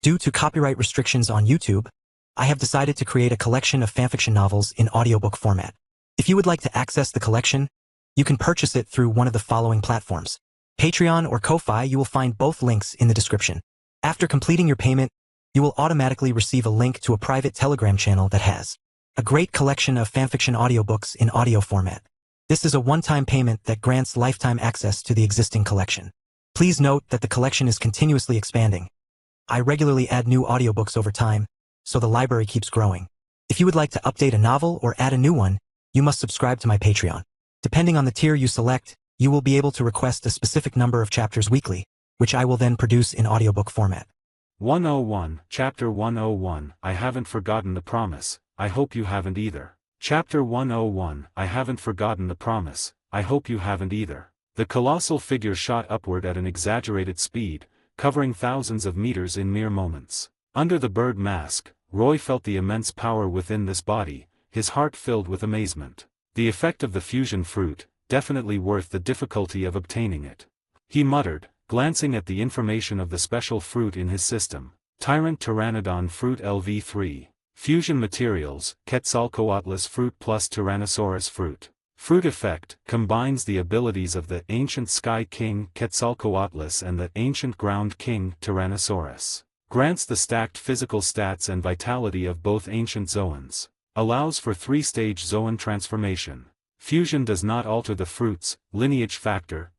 Due to copyright restrictions on YouTube, I have decided to create a collection of fanfiction novels in audiobook format. If you would like to access the collection, you can purchase it through one of the following platforms. Patreon or Ko-Fi. You will find both links in the description. After completing your payment, you will automatically receive a link to a private Telegram channel that has a great collection of fanfiction audiobooks in audio format. This is a one-time payment that grants lifetime access to the existing collection. Please note that the collection is continuously expanding. I regularly add new audiobooks over time, so the library keeps growing. If you would like to update a novel or add a new one, you must subscribe to my Patreon. Depending on the tier you select, you will be able to request a specific number of chapters weekly, which I will then produce in audiobook format. 101, Chapter 101, I haven't forgotten the promise, I hope you haven't either. Chapter 101, I haven't forgotten the promise, I hope you haven't either. The colossal figure shot upward at an exaggerated speed, covering thousands of meters in mere moments. Under the bird mask, Roy felt the immense power within this body, his heart filled with amazement. The effect of the fusion fruit, definitely worth the difficulty of obtaining it. He muttered, glancing at the information of the special fruit in his system. Tyrant Pteranodon Fruit LV3. Fusion Materials, Quetzalcoatlus Fruit plus Tyrannosaurus Fruit. Fruit Effect, combines the abilities of the Ancient Sky King Quetzalcoatlus and the Ancient Ground King Tyrannosaurus. Grants the stacked physical stats and vitality of both ancient zoans. Allows for 3-stage zoan transformation. Fusion does not alter the fruit's lineage factor.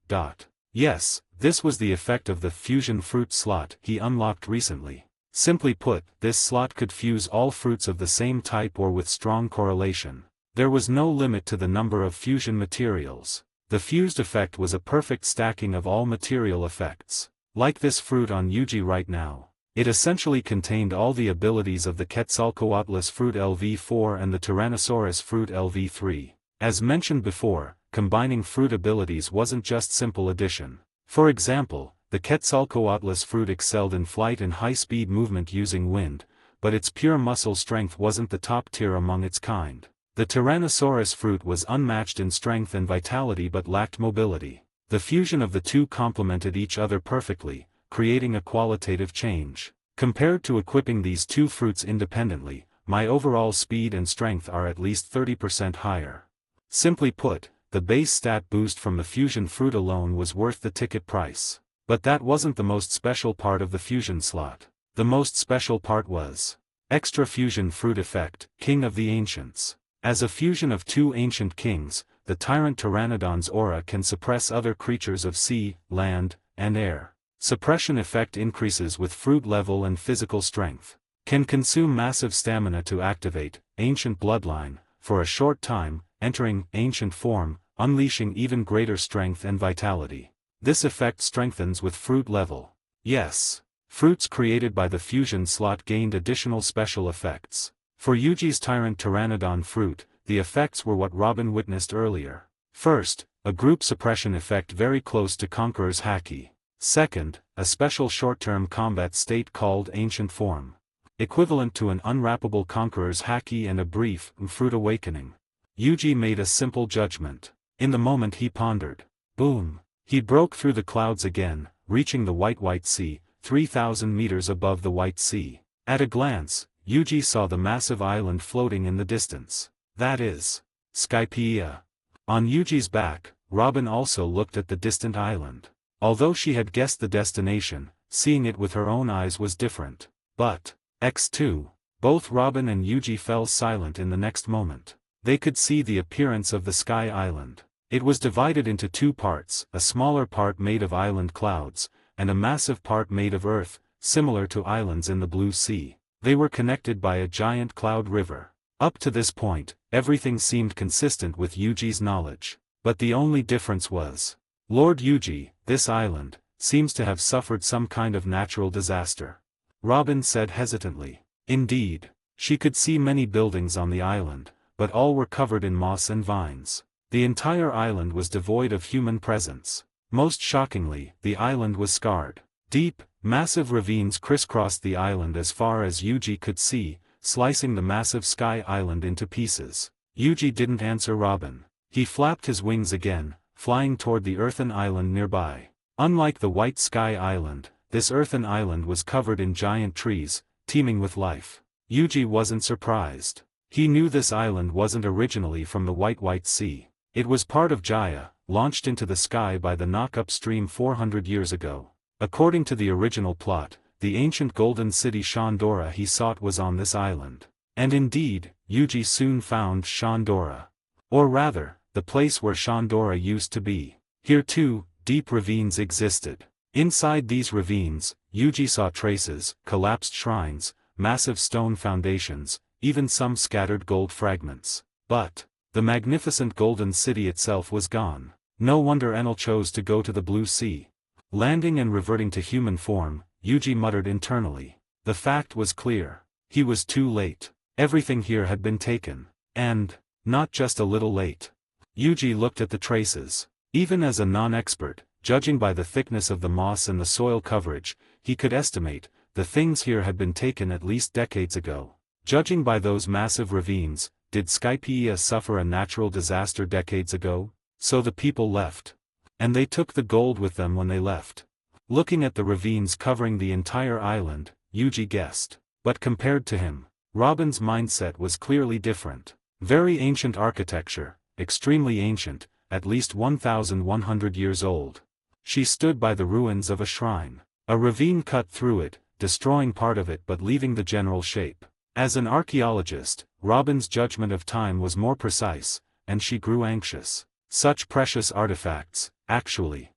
Yes, this was the effect of the fusion fruit slot he unlocked recently. Simply put, this slot could fuse all fruits of the same type or with strong correlation. There was no limit to the number of fusion materials. The fused effect was a perfect stacking of all material effects. Like this fruit on Yuji right now. It essentially contained all the abilities of the Quetzalcoatlus Fruit LV4 and the Tyrannosaurus Fruit LV3. As mentioned before, combining fruit abilities wasn't just simple addition. For example, the Quetzalcoatlus fruit excelled in flight and high-speed movement using wind, but its pure muscle strength wasn't the top tier among its kind. The Tyrannosaurus fruit was unmatched in strength and vitality but lacked mobility. The fusion of the two complemented each other perfectly, creating a qualitative change. Compared to equipping these two fruits independently, my overall speed and strength are at least 30% higher. Simply put, the base stat boost from the fusion fruit alone was worth the ticket price. But that wasn't the most special part of the fusion slot. The most special part was Extra Fusion Fruit Effect, King of the Ancients. As a fusion of two ancient kings, the Tyrant Pteranodon's aura can suppress other creatures of sea, land, and air. Suppression effect increases with fruit level and physical strength. Can consume massive stamina to activate Ancient Bloodline, for a short time, entering Ancient Form, unleashing even greater strength and vitality. This effect strengthens with fruit level. Yes. Fruits created by the fusion slot gained additional special effects. For Yuji's Tyrant Pteranodon fruit, the effects were what Robin witnessed earlier. First, a group suppression effect very close to Conqueror's Haki. Second, a special short-term combat state called Ancient Form. Equivalent to an unwrappable Conqueror's Haki and a brief Fruit Awakening. Yuji made a simple judgment. In the moment he pondered. Boom. He broke through the clouds again, reaching the White Sea, 3,000 meters above the White Sea. At a glance, Yuji saw the massive island floating in the distance. That is Skypia. On Yuji's back, Robin also looked at the distant island. Although she had guessed the destination, seeing it with her own eyes was different. But, X2. Both Robin and Yuji fell silent in the next moment. They could see the appearance of the Sky Island. It was divided into two parts, a smaller part made of island clouds, and a massive part made of earth, similar to islands in the Blue Sea. They were connected by a giant cloud river. Up to this point, everything seemed consistent with Yuji's knowledge. But the only difference was, Lord Yuji, this island, seems to have suffered some kind of natural disaster. Robin said hesitantly. Indeed. She could see many buildings on the island, but all were covered in moss and vines. The entire island was devoid of human presence. Most shockingly, the island was scarred. Deep, massive ravines crisscrossed the island as far as Yuji could see, slicing the massive Sky Island into pieces. Yuji didn't answer Robin. He flapped his wings again, flying toward the earthen island nearby. Unlike the White Sky Island, this earthen island was covered in giant trees, teeming with life. Yuji wasn't surprised. He knew this island wasn't originally from the White Sea. It was part of Jaya, launched into the sky by the knock-up stream 400 years ago. According to the original plot, the ancient golden city Shandora he sought was on this island. And indeed, Yuji soon found Shandora. Or rather, the place where Shandora used to be. Here too, deep ravines existed. Inside these ravines, Yuji saw traces, collapsed shrines, massive stone foundations, even some scattered gold fragments. But the magnificent golden city itself was gone. No wonder Enel chose to go to the Blue Sea. Landing and reverting to human form, Yuji muttered internally. The fact was clear. He was too late. Everything here had been taken. And, not just a little late. Yuji looked at the traces. Even as a non-expert, judging by the thickness of the moss and the soil coverage, he could estimate, the things here had been taken at least decades ago. Judging by those massive ravines, did Skypia suffer a natural disaster decades ago? So the people left. And they took the gold with them when they left. Looking at the ravines covering the entire island, Yuji guessed. But compared to him, Robin's mindset was clearly different. Very ancient architecture, extremely ancient, at least 1,100 years old. She stood by the ruins of a shrine. A ravine cut through it, destroying part of it but leaving the general shape. As an archaeologist, Robin's judgment of time was more precise, and she grew anxious. Such precious artifacts, actually.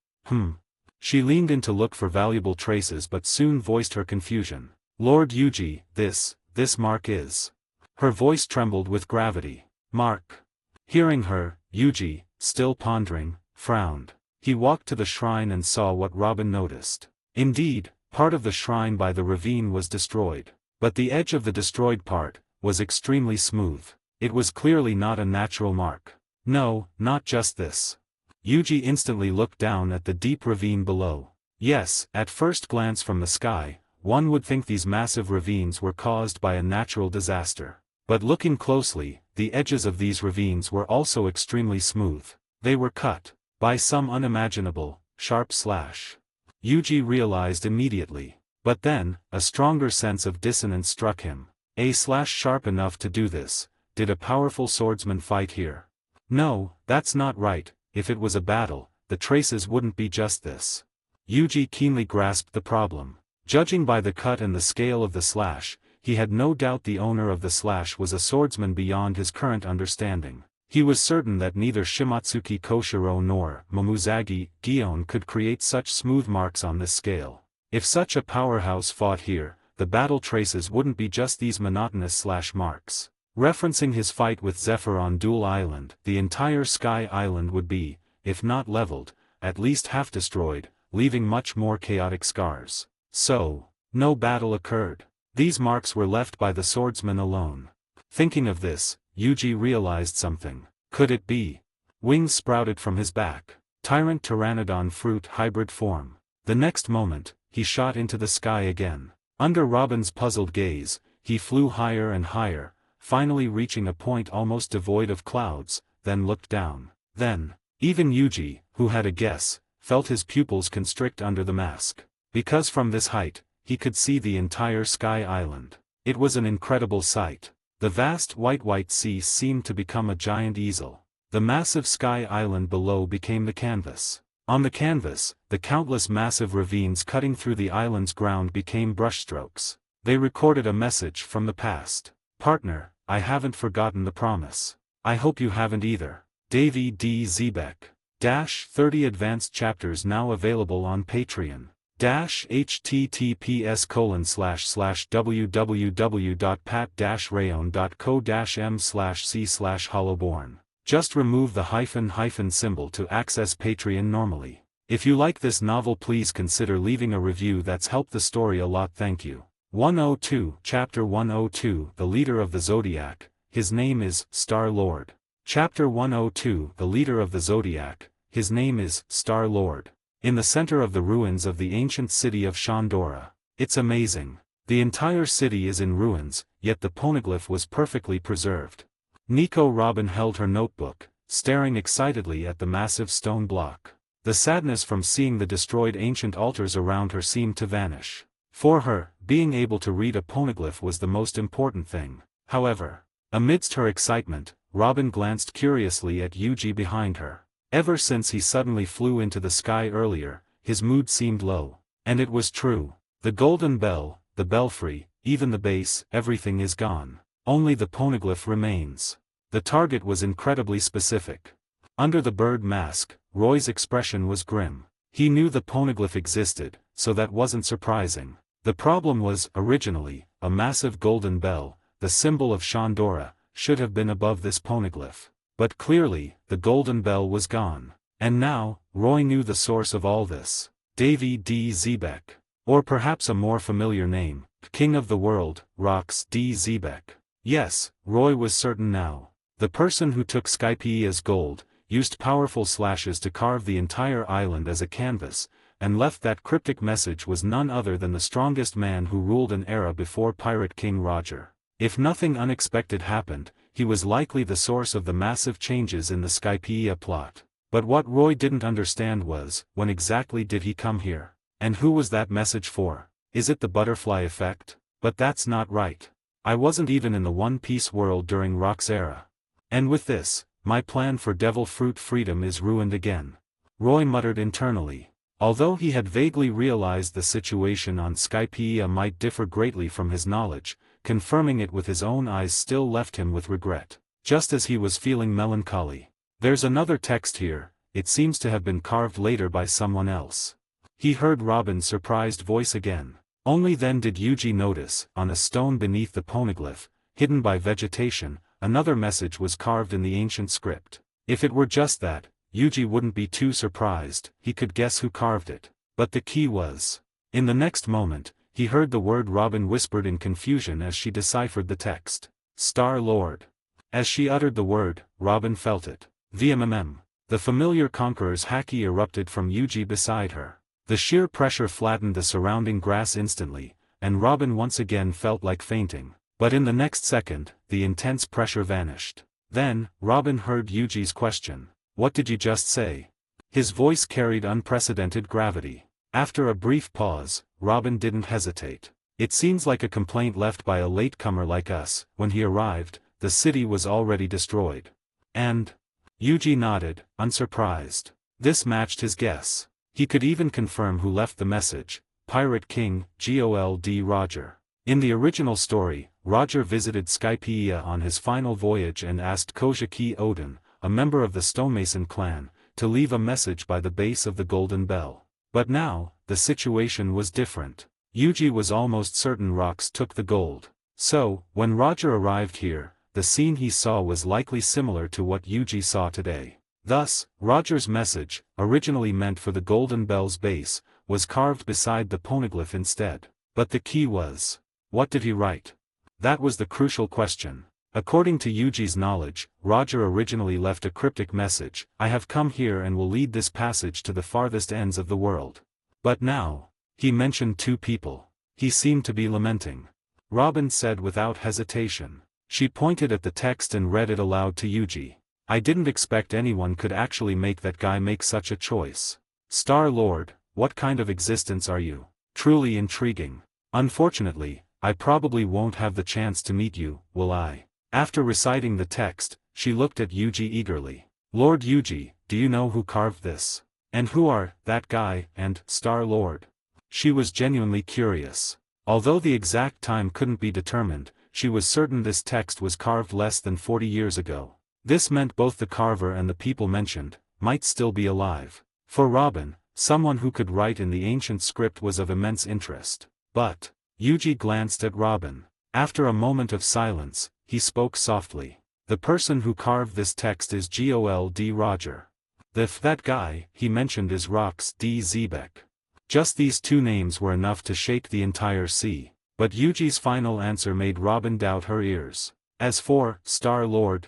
She leaned in to look for valuable traces but soon voiced her confusion. Lord Yuji, this mark is. Her voice trembled with gravity. Mark. Hearing her, Yuji, still pondering, frowned. He walked to the shrine and saw what Robin noticed. Indeed, part of the shrine by the ravine was destroyed. But the edge of the destroyed part was extremely smooth. It was clearly not a natural mark. No, not just this. Yuji instantly looked down at the deep ravine below. Yes, at first glance from the sky, one would think these massive ravines were caused by a natural disaster. But looking closely, the edges of these ravines were also extremely smooth. They were cut by some unimaginable, sharp slash. Yuji realized immediately. But then, a stronger sense of dissonance struck him. A slash sharp enough to do this. Did a powerful swordsman fight here? No, that's not right. If it was a battle, the traces wouldn't be just this. Yuji keenly grasped the problem. Judging by the cut and the scale of the slash, he had no doubt the owner of the slash was a swordsman beyond his current understanding. He was certain that neither Shimatsuki Koshiro nor Momuzagi Gion could create such smooth marks on this scale. If such a powerhouse fought here, the battle traces wouldn't be just these monotonous slash marks. Referencing his fight with Zephyr on Duel Island, the entire Sky Island would be, if not leveled, at least half destroyed, leaving much more chaotic scars. So, no battle occurred. These marks were left by the swordsman alone. Thinking of this, Yuji realized something. Could it be? Wings sprouted from his back. Tyrant Pteranodon fruit hybrid form. The next moment, he shot into the sky again. Under Robin's puzzled gaze, he flew higher and higher, finally reaching a point almost devoid of clouds, then looked down. Then, even Yuji, who had a guess, felt his pupils constrict under the mask. Because from this height, he could see the entire Sky Island. It was an incredible sight. The vast white sea seemed to become a giant easel. The massive Sky Island below became the canvas. On the canvas, the countless massive ravines cutting through the island's ground became brushstrokes. They recorded a message from the past. Partner, I haven't forgotten the promise. I hope you haven't either. Davey D. Zebek. -30 advanced chapters now available on Patreon. https://www.pat-rayon.co-m/c/hollowborn. Just remove the hyphen symbol to access Patreon normally. If you like this novel, please consider leaving a review. That's helped the story a lot. Thank you. 102, Chapter 102, The Leader of the Zodiac, his name is Star-Lord. Chapter 102, The Leader of the Zodiac, his name is Star-Lord. In the center of the ruins of the ancient city of Shandora. It's amazing. The entire city is in ruins, yet the poneglyph was perfectly preserved. Nico Robin held her notebook, staring excitedly at the massive stone block. The sadness from seeing the destroyed ancient altars around her seemed to vanish. For her, being able to read a poneglyph was the most important thing. However, amidst her excitement, Robin glanced curiously at Yuji behind her. Ever since he suddenly flew into the sky earlier, his mood seemed low. And it was true. The golden bell, the belfry, even the base, everything is gone. Only the poneglyph remains. The target was incredibly specific. Under the bird mask, Roy's expression was grim. He knew the poneglyph existed, so that wasn't surprising. The problem was, originally, a massive golden bell, the symbol of Shandora, should have been above this poneglyph. But clearly, the golden bell was gone. And now, Roy knew the source of all this. Davy D. Zebek. Or perhaps a more familiar name, King of the World, Rox D. Zebek. Yes, Roy was certain now. The person who took Skypia's gold, used powerful slashes to carve the entire island as a canvas, and left that cryptic message was none other than the strongest man who ruled an era before Pirate King Roger. If nothing unexpected happened, he was likely the source of the massive changes in the Skypia plot. But what Roy didn't understand was, when exactly did he come here? And who was that message for? Is it the butterfly effect? But that's not right. I wasn't even in the One Piece world during Rock's era. And with this, my plan for Devil Fruit freedom is ruined again. Roy muttered internally. Although he had vaguely realized the situation on Skypia might differ greatly from his knowledge, confirming it with his own eyes still left him with regret. Just as he was feeling melancholy. There's another text here, it seems to have been carved later by someone else. He heard Robin's surprised voice again. Only then did Yuji notice, on a stone beneath the poneglyph, hidden by vegetation, another message was carved in the ancient script. If it were just that, Yuji wouldn't be too surprised, he could guess who carved it. But the key was. In the next moment, he heard the word Robin whispered in confusion as she deciphered the text. Star-Lord. As she uttered the word, Robin felt it. VMMM. The familiar conqueror's haki erupted from Yuji beside her. The sheer pressure flattened the surrounding grass instantly, and Robin once again felt like fainting. But in the next second, the intense pressure vanished. Then, Robin heard Yuji's question. What did you just say? His voice carried unprecedented gravity. After a brief pause, Robin didn't hesitate. It seems like a complaint left by a latecomer like us. When he arrived, the city was already destroyed. And? Yuji nodded, unsurprised. This matched his guess. He could even confirm who left the message. Pirate King, Gold Roger. In the original story, Roger visited Skypia on his final voyage and asked Kojaki Odin, a member of the Stonemason clan, to leave a message by the base of the Golden Bell. But now, the situation was different. Yuji was almost certain Rox took the gold. So, when Roger arrived here, the scene he saw was likely similar to what Yuji saw today. Thus, Roger's message, originally meant for the Golden Bell's base, was carved beside the poneglyph instead. But the key was, what did he write? That was the crucial question. According to Yuji's knowledge, Roger originally left a cryptic message, I have come here and will lead this passage to the farthest ends of the world. But now, he mentioned two people. He seemed to be lamenting. Robin said without hesitation. She pointed at the text and read it aloud to Yuji. I didn't expect anyone could actually make that guy make such a choice. Star-Lord, what kind of existence are you? Truly intriguing. Unfortunately, I probably won't have the chance to meet you, will I? After reciting the text, she looked at Yuji eagerly. Lord Yuji, do you know who carved this? And who are, that guy, and, Star-Lord? She was genuinely curious. Although the exact time couldn't be determined, she was certain this text was carved less than 40 years ago. This meant both the carver and the people mentioned, might still be alive. For Robin, someone who could write in the ancient script was of immense interest. But, Yuji glanced at Robin. After a moment of silence, he spoke softly. The person who carved this text is Gold Roger. That guy, he mentioned is Rox D. Zebek. Just these two names were enough to shake the entire sea. But Yuji's final answer made Robin doubt her ears. As for, Star-Lord,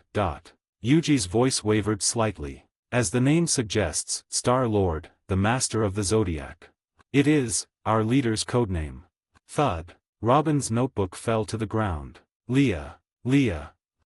Yuji's voice wavered slightly. As the name suggests, Star-Lord, the master of the zodiac. It is, our leader's codename. Thud. Robin's notebook fell to the ground. Leah.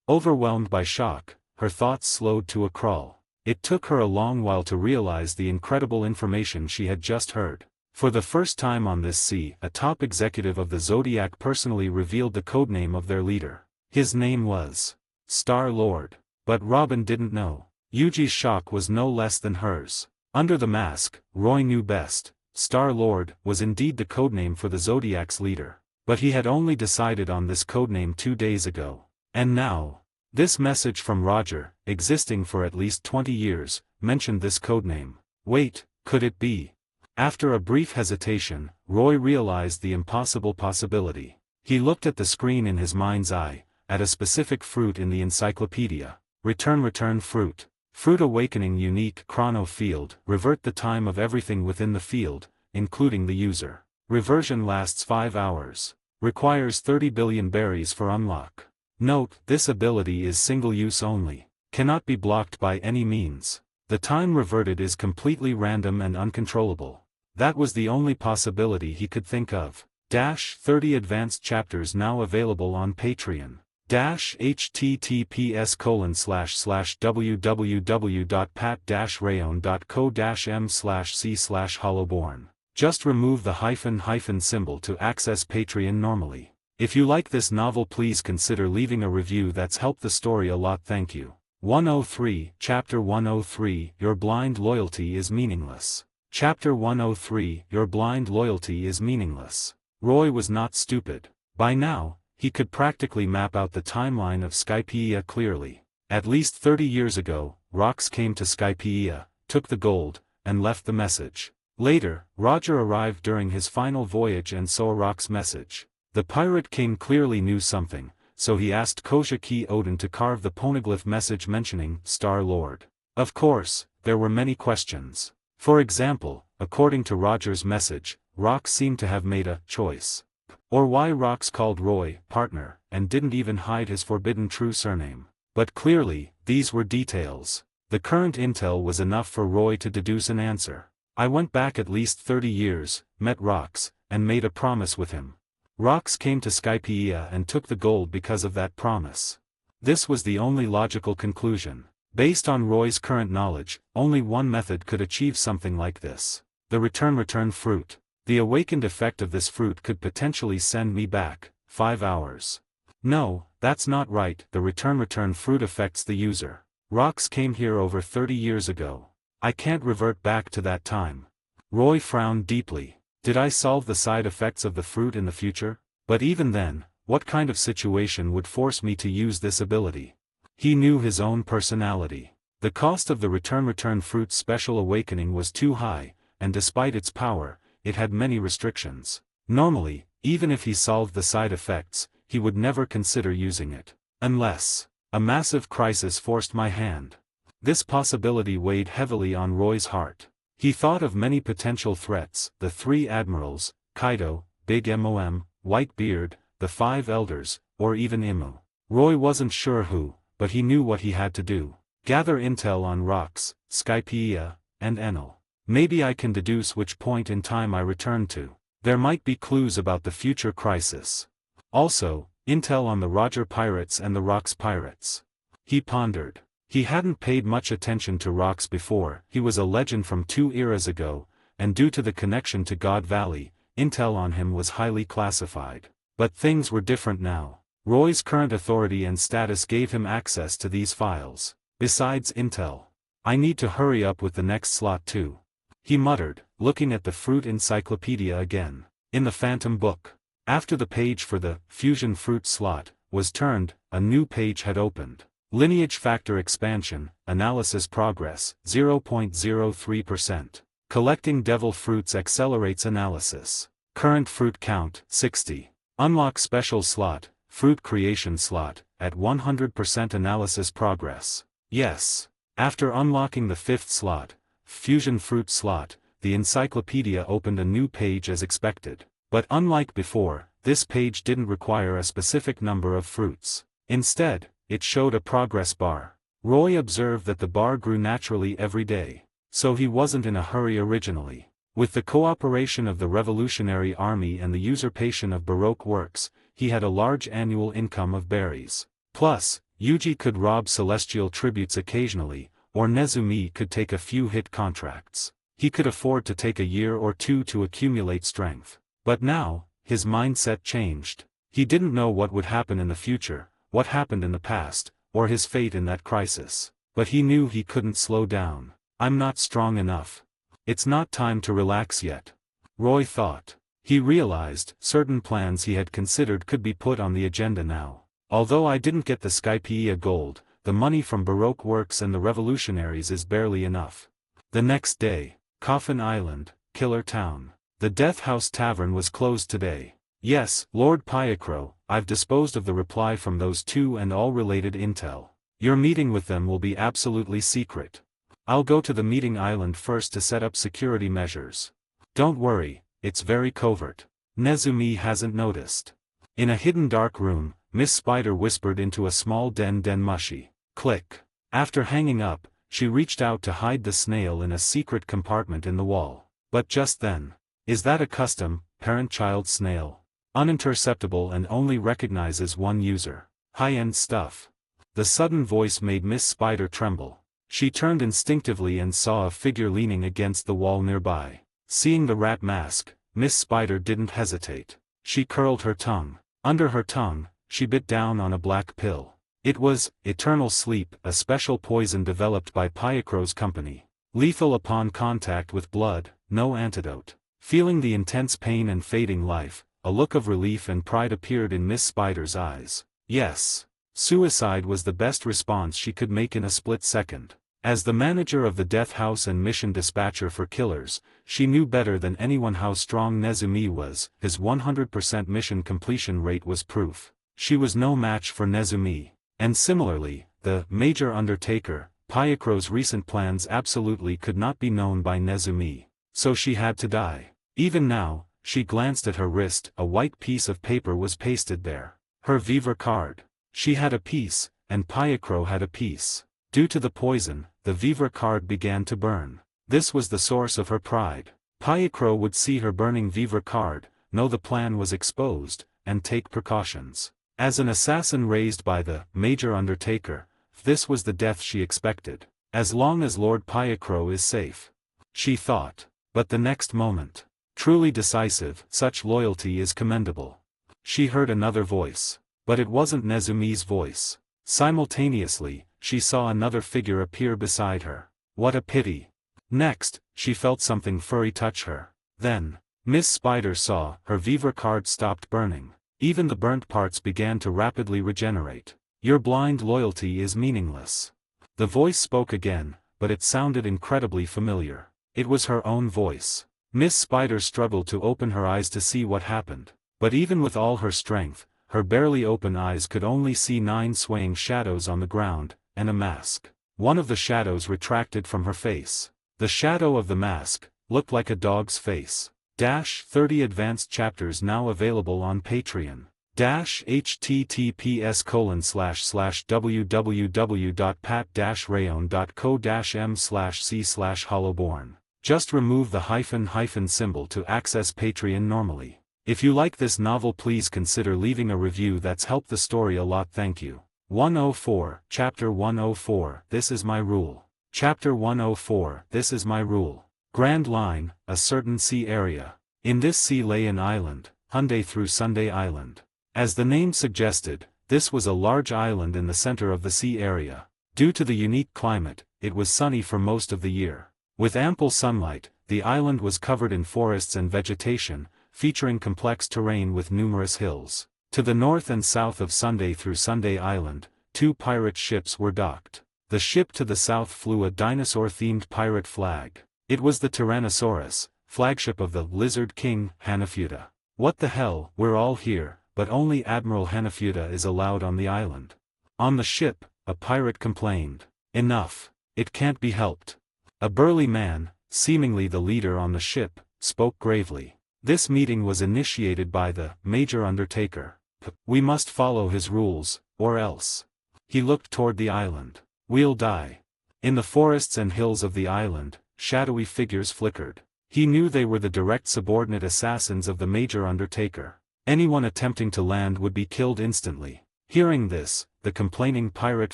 Overwhelmed by shock, her thoughts slowed to a crawl. It took her a long while to realize the incredible information she had just heard. For the first time on this sea, a top executive of the Zodiac personally revealed the codename of their leader. His name was Star-Lord. But Robin didn't know. Yuji's shock was no less than hers. Under the mask, Roy knew best. Star-Lord was indeed the codename for the Zodiac's leader. But he had only decided on this codename 2 days ago. And now, this message from Roger, existing for at least 20 years, mentioned this codename. Wait, could it be? After a brief hesitation, Roy realized the impossible possibility. He looked at the screen in his mind's eye, at a specific fruit in the encyclopedia. Return fruit. Fruit awakening unique chrono field. Revert the time of everything within the field, including the user. Reversion lasts 5 hours. Requires 30 billion berries for unlock. Note, this ability is single-use only. Cannot be blocked by any means. The time reverted is completely random and uncontrollable. That was the only possibility he could think of. 30 advanced chapters now available on Patreon. https://www.pat-rayon.co-m/c/hollowborn. Just remove the hyphen symbol to access Patreon normally. If you like this novel, please consider leaving a review. That's helped the story a lot. Thank you. 103, Chapter 103, Your Blind Loyalty is Meaningless. Chapter 103, Your Blind Loyalty is Meaningless. Roy was not stupid. By now, he could practically map out the timeline of Skypia clearly. At least 30 years ago, Rox came to Skypia, took the gold, and left the message. Later, Roger arrived during his final voyage and saw Rox's message. The Pirate King clearly knew something, so he asked Koji Odin to carve the poneglyph message mentioning Star-Lord. Of course, there were many questions. For example, according to Roger's message, Rox seemed to have made a choice. Or why Rox called Roy partner, and didn't even hide his forbidden true surname. But clearly, these were details. The current intel was enough for Roy to deduce an answer. I went back at least 30 years, met Rox, and made a promise with him. Rox came to Skypia and took the gold because of that promise. This was the only logical conclusion. Based on Roy's current knowledge, only one method could achieve something like this. The return fruit. The awakened effect of this fruit could potentially send me back 5 hours. No, that's not right. The return fruit affects the user. Rox came here over 30 years ago. I can't revert back to that time. Roy frowned deeply. Did I solve the side effects of the fruit in the future? But even then, what kind of situation would force me to use this ability? He knew his own personality. The cost of the return fruit's special awakening was too high, and despite its power, it had many restrictions. Normally, even if he solved the side effects, he would never consider using it. Unless a massive crisis forced my hand. This possibility weighed heavily on Roy's heart. He thought of many potential threats: the 3 admirals, Kaido, Big Mom, Whitebeard, the 5 elders, or even Imu. Roy wasn't sure who, but he knew what he had to do. Gather intel on Rox, Skypia, and Enel. Maybe I can deduce which point in time I return to. There might be clues about the future crisis. Also, intel on the Roger pirates and the Rox pirates. He pondered. He hadn't paid much attention to Rox before. He was a legend from 2 eras ago, and due to the connection to God Valley, intel on him was highly classified. But things were different now. Roy's current authority and status gave him access to these files. Besides intel, I need to hurry up with the next slot too. He muttered, looking at the fruit encyclopedia again. In the Phantom book, after the page for the fusion fruit slot was turned, a new page had opened. Lineage factor expansion, analysis progress, 0.03%. Collecting devil fruits accelerates analysis. Current fruit count, 60. Unlock special slot, fruit creation slot, at 100% analysis progress. Yes. After unlocking the 5th slot, fusion fruit slot, the encyclopedia opened a new page as expected. But unlike before, this page didn't require a specific number of fruits. Instead, it showed a progress bar. Roy observed that the bar grew naturally every day. So he wasn't in a hurry originally. With the cooperation of the Revolutionary Army and the usurpation of Baroque works, he had a large annual income of berries. Plus, Yuji could rob celestial tributes occasionally, or Nezumi could take a few hit contracts. He could afford to take a year or two to accumulate strength. But now, his mindset changed. He didn't know what would happen in the future, what happened in the past, or his fate in that crisis. But he knew he couldn't slow down. I'm not strong enough. It's not time to relax yet. Roy thought. He realized certain plans he had considered could be put on the agenda now. Although I didn't get the Skypia gold, the money from Baroque works and the revolutionaries is barely enough. The next day, Coffin Island, Killer Town. The Death House Tavern was closed today. Yes, Lord Pyacro, I've disposed of the reply from those two and all related intel. Your meeting with them will be absolutely secret. I'll go to the meeting island first to set up security measures. Don't worry, it's very covert. Nezumi hasn't noticed. In a hidden dark room, Miss Spider whispered into a small den mushy. Click. After hanging up, she reached out to hide the snail in a secret compartment in the wall. But just then. Is that a custom, parent-child snail? Uninterceptable and only recognizes one user. High-end stuff. The sudden voice made Miss Spider tremble. She turned instinctively and saw a figure leaning against the wall nearby. Seeing the rat mask, Miss Spider didn't hesitate. She curled her tongue. Under her tongue, she bit down on a black pill. It was Eternal Sleep, a special poison developed by Pyacro's company. Lethal upon contact with blood, no antidote. Feeling the intense pain and fading life, a look of relief and pride appeared in Miss Spider's eyes. Yes. Suicide was the best response she could make in a split second. As the manager of the Death House and mission dispatcher for killers, she knew better than anyone how strong Nezumi was. His 100% mission completion rate was proof. She was no match for Nezumi. And similarly, the Major Undertaker, Pyacro's recent plans absolutely could not be known by Nezumi. So she had to die. Even now, she glanced at her wrist, a white piece of paper was pasted there. Her Vivre card. She had a piece, and Pyacro had a piece. Due to the poison, the Vivre card began to burn. This was the source of her pride. Pyacro would see her burning Vivre card, know the plan was exposed, and take precautions. As an assassin raised by the Major Undertaker, this was the death she expected. As long as Lord Pyacro is safe. She thought. But the next moment. Truly decisive, such loyalty is commendable. She heard another voice. But it wasn't Nezumi's voice. Simultaneously, she saw another figure appear beside her. What a pity. Next, she felt something furry touch her. Then, Miss Spider saw her Vivre card stopped burning. Even the burnt parts began to rapidly regenerate. Your blind loyalty is meaningless. The voice spoke again, but it sounded incredibly familiar. It was her own voice. Miss Spider struggled to open her eyes to see what happened. But even with all her strength, her barely open eyes could only see 9 swaying shadows on the ground, and a mask. One of the shadows retracted from her face. The shadow of the mask looked like a dog's face. 30 advanced chapters now available on Patreon. https://www.pat-rayon.co-m/c/hollowborn. Just remove the hyphen symbol to access Patreon normally. If you like this novel, please consider leaving a review. That's helped the story a lot. Thank you. 104, Chapter 104, This is my rule. Chapter 104, This is my rule. Grand Line, a certain sea area. In this sea lay an island, Hyundai through Sunday Island. As the name suggested, this was a large island in the center of the sea area. Due to the unique climate, it was sunny for most of the year. With ample sunlight, the island was covered in forests and vegetation, featuring complex terrain with numerous hills. To the north and south of Sunday through Sunday Island, 2 pirate ships were docked. The ship to the south flew a dinosaur-themed pirate flag. It was the Tyrannosaurus, flagship of the Lizard King, Hanafuda. What the hell, we're all here, but only Admiral Hanafuda is allowed on the island. On the ship, a pirate complained. Enough. It can't be helped. A burly man, seemingly the leader on the ship, spoke gravely. This meeting was initiated by the Major Undertaker. We must follow his rules, or else. He looked toward the island. We'll die. In the forests and hills of the island, shadowy figures flickered. He knew they were the direct subordinate assassins of the Major Undertaker. Anyone attempting to land would be killed instantly. Hearing this, the complaining pirate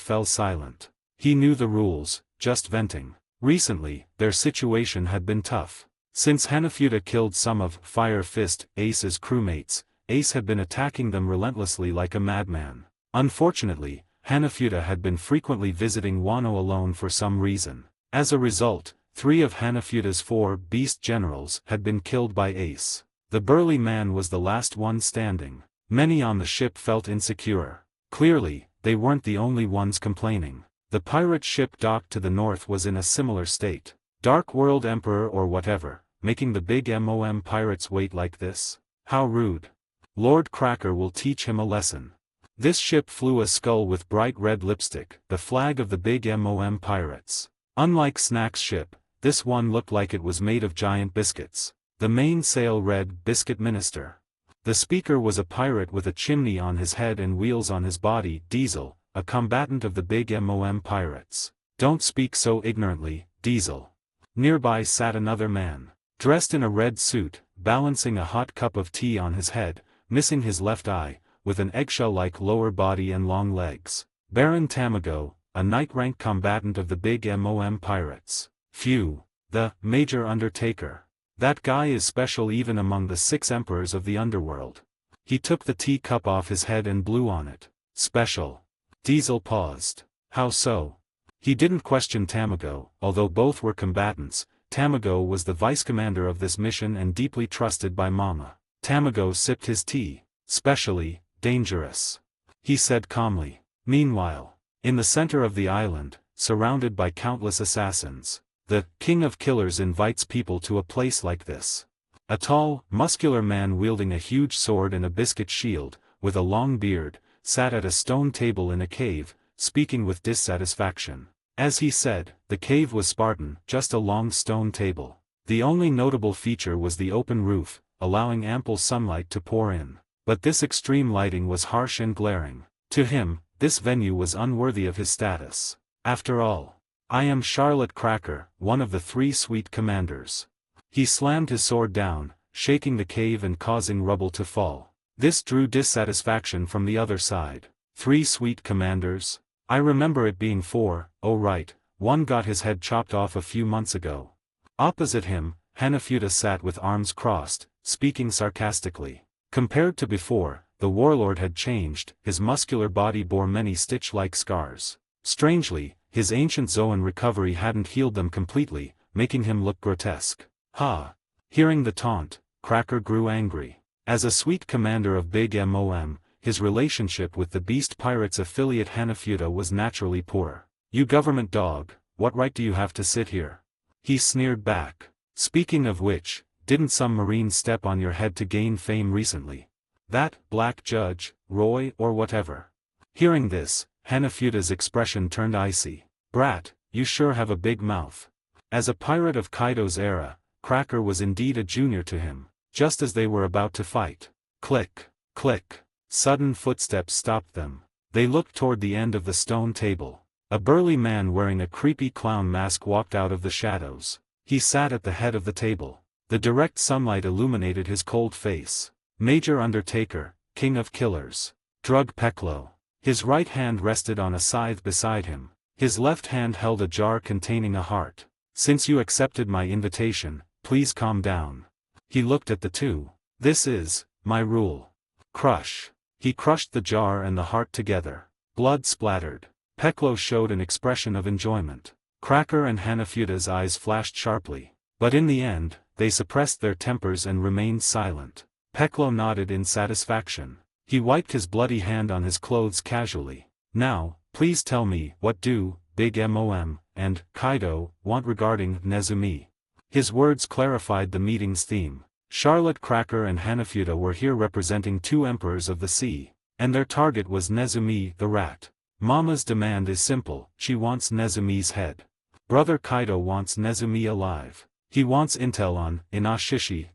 fell silent. He knew the rules, just venting. Recently, their situation had been tough. Since Hanafuda killed some of Fire Fist Ace's crewmates, Ace had been attacking them relentlessly like a madman. Unfortunately, Hanafuda had been frequently visiting Wano alone for some reason. As a result, 3 of Hanafuda's 4 beast generals had been killed by Ace. The burly man was the last one standing. Many on the ship felt insecure. Clearly, they weren't the only ones complaining. The pirate ship docked to the north was in a similar state. Dark World Emperor or whatever, making the big MOM pirates wait like this? How rude. Lord Cracker will teach him a lesson. This ship flew a skull with bright red lipstick, the flag of the big MOM pirates. Unlike Snack's ship, this one looked like it was made of giant biscuits. The mainsail read Biscuit Minister. The speaker was a pirate with a chimney on his head and wheels on his body, Diesel, a combatant of the big MOM pirates. Don't speak so ignorantly, Diesel. Nearby sat another man, dressed in a red suit, balancing a hot cup of tea on his head, missing his left eye, with an eggshell-like lower body and long legs. Baron Tamago, a knight-rank combatant of the big MOM pirates. Phew. The Major Undertaker. That guy is special even among the 6 emperors of the underworld. He took the tea cup off his head and blew on it. Special. Diesel paused. How so? He didn't question Tamago, although both were combatants. Tamago was the vice-commander of this mission and deeply trusted by Mama. Tamago sipped his tea. Specially, dangerous. He said calmly. Meanwhile, in the center of the island, surrounded by countless assassins, the King of Killers invites people to a place like this. A tall, muscular man wielding a huge sword and a biscuit shield, with a long beard, sat at a stone table in a cave, speaking with dissatisfaction. As he said, the cave was Spartan, just a long stone table. The only notable feature was the open roof, allowing ample sunlight to pour in. But this extreme lighting was harsh and glaring. To him, this venue was unworthy of his status. After all, I am Charlotte Cracker, one of the 3 sweet commanders. He slammed his sword down, shaking the cave and causing rubble to fall. This drew dissatisfaction from the other side. 3 sweet commanders? I remember it being 4, oh right, one got his head chopped off a few months ago. Opposite him, Hanafuda sat with arms crossed, speaking sarcastically. Compared to before, the warlord had changed, his muscular body bore many stitch-like scars. Strangely, his ancient Zoan recovery hadn't healed them completely, making him look grotesque. Ha! Hearing the taunt, Cracker grew angry. As a sweet commander of Big MOM, his relationship with the Beast Pirates affiliate Hanafuda was naturally poor. You government dog, what right do you have to sit here? He sneered back. Speaking of which, didn't some marine step on your head to gain fame recently? That black judge, Roy or whatever. Hearing this, Hanafuda's expression turned icy. Brat, you sure have a big mouth. As a pirate of Kaido's era, Cracker was indeed a junior to him. Just as they were about to fight. Click, click. Sudden footsteps stopped them. They looked toward the end of the stone table. A burly man wearing a creepy clown mask walked out of the shadows. He sat at the head of the table. The direct sunlight illuminated his cold face. Major Undertaker, King of Killers. Drug Peklo. His right hand rested on a scythe beside him. His left hand held a jar containing a heart. Since you accepted my invitation, please calm down. He looked at the two. This is my rule. Crush. He crushed the jar and the heart together. Blood splattered. Peklo showed an expression of enjoyment. Cracker and Hanafuda's eyes flashed sharply. But in the end, they suppressed their tempers and remained silent. Peklo nodded in satisfaction. He wiped his bloody hand on his clothes casually. Now, please tell me what do Big MOM and Kaido want regarding Nezumi. His words clarified the meeting's theme. Charlotte Cracker and Hanafuda were here representing 2 emperors of the sea, and their target was Nezumi the rat. Mama's demand is simple, she wants Nezumi's head. Brother Kaido wants Nezumi alive. He wants intel on Inashishi.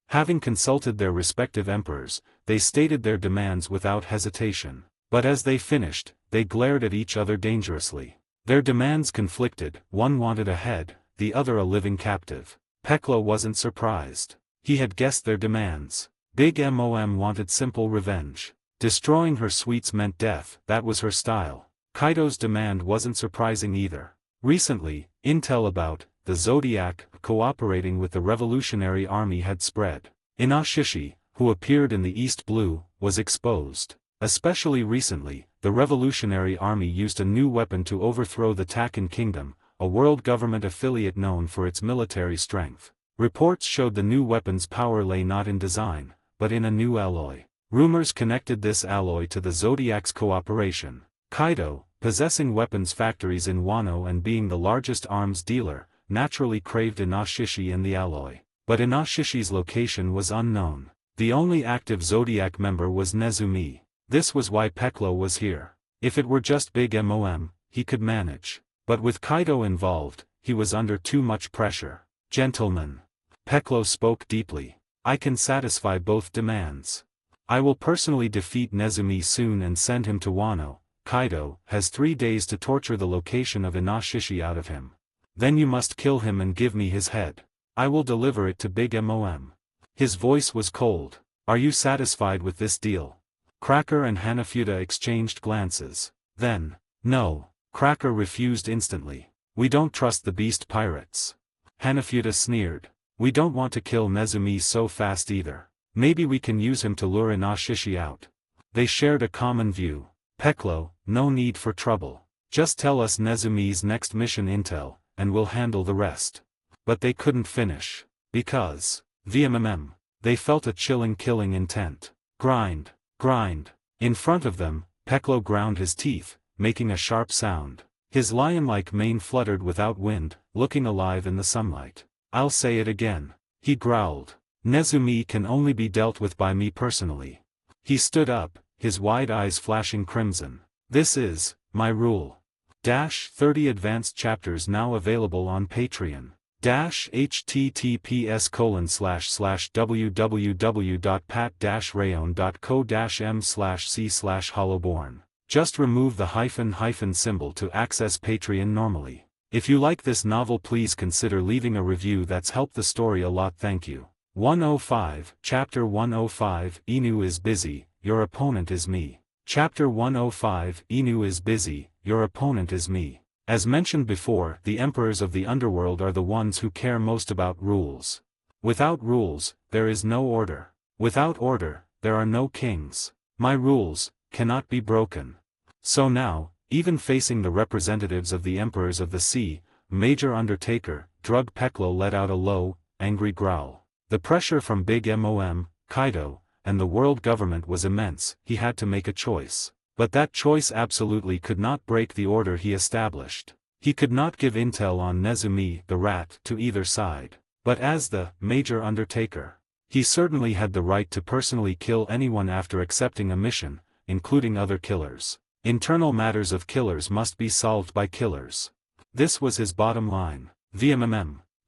Having consulted their respective emperors, they stated their demands without hesitation. But as they finished, they glared at each other dangerously. Their demands conflicted, one wanted a head, the other a living captive. Peklo wasn't surprised. He had guessed their demands. Big MOM wanted simple revenge. Destroying her sweets meant death, that was her style. Kaido's demand wasn't surprising either. Recently, intel about the Zodiac cooperating with the Revolutionary Army had spread. Inoshishi, who appeared in the East Blue, was exposed. Especially recently, the Revolutionary Army used a new weapon to overthrow the Taken Kingdom, a world government affiliate known for its military strength. Reports showed the new weapon's power lay not in design, but in a new alloy. Rumors connected this alloy to the Zodiac's cooperation. Kaido, possessing weapons factories in Wano and being the largest arms dealer, naturally craved Inoshishi and the alloy. But Inoshishi's location was unknown. The only active Zodiac member was Nezumi. This was why Piccolo was here. If it were just Big Mom, he could manage. But with Kaido involved, he was under too much pressure. Gentlemen. Piccolo spoke deeply. I can satisfy both demands. I will personally defeat Nezumi soon and send him to Wano. Kaido has 3 days to torture the location of Inoshishi out of him. Then you must kill him and give me his head. I will deliver it to Big Mom. His voice was cold. Are you satisfied with this deal? Cracker and Hanafuda exchanged glances. Then, no. Cracker refused instantly. We don't trust the beast pirates. Hanafuda sneered. We don't want to kill Nezumi so fast either. Maybe we can use him to lure Inoshishi out. They shared a common view. Piccolo, no need for trouble. Just tell us Nezumi's next mission intel, and we'll handle the rest. But they couldn't finish. Because, they felt a chilling killing intent. Grind. Grind. In front of them, Piccolo ground his teeth, making a sharp sound. His lion-like mane fluttered without wind, looking alive in the sunlight. I'll say it again. He growled. Nezumi can only be dealt with by me personally. He stood up, his wide eyes flashing crimson. This is my rule. 30 advanced chapters now available on Patreon. https://www.pat-rayon.co-m/c/hollowborn. Just remove the hyphen symbol to access Patreon normally. If you like this novel, please consider leaving a review. That's helped the story a lot. Thank you. 105, Chapter 105, Inu is busy, your opponent is me. Chapter 105, Inu is busy, your opponent is me. As mentioned before, the emperors of the underworld are the ones who care most about rules. Without rules, there is no order. Without order, there are no kings. My rules cannot be broken. So now, even facing the representatives of the emperors of the sea, Major Undertaker, Drug Piccolo let out a low, angry growl. The pressure from Big Mom, Kaido, and the world government was immense. He had to make a choice. But that choice absolutely could not break the order he established. He could not give intel on Nezumi, the rat, to either side. But as the Major Undertaker, he certainly had the right to personally kill anyone after accepting a mission, including other killers. Internal matters of killers must be solved by killers. This was his bottom line.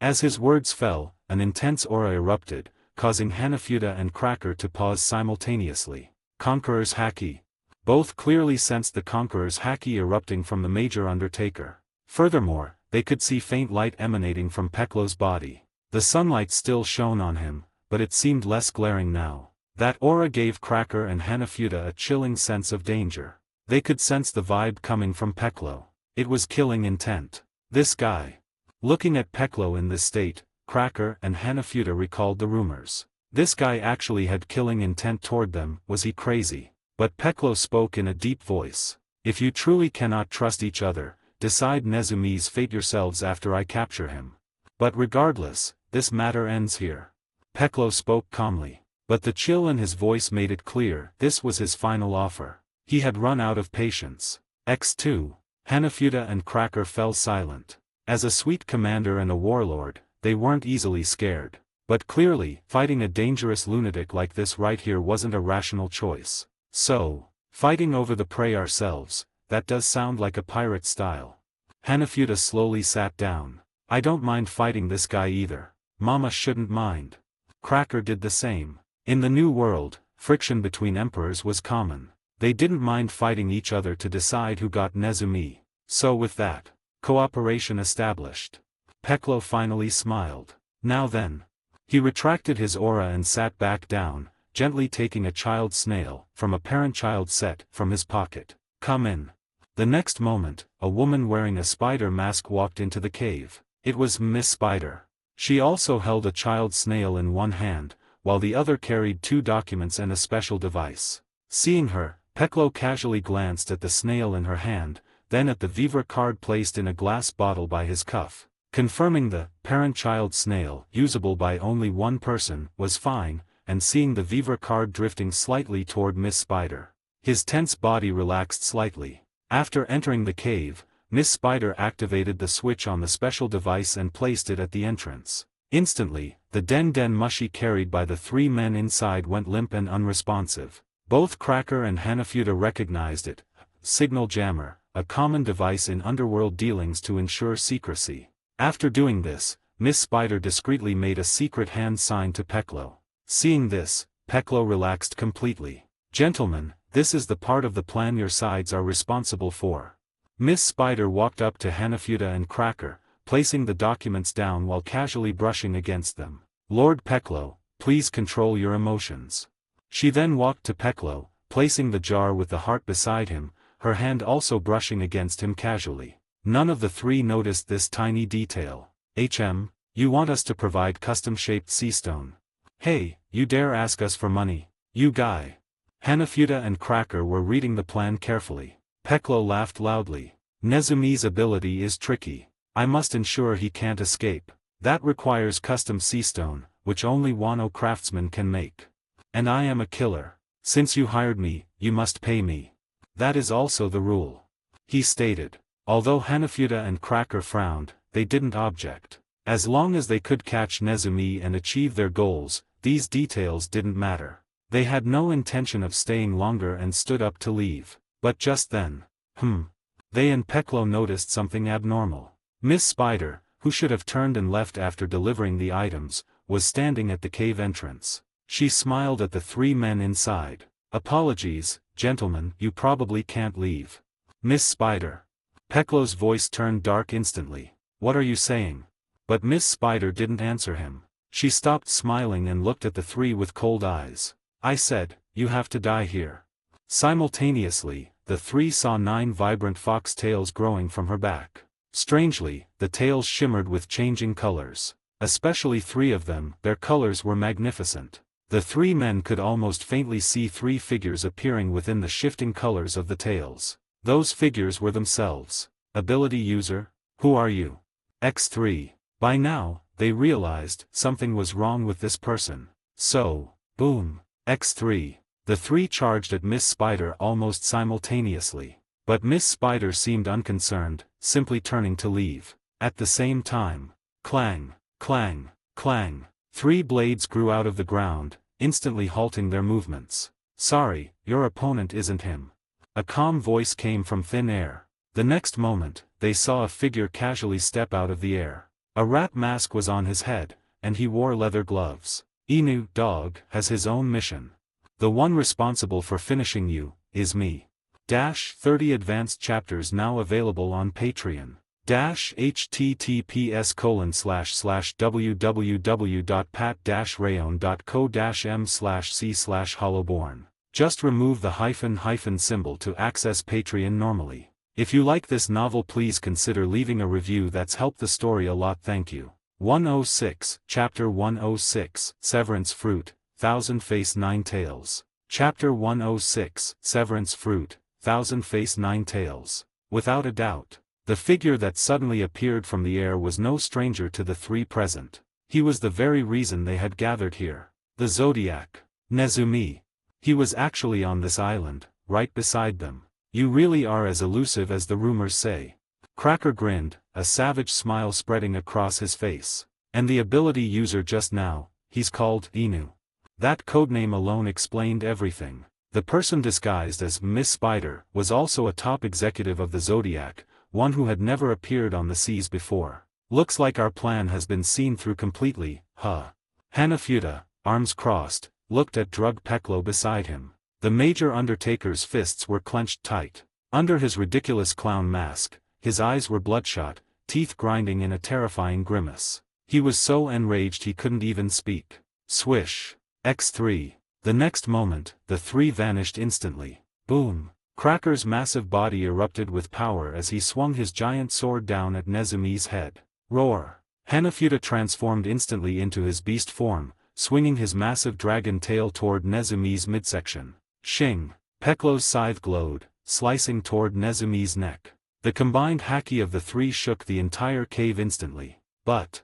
As his words fell, an intense aura erupted, causing Hanafuda and Cracker to pause simultaneously. Conqueror's Haki. Both clearly sensed the Conqueror's Haki erupting from the Major Undertaker. Furthermore, they could see faint light emanating from Piccolo's body. The sunlight still shone on him, but it seemed less glaring now. That aura gave Cracker and Hanafuda a chilling sense of danger. They could sense the vibe coming from Piccolo. It was killing intent. This guy. Looking at Piccolo in this state, Cracker and Hanafuda recalled the rumors. This guy actually had killing intent toward them. Was he crazy? But Piccolo spoke in a deep voice. If you truly cannot trust each other, decide Nezumi's fate yourselves after I capture him. But regardless, this matter ends here. Piccolo spoke calmly. But the chill in his voice made it clear this was his final offer. He had run out of patience. X2. Hanafuda and Cracker fell silent. As a sweet commander and a warlord, they weren't easily scared. But clearly, fighting a dangerous lunatic like this right here wasn't a rational choice. So, fighting over the prey ourselves, that does sound like a pirate style. Hanafuda slowly sat down. I don't mind fighting this guy either. Mama shouldn't mind. Cracker did the same. In the New World, friction between emperors was common. They didn't mind fighting each other to decide who got Nezumi. So with that, cooperation established. Piccolo finally smiled. Now then. He retracted his aura and sat back down, gently taking a child snail, from a parent-child set, from his pocket. Come in. The next moment, a woman wearing a spider mask walked into the cave. It was Miss Spider. She also held a child snail in one hand, while the other carried 2 documents and a special device. Seeing her, Peclo casually glanced at the snail in her hand, then at the Vivre card placed in a glass bottle by his cuff. Confirming the parent-child snail, usable by only one person, was fine, and seeing the Vivre card drifting slightly toward Miss Spider. His tense body relaxed slightly. After entering the cave, Miss Spider activated the switch on the special device and placed it at the entrance. Instantly, the Den Mushi carried by the 3 men inside went limp and unresponsive. Both Cracker and Hanafuda recognized it. Signal jammer, a common device in underworld dealings to ensure secrecy. After doing this, Miss Spider discreetly made a secret hand sign to Peclo. Seeing this, Peclo relaxed completely. "Gentlemen, this is the part of the plan your sides are responsible for." Miss Spider walked up to Hanafuda and Cracker, placing the documents down while casually brushing against them. "Lord Peclo, please control your emotions." She then walked to Peclo, placing the jar with the heart beside him, her hand also brushing against him casually. None of the 3 noticed this tiny detail. You want us to provide custom-shaped sea stone. Hey, you dare ask us for money, you guy." Hanafuda and Cracker were reading the plan carefully. Peclo laughed loudly. "Nezumi's ability is tricky. I must ensure he can't escape. That requires custom sea stone, which only Wano craftsmen can make. And I am a killer. Since you hired me, you must pay me. That is also the rule," he stated. Although Hanafuda and Cracker frowned, they didn't object. As long as they could catch Nezumi and achieve their goals, these details didn't matter. They had no intention of staying longer and stood up to leave. But just then, they and Peclo noticed something abnormal. Miss Spider, who should have turned and left after delivering the items, was standing at the cave entrance. She smiled at the 3 men inside. "Apologies, gentlemen, you probably can't leave." "Miss Spider." Peclo's voice turned dark instantly. "What are you saying?" But Miss Spider didn't answer him. She stopped smiling and looked at the 3 with cold eyes. "I said, you have to die here." Simultaneously, the 3 saw 9 vibrant fox tails growing from her back. Strangely, the tails shimmered with changing colors. Especially 3 of them, their colors were magnificent. The 3 men could almost faintly see 3 figures appearing within the shifting colors of the tails. Those figures were themselves. Ability user, who are you? X3. By now, they realized something was wrong with this person. So, boom. X3. The 3 charged at Miss Spider almost simultaneously. But Miss Spider seemed unconcerned, simply turning to leave. At the same time, clang, clang, clang. 3 blades grew out of the ground, instantly halting their movements. "Sorry, your opponent isn't him." A calm voice came from thin air. The next moment, they saw a figure casually step out of the air. A rat mask was on his head, and he wore leather gloves. "Inu, dog, has his own mission. The one responsible for finishing you, is me." 30 advanced chapters now available on Patreon. https://www.pat-rayon.co-m/c/hollowborn. Just remove the hyphen symbol to access Patreon normally. If you like this novel, please consider leaving a review. That's helped the story a lot. Thank you. 106, Chapter 106, Severance Fruit, Thousand Face Nine Tails. Chapter 106, Severance Fruit, Thousand Face Nine Tails. Without a doubt, the figure that suddenly appeared from the air was no stranger to the 3 present. He was the very reason they had gathered here. The Zodiac. Nezumi. He was actually on this island, right beside them. "You really are as elusive as the rumors say." Cracker grinned, a savage smile spreading across his face. "And the ability user just now, he's called Inu." That codename alone explained everything. The person disguised as Miss Spider was also a top executive of the Zodiac, one who had never appeared on the seas before. "Looks like our plan has been seen through completely, huh?" Hanafuda, arms crossed, looked at drugged Peclo beside him. The Major Undertaker's fists were clenched tight. Under his ridiculous clown mask, his eyes were bloodshot, teeth grinding in a terrifying grimace. He was so enraged he couldn't even speak. Swish. X3. The next moment, the 3 vanished instantly. Boom. Cracker's massive body erupted with power as he swung his giant sword down at Nezumi's head. Roar! Hanafuda transformed instantly into his beast form, swinging his massive dragon tail toward Nezumi's midsection. Shing! Peklo's scythe glowed, slicing toward Nezumi's neck. The combined haki of the three shook the entire cave instantly. But,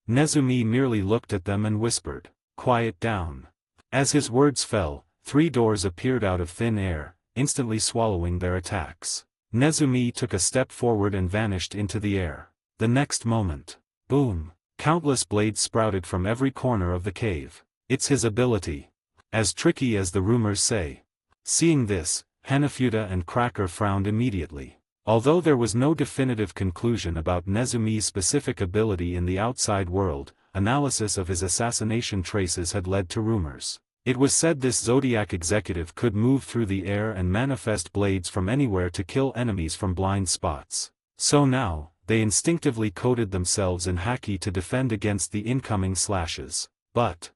Nezumi merely looked at them and whispered, "Quiet down." As his words fell, 3 doors appeared out of thin air, instantly swallowing their attacks. Nezumi took a step forward and vanished into the air. The next moment, boom! Countless blades sprouted from every corner of the cave. It's his ability. As tricky as the rumors say. Seeing this, Hanafuda and Cracker frowned immediately. Although there was no definitive conclusion about Nezumi's specific ability in the outside world, analysis of his assassination traces had led to rumors. It was said this Zodiac executive could move through the air and manifest blades from anywhere to kill enemies from blind spots. So now, they instinctively coated themselves in haki to defend against the incoming slashes. But,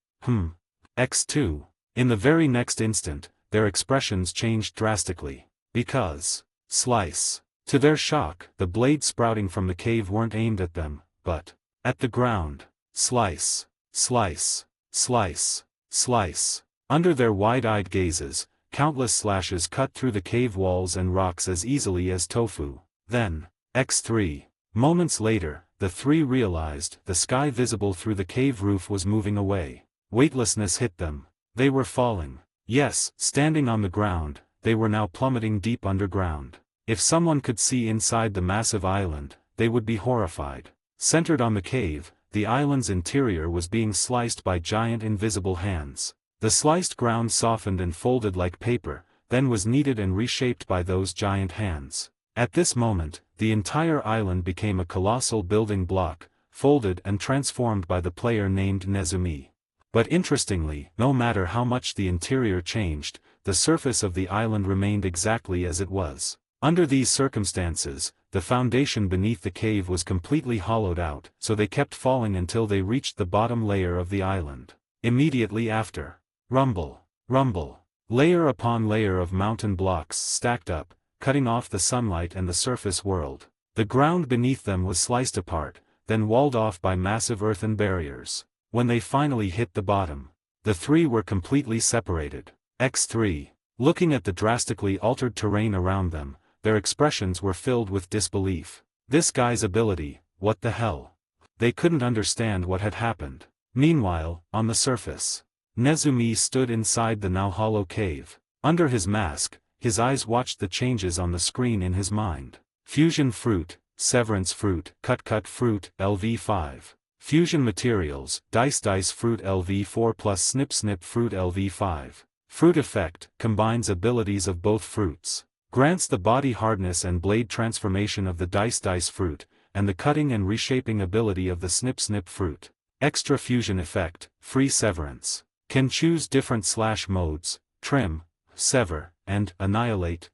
X2. In the very next instant, their expressions changed drastically. Because, slice. To their shock, the blades sprouting from the cave weren't aimed at them, but at the ground. Slice, slice, slice, slice. Under their wide-eyed gazes, countless slashes cut through the cave walls and rocks as easily as tofu. Then, X3. Moments later, the three realized the sky visible through the cave roof was moving away. Weightlessness hit them. They were falling. Yes, standing on the ground, they were now plummeting deep underground. If someone could see inside the massive island, they would be horrified. Centered on the cave, the island's interior was being sliced by giant invisible hands. The sliced ground softened and folded like paper, then was kneaded and reshaped by those giant hands. At this moment, the entire island became a colossal building block, folded and transformed by the player named Nezumi. But interestingly, no matter how much the interior changed, the surface of the island remained exactly as it was. Under these circumstances, the foundation beneath the cave was completely hollowed out, so they kept falling until they reached the bottom layer of the island. Immediately after, rumble, rumble, layer upon layer of mountain blocks stacked up, cutting off the sunlight and the surface world. The ground beneath them was sliced apart, then walled off by massive earthen barriers. When they finally hit the bottom, the three were completely separated. X3. Looking at the drastically altered terrain around them, their expressions were filled with disbelief. This guy's ability, what the hell? They couldn't understand what had happened. Meanwhile, on the surface, Nezumi stood inside the now hollow cave. Under his mask, his eyes watched the changes on the screen in his mind. Fusion fruit, severance fruit, cut fruit, LV5. Fusion materials, dice fruit LV4 plus snip fruit LV5. Fruit effect, combines abilities of both fruits. Grants the body hardness and blade transformation of the dice fruit, and the cutting and reshaping ability of the snip fruit. Extra fusion effect, free severance. Can choose different slash modes, trim, sever, and annihilate.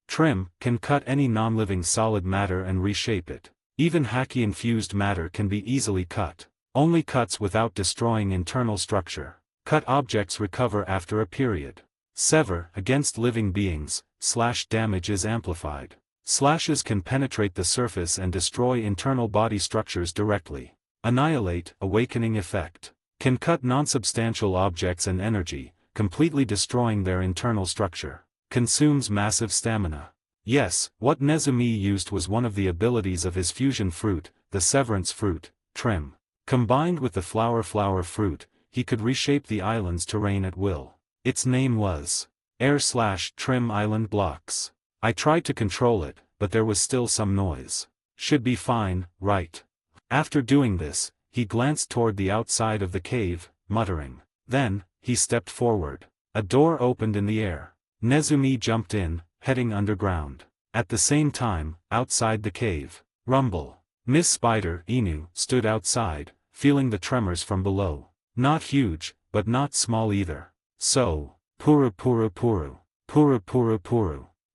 Trim can cut any non-living solid matter and reshape it. Even haki-infused matter can be easily cut. Only cuts without destroying internal structure. Cut objects recover after a period. Sever, against living beings, slash damage is amplified. Slashes can penetrate the surface and destroy internal body structures directly. Annihilate, awakening effect. Can cut non-substantial objects and energy, completely destroying their internal structure. Consumes massive stamina. Yes, what Nezumi used was one of the abilities of his fusion fruit, the severance fruit, trim. Combined with the flower fruit, he could reshape the island's terrain at will. Its name was Air/Trim Island Blocks. I tried to control it, but there was still some noise. Should be fine, right? After doing this, he glanced toward the outside of the cave, muttering. Then, he stepped forward. A door opened in the air. Nezumi jumped in, heading underground. At the same time, outside the cave, rumble. Miss Spider, Inu, stood outside, feeling the tremors from below. Not huge, but not small either. So, puru.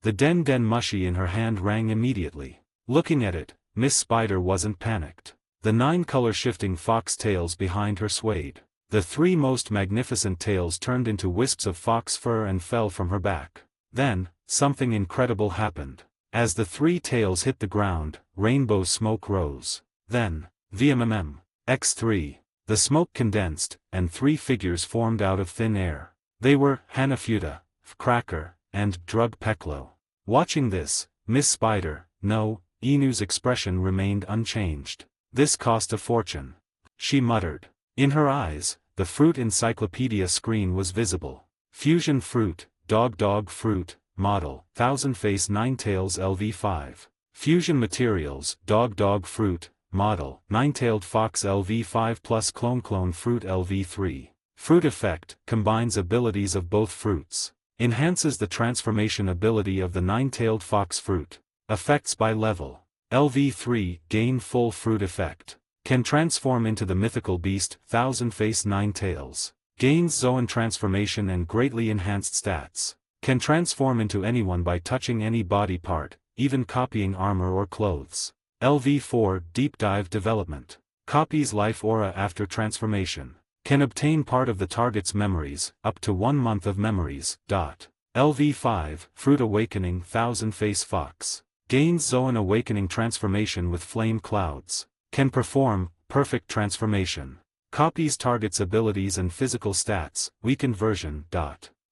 The den mushi in her hand rang immediately. Looking at it, Miss Spider wasn't panicked. The 9 color-shifting fox tails behind her swayed. The 3 most magnificent tails turned into wisps of fox fur and fell from her back. Then, something incredible happened. As the three tails hit the ground, rainbow smoke rose. Then, VMMM, X3, the smoke condensed, and three figures formed out of thin air. They were Hanafuda, Cracker, and Drug Peklo. Watching this, Miss Spider, no, Inu's expression remained unchanged. This cost a fortune. She muttered. In her eyes, the fruit encyclopedia screen was visible. Fusion fruit, dog fruit, model, thousand face nine tails LV5. Fusion materials, dog fruit, model, nine-tailed fox LV5 plus clone fruit LV3. Fruit effect, combines abilities of both fruits. Enhances the transformation ability of the nine-tailed fox fruit. Effects by level. LV3, gain full fruit effect. Can transform into the mythical beast, thousand face nine tails. Gains Zoan transformation and greatly enhanced stats. Can transform into anyone by touching any body part, even copying armor or clothes. LV4, deep dive development. Copies life aura after transformation. Can obtain part of the target's memories, up to 1 month of memories. LV5, fruit awakening thousand face fox. Gains Zoan awakening transformation with flame clouds. Can perform perfect transformation. Copies target's abilities and physical stats, weakened version.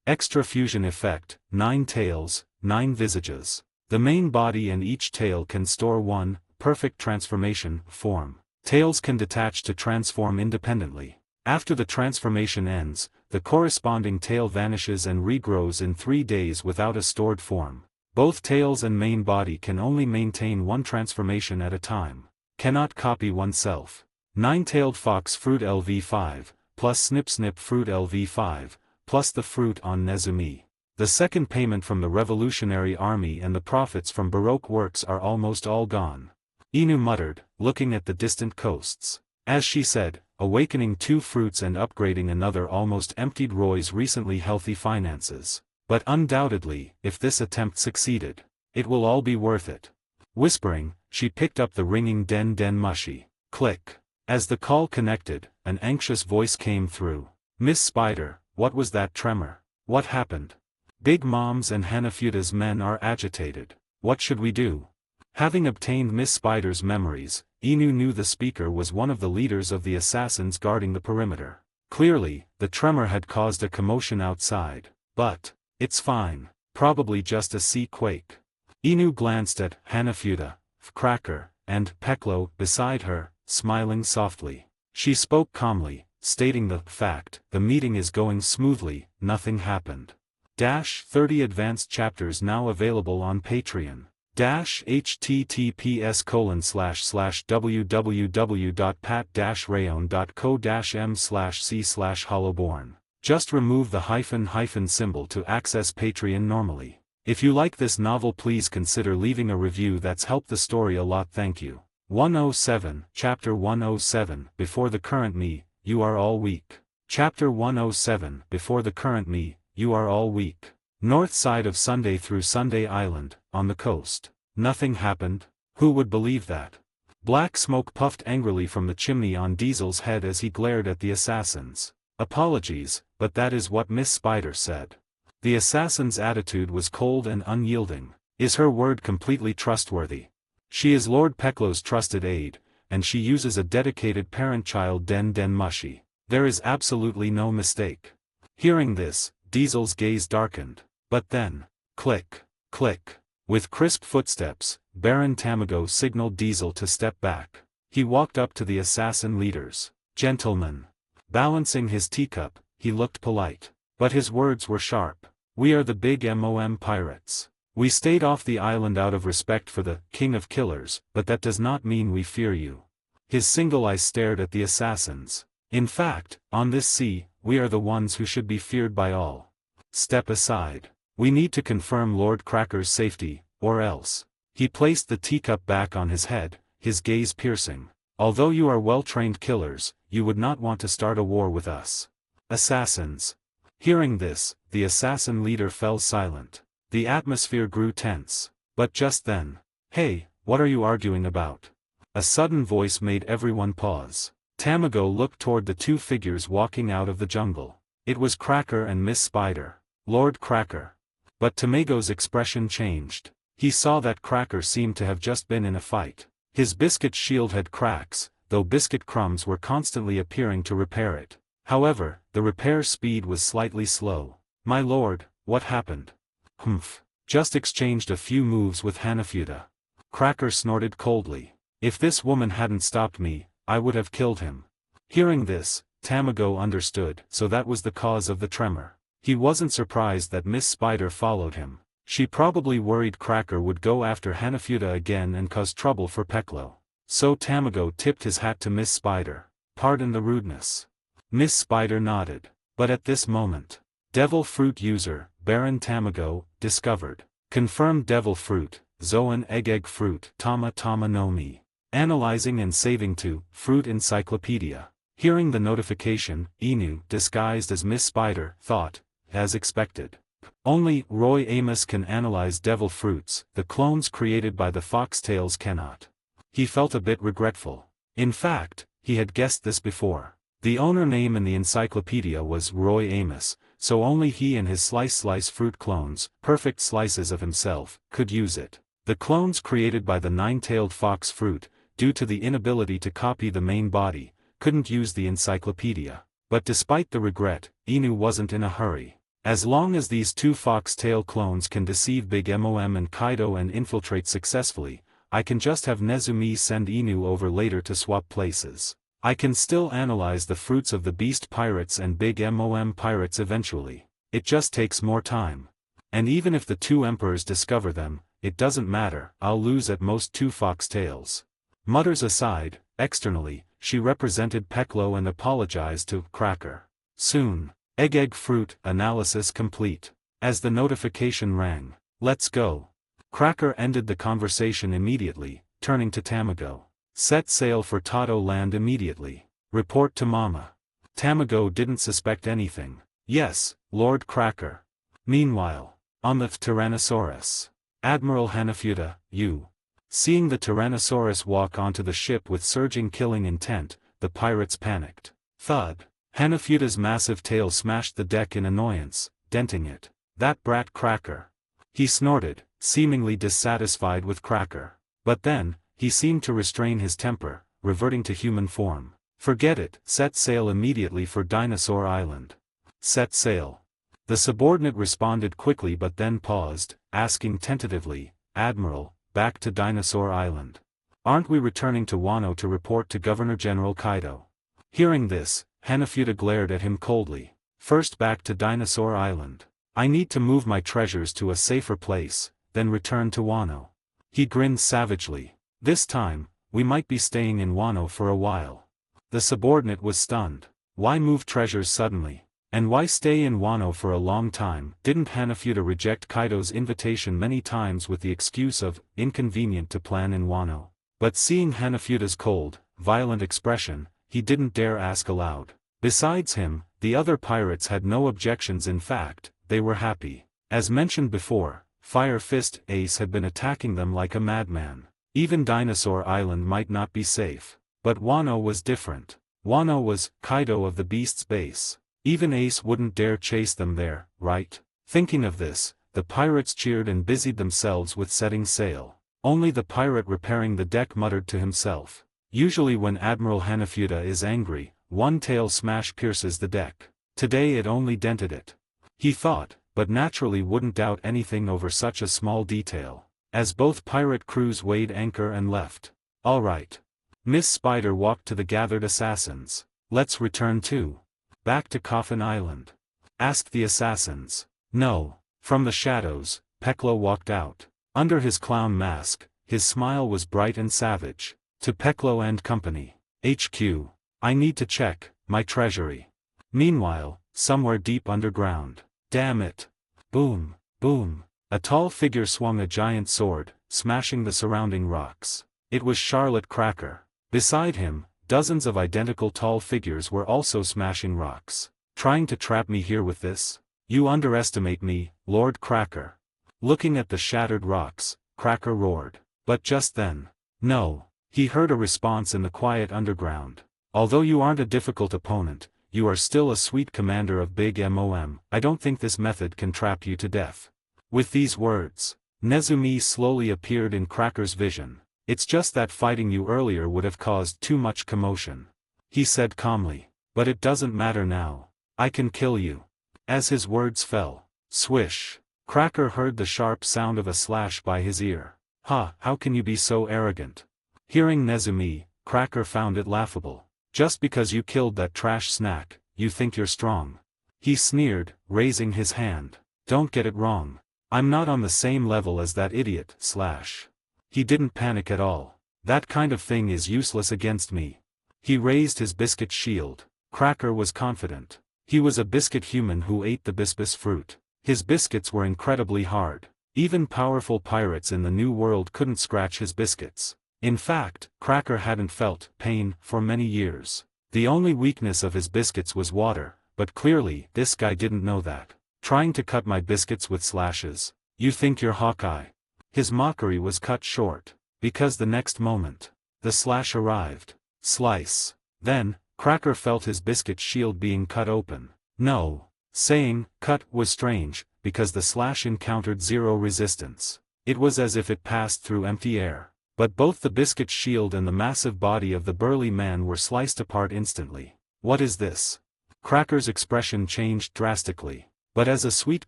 Extra fusion effect, 9 tails, 9 visages. The main body and each tail can store one perfect transformation form. Tails can detach to transform independently. After the transformation ends, the corresponding tail vanishes and regrows in 3 days without a stored form. Both tails and main body can only maintain one transformation at a time. Cannot copy oneself. Nine-tailed fox fruit LV5, plus snip fruit LV5, plus the fruit on Nezumi. The second payment from the Revolutionary Army and the profits from Baroque works are almost all gone. Inu muttered, looking at the distant coasts. As she said, awakening 2 fruits and upgrading another almost emptied Roy's recently healthy finances. But undoubtedly, if this attempt succeeded, it will all be worth it. Whispering, she picked up the ringing den mushi. Click. As the call connected, an anxious voice came through. Miss Spider, what was that tremor? What happened? Big Mom's and Hanafuda's men are agitated. What should we do? Having obtained Miss Spider's memories, Inu knew the speaker was one of the leaders of the assassins guarding the perimeter. Clearly, the tremor had caused a commotion outside. But, it's fine. Probably just a sea quake. Inu glanced at Hanafuda, Cracker, and Peklo beside her, smiling softly. She spoke calmly, stating the fact, the meeting is going smoothly, nothing happened. 30 advanced chapters now available on Patreon. https://www.pat-rayon.co-m/c/hollowborn. Just remove the hyphen symbol to access Patreon normally. If you like this novel, please consider leaving a review. That's helped the story a lot. Thank you. 107, Chapter 107, Before the Current Me, You Are All Weak. Chapter 107, Before the Current Me, You Are All Weak. North side of Sunday through Sunday Island, on the coast. Nothing happened? Who would believe that? Black smoke puffed angrily from the chimney on Diesel's head as he glared at the assassins. Apologies, but that is what Miss Spider said. The assassin's attitude was cold and unyielding. Is her word completely trustworthy? She is Lord Peklo's trusted aide, and she uses a dedicated parent-child den mushi. There is absolutely no mistake. Hearing this, Diesel's gaze darkened. But then, click, click. With crisp footsteps, Baron Tamago signaled Diesel to step back. He walked up to the assassin leaders. Gentlemen. Balancing his teacup, he looked polite. But his words were sharp. We are the big MOM pirates. We stayed off the island out of respect for the King of Killers, but that does not mean we fear you. His single eye stared at the assassins. In fact, on this sea, we are the ones who should be feared by all. Step aside. We need to confirm Lord Cracker's safety, or else. He placed the teacup back on his head, his gaze piercing. Although you are well-trained killers, you would not want to start a war with us. Assassins. Hearing this, the assassin leader fell silent. The atmosphere grew tense. But just then, hey, what are you arguing about? A sudden voice made everyone pause. Tamago looked toward the 2 figures walking out of the jungle. It was Cracker and Miss Spider. Lord Cracker. But Tamago's expression changed. He saw that Cracker seemed to have just been in a fight. His biscuit shield had cracks, though biscuit crumbs were constantly appearing to repair it. However, the repair speed was slightly slow. "My lord, what happened?" "Humph. Just exchanged a few moves with Hanafuda." Cracker snorted coldly. "If this woman hadn't stopped me, I would have killed him." Hearing this, Tamago understood, so that was the cause of the tremor. He wasn't surprised that Miss Spider followed him. She probably worried Cracker would go after Hanafuda again and cause trouble for Peclo. So Tamago tipped his hat to Miss Spider. "Pardon the rudeness." Miss Spider nodded. But at this moment, Devil Fruit user, Baron Tamago, discovered. Confirmed Devil Fruit, Zoan Egg Fruit, Tama no Mi. Analyzing and saving to, Fruit Encyclopedia. Hearing the notification, Inu, disguised as Miss Spider, thought, as expected. Only Roy Amos can analyze devil fruits, the clones created by the foxtails cannot. He felt a bit regretful. In fact, he had guessed this before. The owner name in the encyclopedia was Roy Amos, so only he and his slice fruit clones, perfect slices of himself, could use it. The clones created by the nine-tailed fox fruit, due to the inability to copy the main body, couldn't use the encyclopedia. But despite the regret, Inu wasn't in a hurry. As long as these two foxtail clones can deceive Big Mom and Kaido and infiltrate successfully, I can just have Nezumi send Inu over later to swap places. I can still analyze the fruits of the Beast Pirates and Big Mom Pirates eventually. It just takes more time. And even if the two emperors discover them, it doesn't matter, I'll lose at most two foxtails. Mutters aside, externally, she represented Peclo and apologized to Cracker. Soon. Egg Fruit, analysis complete. As the notification rang. "Let's go." Cracker ended the conversation immediately, turning to Tamago. "Set sail for Tato land immediately. Report to Mama." Tamago didn't suspect anything. "Yes, Lord Cracker." Meanwhile, on the Tyrannosaurus. Admiral Hanafuda, you. Seeing the Tyrannosaurus walk onto the ship with surging killing intent, the pirates panicked. Thud. Hanafuda's massive tail smashed the deck in annoyance, denting it. "That brat Cracker." He snorted, seemingly dissatisfied with Cracker. But then, he seemed to restrain his temper, reverting to human form. "Forget it, set sail immediately for Dinosaur Island." "Set sail." The subordinate responded quickly but then paused, asking tentatively, "Admiral, back to Dinosaur Island. Aren't we returning to Wano to report to Governor-General Kaido?" Hearing this, Hanafuda glared at him coldly. "First back to Dinosaur Island. I need to move my treasures to a safer place, then return to Wano." He grinned savagely. "This time, we might be staying in Wano for a while." The subordinate was stunned. Why move treasures suddenly? And why stay in Wano for a long time? Didn't Hanafuda reject Kaido's invitation many times with the excuse of inconvenient to plan in Wano? But seeing Hanafuda's cold, violent expression, he didn't dare ask aloud. Besides him, the other pirates had no objections. In fact, they were happy. As mentioned before, Fire Fist Ace had been attacking them like a madman. Even Dinosaur Island might not be safe. But Wano was different. Wano was Kaido of the Beast's base. Even Ace wouldn't dare chase them there, right? Thinking of this, the pirates cheered and busied themselves with setting sail. Only the pirate repairing the deck muttered to himself. Usually when Admiral Hanafuda is angry, one tail smash pierces the deck. Today it only dented it. He thought, but naturally wouldn't doubt anything over such a small detail. As both pirate crews weighed anchor and left. "All right." Miss Spider walked to the gathered assassins. "Let's return to back to Coffin Island?" asked the assassins. "No." From the shadows, Peclo walked out. Under his clown mask, his smile was bright and savage. "To Peclo and Company. HQ. I need to check my treasury." Meanwhile, somewhere deep underground. "Damn it." Boom, boom. A tall figure swung a giant sword, smashing the surrounding rocks. It was Charlotte Cracker. Beside him, dozens of identical tall figures were also smashing rocks. "Trying to trap me here with this? You underestimate me, Lord Cracker." Looking at the shattered rocks, Cracker roared. But just then, "No." He heard a response in the quiet underground. "Although you aren't a difficult opponent, you are still a sweet commander of Big Mom. I don't think this method can trap you to death." With these words, Nezumi slowly appeared in Cracker's vision. It's just that fighting you earlier would have caused too much commotion, he said calmly. But it doesn't matter now. I can kill you. As his words fell, swish, Cracker heard the sharp sound of a slash by his ear. Ha, how can you be so arrogant? Hearing Nezumi, Cracker found it laughable. Just because you killed that trash snack, you think you're strong. He sneered, raising his hand. Don't get it wrong. I'm not on the same level as that idiot, slash. He didn't panic at all. That kind of thing is useless against me. He raised his biscuit shield. Cracker was confident. He was a biscuit human who ate the bisbis fruit. His biscuits were incredibly hard. Even powerful pirates in the New World couldn't scratch his biscuits. In fact, Cracker hadn't felt pain for many years. The only weakness of his biscuits was water, but clearly this guy didn't know that. Trying to cut my biscuits with slashes? You think you're Hawkeye? His mockery was cut short, because the next moment, the slash arrived. Slice. Then, Cracker felt his biscuit shield being cut open. No. Saying, cut, was strange, because the slash encountered zero resistance. It was as if it passed through empty air. But both the biscuit shield and the massive body of the burly man were sliced apart instantly. What is this? Cracker's expression changed drastically. But as a sweet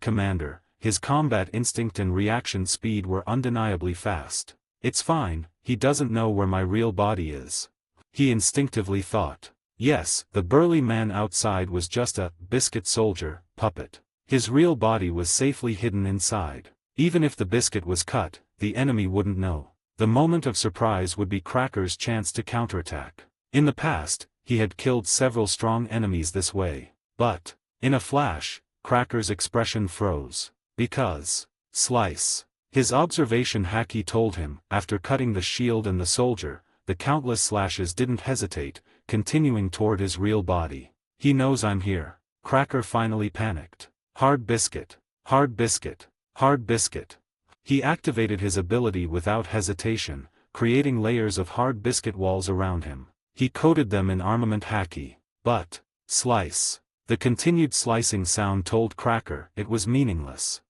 commander, his combat instinct and reaction speed were undeniably fast. It's fine, he doesn't know where my real body is. He instinctively thought. Yes, the burly man outside was just a biscuit soldier puppet. His real body was safely hidden inside. Even if the biscuit was cut, the enemy wouldn't know. The moment of surprise would be Cracker's chance to counterattack. In the past, he had killed several strong enemies this way. But, in a flash, Cracker's expression froze. Because, slice. His observation Haki told him, after cutting the shield and the soldier, the countless slashes didn't hesitate, continuing toward his real body. He knows I'm here. Cracker finally panicked. Hard biscuit. Hard biscuit. Hard biscuit. He activated his ability without hesitation, creating layers of hard biscuit walls around him. He coated them in armament Haki. But, slice. The continued slicing sound told Cracker it was meaningless.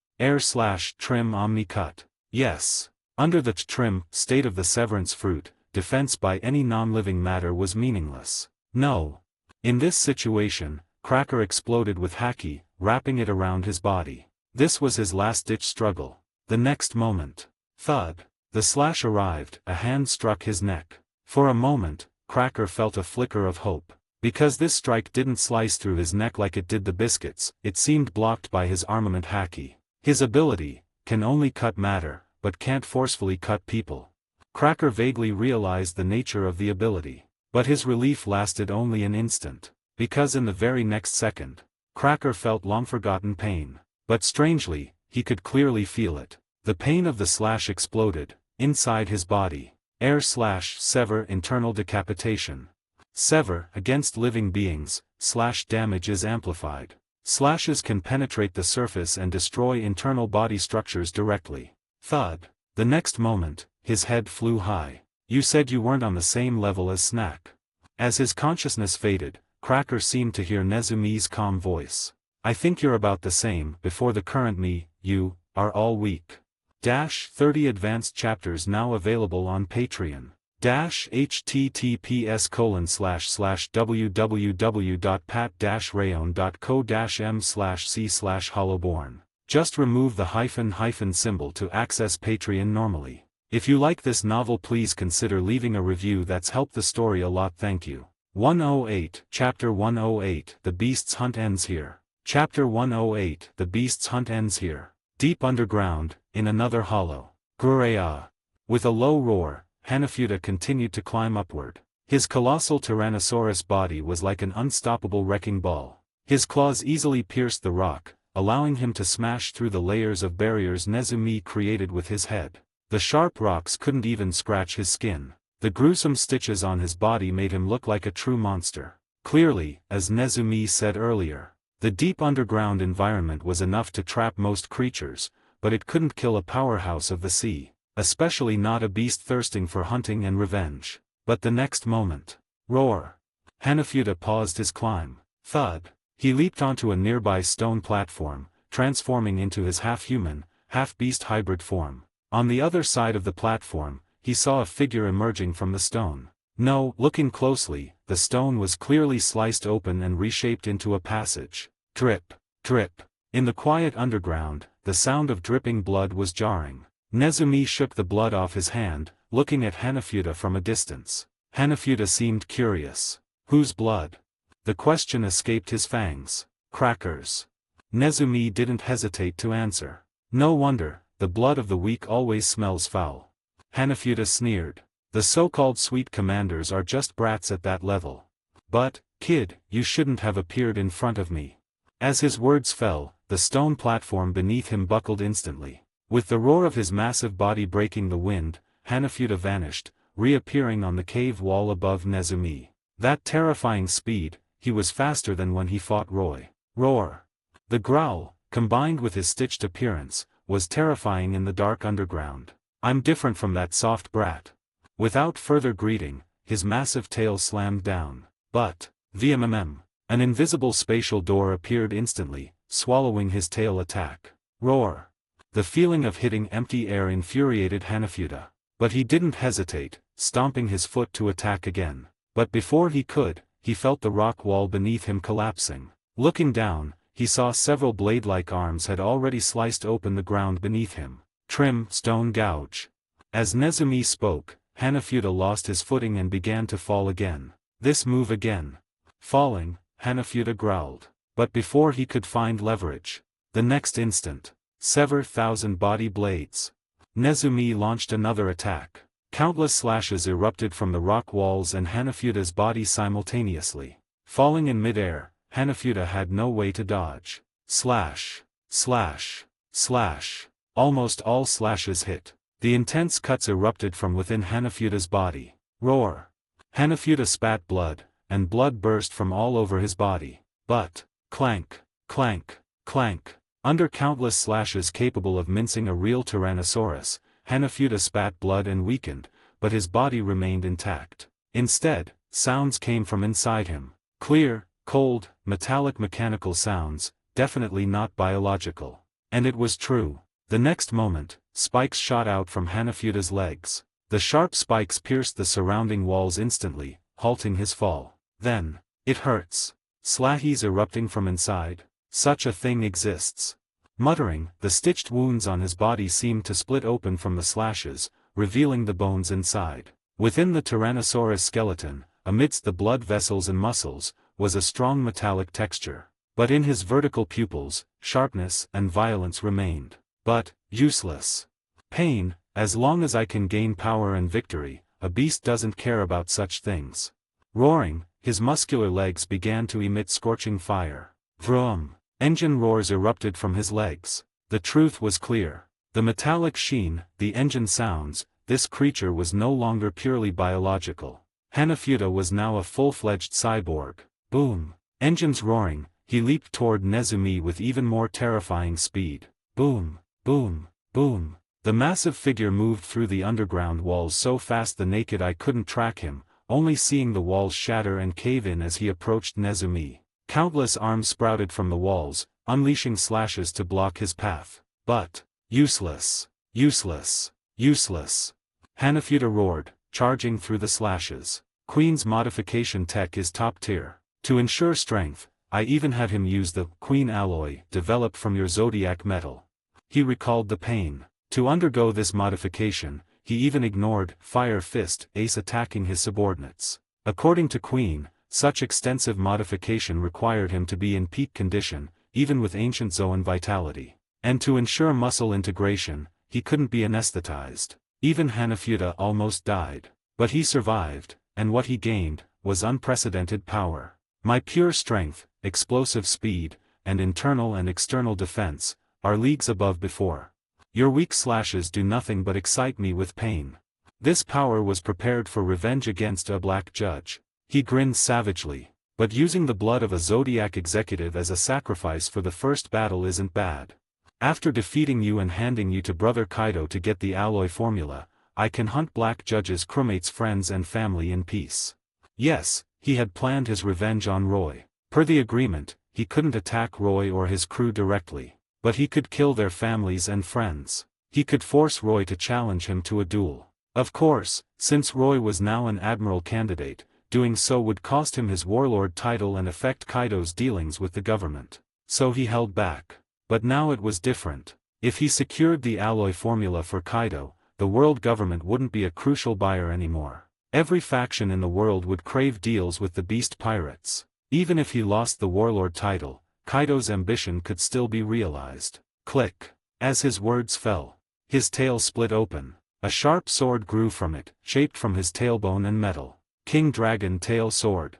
Trim omni cut. Yes. Under the trim state of the severance fruit, defense by any non-living matter was meaningless. No. In this situation, Cracker exploded with Haki, wrapping it around his body. This was his last-ditch struggle. The next moment. Thud. The slash arrived, a hand struck his neck. For a moment, Cracker felt a flicker of hope. Because this strike didn't slice through his neck like it did the biscuits, it seemed blocked by his armament Haki. His ability can only cut matter, but can't forcefully cut people. Cracker vaguely realized the nature of the ability. But his relief lasted only an instant. Because in the very next second, Cracker felt long-forgotten pain. But strangely, he could clearly feel it. The pain of the slash exploded, inside his body. Sever internal decapitation. Sever against living beings, slash damage is amplified. Slashes can penetrate the surface and destroy internal body structures directly. Thud. The next moment, his head flew high. You said you weren't on the same level as Snack. As his consciousness faded, Cracker seemed to hear Nezumi's calm voice. I think you're about the same. Before the current me, you are all weak. 30 advanced chapters now available on Patreon. https://www.pat-rayon.co-m/c/hollowborn. Just remove the hyphen symbol to access Patreon normally. If you like this novel, please consider leaving a review. That's helped the story a lot. Thank you. 108, Chapter 108, The Beast's Hunt ends here. Chapter 108, The Beast's Hunt ends here. Deep underground, in another hollow. Gurea. With a low roar, Hanafuda continued to climb upward. His colossal Tyrannosaurus body was like an unstoppable wrecking ball. His claws easily pierced the rock, allowing him to smash through the layers of barriers Nezumi created with his head. The sharp rocks couldn't even scratch his skin. The gruesome stitches on his body made him look like a true monster. Clearly, as Nezumi said earlier, the deep underground environment was enough to trap most creatures, but it couldn't kill a powerhouse of the sea. Especially not a beast thirsting for hunting and revenge. But the next moment. Roar. Hanafuda paused his climb. Thud. He leaped onto a nearby stone platform, transforming into his half-human, half-beast hybrid form. On the other side of the platform, he saw a figure emerging from the stone. No, looking closely, the stone was clearly sliced open and reshaped into a passage. Drip, drip. In the quiet underground, the sound of dripping blood was jarring. Nezumi shook the blood off his hand, looking at Hanafuda from a distance. Hanafuda seemed curious. Whose blood? The question escaped his fangs. Crackers. Nezumi didn't hesitate to answer. No wonder, the blood of the weak always smells foul. Hanafuda sneered. The so-called sweet commanders are just brats at that level. But, kid, you shouldn't have appeared in front of me. As his words fell, the stone platform beneath him buckled instantly. With the roar of his massive body breaking the wind, Hanafuda vanished, reappearing on the cave wall above Nezumi. That terrifying speed, he was faster than when he fought Roy. Roar. The growl, combined with his stitched appearance, was terrifying in the dark underground. I'm different from that soft brat. Without further greeting, his massive tail slammed down. But, VMMM. An invisible spatial door appeared instantly, swallowing his tail attack. Roar. The feeling of hitting empty air infuriated Hanafuda. But he didn't hesitate, stomping his foot to attack again. But before he could, he felt the rock wall beneath him collapsing. Looking down, he saw several blade-like arms had already sliced open the ground beneath him. Trim, stone gouge. As Nezumi spoke, Hanafuda lost his footing and began to fall again. This move again. Falling, Hanafuda growled. But before he could find leverage, the next instant, sever 1,000 body blades. Nezumi launched another attack. Countless slashes erupted from the rock walls and Hanafuda's body simultaneously. Falling in midair, Hanafuda had no way to dodge. Slash, slash, slash. Almost all slashes hit. The intense cuts erupted from within Hanafuda's body. Roar. Hanafuda spat blood, and blood burst from all over his body. But, clank, clank, clank. Under countless slashes capable of mincing a real Tyrannosaurus, Hanafuda spat blood and weakened, but his body remained intact. Instead, sounds came from inside him. Clear, cold, metallic mechanical sounds, definitely not biological. And it was true. The next moment, spikes shot out from Hanafuda's legs. The sharp spikes pierced the surrounding walls instantly, halting his fall. Then, it hurts. Slahis erupting from inside. Such a thing exists. Muttering, the stitched wounds on his body seemed to split open from the slashes, revealing the bones inside. Within the Tyrannosaurus skeleton, amidst the blood vessels and muscles, was a strong metallic texture. But in his vertical pupils, sharpness and violence remained. But, useless. Pain, as long as I can gain power and victory, a beast doesn't care about such things. Roaring, his muscular legs began to emit scorching fire. Vroom. Engine roars erupted from his legs. The truth was clear. The metallic sheen, the engine sounds, this creature was no longer purely biological. Hanafuda was now a full-fledged cyborg. Boom. Engines roaring, he leaped toward Nezumi with even more terrifying speed. Boom, boom, boom. The massive figure moved through the underground walls so fast the naked eye couldn't track him, only seeing the walls shatter and cave in as he approached Nezumi. Countless arms sprouted from the walls, unleashing slashes to block his path. But, useless, useless, useless. Hanafuda roared, charging through the slashes. Queen's modification tech is top tier. To ensure strength, I even had him use the Queen alloy developed from your zodiac metal. He recalled the pain. To undergo this modification, he even ignored Fire Fist Ace attacking his subordinates. According to Queen, such extensive modification required him to be in peak condition, even with ancient Zoan vitality. And to ensure muscle integration, he couldn't be anesthetized. Even Hanafuda almost died. But he survived, and what he gained was unprecedented power. My pure strength, explosive speed, and internal and external defense are leagues above before. Your weak slashes do nothing but excite me with pain. This power was prepared for revenge against a black judge. He grinned savagely. But using the blood of a Zodiac executive as a sacrifice for the first battle isn't bad. After defeating you and handing you to Brother Kaido to get the alloy formula, I can hunt black judge's crewmates' friends and family in peace. Yes, he had planned his revenge on Roy. Per the agreement, he couldn't attack Roy or his crew directly. But he could kill their families and friends. He could force Roy to challenge him to a duel. Of course, since Roy was now an admiral candidate, doing so would cost him his warlord title and affect Kaido's dealings with the government. So he held back. But now it was different. If he secured the alloy formula for Kaido, the world government wouldn't be a crucial buyer anymore. Every faction in the world would crave deals with the beast pirates. Even if he lost the warlord title, Kaido's ambition could still be realized. Click. As his words fell, his tail split open. A sharp sword grew from it, shaped from his tailbone and metal. King Dragon Tail Sword.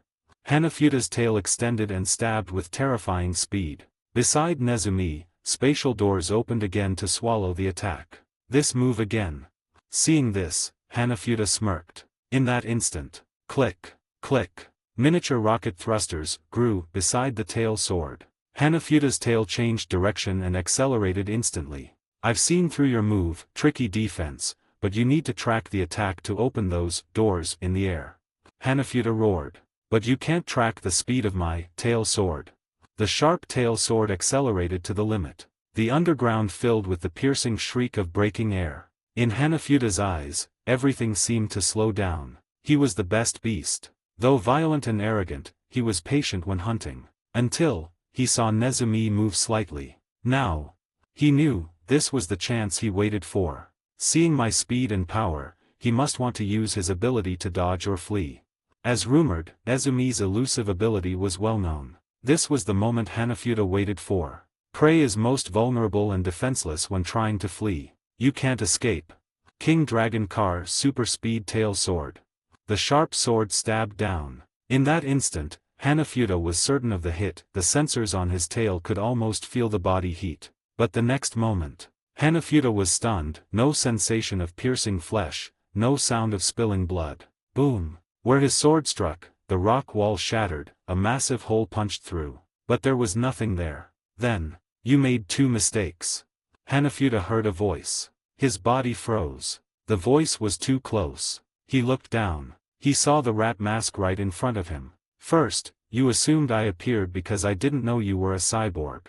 Hanafuda's tail extended and stabbed with terrifying speed. Beside Nezumi, spatial doors opened again to swallow the attack. This move again. Seeing this, Hanafuda smirked. In that instant, click, click, miniature rocket thrusters grew beside the tail sword. Hanafuda's tail changed direction and accelerated instantly. I've seen through your move, tricky defense, but you need to track the attack to open those doors in the air. Hanafuda roared. But you can't track the speed of my tail sword. The sharp tail sword accelerated to the limit. The underground filled with the piercing shriek of breaking air. In Hanafuda's eyes, everything seemed to slow down. He was the best beast. Though violent and arrogant, he was patient when hunting. Until he saw Nezumi move slightly. Now, he knew, this was the chance he waited for. Seeing my speed and power, he must want to use his ability to dodge or flee. As rumored, Nezumi's elusive ability was well known. This was the moment Hanafuda waited for. Prey is most vulnerable and defenseless when trying to flee. You can't escape. King Dragon Car Super Speed Tail Sword. The sharp sword stabbed down. In that instant, Hanafuda was certain of the hit. The sensors on his tail could almost feel the body heat. But the next moment, Hanafuda was stunned. No sensation of piercing flesh, no sound of spilling blood. Boom. Where his sword struck, the rock wall shattered, a massive hole punched through. But there was nothing there. Then, you made two mistakes. Hanafuda heard a voice. His body froze. The voice was too close. He looked down. He saw the rat mask right in front of him. First, you assumed I appeared because I didn't know you were a cyborg.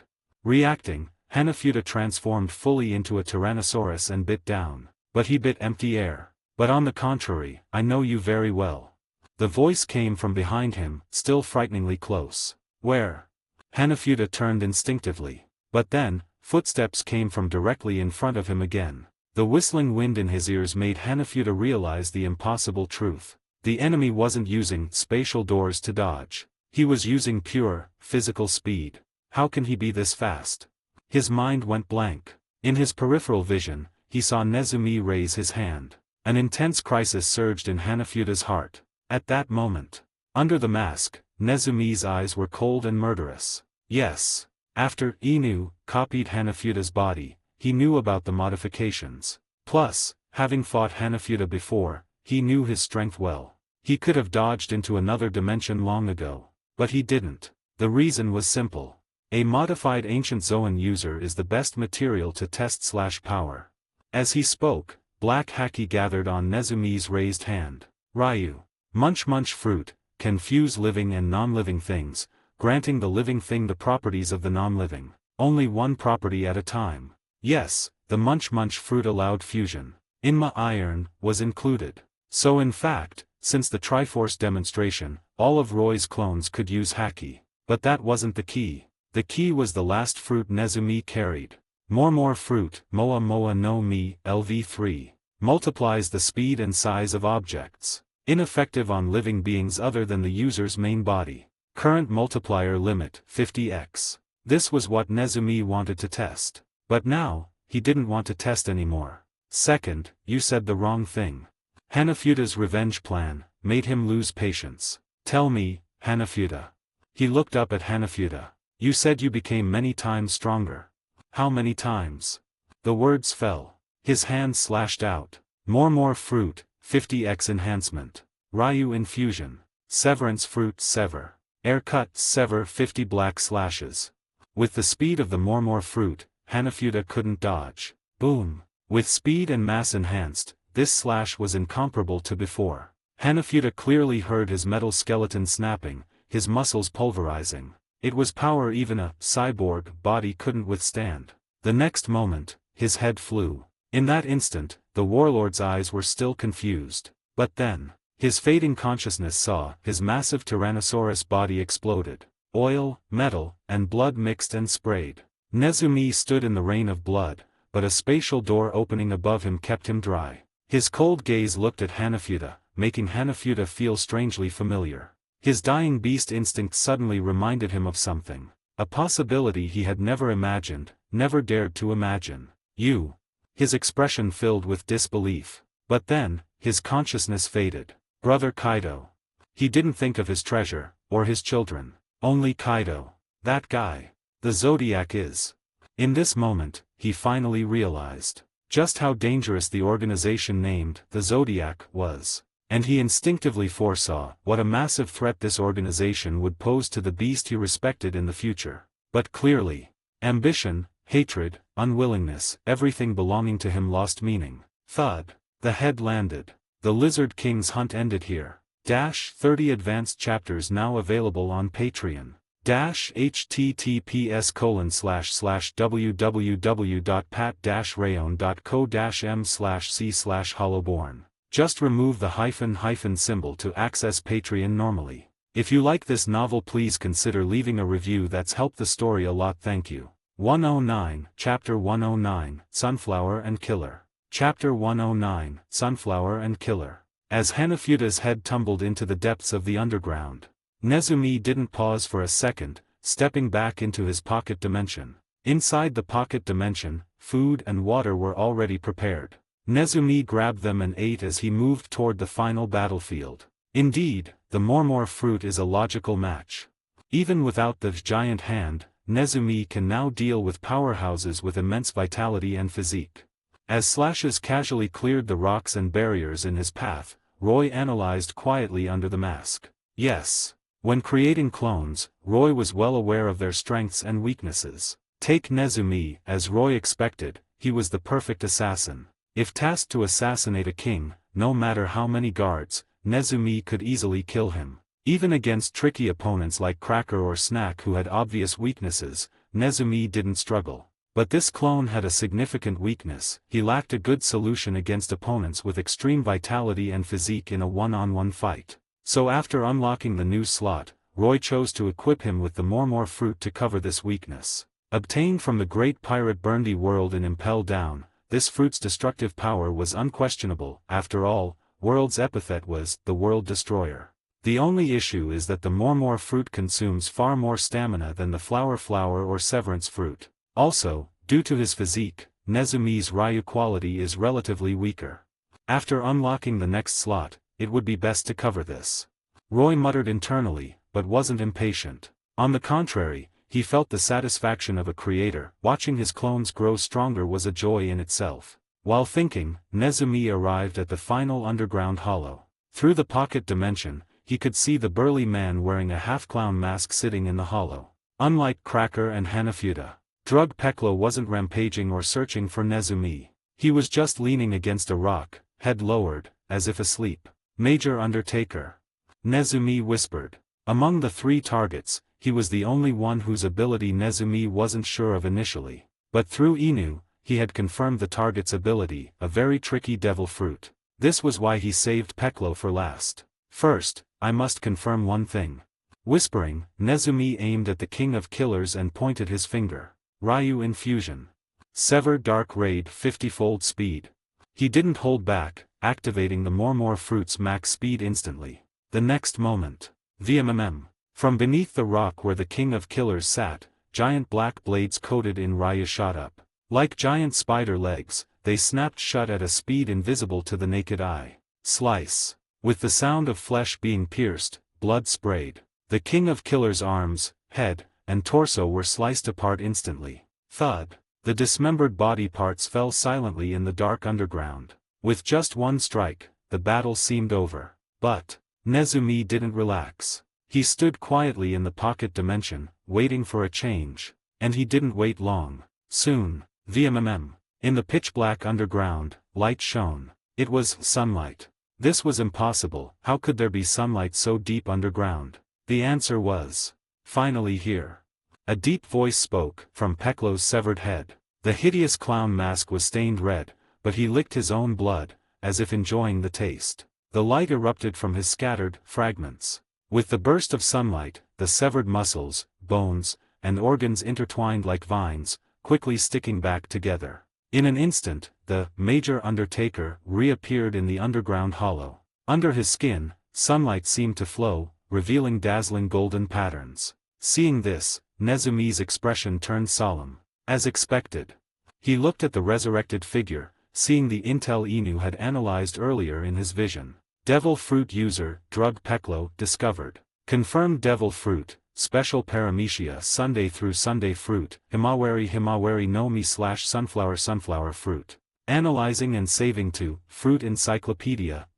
Reacting, Hanafuda transformed fully into a Tyrannosaurus and bit down. But he bit empty air. But on the contrary, I know you very well. The voice came from behind him, still frighteningly close. Where? Hanafuda turned instinctively. But then, footsteps came from directly in front of him again. The whistling wind in his ears made Hanafuda realize the impossible truth. The enemy wasn't using spatial doors to dodge. He was using pure, physical speed. How can he be this fast? His mind went blank. In his peripheral vision, he saw Nezumi raise his hand. An intense crisis surged in Hanafuda's heart. At that moment, under the mask, Nezumi's eyes were cold and murderous. Yes. After Inu copied Hanafuda's body, he knew about the modifications. Plus, having fought Hanafuda before, he knew his strength well. He could have dodged into another dimension long ago. But he didn't. The reason was simple. A modified ancient Zoan user is the best material to test /power. As he spoke, black haki gathered on Nezumi's raised hand. Ryu. Munch fruit, can fuse living and non-living things, granting the living thing the properties of the non-living. Only one property at a time. Yes, the munch fruit allowed fusion. Inma iron was included. So in fact, since the Triforce demonstration, all of Roy's clones could use haki. But that wasn't the key. The key was the last fruit Nezumi carried. More fruit, Moa no Mi, LV3. Multiplies the speed and size of objects. Ineffective on living beings other than the user's main body. Current multiplier limit, 50x. This was what Nezumi wanted to test. But now, he didn't want to test anymore. Second, you said the wrong thing. Hanafuda's revenge plan made him lose patience. Tell me, Hanafuda. He looked up at Hanafuda. You said you became many times stronger. How many times? The words fell. His hand slashed out. More fruit, 50x enhancement. Ryu infusion. Severance fruit sever. Air cut sever 50 black slashes. With the speed of the more fruit, Hanafuda couldn't dodge. Boom. With speed and mass enhanced, this slash was incomparable to before. Hanafuda clearly heard his metal skeleton snapping, his muscles pulverizing. It was power even a cyborg body couldn't withstand. The next moment, his head flew. In that instant, the warlord's eyes were still confused. But then, his fading consciousness saw his massive Tyrannosaurus body exploded. Oil, metal, and blood mixed and sprayed. Nezumi stood in the rain of blood, but a spatial door opening above him kept him dry. His cold gaze looked at Hanafuda, making Hanafuda feel strangely familiar. His dying beast instinct suddenly reminded him of something. A possibility he had never imagined, never dared to imagine. You. His expression filled with disbelief. But then, his consciousness faded. Brother Kaido. He didn't think of his treasure, or his children. Only Kaido. That guy. The Zodiac is. In this moment, he finally realized just how dangerous the organization named the Zodiac was. And he instinctively foresaw what a massive threat this organization would pose to the beast he respected in the future. But clearly, ambition, hatred, unwillingness, everything belonging to him lost meaning. Thud. The head landed. The Lizard King's hunt ended here. 30 advanced chapters now available on Patreon. https://www.pat-rayon.co-m/c/hollowborn. Just remove the hyphen symbol to access Patreon normally. If you like this novel, please consider leaving a review. That's helped the story a lot. Thank you. 109, Chapter 109, Sunflower and Killer. Chapter 109, Sunflower and Killer. As Hanafuda's head tumbled into the depths of the underground, Nezumi didn't pause for a second, stepping back into his pocket dimension. Inside the pocket dimension, food and water were already prepared. Nezumi grabbed them and ate as he moved toward the final battlefield. Indeed, the more fruit is a logical match. Even without the giant hand, Nezumi can now deal with powerhouses with immense vitality and physique. As Slashes casually cleared the rocks and barriers in his path, Roy analyzed quietly under the mask. Yes. When creating clones, Roy was well aware of their strengths and weaknesses. Take Nezumi, as Roy expected, he was the perfect assassin. If tasked to assassinate a king, no matter how many guards, Nezumi could easily kill him. Even against tricky opponents like Cracker or Snack who had obvious weaknesses, Nezumi didn't struggle. But this clone had a significant weakness. He lacked a good solution against opponents with extreme vitality and physique in a one-on-one fight. So after unlocking the new slot, Roy chose to equip him with the more fruit to cover this weakness. Obtained from the great pirate Burndy world in Impel Down, this fruit's destructive power was unquestionable. After all, World's epithet was the World Destroyer. The only issue is that the more fruit consumes far more stamina than the flower or severance fruit. Also, due to his physique, Nezumi's Ryu quality is relatively weaker. After unlocking the next slot, it would be best to cover this. Roy muttered internally, but wasn't impatient. On the contrary, he felt the satisfaction of a creator. Watching his clones grow stronger was a joy in itself. While thinking, Nezumi arrived at the final underground hollow. Through the pocket dimension, he could see the burly man wearing a half-clown mask sitting in the hollow. Unlike Cracker and Hanafuda, Drug Peklo wasn't rampaging or searching for Nezumi. He was just leaning against a rock, head lowered, as if asleep. Major Undertaker. Nezumi whispered. Among the three targets, he was the only one whose ability Nezumi wasn't sure of initially. But through Inu, he had confirmed the target's ability, a very tricky devil fruit. This was why he saved Peklo for last. First, I must confirm one thing. Whispering, Nezumi aimed at the King of Killers and pointed his finger. Ryu Infusion. Sever Dark Raid 50-fold speed. He didn't hold back, activating the more fruit's max speed instantly. The next moment. VMMM. From beneath the rock where the King of Killers sat, giant black blades coated in Ryu shot up. Like giant spider legs, they snapped shut at a speed invisible to the naked eye. Slice. With the sound of flesh being pierced, blood sprayed. The King of Killers' arms, head, and torso were sliced apart instantly. Thud. The dismembered body parts fell silently in the dark underground. With just one strike, the battle seemed over. But Nezumi didn't relax. He stood quietly in the pocket dimension, waiting for a change. And he didn't wait long. Soon, VMMM. In the pitch-black underground, light shone. It was sunlight. This was impossible. How could there be sunlight so deep underground? The answer was finally here. A deep voice spoke from Peklo's severed head. The hideous clown mask was stained red, but he licked his own blood, as if enjoying the taste. The light erupted from his scattered fragments. With the burst of sunlight, the severed muscles, bones, and organs intertwined like vines, quickly sticking back together. In an instant, the Major Undertaker reappeared in the underground hollow. Under his skin, sunlight seemed to flow, revealing dazzling golden patterns. Seeing this, Nezumi's expression turned solemn. As expected. He looked at the resurrected figure, seeing the intel Inu had analyzed earlier in his vision. Devil Fruit user, Drug Peklo, discovered. Confirmed Devil Fruit, Special Paramecia Sunday through Sunday Fruit, Himawari no Mi / Sunflower Fruit. Analyzing and saving to, Fruit Encyclopedia.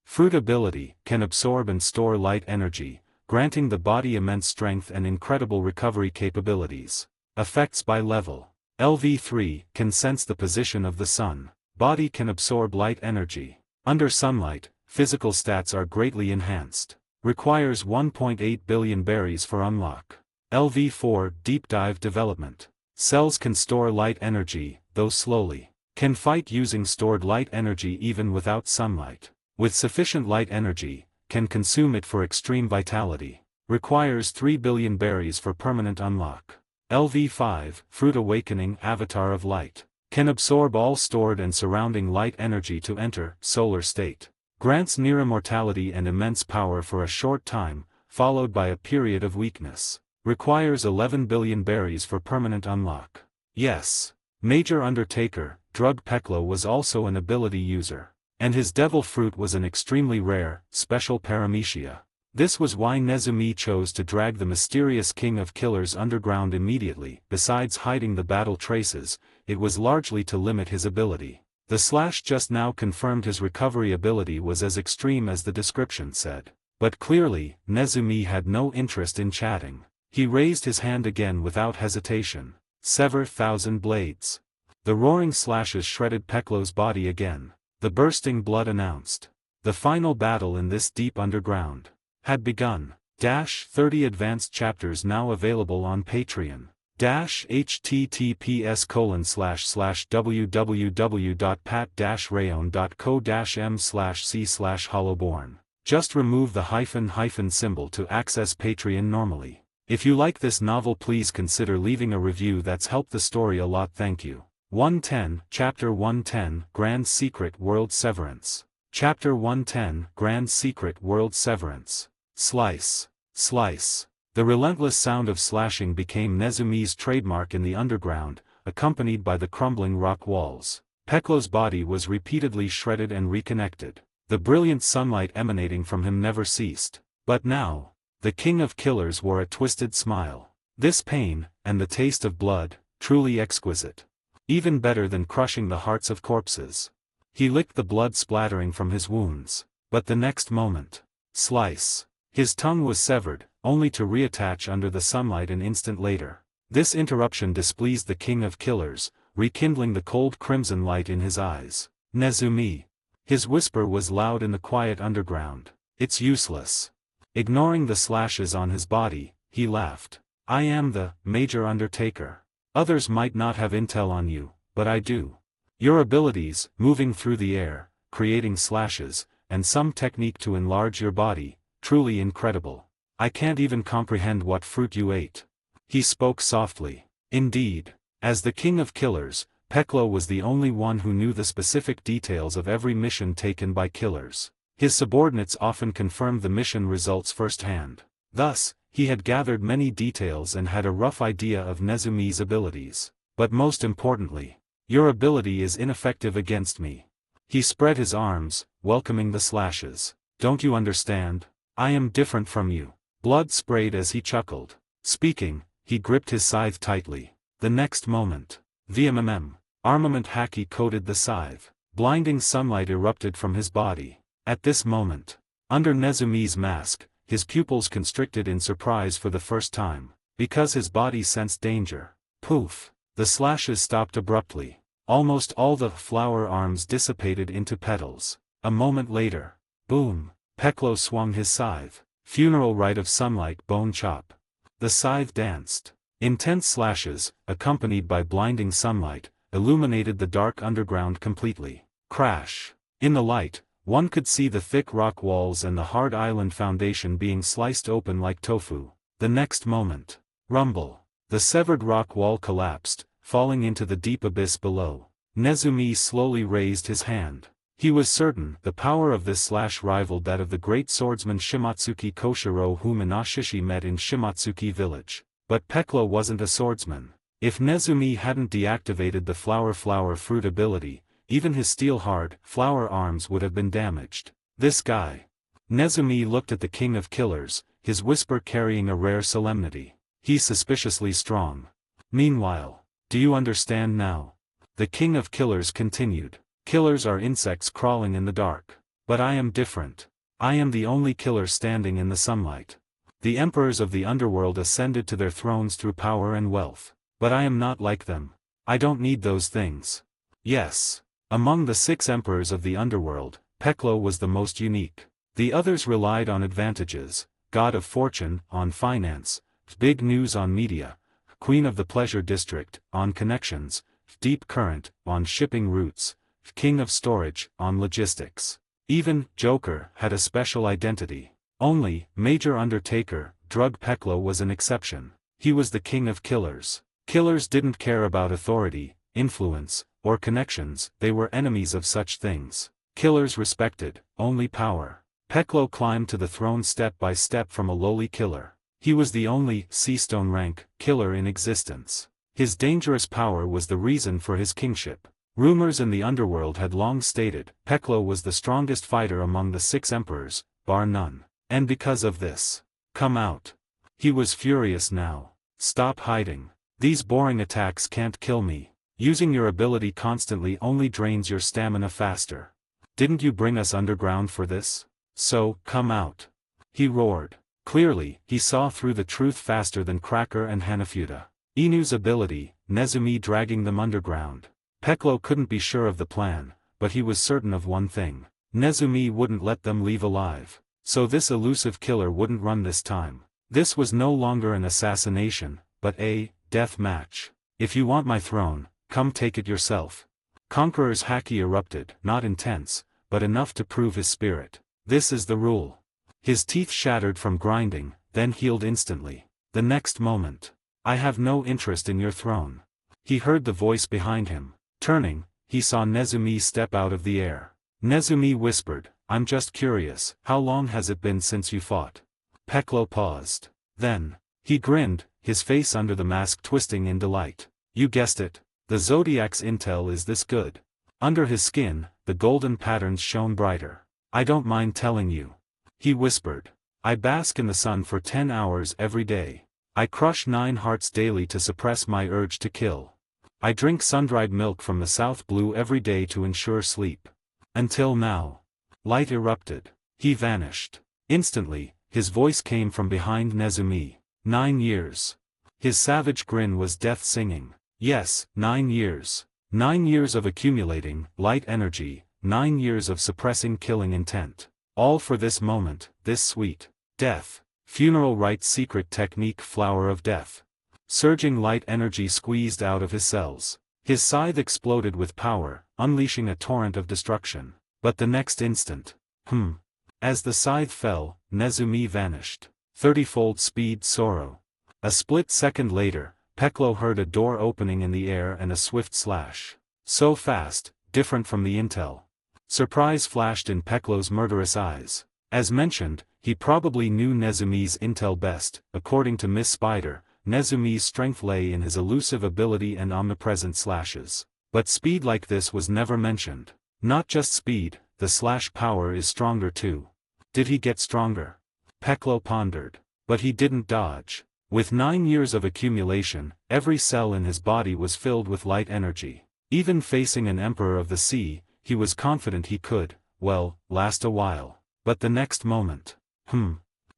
Fruit ability, can absorb and store light energy, granting the body immense strength and incredible recovery capabilities. Effects by level. LV3, can sense the position of the sun. Body can absorb light energy. Under sunlight, physical stats are greatly enhanced. Requires 1.8 billion berries for unlock. LV4, deep dive development. Cells can store light energy, though slowly. Can fight using stored light energy even without sunlight. With sufficient light energy, can consume it for extreme vitality. Requires 3 billion berries for permanent unlock. LV5, Fruit Awakening Avatar of Light. Can absorb all stored and surrounding light energy to enter solar state. Grants near immortality and immense power for a short time, followed by a period of weakness. Requires 11 billion berries for permanent unlock. Yes. Major Undertaker, Drug Peklo was also an ability user. And his Devil Fruit was an extremely rare, special paramecia. This was why Nezumi chose to drag the mysterious King of Killers underground immediately. Besides hiding the battle traces, it was largely to limit his ability. The slash just now confirmed his recovery ability was as extreme as the description said. But clearly, Nezumi had no interest in chatting. He raised his hand again without hesitation. Sever 1,000 blades. The roaring slashes shredded Peklo's body again. The bursting blood announced. The final battle in this deep underground had begun. 30 advanced chapters now available on Patreon. https://www.pat-rayon.co-m/c/hollowborn. Just remove the hyphen symbol to access Patreon normally. If you like this novel, please consider leaving a review. That's helped the story a lot. Thank you. 110, Chapter 110, Grand Secret World Severance. Chapter 110, Grand Secret World Severance. Slice. Slice. The relentless sound of slashing became Nezumi's trademark in the underground, accompanied by the crumbling rock walls. Peklo's body was repeatedly shredded and reconnected. The brilliant sunlight emanating from him never ceased. But now, the King of Killers wore a twisted smile. This pain, and the taste of blood, truly exquisite. Even better than crushing the hearts of corpses. He licked the blood splattering from his wounds. But the next moment, slice. His tongue was severed, only to reattach under the sunlight an instant later. This interruption displeased the King of Killers, rekindling the cold crimson light in his eyes. Nezumi. His whisper was loud in the quiet underground. It's useless. Ignoring the slashes on his body, he laughed. I am the Major Undertaker. Others might not have intel on you, but I do. Your abilities, moving through the air, creating slashes, and some technique to enlarge your body, truly incredible. I can't even comprehend what fruit you ate. He spoke softly. Indeed. As the King of Killers, Peklo was the only one who knew the specific details of every mission taken by killers. His subordinates often confirmed the mission results firsthand. Thus, he had gathered many details and had a rough idea of Nezumi's abilities. But most importantly, your ability is ineffective against me. He spread his arms, welcoming the slashes. Don't you understand? I am different from you. Blood sprayed as he chuckled. Speaking, he gripped his scythe tightly. The next moment, VMMM. Armament haki coated the scythe. Blinding sunlight erupted from his body. At this moment, under Nezumi's mask, his pupils constricted in surprise for the first time. Because his body sensed danger. Poof. The slashes stopped abruptly. Almost all the flower arms dissipated into petals. A moment later. Boom. Peklo swung his scythe. Funeral rite of sunlight bone chop. The scythe danced. Intense slashes, accompanied by blinding sunlight, illuminated the dark underground completely. Crash! In the light, one could see the thick rock walls and the hard island foundation being sliced open like tofu. The next moment, rumble! The severed rock wall collapsed, falling into the deep abyss below. Nezumi slowly raised his hand. He was certain the power of this slash rivaled that of the great swordsman Shimatsuki Koshiro whom Inashishi met in Shimatsuki village. But Peklo wasn't a swordsman. If Nezumi hadn't deactivated the flower fruit ability, even his steel-hard, flower arms would have been damaged. This guy. Nezumi looked at the king of killers, his whisper carrying a rare solemnity. He's suspiciously strong. Meanwhile, do you understand now? The king of killers continued. Killers are insects crawling in the dark. But I am different. I am the only killer standing in the sunlight. The emperors of the underworld ascended to their thrones through power and wealth. But I am not like them. I don't need those things. Yes. Among the 6 emperors of the underworld, Peklo was the most unique. The others relied on advantages, god of fortune, on finance, big news on media, queen of the pleasure district, on connections, deep current, on shipping routes, king of storage, on logistics. Even Joker had a special identity. Only Major Undertaker, Drug Peklo was an exception. He was the king of killers. Killers didn't care about authority, influence, or connections, they were enemies of such things. Killers respected only power. Peklo climbed to the throne step by step from a lowly killer. He was the only Seastone rank killer in existence. His dangerous power was the reason for his kingship. Rumors in the underworld had long stated Peklo was the strongest fighter among the 6 emperors, bar none. And because of this, come out. He was furious now. Stop hiding. These boring attacks can't kill me. Using your ability constantly only drains your stamina faster. Didn't you bring us underground for this? So, come out. He roared. Clearly, he saw through the truth faster than Cracker and Hanafuda. Inu's ability, Nezumi dragging them underground. Peklo couldn't be sure of the plan, but he was certain of one thing. Nezumi wouldn't let them leave alive. So this elusive killer wouldn't run this time. This was no longer an assassination, but a death match. If you want my throne, come take it yourself. Conqueror's haki erupted, not intense, but enough to prove his spirit. This is the rule. His teeth shattered from grinding, then healed instantly. The next moment. I have no interest in your throne. He heard the voice behind him. Turning, he saw Nezumi step out of the air. Nezumi whispered, I'm just curious, how long has it been since you fought? Peklo paused. Then, he grinned, his face under the mask twisting in delight. You guessed it. The Zodiac's intel is this good. Under his skin, the golden patterns shone brighter. I don't mind telling you. He whispered. I bask in the sun for 10 hours every day. I crush 9 hearts daily to suppress my urge to kill. I drink sun-dried milk from the South Blue every day to ensure sleep. Until now. Light erupted. He vanished. Instantly, his voice came from behind Nezumi. 9 years. His savage grin was death singing. Yes, 9 years. 9 years of accumulating light energy, 9 years of suppressing killing intent. All for this moment, this sweet death. Funeral rite secret technique flower of death. Surging light energy squeezed out of his cells. His scythe exploded with power, unleashing a torrent of destruction. But the next instant. As the scythe fell, Nezumi vanished. 30-fold speed sorrow. A split second later, Peklo heard a door opening in the air and a swift slash. So fast, different from the intel. Surprise flashed in Peklo's murderous eyes. As mentioned, he probably knew Nezumi's intel best. According to Miss Spider, Nezumi's strength lay in his elusive ability and omnipresent slashes. But speed like this was never mentioned. Not just speed, the slash power is stronger too. Did he get stronger? Peklo pondered. But he didn't dodge. With 9 years of accumulation, every cell in his body was filled with light energy. Even facing an emperor of the sea, he was confident he could, well, last a while. But the next moment.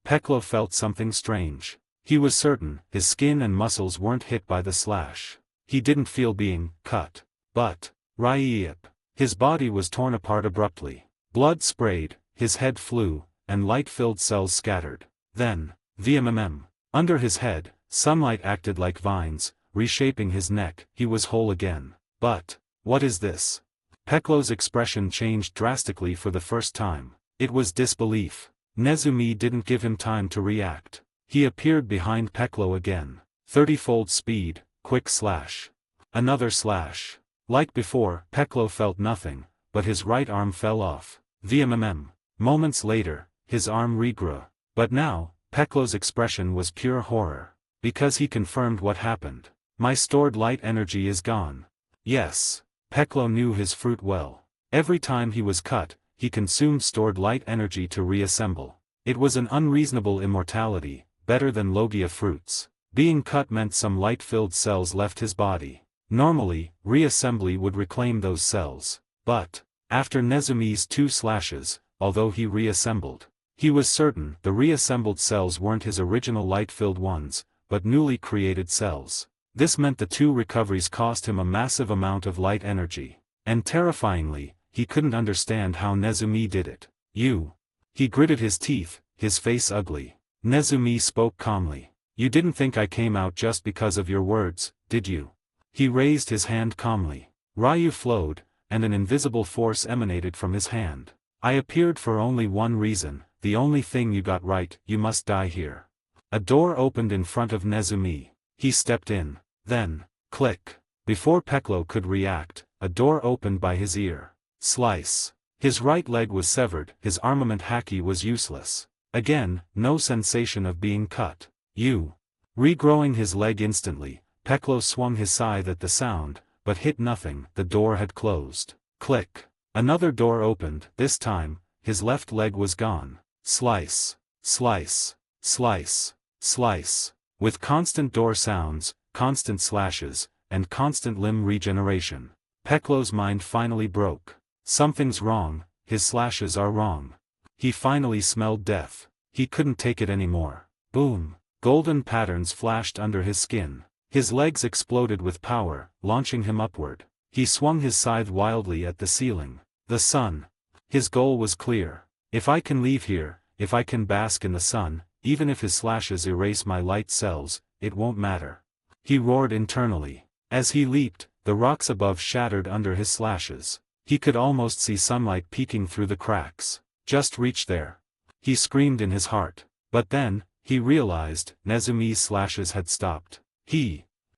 Peklo felt something strange. He was certain his skin and muscles weren't hit by the slash. He didn't feel being cut. But, Raiep. His body was torn apart abruptly. Blood sprayed, his head flew, and light-filled cells scattered. Then, VMMM. Under his head, Sunlight acted like vines, reshaping his neck. He was whole again. But, what is this? Peklo's expression changed drastically for the first time. It was disbelief. Nezumi didn't give him time to react. He appeared behind Peklo again. 30-fold speed, quick slash. Another slash. Like before, Peklo felt nothing, but his right arm fell off. VMMM. Moments later, his arm regrew. But now, Peklo's expression was pure horror. Because he confirmed what happened. My stored light energy is gone. Yes. Peklo knew his fruit well. Every time he was cut, he consumed stored light energy to reassemble. It was an unreasonable immortality, better than Logia fruits. Being cut meant some light-filled cells left his body. Normally, reassembly would reclaim those cells. But, after Nezumi's 2 slashes, although he reassembled, he was certain the reassembled cells weren't his original light-filled ones, but newly created cells. This meant the 2 recoveries cost him a massive amount of light energy. And terrifyingly, he couldn't understand how Nezumi did it. You. He gritted his teeth, his face ugly. Nezumi spoke calmly. You didn't think I came out just because of your words, did you? He raised his hand calmly. Ryu flowed, and an invisible force emanated from his hand. I appeared for only one reason, the only thing you got right, you must die here. A door opened in front of Nezumi. He stepped in. Then, click. Before Peklo could react, a door opened by his ear. Slice. His right leg was severed, his armament haki was useless. Again, no sensation of being cut. You. Regrowing his leg instantly, Peklo swung his scythe at the sound, but hit nothing, the door had closed. Click. Another door opened, this time, his left leg was gone. Slice. Slice. Slice. Slice. With constant door sounds, constant slashes, and constant limb regeneration. Peklo's mind finally broke. Something's wrong, his slashes are wrong. He finally smelled death. He couldn't take it anymore. Boom. Golden patterns flashed under his skin. His legs exploded with power, launching him upward. He swung his scythe wildly at the ceiling. The sun. His goal was clear. If I can leave here, if I can bask in the sun, even if his slashes erase my light cells, it won't matter. He roared internally. As he leaped, the rocks above shattered under his slashes. He could almost see sunlight peeking through the cracks. Just reach there. He screamed in his heart. But then, he realized, Nezumi's slashes had stopped.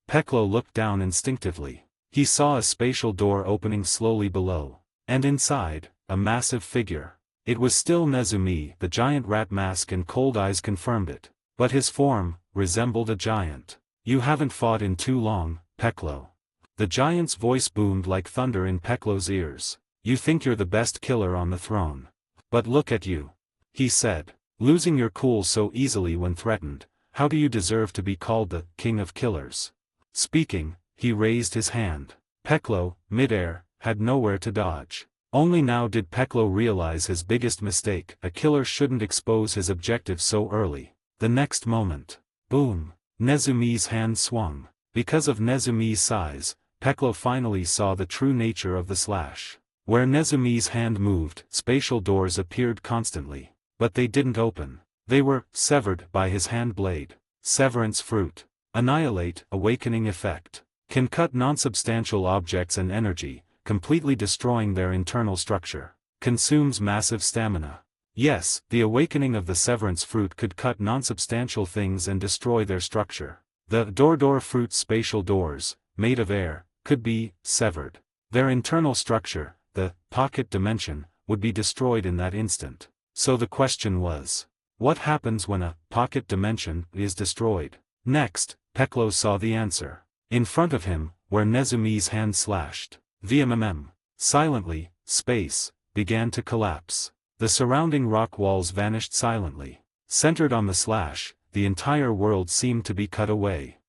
Peklo looked down instinctively. He saw a spatial door opening slowly below. And inside, a massive figure. It was still Nezumi, the giant rat mask and cold eyes confirmed it. But his form, resembled a giant. You haven't fought in too long, Peklo. The giant's voice boomed like thunder in Peklo's ears. You think you're the best killer on the throne. But look at you. He said. Losing your cool so easily when threatened, how do you deserve to be called the king of killers? Speaking, he raised his hand. Peklo, midair, had nowhere to dodge. Only now did Peklo realize his biggest mistake. A killer shouldn't expose his objective so early. The next moment. Boom. Nezumi's hand swung. Because of Nezumi's size, Peklo finally saw the true nature of the slash. Where Nezumi's hand moved, spatial doors appeared constantly. But they didn't open. They were severed by his hand blade. Severance fruit. Annihilate, awakening effect. Can cut non-substantial objects and energy, completely destroying their internal structure. Consumes massive stamina. Yes, the awakening of the severance fruit could cut non-substantial things and destroy their structure. The door fruit's spatial doors, made of air, could be severed. Their internal structure, the pocket dimension, would be destroyed in that instant. So the question was, what happens when a pocket dimension is destroyed? Next, Peklo saw the answer. In front of him, where Nezumi's hand slashed. VMMM. Silently, space began to collapse. The surrounding rock walls vanished silently. Centered on the slash, the entire world seemed to be cut away.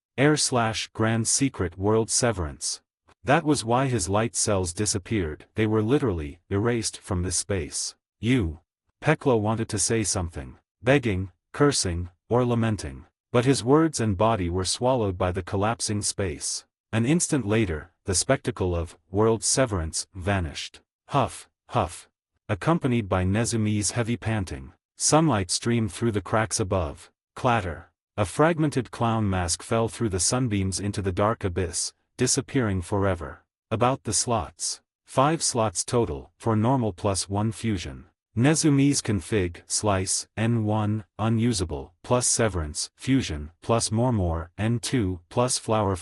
Grand secret world severance. That was why his light cells disappeared. They were literally erased from this space. Peklo wanted to say something, begging, cursing, or lamenting. But his words and body were swallowed by the collapsing space. An instant later, the spectacle of world severance vanished. Huff, huff. Accompanied by Nezumi's heavy panting. Sunlight streamed through the cracks above. Clatter. A fragmented clown mask fell through the sunbeams into the dark abyss, disappearing forever. About the slots. 5 slots total, for normal plus 1 fusion. Nezumi's config, slice, N1, unusable, plus severance, fusion, plus more, N2, plus flower,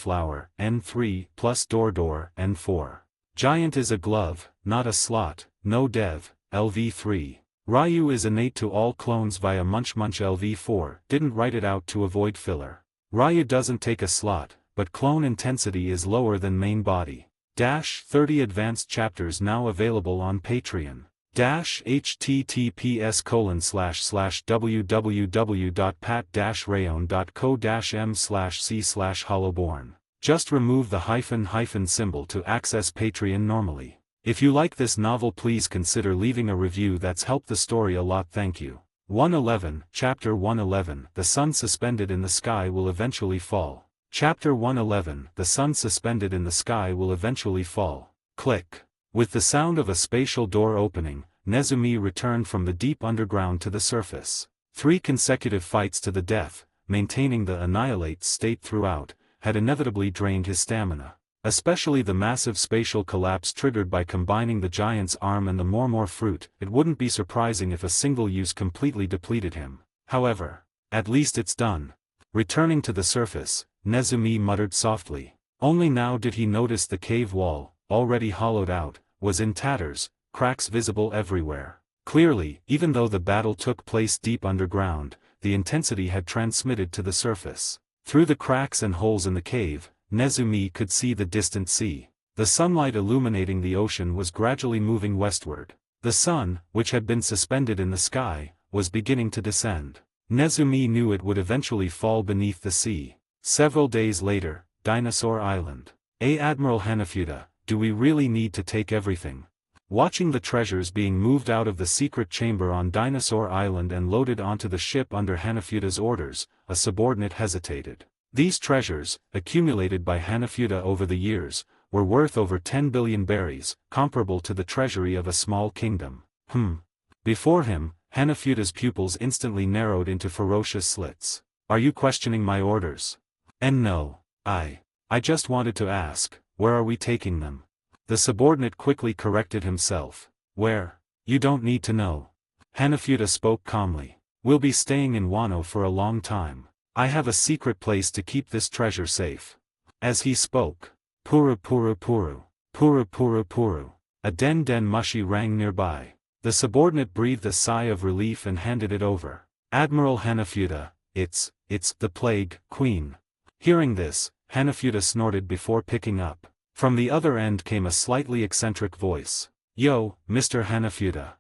N3, plus door, N4. Giant is a glove, not a slot, no dev, LV3. Ryu is innate to all clones via munch LV4, didn't write it out to avoid filler. Ryu doesn't take a slot, but clone intensity is lower than main body. 30 advanced chapters now available on Patreon. https://www.pat-rayon.co-m/c/hollowborn. Just remove the hyphen symbol to access Patreon normally. If you like this novel, please consider leaving a review. That's helped the story a lot. Thank you. 111, Chapter 111, The sun suspended in the sky will eventually fall. Chapter 111, The sun suspended in the sky will eventually fall. Click. With the sound of a spatial door opening, Nezumi returned from the deep underground to the surface. 3 consecutive fights to the death, maintaining the annihilate state throughout, had inevitably drained his stamina. Especially the massive spatial collapse triggered by combining the giant's arm and the more fruit. It wouldn't be surprising if a single use completely depleted him. However, at least it's done. Returning to the surface, Nezumi muttered softly. Only now did he notice the cave wall, already hollowed out, was in tatters, cracks visible everywhere. Clearly, even though the battle took place deep underground, the intensity had transmitted to the surface. Through the cracks and holes in the cave, Nezumi could see the distant sea. The sunlight illuminating the ocean was gradually moving westward. The sun, which had been suspended in the sky, was beginning to descend. Nezumi knew it would eventually fall beneath the sea. Several days later, Dinosaur Island. Admiral Hanafuda, do we really need to take everything? Watching the treasures being moved out of the secret chamber on Dinosaur Island and loaded onto the ship under Hanafuda's orders, a subordinate hesitated. These treasures, accumulated by Hanafuda over the years, were worth over 10 billion berries, comparable to the treasury of a small kingdom. Before him, Hanafuda's pupils instantly narrowed into ferocious slits. Are you questioning my orders? And no. I just wanted to ask, where are we taking them? The subordinate quickly corrected himself. Where? You don't need to know. Hanafuda spoke calmly. We'll be staying in Wano for a long time. I have a secret place to keep this treasure safe. As he spoke, puru puru puru, puru puru puru, a den mushi rang nearby. The subordinate breathed a sigh of relief and handed it over. Admiral Hanafuda, it's the plague, Queen. Hearing this, Hanafuda snorted before picking up. From the other end came a slightly eccentric voice. Yo, Mr. Hanafuda.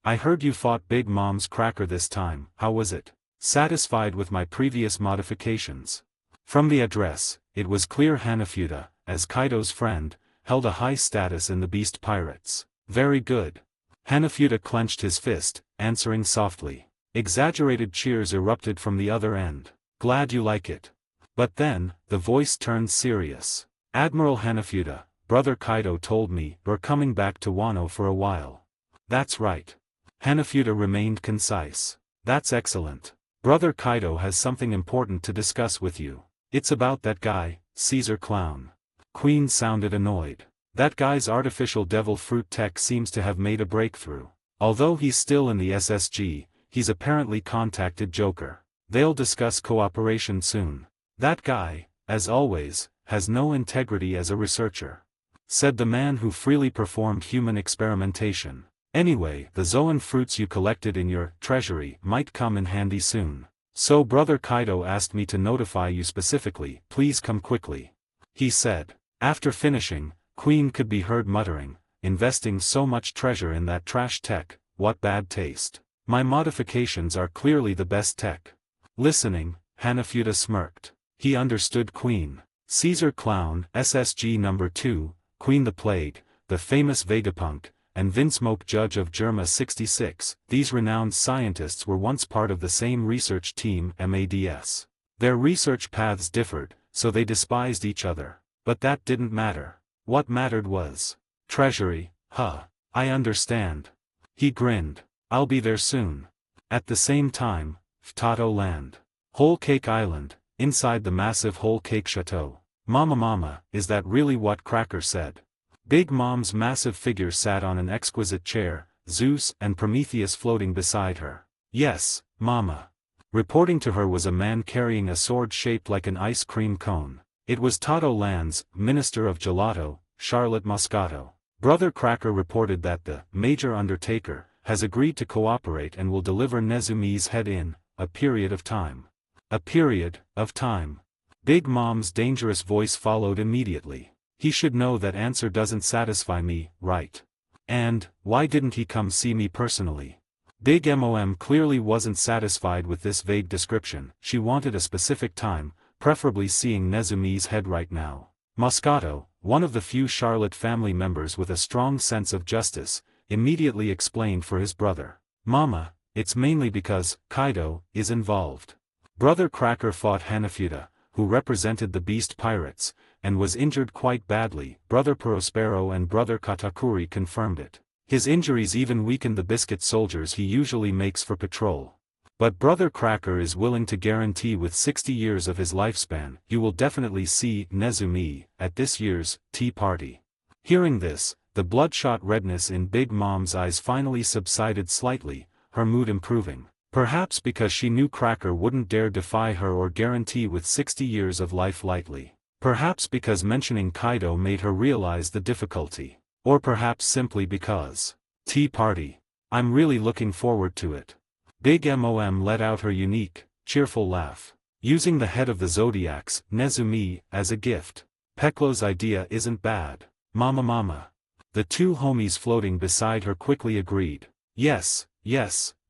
I heard you fought Big Mom's cracker this time. How was it? Satisfied with my previous modifications? From the address, it was clear Hanafuda, as Kaido's friend, held a high status in the Beast Pirates. Very good. Hanafuda clenched his fist, answering softly. Exaggerated cheers erupted from the other end. Glad you like it. But then, the voice turned serious. Admiral Hanafuda, Brother Kaido told me we're coming back to Wano for a while. That's right. Hanafuda remained concise. That's excellent. Brother Kaido has something important to discuss with you. It's about that guy, Caesar Clown. Queen sounded annoyed. That guy's artificial devil fruit tech seems to have made a breakthrough. Although he's still in the SSG, he's apparently contacted Joker. They'll discuss cooperation soon. That guy, as always, has no integrity as a researcher. Said the man who freely performed human experimentation. Anyway, the Zoan fruits you collected in your treasury might come in handy soon. So Brother Kaido asked me to notify you specifically. Please come quickly. He said. After finishing, Queen could be heard muttering, investing so much treasure in that trash tech, what bad taste. My modifications are clearly the best tech. Listening, Hanafuda smirked. He understood Queen. Caesar Clown, SSG number 2, Queen the Plague, the famous Vegapunk, and Vinsmoke Judge of Germa 66, these renowned scientists were once part of the same research team MADS. Their research paths differed, so they despised each other. But that didn't matter. What mattered was treasury. I understand. He grinned. I'll be there soon. At the same time, Ftato Land. Whole Cake Island, inside the massive Whole Cake Chateau. Mama, is that really what Cracker said? Big Mom's massive figure sat on an exquisite chair, Zeus and Prometheus floating beside her. Yes, Mama. Reporting to her was a man carrying a sword shaped like an ice cream cone. It was Tato Lands, Minister of Gelato, Charlotte Moscato. Brother Cracker reported that the Major Undertaker has agreed to cooperate and will deliver Nezumi's head in a period of time. A period of time. Big Mom's dangerous voice followed immediately. He should know that answer doesn't satisfy me, right? And, why didn't he come see me personally? Big Mom clearly wasn't satisfied with this vague description. She wanted a specific time, preferably seeing Nezumi's head right now. Moscato, one of the few Charlotte family members with a strong sense of justice, immediately explained for his brother. Mama, it's mainly because Kaido is involved. Brother Cracker fought Hanafuda, who represented the Beast Pirates, and was injured quite badly. Brother Prospero and Brother Katakuri confirmed it. His injuries even weakened the biscuit soldiers he usually makes for patrol. But Brother Cracker is willing to guarantee with 60 years of his lifespan, you will definitely see Nezumi at this year's tea party. Hearing this, the bloodshot redness in Big Mom's eyes finally subsided slightly, her mood improving. Perhaps because she knew Cracker wouldn't dare defy her or guarantee with 60 years of life lightly. Perhaps because mentioning Kaido made her realize the difficulty. Or perhaps simply because. Tea party. I'm really looking forward to it. Big Mom let out her unique, cheerful laugh. Using the head of the zodiacs, Nezumi, as a gift. Peklo's idea isn't bad. Mama. The two homies floating beside her quickly agreed. Yes,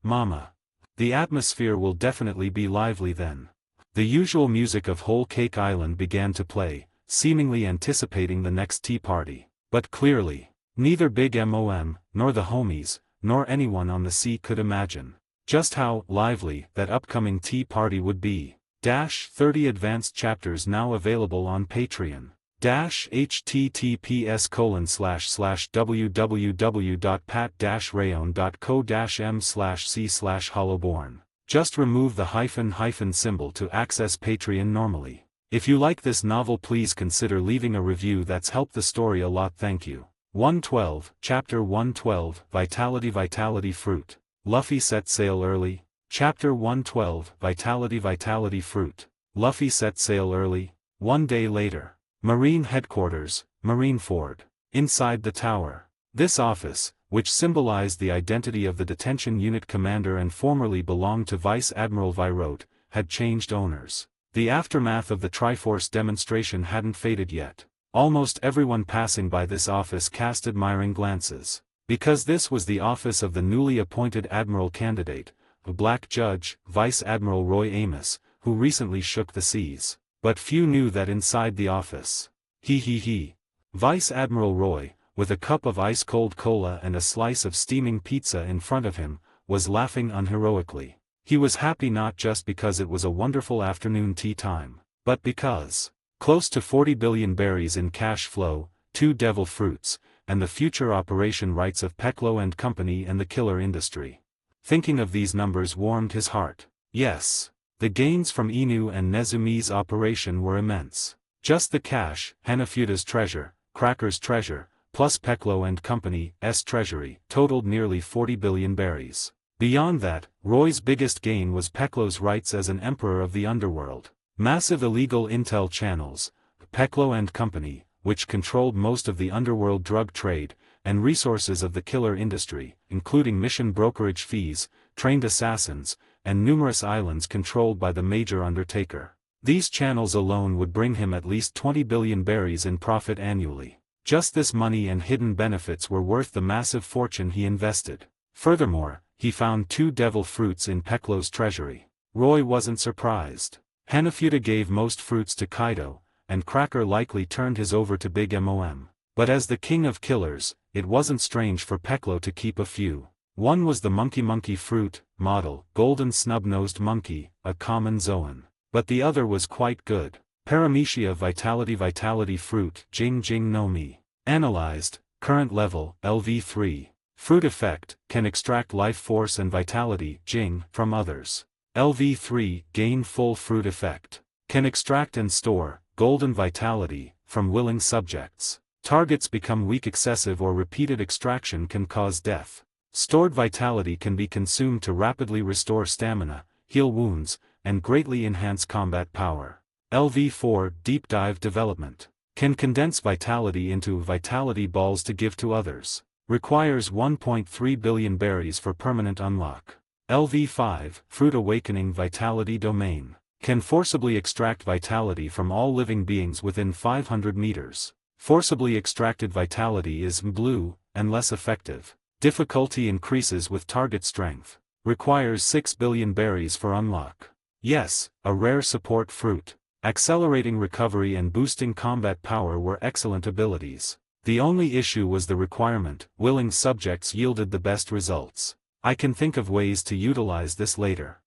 Mama. The atmosphere will definitely be lively then. The usual music of Whole Cake Island began to play, seemingly anticipating the next tea party. But clearly, neither Big Mom, nor the homies, nor anyone on the sea could imagine just how lively that upcoming tea party would be. 30 advanced chapters now available on Patreon. https://www.pat-rayon.co-m/c/hollowborn. Just remove the hyphen symbol to access Patreon normally. If you like this novel, please consider leaving a review. That's helped the story a lot. Thank you. 112, Chapter 112, Vitality Fruit. Luffy set sail early. Chapter 112, Vitality Fruit. Luffy set sail early. One day later. Marine Headquarters, Marineford. Inside the tower. This office, which symbolized the identity of the detention unit commander and formerly belonged to Vice Admiral Virote, had changed owners. The aftermath of the Triforce demonstration hadn't faded yet. Almost everyone passing by this office cast admiring glances. Because this was the office of the newly appointed admiral candidate, a black judge, Vice Admiral Roy Amos, who recently shook the seas. But few knew that inside the office. Vice Admiral Roy, with a cup of ice-cold cola and a slice of steaming pizza in front of him, was laughing unheroically. He was happy not just because it was a wonderful afternoon tea time, but because close to 40 billion berries in cash flow, 2 devil fruits, and the future operation rights of Peklo and Company and the killer industry. Thinking of these numbers warmed his heart. Yes. The gains from Inu and Nezumi's operation were immense. Just the cash, Hanafuda's treasure, Cracker's treasure, plus Peklo and Company's treasury, totaled nearly 40 billion berries. Beyond that, Roy's biggest gain was Peklo's rights as an emperor of the underworld. Massive illegal intel channels, Peklo and Company, which controlled most of the underworld drug trade, and resources of the killer industry, including mission brokerage fees, trained assassins, and numerous islands controlled by the Major Undertaker. These channels alone would bring him at least 20 billion berries in profit annually. Just this money and hidden benefits were worth the massive fortune he invested. Furthermore, he found 2 devil fruits in Peklo's treasury. Roy wasn't surprised. Hanafuda gave most fruits to Kaido, and Cracker likely turned his over to Big Mom. But as the king of killers, it wasn't strange for Peklo to keep a few. One was the monkey fruit, model, golden snub-nosed monkey, a common zoan. But the other was quite good. Paramecia Vitality Fruit, Jing no Mi. Analyzed, current level, LV3. Fruit effect, can extract life force and vitality, Jing, from others. LV3, gain full fruit effect. Can extract and store, golden vitality, from willing subjects. Targets become weak. Excessive or repeated extraction can cause death. Stored vitality can be consumed to rapidly restore stamina, heal wounds, and greatly enhance combat power. LV4, deep dive development. Can condense vitality into vitality balls to give to others. Requires 1.3 billion berries for permanent unlock. LV5, fruit awakening vitality domain. Can forcibly extract vitality from all living beings within 500 meters. Forcibly extracted vitality is blue, and less effective. Difficulty increases with target strength. Requires 6 billion berries for unlock. Yes, a rare support fruit. Accelerating recovery and boosting combat power were excellent abilities. The only issue was the requirement. Willing subjects yielded the best results. I can think of ways to utilize this later.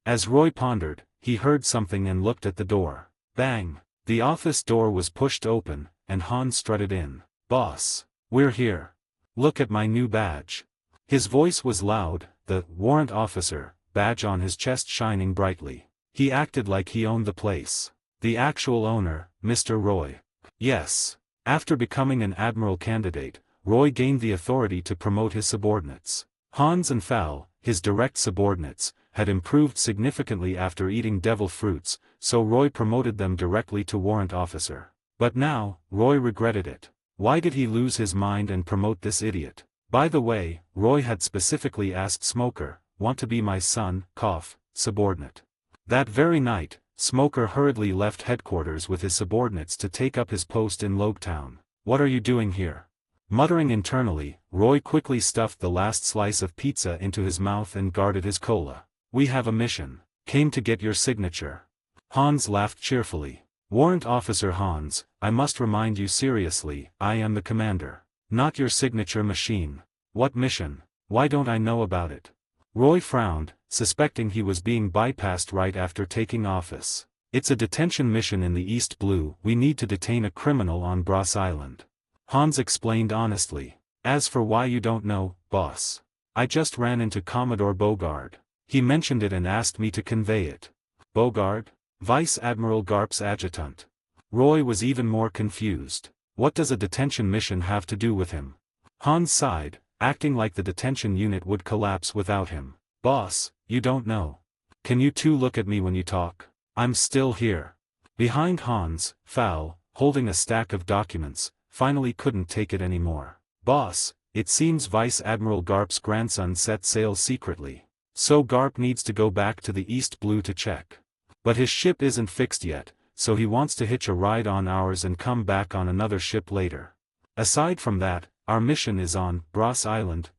As Roy pondered, he heard something and looked at the door. Bang! The office door was pushed open, and Hans strutted in. "Boss, we're here. Look at my new badge." His voice was loud, the warrant officer badge on his chest shining brightly. He acted like he owned the place. The actual owner, Mr. Roy. Yes. After becoming an admiral candidate, Roy gained the authority to promote his subordinates. Hans and Fal, his direct subordinates, had improved significantly after eating devil fruits, so Roy promoted them directly to warrant officer. But now, Roy regretted it. Why did he lose his mind and promote this idiot? By the way, Roy had specifically asked Smoker, "Want to be my son, subordinate?" That very night, Smoker hurriedly left headquarters with his subordinates to take up his post in Logetown. "What are you doing here?" Muttering internally, Roy quickly stuffed the last slice of pizza into his mouth and guarded his cola. "We have a mission. Came to get your signature." Hans laughed cheerfully. "Warrant Officer Hans, I must remind you seriously, I am the commander. Not your signature machine." "What mission? Why don't I know about it?" Roy frowned, suspecting he was being bypassed right after taking office. "It's a detention mission in the East Blue. We need to detain a criminal on Bros Island." Hans explained honestly. "As for why you don't know, boss, I just ran into Commodore Bogard. He mentioned it and asked me to convey it." "Bogard? Vice Admiral Garp's adjutant." Roy was even more confused. What does a detention mission have to do with him? Hans sighed, acting like the detention unit would collapse without him. "Boss, you don't know. Can you two look at me when you talk? I'm still here." Behind Hans, Fal, holding a stack of documents, finally couldn't take it anymore. "Boss, it seems Vice Admiral Garp's grandson set sail secretly. So Garp needs to go back to the East Blue to check. But his ship isn't fixed yet, so he wants to hitch a ride on ours and come back on another ship later. Aside from that, our mission is on Bros Island.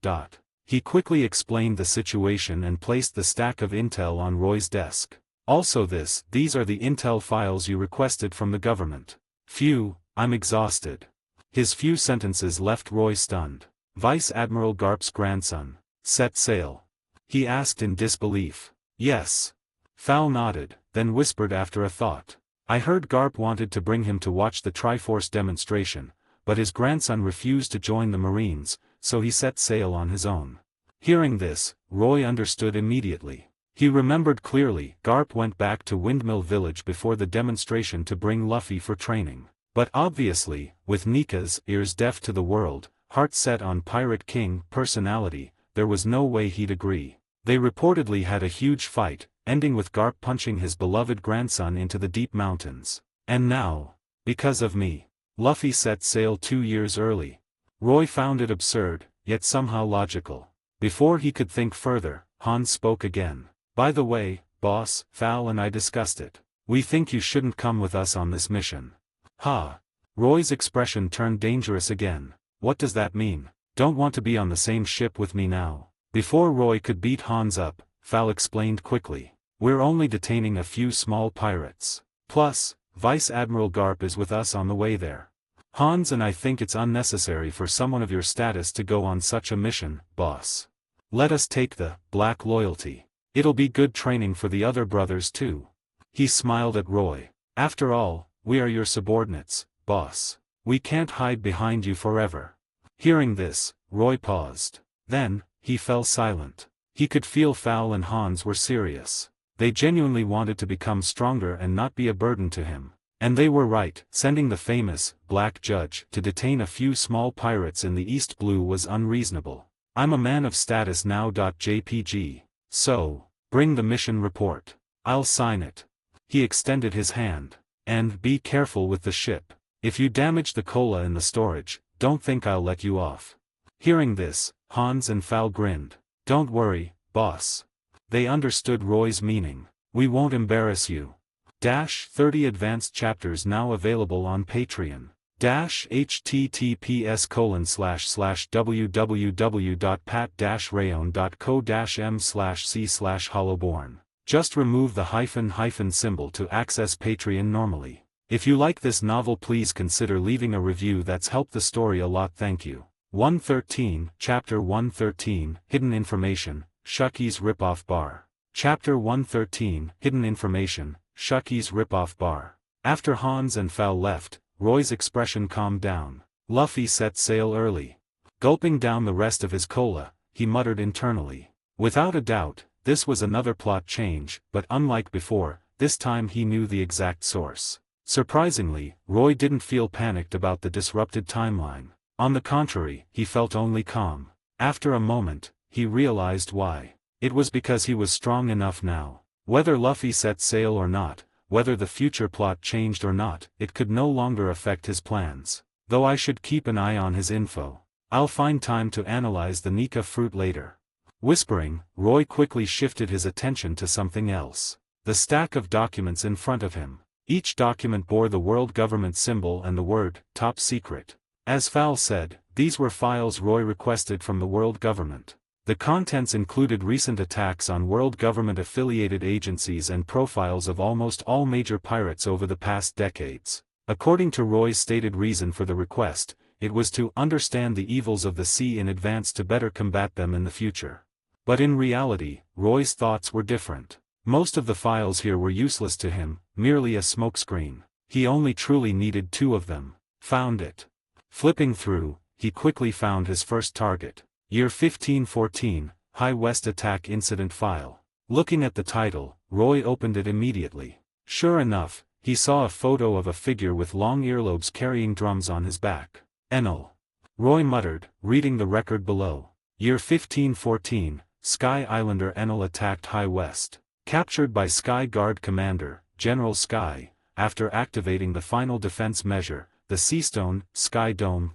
He quickly explained the situation and placed the stack of intel on Roy's desk. "Also these are the intel files you requested from the government." "Phew, I'm exhausted." His few sentences left Roy stunned. "Vice Admiral Garp's grandson set sail?" he asked in disbelief. "Yes." Fal nodded, then whispered after a thought. "I heard Garp wanted to bring him to watch the Triforce demonstration, but his grandson refused to join the Marines, so he set sail on his own." Hearing this, Roy understood immediately. He remembered clearly, Garp went back to Windmill Village before the demonstration to bring Luffy for training. But obviously, with Nika's ears deaf to the world, heart set on Pirate King personality, there was no way he'd agree. They reportedly had a huge fight, ending with Garp punching his beloved grandson into the deep mountains. And now, because of me, Luffy set sail 2 years early. Roy found it absurd, yet somehow logical. Before he could think further, Hans spoke again. "By the way, boss, Fal and I discussed it. We think you shouldn't come with us on this mission." "Ha!" Roy's expression turned dangerous again. "What does that mean? Don't want to be on the same ship with me now?" Before Roy could beat Hans up, Fal explained quickly. "We're only detaining a few small pirates. Plus, Vice Admiral Garp is with us on the way there. Hans and I think it's unnecessary for someone of your status to go on such a mission, boss. Let us take the black loyalty. It'll be good training for the other brothers too." He smiled at Roy. "After all, we are your subordinates, boss. We can't hide behind you forever." Hearing this, Roy paused. Then, he fell silent. He could feel Fowl and Hans were serious. They genuinely wanted to become stronger and not be a burden to him. And they were right. Sending the famous, Black Judge, to detain a few small pirates in the East Blue was unreasonable. I'm a man of status now. JPG. So, bring the mission report. I'll sign it. He extended his hand. And be careful with the ship. If you damage the cola in the storage, don't think I'll let you off. Hearing this, Hans and Fowl grinned. Don't worry, boss. They understood Roy's meaning. We won't embarrass you. 30 advanced chapters now available on Patreon. https://www.pat-rayon.co-m/c/hollowborn. Just remove the hyphen symbol to access Patreon normally. If you like this novel, please consider leaving a review. That's helped the story a lot. Thank you. 113, Chapter 113, Hidden Information, Shucky's Ripoff Bar. Chapter 113, Hidden Information, Shucky's Ripoff Bar. After Hans and Fowl left, Roy's expression calmed down. Luffy set sail early. Gulping down the rest of his cola, he muttered internally. Without a doubt, this was another plot change, but unlike before, this time he knew the exact source. Surprisingly, Roy didn't feel panicked about the disrupted timeline. On the contrary, he felt only calm. After a moment, he realized why. It was because he was strong enough now. Whether Luffy set sail or not, whether the future plot changed or not, it could no longer affect his plans. Though I should keep an eye on his info. I'll find time to analyze the Nika fruit later. Whispering, Roy quickly shifted his attention to something else. The stack of documents in front of him. Each document bore the world government symbol and the word, Top Secret. As Fowl said, these were files Roy requested from the world government. The contents included recent attacks on world government-affiliated agencies and profiles of almost all major pirates over the past decades. According to Roy's stated reason for the request, it was to understand the evils of the sea in advance to better combat them in the future. But in reality, Roy's thoughts were different. Most of the files here were useless to him, merely a smokescreen. He only truly needed 2 of them. Found it. Flipping through, he quickly found his first target. Year 1514, High West Attack Incident File. Looking at the title, Roy opened it immediately. Sure enough, he saw a photo of a figure with long earlobes carrying drums on his back. Enel. Roy muttered, reading the record below. Year 1514, Sky Islander Enel attacked High West. Captured by Sky Guard Commander, General Sky, after activating the final defense measure, the Seastone, Sky Dome.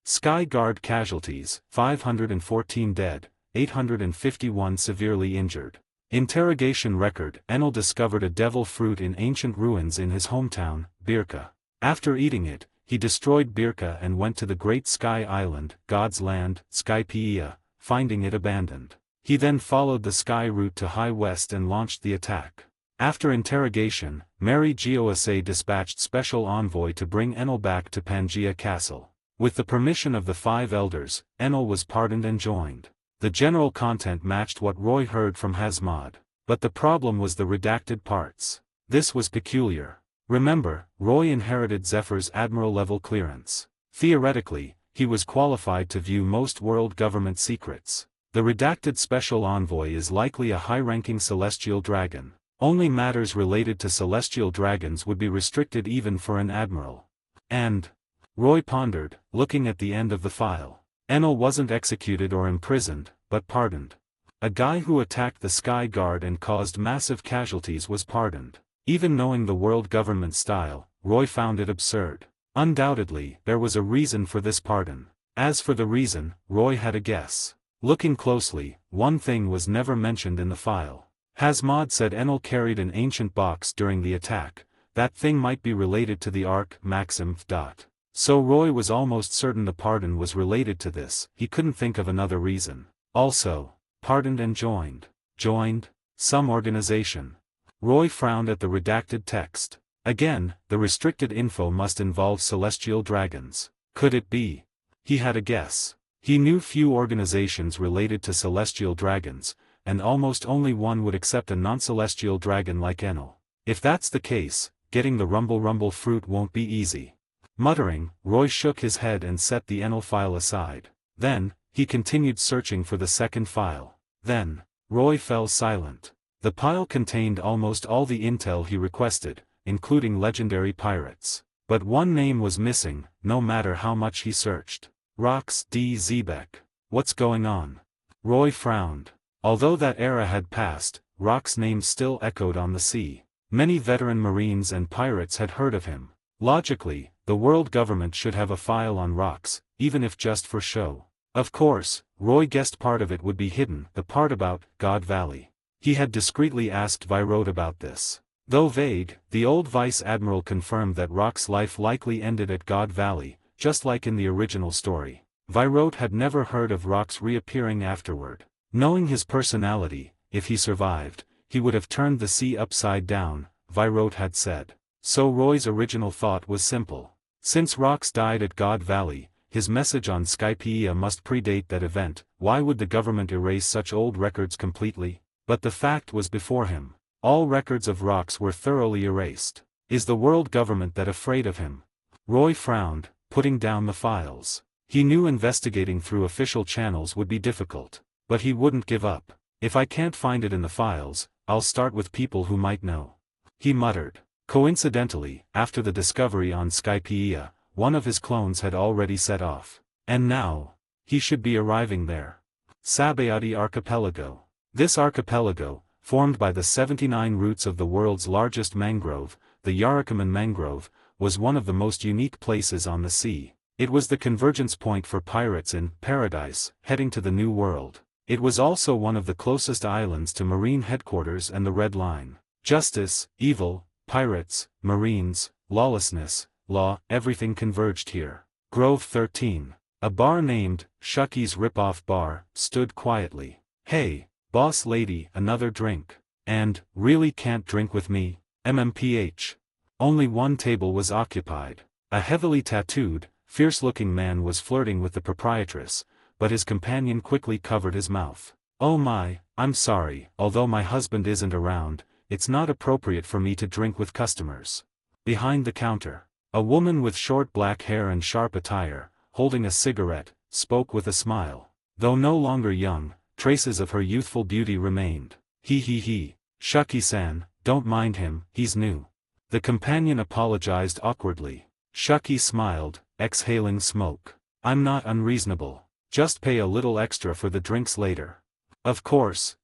Sky Guard casualties, 514 dead, 851 severely injured. Interrogation record: Enel discovered a devil fruit in ancient ruins in his hometown, Birka. After eating it, he destroyed Birka and went to the Great Sky Island, God's Land, Skypia, finding it abandoned. He then followed the sky route to High West and launched the attack. After interrogation, Mary Geoase dispatched special envoy to bring Enel back to Pangaea Castle. With the permission of the 5 elders, Enel was pardoned and joined. The general content matched what Roy heard from Hazmod. But the problem was the redacted parts. This was peculiar. Remember, Roy inherited Zephyr's admiral-level clearance. Theoretically, he was qualified to view most world government secrets. The redacted special envoy is likely a high-ranking celestial dragon. Only matters related to celestial dragons would be restricted even for an admiral. And Roy pondered, looking at the end of the file. Enel wasn't executed or imprisoned, but pardoned. A guy who attacked the Sky Guard and caused massive casualties was pardoned. Even knowing the world government style, Roy found it absurd. Undoubtedly, there was a reason for this pardon. As for the reason, Roy had a guess. Looking closely, one thing was never mentioned in the file. Hazmod said Enel carried an ancient box during the attack. That thing might be related to the Ark Maxim. So Roy was almost certain the pardon was related to this. He couldn't think of another reason. Also, pardoned and joined. Joined? Some organization. Roy frowned at the redacted text. Again, the restricted info must involve celestial dragons. Could it be? He had a guess. He knew few organizations related to celestial dragons, and almost only one would accept a non-celestial dragon like Enel. If that's the case, getting the Rumble fruit won't be easy. Muttering, Roy shook his head and set the Enel file aside. Then, he continued searching for the second file. Then, Roy fell silent. The pile contained almost all the intel he requested, including legendary pirates. But one name was missing, no matter how much he searched. Rox D. Zebek. What's going on? Roy frowned. Although that era had passed, Rock's name still echoed on the sea. Many veteran Marines and pirates had heard of him. Logically, the world government should have a file on Rox, even if just for show. Of course, Roy guessed part of it would be hidden, the part about God Valley. He had discreetly asked Virot about this. Though vague, the old Vice Admiral confirmed that Rock's life likely ended at God Valley, just like in the original story. Virot had never heard of Rock's reappearing afterward. Knowing his personality, if he survived, he would have turned the sea upside down, Virot had said. So Roy's original thought was simple. Since Rox died at God Valley, his message on Skypia must predate that event. Why would the government erase such old records completely? But the fact was before him. All records of Rox were thoroughly erased. Is the world government that afraid of him? Roy frowned, putting down the files. He knew investigating through official channels would be difficult. But he wouldn't give up. If I can't find it in the files, I'll start with people who might know. He muttered. Coincidentally, after the discovery on Skypia, one of his clones had already set off. And now, he should be arriving there. Sabayati Archipelago. This archipelago, formed by the 79 roots of the world's largest mangrove, the Yarikaman mangrove, was one of the most unique places on the sea. It was the convergence point for pirates in Paradise, heading to the New World. It was also one of the closest islands to Marine headquarters and the Red Line. Justice, evil, pirates, Marines, lawlessness, law, everything converged here. Grove 13. A bar named Shucky's Rip-Off Bar stood quietly. Hey, boss lady, another drink. And, really can't drink with me? MMPH. Only one table was occupied. A heavily tattooed, fierce-looking man was flirting with the proprietress, but his companion quickly covered his mouth. Oh my, I'm sorry, although my husband isn't around, it's not appropriate for me to drink with customers. Behind the counter, a woman with short black hair and sharp attire, holding a cigarette, spoke with a smile. Though no longer young, traces of her youthful beauty remained. He. Shucky-san, don't mind him, he's new. The companion apologized awkwardly. Shucky smiled, exhaling smoke. I'm not unreasonable. Just pay a little extra for the drinks later. Of course.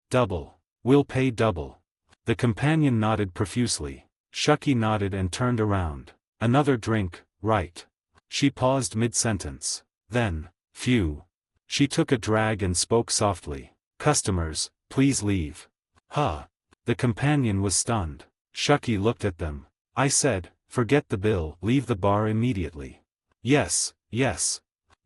Double. We'll pay double. The companion nodded profusely. Shucky nodded and turned around. Another drink, right? She paused mid-sentence. Then, phew. She took a drag and spoke softly. Customers, please leave. Huh. The companion was stunned. Shucky looked at them. I said, forget the bill, leave the bar immediately. Yes.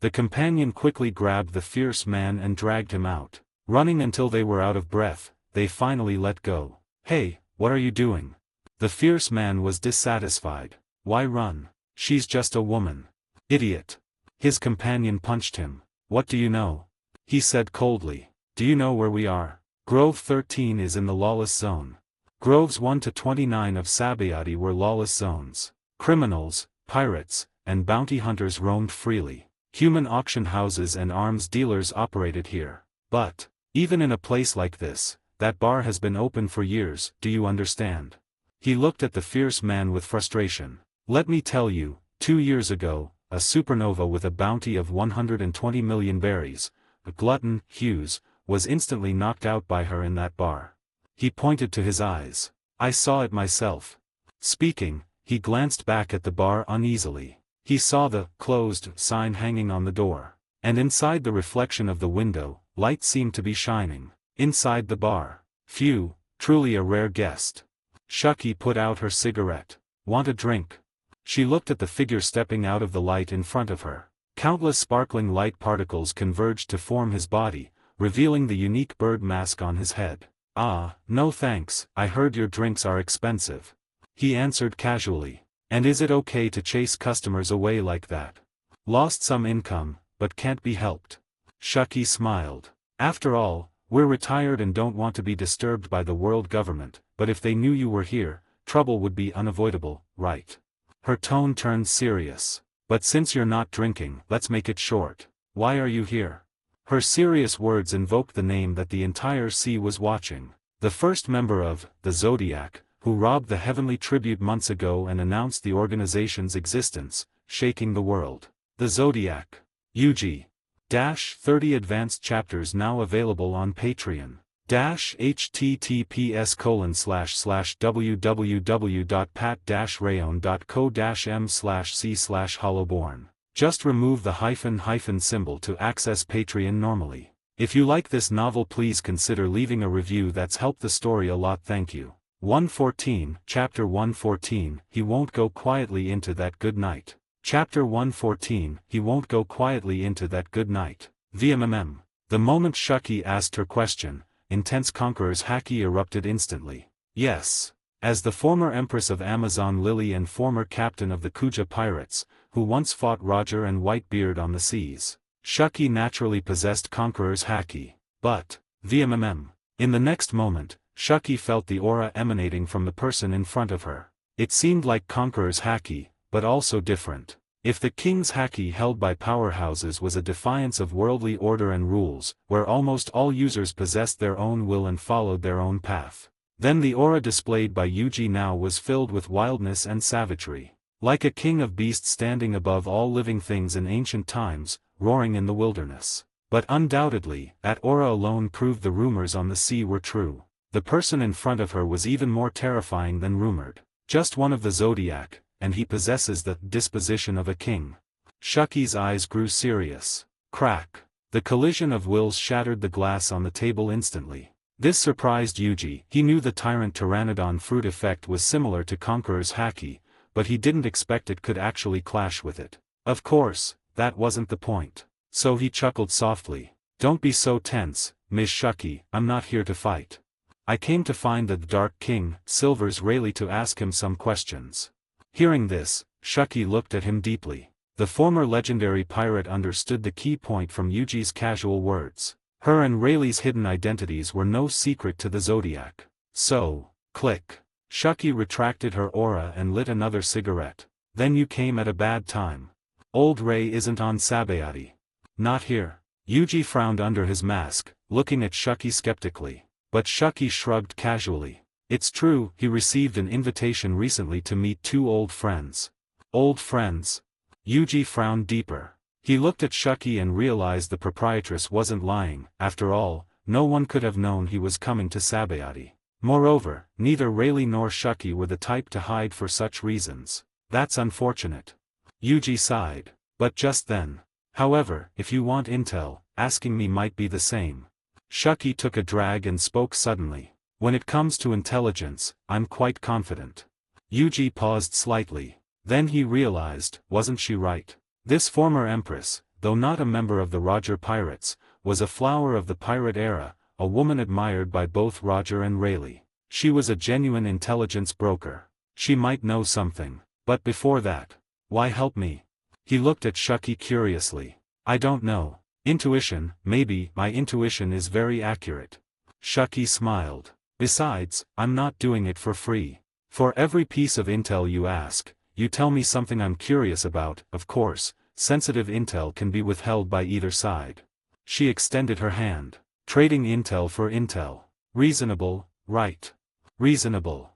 The companion quickly grabbed the fierce man and dragged him out. Running until they were out of breath, they finally let go. Hey, what are you doing? The fierce man was dissatisfied. Why run? She's just a woman. Idiot. His companion punched him. What do you know? He said coldly. Do you know where we are? Grove 13 is in the lawless zone. Groves 1 to 29 of Sabayati were lawless zones. Criminals, pirates, and bounty hunters roamed freely. Human auction houses and arms dealers operated here. But, even in a place like this, that bar has been open for years, do you understand? He looked at the fierce man with frustration. Let me tell you, 2 years ago, a supernova with a bounty of 120 million berries, a glutton, Hughes, was instantly knocked out by her in that bar. He pointed to his eyes. I saw it myself. Speaking, he glanced back at the bar uneasily. He saw the closed sign hanging on the door. And inside the reflection of the window, light seemed to be shining. Inside the bar. Phew, truly a rare guest. Shucky put out her cigarette. Want a drink? She looked at the figure stepping out of the light in front of her. Countless sparkling light particles converged to form his body, revealing the unique bird mask on his head. Ah, no thanks, I heard your drinks are expensive. He answered casually. And is it okay to chase customers away like that? Lost some income, but can't be helped. Shucky smiled. After all, we're retired and don't want to be disturbed by the world government, but if they knew you were here, trouble would be unavoidable, right? Her tone turned serious. But since you're not drinking, let's make it short. Why are you here? Her serious words invoked the name that the entire sea was watching. The first member of the Zodiac, who robbed the heavenly tribute months ago and announced the organization's existence, shaking the world. The Zodiac. UG-30 advanced chapters now available on Patreon. https://www.pat-rayon.co-m/c/hollowborn. Just remove the hyphen symbol to access Patreon normally. If you like this novel, please consider leaving a review. That's helped the story a lot. Thank you. 114, Chapter 114, He Won't Go Quietly Into That Good Night. Chapter 114, He Won't Go Quietly Into That Good Night. VMMM. The moment Shuki asked her question, intense Conqueror's haki erupted instantly. Yes. As the former Empress of Amazon Lily and former captain of the Kuja pirates, who once fought Roger and Whitebeard on the seas, Shuki naturally possessed Conqueror's haki. But, VMMM. In the next moment, Shuki felt the aura emanating from the person in front of her. It seemed like Conqueror's haki, but also different. If the king's haki held by powerhouses was a defiance of worldly order and rules, where almost all users possessed their own will and followed their own path, then the aura displayed by Yuji now was filled with wildness and savagery. Like a king of beasts standing above all living things in ancient times, roaring in the wilderness. But undoubtedly, that aura alone proved the rumors on the sea were true. The person in front of her was even more terrifying than rumored. Just one of the Zodiac, and he possesses the disposition of a king. Shuki's eyes grew serious. Crack. The collision of wills shattered the glass on the table instantly. This surprised Yuji. He knew the Tyrant Pteranodon fruit effect was similar to Conqueror's haki, but he didn't expect it could actually clash with it. Of course, that wasn't the point. So he chuckled softly. Don't be so tense, Miss Shuki, I'm not here to fight. I came to find the Dark King, Silver's Rayleigh, to ask him some questions. Hearing this, Shuki looked at him deeply. The former legendary pirate understood the key point from Yuji's casual words. Her and Rayleigh's hidden identities were no secret to the Zodiac. So, click. Shuki retracted her aura and lit another cigarette. Then you came at a bad time. Old Ray isn't on Sabayati. Not here. Yuji frowned under his mask, looking at Shuki skeptically. But Shuki shrugged casually. It's true, he received an invitation recently to meet two old friends. Old friends? Yuji frowned deeper. He looked at Shuki and realized the proprietress wasn't lying. After all, no one could have known he was coming to Sabayati. Moreover, neither Rayleigh nor Shuki were the type to hide for such reasons. That's unfortunate. Yuji sighed. But just then. However, if you want intel, asking me might be the same. Shuki took a drag and spoke suddenly. When it comes to intelligence, I'm quite confident. Yuji paused slightly. Then he realized, wasn't she right? This former empress, though not a member of the Roger pirates, was a flower of the pirate era, a woman admired by both Roger and Rayleigh. She was a genuine intelligence broker. She might know something. But before that, why help me? He looked at Shuki curiously. I don't know. Intuition, maybe. My intuition is very accurate. Shuki smiled. Besides, I'm not doing it for free. For every piece of intel you ask, you tell me something I'm curious about. Of course, sensitive intel can be withheld by either side. She extended her hand. Trading intel for intel. Reasonable, right? Reasonable.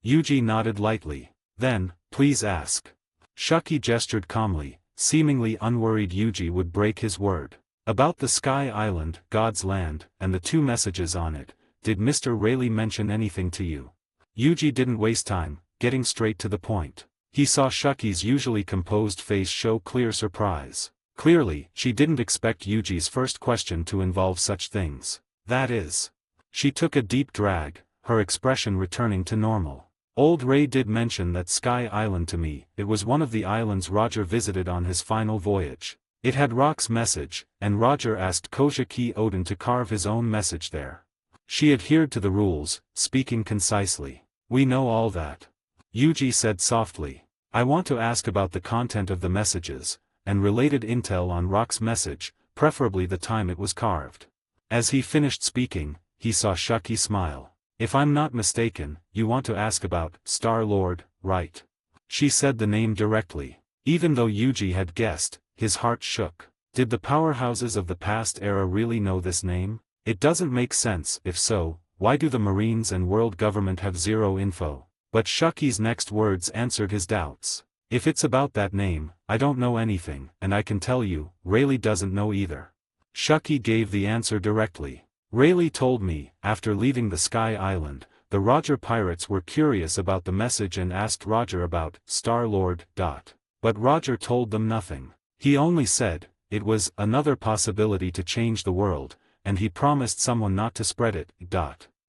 Yuji nodded lightly. Then, please ask. Shuki gestured calmly, seemingly unworried Yuji would break his word. About the Sky Island, God's Land, and the two messages on it, did Mr. Rayleigh mention anything to you? Yuji didn't waste time, getting straight to the point. He saw Shuki's usually composed face show clear surprise. Clearly, she didn't expect Yuji's first question to involve such things. That is. She took a deep drag, her expression returning to normal. Old Ray did mention that Sky Island to me. It was one of the islands Roger visited on his final voyage. It had Rock's message, and Roger asked Kojaki Odin to carve his own message there. She adhered to the rules, speaking concisely. We know all that. Yuji said softly. I want to ask about the content of the messages, and related intel on Rock's message, preferably the time it was carved. As he finished speaking, he saw Shuki smile. If I'm not mistaken, you want to ask about Star-Lord, right? She said the name directly. Even though Yuji had guessed, his heart shook. Did the powerhouses of the past era really know this name? It doesn't make sense. If so, why do the Marines and world government have zero info? But Shuki's next words answered his doubts. If it's about that name, I don't know anything, and I can tell you, Rayleigh doesn't know either. Shuki gave the answer directly. Rayleigh told me, after leaving the Sky Island, the Roger pirates were curious about the message and asked Roger about Star-Lord. But Roger told them nothing. He only said, it was another possibility to change the world, and he promised someone not to spread it.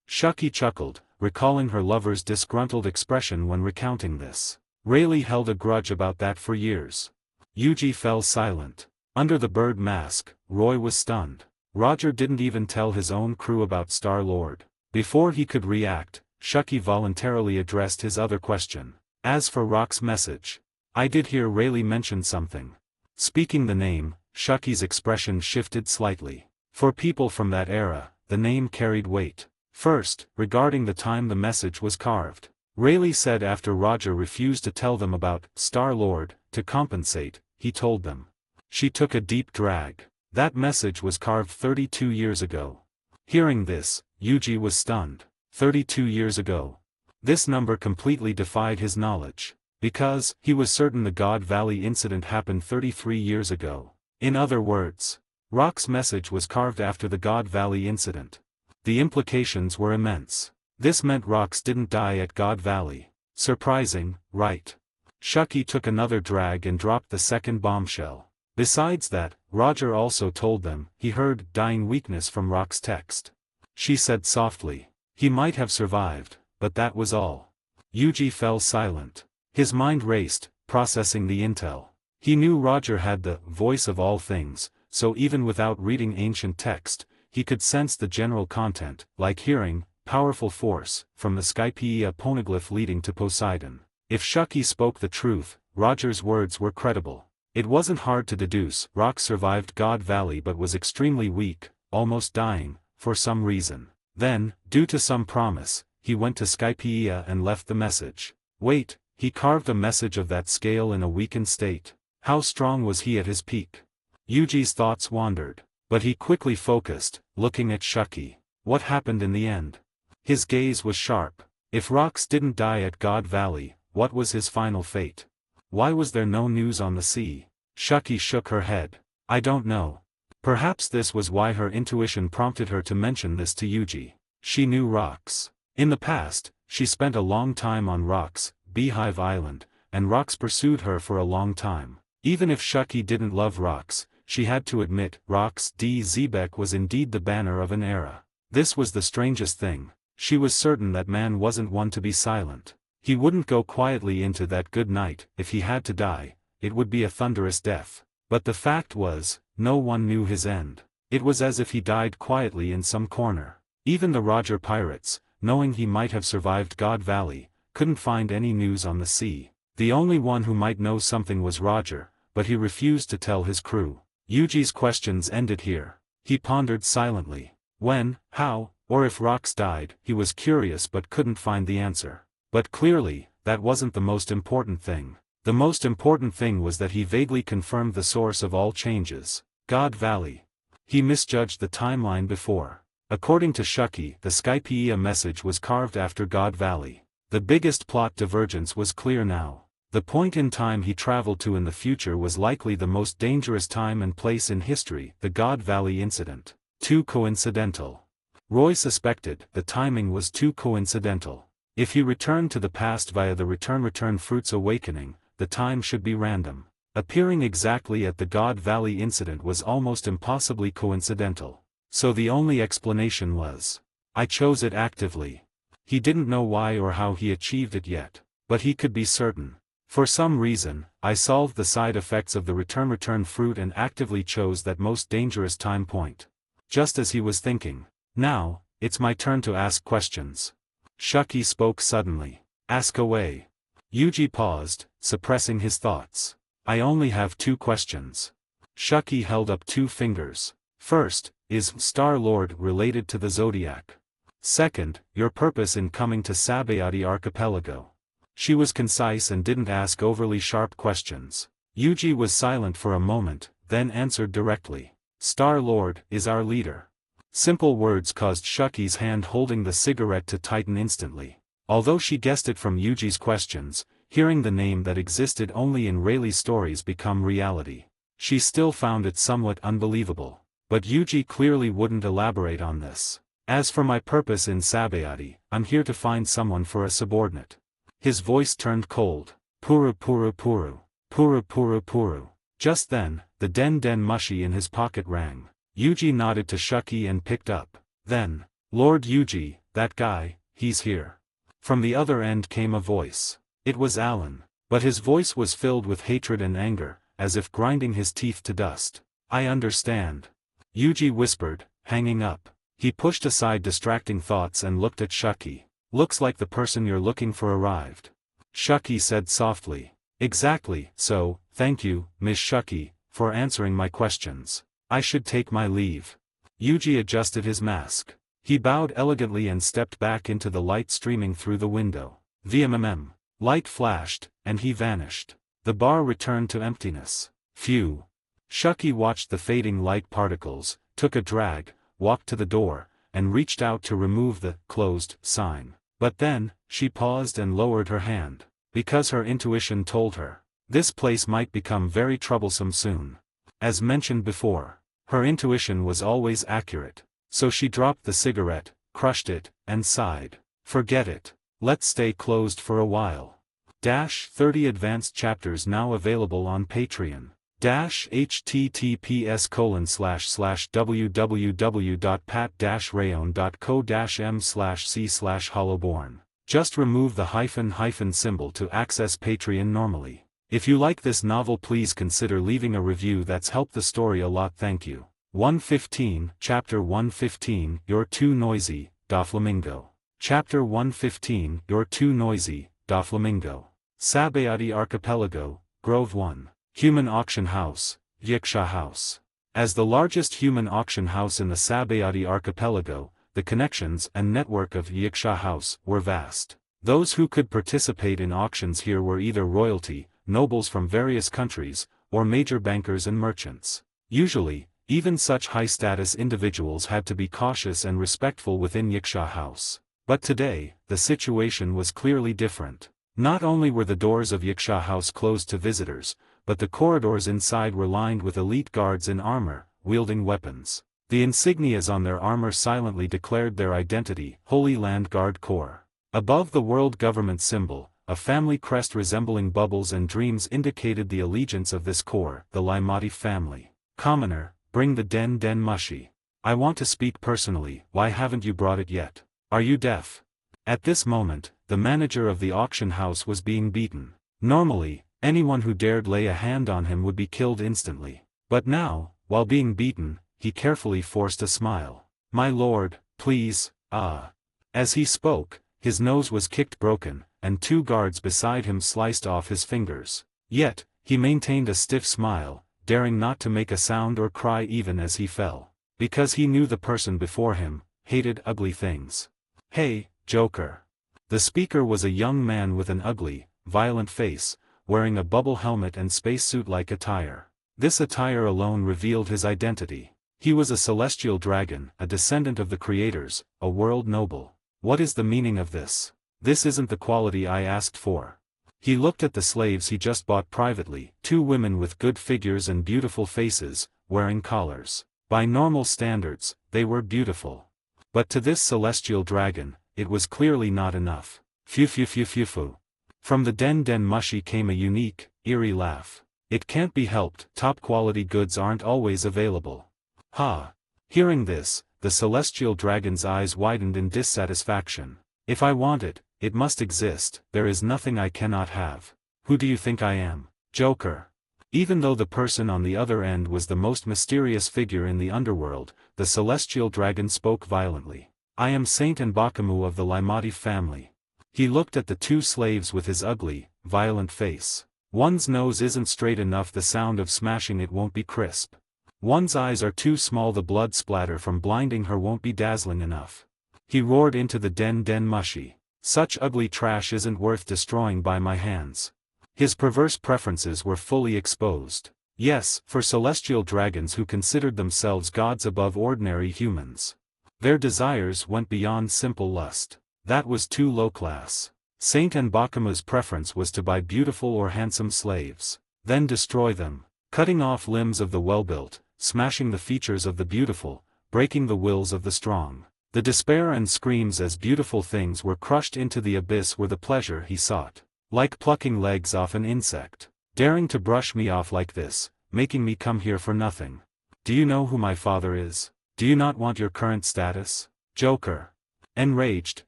Shuki chuckled, recalling her lover's disgruntled expression when recounting this. Rayleigh held a grudge about that for years. Yuji fell silent. Under the bird mask, Roy was stunned. Roger didn't even tell his own crew about Star-Lord. Before he could react, Shuki voluntarily addressed his other question. As for Rock's message, I did hear Rayleigh mention something. Speaking the name, Shuki's expression shifted slightly. For people from that era, the name carried weight. First, regarding the time the message was carved. Rayleigh said after Roger refused to tell them about Star-Lord, to compensate, he told them. She took a deep drag. That message was carved 32 years ago. Hearing this, Yuji was stunned. 32 years ago. This number completely defied his knowledge. Because, he was certain the God Valley incident happened 33 years ago. In other words, Rock's message was carved after the God Valley incident. The implications were immense. This meant Rox didn't die at God Valley. Surprising, right? Shuki took another drag and dropped the second bombshell. Besides that, Roger also told them he heard dying weakness from Rock's text. She said softly, he might have survived, but that was all. Yuji fell silent. His mind raced, processing the intel. He knew Roger had the voice of all things, so even without reading ancient text, he could sense the general content, like hearing, powerful force, from the Skypia poneglyph leading to Poseidon. If Shuki spoke the truth, Roger's words were credible. It wasn't hard to deduce. Rock survived God Valley but was extremely weak, almost dying, for some reason. Then, due to some promise, he went to Skypia and left the message. Wait, he carved a message of that scale in a weakened state. How strong was he at his peak? Yuji's thoughts wandered. But he quickly focused, looking at Shuki. What happened in the end? His gaze was sharp. If Rox didn't die at God Valley, what was his final fate? Why was there no news on the sea? Shuki shook her head. I don't know. Perhaps this was why her intuition prompted her to mention this to Yuji. She knew Rox. In the past, she spent a long time on Rox, Beehive Island, and Rox pursued her for a long time. Even if Shuki didn't love Rox, she had to admit Rox D. Zebek was indeed the banner of an era. This was the strangest thing. She was certain that man wasn't one to be silent. He wouldn't go quietly into that good night. If he had to die, it would be a thunderous death. But the fact was, no one knew his end. It was as if he died quietly in some corner. Even the Roger pirates, knowing he might have survived God Valley, couldn't find any news on the sea. The only one who might know something was Roger, but he refused to tell his crew. Yuji's questions ended here. He pondered silently. When, how, or if Rox died, he was curious but couldn't find the answer. But clearly, that wasn't the most important thing. The most important thing was that he vaguely confirmed the source of all changes. God Valley. He misjudged the timeline before. According to Shuki, the Skypia message was carved after God Valley. The biggest plot divergence was clear now. The point in time he traveled to in the future was likely the most dangerous time and place in history, the God Valley incident. Too coincidental. Roy suspected the timing was too coincidental. If he returned to the past via the Return Fruits Awakening, the time should be random. Appearing exactly at the God Valley incident was almost impossibly coincidental. So the only explanation was, I chose it actively. He didn't know why or how he achieved it yet. But he could be certain. For some reason, I solved the side effects of the return fruit and actively chose that most dangerous time point. Just as he was thinking. Now, it's my turn to ask questions. Shuki spoke suddenly. Ask away. Yuji paused, suppressing his thoughts. I only have 2 questions. Shuki held up 2 fingers. First, is Star-Lord related to the zodiac? Second, your purpose in coming to Sabayati Archipelago. She was concise and didn't ask overly sharp questions. Yuji was silent for a moment, then answered directly. Star-Lord is our leader. Simple words caused Shuki's hand holding the cigarette to tighten instantly. Although she guessed it from Yuji's questions, hearing the name that existed only in Rayleigh's stories become reality, she still found it somewhat unbelievable. But Yuji clearly wouldn't elaborate on this. As for my purpose in Sabayati, I'm here to find someone for a subordinate. His voice turned cold. Puru puru puru. Puru puru puru. Just then, the den den mushi in his pocket rang. Yuji nodded to Shuki and picked up. Then, Lord Yuji, that guy, he's here. From the other end came a voice. It was Alan, but his voice was filled with hatred and anger, as if grinding his teeth to dust. I understand. Yuji whispered, hanging up. He pushed aside distracting thoughts and looked at Shuki. Looks like the person you're looking for arrived. Shuki said softly. Exactly, so, thank you, Miss Shuki, for answering my questions. I should take my leave. Yuji adjusted his mask. He bowed elegantly and stepped back into the light streaming through the window. VMMM. Light flashed, and he vanished. The bar returned to emptiness. Phew. Shuki watched the fading light particles, took a drag, walked to the door, and reached out to remove the closed sign. But then, she paused and lowered her hand. Because her intuition told her, this place might become very troublesome soon. As mentioned before, her intuition was always accurate. So she dropped the cigarette, crushed it, and sighed. Forget it. Let's stay closed for a while. 30 advanced chapters now available on Patreon. https://www.pat-rayon.co-m/c/hollowborn. Just remove the hyphen symbol to access Patreon normally. If you like this novel, please consider leaving a review. That's helped the story a lot. Thank you. 115, Chapter 115, You're Too Noisy, Doflamingo. Chapter 115, You're Too Noisy, Doflamingo. Sabayati Archipelago, Grove 1. Human Auction House, Yiksha House. As the largest human auction house in the Sabayati Archipelago, the connections and network of Yiksha House were vast. Those who could participate in auctions here were either royalty, nobles from various countries, or major bankers and merchants. Usually, even such high-status individuals had to be cautious and respectful within Yiksha House. But today, the situation was clearly different. Not only were the doors of Yiksha House closed to visitors, but the corridors inside were lined with elite guards in armor, wielding weapons. The insignias on their armor silently declared their identity, Holy Land Guard Corps. Above the world government symbol, a family crest resembling bubbles and dreams indicated the allegiance of this corps, the Laimati family. Commoner, bring the den den mushi. I want to speak personally. Why haven't you brought it yet? Are you deaf? At this moment, the manager of the auction house was being beaten. Normally, anyone who dared lay a hand on him would be killed instantly. But now, while being beaten, he carefully forced a smile. My lord, please, As he spoke, his nose was kicked broken, and 2 guards beside him sliced off his fingers. Yet, he maintained a stiff smile, daring not to make a sound or cry even as he fell. Because he knew the person before him hated ugly things. Hey, Joker. The speaker was a young man with an ugly, violent face, wearing a bubble helmet and spacesuit-like attire. This attire alone revealed his identity. He was a celestial dragon, a descendant of the creators, a world noble. What is the meaning of this? This isn't the quality I asked for. He looked at the slaves he just bought privately, 2 women with good figures and beautiful faces, wearing collars. By normal standards, they were beautiful. But to this celestial dragon, it was clearly not enough. Phew phew phew phew phew. From the den den mushi came a unique, eerie laugh. It can't be helped, top quality goods aren't always available. Ha! Hearing this, the celestial dragon's eyes widened in dissatisfaction. If I want it, it must exist. There is nothing I cannot have. Who do you think I am? Joker. Even though the person on the other end was the most mysterious figure in the underworld, the celestial dragon spoke violently. I am Saint and Bakamu of the Laimati family. He looked at the 2 slaves with his ugly, violent face. One's nose isn't straight enough, the sound of smashing it won't be crisp. One's eyes are too small, the blood splatter from blinding her won't be dazzling enough. He roared into the den den mushi. Such ugly trash isn't worth destroying by my hands. His perverse preferences were fully exposed. Yes, for celestial dragons who considered themselves gods above ordinary humans. Their desires went beyond simple lust. That was too low class. Saint and Bakuma's preference was to buy beautiful or handsome slaves, then destroy them, cutting off limbs of the well-built, smashing the features of the beautiful, breaking the wills of the strong. The despair and screams as beautiful things were crushed into the abyss were the pleasure he sought. Like plucking legs off an insect. Daring to brush me off like this, making me come here for nothing. Do you know who my father is? Do you not want your current status? Joker. Enraged,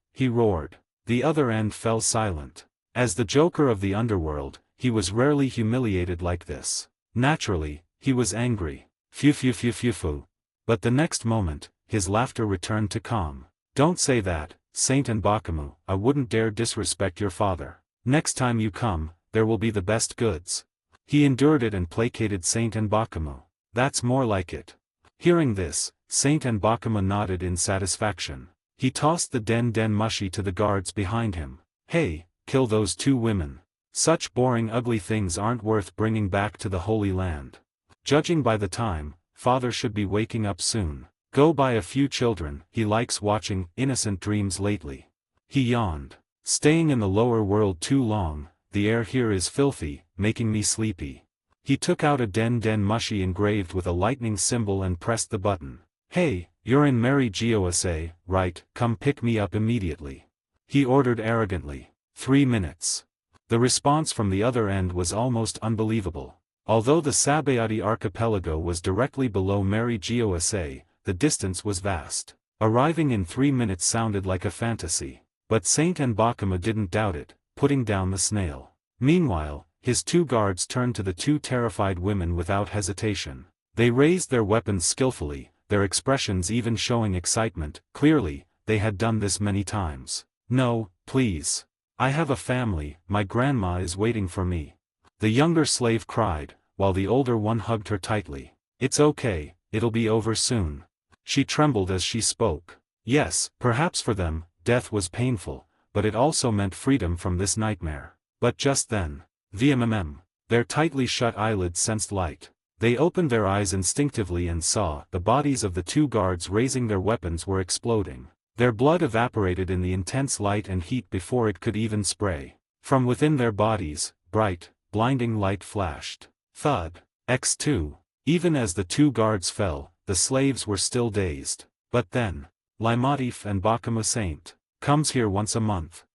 he roared. The other end fell silent. As the Joker of the underworld, he was rarely humiliated like this. Naturally, he was angry. Phew phew phew phew phew. But the next moment, his laughter returned to calm. Don't say that, Saint and Bakumu, I wouldn't dare disrespect your father. Next time you come, there will be the best goods. He endured it and placated Saint and Bakumu. That's more like it. Hearing this, Saint and Bakumu nodded in satisfaction. He tossed the den mushi to the guards behind him. Hey, kill those two women. Such boring ugly things aren't worth bringing back to the Holy Land. Judging by the time, father should be waking up soon. Go buy a few children, he likes watching innocent dreams lately. He yawned. Staying in the lower world too long, the air here is filthy, making me sleepy. He took out a den mushi engraved with a lightning symbol and pressed the button. Hey, you're in Mary Giosa, right? Come pick me up immediately. He ordered arrogantly. 3 minutes. The response from the other end was almost unbelievable. Although the Sabayati archipelago was directly below Mary Giosa, the distance was vast. Arriving in 3 minutes sounded like a fantasy. But Saint and Bakumu didn't doubt it, putting down the snail. Meanwhile, his two guards turned to the two terrified women without hesitation. They raised their weapons skillfully, their expressions even showing excitement. Clearly, they had done this many times. No, please. I have a family, my grandma is waiting for me. The younger slave cried, while the older one hugged her tightly. It's okay, it'll be over soon. She trembled as she spoke. Yes, perhaps for them, death was painful, but it also meant freedom from this nightmare. But just then, their tightly shut eyelids sensed light. They opened their eyes instinctively and saw the bodies of the two guards raising their weapons were exploding. Their blood evaporated in the intense light and heat before it could even spray. From within their bodies, bright, blinding light flashed. Thud. X2. Even as the two guards fell, the slaves were still dazed. But then, Limatif and Bakumu Saint comes here once a month.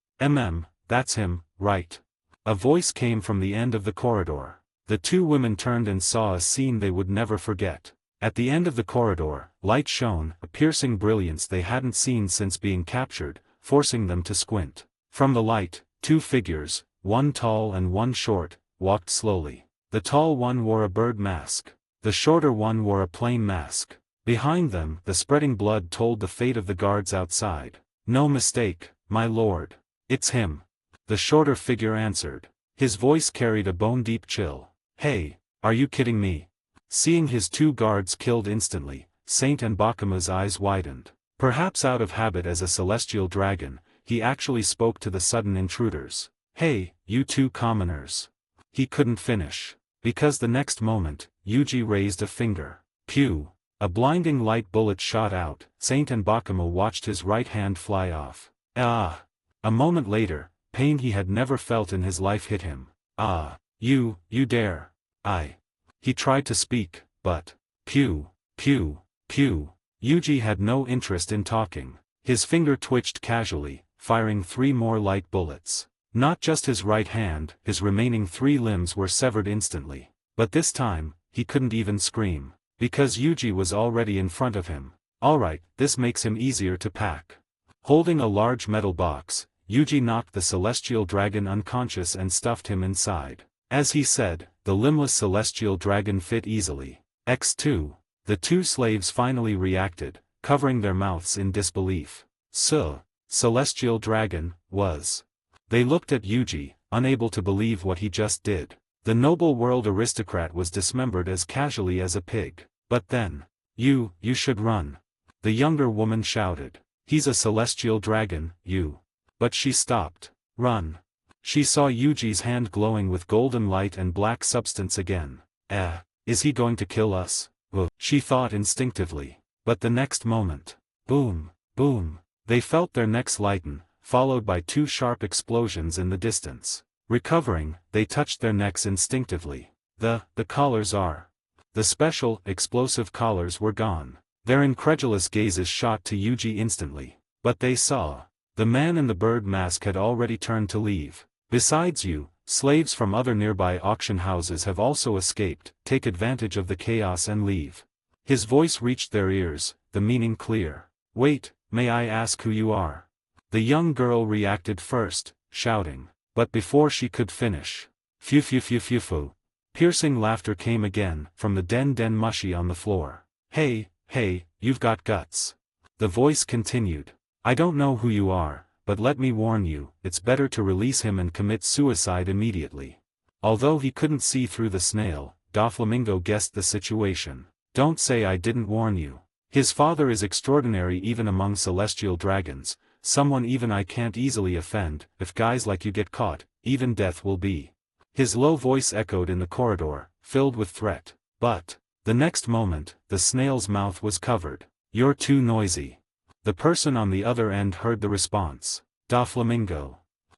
That's him, right? A voice came from the end of the corridor. The two women turned and saw a scene they would never forget. At the end of the corridor, light shone, a piercing brilliance they hadn't seen since being captured, forcing them to squint. From the light, two figures, one tall and one short, walked slowly. The tall one wore a bird mask. The shorter one wore a plain mask. Behind them, the spreading blood told the fate of the guards outside. No mistake, my lord. It's him. The shorter figure answered. His voice carried a bone-deep chill. Hey, are you kidding me? Seeing his two guards killed instantly, Saint and Bakumu's eyes widened. Perhaps out of habit as a celestial dragon, he actually spoke to the sudden intruders. Hey, you two commoners. He couldn't finish. Because the next moment, Yuji raised a finger. Pew! A blinding light bullet shot out. Saint and Bakumu watched his right hand fly off. Ah! A moment later, pain he had never felt in his life hit him. Ah! You dare! He tried to speak, but... Pew! Pew! Pew! Yuji had no interest in talking. His finger twitched casually, firing 3 more light bullets. Not just his right hand, his remaining 3 limbs were severed instantly. But this time, he couldn't even scream. Because Yuji was already in front of him. Alright, this makes him easier to pack. Holding a large metal box, Yuji knocked the celestial dragon unconscious and stuffed him inside. As he said, the limbless celestial dragon fit easily. X2. The 2 slaves finally reacted, covering their mouths in disbelief. Celestial dragon, was. They looked at Yuji, unable to believe what he just did. The noble world aristocrat was dismembered as casually as a pig. But then, you should run. The younger woman shouted. He's a celestial dragon, you. But she stopped. Run. She saw Yuji's hand glowing with golden light and black substance again. Is he going to kill us? Ugh, she thought instinctively. But the next moment, boom, boom, they felt their necks lighten, followed by two sharp explosions in the distance. Recovering, they touched their necks instinctively. The collars are. The special, explosive collars were gone. Their incredulous gazes shot to Yuji instantly. But they saw. The man in the bird mask had already turned to leave. Besides you, slaves from other nearby auction houses have also escaped. Take advantage of the chaos and leave. His voice reached their ears, the meaning clear. Wait, may I ask who you are? The young girl reacted first, shouting. But before she could finish, phew phew phew phew phew. Piercing laughter came again, from the den mushy on the floor. Hey, you've got guts. The voice continued. I don't know who you are, but let me warn you, it's better to release him and commit suicide immediately. Although he couldn't see through the snail, Doflamingo guessed the situation. Don't say I didn't warn you. His father is extraordinary even among celestial dragons, someone even I can't easily offend. If guys like you get caught, even death will be. His low voice echoed in the corridor, filled with threat. But, the next moment, the snail's mouth was covered. You're too noisy. The person on the other end heard the response. Doflamingo.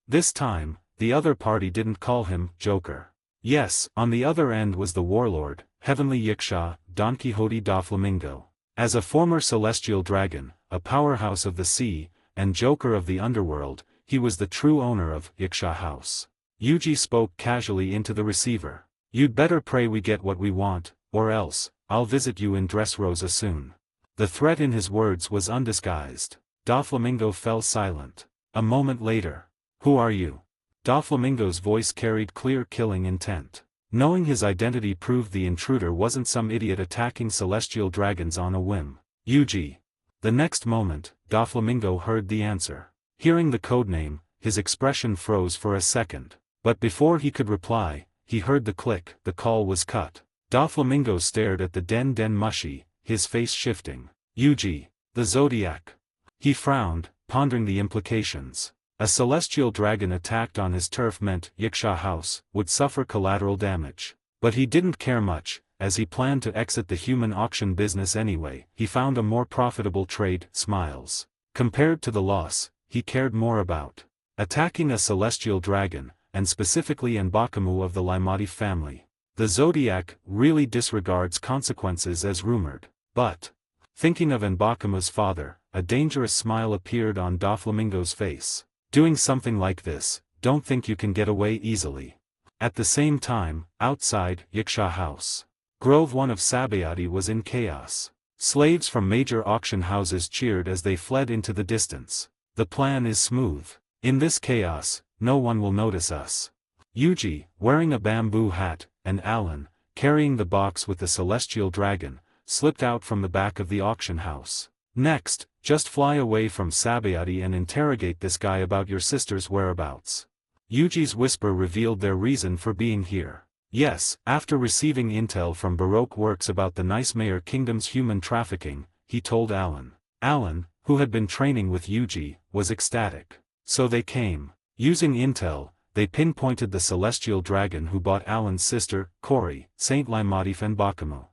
This time, the other party didn't call him Joker. Yes, on the other end was the warlord, Heavenly Yiksha, Don Quixote Doflamingo. As a former celestial dragon, a powerhouse of the sea, and Joker of the underworld, he was the true owner of Yiksha House. Yuji spoke casually into the receiver. You'd better pray we get what we want, or else, I'll visit you in Dressrosa soon. The threat in his words was undisguised. Doflamingo fell silent. A moment later. Who are you? Doflamingo's voice carried clear killing intent. Knowing his identity proved the intruder wasn't some idiot attacking celestial dragons on a whim. Yuji. The next moment, Doflamingo heard the answer. Hearing the codename, his expression froze for a second. But before he could reply, he heard the click. The call was cut. Doflamingo stared at the den mushy, his face shifting. Yuji, the zodiac. He frowned, pondering the implications. A celestial dragon attacked on his turf meant Yiksha House would suffer collateral damage. But he didn't care much, as he planned to exit the human auction business anyway. He found a more profitable trade, smiles. Compared to the loss, he cared more about attacking a celestial dragon, and specifically N'Bakumu of the Laimati family. The zodiac really disregards consequences as rumored. But, thinking of N'Bakumu's father, a dangerous smile appeared on Doflamingo's face. Doing something like this, don't think you can get away easily. At the same time, outside Yiksha House, Grove 1 of Sabayati was in chaos. Slaves from major auction houses cheered as they fled into the distance. The plan is smooth. In this chaos, no one will notice us. Yuji, wearing a bamboo hat, and Alan, carrying the box with the celestial dragon, slipped out from the back of the auction house. Next, just fly away from Sabayati and interrogate this guy about your sister's whereabouts. Yuji's whisper revealed their reason for being here. Yes, after receiving intel from Baroque Works about the Nice Mayor Kingdom's human trafficking, he told Alan. Alan, who had been training with Yuji, was ecstatic. So they came. Using intel, they pinpointed the celestial dragon who bought Alan's sister, Kori, Saint Laimati N'Bakumu.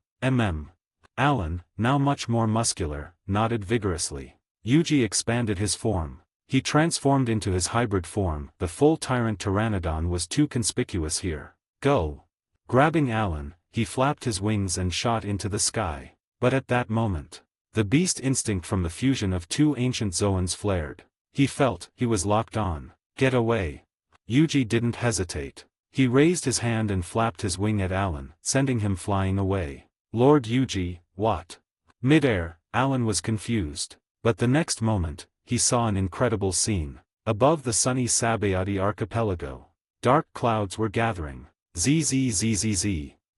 Alan, now much more muscular, nodded vigorously. Yuji expanded his form. He transformed into his hybrid form. The full tyrant pteranodon was too conspicuous here. Go! Grabbing Alan, he flapped his wings and shot into the sky. But at that moment, the beast instinct from the fusion of two ancient Zoans flared. He felt he was locked on. Get away! Yuji didn't hesitate. He raised his hand and flapped his wing at Alan, sending him flying away. Lord Yuji, what? Mid-air, Alan was confused. But the next moment, he saw an incredible scene. Above the sunny Sabayati archipelago, dark clouds were gathering. Zzz.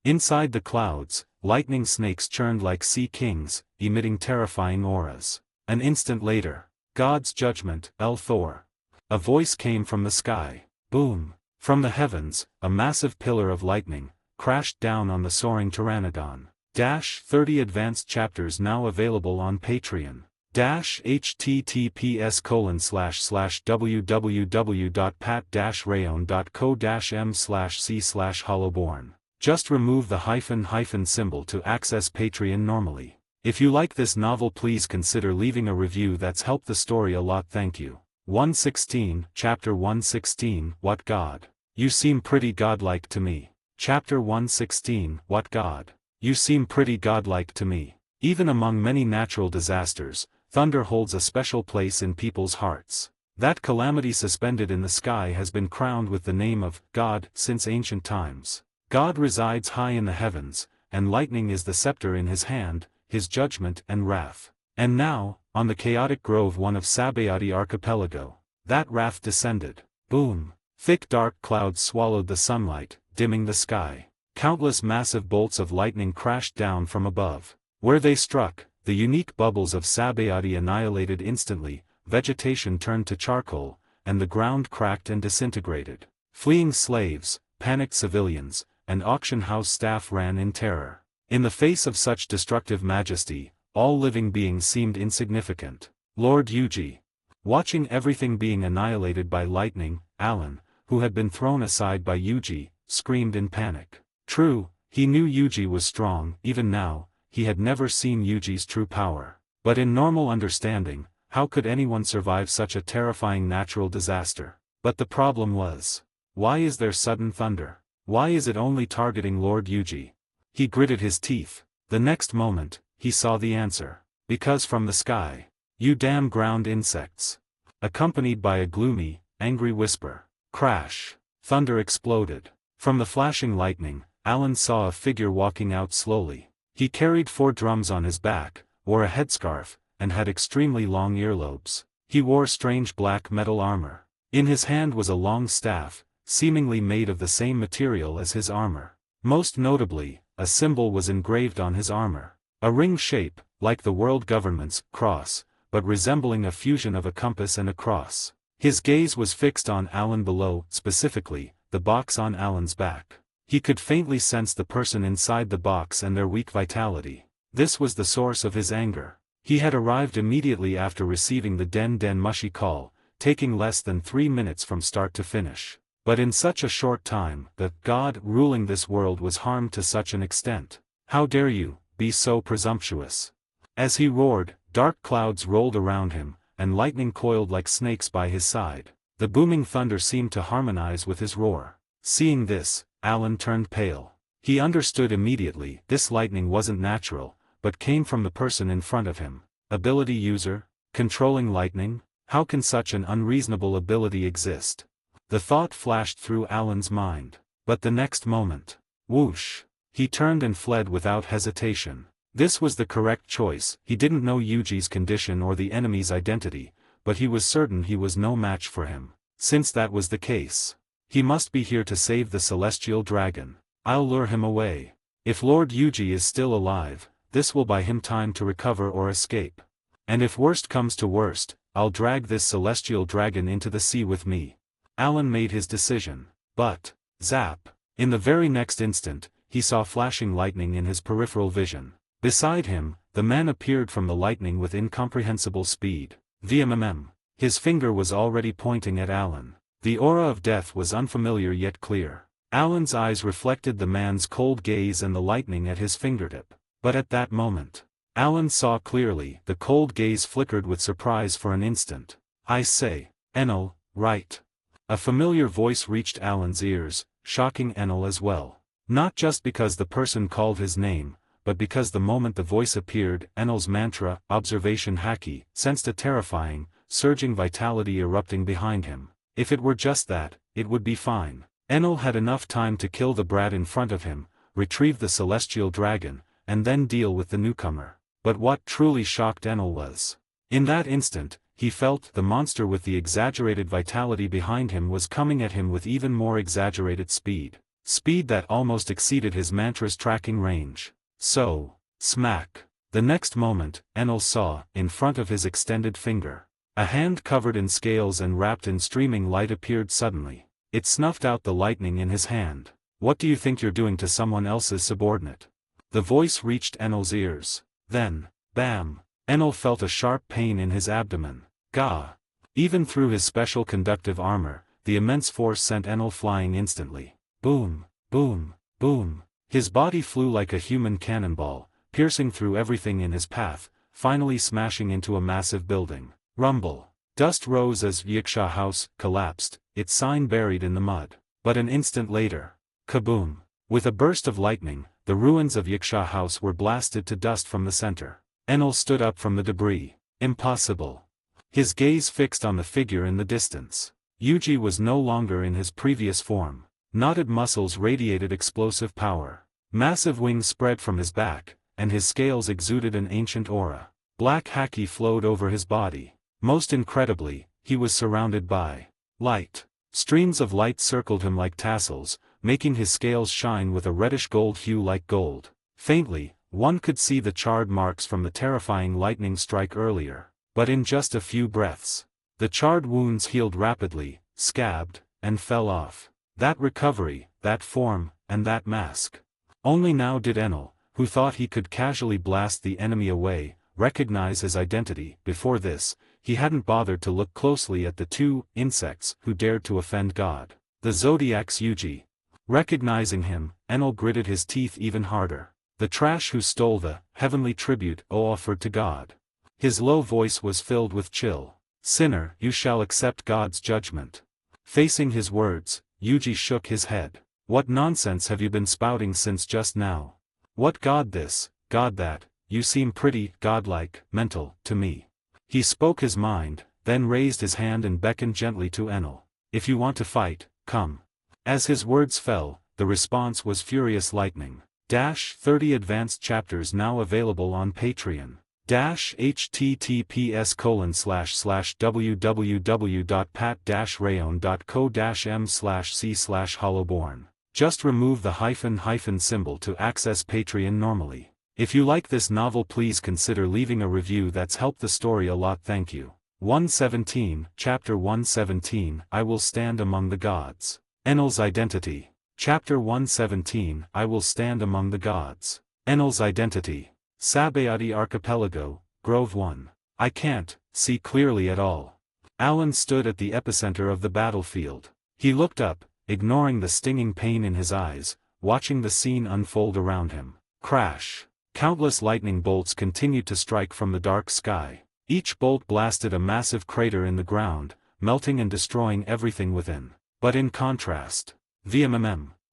Inside the clouds, lightning snakes churned like sea kings, emitting terrifying auras. An instant later, God's judgment, El Thor. A voice came from the sky. Boom. From the heavens, a massive pillar of lightning crashed down on the soaring pteranodon. 30 advanced chapters now available on Patreon. https://www.pat-rayon.co-m/c/hollowborn Just remove the hyphen symbol to access Patreon normally. If you like this novel, please consider leaving a review. That's helped the story a lot. Thank you. 116, Chapter 116, What God? You seem pretty godlike to me. Chapter 116, What God? You seem pretty godlike to me. Even among many natural disasters, thunder holds a special place in people's hearts. That calamity suspended in the sky has been crowned with the name of God since ancient times. God resides high in the heavens, and lightning is the scepter in his hand, his judgment and wrath. And now, on the chaotic grove one of Sabayati archipelago, that wrath descended. Boom! Thick dark clouds swallowed the sunlight, dimming the sky. Countless massive bolts of lightning crashed down from above. Where they struck, the unique bubbles of Sabayati annihilated instantly, vegetation turned to charcoal, and the ground cracked and disintegrated. Fleeing slaves, panicked civilians, and auction house staff ran in terror. In the face of such destructive majesty, all living beings seemed insignificant. Lord Yuji. Watching everything being annihilated by lightning, Alan, who had been thrown aside by Yuji, screamed in panic. True, he knew Yuji was strong. Even now, he had never seen Yuji's true power. But in normal understanding, how could anyone survive such a terrifying natural disaster? But the problem was, why is there sudden thunder? Why is it only targeting Lord Yuji? He gritted his teeth. The next moment, he saw the answer. Because from the sky, you damn ground insects. Accompanied by a gloomy, angry whisper. Crash. Thunder exploded. From the flashing lightning, Alan saw a figure walking out slowly. He carried 4 drums on his back, wore a headscarf, and had extremely long earlobes. He wore strange black metal armor. In his hand was a long staff, seemingly made of the same material as his armor. Most notably, a symbol was engraved on his armor. A ring shape, like the world government's cross, but resembling a fusion of a compass and a cross. His gaze was fixed on Alan below, specifically, the box on Alan's back. He could faintly sense the person inside the box and their weak vitality. This was the source of his anger. He had arrived immediately after receiving the Den Mushi call, taking less than 3 minutes from start to finish. But in such a short time, the God ruling this world was harmed to such an extent. How dare you be so presumptuous? As he roared, dark clouds rolled around him, and lightning coiled like snakes by his side. The booming thunder seemed to harmonize with his roar. Seeing this, Alan turned pale. He understood immediately, this lightning wasn't natural, but came from the person in front of him. Ability user? Controlling lightning? How can such an unreasonable ability exist? The thought flashed through Alan's mind. But the next moment, whoosh! He turned and fled without hesitation. This was the correct choice. He didn't know Yuji's condition or the enemy's identity, but he was certain he was no match for him. Since that was the case, he must be here to save the celestial dragon. I'll lure him away. If Lord Yuji is still alive, this will buy him time to recover or escape. And if worst comes to worst, I'll drag this celestial dragon into the sea with me. Alan made his decision. But, zap! In the very next instant, he saw flashing lightning in his peripheral vision. Beside him, the man appeared from the lightning with incomprehensible speed. VMMM. His finger was already pointing at Alan. The aura of death was unfamiliar yet clear. Alan's eyes reflected the man's cold gaze and the lightning at his fingertip. But at that moment, Alan saw clearly. The cold gaze flickered with surprise for an instant. I say, Enel, right? A familiar voice reached Alan's ears, shocking Enel as well. Not just because the person called his name, but because the moment the voice appeared, Enel's mantra, observation haki, sensed a terrifying, surging vitality erupting behind him. If it were just that, it would be fine. Enel had enough time to kill the brat in front of him, retrieve the celestial dragon, and then deal with the newcomer. But what truly shocked Enel was, in that instant, he felt the monster with the exaggerated vitality behind him was coming at him with even more exaggerated speed. Speed that almost exceeded his mantra's tracking range. So, smack. The next moment, Enel saw, in front of his extended finger, a hand covered in scales and wrapped in streaming light appeared suddenly. It snuffed out the lightning in his hand. What do you think you're doing to someone else's subordinate? The voice reached Enel's ears. Then, bam! Enel felt a sharp pain in his abdomen. Gah! Even through his special conductive armor, the immense force sent Enel flying instantly. Boom! Boom! Boom! His body flew like a human cannonball, piercing through everything in his path, finally smashing into a massive building. Rumble. Dust rose as Yiksha House collapsed, its sign buried in the mud. But an instant later, kaboom! With a burst of lightning, the ruins of Yiksha House were blasted to dust from the center. Enel stood up from the debris. Impossible. His gaze fixed on the figure in the distance. Yuji was no longer in his previous form. Knotted muscles radiated explosive power. Massive wings spread from his back, and his scales exuded an ancient aura. Black haki flowed over his body. Most incredibly, he was surrounded by light. Streams of light circled him like tassels, making his scales shine with a reddish-gold hue like gold. Faintly, one could see the charred marks from the terrifying lightning strike earlier. But in just a few breaths, the charred wounds healed rapidly, scabbed, and fell off. That recovery, that form, and that mask. Only now did Enel, who thought he could casually blast the enemy away, recognize his identity. Before this, he hadn't bothered to look closely at the two insects who dared to offend God. The Zodiac's Yuji. Recognizing him, Enel gritted his teeth even harder. The trash who stole the heavenly tribute offered to God. His low voice was filled with chill. Sinner, you shall accept God's judgment. Facing his words, Yuji shook his head. What nonsense have you been spouting since just now? What God this, God that, you seem pretty godlike, mental, to me. He spoke his mind, then raised his hand and beckoned gently to Enel. If you want to fight, come. As his words fell, the response was furious lightning. 30 advanced chapters now available on Patreon. https://www.pat-rayon.co-m/c/hollowborn. Just remove the hyphen symbol to access Patreon normally. If you like this novel, please consider leaving a review. That's helped the story a lot. Thank you. 117, Chapter 117, I Will Stand Among the Gods. Enel's Identity. Chapter 117, I Will Stand Among the Gods. Enel's Identity. Sabayati Archipelago, Grove 1. I can't see clearly at all. Alan stood at the epicenter of the battlefield. He looked up, ignoring the stinging pain in his eyes, watching the scene unfold around him. Crash. Countless lightning bolts continued to strike from the dark sky. Each bolt blasted a massive crater in the ground, melting and destroying everything within. But in contrast,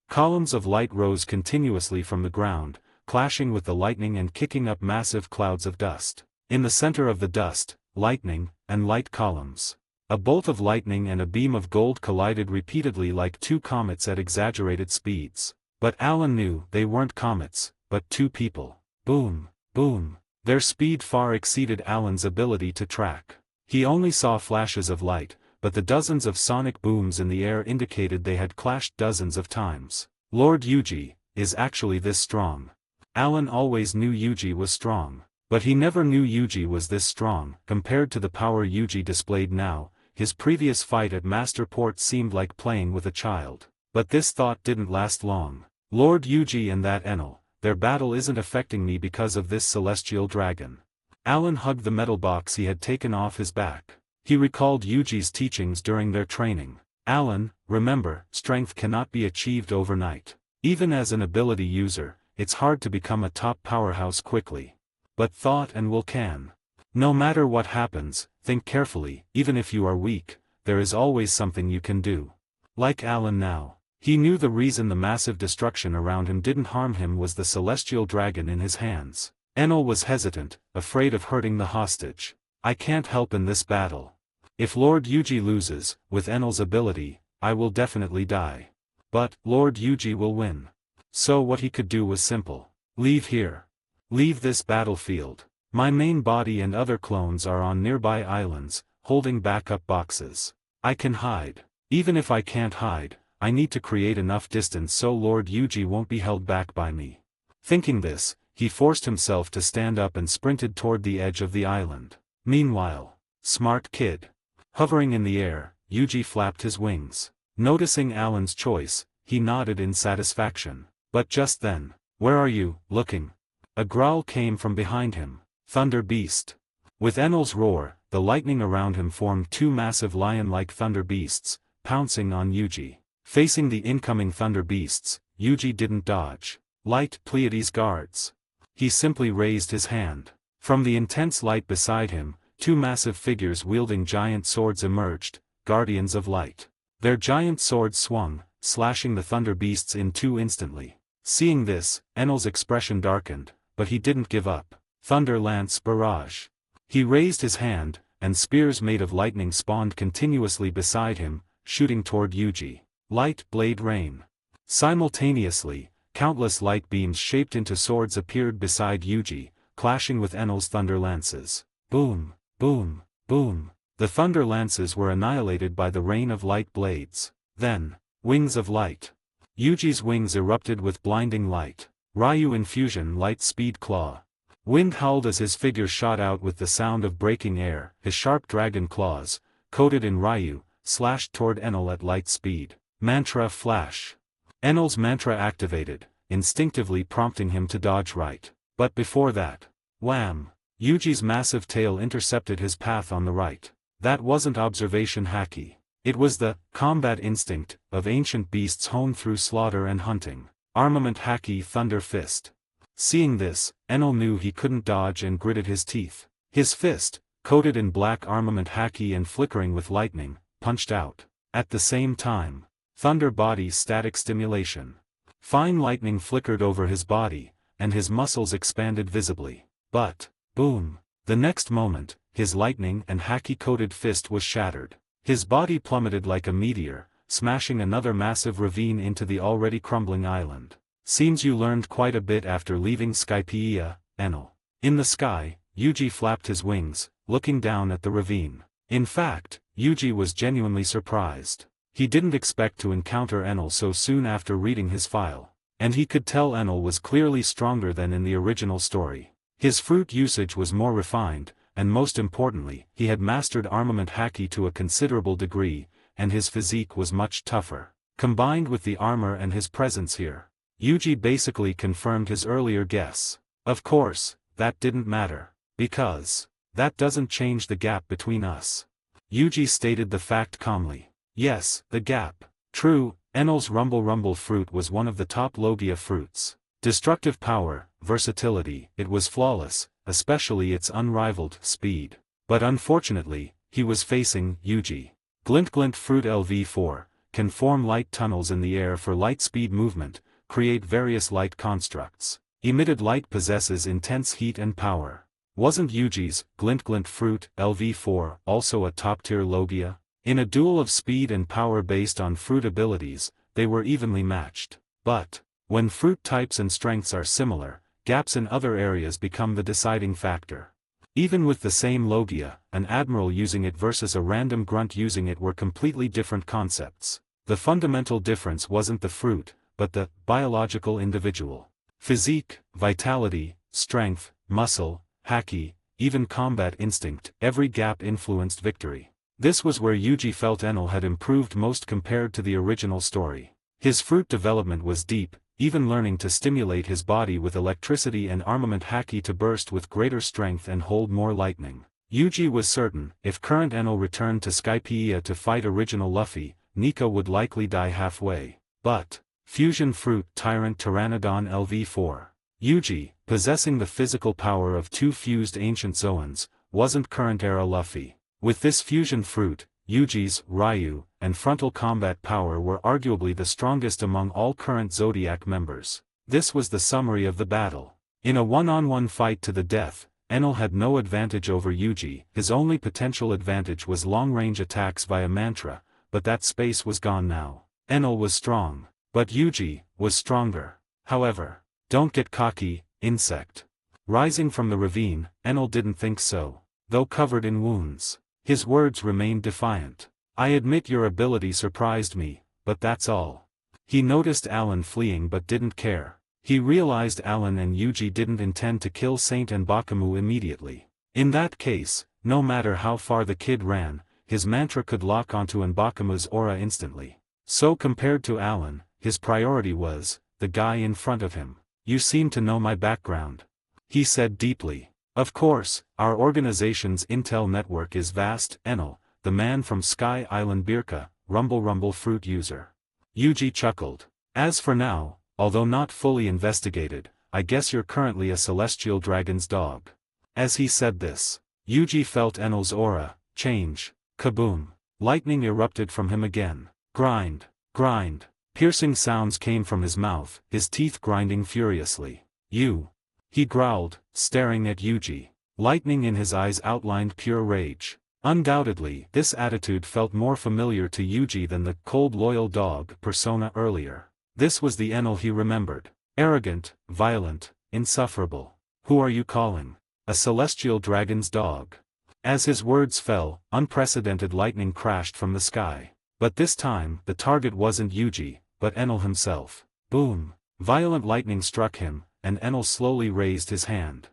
columns of light rose continuously from the ground, clashing with the lightning and kicking up massive clouds of dust. In the center of the dust, lightning, and light columns. A bolt of lightning and a beam of gold collided repeatedly like two comets at exaggerated speeds. But Alan knew they weren't comets, but two people. Boom, boom. Their speed far exceeded Alan's ability to track. He only saw flashes of light, but the dozens of sonic booms in the air indicated they had clashed dozens of times. Lord Yuji is actually this strong. Alan always knew Yuji was strong, but he never knew Yuji was this strong. Compared to the power Yuji displayed now, his previous fight at Masterport seemed like playing with a child. But this thought didn't last long. Lord Yuji and that Enel, their battle isn't affecting me because of this celestial dragon. Alan hugged the metal box he had taken off his back. He recalled Yuji's teachings during their training. Alan, remember, strength cannot be achieved overnight. Even as an ability user, it's hard to become a top powerhouse quickly. But thought and will can. No matter what happens, think carefully. Even if you are weak, there is always something you can do. Like Alan now. He knew the reason the massive destruction around him didn't harm him was the celestial dragon in his hands. Enel was hesitant, afraid of hurting the hostage. I can't help in this battle. If Lord Yuji loses, with Enel's ability, I will definitely die. But, Lord Yuji will win. So what he could do was simple. Leave here. Leave this battlefield. My main body and other clones are on nearby islands, holding backup boxes. I can hide. Even if I can't hide, I need to create enough distance so Lord Yuji won't be held back by me. Thinking this, he forced himself to stand up and sprinted toward the edge of the island. Meanwhile, smart kid. Hovering in the air, Yuji flapped his wings. Noticing Alan's choice, he nodded in satisfaction. But just then, where are you, looking? A growl came from behind him. Thunder Beast. With Enel's roar, the lightning around him formed two massive lion-like thunder beasts, pouncing on Yuji. Facing the incoming thunder beasts, Yuji didn't dodge. Light Pleiades guards. He simply raised his hand. From the intense light beside him, two massive figures wielding giant swords emerged, guardians of light. Their giant swords swung, slashing the thunder beasts in two instantly. Seeing this, Enel's expression darkened, but he didn't give up. Thunder Lance Barrage. He raised his hand, and spears made of lightning spawned continuously beside him, shooting toward Yuji. Light Blade Rain. Simultaneously, countless light beams shaped into swords appeared beside Yuji, clashing with Enel's thunder lances. Boom, boom, boom. The thunder lances were annihilated by the rain of light blades. Then, Wings of Light. Yuji's wings erupted with blinding light. Ryu Infusion Light Speed Claw. Wind howled as his figure shot out with the sound of breaking air. His sharp dragon claws, coated in Ryu, slashed toward Enel at light speed. Mantra Flash. Enel's mantra activated, instinctively prompting him to dodge right. But before that, wham! Yuji's massive tail intercepted his path on the right. That wasn't observation haki. It was the combat instinct of ancient beasts honed through slaughter and hunting. Armament haki Thunder Fist. Seeing this, Enel knew he couldn't dodge and gritted his teeth. His fist, coated in black armament haki and flickering with lightning, punched out. At the same time, Thunder Body Static Stimulation. Fine lightning flickered over his body, and his muscles expanded visibly. But, boom! The next moment, his lightning and haki-coated fist was shattered. His body plummeted like a meteor, smashing another massive ravine into the already crumbling island. Seems you learned quite a bit after leaving Skypia, Enel. In the sky, Yuji flapped his wings, looking down at the ravine. In fact, Yuji was genuinely surprised. He didn't expect to encounter Enel so soon after reading his file. And he could tell Enel was clearly stronger than in the original story. His fruit usage was more refined, and most importantly, he had mastered armament haki to a considerable degree, and his physique was much tougher. Combined with the armor and his presence here, Yuji basically confirmed his earlier guess. Of course, that didn't matter, because that doesn't change the gap between us. Yuji stated the fact calmly. Yes, the gap. True, Enel's Rumble fruit was one of the top Logia fruits. Destructive power, versatility, it was flawless, especially its unrivaled speed. But unfortunately, he was facing Yuji. Glint fruit LV4, can form light tunnels in the air for light speed movement, create various light constructs. Emitted light possesses intense heat and power. Wasn't Yuji's Glint fruit LV4 also a top-tier Logia? In a duel of speed and power based on fruit abilities, they were evenly matched. But, when fruit types and strengths are similar, gaps in other areas become the deciding factor. Even with the same Logia, an admiral using it versus a random grunt using it were completely different concepts. The fundamental difference wasn't the fruit, but the biological individual. Physique, vitality, strength, muscle, haki, even combat instinct, every gap influenced victory. This was where Yuji felt Enel had improved most compared to the original story. His fruit development was deep, even learning to stimulate his body with electricity and armament haki to burst with greater strength and hold more lightning. Yuji was certain, if current Enel returned to Skypia to fight original Luffy, Nika would likely die halfway. But, Fusion Fruit Tyrant Pteranodon LV4. Yuji, possessing the physical power of two fused ancient Zoans, wasn't current-era Luffy. With this fusion fruit, Yuji's, Ryu, and frontal combat power were arguably the strongest among all current Zodiac members. This was the summary of the battle. In a one-on-one fight to the death, Enel had no advantage over Yuji. His only potential advantage was long-range attacks via mantra, but that space was gone now. Enel was strong, but Yuji was stronger. However, don't get cocky, insect. Rising from the ravine, Enel didn't think so. Though covered in wounds, his words remained defiant. I admit your ability surprised me, but that's all. He noticed Alan fleeing but didn't care. He realized Alan and Yuji didn't intend to kill Saint and Bakamu immediately. In that case, no matter how far the kid ran, his mantra could lock onto N'Bakamu's aura instantly. So compared to Alan, his priority was the guy in front of him. You seem to know my background, he said deeply. Of course, our organization's intel network is vast. Enel, the man from Sky Island Birka, Rumble fruit user. Yuji chuckled. As for now, although not fully investigated, I guess you're currently a celestial dragon's dog. As he said this, Yuji felt Enel's aura change. Kaboom! Lightning erupted from him again. Grind, grind. Piercing sounds came from his mouth, his teeth grinding furiously. You! He growled, staring at Yuji. Lightning in his eyes outlined pure rage. Undoubtedly, this attitude felt more familiar to Yuji than the cold loyal dog persona earlier. This was the Enel he remembered. Arrogant, violent, insufferable. Who are you calling? A celestial dragon's dog. As his words fell, unprecedented lightning crashed from the sky. But this time, the target wasn't Yuji, but Enel himself. Boom! Violent lightning struck him, and Enel slowly raised his hand.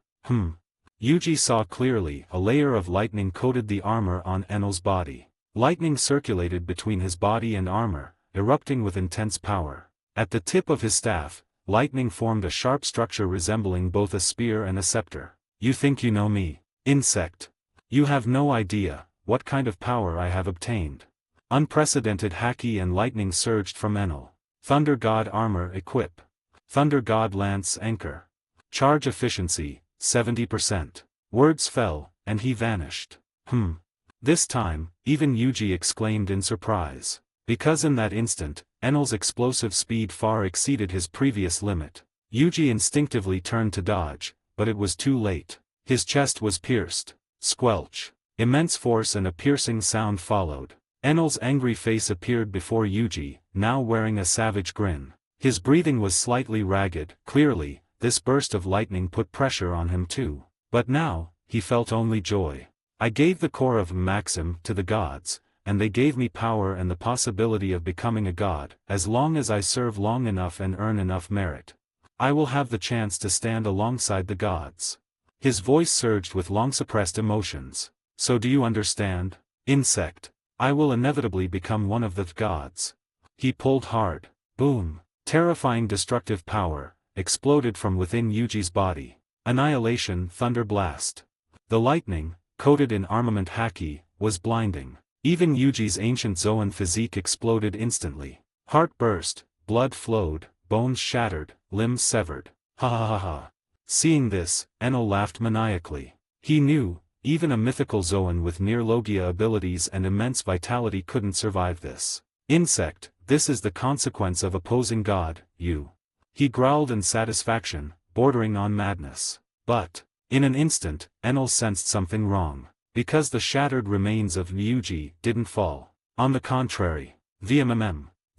Yuji saw clearly, a layer of lightning coated the armor on Enel's body. Lightning circulated between his body and armor, erupting with intense power. At the tip of his staff, lightning formed a sharp structure resembling both a spear and a scepter. You think you know me, insect? You have no idea what kind of power I have obtained. Unprecedented haki and lightning surged from Enel. Thunder God armor equip. Thunder God lance anchor. Charge efficiency, 70%. Words fell, and he vanished. This time, even Yuji exclaimed in surprise. Because in that instant, Enel's explosive speed far exceeded his previous limit. Yuji instinctively turned to dodge, but it was too late. His chest was pierced. Squelch. Immense force and a piercing sound followed. Enel's angry face appeared before Yuji, now wearing a savage grin. His breathing was slightly ragged. Clearly, this burst of lightning put pressure on him too. But now, he felt only joy. I gave the core of Maxim to the gods, and they gave me power and the possibility of becoming a god. As long as I serve long enough and earn enough merit, I will have the chance to stand alongside the gods. His voice surged with long-suppressed emotions. So do you understand, insect? I will inevitably become one of the gods. He pulled hard. Boom! Terrifying destructive power exploded from within Yuji's body. Annihilation thunder blast. The lightning, coated in armament haki, was blinding. Even Yuji's ancient Zoan physique exploded instantly. Heart burst, blood flowed, bones shattered, limbs severed. Ha ha ha ha. Seeing this, Enel laughed maniacally. He knew, even a mythical Zoan with near Logia abilities and immense vitality couldn't survive this. Insect, this is the consequence of opposing God, you. He growled in satisfaction, bordering on madness. But, in an instant, Enel sensed something wrong. Because the shattered remains of Yuji didn't fall. On the contrary, the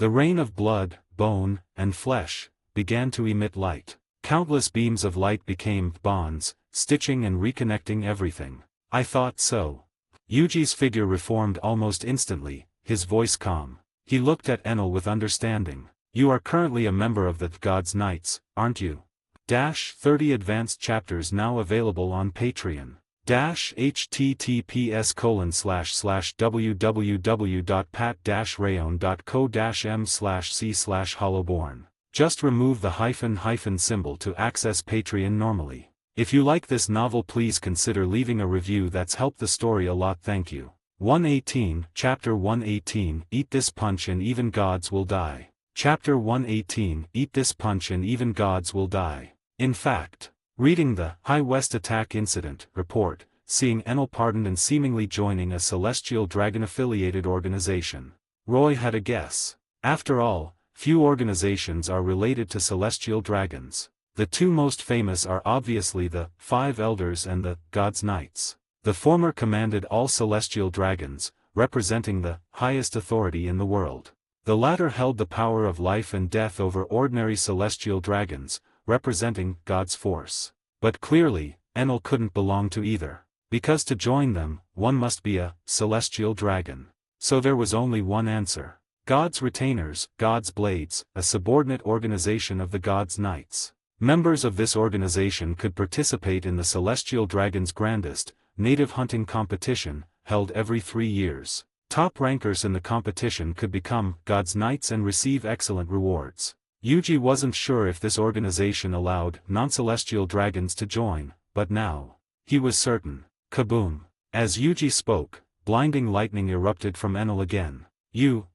rain of blood, bone, and flesh began to emit light. Countless beams of light became bonds, stitching and reconnecting everything. I thought so. Yuji's figure reformed almost instantly, his voice calm. He looked at Enel with understanding. You are currently a member of the God's Knights, aren't you? 30 advanced chapters now available on Patreon. https://www.pat-rayon.co-m/c/hollowborn. Just remove the hyphen symbol to access Patreon normally. If you like this novel, please consider leaving a review. That's helped the story a lot. Thank you. 118, Chapter 118, Eat This Punch and Even Gods Will Die. Chapter 118, Eat This Punch and Even Gods Will Die. In fact, reading the High West Attack Incident report, seeing Enel pardoned and seemingly joining a celestial dragon-affiliated organization, Roy had a guess. After all, few organizations are related to celestial dragons. The two most famous are obviously the Five Elders and the God's Knights. The former commanded all celestial dragons, representing the highest authority in the world. The latter held the power of life and death over ordinary celestial dragons, representing God's force. But clearly, Enel couldn't belong to either. Because to join them, one must be a celestial dragon. So there was only one answer. God's Retainers, God's Blades, a subordinate organization of the God's Knights. Members of this organization could participate in the celestial dragon's grandest, native hunting competition, held every 3 years. Top rankers in the competition could become God's Knights and receive excellent rewards. Yuji wasn't sure if this organization allowed non-celestial dragons to join, but now, he was certain. Kaboom! As Yuji spoke, blinding lightning erupted from Enel again.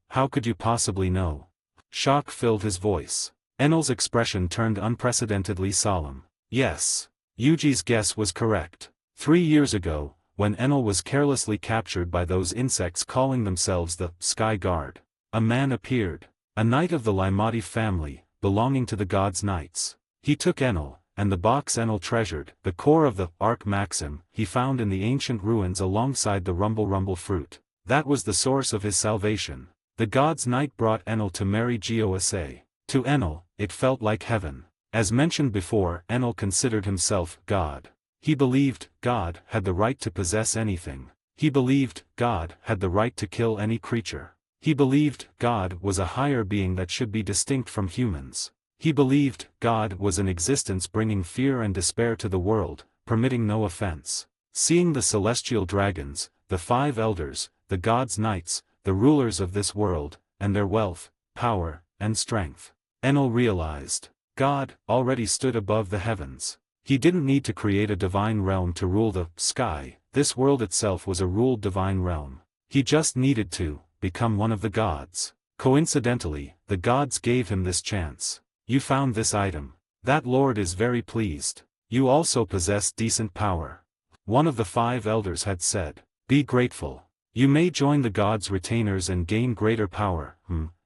How could you possibly know? Shock filled his voice. Enel's expression turned unprecedentedly solemn. Yes. Yuji's guess was correct. 3 years ago, when Enel was carelessly captured by those insects calling themselves the Sky Guard, a man appeared. A knight of the Laimati family, belonging to the gods' knights. He took Enel, and the box Enel treasured, the core of the Arc Maxim, he found in the ancient ruins alongside the Rumble fruit. That was the source of his salvation. The gods' knight brought Enel to marry Gyosa. To Enel, it felt like heaven. As mentioned before, Enel considered himself God. He believed God had the right to possess anything. He believed God had the right to kill any creature. He believed God was a higher being that should be distinct from humans. He believed God was an existence bringing fear and despair to the world, permitting no offense. Seeing the celestial dragons, the 5 elders, the gods' knights, the rulers of this world, and their wealth, power, and strength, Enel realized God already stood above the heavens. He didn't need to create a divine realm to rule the sky. This world itself was a ruled divine realm. He just needed to become one of the gods. Coincidentally, the gods gave him this chance. You found this item. That lord is very pleased. You also possess decent power. One of the 5 elders had said. Be grateful. You may join the gods' retainers and gain greater power.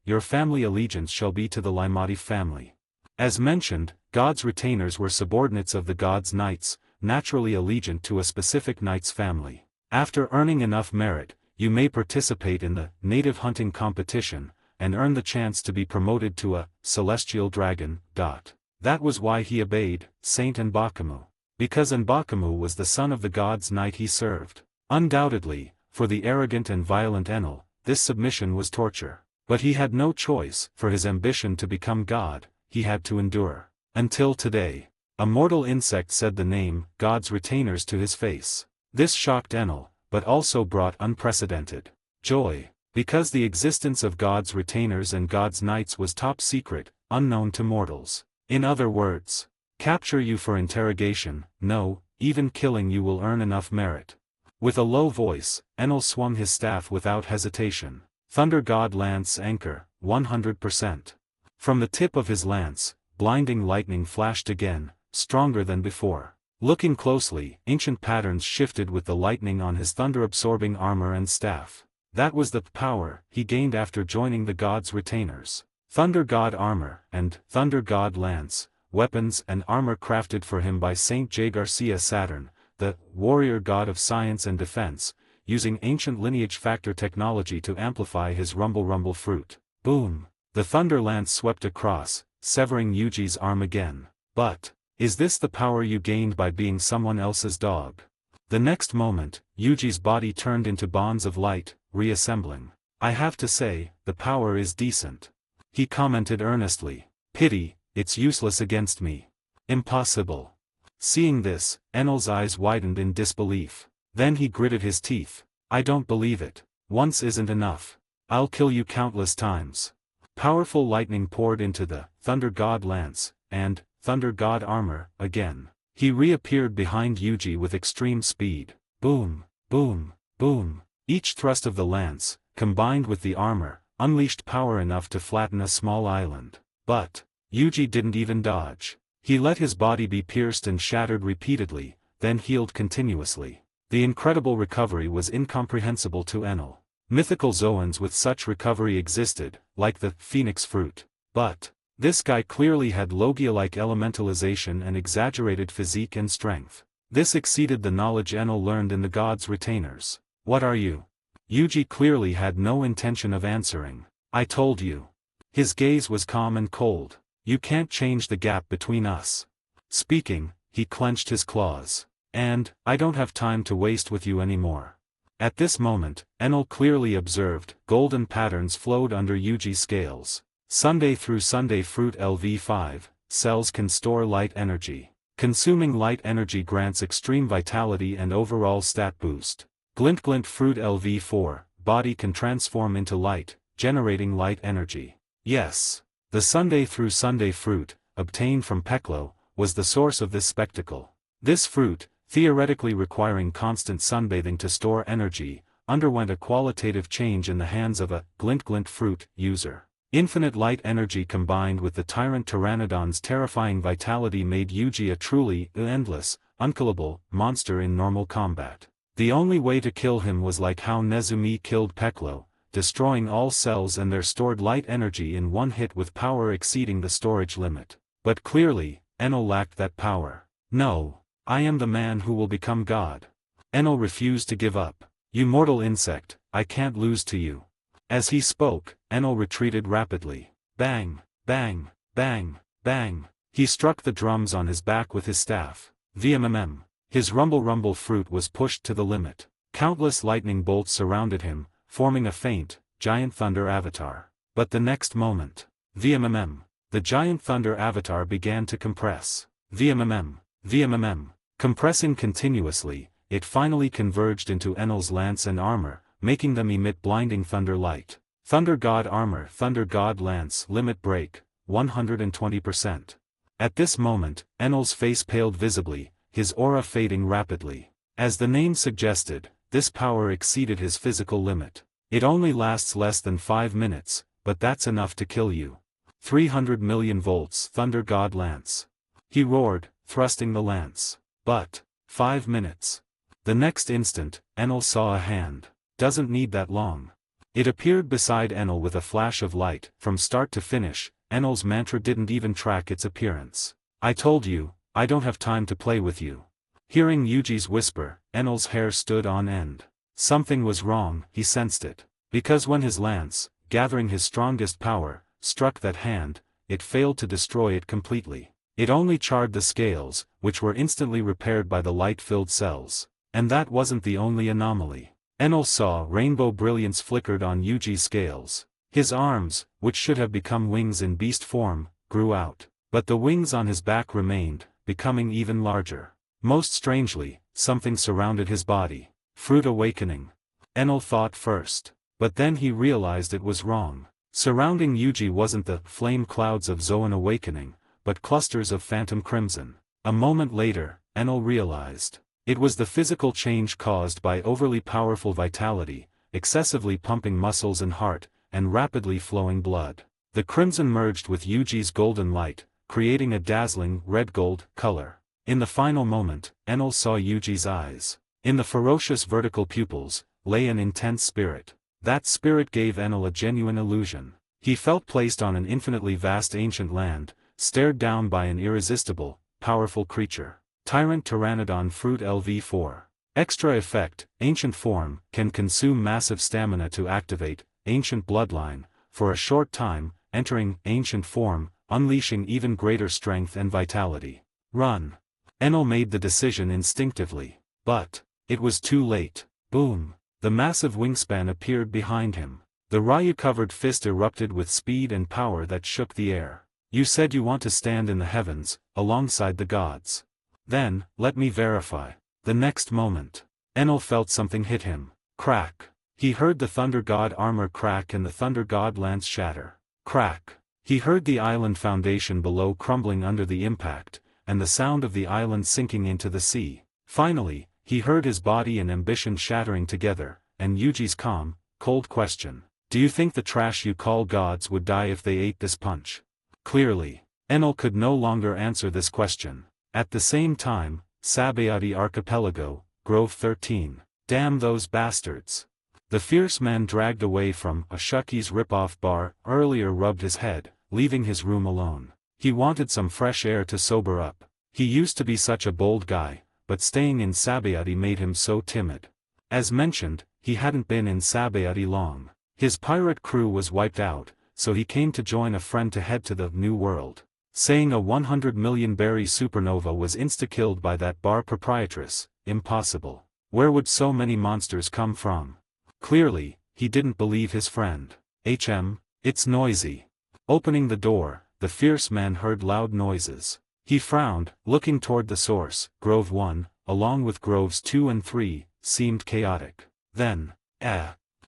Your family allegiance shall be to the Laimati family. As mentioned, gods' retainers were subordinates of the gods' knights, naturally allegiant to a specific knight's family. After earning enough merit, you may participate in the native hunting competition, and earn the chance to be promoted to a celestial dragon. That was why he obeyed Saint Nbakamu. Because Nbakamu was the son of the god's knight he served. Undoubtedly, for the arrogant and violent Enel, this submission was torture. But he had no choice. For his ambition to become god, he had to endure. Until today. A mortal insect said the name, God's retainers, to his face. This shocked Enel, but also brought unprecedented joy. Because the existence of God's retainers and God's knights was top secret, unknown to mortals. In other words, capture you for interrogation, no, even killing you will earn enough merit. With a low voice, Enel swung his staff without hesitation. Thunder God Lance Anchor, 100%. From the tip of his lance, blinding lightning flashed again, stronger than before. Looking closely, ancient patterns shifted with the lightning on his thunder-absorbing armor and staff. That was the power he gained after joining the gods' retainers. Thunder God Armor and Thunder God Lance, weapons and armor crafted for him by Saint J. Garcia Saturn, the warrior god of science and defense, using ancient lineage factor technology to amplify his rumble fruit. Boom! The thunder lance swept across, severing Yuji's arm again. But, is this the power you gained by being someone else's dog? The next moment, Yuji's body turned into bonds of light, reassembling. I have to say, the power is decent. He commented earnestly. Pity, it's useless against me. Impossible. Seeing this, Enel's eyes widened in disbelief. Then he gritted his teeth. I don't believe it. Once isn't enough. I'll kill you countless times. Powerful lightning poured into the Thunder God Lance and Thunder God Armor again. He reappeared behind Yuji with extreme speed. Boom, boom, boom. Each thrust of the lance, combined with the armor, unleashed power enough to flatten a small island. But Yuji didn't even dodge. He let his body be pierced and shattered repeatedly, then healed continuously. The incredible recovery was incomprehensible to Enel. Mythical Zoans with such recovery existed, like the phoenix fruit. But this guy clearly had Logia-like elementalization and exaggerated physique and strength. This exceeded the knowledge Enel learned in the gods' retainers. What are you? Yuji clearly had no intention of answering. I told you. His gaze was calm and cold. You can't change the gap between us. Speaking, he clenched his claws. And, I don't have time to waste with you anymore. At this moment, Enel clearly observed, golden patterns flowed under Yuji's scales. Sunday through Sunday fruit LV5, cells can store light energy. Consuming light energy grants extreme vitality and overall stat boost. Glint fruit LV4, body can transform into light, generating light energy. Yes. The Sunday through Sunday fruit, obtained from Peklo, was the source of this spectacle. This fruit, theoretically requiring constant sunbathing to store energy, underwent a qualitative change in the hands of a glint fruit user. Infinite light energy combined with the tyrant Pteranodon's terrifying vitality made Yuji a truly endless, unkillable monster in normal combat. The only way to kill him was like how Nezumi killed Piccolo, destroying all cells and their stored light energy in one hit with power exceeding the storage limit. But clearly, Enel lacked that power. "No, I am the man who will become God." Enel refused to give up. "You mortal insect, I can't lose to you." As he spoke, Enel retreated rapidly. Bang, bang, bang, bang. He struck the drums on his back with his staff. VMMM. His rumble fruit was pushed to the limit. Countless lightning bolts surrounded him, forming a faint, giant thunder avatar. But the next moment, VMMM. The giant thunder avatar began to compress. VMMM. VMMM. Compressing continuously, it finally converged into Enel's lance and armor, making them emit blinding thunder light. Thunder God Armor, Thunder God Lance, limit break, 120%. At this moment, Enel's face paled visibly, his aura fading rapidly. As the name suggested, this power exceeded his physical limit. It only lasts less than 5 minutes, but that's enough to kill you. 300 million volts, Thunder God Lance. He roared, thrusting the lance. But 5 minutes. The next instant, Enel saw a hand. Doesn't need that long. It appeared beside Enel with a flash of light. From start to finish, Enel's mantra didn't even track its appearance. "I told you, I don't have time to play with you." Hearing Yuji's whisper, Enel's hair stood on end. Something was wrong, he sensed it. Because when his lance, gathering his strongest power, struck that hand, it failed to destroy it completely. It only charred the scales, which were instantly repaired by the light-filled cells. And that wasn't the only anomaly. Enel saw rainbow brilliance flickered on Yuji's scales. His arms, which should have become wings in beast form, grew out. But the wings on his back remained, becoming even larger. Most strangely, something surrounded his body. Fruit awakening. Enel thought first. But then he realized it was wrong. Surrounding Yuji wasn't the flame clouds of Zoan awakening, but clusters of phantom crimson. A moment later, Enel realized. It was the physical change caused by overly powerful vitality, excessively pumping muscles and heart, and rapidly flowing blood. The crimson merged with Yuji's golden light, creating a dazzling red-gold color. In the final moment, Enel saw Yuji's eyes. In the ferocious vertical pupils, lay an intense spirit. That spirit gave Enel a genuine illusion. He felt placed on an infinitely vast ancient land, stared down by an irresistible, powerful creature. Tyrant Pteranodon Fruit LV4. Extra effect, Ancient Form, can consume massive stamina to activate Ancient Bloodline, for a short time, entering Ancient Form, unleashing even greater strength and vitality. Run. Enel made the decision instinctively. But it was too late. Boom. The massive wingspan appeared behind him. The Ryu-covered fist erupted with speed and power that shook the air. "You said you want to stand in the heavens, alongside the gods. Then, let me verify." The next moment, Enel felt something hit him. Crack. He heard the Thunder God armor crack and the Thunder God lance shatter. Crack. He heard the island foundation below crumbling under the impact, and the sound of the island sinking into the sea. Finally, he heard his body and ambition shattering together, and Yuji's calm, cold question. "Do you think the trash you call gods would die if they ate this punch?" Clearly, Enel could no longer answer this question. At the same time, Sabayati Archipelago, Grove 13. Damn those bastards. The fierce man dragged away from a Shucky's rip-off bar earlier rubbed his head, leaving his room alone. He wanted some fresh air to sober up. He used to be such a bold guy, but staying in Sabayati made him so timid. As mentioned, he hadn't been in Sabayati long. His pirate crew was wiped out, so he came to join a friend to head to the New World. Saying a 100 million berry supernova was insta-killed by that bar proprietress, impossible. Where would so many monsters come from? Clearly, he didn't believe his friend. It's noisy. Opening the door, the fierce man heard loud noises. He frowned, looking toward the source. Grove 1, along with Groves 2 and 3, seemed chaotic. Then,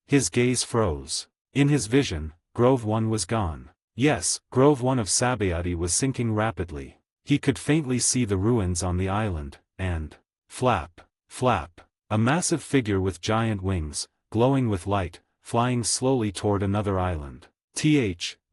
his gaze froze. In his vision, Grove 1 was gone. Yes, Grove 1 of Sabayati was sinking rapidly. He could faintly see the ruins on the island, and flap, flap, a massive figure with giant wings, glowing with light, flying slowly toward another island.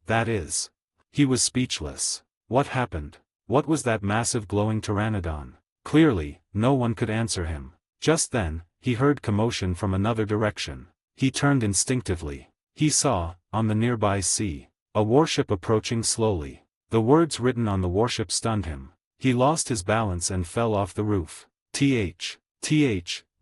that is. He was speechless. What happened? What was that massive glowing pteranodon? Clearly, no one could answer him. Just then, he heard commotion from another direction. He turned instinctively. He saw, on the nearby sea, a warship approaching slowly. The words written on the warship stunned him. He lost his balance and fell off the roof. TH,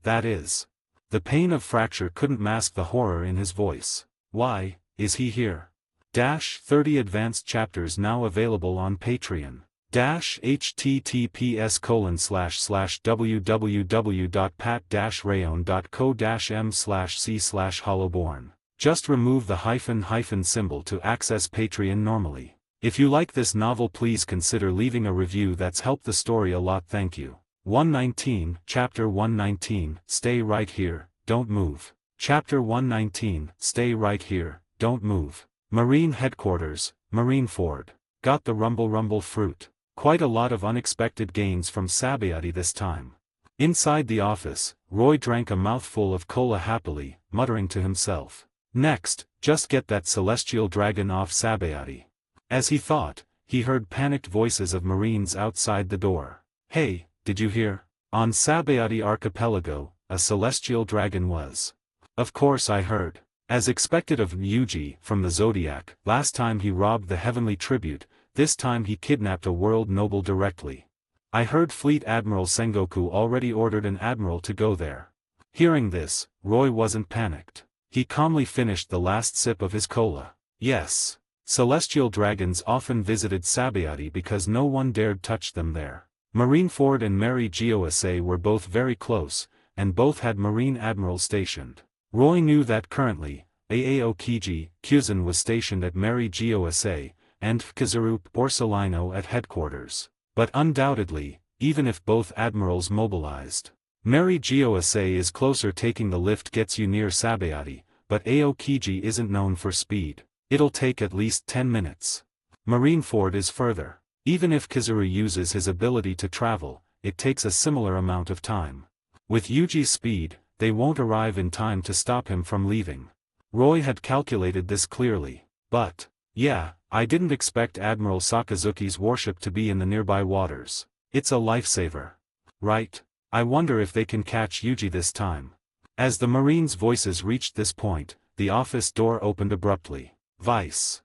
that is. The pain of fracture couldn't mask the horror in his voice. Why, is he here? 30 advanced chapters now available on Patreon. https://www.pat-rayon.co-m/c/hollowborn. Just remove the hyphen symbol to access Patreon normally. If you like this novel, please consider leaving a review. That's helped the story a lot. Thank you. 119, Chapter 119, Stay right here, don't move. Chapter 119, Stay right here, don't move. Marine Headquarters, Marineford. Got the rumble fruit. Quite a lot of unexpected gains from Sabayati this time. Inside the office, Roy drank a mouthful of cola happily, muttering to himself. Next, just get that celestial dragon off Sabayati. As he thought, he heard panicked voices of Marines outside the door. Hey, did you hear? On Sabayati Archipelago, a celestial dragon was. Of course I heard. As expected of Yuji from the Zodiac, last time he robbed the heavenly tribute, this time he kidnapped a world noble directly. I heard Fleet Admiral Sengoku already ordered an admiral to go there. Hearing this, Roy wasn't panicked. He calmly finished the last sip of his cola. Yes. Celestial dragons often visited Sabayati because no one dared touch them there. Marineford and Mary Geosa were both very close, and both had marine admirals stationed. Roy knew that currently, Aokiji Kyuzan was stationed at Mary Geosa, and Kazaru Borsellino at headquarters. But undoubtedly, even if both admirals mobilized, Mary Geosa is closer. Taking the lift gets you near Sabayati, but Aokiji isn't known for speed. It'll take at least 10 minutes. Marineford is further. Even if Kazaru uses his ability to travel, it takes a similar amount of time. With Yuji's speed, they won't arrive in time to stop him from leaving. Roy had calculated this clearly. But, yeah, I didn't expect Admiral Sakazuki's warship to be in the nearby waters. It's a lifesaver. Right? I wonder if they can catch Yuji this time. As the Marines' voices reached this point, the office door opened abruptly. Vice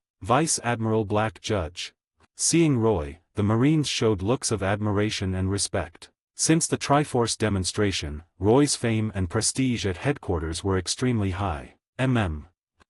Admiral Black Judge. Seeing Roy, the Marines showed looks of admiration and respect. Since the Triforce demonstration, Roy's fame and prestige at headquarters were extremely high.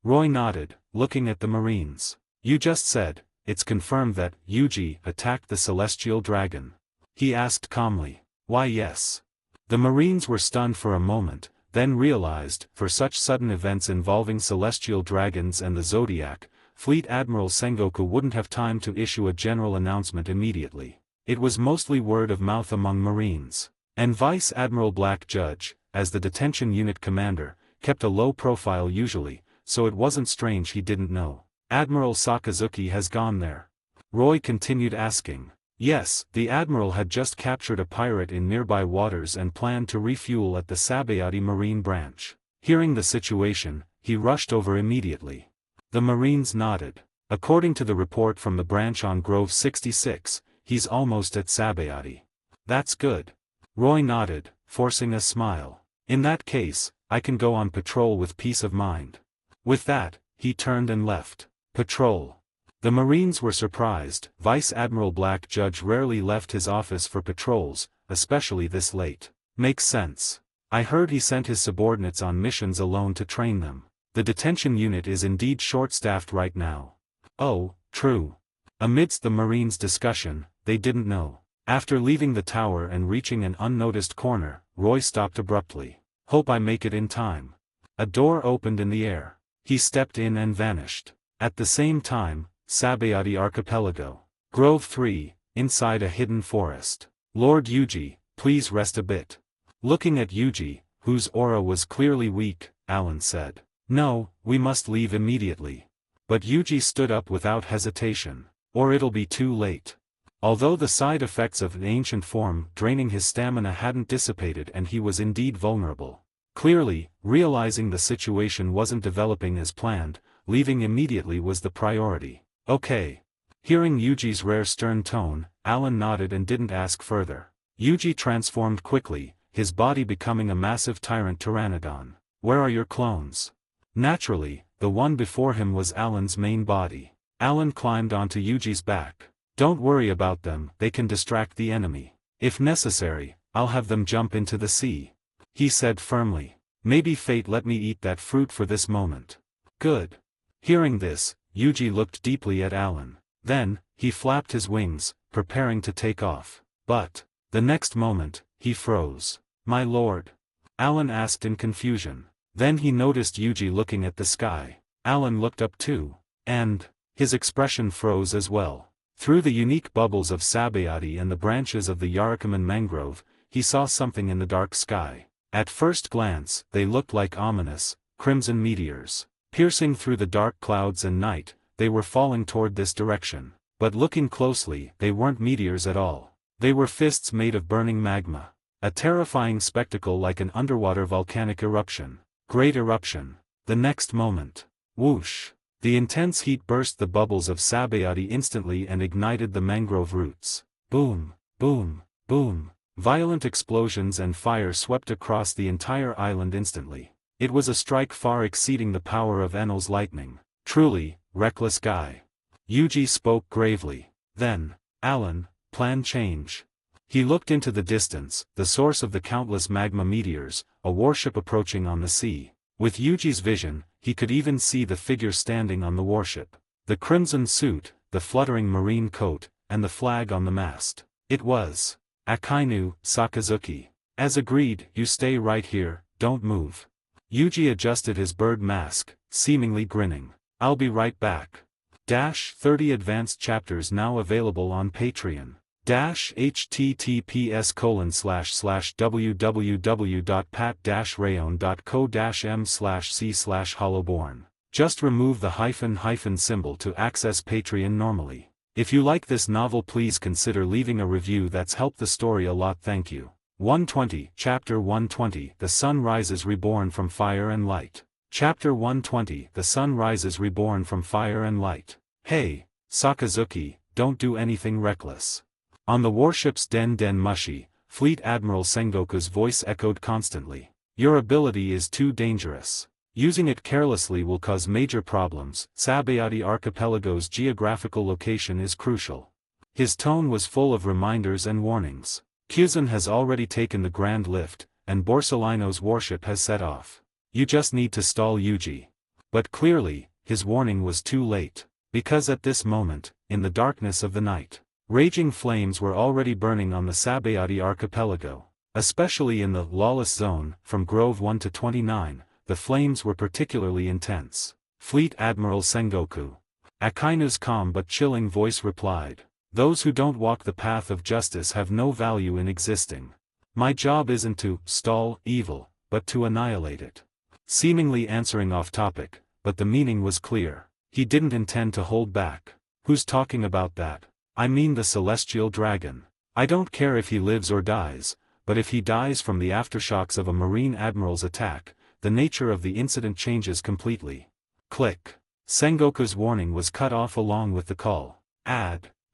Roy nodded, looking at the Marines. You just said, it's confirmed that Yuji attacked the celestial dragon. He asked calmly. Why yes. The Marines were stunned for a moment, then realized, for such sudden events involving celestial dragons and the Zodiac, Fleet Admiral Sengoku wouldn't have time to issue a general announcement immediately. It was mostly word of mouth among Marines. And Vice Admiral Black Judge, as the detention unit commander, kept a low profile usually, so it wasn't strange he didn't know. Admiral Sakazuki has gone there. Roy continued asking. Yes, the Admiral had just captured a pirate in nearby waters and planned to refuel at the Sabayati Marine branch. Hearing the situation, he rushed over immediately. The Marines nodded. According to the report from the branch on Grove 66, he's almost at Sabayati. That's good. Roy nodded, forcing a smile. In that case, I can go on patrol with peace of mind. With that, he turned and left. Patrol. The Marines were surprised. Vice Admiral Black Judge rarely left his office for patrols, especially this late. Makes sense. I heard he sent his subordinates on missions alone to train them. The detention unit is indeed short-staffed right now. Oh, true. Amidst the Marines' discussion, they didn't know. After leaving the tower and reaching an unnoticed corner, Roy stopped abruptly. Hope I make it in time. A door opened in the air. He stepped in and vanished. At the same time, Sabayati Archipelago. Grove 3, inside a hidden forest. Lord Yuji, please rest a bit. Looking at Yuji, whose aura was clearly weak, Alan said. No, we must leave immediately. But Yuji stood up without hesitation. Or it'll be too late. Although the side effects of an ancient form draining his stamina hadn't dissipated and he was indeed vulnerable. Clearly, realizing the situation wasn't developing as planned, leaving immediately was the priority. Okay. Hearing Yuji's rare stern tone, Alan nodded and didn't ask further. Yuji transformed quickly, his body becoming a massive tyrant pteranodon. Where are your clones? Naturally, the one before him was Alan's main body. Alan climbed onto Yuji's back. Don't worry about them, they can distract the enemy. If necessary, I'll have them jump into the sea. He said firmly. Maybe fate let me eat that fruit for this moment. Good. Hearing this, Yuji looked deeply at Alan. Then, he flapped his wings, preparing to take off. But, the next moment, he froze. My lord? Alan asked in confusion. Then he noticed Yuji looking at the sky. Alan looked up too. And, his expression froze as well. Through the unique bubbles of Sabayati and the branches of the Yarikaman mangrove, he saw something in the dark sky. At first glance, they looked like ominous, crimson meteors. Piercing through the dark clouds and night, they were falling toward this direction. But looking closely, they weren't meteors at all. They were fists made of burning magma. A terrifying spectacle like an underwater volcanic eruption. Great eruption. The next moment. Whoosh! The intense heat burst the bubbles of Sabayati instantly and ignited the mangrove roots. Boom! Boom! Boom! Violent explosions and fire swept across the entire island instantly. It was a strike far exceeding the power of Enel's lightning. Truly, reckless guy. Yuji spoke gravely. Then, Alan, plan change. He looked into the distance, the source of the countless magma meteors, a warship approaching on the sea. With Yuji's vision, he could even see the figure standing on the warship. The crimson suit, the fluttering marine coat, and the flag on the mast. It was Akainu Sakazuki. As agreed, you stay right here, don't move. Yuji adjusted his bird mask, seemingly grinning. I'll be right back. 30 advanced chapters now available on Patreon. https://www.pat-rayon.co-m/c/hollowborn. Just remove the hyphen symbol to access Patreon normally. If you like this novel, please consider leaving a review. That's helped the story a lot. Thank you. 120, Chapter 120, The Sun Rises Reborn from Fire and Light. Chapter 120, The Sun Rises Reborn from Fire and Light. Hey, Sakazuki, don't do anything reckless. On the warship's Den Mushi, Fleet Admiral Sengoku's voice echoed constantly. Your ability is too dangerous. Using it carelessly will cause major problems. Sabayati Archipelago's geographical location is crucial. His tone was full of reminders and warnings. Kyuzan has already taken the Grand Lift, and Borsalino's warship has set off. You just need to stall Yuji. But clearly, his warning was too late. Because at this moment, in the darkness of the night, raging flames were already burning on the Sabayati archipelago. Especially in the lawless zone, from Grove 1 to 29, the flames were particularly intense. Fleet Admiral Sengoku. Akainu's calm but chilling voice replied. Those who don't walk the path of justice have no value in existing. My job isn't to stall evil, but to annihilate it. Seemingly answering off topic, but the meaning was clear. He didn't intend to hold back. Who's talking about that? I mean the celestial dragon. I don't care if he lives or dies, but if he dies from the aftershocks of a marine admiral's attack, the nature of the incident changes completely. Click. Sengoku's warning was cut off along with the call.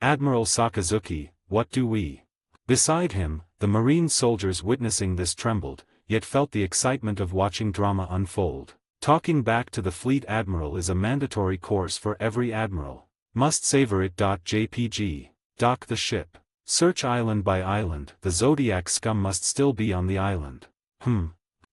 Admiral Sakazuki, what do we? Beside him, the marine soldiers witnessing this trembled, yet felt the excitement of watching drama unfold. Talking back to the fleet admiral is a mandatory course for every admiral. Must savor it. JPG. Dock the ship. Search island by island. The zodiac scum must still be on the island.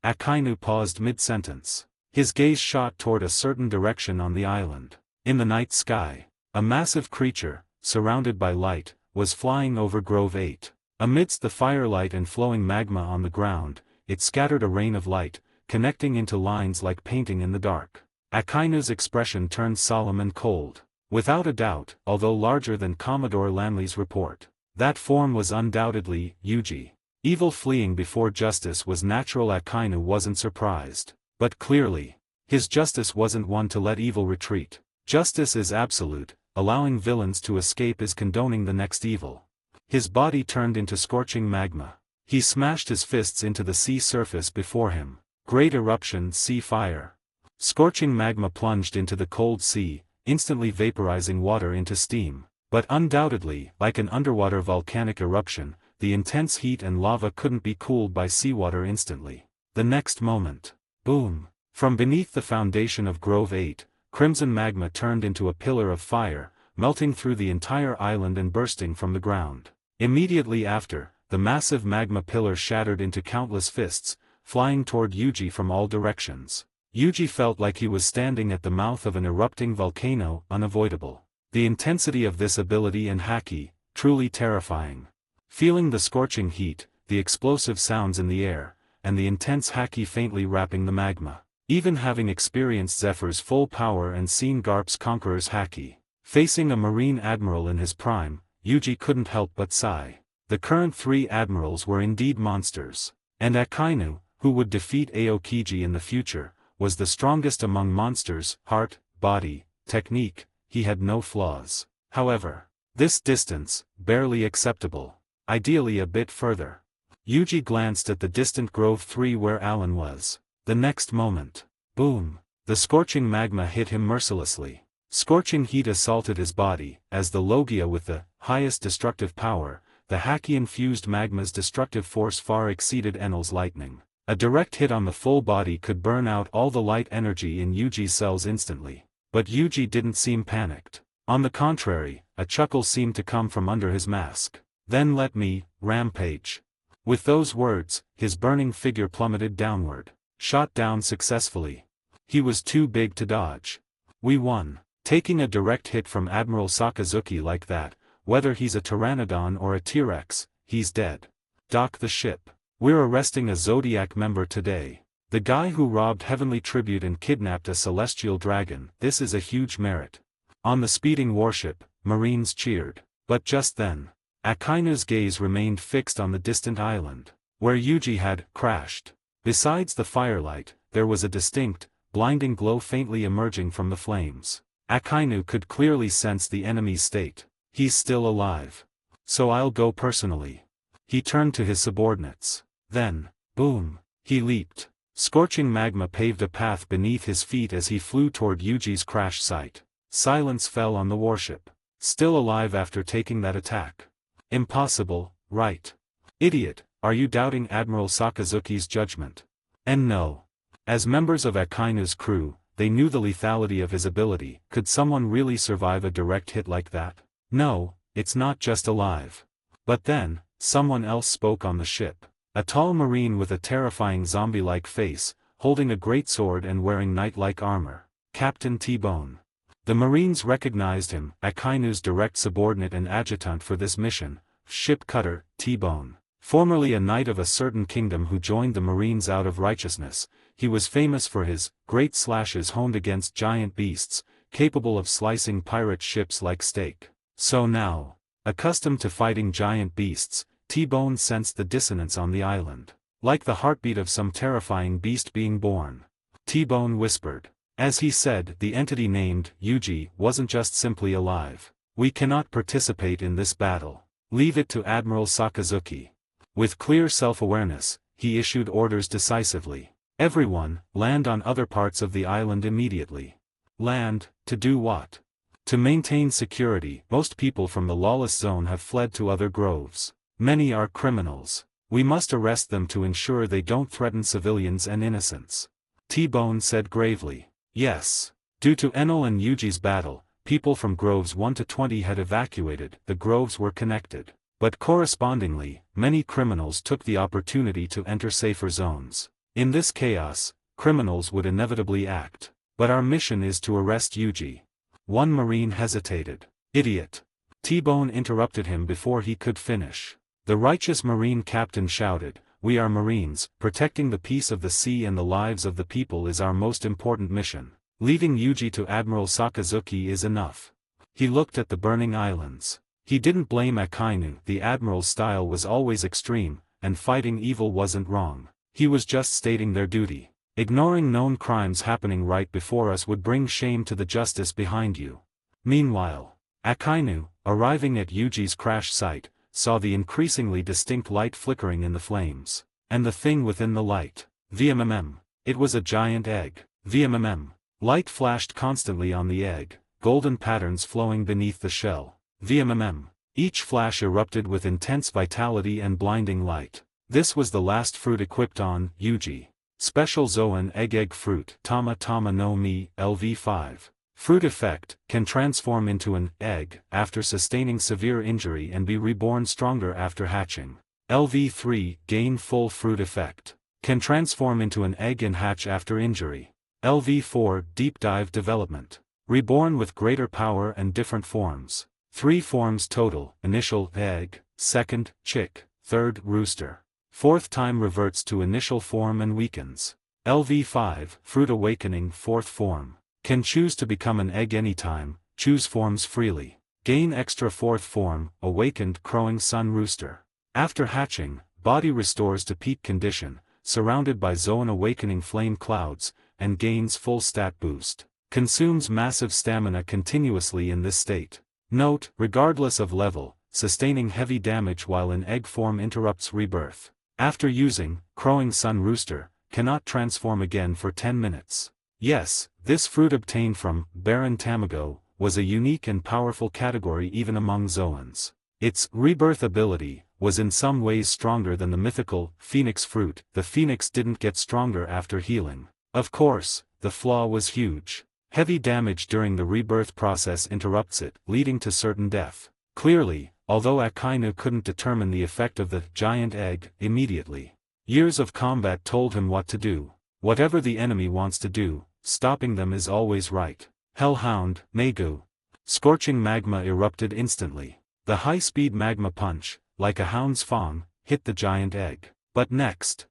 Akainu paused mid-sentence. His gaze shot toward a certain direction on the island. In the night sky, a massive creature, surrounded by light, was flying over Grove 8. Amidst the firelight and flowing magma on the ground, it scattered a rain of light, connecting into lines like painting in the dark. Akainu's expression turned solemn and cold. Without a doubt, although larger than Commodore Lanley's report, that form was undoubtedly Yuji. Evil fleeing before justice was natural. Akainu wasn't surprised. But clearly, his justice wasn't one to let evil retreat. Justice is absolute, allowing villains to escape is condoning the next evil. His body turned into scorching magma. He smashed his fists into the sea surface before him. Great eruption, sea fire. Scorching magma plunged into the cold sea, instantly vaporizing water into steam. But undoubtedly, like an underwater volcanic eruption, the intense heat and lava couldn't be cooled by seawater instantly. The next moment, boom! From beneath the foundation of Grove 8, crimson magma turned into a pillar of fire, melting through the entire island and bursting from the ground. Immediately after, the massive magma pillar shattered into countless fists, flying toward Yuji from all directions. Yuji felt like he was standing at the mouth of an erupting volcano, unavoidable. The intensity of this ability and haki, truly terrifying. Feeling the scorching heat, the explosive sounds in the air, and the intense haki faintly wrapping the magma. Even having experienced Zephyr's full power and seen Garp's Conqueror's haki, facing a Marine Admiral in his prime, Yuji couldn't help but sigh. The current 3 admirals were indeed monsters. And Akainu, who would defeat Aokiji in the future, was the strongest among monsters, heart, body, technique, he had no flaws. However, this distance, barely acceptable. Ideally a bit further. Yuji glanced at the distant Grove 3 where Alan was. The next moment, boom! The scorching magma hit him mercilessly. Scorching heat assaulted his body, as the Logia with the highest destructive power, the haki-infused magma's destructive force far exceeded Enel's lightning. A direct hit on the full body could burn out all the light energy in Yuji's cells instantly. But Yuji didn't seem panicked. On the contrary, a chuckle seemed to come from under his mask. Then let me, rampage. With those words, his burning figure plummeted downward. Shot down successfully. He was too big to dodge. We won. Taking a direct hit from Admiral Sakazuki like that, whether he's a Pteranodon or a T-Rex, he's dead. Dock the ship. We're arresting a Zodiac member today. The guy who robbed Heavenly Tribute and kidnapped a celestial dragon. This is a huge merit. On the speeding warship, Marines cheered. But just then, Akainu's gaze remained fixed on the distant island, where Yuji had crashed. Besides the firelight, there was a distinct, blinding glow faintly emerging from the flames. Akainu could clearly sense the enemy's state. He's still alive. So I'll go personally. He turned to his subordinates. Then, boom, he leaped. Scorching magma paved a path beneath his feet as he flew toward Yuji's crash site. Silence fell on the warship. Still alive after taking that attack. Impossible, right? Idiot, are you doubting Admiral Sakazuki's judgment? And no. As members of Akainu's crew, they knew the lethality of his ability. Could someone really survive a direct hit like that? No, it's not just alive. But then, someone else spoke on the ship. A tall marine with a terrifying zombie-like face, holding a great sword and wearing knight-like armor. Captain T-Bone. The Marines recognized him, Akainu's direct subordinate and adjutant for this mission, ship cutter, T-Bone. Formerly a knight of a certain kingdom who joined the Marines out of righteousness, he was famous for his great slashes honed against giant beasts, capable of slicing pirate ships like steak. So now, accustomed to fighting giant beasts, T-Bone sensed the dissonance on the island. Like the heartbeat of some terrifying beast being born. T-Bone whispered. As he said, the entity named Yuji wasn't just simply alive. We cannot participate in this battle. Leave it to Admiral Sakazuki. With clear self-awareness, he issued orders decisively. Everyone, land on other parts of the island immediately. Land, to do what? To maintain security. Most people from the lawless zone have fled to other groves. Many are criminals. We must arrest them to ensure they don't threaten civilians and innocents. T-Bone said gravely. Yes. Due to Enel and Yuji's battle, people from Groves 1 to 20 had evacuated. The groves were connected. But correspondingly, many criminals took the opportunity to enter safer zones. In this chaos, criminals would inevitably act. But our mission is to arrest Yuji. One Marine hesitated. Idiot. T-Bone interrupted him before he could finish. The righteous Marine captain shouted, We are Marines, protecting the peace of the sea and the lives of the people is our most important mission. Leaving Yuji to Admiral Sakazuki is enough. He looked at the burning islands. He didn't blame Akainu. The Admiral's style was always extreme, and fighting evil wasn't wrong. He was just stating their duty. Ignoring known crimes happening right before us would bring shame to the justice behind you. Meanwhile, Akainu, arriving at Yuji's crash site, saw the increasingly distinct light flickering in the flames. And the thing within the light. VMMM. It was a giant egg. VMMM. Light flashed constantly on the egg, golden patterns flowing beneath the shell. VMMM. Each flash erupted with intense vitality and blinding light. This was the last fruit equipped on Yuji. Special Zoan Egg Fruit Tama Tama no Mi, LV5. Fruit effect, can transform into an egg after sustaining severe injury and be reborn stronger after hatching. LV3 Gain full fruit effect. Can transform into an egg and hatch after injury. LV4 Deep Dive Development. Reborn with greater power and different forms. 3 forms total: initial egg, second chick, third rooster. Fourth time reverts to initial form and weakens. LV5 Fruit Awakening 4th form. Can choose to become an egg anytime, choose forms freely. Gain extra 4th form, awakened crowing sun rooster. After hatching, body restores to peak condition, surrounded by Zoan awakening flame clouds, and gains full stat boost. Consumes massive stamina continuously in this state. Note, regardless of level, sustaining heavy damage while in egg form interrupts rebirth. After using crowing sun rooster, cannot transform again for 10 minutes. Yes, this fruit obtained from Baron Tamago was a unique and powerful category even among Zoans. Its rebirth ability was in some ways stronger than the mythical phoenix fruit. The phoenix didn't get stronger after healing. Of course, the flaw was huge. Heavy damage during the rebirth process interrupts it, leading to certain death. Clearly, although Akainu couldn't determine the effect of the giant egg immediately, years of combat told him what to do. Whatever the enemy wants to do, stopping them is always right. Hellhound, Negu. Scorching magma erupted instantly. The high-speed magma punch, like a hound's fang, hit the giant egg. But next,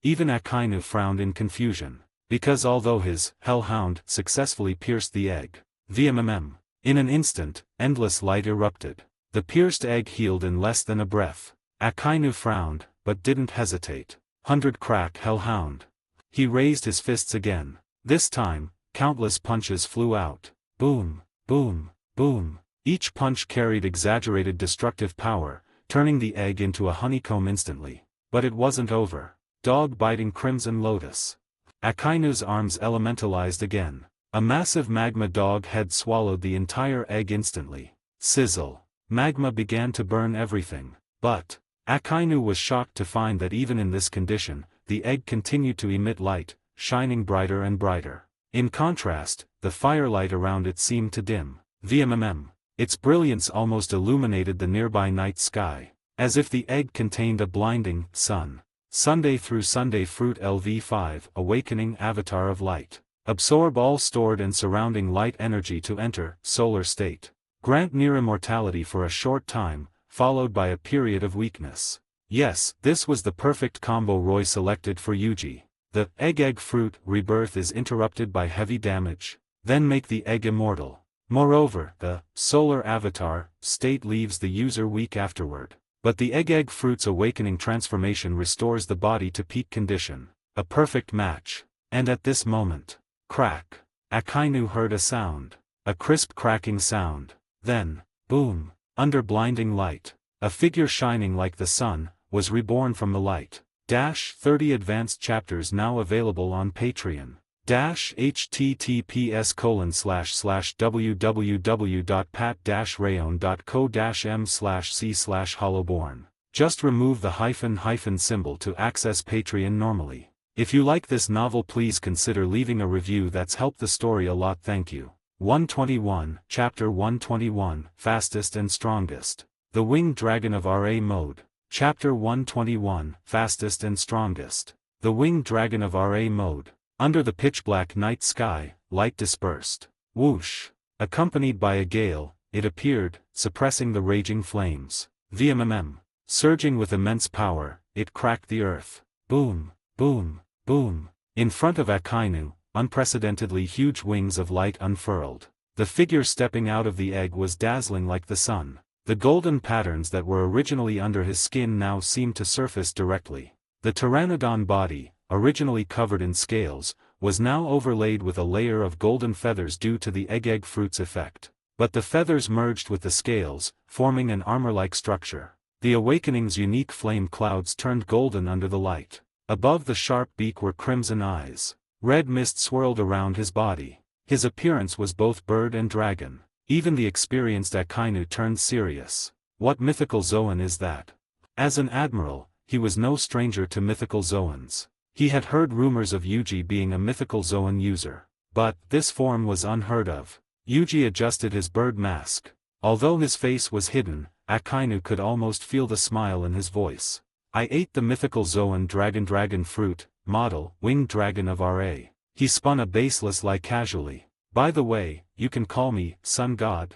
even Akainu frowned in confusion. Because although his hellhound successfully pierced the egg, in an instant, endless light erupted. The pierced egg healed in less than a breath. Akainu frowned, but didn't hesitate. 100 crack hellhound. He raised his fists again. This time, countless punches flew out. Boom, boom, boom. Each punch carried exaggerated destructive power, turning the egg into a honeycomb instantly. But it wasn't over. Dog biting crimson lotus. Akainu's arms elementalized again. A massive magma dog head swallowed the entire egg instantly. Sizzle. Magma began to burn everything. But Akainu was shocked to find that even in this condition, the egg continued to emit light, shining brighter and brighter. In contrast, the firelight around it seemed to dim. Its brilliance almost illuminated the nearby night sky, as if the egg contained a blinding sun. Sunday through Sunday Fruit LV5 Awakening Avatar of Light. Absorb all stored and surrounding light energy to enter solar state. Grant near immortality for a short time, followed by a period of weakness. Yes, this was the perfect combo Roy selected for Yuji. The egg fruit rebirth is interrupted by heavy damage, then make the egg immortal. Moreover, the solar avatar state leaves the user weak afterward. But the egg fruit's awakening transformation restores the body to peak condition. A perfect match. And at this moment, crack. Akainu heard a sound. A crisp cracking sound. Then, boom. Under blinding light, a figure shining like the sun was reborn from the light. 30 advanced chapters now available on Patreon. https://www.pat-rayon.co-m/c/hollowborn. Just remove the hyphen symbol to access Patreon normally. If you like this novel, please consider leaving a review. That's helped the story a lot. Thank you. 121, Chapter 121, Fastest and Strongest. The Winged Dragon of RA Mode. Chapter 121, Fastest and Strongest. The Winged Dragon of RA Mode. Under the pitch-black night sky, light dispersed. Whoosh! Accompanied by a gale, it appeared, suppressing the raging flames. Surging with immense power, it cracked the earth. Boom, boom, boom. In front of Akainu, unprecedentedly huge wings of light unfurled. The figure stepping out of the egg was dazzling like the sun. The golden patterns that were originally under his skin now seemed to surface directly. The pteranodon body, originally covered in scales, was now overlaid with a layer of golden feathers due to the egg fruit's effect. But the feathers merged with the scales, forming an armor-like structure. The awakening's unique flame clouds turned golden under the light. Above the sharp beak were crimson eyes. Red mist swirled around his body. His appearance was both bird and dragon. Even the experienced Akainu turned serious. What mythical Zoan is that? As an admiral, he was no stranger to mythical Zoans. He had heard rumors of Yuji being a mythical Zoan user. But, this form was unheard of. Yuji adjusted his bird mask. Although his face was hidden, Akainu could almost feel the smile in his voice. I ate the mythical Zoan dragon fruit, model, winged dragon of RA. He spun a baseless lie casually. By the way, you can call me, sun god,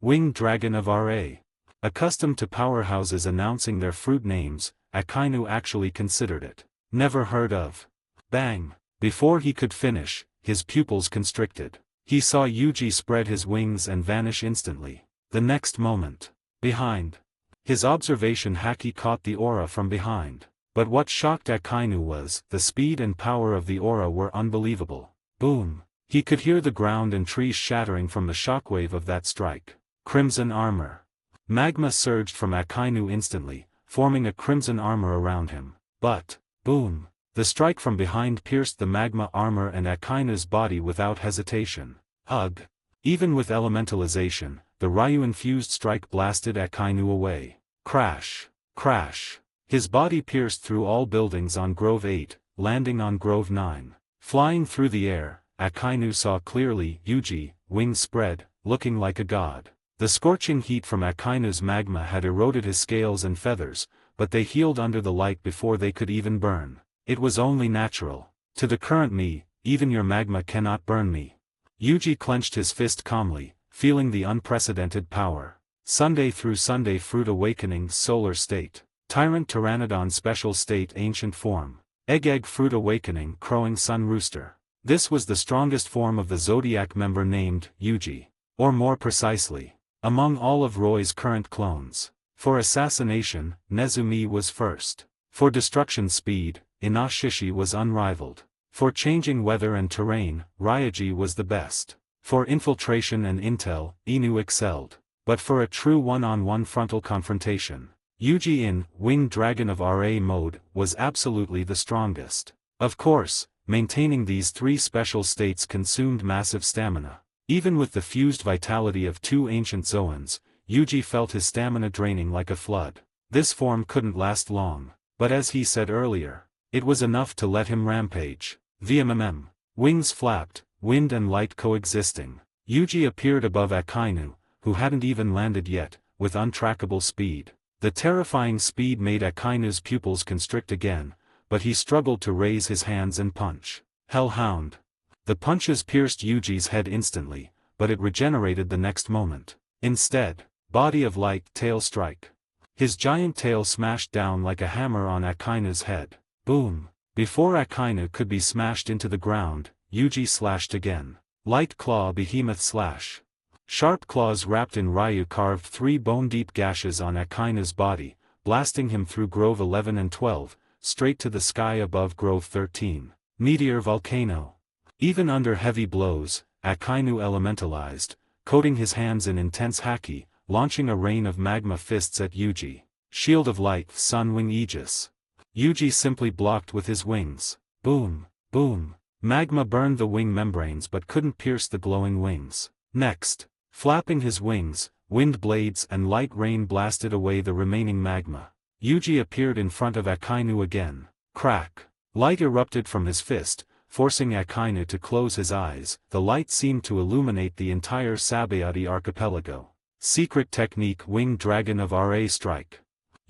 winged dragon of RA. Accustomed to powerhouses announcing their fruit names, Akainu actually considered it. Never heard of. Bang! Before he could finish, his pupils constricted. He saw Yuji spread his wings and vanish instantly. The next moment. Behind. His observation Haki caught the aura from behind. But what shocked Akainu was, the speed and power of the aura were unbelievable. Boom. He could hear the ground and trees shattering from the shockwave of that strike. Crimson armor. Magma surged from Akainu instantly, forming a crimson armor around him. But, boom. The strike from behind pierced the magma armor and Akainu's body without hesitation. Ugh. Even with elementalization, the Ryu-infused strike blasted Akainu away. Crash. Crash. His body pierced through all buildings on Grove 8, landing on Grove 9. Flying through the air, Akainu saw clearly Yuji, wings spread, looking like a god. The scorching heat from Akainu's magma had eroded his scales and feathers, but they healed under the light before they could even burn. It was only natural. To the current me, even your magma cannot burn me. Yuji clenched his fist calmly, feeling the unprecedented power. Sunday through Sunday Fruit Awakening Solar State. Tyrant Pteranodon Special State Ancient Form. Egg Fruit Awakening Crowing Sun Rooster. This was the strongest form of the Zodiac member named Yuji. Or more precisely, among all of Roy's current clones. For assassination, Nezumi was first. For destruction speed, Inoshishi was unrivaled. For changing weather and terrain, Ryaji was the best. For infiltration and intel, Inu excelled. But for a true one-on-one frontal confrontation, Yuji in Winged Dragon of RA mode was absolutely the strongest. Of course, maintaining these three special states consumed massive stamina. Even with the fused vitality of two ancient Zoans, Yuji felt his stamina draining like a flood. This form couldn't last long, but as he said earlier, it was enough to let him rampage. VMMM. Wings flapped, wind and light coexisting. Yuji appeared above Akainu, who hadn't even landed yet, with untrackable speed. The terrifying speed made Akainu's pupils constrict again, but he struggled to raise his hands and punch. Hellhound. The punches pierced Yuji's head instantly, but it regenerated the next moment. Instead, body of light tail strike. His giant tail smashed down like a hammer on Akainu's head. Boom. Before Akainu could be smashed into the ground, Yuji slashed again. Light claw behemoth slash. Sharp claws wrapped in Ryu carved 3 bone-deep gashes on Akainu's body, blasting him through Grove 11 and 12, straight to the sky above Grove 13. Meteor volcano. Even under heavy blows, Akainu elementalized, coating his hands in intense haki, launching a rain of magma fists at Yuji. Shield of light sun wing aegis. Yuji simply blocked with his wings. Boom, boom. Magma burned the wing membranes but couldn't pierce the glowing wings. Next, flapping his wings, wind blades and light rain blasted away the remaining magma. Yuji appeared in front of Akainu again. Crack. Light erupted from his fist, forcing Akainu to close his eyes. The light seemed to illuminate the entire Sabayati archipelago. Secret technique Winged Dragon of RA strike.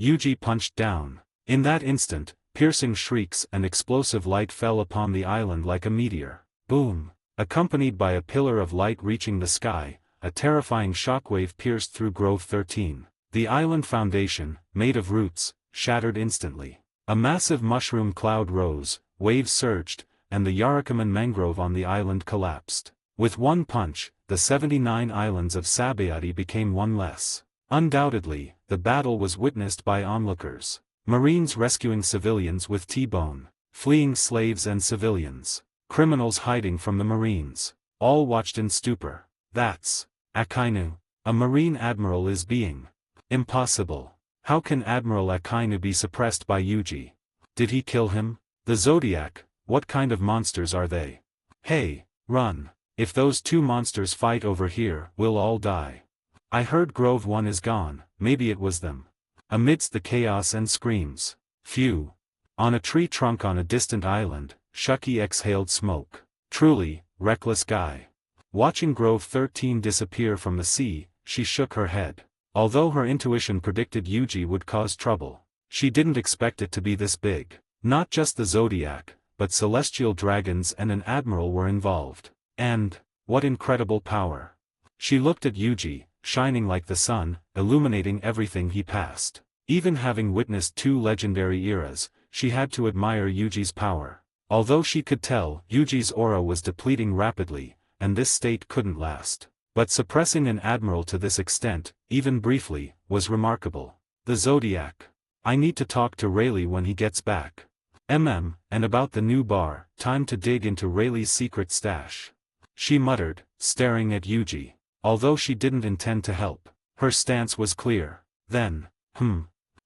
Yuji punched down. In that instant, piercing shrieks and explosive light fell upon the island like a meteor. Boom. Accompanied by a pillar of light reaching the sky, a terrifying shockwave pierced through Grove 13. The island foundation, made of roots, shattered instantly. A massive mushroom cloud rose, waves surged, and the Yarikaman mangrove on the island collapsed. With one punch, the 79 islands of Sabayati became one less. Undoubtedly, the battle was witnessed by onlookers. Marines rescuing civilians with T-bone, fleeing slaves and civilians, criminals hiding from the Marines. All watched in stupor. That's Akainu. A Marine admiral is being. Impossible. How can Admiral Akainu be suppressed by Yuji? Did he kill him? The Zodiac, what kind of monsters are they? Hey, run. If those two monsters fight over here, we'll all die. I heard Grove 1 is gone, maybe it was them. Amidst the chaos and screams. Phew. On a tree trunk on a distant island, Shucky exhaled smoke. Truly, reckless guy. Watching Grove 13 disappear from the sea, she shook her head. Although her intuition predicted Yuji would cause trouble, she didn't expect it to be this big. Not just the zodiac, but celestial dragons and an admiral were involved. And, what incredible power. She looked at Yuji, shining like the sun, illuminating everything he passed. Even having witnessed two legendary eras, she had to admire Yuji's power. Although she could tell, Yuji's aura was depleting rapidly, and this state couldn't last. But suppressing an admiral to this extent, even briefly, was remarkable. The Zodiac. I need to talk to Rayleigh when he gets back. And about the new bar, time to dig into Rayleigh's secret stash. She muttered, staring at Yuji. Although she didn't intend to help, her stance was clear. Then,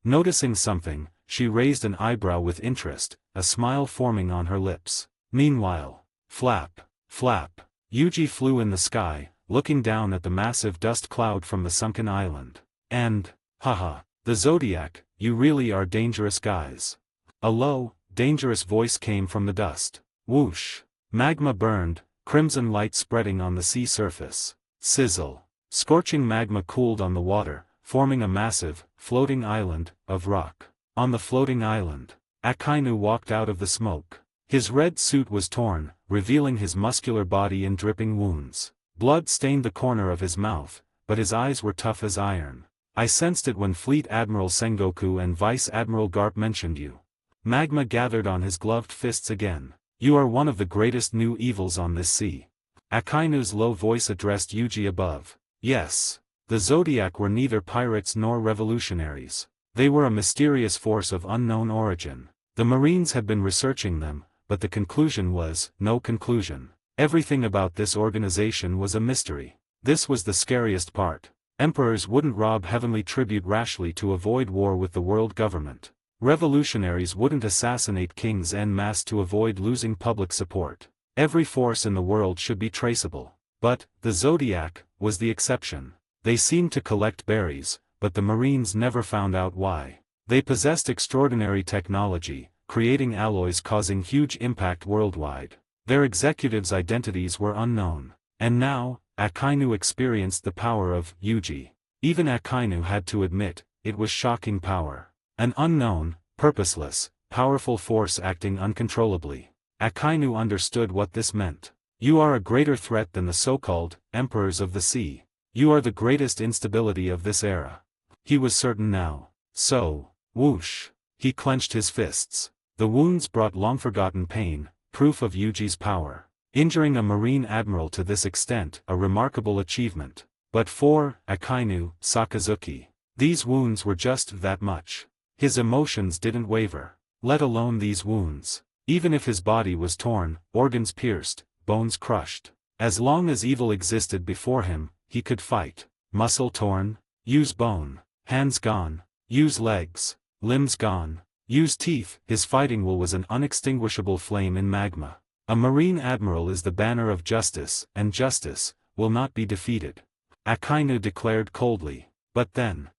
Noticing something, she raised an eyebrow with interest, a smile forming on her lips. Meanwhile, flap, flap, Yuji flew in the sky, looking down at the massive dust cloud from the sunken island. And, haha, the Zodiac, you really are dangerous guys. A low, dangerous voice came from the dust. Whoosh. Magma burned, crimson light spreading on the sea surface. Sizzle. Scorching magma cooled on the water, forming a massive, floating island, of rock. On the floating island, Akainu walked out of the smoke. His red suit was torn, revealing his muscular body and dripping wounds. Blood stained the corner of his mouth, but his eyes were tough as iron. I sensed it when Fleet Admiral Sengoku and Vice Admiral Garp mentioned you. Magma gathered on his gloved fists again. You are one of the greatest new evils on this sea. Akainu's low voice addressed Yuji above. Yes. The Zodiac were neither pirates nor revolutionaries. They were a mysterious force of unknown origin. The Marines had been researching them, but the conclusion was, no conclusion. Everything about this organization was a mystery. This was the scariest part. Emperors wouldn't rob heavenly tribute rashly to avoid war with the world government. Revolutionaries wouldn't assassinate kings en masse to avoid losing public support. Every force in the world should be traceable. But, the Zodiac, was the exception. They seemed to collect berries, but the Marines never found out why. They possessed extraordinary technology, creating alloys causing huge impact worldwide. Their executives' identities were unknown. And now, Akainu experienced the power of Yuji. Even Akainu had to admit, it was shocking power. An unknown, purposeless, powerful force acting uncontrollably. Akainu understood what this meant. You are a greater threat than the so-called emperors of the sea. You are the greatest instability of this era. He was certain now. So, whoosh. He clenched his fists. The wounds brought long-forgotten pain, proof of Yuji's power. Injuring a Marine admiral to this extent, a remarkable achievement. But for Akainu Sakazuki, these wounds were just that much. His emotions didn't waver. Let alone these wounds. Even if his body was torn, organs pierced, bones crushed. As long as evil existed before him, he could fight. Muscle torn? Use bone. Hands gone? Use legs. Limbs gone? Use teeth. His fighting will was an unextinguishable flame in magma. A Marine admiral is the banner of justice, and justice will not be defeated. Akainu declared coldly. But then, ?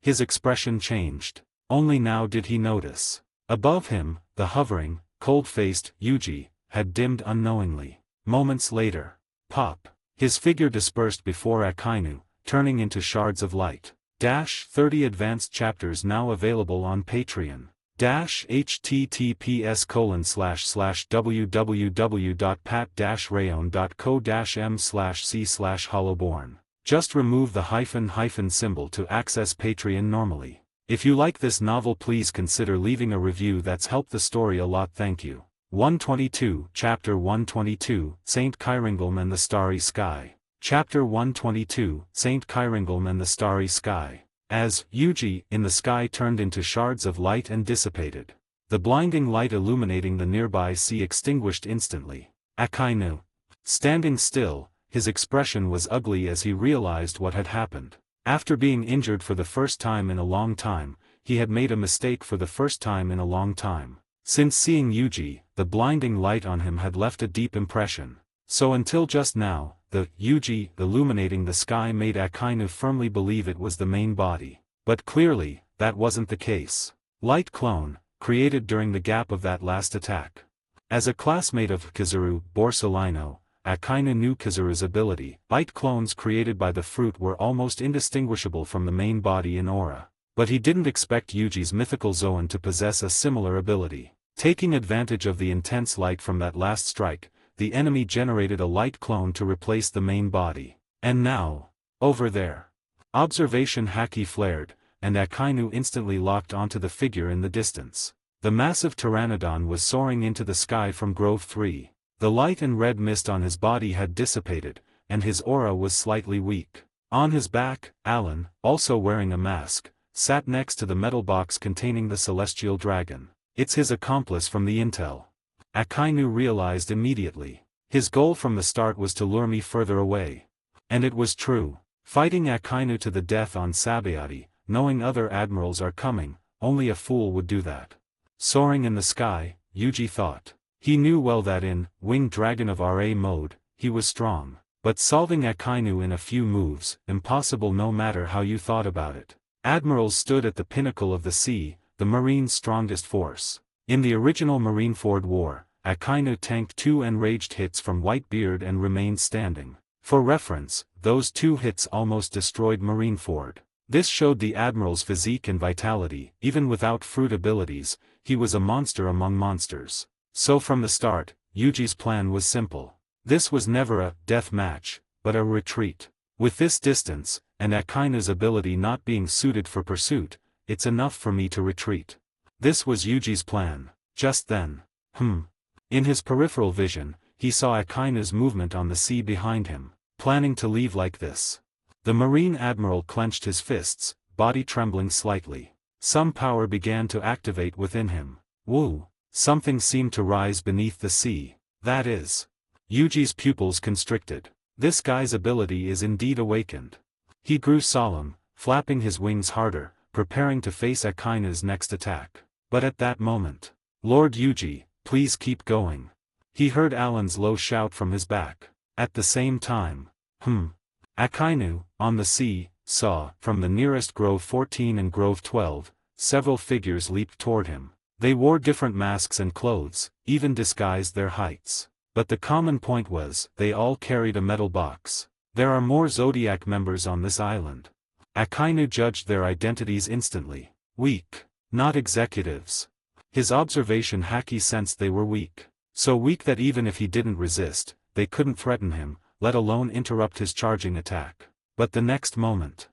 His expression changed. Only now did he notice. Above him, the hovering, cold-faced Yuji had dimmed unknowingly. Moments later, pop. His figure dispersed before Akainu, turning into shards of light. 30 advanced chapters now available on Patreon. https://www.pat-rayon.co-m/c/hollowborn. Just remove the hyphen symbol to access Patreon normally. If you like this novel, please consider leaving a review. That's helped the story a lot. Thank you. 122, Chapter 122, Saint Kyrangulm and the Starry Sky. Chapter 122, Saint Kyrangulm and the Starry Sky. As Yuji in the sky turned into shards of light and dissipated. The blinding light illuminating the nearby sea extinguished instantly. Akainu, standing still, his expression was ugly as he realized what had happened. After being injured for the first time in a long time, he had made a mistake for the first time in a long time. Since seeing Yuji, the blinding light on him had left a deep impression. So until just now, the Yuji illuminating the sky made Akainu firmly believe it was the main body. But clearly, that wasn't the case. Light clone, created during the gap of that last attack. As a classmate of Kizuru Borsalino, Akainu knew Kizuru's ability. Light clones created by the fruit were almost indistinguishable from the main body in aura. But he didn't expect Yuji's mythical Zoan to possess a similar ability. Taking advantage of the intense light from that last strike, the enemy generated a light clone to replace the main body. And now, over there. Observation haki flared, and Akainu instantly locked onto the figure in the distance. The massive pteranodon was soaring into the sky from Grove 3. The light and red mist on his body had dissipated, and his aura was slightly weak. On his back, Alan, also wearing a mask, sat next to the metal box containing the celestial dragon. It's his accomplice from the intel. Akainu realized immediately. His goal from the start was to lure me further away. And it was true. Fighting Akainu to the death on Sabayati, knowing other admirals are coming, only a fool would do that. Soaring in the sky, Yuji thought. He knew well that in Winged Dragon of RA mode, he was strong. But solving Akainu in a few moves, impossible no matter how you thought about it. Admirals stood at the pinnacle of the sea, the Marine's strongest force. In the original Marineford War, Akainu tanked 2 enraged hits from Whitebeard and remained standing. For reference, those 2 hits almost destroyed Marineford. This showed the Admiral's physique and vitality. Even without fruit abilities, he was a monster among monsters. So from the start, Yuji's plan was simple. This was never a death match, but a retreat. With this distance, and Akainu's ability not being suited for pursuit, it's enough for me to retreat. This was Yuji's plan. Just then. In his peripheral vision, he saw Akainu's movement on the sea behind him, planning to leave like this. The Marine Admiral clenched his fists, body trembling slightly. Some power began to activate within him. Woo! Something seemed to rise beneath the sea. That is. Yuji's pupils constricted. This guy's ability is indeed awakened. He grew solemn, flapping his wings harder, preparing to face Akainu's next attack. But at that moment, Lord Yuji, please keep going. He heard Alan's low shout from his back. At the same time, Akainu, on the sea, saw, from the nearest Grove 14 and Grove 12, several figures leaped toward him. They wore different masks and clothes, even disguised their heights. But the common point was, they all carried a metal box. There are more Zodiac members on this island. Akainu judged their identities instantly. Weak. Not executives. His observation haki sensed they were weak. So weak that even if he didn't resist, they couldn't threaten him, let alone interrupt his charging attack. But the next moment.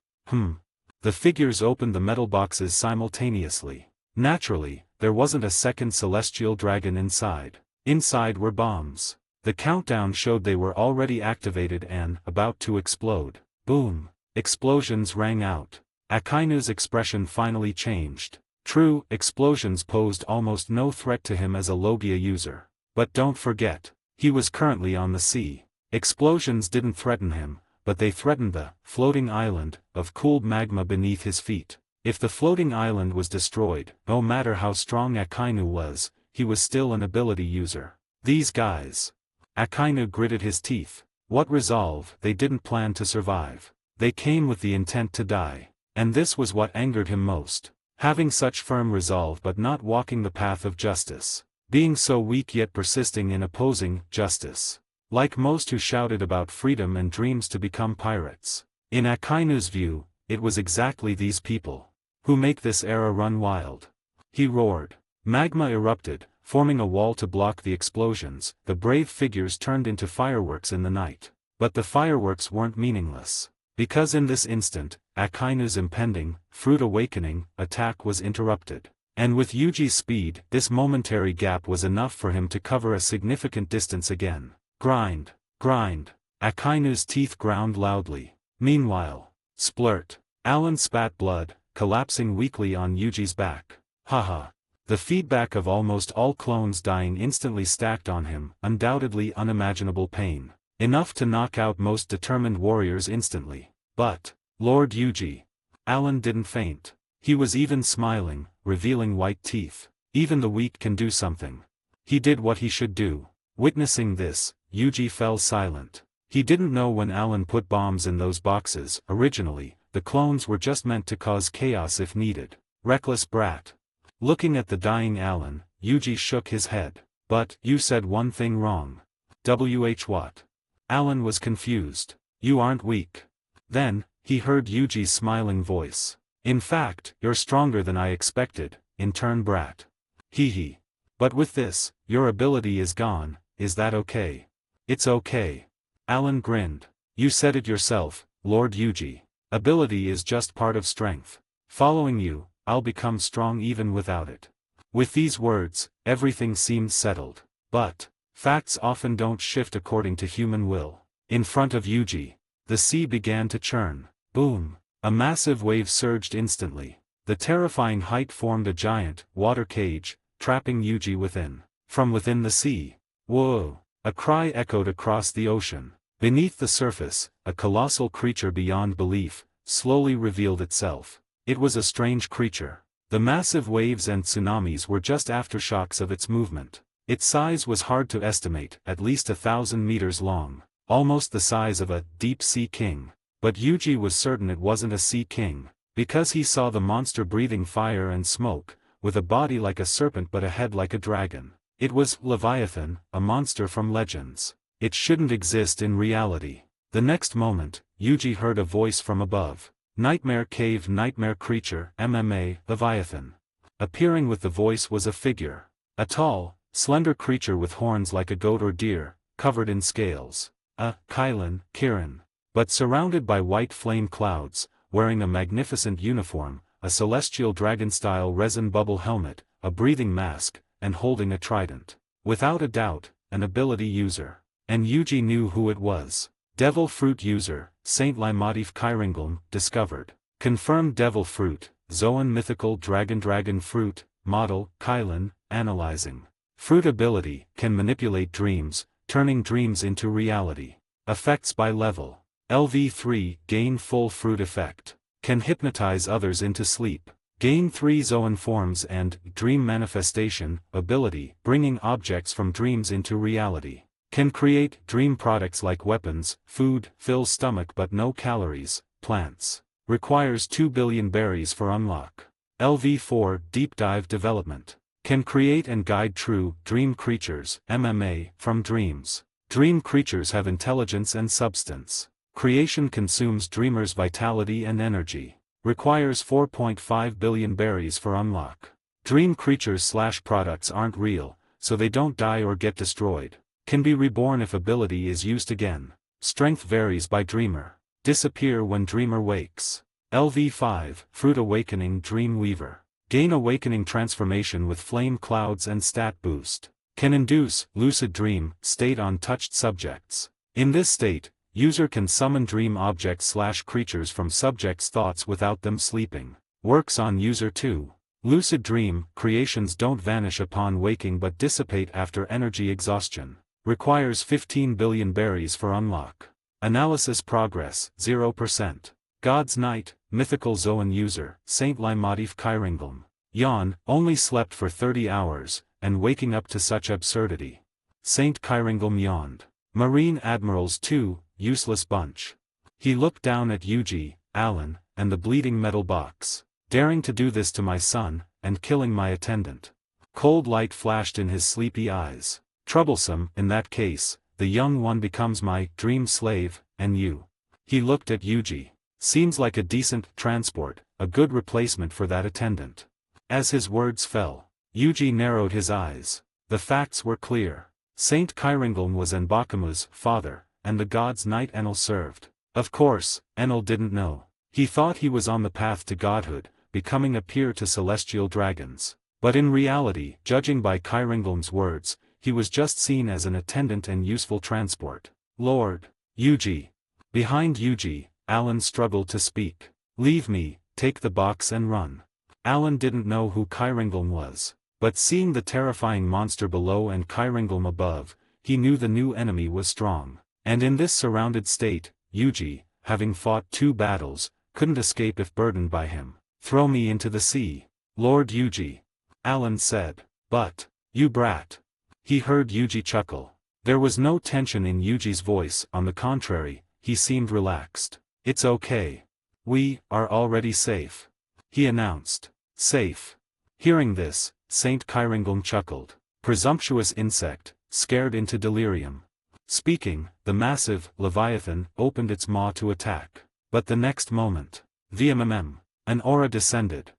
The figures opened the metal boxes simultaneously. Naturally, there wasn't a second celestial dragon inside. Inside were bombs. The countdown showed they were already activated and about to explode. Boom! Explosions rang out. Akainu's expression finally changed. True, explosions posed almost no threat to him as a Logia user. But don't forget, he was currently on the sea. Explosions didn't threaten him, but they threatened the floating island of cooled magma beneath his feet. If the floating island was destroyed, no matter how strong Akainu was, he was still an ability user. These guys. Akainu gritted his teeth. What resolve? They didn't plan to survive. They came with the intent to die. And this was what angered him most. Having such firm resolve but not walking the path of justice. Being so weak yet persisting in opposing justice. Like most who shouted about freedom and dreams to become pirates. In Akainu's view, it was exactly these people who make this era run wild. He roared. Magma erupted, forming a wall to block the explosions. The brave figures turned into fireworks in the night. But the fireworks weren't meaningless. Because in this instant, Akainu's impending, fruit awakening, attack was interrupted. And with Yuji's speed, this momentary gap was enough for him to cover a significant distance again. Grind. Grind. Akainu's teeth ground loudly. Meanwhile, splurt. Alan spat blood, collapsing weakly on Yuji's back. Haha. The feedback of almost all clones dying instantly stacked on him, undoubtedly unimaginable pain. Enough to knock out most determined warriors instantly. But, Lord Yuji. Alan didn't faint. He was even smiling, revealing white teeth. Even the weak can do something. He did what he should do. Witnessing this, Yuji fell silent. He didn't know when Alan put bombs in those boxes. Originally, the clones were just meant to cause chaos if needed. Reckless brat. Looking at the dying Alan, Yuji shook his head. But, you said one thing wrong. What? Alan was confused. You aren't weak. Then, he heard Yuji's smiling voice. In fact, you're stronger than I expected, in turn brat. Hee hee. But with this, your ability is gone, is that okay? It's okay. Alan grinned. You said it yourself, Lord Yuji. Ability is just part of strength. Following you, I'll become strong even without it. With these words, everything seemed settled. But, facts often don't shift according to human will. In front of Yuji, the sea began to churn. Boom. A massive wave surged instantly. The terrifying height formed a giant, water cage, trapping Yuji within. From within the sea. Whoa! A cry echoed across the ocean. Beneath the surface, a colossal creature beyond belief, slowly revealed itself. It was a strange creature. The massive waves and tsunamis were just aftershocks of its movement. Its size was hard to estimate, at least 1,000 meters long, almost the size of a deep-sea king. But Yuji was certain it wasn't a sea king, because he saw the monster breathing fire and smoke, with a body like a serpent but a head like a dragon. It was Leviathan, a monster from legends. It shouldn't exist in reality. The next moment, Yuji heard a voice from above. Nightmare Cave Nightmare Creature MMA Leviathan. Appearing with the voice was a figure. A tall, slender creature with horns like a goat or deer, covered in scales. A Kirin. But surrounded by white flame clouds, wearing a magnificent uniform, a celestial dragon-style resin bubble helmet, a breathing mask, and holding a trident. Without a doubt, an ability user. And Yuji knew who it was. Devil Fruit user, Saint Limatif Kyringlm, discovered. Confirmed Devil Fruit, Zoan Mythical Dragon Fruit, Model, Kylan, analyzing. Fruit ability, can manipulate dreams, turning dreams into reality. Effects by level. LV3, gain full fruit effect. Can hypnotize others into sleep. Gain 3 Zoan forms and, dream manifestation, ability, bringing objects from dreams into reality. Can create dream products like weapons, food, fills stomach but no calories, plants. Requires 2 billion berries for unlock. LV4 Deep Dive Development. Can create and guide true, dream creatures, MMA, from dreams. Dream creatures have intelligence and substance. Creation consumes dreamers' vitality and energy. Requires 4.5 billion berries for unlock. Dream creatures/products aren't real, so they don't die or get destroyed. Can be reborn if ability is used again. Strength varies by dreamer. Disappear when dreamer wakes. LV5 Fruit Awakening Dream Weaver. Gain awakening transformation with flame clouds and stat boost. Can induce lucid dream state on touched subjects. In this state, user can summon dream objects/creatures from subjects' thoughts without them sleeping. Works on user too. Lucid dream creations don't vanish upon waking but dissipate after energy exhaustion. Requires 15 billion berries for unlock. Analysis progress, 0%. God's Night, Mythical Zoan user, Saint Limatif Kyringlm. Yawn, only slept for 30 hours, and waking up to such absurdity. Saint Kyringlm yawned. Marine Admirals 2, useless bunch. He looked down at Yuji, Alan, and the bleeding metal box. Daring to do this to my son, and killing my attendant. Cold light flashed in his sleepy eyes. Troublesome, in that case, the young one becomes my dream slave, and you. He looked at Yuji. Seems like a decent transport, a good replacement for that attendant. As his words fell, Yuji narrowed his eyes. The facts were clear. Saint Kyringlm was Enbakuma's father, and the god's knight Enel served. Of course, Enel didn't know. He thought he was on the path to godhood, becoming a peer to celestial dragons. But in reality, judging by Kyringlm's words, he was just seen as an attendant and useful transport. Lord Yuji. Behind Yuji, Alan struggled to speak. Leave me, take the box and run. Alan didn't know who Kyringlm was. But seeing the terrifying monster below and Kyringlm above, he knew the new enemy was strong. And in this surrounded state, Yuji, having fought 2 battles, couldn't escape if burdened by him. Throw me into the sea. Lord Yuji. Alan said. But, you brat. He heard Yuji chuckle. There was no tension in Yuji's voice, on the contrary, he seemed relaxed. "It's okay. We are already safe," he announced. "Safe." Hearing this, Saint Kairinglum chuckled. Presumptuous insect, scared into delirium. Speaking, the massive Leviathan opened its maw to attack. But the next moment, an aura descended.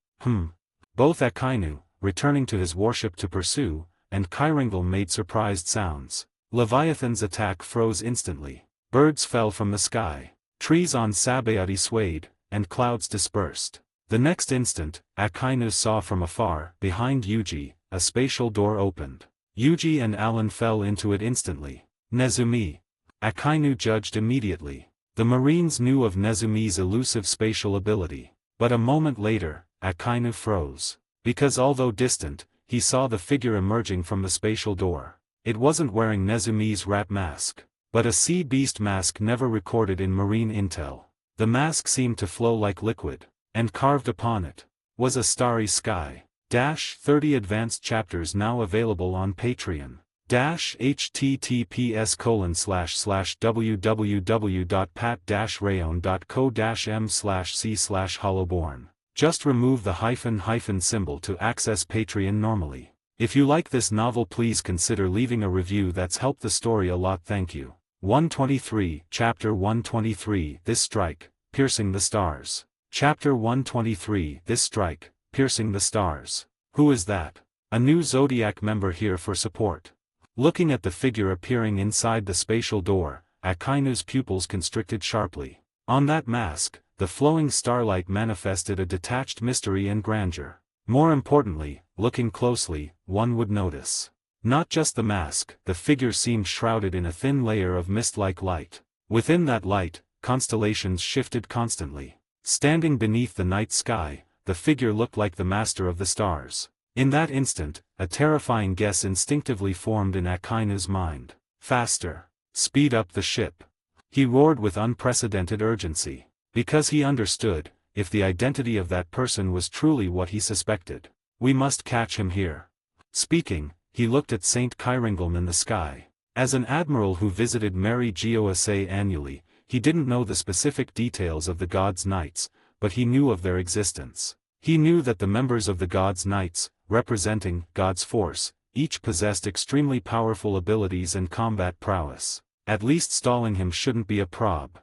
Both Akainu, returning to his warship to pursue, and Kairinglum made surprised sounds. Leviathan's attack froze instantly. Birds fell from the sky. Trees on Sabayati swayed, and clouds dispersed. The next instant, Akainu saw from afar, behind Yuji, a spatial door opened. Yuji and Alan fell into it instantly. Nezumi. Akainu judged immediately. The Marines knew of Nezumi's elusive spatial ability. But a moment later, Akainu froze. Because although distant, he saw the figure emerging from the spatial door. It wasn't wearing Nezumi's rat mask, but a sea beast mask never recorded in Marine intel. The mask seemed to flow like liquid, and carved upon it was a starry sky. 30 advanced chapters now available on Patreon. https://www.pat-rayon.co-m/c/hollowborn. Just remove the hyphen symbol to access Patreon normally. If you like this novel, please consider leaving a review. That's helped the story a lot. Thank you. 123, Chapter 123, This Strike, Piercing the Stars. Chapter 123, This Strike, Piercing the Stars. Who is that? A new Zodiac member here for support. Looking at the figure appearing inside the spatial door, Akainu's pupils constricted sharply. On that mask, the flowing starlight manifested a detached mystery and grandeur. More importantly, looking closely, one would notice. Not just the mask, the figure seemed shrouded in a thin layer of mist-like light. Within that light, constellations shifted constantly. Standing beneath the night sky, the figure looked like the master of the stars. In that instant, a terrifying guess instinctively formed in Akainu's mind. Faster! Speed up the ship! He roared with unprecedented urgency. Because he understood, if the identity of that person was truly what he suspected, we must catch him here. Speaking, he looked at Saint Kairinglum in the sky. As an admiral who visited Mary Gosa annually, he didn't know the specific details of the God's Knights, but he knew of their existence. He knew that the members of the God's Knights, representing God's force, each possessed extremely powerful abilities and combat prowess. At least stalling him shouldn't be a prob.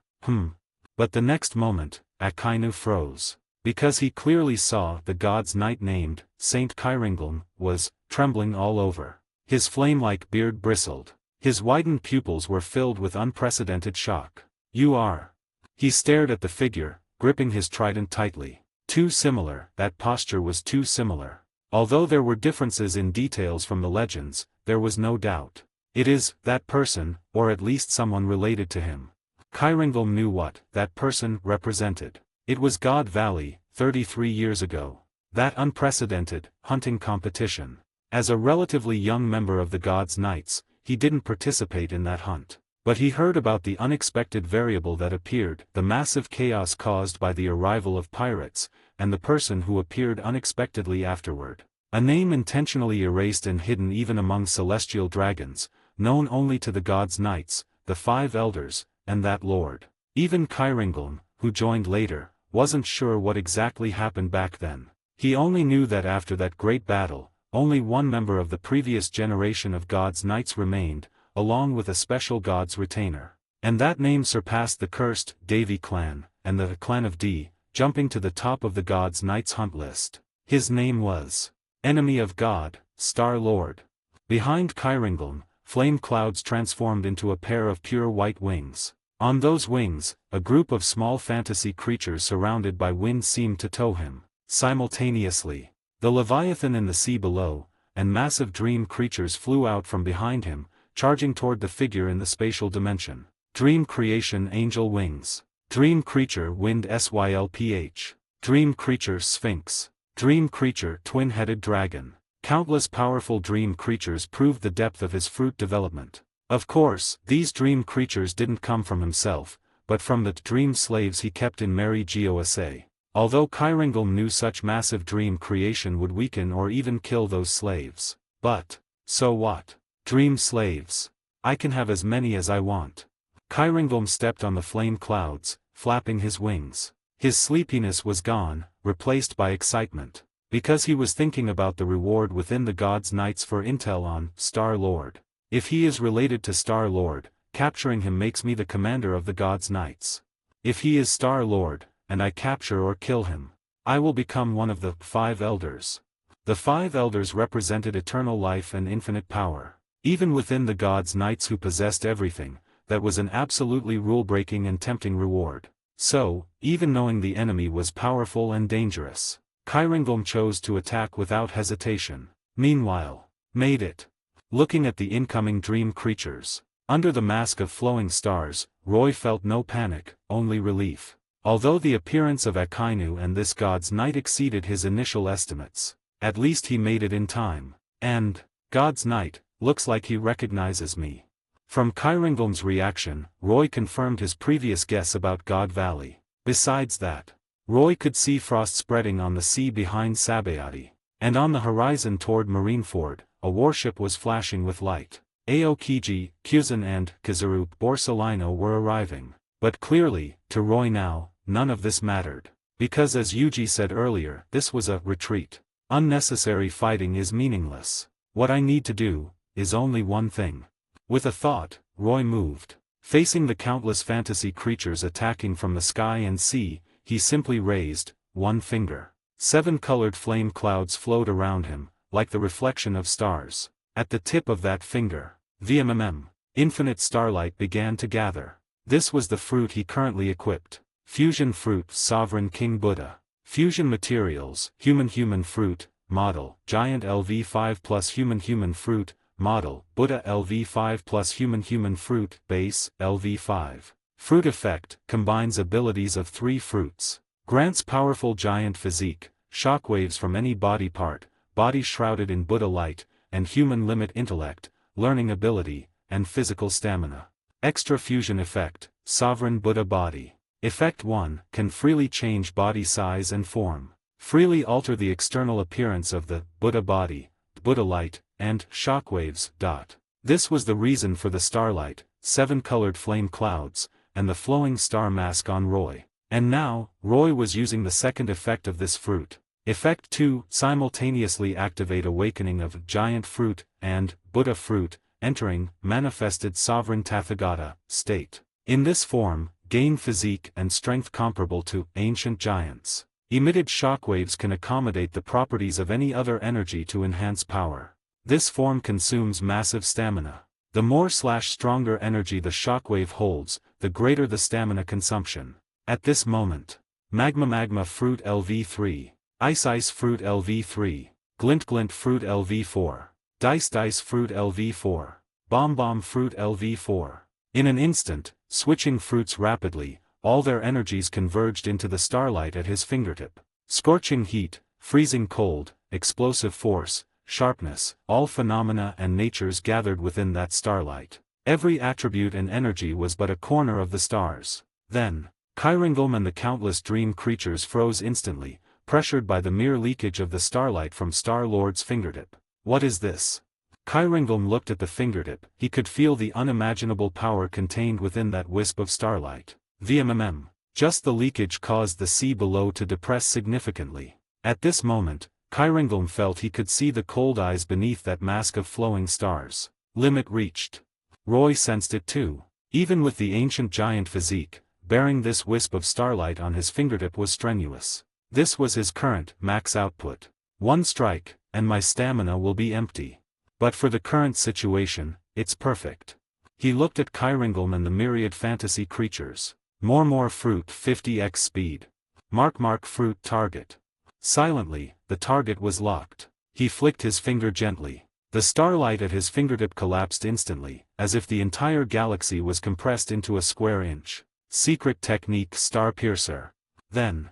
But the next moment, Akainu froze. Because he clearly saw the God's Knight named Saint Kairinglum was trembling all over. His flame-like beard bristled. His widened pupils were filled with unprecedented shock. "You are." He stared at the figure, gripping his trident tightly. Too similar, that posture was too similar. Although there were differences in details from the legends, there was no doubt. It is that person, or at least someone related to him. Kairinglum knew what that person represented. It was God Valley, 33 years ago. That unprecedented hunting competition. As a relatively young member of the God's Knights, he didn't participate in that hunt. But he heard about the unexpected variable that appeared, the massive chaos caused by the arrival of pirates, and the person who appeared unexpectedly afterward. A name intentionally erased and hidden even among celestial dragons, known only to the God's Knights, the 5 elders, and that lord. Even Kairinglum, who joined later, wasn't sure what exactly happened back then. He only knew that after that great battle, only one member of the previous generation of God's Knights remained, along with a special God's retainer. And that name surpassed the cursed Davy clan, and the clan of D, jumping to the top of the God's Knights hunt list. His name was Enemy of God, Star Lord. Behind Kairinglum, flame clouds transformed into a pair of pure white wings. On those wings, a group of small fantasy creatures surrounded by wind seemed to tow him. Simultaneously, the Leviathan in the sea below, and massive dream creatures flew out from behind him, charging toward the figure in the spatial dimension. Dream creation angel wings. Dream creature wind Sylph. Dream creature sphinx. Dream creature twin-headed dragon. Countless powerful dream creatures proved the depth of his fruit development. Of course, these dream creatures didn't come from himself, but from the dream slaves he kept in Mary Gosa. Although Kairinglum knew such massive dream creation would weaken or even kill those slaves. But, so what? Dream slaves. I can have as many as I want. Kairingulm stepped on the flame clouds, flapping his wings. His sleepiness was gone, replaced by excitement. Because he was thinking about the reward within the God's Knights for intel on Star-Lord. If he is related to Star-Lord, capturing him makes me the commander of the God's Knights. If he is Star-Lord, and I capture or kill him, I will become one of the 5 elders. The 5 elders represented eternal life and infinite power. Even within the God's Knights who possessed everything, that was an absolutely rule-breaking and tempting reward. So, even knowing the enemy was powerful and dangerous, Kairingulm chose to attack without hesitation. Meanwhile, made it. Looking at the incoming dream creatures, under the mask of flowing stars, Roy felt no panic, only relief. Although the appearance of Akainu and this God's Knight exceeded his initial estimates, at least he made it in time. And, God's Knight, looks like he recognizes me. From Kairingulm's reaction, Roy confirmed his previous guess about God Valley. Besides that, Roy could see frost spreading on the sea behind Sabayati, and on the horizon toward Marineford, a warship was flashing with light. Aokiji, Kyuzan and Kizaru Borsalino were arriving. But clearly, to Roy now, none of this mattered. Because as Yuji said earlier, this was a retreat. Unnecessary fighting is meaningless. What I need to do, is only one thing. With a thought, Roy moved. Facing the countless fantasy creatures attacking from the sky and sea, he simply raised one finger. 7 colored flame clouds flowed around him, like the reflection of stars. At the tip of that finger, infinite starlight began to gather. This was the fruit he currently equipped. Fusion Fruit Sovereign King Buddha. Fusion Materials Human Fruit, Model, Giant LV5 plus Human Fruit, Model, Buddha LV5 plus Human Fruit, Base, LV5. Fruit Effect, combines abilities of 3 fruits. Grants powerful giant physique, shockwaves from any body part, body shrouded in Buddha light, and human limit intellect, learning ability, and physical stamina. Extra Fusion Effect, Sovereign Buddha Body. Effect 1, can freely change body size and form. Freely alter the external appearance of the Buddha body, Buddha light, and shockwaves. This was the reason for the starlight, 7 colored flame clouds, and the flowing star mask on Roy. And now, Roy was using the second effect of this fruit. Effect 2, simultaneously activate awakening of Giant Fruit, and Buddha Fruit, entering manifested Sovereign Tathagata state. In this form, gain physique and strength comparable to ancient giants. Emitted shockwaves can accommodate the properties of any other energy to enhance power. This form consumes massive stamina. The more/stronger energy the shockwave holds, the greater the stamina consumption. At this moment, Magma Fruit LV3, Ice Fruit LV3, Glint Fruit LV4, Dice Fruit LV4, Bomb Fruit LV4. In an instant, switching fruits rapidly, all their energies converged into the starlight at his fingertip. Scorching heat, freezing cold, explosive force, sharpness, all phenomena and natures gathered within that starlight. Every attribute and energy was but a corner of the stars. Then, Kairingulm and the countless dream creatures froze instantly, pressured by the mere leakage of the starlight from Star-Lord's fingertip. What is this? Kairingulm looked at the fingertip. He could feel the unimaginable power contained within that wisp of starlight. Just the leakage caused the sea below to depress significantly. At this moment, Kairingulm felt he could see the cold eyes beneath that mask of flowing stars. Limit reached. Roy sensed it too. Even with the ancient giant physique, bearing this wisp of starlight on his fingertip was strenuous. This was his current max output. 1 strike, and my stamina will be empty. But for the current situation, it's perfect. He looked at Kairingulm and the myriad fantasy creatures. More fruit 50x speed. Mark fruit target. Silently, the target was locked. He flicked his finger gently. The starlight at his fingertip collapsed instantly, as if the entire galaxy was compressed into a square inch. Secret technique Star Piercer. Then,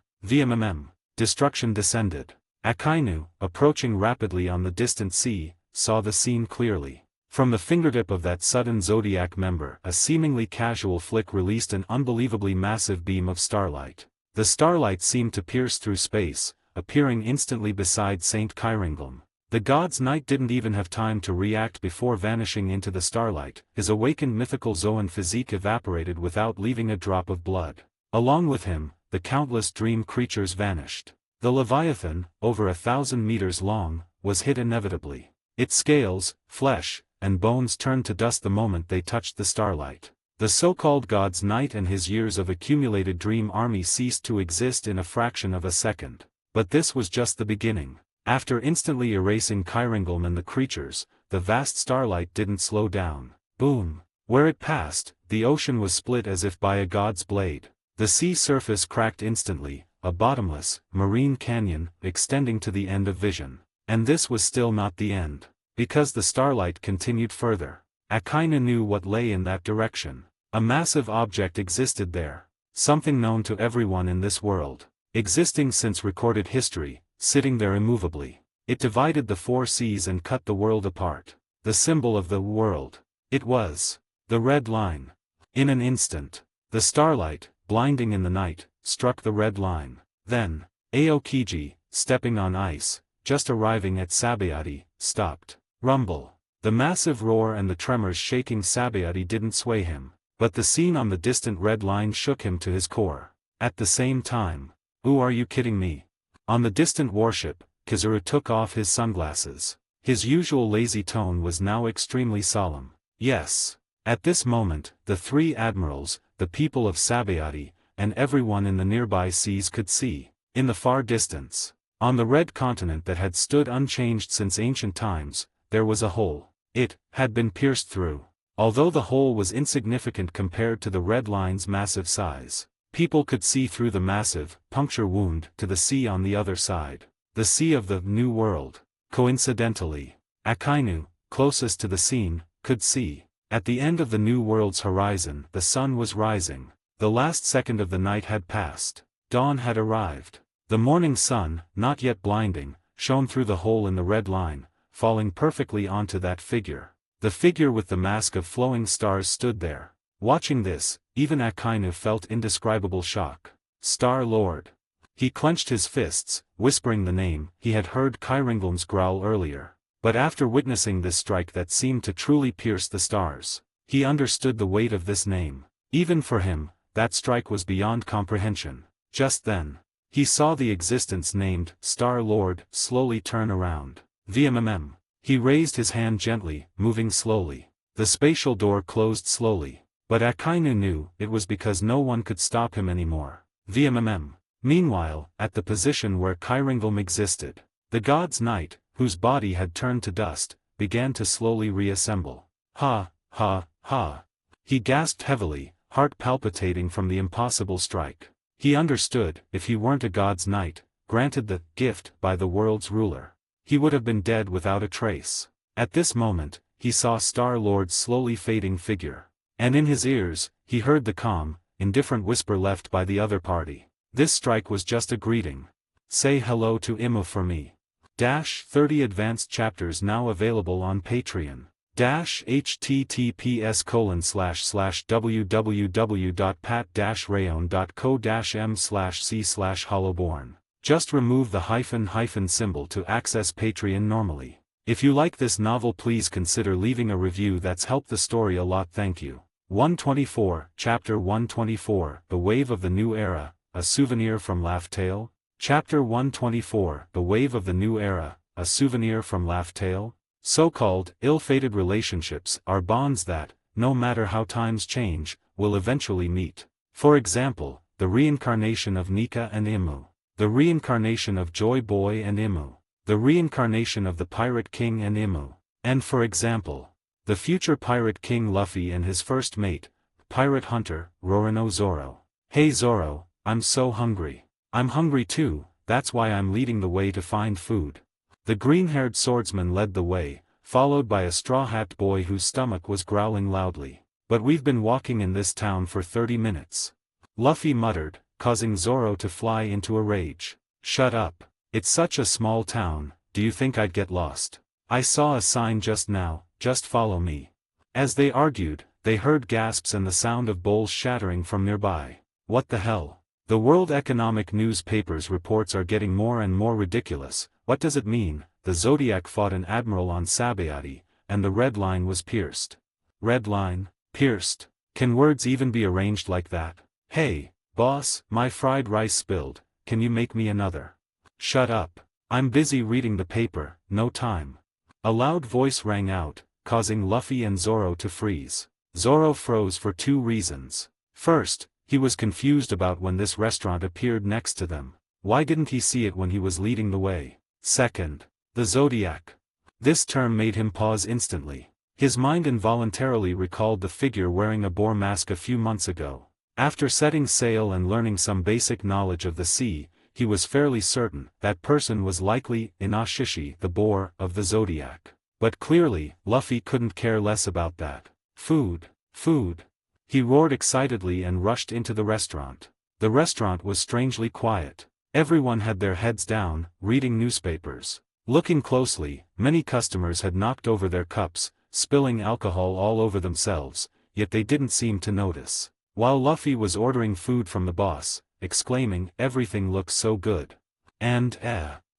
destruction descended. Akainu, approaching rapidly on the distant sea, saw the scene clearly. From the fingertip of that sudden zodiac member, a seemingly casual flick released an unbelievably massive beam of starlight. The starlight seemed to pierce through space, appearing instantly beside Saint Kairingulm. The god's knight didn't even have time to react before vanishing into the starlight. His awakened mythical Zoan physique evaporated without leaving a drop of blood. Along with him, the countless dream creatures vanished. The Leviathan, over 1,000 meters long, was hit inevitably. Its scales, flesh, and bones turned to dust the moment they touched the starlight. The so-called god's knight and his years of accumulated dream army ceased to exist in a fraction of a second. But this was just the beginning. After instantly erasing Kyrangulm and the creatures, the vast starlight didn't slow down. Boom! Where it passed, the ocean was split as if by a god's blade. The sea surface cracked instantly, a bottomless, marine canyon, extending to the end of vision. And this was still not the end. Because the starlight continued further. Akainu knew what lay in that direction. A massive object existed there. Something known to everyone in this world. Existing since recorded history, sitting there immovably. It divided the 4 seas and cut the world apart. The symbol of the world. It was the red line. In an instant, the starlight, blinding in the night, struck the red line. Then, Aokiji, stepping on ice, just arriving at Sabayati, stopped. Rumble. The massive roar and the tremors shaking Sabayati didn't sway him. But the scene on the distant red line shook him to his core. At the same time, "Ooh, are you kidding me?" On the distant warship, Kizuru took off his sunglasses. His usual lazy tone was now extremely solemn. Yes. At this moment, the 3 admirals, the people of Sabayati, and everyone in the nearby seas could see, in the far distance, on the red continent that had stood unchanged since ancient times, there was a hole. It had been pierced through. Although the hole was insignificant compared to the red line's massive size, people could see through the massive, puncture wound to the sea on the other side. The sea of the New World. Coincidentally, Akainu, closest to the scene, could see. At the end of the New World's horizon, the sun was rising. The last second of the night had passed. Dawn had arrived. The morning sun, not yet blinding, shone through the hole in the red line, falling perfectly onto that figure. The figure with the mask of flowing stars stood there. Watching this, even Akainu felt indescribable shock. Star-Lord. He clenched his fists, whispering the name. He had heard Kyrangulm's growl earlier. But after witnessing this strike that seemed to truly pierce the stars, he understood the weight of this name. Even for him, that strike was beyond comprehension. Just then, he saw the existence named Star-Lord slowly turn around. VMMM. He raised his hand gently, moving slowly. The spatial door closed slowly. But Akainu knew it was because no one could stop him anymore. VMMM. Meanwhile, at the position where Kyrangulm existed, the god's knight, whose body had turned to dust, began to slowly reassemble. Ha, ha, ha. He gasped heavily, heart palpitating from the impossible strike. He understood, if he weren't a god's knight, granted the gift by the world's ruler, he would have been dead without a trace. At this moment, he saw Star-Lord's slowly fading figure. And in his ears, he heard the calm, indifferent whisper left by the other party. This strike was just a greeting. Say hello to Imu for me. 30 advanced chapters now available on Patreon. https://www.pat-rayon.co-m/c/hollowborn. Just remove the hyphen symbol to access Patreon normally. If you like this novel, please consider leaving a review. That's helped the story a lot. Thank you. 124, Chapter 124, The Wave of the New Era, A Souvenir from Laugh Tale? Chapter 124, The Wave of the New Era, A Souvenir from Laugh Tale? So-called, ill-fated relationships are bonds that, no matter how times change, will eventually meet. For example, the reincarnation of Nika and Imu. The reincarnation of Joy Boy and Imu. The reincarnation of the Pirate King and Imu. And for example, the future Pirate King Luffy and his first mate, Pirate Hunter, Roronoa Zoro. Hey Zoro, I'm so hungry. I'm hungry too, that's why I'm leading the way to find food. The green-haired swordsman led the way, followed by a straw-hat boy whose stomach was growling loudly. But we've been walking in this town for 30 minutes. Luffy muttered, causing Zoro to fly into a rage. Shut up. It's such a small town, do you think I'd get lost? I saw a sign just now, just follow me. As they argued, they heard gasps and the sound of bowls shattering from nearby. What the hell? The World Economic Newspaper's reports are getting more and more ridiculous. What does it mean? The Zodiac fought an admiral on Sabayati, and the red line was pierced. Red line? Pierced? Can words even be arranged like that? Hey, boss, my fried rice spilled, can you make me another? Shut up. I'm busy reading the paper, no time. A loud voice rang out, causing Luffy and Zoro to freeze. Zoro froze for 2 reasons. First, he was confused about when this restaurant appeared next to them. Why didn't he see it when he was leading the way? Second, the Zodiac. This term made him pause instantly. His mind involuntarily recalled the figure wearing a boar mask a few months ago. After setting sail and learning some basic knowledge of the sea, he was fairly certain that person was likely Inoshishi, the boar of the Zodiac. But clearly, Luffy couldn't care less about that. Food, food. He roared excitedly and rushed into the restaurant. The restaurant was strangely quiet. Everyone had their heads down, reading newspapers. Looking closely, many customers had knocked over their cups, spilling alcohol all over themselves, yet they didn't seem to notice. While Luffy was ordering food from the boss, exclaiming, "Everything looks so good. And,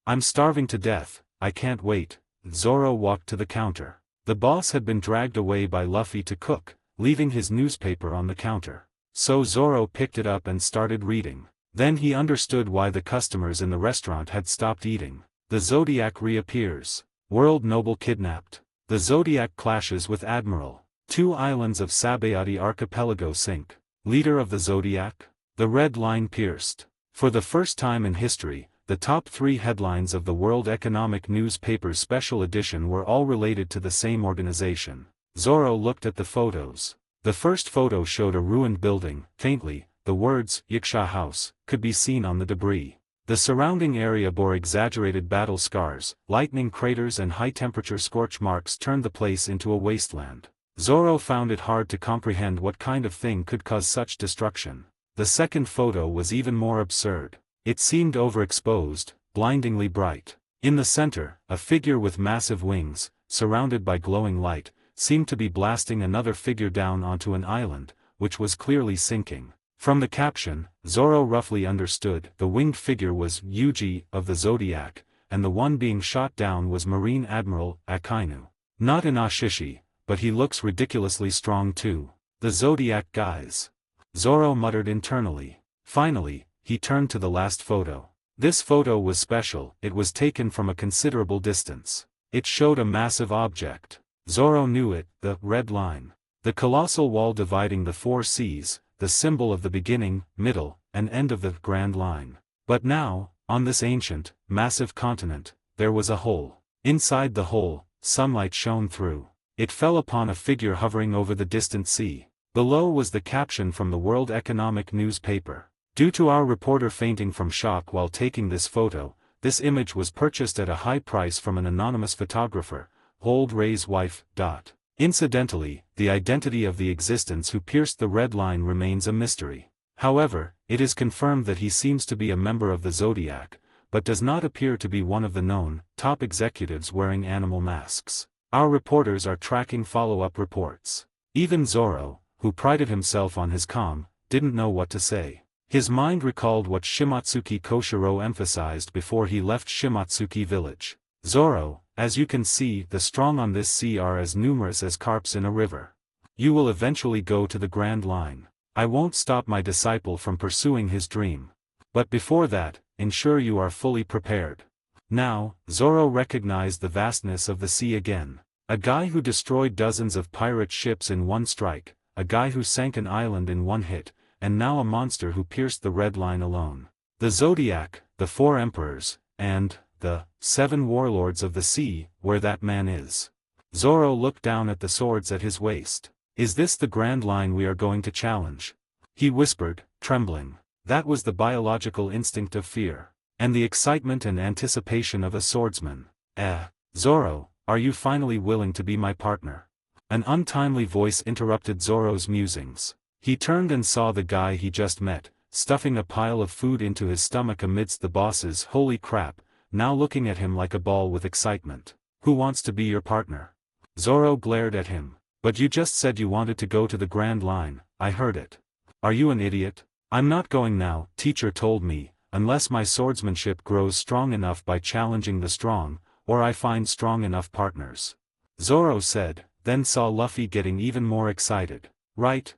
I'm starving to death, I can't wait." Zoro walked to the counter. The boss had been dragged away by Luffy to cook, leaving his newspaper on the counter. So Zoro picked it up and started reading. Then he understood why the customers in the restaurant had stopped eating. The Zodiac reappears. World noble kidnapped. The Zodiac clashes with Admiral. 2 islands of Sabayati archipelago sink. Leader of the Zodiac? The red line pierced. For the first time in history, the top 3 headlines of the World Economic Newspaper's special edition were all related to the same organization. Zoro looked at the photos. The first photo showed a ruined building. Faintly, the words, "Yaksha House," could be seen on the debris. The surrounding area bore exaggerated battle scars, lightning craters and high-temperature scorch marks turned the place into a wasteland. Zoro found it hard to comprehend what kind of thing could cause such destruction. The second photo was even more absurd. It seemed overexposed, blindingly bright. In the center, a figure with massive wings, surrounded by glowing light, seemed to be blasting another figure down onto an island, which was clearly sinking. From the caption, Zoro roughly understood the winged figure was Yuji of the Zodiac, and the one being shot down was Marine Admiral Akainu. Not Inoshishi, but he looks ridiculously strong too. The Zodiac guys. Zoro muttered internally. Finally, he turned to the last photo. This photo was special. It was taken from a considerable distance. It showed a massive object. Zoro knew it, the red line. The colossal wall dividing the 4 seas, the symbol of the beginning, middle, and end of the Grand Line. But now, on this ancient, massive continent, there was a hole. Inside the hole, sunlight shone through. It fell upon a figure hovering over the distant sea. Below was the caption from the World Economic Newspaper. Due to our reporter fainting from shock while taking this photo, this image was purchased at a high price from an anonymous photographer, Hold Ray's wife. Incidentally, the identity of the existence who pierced the red line remains a mystery. However, it is confirmed that he seems to be a member of the Zodiac, but does not appear to be one of the known, top executives wearing animal masks. Our reporters are tracking follow-up reports. Even Zoro, who prided himself on his calm, didn't know what to say. His mind recalled what Shimatsuki Koshiro emphasized before he left Shimatsuki village. Zoro, as you can see, the strong on this sea are as numerous as carps in a river. You will eventually go to the Grand Line. I won't stop my disciple from pursuing his dream. But before that, ensure you are fully prepared. Now, Zoro recognized the vastness of the sea again. A guy who destroyed dozens of pirate ships in one strike, a guy who sank an island in one hit, and now a monster who pierced the red line alone. The Zodiac, the 4 emperors, and the 7 warlords of the sea, where that man is. Zoro looked down at the swords at his waist. Is this the Grand Line we are going to challenge? He whispered, trembling. That was the biological instinct of fear. And the excitement and anticipation of a swordsman. Zoro, are you finally willing to be my partner? An untimely voice interrupted Zoro's musings. He turned and saw the guy he just met, stuffing a pile of food into his stomach amidst the boss's holy crap, now looking at him like a ball with excitement. Who wants to be your partner? Zoro glared at him. But you just said you wanted to go to the Grand Line, I heard it. Are you an idiot? I'm not going now, teacher told me, unless my swordsmanship grows strong enough by challenging the strong, or I find strong enough partners. Zoro said, then saw Luffy getting even more excited. Right.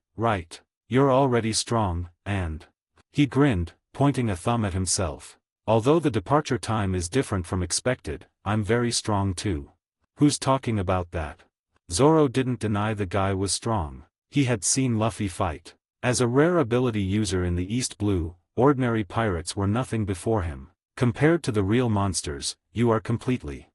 You're already strong, and... He grinned, pointing a thumb at himself. Although the departure time is different from expected, I'm very strong too. Who's talking about that? Zoro didn't deny the guy was strong. He had seen Luffy fight. As a rare ability user in the East Blue, ordinary pirates were nothing before him. Compared to the real monsters, you are completely...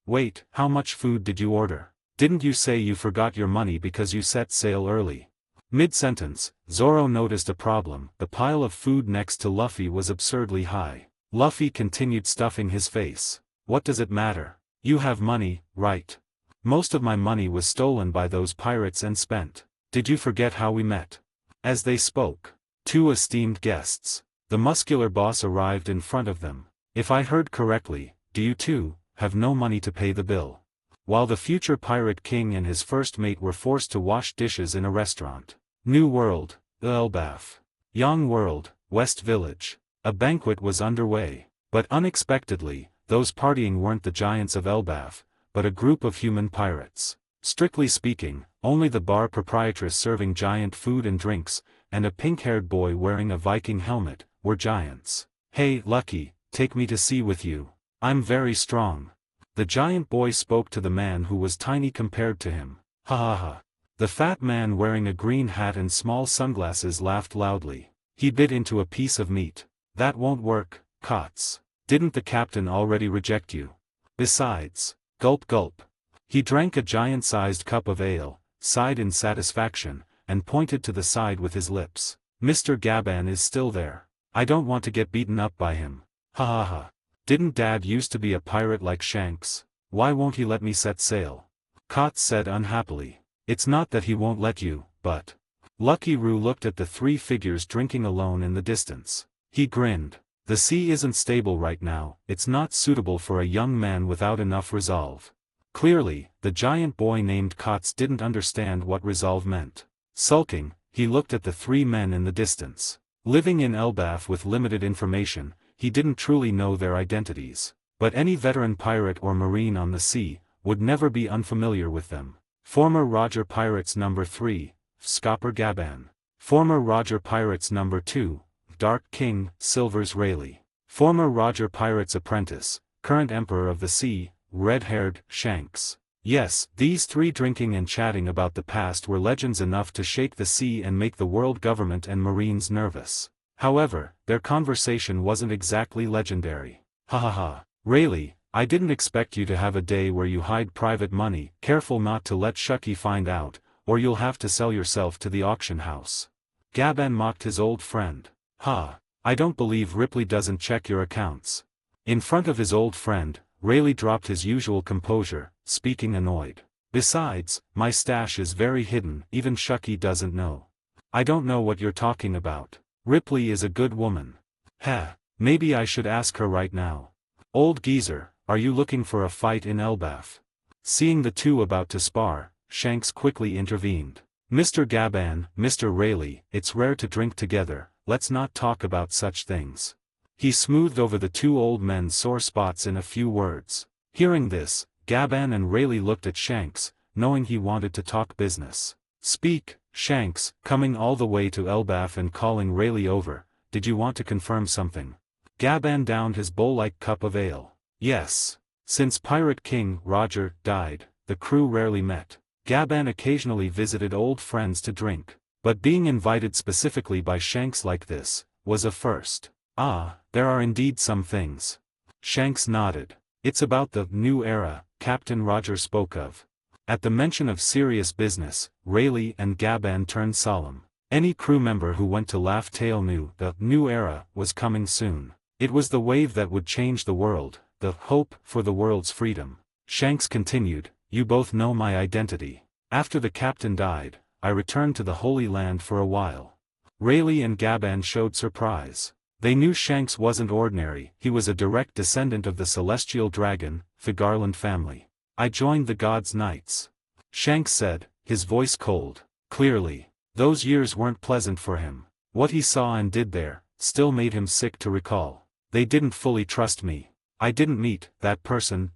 Wait, how much food did you order? Didn't you say you forgot your money because you set sail early? Mid-sentence, Zoro noticed a problem. The pile of food next to Luffy was absurdly high. Luffy continued stuffing his face. What does it matter? You have money, right? Most of my money was stolen by those pirates and spent. Did you forget how we met? As they spoke, two esteemed guests. The muscular boss arrived in front of them. If I heard correctly, do you too have no money to pay the bill? While the future pirate king and his first mate were forced to wash dishes in a restaurant. New World, Elbaf. Young World, West Village. A banquet was underway. But unexpectedly, those partying weren't the giants of Elbaf, but a group of human pirates. Strictly speaking, only the bar proprietress serving giant food and drinks, and a pink-haired boy wearing a Viking helmet, were giants. Hey, Lucky, take me to sea with you. I'm very strong. The giant boy spoke to the man who was tiny compared to him. Ha ha ha. The fat man wearing a green hat and small sunglasses laughed loudly. He bit into a piece of meat. That won't work, Kots. Didn't the captain already reject you? Besides, gulp gulp. He drank a giant-sized cup of ale, sighed in satisfaction, and pointed to the side with his lips. Mr. Gaban is still there. I don't want to get beaten up by him. Ha ha ha. Didn't Dad used to be a pirate like Shanks? Why won't he let me set sail? Kots said unhappily. It's not that he won't let you, but... Lucky Roo looked at the three figures drinking alone in the distance. He grinned. The sea isn't stable right now, it's not suitable for a young man without enough resolve. Clearly, the giant boy named Kots didn't understand what resolve meant. Sulking, he looked at the three men in the distance. Living in Elbaf with limited information, he didn't truly know their identities. But any veteran pirate or marine on the sea would never be unfamiliar with them. Former Roger Pirates No. 3, Scopper Gaban. Former Roger Pirates No. 2, Dark King, Silvers Rayleigh. Former Roger Pirates Apprentice, current Emperor of the Sea, red-haired Shanks. Yes, these three drinking and chatting about the past were legends enough to shake the sea and make the world government and marines nervous. However, their conversation wasn't exactly legendary. Ha ha ha. Rayleigh, I didn't expect you to have a day where you hide private money. Careful not to let Shucky find out, or you'll have to sell yourself to the auction house. Gaban mocked his old friend. Ha, I don't believe Ripley doesn't check your accounts. In front of his old friend, Rayleigh dropped his usual composure, speaking annoyed. Besides, my stash is very hidden, even Shucky doesn't know. I don't know what you're talking about. Ripley is a good woman. Heh, maybe I should ask her right now. Old geezer, are you looking for a fight in Elbaf? Seeing the two about to spar, Shanks quickly intervened. Mr. Gaban, Mr. Rayleigh, it's rare to drink together, let's not talk about such things. He smoothed over the two old men's sore spots in a few words. Hearing this, Gaban and Rayleigh looked at Shanks, knowing he wanted to talk business. Speak, Shanks, coming all the way to Elbaf and calling Rayleigh over, did you want to confirm something? Gaban downed his bowl-like cup of ale. Yes. Since Pirate King, Roger, died, the crew rarely met. Gaban occasionally visited old friends to drink. But being invited specifically by Shanks like this, was a first. Ah, there are indeed some things. Shanks nodded. It's about the new era Captain Roger spoke of. At the mention of serious business, Rayleigh and Gaban turned solemn. Any crew member who went to Laugh Tale knew the new era was coming soon. It was the wave that would change the world, the hope for the world's freedom. Shanks continued, you both know my identity. After the captain died, I returned to the Holy Land for a while. Rayleigh and Gaban showed surprise. They knew Shanks wasn't ordinary, he was a direct descendant of the celestial dragon, the Garland family. I joined the God's Knights. Shanks said, his voice cold. Clearly, those years weren't pleasant for him. What he saw and did there, still made him sick to recall. They didn't fully trust me. I didn't meet that person.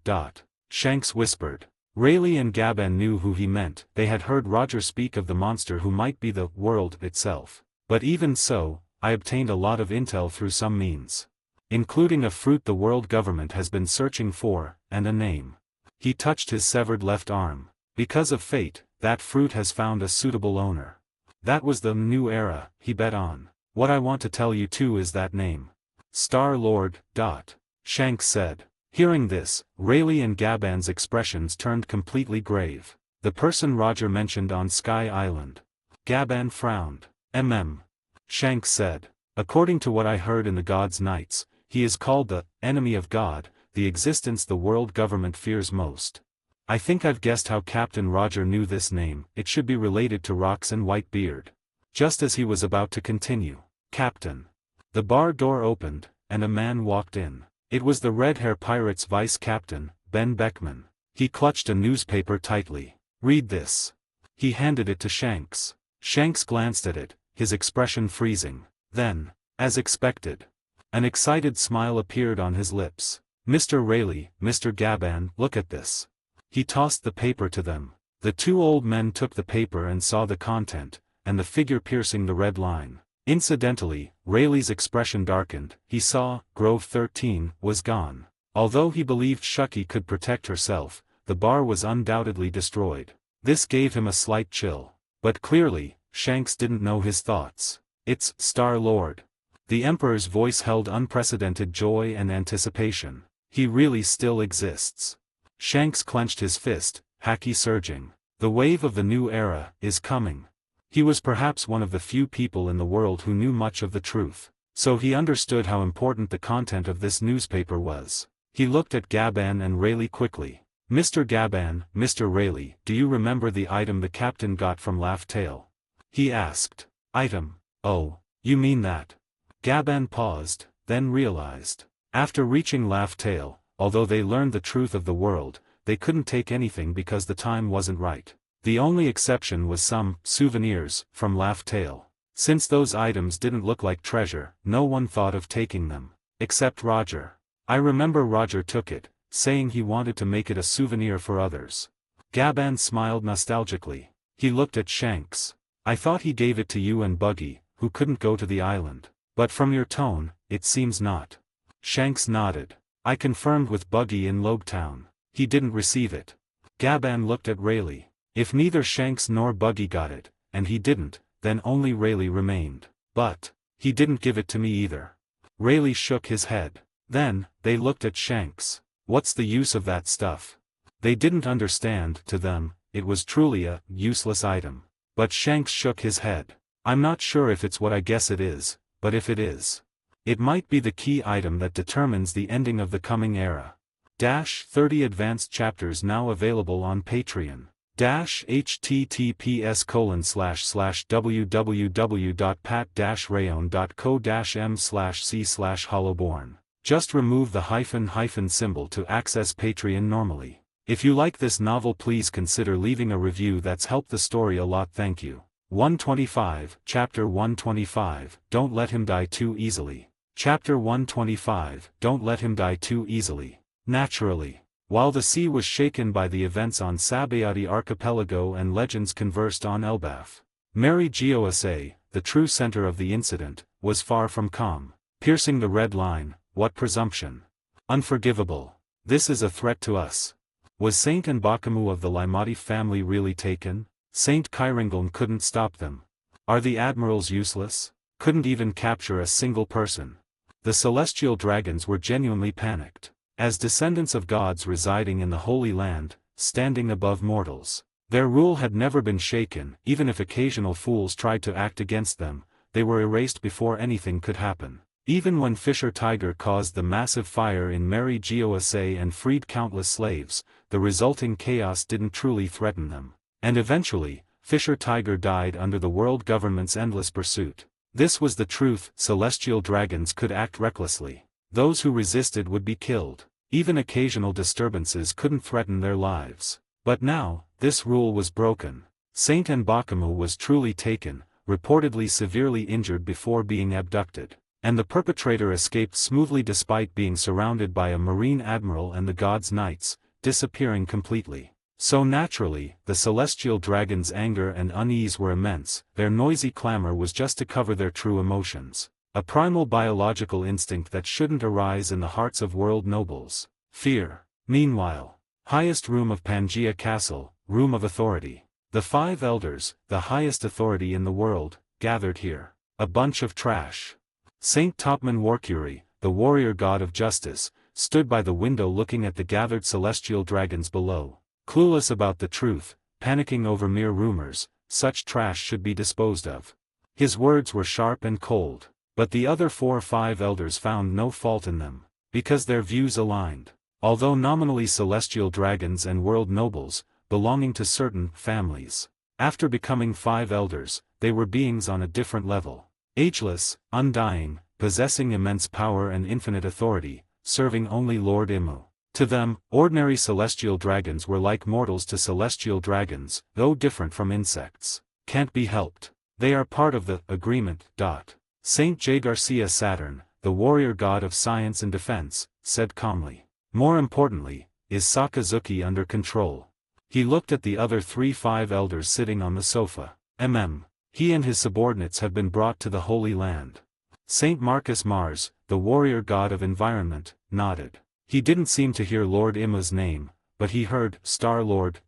Shanks whispered. Rayleigh and Gaban knew who he meant. They had heard Roger speak of the monster who might be the world itself. But even so, I obtained a lot of intel through some means. Including a fruit the world government has been searching for, and a name. He touched his severed left arm. Because of fate, that fruit has found a suitable owner. That was the new era, he bet on. What I want to tell you too is that name. Star-Lord. Shanks said. Hearing this, Rayleigh and Gaban's expressions turned completely grave. The person Roger mentioned on Sky Island. Gaban frowned. Shanks said. According to what I heard in the God's Nights, he is called the enemy of God, the existence the world government fears most. I think I've guessed how Captain Roger knew this name. It should be related to Rocks and Whitebeard. Just as he was about to continue, Captain. The bar door opened, and a man walked in. It was the Red Hair Pirates' vice captain, Ben Beckman. He clutched a newspaper tightly. Read this. He handed it to Shanks. Shanks glanced at it, his expression freezing. Then, as expected, an excited smile appeared on his lips. Mr. Rayleigh, Mr. Gaban, look at this. He tossed the paper to them. The two old men took the paper and saw the content, and the figure piercing the red line. Incidentally, Rayleigh's expression darkened. He saw, Grove 13, was gone. Although he believed Shucky could protect herself, the bar was undoubtedly destroyed. This gave him a slight chill. But clearly, Shanks didn't know his thoughts. It's Star-Lord. The Emperor's voice held unprecedented joy and anticipation. He really still exists. Shanks clenched his fist, haki surging. The wave of the new era is coming. He was perhaps one of the few people in the world who knew much of the truth. So he understood how important the content of this newspaper was. He looked at Gaban and Rayleigh quickly. Mr. Gaban, Mr. Rayleigh, do you remember the item the captain got from Laugh Tale? He asked. Item? Oh, you mean that? Gaban paused, then realized. After reaching Laugh Tale, although they learned the truth of the world, they couldn't take anything because the time wasn't right. The only exception was some souvenirs from Laugh Tale. Since those items didn't look like treasure, no one thought of taking them. Except Roger. I remember Roger took it, saying he wanted to make it a souvenir for others. Gaban smiled nostalgically. He looked at Shanks. I thought he gave it to you and Buggy, who couldn't go to the island. But from your tone, it seems not. Shanks nodded. I confirmed with Buggy in Lobetown. He didn't receive it. Gaban looked at Rayleigh. If neither Shanks nor Buggy got it, and he didn't, then only Rayleigh remained. But, he didn't give it to me either. Rayleigh shook his head. Then, they looked at Shanks. What's the use of that stuff? They didn't understand. To them, it was truly a useless item. But Shanks shook his head. I'm not sure if it's what I guess it is, but if it is, it might be the key item that determines the ending of the coming era. 30 advanced chapters now available on Patreon. https://www.pat-rayon.co-m/c/hollowborn. Just remove the hyphen symbol to access Patreon normally. If you like this novel, please consider leaving a review. That's helped the story a lot. Thank you. 125, Chapter 125, Don't Let Him Die Too Easily. Chapter 125, Don't Let Him Die Too Easily. Naturally. While the sea was shaken by the events on Sabayati Archipelago and legends conversed on Elbaf, Mary Gosa, the true center of the incident, was far from calm. Piercing the red line, what presumption! Unforgivable. This is a threat to us. Was Saint and Bakamu of the Laimati family really taken? Saint Kairingalm couldn't stop them. Are the admirals useless? Couldn't even capture a single person. The celestial dragons were genuinely panicked. As descendants of gods residing in the Holy Land, standing above mortals, their rule had never been shaken. Even if occasional fools tried to act against them, they were erased before anything could happen. Even when Fisher Tiger caused the massive fire in Mary Gosa and freed countless slaves, the resulting chaos didn't truly threaten them. And eventually, Fisher Tiger died under the world government's endless pursuit. This was the truth. Celestial dragons could act recklessly. Those who resisted would be killed. Even occasional disturbances couldn't threaten their lives. But now, this rule was broken. Saint Nbakamu was truly taken, reportedly severely injured before being abducted. And the perpetrator escaped smoothly despite being surrounded by a Marine Admiral and the God's Knights, disappearing completely. So naturally, the celestial dragon's anger and unease were immense. Their noisy clamor was just to cover their true emotions. A primal biological instinct that shouldn't arise in the hearts of world nobles. Fear. Meanwhile, highest room of Pangaea Castle, room of authority. The 5 elders, the highest authority in the world, gathered here. A bunch of trash. Saint Topman Warcury, the warrior god of justice, stood by the window looking at the gathered celestial dragons below. Clueless about the truth, panicking over mere rumors, such trash should be disposed of. His words were sharp and cold, but the other 4 or 5 elders found no fault in them, because their views aligned. Although nominally celestial dragons and world nobles, belonging to certain families, after becoming 5 elders, they were beings on a different level. Ageless, undying, possessing immense power and infinite authority, serving only Lord Imu. To them, ordinary celestial dragons were like mortals to celestial dragons, though different from insects. Can't be helped. They are part of the agreement. Saint J. Garcia Saturn, the warrior god of science and defense, said calmly. More importantly, is Sakazuki under control? He looked at the other 3-5 elders sitting on the sofa. He and his subordinates have been brought to the Holy Land. Saint Marcus Mars, the warrior god of environment, nodded. He didn't seem to hear Lord Imu's name, but he heard Star-Lord.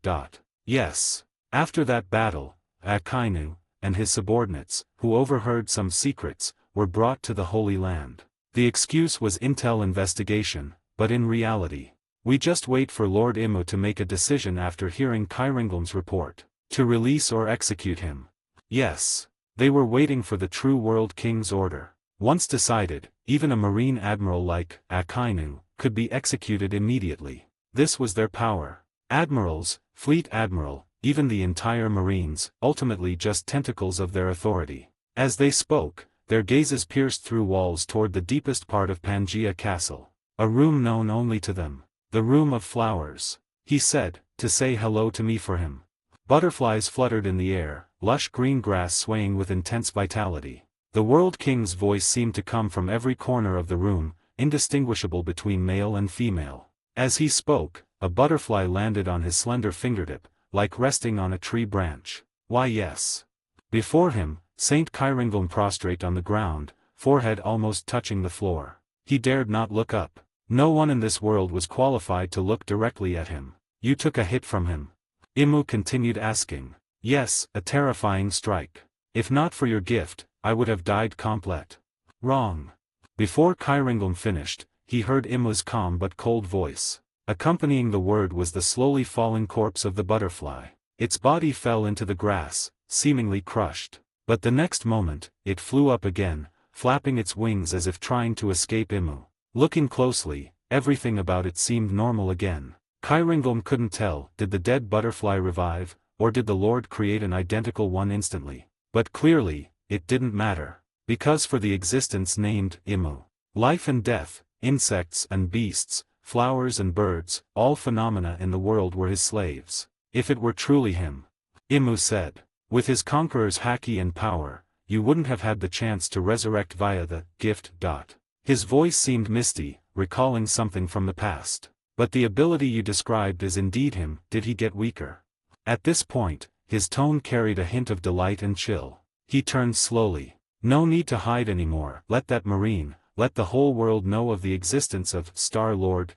Yes. After that battle, Akainu, and his subordinates, who overheard some secrets, were brought to the Holy Land. The excuse was intel investigation, but in reality, we just wait for Lord Imu to make a decision after hearing Kairinglam's report, to release or execute him. Yes. They were waiting for the true World King's order. Once decided, even a Marine Admiral like Akainu could be executed immediately. This was their power. Admirals, Fleet Admiral, even the entire Marines, ultimately just tentacles of their authority. As they spoke, their gazes pierced through walls toward the deepest part of Pangaea Castle. A room known only to them. The Room of Flowers. He said, to say hello to me for him. Butterflies fluttered in the air, lush green grass swaying with intense vitality. The World King's voice seemed to come from every corner of the room, indistinguishable between male and female. As he spoke, a butterfly landed on his slender fingertip, like resting on a tree branch. Why yes. Before him, Saint Kairinglam prostrate on the ground, forehead almost touching the floor. He dared not look up. No one in this world was qualified to look directly at him. You took a hit from him? Imu continued asking. Yes, a terrifying strike. If not for your gift, I would have died complete. Wrong. Before Kairinglam finished, he heard Imu's calm but cold voice. Accompanying the word was the slowly falling corpse of the butterfly. Its body fell into the grass, seemingly crushed. But the next moment, it flew up again, flapping its wings as if trying to escape Imu. Looking closely, everything about it seemed normal again. Kairinglam couldn't tell, did the dead butterfly revive, or did the Lord create an identical one instantly? But clearly, it didn't matter. Because for the existence named Imu, life and death, insects and beasts, flowers and birds, all phenomena in the world were his slaves. If it were truly him, Imu said, with his conqueror's haki and power, you wouldn't have had the chance to resurrect via the gift. His voice seemed misty, recalling something from the past. But the ability you described is indeed him. Did he get weaker? At this point, his tone carried a hint of delight and chill. He turned slowly. No need to hide anymore. Let that Marine, let the whole world know of the existence of Star-Lord.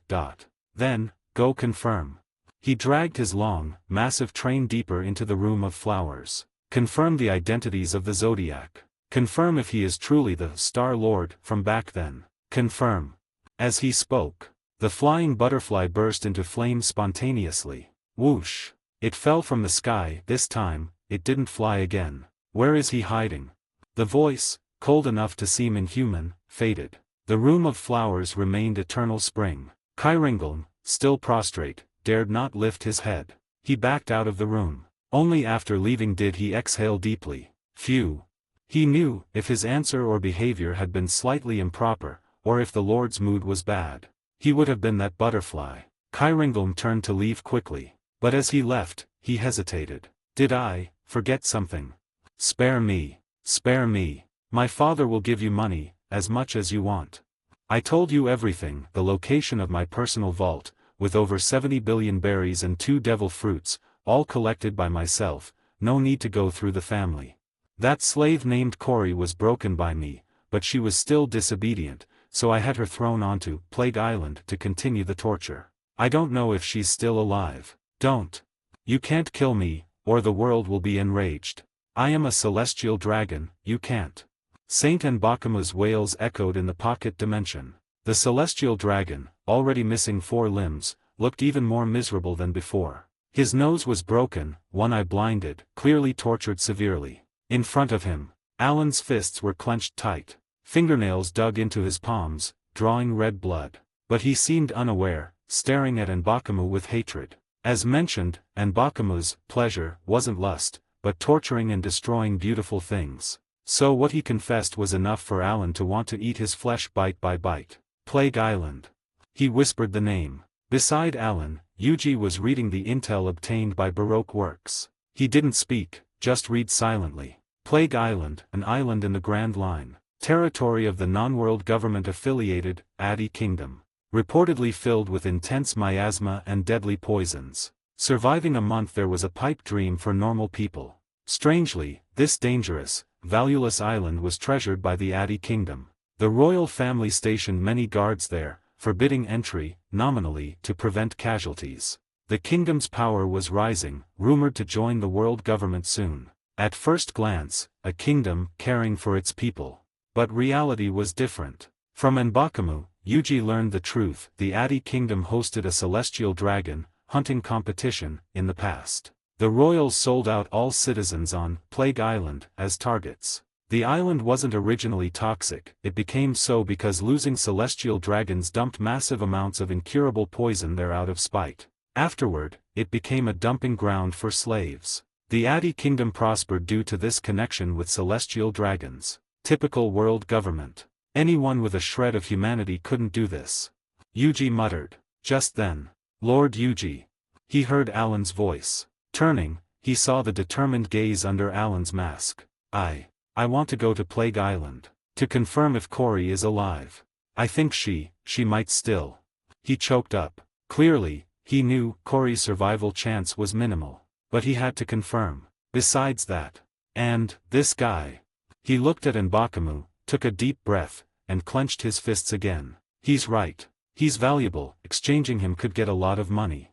Then, go confirm. He dragged his long, massive train deeper into the Room of Flowers. Confirm the identities of the zodiac. Confirm if he is truly the Star-Lord from back then. Confirm. As he spoke, the flying butterfly burst into flame spontaneously. Whoosh! It fell from the sky. This time, it didn't fly again. Where is he hiding? The voice, cold enough to seem inhuman, faded. The Room of Flowers remained eternal spring. Kairinglam, still prostrate, dared not lift his head. He backed out of the room. Only after leaving did he exhale deeply. Phew. He knew, if his answer or behavior had been slightly improper, or if the Lord's mood was bad, he would have been that butterfly. Kairinglam turned to leave quickly. But as he left, he hesitated. Did I forget something? Spare me. Spare me. My father will give you money, as much as you want. I told you everything, the location of my personal vault, with over 70 billion berries and 2 devil fruits, all collected by myself, no need to go through the family. That slave named Cory was broken by me, but she was still disobedient, so I had her thrown onto Plague Island to continue the torture. I don't know if she's still alive. Don't. You can't kill me, or the world will be enraged. I am a celestial dragon, you can't. Saint N'Bakuma's wails echoed in the pocket dimension. The celestial dragon, already missing 4 limbs, looked even more miserable than before. His nose was broken, one eye blinded, clearly tortured severely. In front of him, Alan's fists were clenched tight. Fingernails dug into his palms, drawing red blood. But he seemed unaware, staring at N'Bakumu with hatred. As mentioned, N'Bakuma's pleasure wasn't lust, but torturing and destroying beautiful things. So what he confessed was enough for Alan to want to eat his flesh bite by bite. Plague Island. He whispered the name. Beside Alan, Yuji was reading the intel obtained by Baroque works. He didn't speak, just read silently. Plague Island, an island in the Grand Line. Territory of the non-world government-affiliated, Adi Kingdom. Reportedly filled with intense miasma and deadly poisons. Surviving a month there was a pipe dream for normal people. Strangely, this dangerous, valueless island was treasured by the Adi Kingdom. The royal family stationed many guards there, forbidding entry, nominally, to prevent casualties. The kingdom's power was rising, rumored to join the world government soon. At first glance, a kingdom caring for its people. But reality was different. From N'Bakumu, Yuji learned the truth. The Adi Kingdom hosted a celestial dragon hunting competition in the past. The royals sold out all citizens on Plague Island as targets. The island wasn't originally toxic, it became so because losing celestial dragons dumped massive amounts of incurable poison there out of spite. Afterward, it became a dumping ground for slaves. The Adi Kingdom prospered due to this connection with celestial dragons. Typical world government. Anyone with a shred of humanity couldn't do this. Yuji muttered. Just then, Lord Yuji. He heard Alan's voice. Turning, he saw the determined gaze under Alan's mask. I want to go to Plague Island. To confirm if Cory is alive. I think she might still. He choked up. Clearly, he knew Cory's survival chance was minimal. But he had to confirm. Besides that. And, this guy. He looked at N'Bakumu, took a deep breath, and clenched his fists again. He's right. He's valuable, exchanging him could get a lot of money.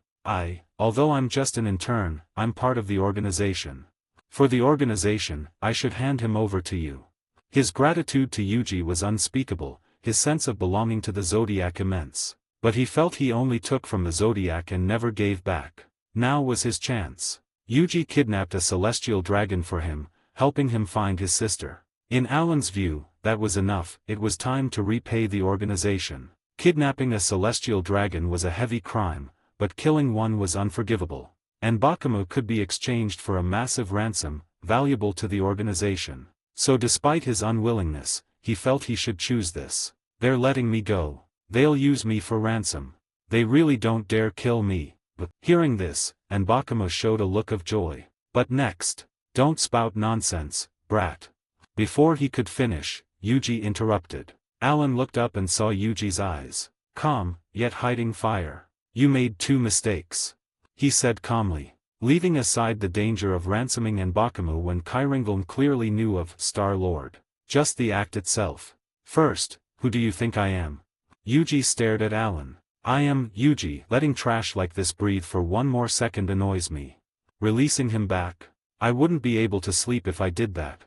Although I'm just an intern, I'm part of the organization. For the organization, I should hand him over to you. His gratitude to Yuji was unspeakable, his sense of belonging to the zodiac immense. But he felt he only took from the zodiac and never gave back. Now was his chance. Yuji kidnapped a celestial dragon for him, helping him find his sister. In Alan's view, that was enough. It was time to repay the organization. Kidnapping a celestial dragon was a heavy crime, but killing one was unforgivable. N'Bakumu could be exchanged for a massive ransom, valuable to the organization. So despite his unwillingness, he felt he should choose this. They're letting me go. They'll use me for ransom. They really don't dare kill me. But, hearing this, N'Bakumu showed a look of joy. But next. Don't spout nonsense, brat. Before he could finish, Yuji interrupted. Alan looked up and saw Yuji's eyes. Calm, yet hiding fire. You made 2 mistakes. He said calmly. Leaving aside the danger of ransoming N'Bakumu when Kairingalm clearly knew of Star-Lord. Just the act itself. First, who do you think I am? Yuji stared at Alan. I am Yuji. Letting trash like this breathe for 1 more second annoys me. Releasing him back. I wouldn't be able to sleep if I did that.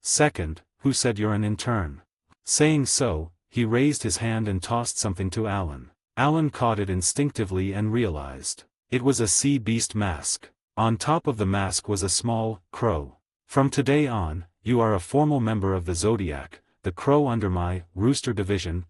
Second, who said you're an intern? Saying so, he raised his hand and tossed something to Alan. Alan caught it instinctively and realized. It was a sea beast mask. On top of the mask was a small crow. From today on, you are a formal member of the Zodiac, the crow under my rooster division.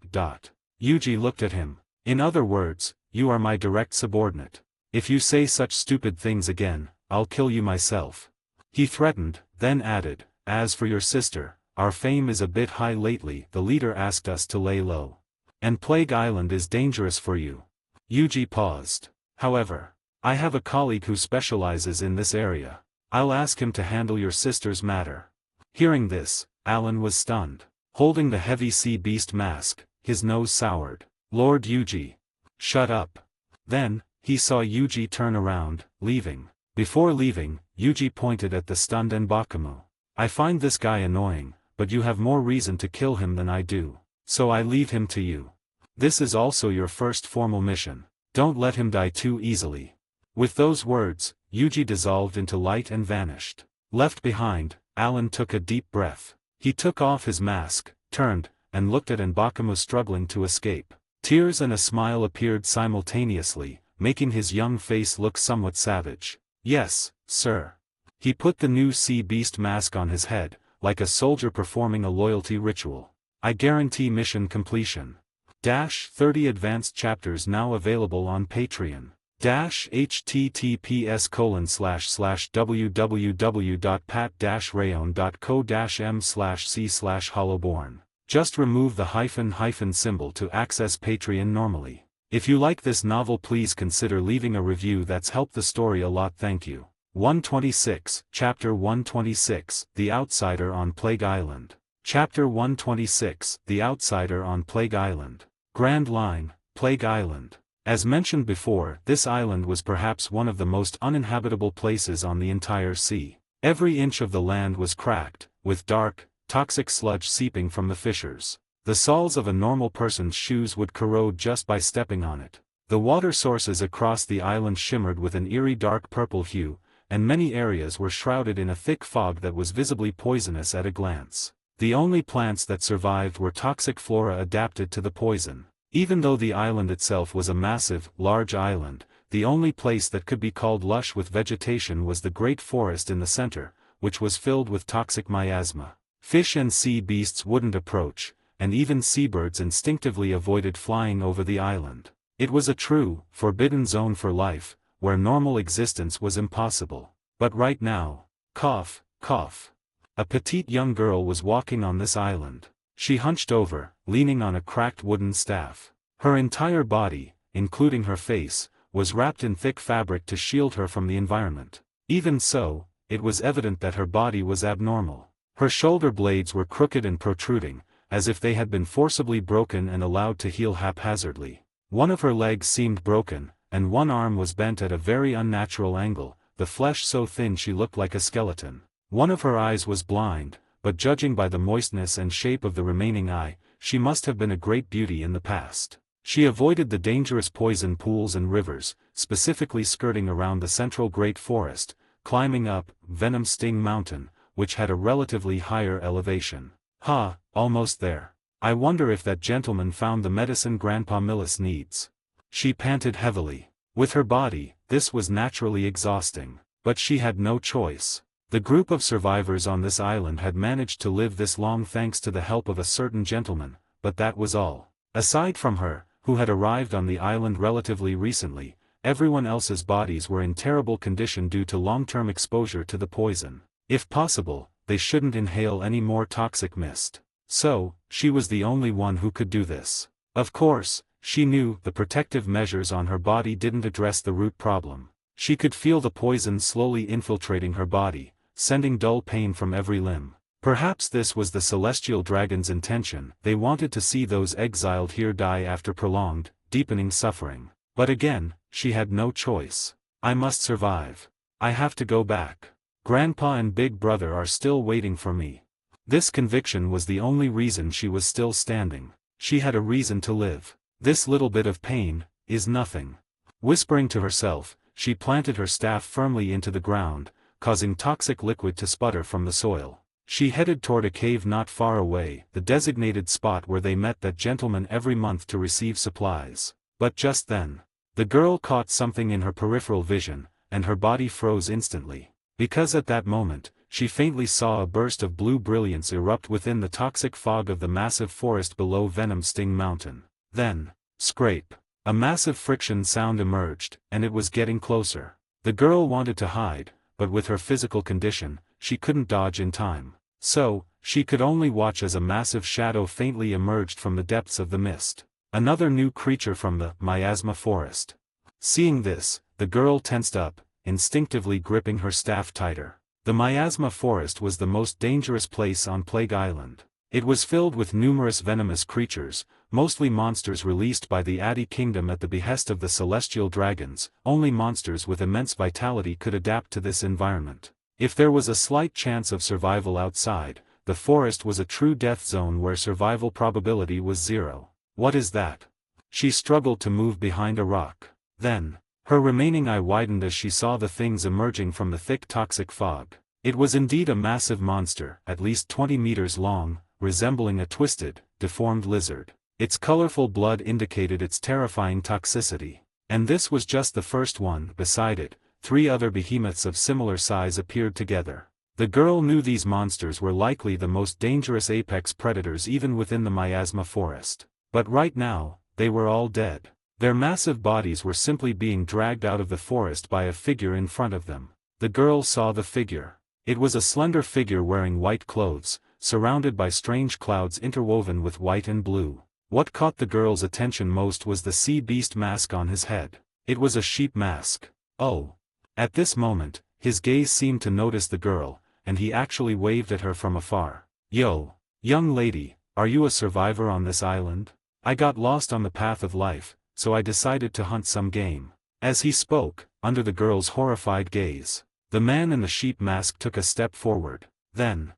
Yuji looked at him. In other words, you are my direct subordinate. If you say such stupid things again, I'll kill you myself. He threatened, then added, as for your sister, our fame is a bit high lately. The leader asked us to lay low. And Plague Island is dangerous for you. Yuji paused. However, I have a colleague who specializes in this area. I'll ask him to handle your sister's matter. Hearing this, Alan was stunned. holding the heavy sea beast mask, his nose soured. "Lord Yuji. Shut up." Then, he saw Yuji turn around, leaving. Before leaving, Yuji pointed at the stunned Enbakumu. "I find this guy annoying, but you have more reason to kill him than I do. So I leave him to you. This is also your first formal mission. Don't let him die too easily." With those words, Yuji dissolved into light and vanished. Left behind, Alan took a deep breath. He took off his mask, turned, and looked at Enbakumu struggling to escape. Tears and a smile appeared simultaneously, making his young face look somewhat savage. "Yes, sir." He put the new sea beast mask on his head, like a soldier performing a loyalty ritual. "I guarantee mission completion. 30 advanced chapters now available on Patreon. https://www.pat-rayon.co-m/c/hollowborn. Just remove the hyphen symbol to access Patreon normally. If you like this novel, please consider leaving a review. That's helped the story a lot. Thank you. 126, Chapter 126, The Outsider on Plague Island. Chapter 126, The Outsider on Plague Island. Grand Line, Plague Island. As mentioned before, this island was perhaps one of the most uninhabitable places on the entire sea. Every inch of the land was cracked, with dark, toxic sludge seeping from the fissures. The soles of a normal person's shoes would corrode just by stepping on it. The water sources across the island shimmered with an eerie dark purple hue, and many areas were shrouded in a thick fog that was visibly poisonous at a glance. The only plants that survived were toxic flora adapted to the poison. Even though the island itself was a massive, large island, the only place that could be called lush with vegetation was the great forest in the center, which was filled with toxic miasma. Fish and sea beasts wouldn't approach, and even seabirds instinctively avoided flying over the island. It was a true, forbidden zone for life, where normal existence was impossible. But right now, cough, cough. A petite young girl was walking on this island. She hunched over, leaning on a cracked wooden staff. Her entire body, including her face, was wrapped in thick fabric to shield her from the environment. Even so, it was evident that her body was abnormal. Her shoulder blades were crooked and protruding, as if they had been forcibly broken and allowed to heal haphazardly. One of her legs seemed broken, and one arm was bent at a very unnatural angle, the flesh so thin she looked like a skeleton. One of her eyes was blind, but judging by the moistness and shape of the remaining eye, she must have been a great beauty in the past. She avoided the dangerous poison pools and rivers, specifically skirting around the central Great Forest, climbing up Venom Sting Mountain, which had a relatively higher elevation. Almost there. I wonder if that gentleman found the medicine Grandpa Millis needs. She panted heavily. With her body, this was naturally exhausting. But she had no choice. The group of survivors on this island had managed to live this long thanks to the help of a certain gentleman, but that was all. Aside from her, who had arrived on the island relatively recently, everyone else's bodies were in terrible condition due to long-term exposure to the poison. If possible, they shouldn't inhale any more toxic mist. So, she was the only one who could do this. Of course, she knew the protective measures on her body didn't address the root problem. She could feel the poison slowly infiltrating her body, sending dull pain from every limb. Perhaps this was the celestial dragon's intention. They wanted to see those exiled here die after prolonged, deepening suffering. But again, she had no choice. I must survive. I have to go back. Grandpa and Big Brother are still waiting for me. This conviction was the only reason she was still standing. She had a reason to live. This little bit of pain is nothing. Whispering to herself, she planted her staff firmly into the ground, causing toxic liquid to sputter from the soil. She headed toward a cave not far away, the designated spot where they met that gentleman every month to receive supplies. But just then, the girl caught something in her peripheral vision, and her body froze instantly. Because at that moment, she faintly saw a burst of blue brilliance erupt within the toxic fog of the massive forest below Venom Sting Mountain. Then, scrape. A massive friction sound emerged, and it was getting closer. The girl wanted to hide, but with her physical condition, she couldn't dodge in time. So, she could only watch as a massive shadow faintly emerged from the depths of the mist. Another new creature from the miasma forest. Seeing this, the girl tensed up, instinctively gripping her staff tighter. The miasma forest was the most dangerous place on Plague Island. It was filled with numerous venomous creatures, mostly monsters released by the Adi kingdom at the behest of the celestial dragons. Only monsters with immense vitality could adapt to this environment. If there was a slight chance of survival outside, the forest was a true death zone where survival probability was 0. What is that? She struggled to move behind a rock. Then, her remaining eye widened as she saw the things emerging from the thick toxic fog. It was indeed a massive monster, at least 20 meters long, resembling a twisted, deformed lizard. Its colorful blood indicated its terrifying toxicity. And this was just the first one. Beside it, 3 other behemoths of similar size appeared together. The girl knew these monsters were likely the most dangerous apex predators even within the miasma forest. But right now, they were all dead. Their massive bodies were simply being dragged out of the forest by a figure in front of them. The girl saw the figure. It was a slender figure wearing white clothes, surrounded by strange clouds interwoven with white and blue. What caught the girl's attention most was the sea beast mask on his head. It was a sheep mask. Oh! At this moment, his gaze seemed to notice the girl, and he actually waved at her from afar. Yo! Young lady, are you a survivor on this island? I got lost on the path of life, so I decided to hunt some game. As he spoke, under the girl's horrified gaze, the man in the sheep mask took a step forward. Then,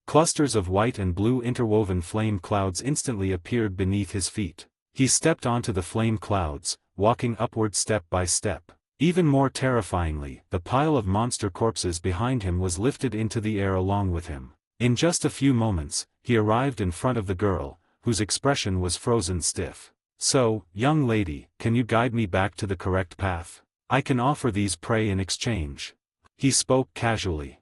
clusters of white and blue interwoven flame clouds instantly appeared beneath his feet. He stepped onto the flame clouds, walking upward step by step. Even more terrifyingly, the pile of monster corpses behind him was lifted into the air along with him. In just a few moments, he arrived in front of the girl, whose expression was frozen stiff. So, young lady, can you guide me back to the correct path? I can offer these prey in exchange. He spoke casually.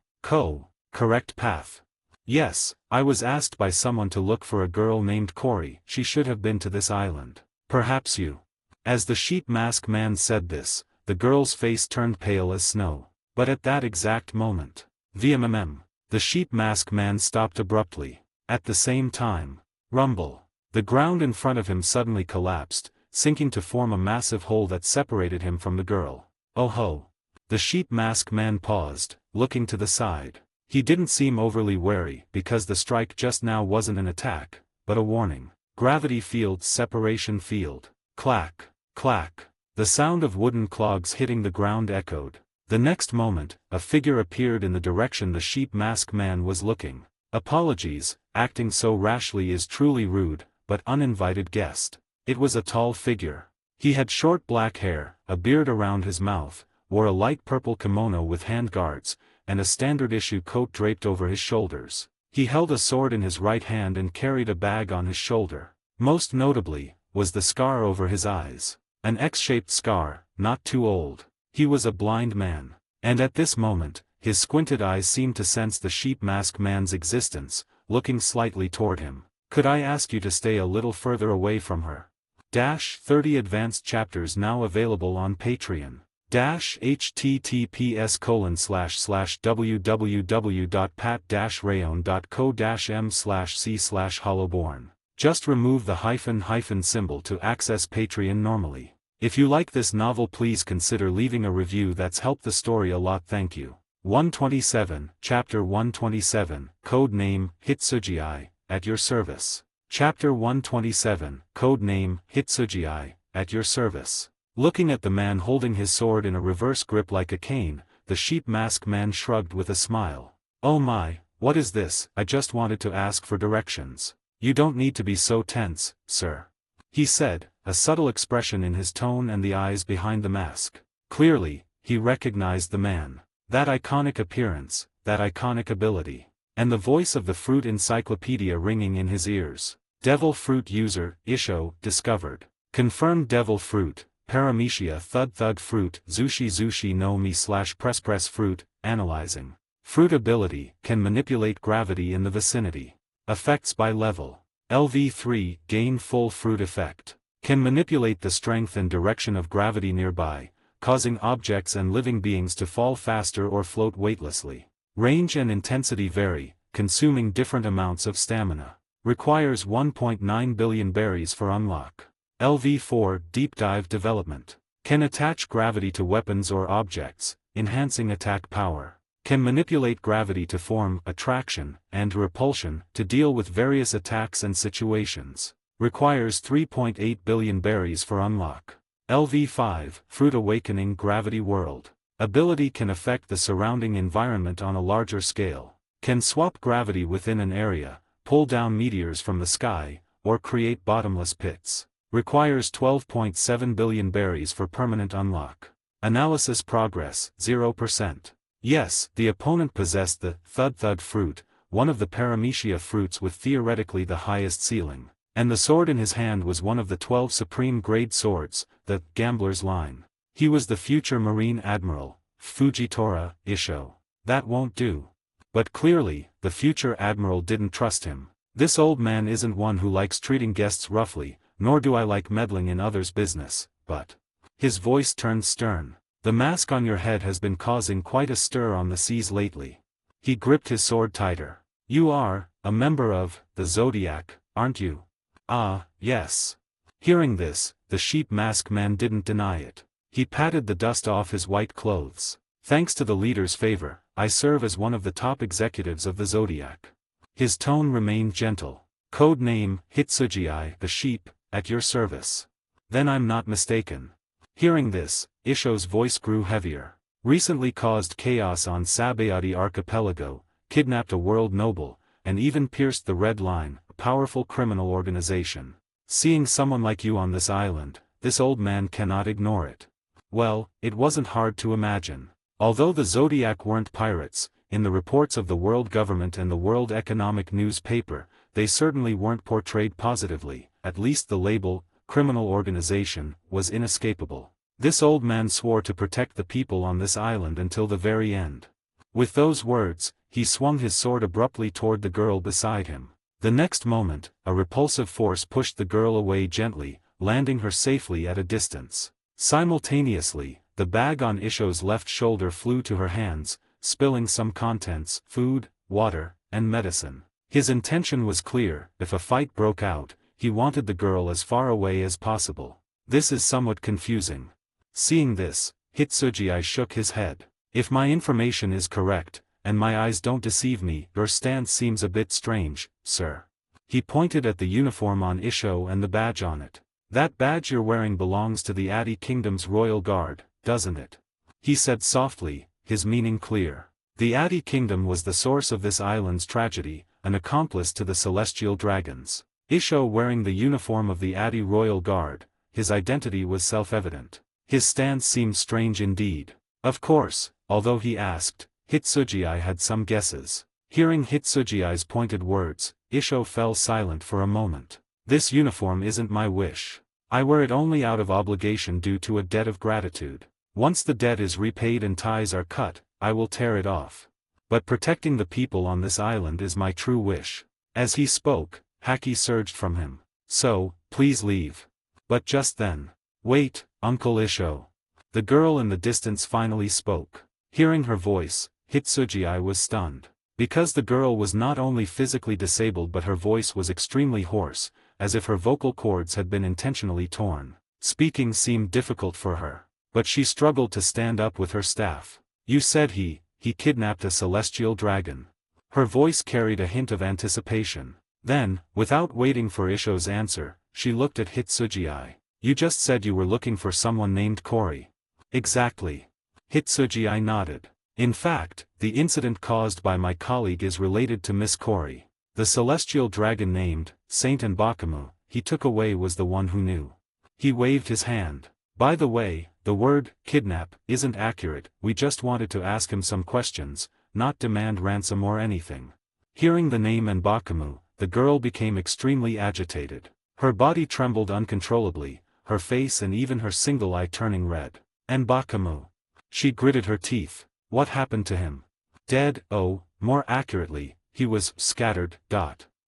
Correct path. Yes, I was asked by someone to look for a girl named Cory. She should have been to this island. Perhaps you. As the sheep mask man said this, the girl's face turned pale as snow. But at that exact moment, the sheep mask man stopped abruptly. At the same time, rumble. The ground in front of him suddenly collapsed, sinking to form a massive hole that separated him from the girl. Oh ho! The sheep mask man paused, looking to the side. He didn't seem overly wary because the strike just now wasn't an attack, but a warning. Gravity field, separation field. Clack, clack. The sound of wooden clogs hitting the ground echoed. The next moment, a figure appeared in the direction the sheep mask man was looking. Apologies, acting so rashly is truly rude, but uninvited guest. It was a tall figure. He had short black hair, a beard around his mouth, wore a light purple kimono with handguards, and a standard-issue coat draped over his shoulders. He held a sword in his right hand and carried a bag on his shoulder. Most notably, was the scar over his eyes. An X-shaped scar, not too old. He was a blind man. And at this moment, his squinted eyes seemed to sense the sheep mask man's existence, looking slightly toward him. Could I ask you to stay a little further away from her? 30 advanced chapters now available on Patreon. https://www.pat-rayon.co-m/c/hollowborn. Just remove the hyphen symbol to access Patreon normally. If you like this novel, please consider leaving a review. That's helped the story a lot. Thank you. 127, Chapter 127, Code Name, Hitsugi, at your service. Chapter 127, Code Name, Hitsugi, at your service. Looking at the man holding his sword in a reverse grip like a cane, the sheep mask man shrugged with a smile. Oh my, what is this? I just wanted to ask for directions. You don't need to be so tense, sir. He said, a subtle expression in his tone and the eyes behind the mask. Clearly, he recognized the man. That iconic appearance, that iconic ability. And the voice of the fruit encyclopedia ringing in his ears. Devil fruit user, Isho, discovered. Confirmed devil fruit, paramecia thud fruit, zushi no mi / press fruit, analyzing. Fruit ability, can manipulate gravity in the vicinity. Effects by level. LV3, gain full fruit effect. Can manipulate the strength and direction of gravity nearby, causing objects and living beings to fall faster or float weightlessly. Range and intensity vary, consuming different amounts of stamina. Requires 1.9 billion berries for unlock. LV4, deep dive development. Can attach gravity to weapons or objects, enhancing attack power. Can manipulate gravity to form attraction and repulsion to deal with various attacks and situations. Requires 3.8 billion berries for unlock. LV5, Fruit Awakening Gravity World. Ability can affect the surrounding environment on a larger scale. Can swap gravity within an area, pull down meteors from the sky, or create bottomless pits. Requires 12.7 billion berries for permanent unlock. Analysis progress, 0%. Yes, the opponent possessed the Thud fruit, one of the Paramecia fruits with theoretically the highest ceiling. And the sword in his hand was one of the 12 supreme grade swords, the Gambler's Line. He was the future Marine Admiral, Fujitora Isho. That won't do. But clearly, the future admiral didn't trust him. This old man isn't one who likes treating guests roughly, nor do I like meddling in others' business, but... His voice turned stern. The mask on your head has been causing quite a stir on the seas lately. He gripped his sword tighter. You are, a member of, the Zodiac, aren't you? Ah, yes. Hearing this, the sheep mask man didn't deny it. He patted the dust off his white clothes. Thanks to the leader's favor, I serve as one of the top executives of the Zodiac. His tone remained gentle. Code name, Hitsugi the sheep, at your service. Then I'm not mistaken. Hearing this, Isho's voice grew heavier. Recently caused chaos on Sabayati Archipelago, kidnapped a world noble, and even pierced the Red Line, a powerful criminal organization. Seeing someone like you on this island, this old man cannot ignore it. Well, it wasn't hard to imagine. Although the Zodiac weren't pirates, in the reports of the world government and the World Economic Newspaper, they certainly weren't portrayed positively. At least the label, criminal organization, was inescapable. This old man swore to protect the people on this island until the very end. With those words, he swung his sword abruptly toward the girl beside him. The next moment, a repulsive force pushed the girl away gently, landing her safely at a distance. Simultaneously, the bag on Isho's left shoulder flew to her hands, spilling some contents, food, water, and medicine. His intention was clear: if a fight broke out, he wanted the girl as far away as possible. This is somewhat confusing. Seeing this, Hitsugi shook his head. If my information is correct, and my eyes don't deceive me, your stance seems a bit strange, sir. He pointed at the uniform on Isho and the badge on it. That badge you're wearing belongs to the Adi Kingdom's royal guard, doesn't it? He said softly, his meaning clear. The Adi Kingdom was the source of this island's tragedy, an accomplice to the celestial dragons. Isho wearing the uniform of the Adi royal guard, his identity was self-evident. His stance seemed strange indeed. Of course, although he asked, Hitsugi had some guesses. Hearing Hitsugi's pointed words, Isho fell silent for a moment. This uniform isn't my wish. I wear it only out of obligation due to a debt of gratitude. Once the debt is repaid and ties are cut, I will tear it off. But protecting the people on this island is my true wish. As he spoke, haki surged from him. So, please leave. But just then. Wait, Uncle Isho. The girl in the distance finally spoke. Hearing her voice, Hitsugi was stunned. Because the girl was not only physically disabled but her voice was extremely hoarse, as if her vocal cords had been intentionally torn. Speaking seemed difficult for her. But she struggled to stand up with her staff. You said he kidnapped a celestial dragon. Her voice carried a hint of anticipation. Then, without waiting for Isho's answer, she looked at Hitsugi. You just said you were looking for someone named Kori. Exactly. Hitsugi nodded. In fact, the incident caused by my colleague is related to Miss Kori. The celestial dragon named Saint and Bakamu he took away was the one who knew. He waved his hand. By the way, the word kidnap isn't accurate. We just wanted to ask him some questions, not demand ransom or anything. Hearing the name N'Bakamu, the girl became extremely agitated. Her body trembled uncontrollably, her face and even her single eye turning red. N'Bakamu. She gritted her teeth. What happened to him? Dead. Oh, more accurately, he was scattered.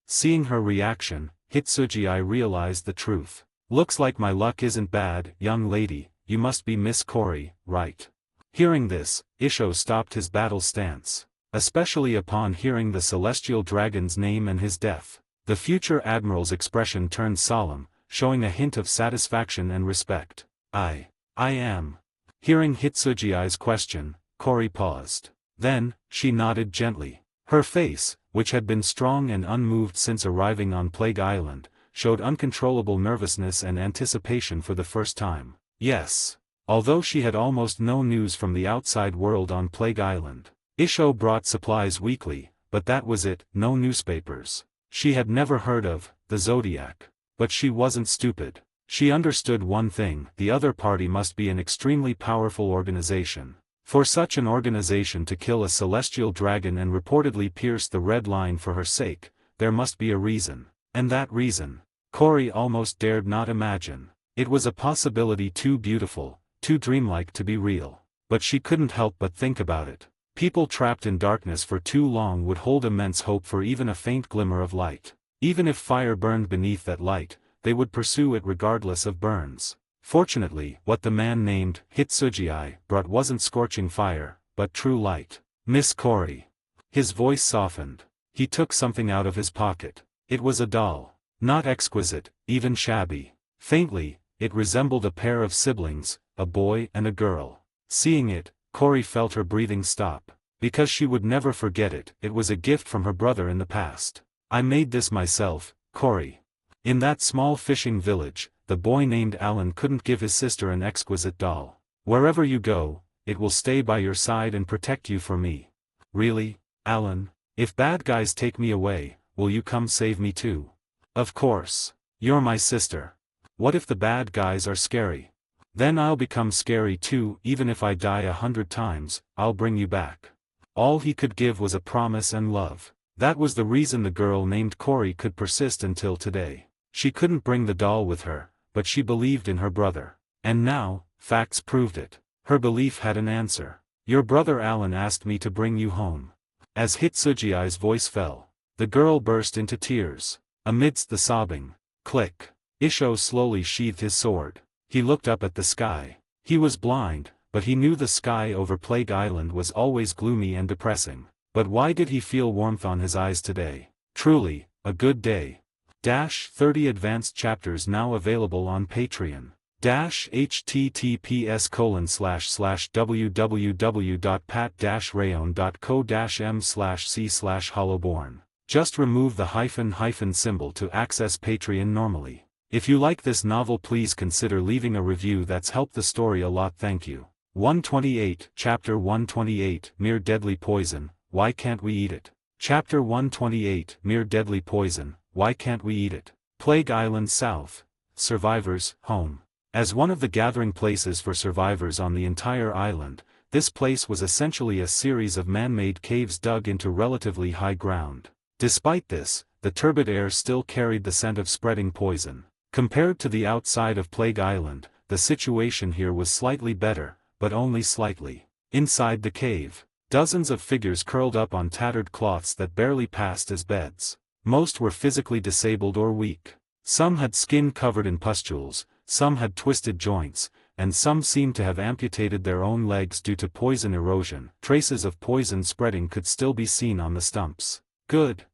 Seeing her reaction, Hitsugi realized the truth. Looks like my luck isn't bad, young lady, you must be Miss Kori, right? Hearing this, Isho stopped his battle stance. Especially upon hearing the celestial dragon's name and his death. The future admiral's expression turned solemn, showing a hint of satisfaction and respect. I am. Hearing Hitsugi's question, Kori paused. Then, she nodded gently. Her face, which had been strong and unmoved since arriving on Plague Island, showed uncontrollable nervousness and anticipation for the first time. Yes. Although she had almost no news from the outside world on Plague Island. Isho brought supplies weekly, but that was it, no newspapers. She had never heard of the Zodiac. But she wasn't stupid. She understood one thing: the other party must be an extremely powerful organization. For such an organization to kill a celestial dragon and reportedly pierce the red line for her sake, there must be a reason. And that reason, Cory almost dared not imagine. It was a possibility too beautiful, too dreamlike to be real. But she couldn't help but think about it. People trapped in darkness for too long would hold immense hope for even a faint glimmer of light. Even if fire burned beneath that light, they would pursue it regardless of burns. Fortunately, what the man named Hitsugi brought wasn't scorching fire, but true light. Miss Cory. His voice softened. He took something out of his pocket. It was a doll. Not exquisite, even shabby. Faintly, it resembled a pair of siblings, a boy and a girl. Seeing it, Cory felt her breathing stop. Because she would never forget it, it was a gift from her brother in the past. I made this myself, Cory. In that small fishing village, the boy named Alan couldn't give his sister an exquisite doll. Wherever you go, it will stay by your side and protect you for me. Really, Alan? If bad guys take me away, will you come save me too? Of course. You're my sister. What if the bad guys are scary? Then I'll become scary too. Even if I die 100 times, I'll bring you back. All he could give was a promise and love. That was the reason the girl named Cory could persist until today. She couldn't bring the doll with her, but she believed in her brother. And now, facts proved it. Her belief had an answer. Your brother Alan asked me to bring you home. As Hitsugi's voice fell, the girl burst into tears. Amidst the sobbing, click, Isho slowly sheathed his sword. He looked up at the sky. He was blind, but he knew the sky over Plague Island was always gloomy and depressing. But why did he feel warmth on his eyes today? Truly, a good day. 30 advanced chapters now available on Patreon. https://www.pat-rayon.co-m/c/hollowborn. Just remove the hyphen symbol to access Patreon normally. If you like this novel, please consider leaving a review. That's helped the story a lot. Thank you. 128, Chapter 128, Mere Deadly Poison, Why Can't We Eat It? Chapter 128, Mere Deadly Poison, Why Can't We Eat It? Plague Island South. Survivors' Home. As one of the gathering places for survivors on the entire island, this place was essentially a series of man-made caves dug into relatively high ground. Despite this, the turbid air still carried the scent of spreading poison. Compared to the outside of Plague Island, the situation here was slightly better, but only slightly. Inside the cave, dozens of figures curled up on tattered cloths that barely passed as beds. Most were physically disabled or weak. Some had skin covered in pustules, some had twisted joints, and some seemed to have amputated their own legs due to poison erosion. Traces of poison spreading could still be seen on the stumps. Good,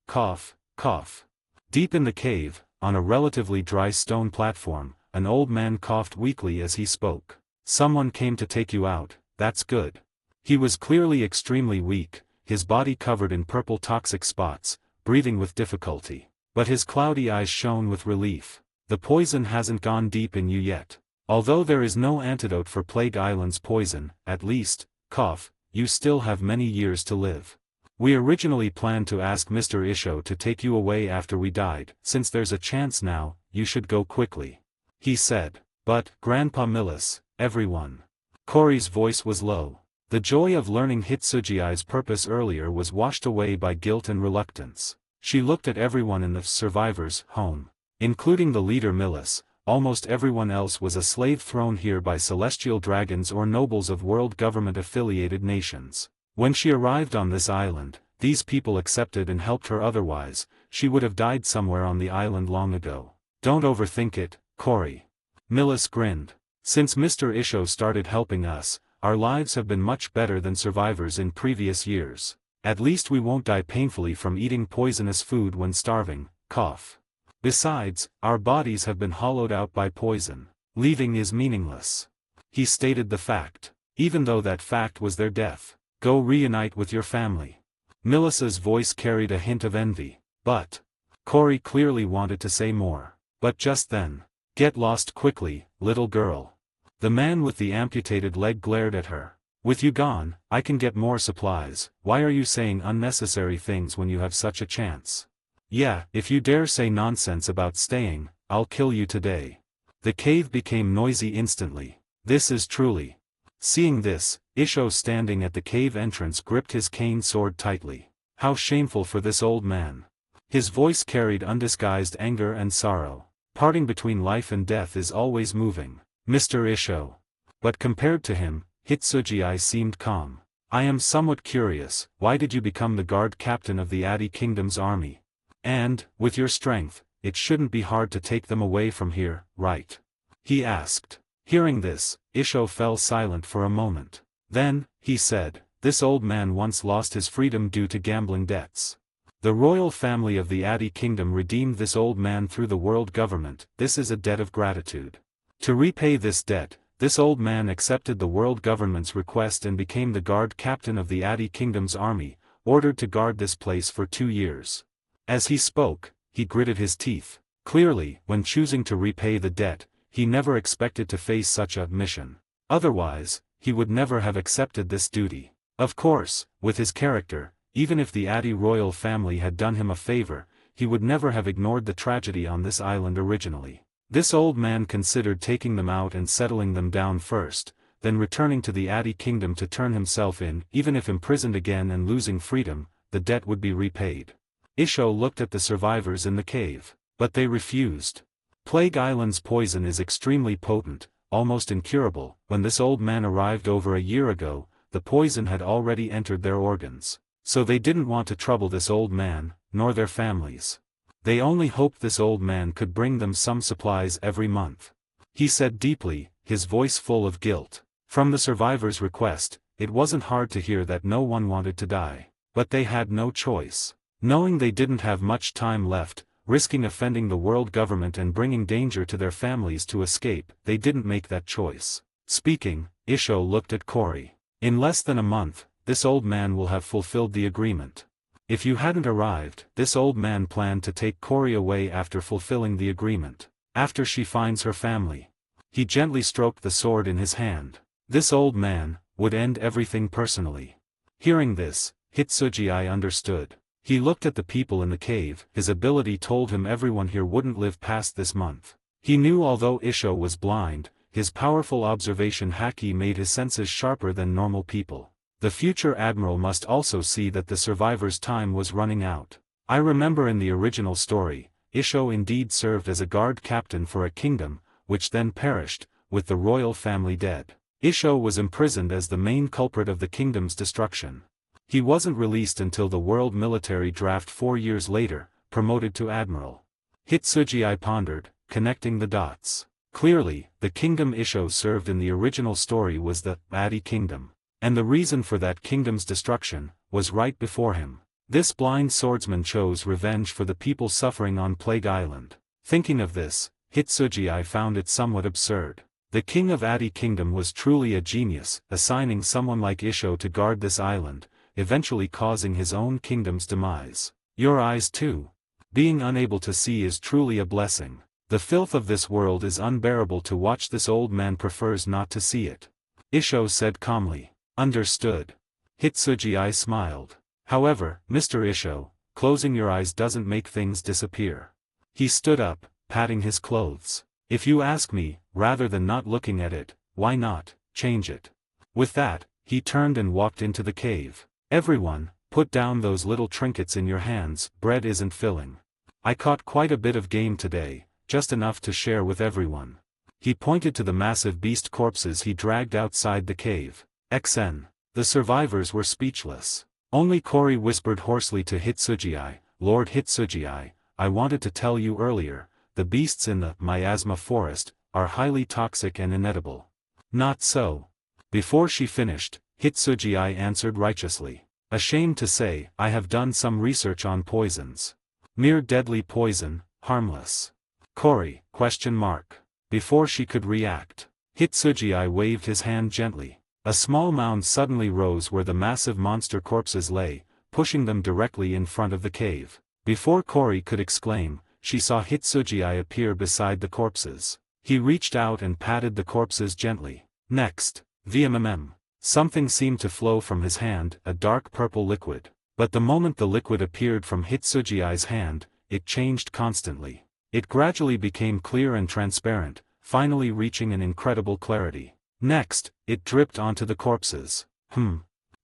cough, cough. Deep in the cave, on a relatively dry stone platform, an old man coughed weakly as he spoke. Someone came to take you out, that's good. He was clearly extremely weak, his body covered in purple toxic spots, breathing with difficulty. But his cloudy eyes shone with relief. The poison hasn't gone deep in you yet. Although there is no antidote for Plague Island's poison, at least, cough, you still have many years to live. We originally planned to ask Mr. Isho to take you away after we died. Since there's a chance now, you should go quickly. He said. But, Grandpa Millis, everyone. Cory's voice was low. The joy of learning Hitsugi's purpose earlier was washed away by guilt and reluctance. She looked at everyone in the survivors' home. Including the leader Millis, almost everyone else was a slave thrown here by celestial dragons or nobles of world government-affiliated nations. When she arrived on this island, these people accepted and helped her. Otherwise, she would have died somewhere on the island long ago. Don't overthink it, Cory. Millis grinned. Since Mr. Isho started helping us, our lives have been much better than survivors in previous years. At least we won't die painfully from eating poisonous food when starving, cough. Besides, our bodies have been hollowed out by poison. Leaving is meaningless. He stated the fact. Even though that fact was their death. Go reunite with your family. Melissa's voice carried a hint of envy. But Cory clearly wanted to say more. But just then, get lost quickly, little girl. The man with the amputated leg glared at her. With you gone, I can get more supplies. Why are you saying unnecessary things when you have such a chance? Yeah, if you dare say nonsense about staying, I'll kill you today. The cave became noisy instantly. This is truly. Seeing this, Isho standing at the cave entrance gripped his cane sword tightly. How shameful for this old man. His voice carried undisguised anger and sorrow. Parting between life and death is always moving, Mr. Isho. But compared to him, Hitsugii seemed calm. I am somewhat curious, why did you become the guard captain of the Adi Kingdom's army? And, with your strength, it shouldn't be hard to take them away from here, right? He asked. Hearing this, Isho fell silent for a moment. Then, he said, this old man once lost his freedom due to gambling debts. The royal family of the Adi Kingdom redeemed this old man through the world government. This is a debt of gratitude. To repay this debt, this old man accepted the world government's request and became the guard captain of the Adi Kingdom's army, ordered to guard this place for 2 years. As he spoke, he gritted his teeth. Clearly, when choosing to repay the debt, he never expected to face such a mission. Otherwise, he would never have accepted this duty. Of course, with his character, even if the Adi royal family had done him a favor, he would never have ignored the tragedy on this island originally. This old man considered taking them out and settling them down first, then returning to the Adi Kingdom to turn himself in. Even if imprisoned again and losing freedom, the debt would be repaid. Isho looked at the survivors in the cave, but they refused. Plague Island's poison is extremely potent, almost incurable. When this old man arrived over a year ago, the poison had already entered their organs. So they didn't want to trouble this old man, nor their families. They only hoped this old man could bring them some supplies every month. He said deeply, his voice full of guilt. From the survivors' request, it wasn't hard to hear that no one wanted to die. But they had no choice. Knowing they didn't have much time left, risking offending the world government and bringing danger to their families to escape, they didn't make that choice. Speaking, Isho looked at Cory. In less than a month, this old man will have fulfilled the agreement. If you hadn't arrived, this old man planned to take Cory away after fulfilling the agreement. After she finds her family. He gently stroked the sword in his hand. This old man would end everything personally. Hearing this, Hitsugii understood. He looked at the people in the cave. His ability told him everyone here wouldn't live past this month. He knew although Isho was blind, his powerful observation haki made his senses sharper than normal people. The future admiral must also see that the survivors' time was running out. I remember in the original story, Isho indeed served as a guard captain for a kingdom, which then perished, with the royal family dead. Isho was imprisoned as the main culprit of the kingdom's destruction. He wasn't released until the world military draft 4 years later, promoted to admiral. Hitsugii pondered, connecting the dots. Clearly, the kingdom Isho served in the original story was the Adi Kingdom. And the reason for that kingdom's destruction was right before him. This blind swordsman chose revenge for the people suffering on Plague Island. Thinking of this, Hitsugii found it somewhat absurd. The king of Adi Kingdom was truly a genius, assigning someone like Isho to guard this island, eventually causing his own kingdom's demise. Your eyes too. Being unable to see is truly a blessing. The filth of this world is unbearable to watch. This old man prefers not to see it. Isho said calmly. Understood. Hitsugii smiled. However, Mr. Isho, closing your eyes doesn't make things disappear. He stood up, patting his clothes. If you ask me, rather than not looking at it, why not change it? With that, he turned and walked into the cave. Everyone, put down those little trinkets in your hands. Bread isn't filling. I caught quite a bit of game today, just enough to share with everyone. He pointed to the massive beast corpses he dragged outside the cave. XN. The survivors were speechless. Only Cory whispered hoarsely to Hitsugii, Lord Hitsugii, I wanted to tell you earlier, the beasts in the miasma forest are highly toxic and inedible. Not so. Before she finished, Hitsugii answered righteously. Ashamed to say, I have done some research on poisons. Mere deadly poison, harmless. Cory, ? Before she could react, Hitsugii waved his hand gently. A small mound suddenly rose where the massive monster corpses lay, pushing them directly in front of the cave. Before Cory could exclaim, she saw Hitsugii appear beside the corpses. He reached out and patted the corpses gently. Next, something seemed to flow from his hand, a dark purple liquid. But the moment the liquid appeared from Hitsugii's hand, it changed constantly. It gradually became clear and transparent, finally reaching an incredible clarity. Next, it dripped onto the corpses.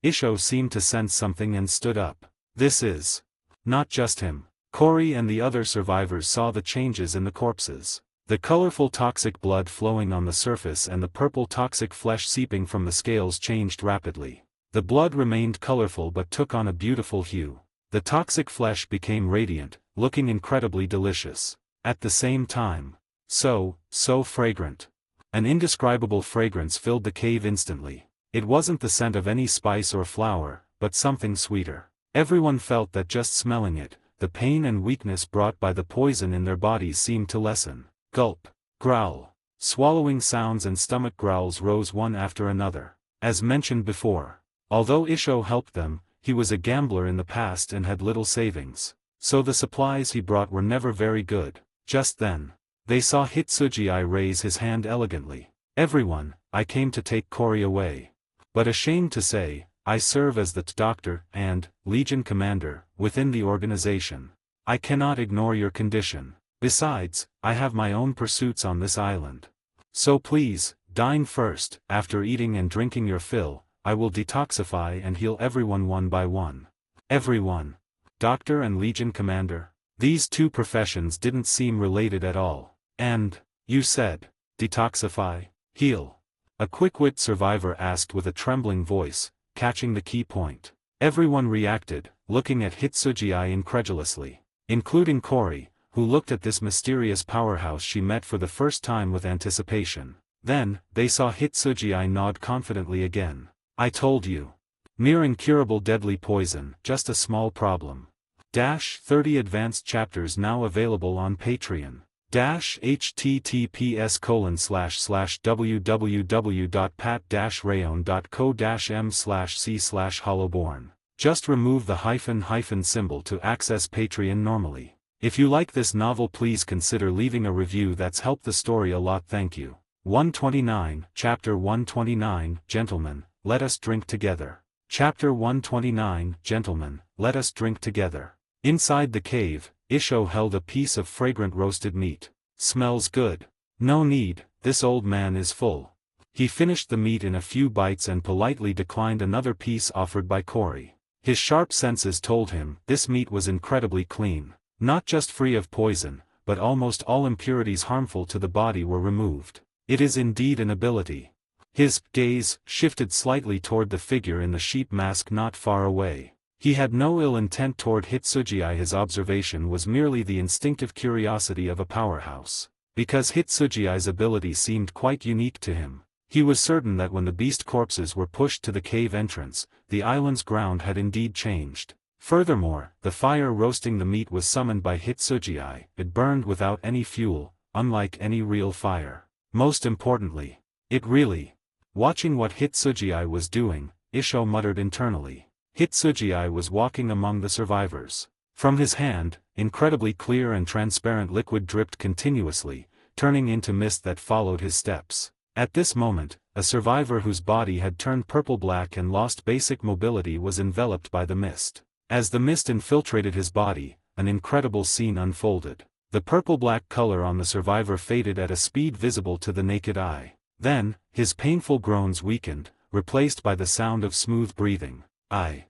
Isho seemed to sense something and stood up. This is not just him. Cory and the other survivors saw the changes in the corpses. The colorful toxic blood flowing on the surface and the purple toxic flesh seeping from the scales changed rapidly. The blood remained colorful but took on a beautiful hue. The toxic flesh became radiant, looking incredibly delicious. At the same time, so fragrant. An indescribable fragrance filled the cave instantly. It wasn't the scent of any spice or flower, but something sweeter. Everyone felt that just smelling it, the pain and weakness brought by the poison in their bodies seemed to lessen. Gulp, growl, swallowing sounds and stomach growls rose one after another. As mentioned before, although Isho helped them, he was a gambler in the past and had little savings. So the supplies he brought were never very good. Just then, they saw Hitsugii raise his hand elegantly. Everyone, I came to take Cory away. But ashamed to say, I serve as the doctor and Legion commander within the organization. I cannot ignore your condition. Besides, I have my own pursuits on this island. So please, dine first. After eating and drinking your fill, I will detoxify and heal everyone one by one. Everyone. Doctor and Legion commander. These two professions didn't seem related at all. And, you said, detoxify, heal. A quick-wit survivor asked with a trembling voice, catching the key point. Everyone reacted, looking at Hitsugii incredulously. Including Cory, who looked at this mysterious powerhouse she met for the first time with anticipation. Then, they saw Hitsugii nod confidently again. I told you. Mere incurable deadly poison, just a small problem. 30 advanced chapters now available on Patreon. https://www.pat-rayon.co-m/c/hollowborn. Just remove the hyphen symbol to access Patreon normally. If you like this novel, please consider leaving a review. That's helped the story a lot. Thank you. 129, Chapter 129, Gentlemen, let us drink together. Chapter 129, Gentlemen, let us drink together. Inside the cave, Isho held a piece of fragrant roasted meat. Smells good. No need, this old man is full. He finished the meat in a few bites and politely declined another piece offered by Cory. His sharp senses told him this meat was incredibly clean. Not just free of poison, but almost all impurities harmful to the body were removed. It is indeed an ability. His gaze shifted slightly toward the figure in the sheep mask not far away. He had no ill intent toward Hitsugii. His observation was merely the instinctive curiosity of a powerhouse. Because Hitsugii's ability seemed quite unique to him, he was certain that when the beast corpses were pushed to the cave entrance, the island's ground had indeed changed. Furthermore, the fire roasting the meat was summoned by Hitsugii. It burned without any fuel, unlike any real fire. Most importantly, it really. Watching what Hitsugii was doing, Isho muttered internally. Hitsugii was walking among the survivors. From his hand, incredibly clear and transparent liquid dripped continuously, turning into mist that followed his steps. At this moment, a survivor whose body had turned purple-black and lost basic mobility was enveloped by the mist. As the mist infiltrated his body, an incredible scene unfolded. The purple-black color on the survivor faded at a speed visible to the naked eye. Then, his painful groans weakened, replaced by the sound of smooth breathing. I.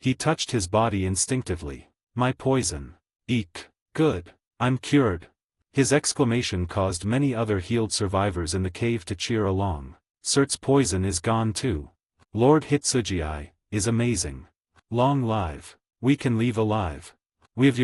He touched his body instinctively. My poison. Eek. Good. I'm cured. His exclamation caused many other healed survivors in the cave to cheer along. Surt's poison is gone too. Lord Hitsugii is amazing. Long live. We can leave alive. We've.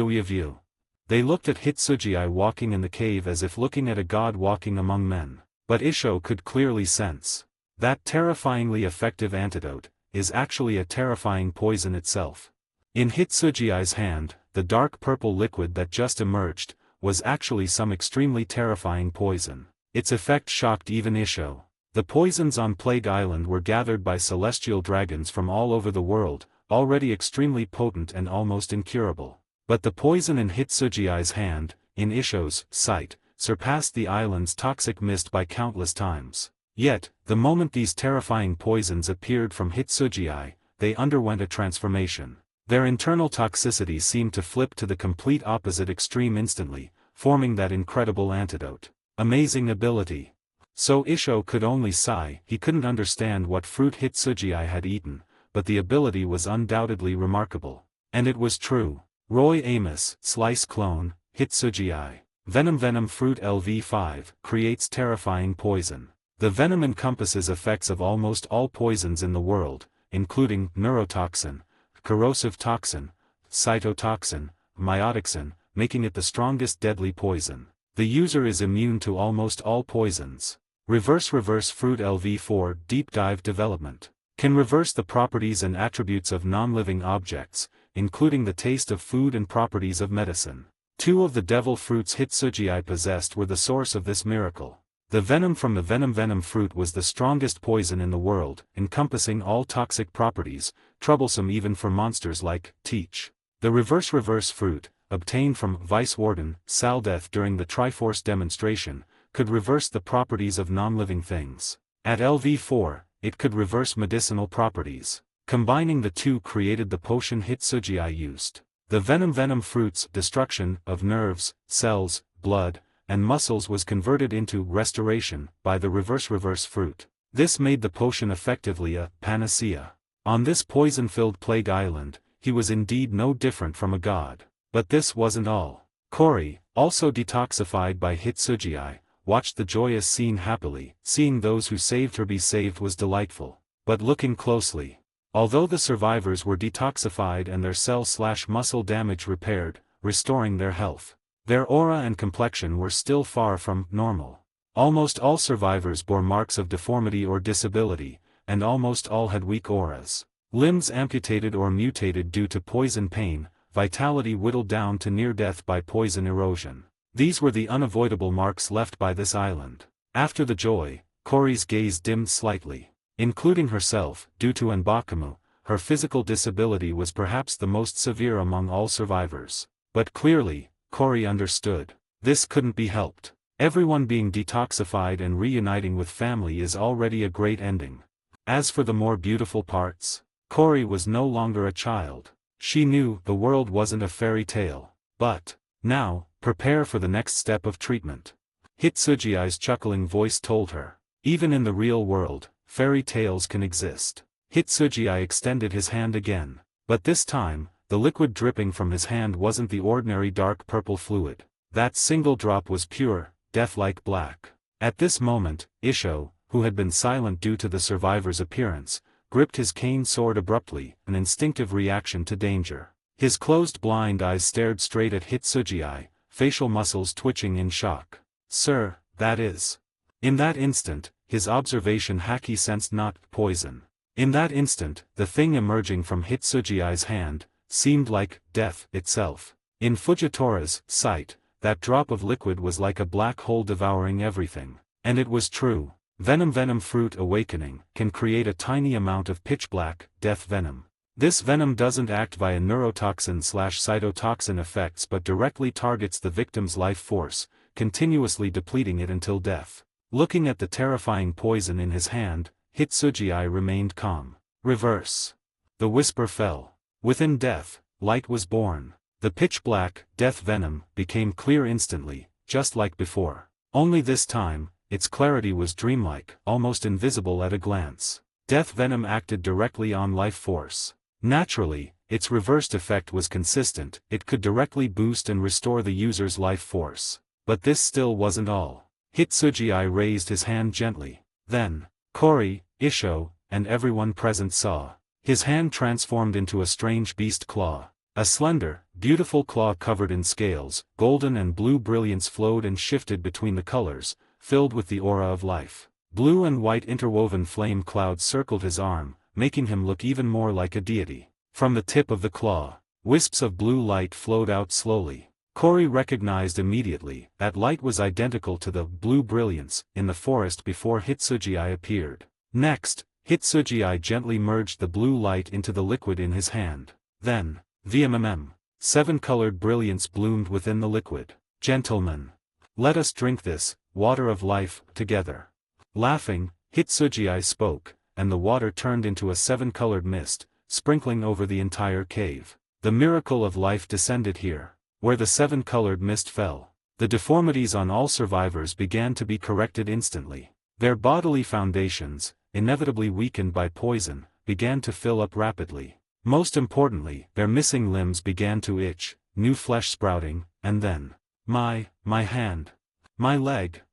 They looked at Hitsugii walking in the cave as if looking at a god walking among men. But Isho could clearly sense that terrifyingly effective antidote is actually a terrifying poison itself. In Hitsugii's hand, the dark purple liquid that just emerged was actually some extremely terrifying poison. Its effect shocked even Isho. The poisons on Plague Island were gathered by celestial dragons from all over the world, already extremely potent and almost incurable. But the poison in Hitsugiai's hand, in Isho's sight, surpassed the island's toxic mist by countless times. Yet, the moment these terrifying poisons appeared from Hitsugiai, they underwent a transformation. Their internal toxicity seemed to flip to the complete opposite extreme instantly, forming that incredible antidote. Amazing ability. So Isho could only sigh. He couldn't understand what fruit Hitsugiai had eaten, but the ability was undoubtedly remarkable. And it was true. Roy Amos, Slice Clone, Hitsugiai. Venom Fruit LV5, creates terrifying poison. The venom encompasses effects of almost all poisons in the world, including neurotoxin, corrosive toxin, cytotoxin, myotoxin, making it the strongest deadly poison. The user is immune to almost all poisons. Reverse Fruit LV4 Deep Dive Development can reverse the properties and attributes of non-living objects, including the taste of food and properties of medicine. 2 of the devil fruits Hitsugiai possessed were the source of this miracle. The venom from the venom fruit was the strongest poison in the world, encompassing all toxic properties, troublesome even for monsters like Teach. The reverse fruit, obtained from Vice Warden Saldeth during the Triforce demonstration, could reverse the properties of non-living things. At LV4, it could reverse medicinal properties. Combining the two created the potion Hitsugiai used. The venom fruit's destruction of nerves, cells, blood, and muscles was converted into restoration by the reverse fruit. This made the potion effectively a panacea. On this poison-filled Plague Island, he was indeed no different from a god. But this wasn't all. Kori, also detoxified by Hitsugiai, watched the joyous scene happily. Seeing those who saved her be saved was delightful. But looking closely, although the survivors were detoxified and their cell/muscle damage repaired, restoring their health, their aura and complexion were still far from normal. Almost all survivors bore marks of deformity or disability, and almost all had weak auras. Limbs amputated or mutated due to poison pain, vitality whittled down to near death by poison erosion. These were the unavoidable marks left by this island. After the joy, Kori's gaze dimmed slightly. Including herself, due to Nbakamu, her physical disability was perhaps the most severe among all survivors. But clearly, Kori understood. This couldn't be helped. Everyone being detoxified and reuniting with family is already a great ending. As for the more beautiful parts, Kori was no longer a child. She knew the world wasn't a fairy tale. But, now, prepare for the next step of treatment. Hitsugiai's chuckling voice told her. Even in the real world, fairy tales can exist. Hitsugiai extended his hand again. But this time, the liquid dripping from his hand wasn't the ordinary dark purple fluid. That single drop was pure, death-like black. At this moment, Isho, who had been silent due to the survivor's appearance, gripped his cane sword abruptly, an instinctive reaction to danger. His closed blind eyes stared straight at Hitsugiai, facial muscles twitching in shock. Sir, that is. In that instant, his observation Haki sensed not poison. In that instant, the thing emerging from Hitsugiai's hand seemed like death itself. In Fujitora's sight, that drop of liquid was like a black hole devouring everything. And it was true. Venom fruit awakening can create a tiny amount of pitch-black, death venom. This venom doesn't act via neurotoxin/cytotoxin effects but directly targets the victim's life force, continuously depleting it until death. Looking at the terrifying poison in his hand, Hitsugiai remained calm. Reverse. The whisper fell. Within death, light was born. The pitch-black, death venom, became clear instantly, just like before. Only this time, its clarity was dreamlike, almost invisible at a glance. Death venom acted directly on life force. Naturally, its reversed effect was consistent, it could directly boost and restore the user's life force. But this still wasn't all. Hitsugiai raised his hand gently. Then, Kori, Isho, and everyone present saw. His hand transformed into a strange beast claw. A slender, beautiful claw covered in scales, golden and blue brilliance flowed and shifted between the colors, filled with the aura of life. Blue and white interwoven flame clouds circled his arm, making him look even more like a deity. From the tip of the claw, wisps of blue light flowed out slowly. Cory recognized immediately that light was identical to the blue brilliance in the forest before Hitsugii appeared. Next, Hitsugii gently merged the blue light into the liquid in his hand. Then, VMMM, 7-colored brilliance bloomed within the liquid. Gentlemen, let us drink this water of life together. Laughing, Hitsugii spoke, and the water turned into a 7-colored mist, sprinkling over the entire cave. The miracle of life descended here. Where the 7-colored mist fell, the deformities on all survivors began to be corrected instantly. Their bodily foundations, inevitably weakened by poison, began to fill up rapidly. Most importantly, their missing limbs began to itch, new flesh sprouting, and then, my hand. My leg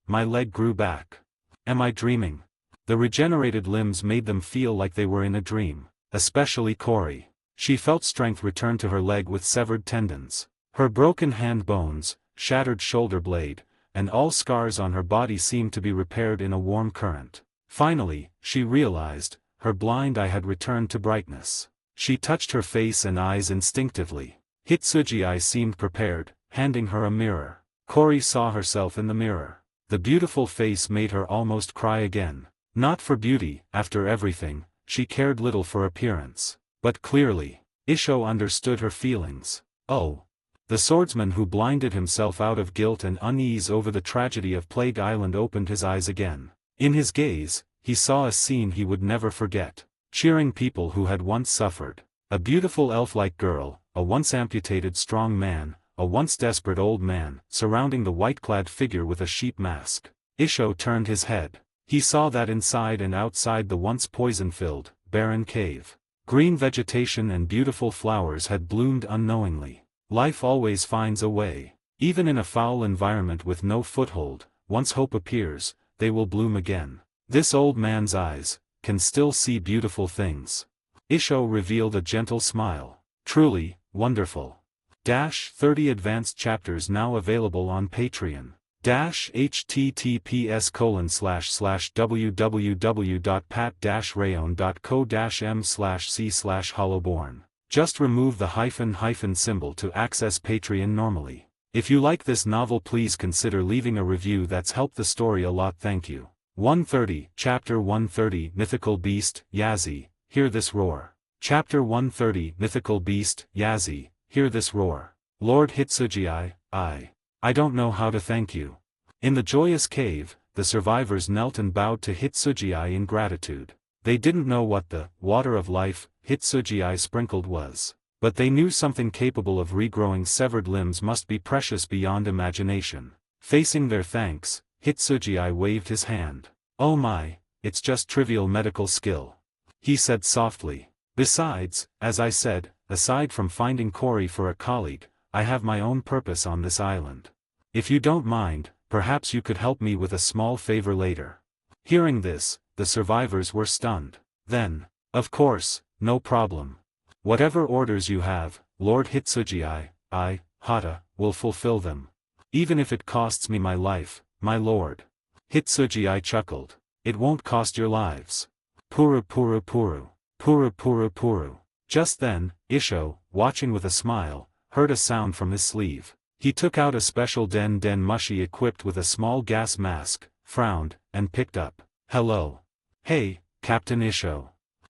grew back. Am I dreaming? The regenerated limbs made them feel like they were in a dream, especially Cory. She felt strength return to her leg with severed tendons. Her broken hand bones, shattered shoulder blade, and all scars on her body seemed to be repaired in a warm current. Finally, she realized, her blind eye had returned to brightness. She touched her face and eyes instinctively. Hitsugii seemed prepared, handing her a mirror. Cory saw herself in the mirror. The beautiful face made her almost cry again. Not for beauty, after everything, she cared little for appearance. But clearly, Isho understood her feelings. Oh. The swordsman who blinded himself out of guilt and unease over the tragedy of Plague Island opened his eyes again. In his gaze, he saw a scene he would never forget. Cheering people who had once suffered. A beautiful elf-like girl, a once amputated strong man, a once desperate old man, surrounding the white-clad figure with a sheep mask. Isho turned his head. He saw that inside and outside the once poison-filled, barren cave, green vegetation and beautiful flowers had bloomed unknowingly. Life always finds a way. Even in a foul environment with no foothold, once hope appears, they will bloom again. This old man's eyes can still see beautiful things. Isho revealed a gentle smile. Truly, wonderful. 30 advanced chapters now available on Patreon. https://www.pat-rayon.co-m/c/hollowborn. Just remove the hyphen symbol to access Patreon normally. If you like this novel, please consider leaving a review. That's helped the story a lot. Thank you. 130, Chapter 130, Mythical Beast, Yazi, Hear This Roar. Chapter 130, Mythical Beast, Yazi, Hear This Roar. Lord Hitsugii, I don't know how to thank you. In the joyous cave, the survivors knelt and bowed to Hitsugii in gratitude. They didn't know what the water of life Hitsugii sprinkled was, but they knew something capable of regrowing severed limbs must be precious beyond imagination. Facing their thanks, Hitsugii waved his hand. Oh my, it's just trivial medical skill, he said softly. Besides, as I said, aside from finding Cory for a colleague, I have my own purpose on this island. If you don't mind, perhaps you could help me with a small favor later. Hearing this, the survivors were stunned. Then, of course, no problem. Whatever orders you have, Lord Hitsugii, I, Hata, will fulfill them. Even if it costs me my life, my lord. Hitsugii chuckled. It won't cost your lives. Puru puru puru. Puru puru puru. Just then, Isho, watching with a smile, heard a sound from his sleeve. He took out a special den mushi equipped with a small gas mask, frowned, and picked up. Hello. Hey, Captain Isho.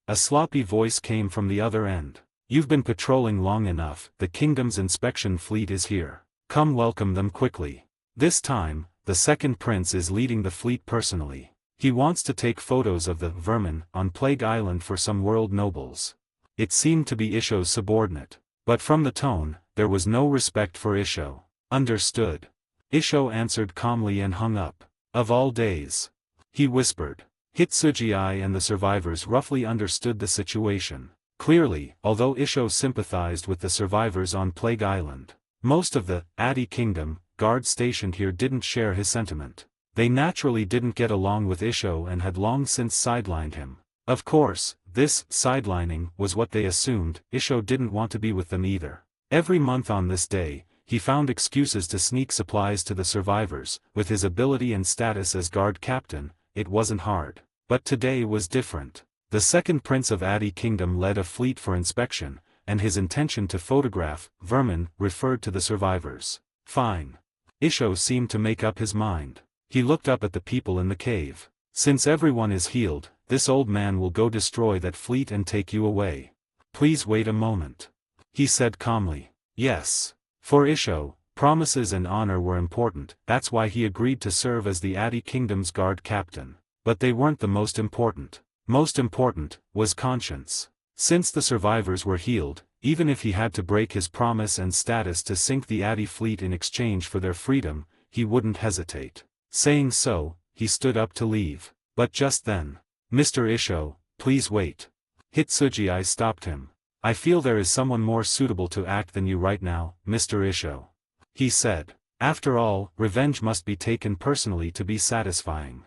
A sloppy voice came from the other end. You've been patrolling long enough. The kingdom's inspection fleet is here. Come welcome them quickly. This time, the second prince is leading the fleet personally. He wants to take photos of the vermin on Plague Island for some world nobles. It seemed to be Isho's subordinate. But from the tone, there was no respect for Isho. Understood. Isho answered calmly and hung up. Of all days. He whispered. Hitsugii and the survivors roughly understood the situation. Clearly, although Isho sympathized with the survivors on Plague Island, most of the Adi Kingdom guards stationed here didn't share his sentiment. They naturally didn't get along with Isho and had long since sidelined him. Of course, this sidelining was what they assumed. Isho didn't want to be with them either. Every month on this day, he found excuses to sneak supplies to the survivors. With his ability and status as guard captain, it wasn't hard. But today was different. The second prince of Adi Kingdom led a fleet for inspection, and his intention to photograph vermin referred to the survivors. Fine. Isho seemed to make up his mind. He looked up at the people in the cave. Since everyone is healed, this old man will go destroy that fleet and take you away. Please wait a moment. He said calmly. Yes. For Isho, promises and honor were important, that's why he agreed to serve as the Adi Kingdom's guard captain. But they weren't the most important. Most important was conscience. Since the survivors were healed, even if he had to break his promise and status to sink the Adi fleet in exchange for their freedom, he wouldn't hesitate. Saying so, he stood up to leave. But just then, Mr. Isho, please wait. Hitsugii stopped him. I feel there is someone more suitable to act than you right now, Mr. Isho. He said. After all, revenge must be taken personally to be satisfying.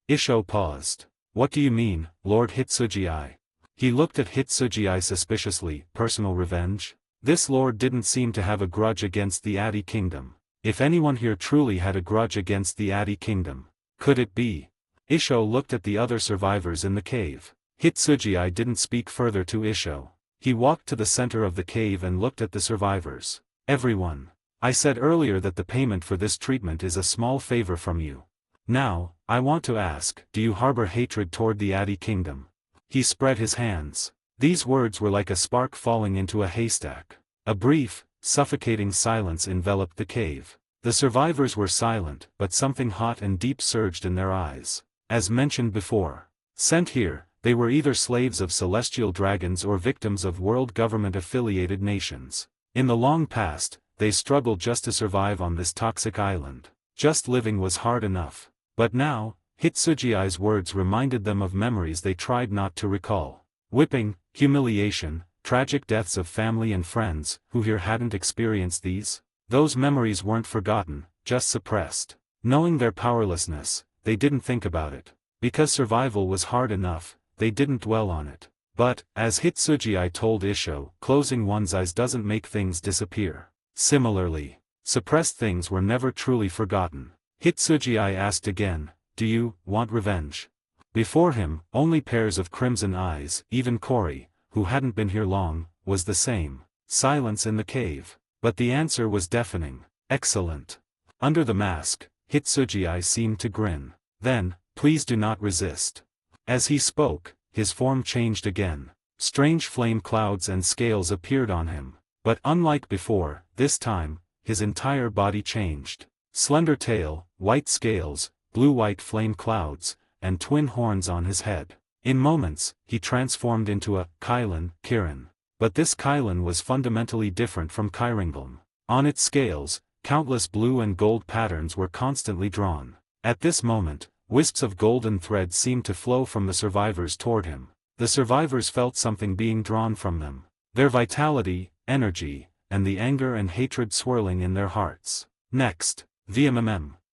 Isho paused. What do you mean, Lord Hitsugii? He looked at Hitsugii suspiciously. Personal revenge? This lord didn't seem to have a grudge against the Adi Kingdom. If anyone here truly had a grudge against the Adi Kingdom, could it be? Isho looked at the other survivors in the cave. Hitsugii didn't speak further to Isho. He walked to the center of the cave and looked at the survivors. Everyone. I said earlier that the payment for this treatment is a small favor from you. Now, I want to ask, do you harbor hatred toward the Adi Kingdom? He spread his hands. These words were like a spark falling into a haystack. A brief, suffocating silence enveloped the cave. The survivors were silent, but something hot and deep surged in their eyes. As mentioned before, sent here, they were either slaves of celestial dragons or victims of world government-affiliated nations. In the long past, they struggled just to survive on this toxic island. Just living was hard enough. But now, Hitsugii's words reminded them of memories they tried not to recall. Whipping, humiliation, tragic deaths of family and friends. Who here hadn't experienced these? Those memories weren't forgotten, just suppressed. Knowing their powerlessness, they didn't think about it. Because survival was hard enough, they didn't dwell on it. But, as Hitsugii told Isho, closing one's eyes doesn't make things disappear. Similarly, suppressed things were never truly forgotten. Hitsugii asked again, do you want revenge? Before him, only pairs of crimson eyes. Even Cory, who hadn't been here long, was the same. Silence in the cave. But the answer was deafening. Excellent. Under the mask, Hitsugii seemed to grin. Then, please do not resist. As he spoke, his form changed again. Strange flame clouds and scales appeared on him. But unlike before, this time, his entire body changed. Slender tail, white scales, blue-white flame clouds, and twin horns on his head. In moments, he transformed into a Kirin. But this Kirin was fundamentally different from Kiringlum. On its scales, countless blue and gold patterns were constantly drawn. At this moment, wisps of golden thread seemed to flow from the survivors toward him. The survivors felt something being drawn from them. Their vitality, energy, and the anger and hatred swirling in their hearts. Next,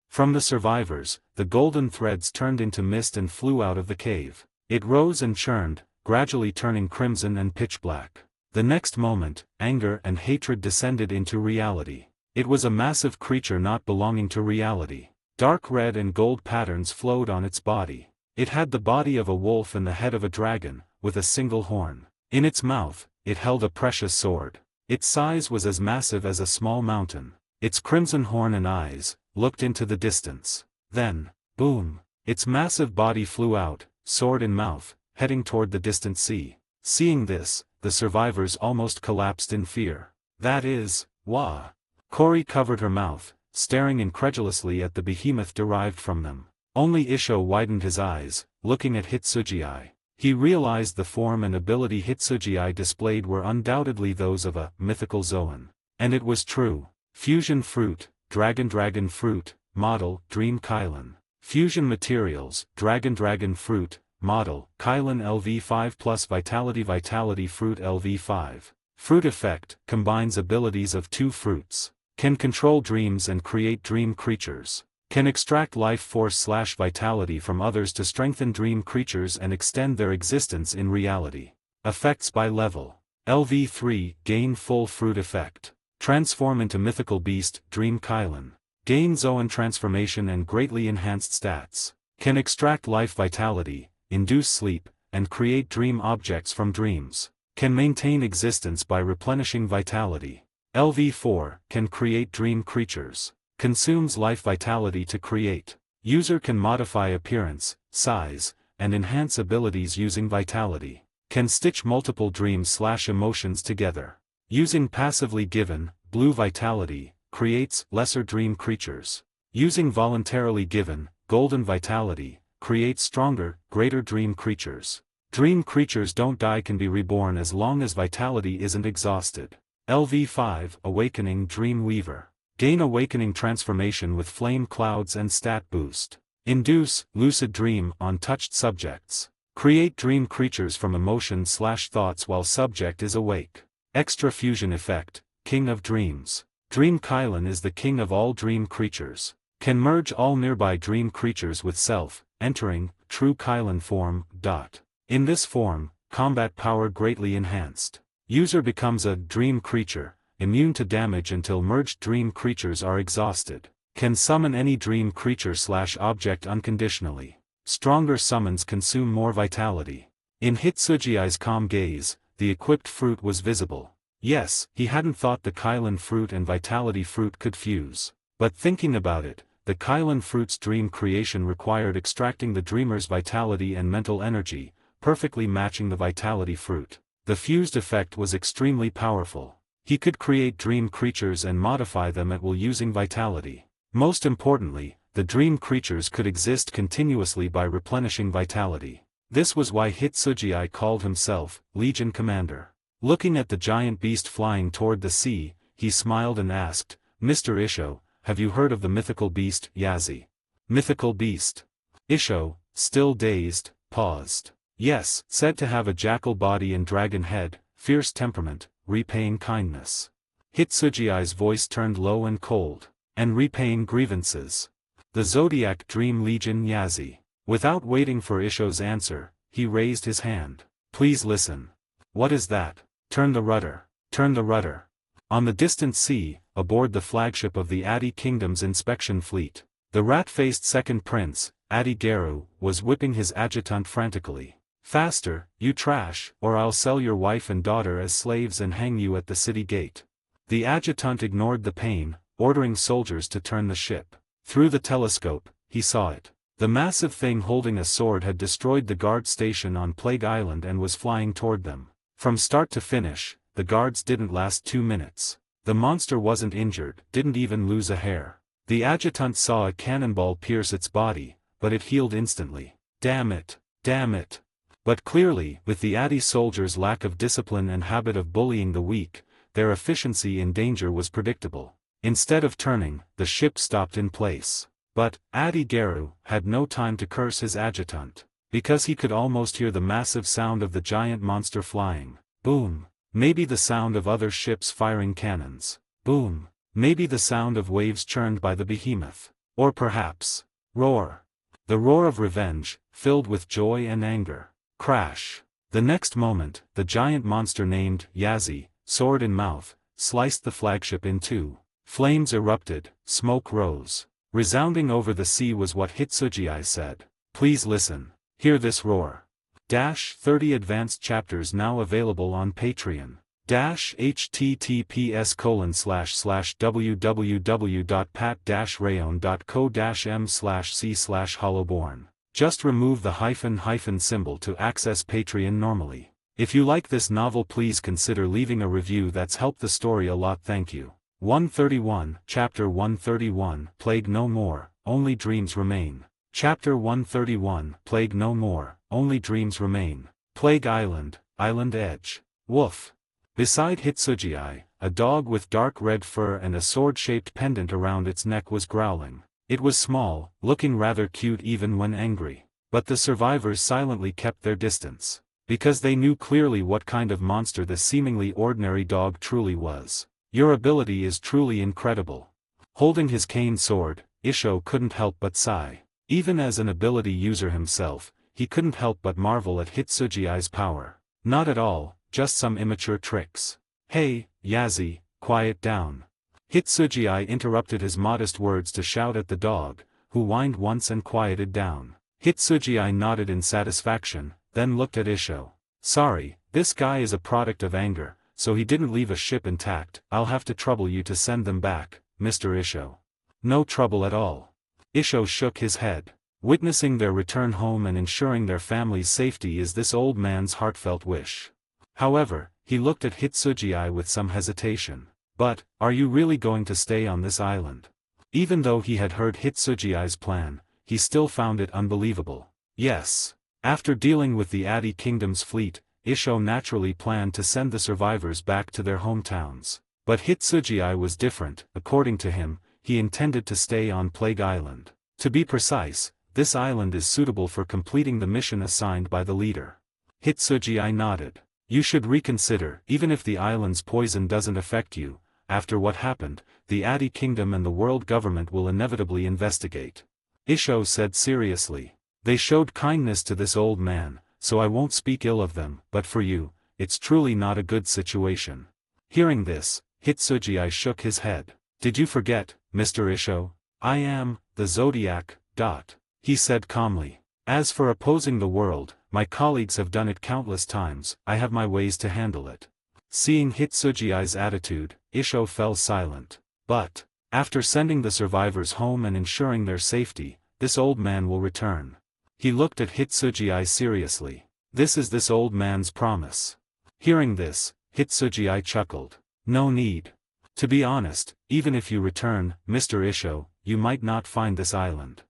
from the survivors, the golden threads turned into mist and flew out of the cave. It rose and churned, gradually turning crimson and pitch black. The next moment, anger and hatred descended into reality. It was a massive creature not belonging to reality. Dark red and gold patterns flowed on its body. It had the body of a wolf and the head of a dragon, with a single horn. In its mouth, it held a precious sword. Its size was as massive as a small mountain. Its crimson horn and eyes looked into the distance. Then, boom! Its massive body flew out, sword in mouth, heading toward the distant sea. Seeing this, the survivors almost collapsed in fear. That is, wah! Cory covered her mouth, staring incredulously at the behemoth derived from them. Only Isho widened his eyes, looking at Hitsugii. He realized the form and ability Hitsugii displayed were undoubtedly those of a mythical Zoan. And it was true. Fusion fruit, dragon fruit, model, dream Kylan. Fusion materials, dragon fruit, model, Kylan LV5 plus vitality fruit LV5. Fruit effect, combines abilities of two fruits. Can control dreams and create dream creatures. Can extract life force/vitality from others to strengthen dream creatures and extend their existence in reality. Effects by level. LV3, gain full fruit effect. Transform into mythical beast, dream Kylan. Gain Zoan transformation and greatly enhanced stats. Can extract life vitality, induce sleep, and create dream objects from dreams. Can maintain existence by replenishing vitality. LV4, can create dream creatures. Consumes life vitality to create. User can modify appearance, size, and enhance abilities using vitality. Can stitch multiple dreams/emotions together. Using passively given, blue vitality, creates lesser dream creatures. Using voluntarily given, golden vitality, creates stronger, greater dream creatures. Dream creatures don't die, can be reborn as long as vitality isn't exhausted. LV5, Awakening Dream Weaver. Gain awakening transformation with flame clouds and stat boost. Induce, lucid dream on touched subjects. Create dream creatures from emotions/thoughts while subject is awake. Extra fusion effect, King of Dreams. Dream Kylan is the king of all dream creatures. Can merge all nearby dream creatures with self, entering true Kylan form. In this form, combat power greatly enhanced. User becomes a dream creature, immune to damage until merged dream creatures are exhausted. Can summon any dream creature/object unconditionally. Stronger summons consume more vitality. In Hitsuji's calm gaze, the equipped fruit was visible. Yes, he hadn't thought the Kylan fruit and vitality fruit could fuse. But thinking about it, the Kylan fruit's dream creation required extracting the dreamer's vitality and mental energy, perfectly matching the vitality fruit. The fused effect was extremely powerful. He could create dream creatures and modify them at will using vitality. Most importantly, the dream creatures could exist continuously by replenishing vitality. This was why Hitsuji called himself Legion Commander. Looking at the giant beast flying toward the sea, he smiled and asked, "Mr. Isho, have you heard of the mythical beast, Yazi?" Mythical beast. Isho, still dazed, paused. Yes, said to have a jackal body and dragon head, fierce temperament, repaying kindness. Hitsuji's voice turned low and cold. And repaying grievances. The Zodiac Dream Legion Yazi. Without waiting for Isho's answer, he raised his hand. "Please listen." "What is that?" "Turn the rudder. Turn the rudder." On the distant sea, aboard the flagship of the Adi Kingdom's inspection fleet, the rat-faced second prince, Adi Garu, was whipping his adjutant frantically. "Faster, you trash, or I'll sell your wife and daughter as slaves and hang you at the city gate." The adjutant ignored the pain, ordering soldiers to turn the ship. Through the telescope, he saw it. The massive thing holding a sword had destroyed the guard station on Plague Island and was flying toward them. From start to finish, the guards didn't last 2 minutes. The monster wasn't injured, didn't even lose a hair. The adjutant saw a cannonball pierce its body, but it healed instantly. Damn it! Damn it! But clearly, with the Adi soldiers' lack of discipline and habit of bullying the weak, their efficiency in danger was predictable. Instead of turning, the ship stopped in place. But Adi Garu had no time to curse his adjutant, because he could almost hear the massive sound of the giant monster flying. Boom. Maybe the sound of other ships firing cannons. Boom. Maybe the sound of waves churned by the behemoth. Or perhaps, roar. The roar of revenge, filled with joy and anger. Crash. The next moment, the giant monster named Yazi, sword in mouth, sliced the flagship in two. Flames erupted, smoke rose. Resounding over the sea was what Hitsuji said. "Please listen. Hear this roar." 30 advanced chapters now available on Patreon. https://www.pat-rayon.co-m/c/hollowborn. Just remove the hyphen symbol to access Patreon normally. If you like this novel, please consider leaving a review. That's helped the story a lot. Thank you. 131, Chapter 131, Plague No More, Only Dreams Remain. Chapter 131, Plague No More, Only Dreams Remain. Plague Island, Island Edge. Woof. Beside Hitsuji, a dog with dark red fur and a sword-shaped pendant around its neck was growling. It was small, looking rather cute even when angry. But the survivors silently kept their distance. Because they knew clearly what kind of monster the seemingly ordinary dog truly was. "Your ability is truly incredible." Holding his cane sword, Isho couldn't help but sigh. Even as an ability user himself, he couldn't help but marvel at Hitsuji's power. Not at all, just some immature tricks. "Hey, Yazi, quiet down." Hitsuji interrupted his modest words to shout at the dog, who whined once and quieted down. Hitsuji nodded in satisfaction, then looked at Isho. "Sorry, this guy is a product of anger, so he didn't leave a ship intact. I'll have to trouble you to send them back, Mr. Isho. No trouble at all. Isho shook his head. Witnessing their return home and ensuring their family's safety is this old man's heartfelt wish. However, he looked at Hitsuji with some hesitation. But, are you really going to stay on this island? Even though he had heard Hitsuji's plan, he still found it unbelievable. Yes. After dealing with the Adi Kingdom's fleet, Isho naturally planned to send the survivors back to their hometowns. But Hitsuji was different. According to him, he intended to stay on Plague Island. To be precise, this island is suitable for completing the mission assigned by the leader. Hitsuji nodded. You should reconsider. Even if the island's poison doesn't affect you, after what happened, the Adi Kingdom and the world government will inevitably investigate. Isho said seriously. They showed kindness to this old man, so I won't speak ill of them, but for you, it's truly not a good situation. Hearing this, Hitsuji shook his head. Did you forget, Mr. Isho? I am, the zodiac, he said calmly. As for opposing the world, my colleagues have done it countless times. I have my ways to handle it. Seeing Hitsuji's attitude, Isho fell silent. But, after sending the survivors home and ensuring their safety, this old man will return. He looked at Hitsuji seriously. This is this old man's promise. Hearing this, Hitsuji chuckled. No need. To be honest, even if you return, Mr. Isho, you might not find this island.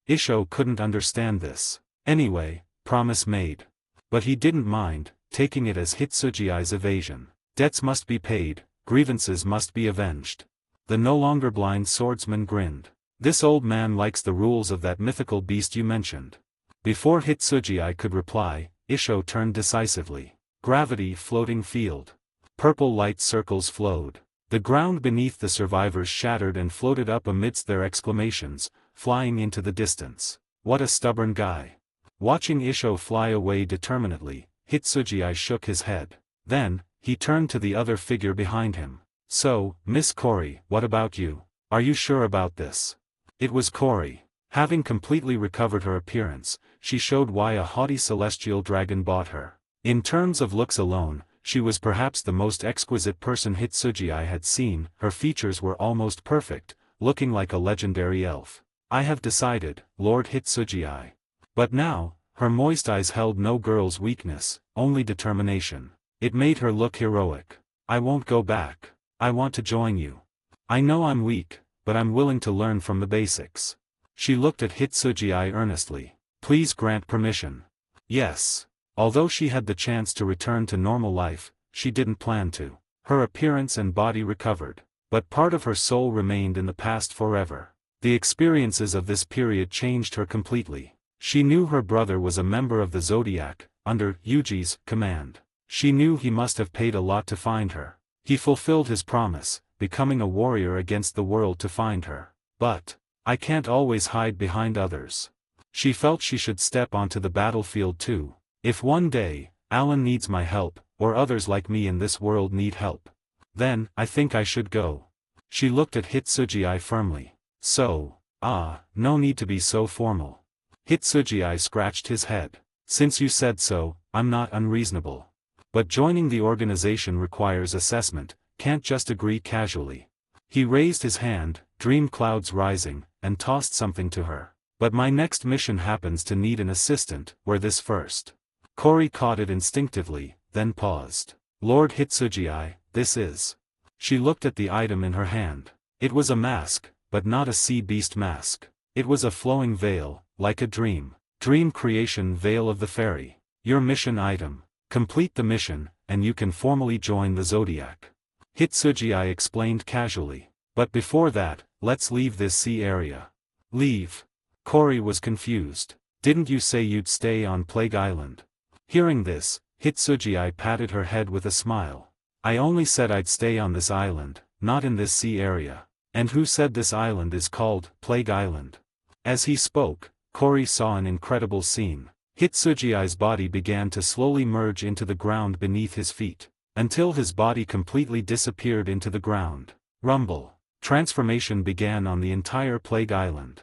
Isho couldn't understand this. Anyway, promise made. But he didn't mind, taking it as Hitsuji's evasion. Debts must be paid, grievances must be avenged. The no longer blind swordsman grinned. This old man likes the rules of that mythical beast you mentioned. Before Hitsuji could reply, Isho turned decisively. Gravity floating field. Purple light circles flowed. The ground beneath the survivors shattered and floated up amidst their exclamations, flying into the distance. What a stubborn guy. Watching Isho fly away determinedly, Hitsuji shook his head. Then, he turned to the other figure behind him. So, Miss Kori, what about you? Are you sure about this? It was Kori. Having completely recovered her appearance, she showed why a haughty celestial dragon bought her. In terms of looks alone, she was perhaps the most exquisite person Hitsuji had seen. Her features were almost perfect, looking like a legendary elf. I have decided, Lord Hitsuji. But now, her moist eyes held no girl's weakness, only determination. It made her look heroic. I won't go back. I want to join you. I know I'm weak, but I'm willing to learn from the basics. She looked at Hitsuji earnestly. Please grant permission. Yes. Although she had the chance to return to normal life, she didn't plan to. Her appearance and body recovered, but part of her soul remained in the past forever. The experiences of this period changed her completely. She knew her brother was a member of the Zodiac, under Yuji's command. She knew he must have paid a lot to find her. He fulfilled his promise, becoming a warrior against the world to find her. But, I can't always hide behind others. She felt she should step onto the battlefield too. If one day, Alan needs my help, or others like me in this world need help, then, I think I should go. She looked at Hitsuji firmly. So, no need to be so formal. Hitsuji scratched his head. Since you said so, I'm not unreasonable. But joining the organization requires assessment, can't just agree casually. He raised his hand, dream clouds rising, and tossed something to her. But my next mission happens to need an assistant, wear this first. Kori caught it instinctively, then paused. Lord Hitsuji, this is. She looked at the item in her hand. It was a mask, but not a sea beast mask. It was a flowing veil, like a dream. Dream creation veil of the fairy. Your mission item. Complete the mission, and you can formally join the Zodiac. Hitsuji explained casually. But before that, let's leave this sea area. Leave? Kori was confused. Didn't you say you'd stay on Plague Island? Hearing this, Hitsuji patted her head with a smile. I only said I'd stay on this island, not in this sea area. And who said this island is called Plague Island? As he spoke, Kori saw an incredible scene. Hitsuji's body began to slowly merge into the ground beneath his feet, until his body completely disappeared into the ground. Rumble. Transformation began on the entire Plague Island.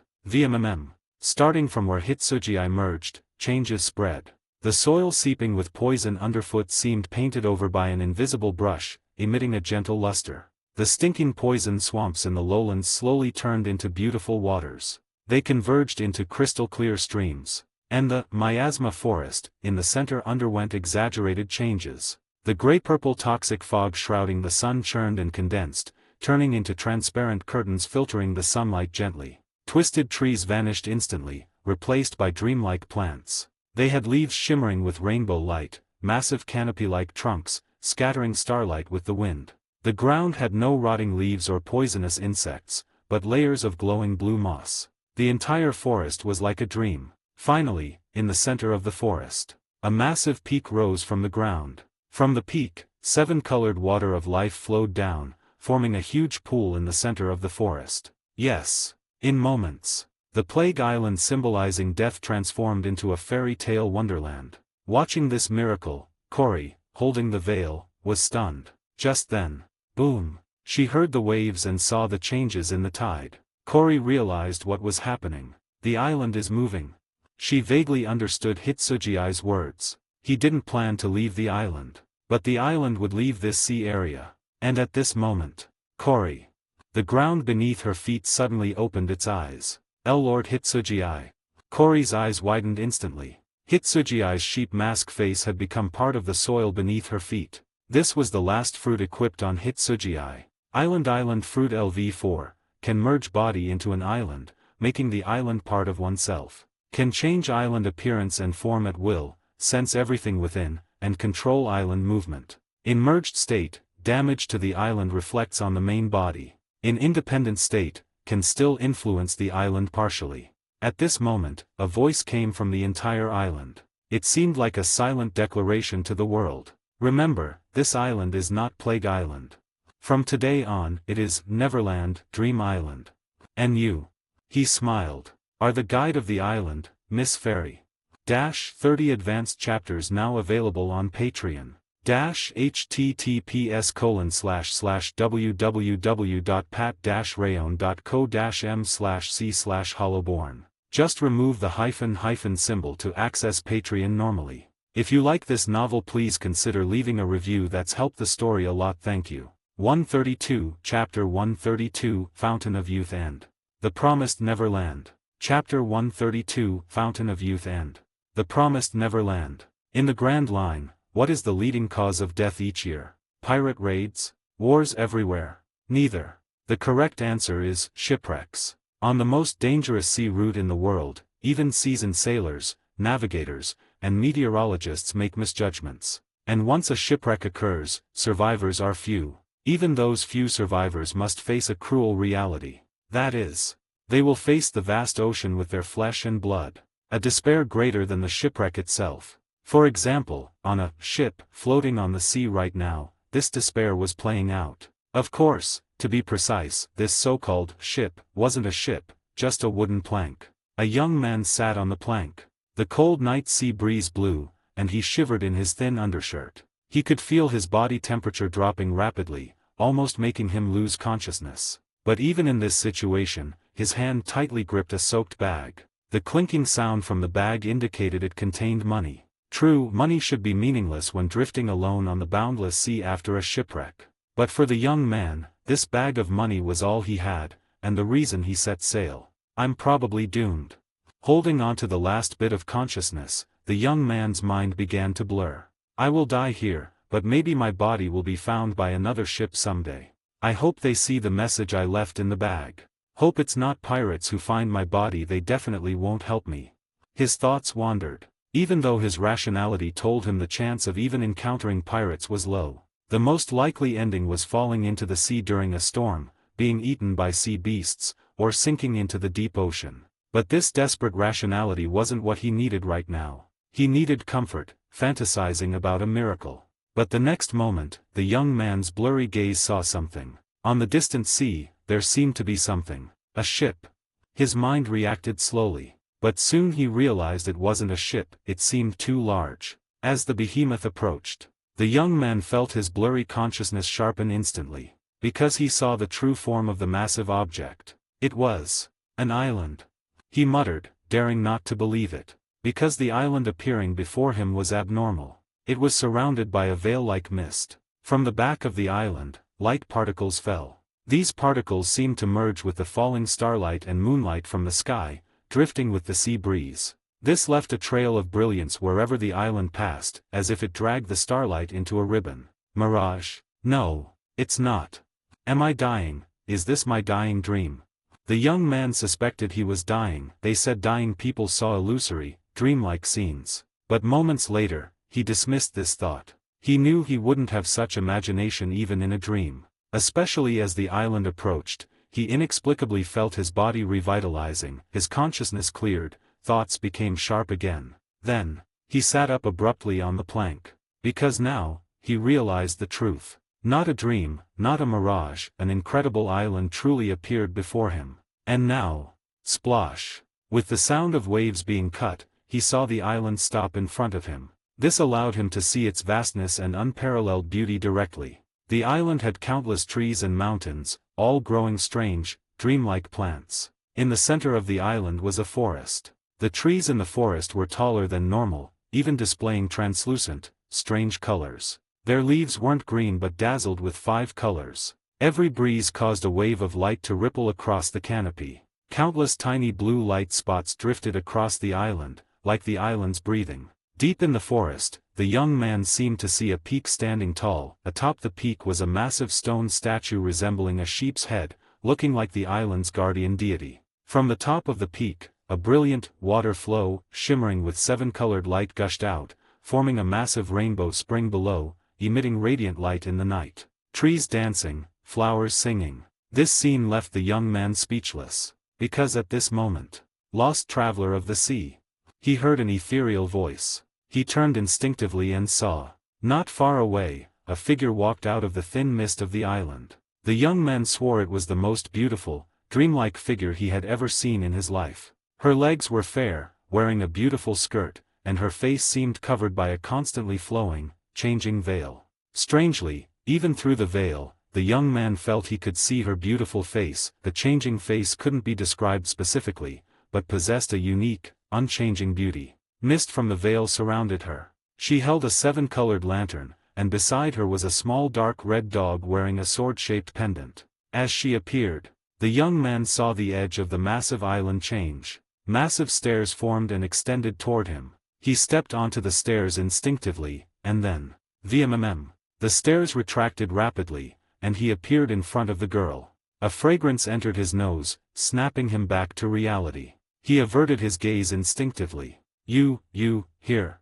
Starting from where Hitsuji merged, changes spread. The soil seeping with poison underfoot seemed painted over by an invisible brush, emitting a gentle luster. The stinking poison swamps in the lowlands slowly turned into beautiful waters. They converged into crystal-clear streams. And the miasma forest, in the center, underwent exaggerated changes. The gray-purple toxic fog shrouding the sun churned and condensed, turning into transparent curtains filtering the sunlight gently. Twisted trees vanished instantly, replaced by dreamlike plants. They had leaves shimmering with rainbow light, massive canopy-like trunks, scattering starlight with the wind. The ground had no rotting leaves or poisonous insects, but layers of glowing blue moss. The entire forest was like a dream. Finally, in the center of the forest, a massive peak rose from the ground. From the peak, 7-colored water of life flowed down, forming a huge pool in the center of the forest. Yes. In moments, the Plague Island symbolizing death transformed into a fairy tale wonderland. Watching this miracle, Cory, holding the veil, was stunned. Just then, boom! She heard the waves and saw the changes in the tide. Cory realized what was happening. The island is moving. She vaguely understood Hitsugi's words. He didn't plan to leave the island. But the island would leave this sea area. And at this moment, Cory. The ground beneath her feet suddenly opened its eyes. Lord Hitsugi. Cory's eyes widened instantly. Hitsugi's sheep mask face had become part of the soil beneath her feet. This was the last fruit equipped on Hitsugi. Island fruit LV4, can merge body into an island, making the island part of oneself. Can change island appearance and form at will, sense everything within, and control island movement. In merged state, damage to the island reflects on the main body. In independent state, can still influence the island partially. At this moment, a voice came from the entire island. It seemed like a silent declaration to the world. Remember, this island is not Plague Island. From today on, it is Neverland, Dream Island. And you? He smiled. Are the guide of the island, Miss Fairy. 30 advanced chapters now available on Patreon. https://www.pat-rayon.co-m/c/hollowborn. Just remove the hyphen symbol to access Patreon normally. If you like this novel, please consider leaving a review. That's helped the story a lot. Thank you. 132, Chapter 132, Fountain of Youth and The Promised Neverland. Chapter 132, Fountain of Youth and The Promised Neverland. In the Grand Line, what is the leading cause of death each year? Pirate raids? Wars everywhere? Neither. The correct answer is shipwrecks. On the most dangerous sea route in the world, even seasoned sailors, navigators, and meteorologists make misjudgments. And once a shipwreck occurs, survivors are few. Even those few survivors must face a cruel reality. That is, they will face the vast ocean with their flesh and blood. A despair greater than the shipwreck itself. For example, on a ship floating on the sea right now, this despair was playing out. Of course, to be precise, this so-called ship wasn't a ship, just a wooden plank. A young man sat on the plank. The cold night sea breeze blew, and he shivered in his thin undershirt. He could feel his body temperature dropping rapidly, almost making him lose consciousness. But even in this situation, his hand tightly gripped a soaked bag. The clinking sound from the bag indicated it contained money. True, money should be meaningless when drifting alone on the boundless sea after a shipwreck. But for the young man, this bag of money was all he had, and the reason he set sail. I'm probably doomed. Holding on to the last bit of consciousness, the young man's mind began to blur. I will die here, but maybe my body will be found by another ship someday. I hope they see the message I left in the bag. Hope it's not pirates who find my body. They definitely won't help me. His thoughts wandered. Even though his rationality told him the chance of even encountering pirates was low. The most likely ending was falling into the sea during a storm, being eaten by sea beasts, or sinking into the deep ocean. But this desperate rationality wasn't what he needed right now. He needed comfort, fantasizing about a miracle. But the next moment, the young man's blurry gaze saw something. On the distant sea, there seemed to be something. A ship. His mind reacted slowly. But soon he realized it wasn't a ship, it seemed too large. As the behemoth approached, the young man felt his blurry consciousness sharpen instantly. Because he saw the true form of the massive object. It was an island. He muttered, daring not to believe it. because the island appearing before him was abnormal. It was surrounded by a veil-like mist. From the back of the island, light particles fell. These particles seemed to merge with the falling starlight and moonlight from the sky, drifting with the sea breeze. This left a trail of brilliance wherever the island passed, as if it dragged the starlight into a ribbon. Mirage? No, it's not. Am I dying? Is this my dying dream? The young man suspected he was dying. They said dying people saw illusory, dreamlike scenes. But moments later, he dismissed this thought. He knew he wouldn't have such imagination even in a dream. Especially as the island approached, he inexplicably felt his body revitalizing, his consciousness cleared, thoughts became sharp again. Then, he sat up abruptly on the plank. Because now, he realized the truth. Not a dream, not a mirage, an incredible island truly appeared before him. And now, splosh. With the sound of waves being cut, he saw the island stop in front of him. This allowed him to see its vastness and unparalleled beauty directly. The island had countless trees and mountains, all growing strange, dreamlike plants. In the center of the island was a forest. The trees in the forest were taller than normal, even displaying translucent, strange colors. Their leaves weren't green but dazzled with 5 colors. Every breeze caused a wave of light to ripple across the canopy. Countless tiny blue light spots drifted across the island, like the island's breathing. Deep in the forest, the young man seemed to see a peak standing tall. Atop the peak was a massive stone statue resembling a sheep's head, looking like the island's guardian deity. From the top of the peak, a brilliant water flow, shimmering with 7-colored light gushed out, forming a massive rainbow spring below, emitting radiant light in the night. Trees dancing, flowers singing. This scene left the young man speechless. Because at this moment, lost traveler of the sea, he heard an ethereal voice. He turned instinctively and saw, not far away, a figure walked out of the thin mist of the island. The young man swore it was the most beautiful, dreamlike figure he had ever seen in his life. Her legs were fair, wearing a beautiful skirt, and her face seemed covered by a constantly flowing, changing veil. Strangely, even through the veil, the young man felt he could see her beautiful face. The changing face couldn't be described specifically, but possessed a unique, unchanging beauty. Mist from the veil surrounded her. She held a 7-colored lantern, and beside her was a small dark red dog wearing a sword-shaped pendant. As she appeared, the young man saw the edge of the massive island change. Massive stairs formed and extended toward him. He stepped onto the stairs instinctively, and then, the stairs retracted rapidly, and he appeared in front of the girl. A fragrance entered his nose, snapping him back to reality. He averted his gaze instinctively. Here.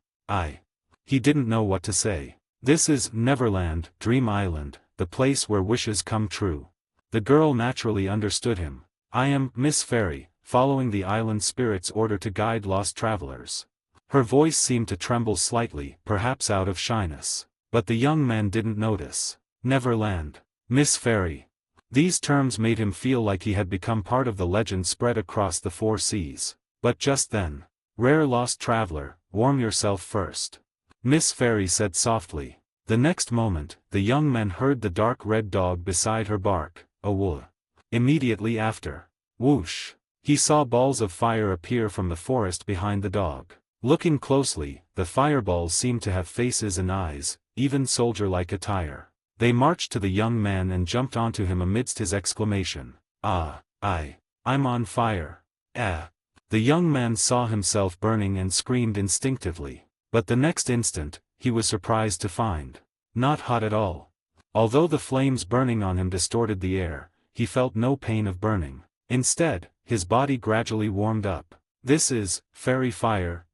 He didn't know what to say. This is Neverland, Dream Island, the place where wishes come true. The girl naturally understood him. I am Miss Fairy, following the island spirit's order to guide lost travelers. Her voice seemed to tremble slightly, perhaps out of shyness. But the young man didn't notice. Neverland. Miss Fairy. These terms made him feel like he had become part of the legend spread across the 4 seas. But just then, rare lost traveler, warm yourself first. Miss Fairy said softly. The next moment, the young man heard the dark red dog beside her bark, a woo. Immediately after, whoosh, he saw balls of fire appear from the forest behind the dog. Looking closely, the fireballs seemed to have faces and eyes, even soldier-like attire. They marched to the young man and jumped onto him amidst his exclamation. I'm on fire. The young man saw himself burning and screamed instinctively. But the next instant, he was surprised to find. Not hot at all. Although the flames burning on him distorted the air, he felt no pain of burning. Instead, his body gradually warmed up. This is, fairy fire, ...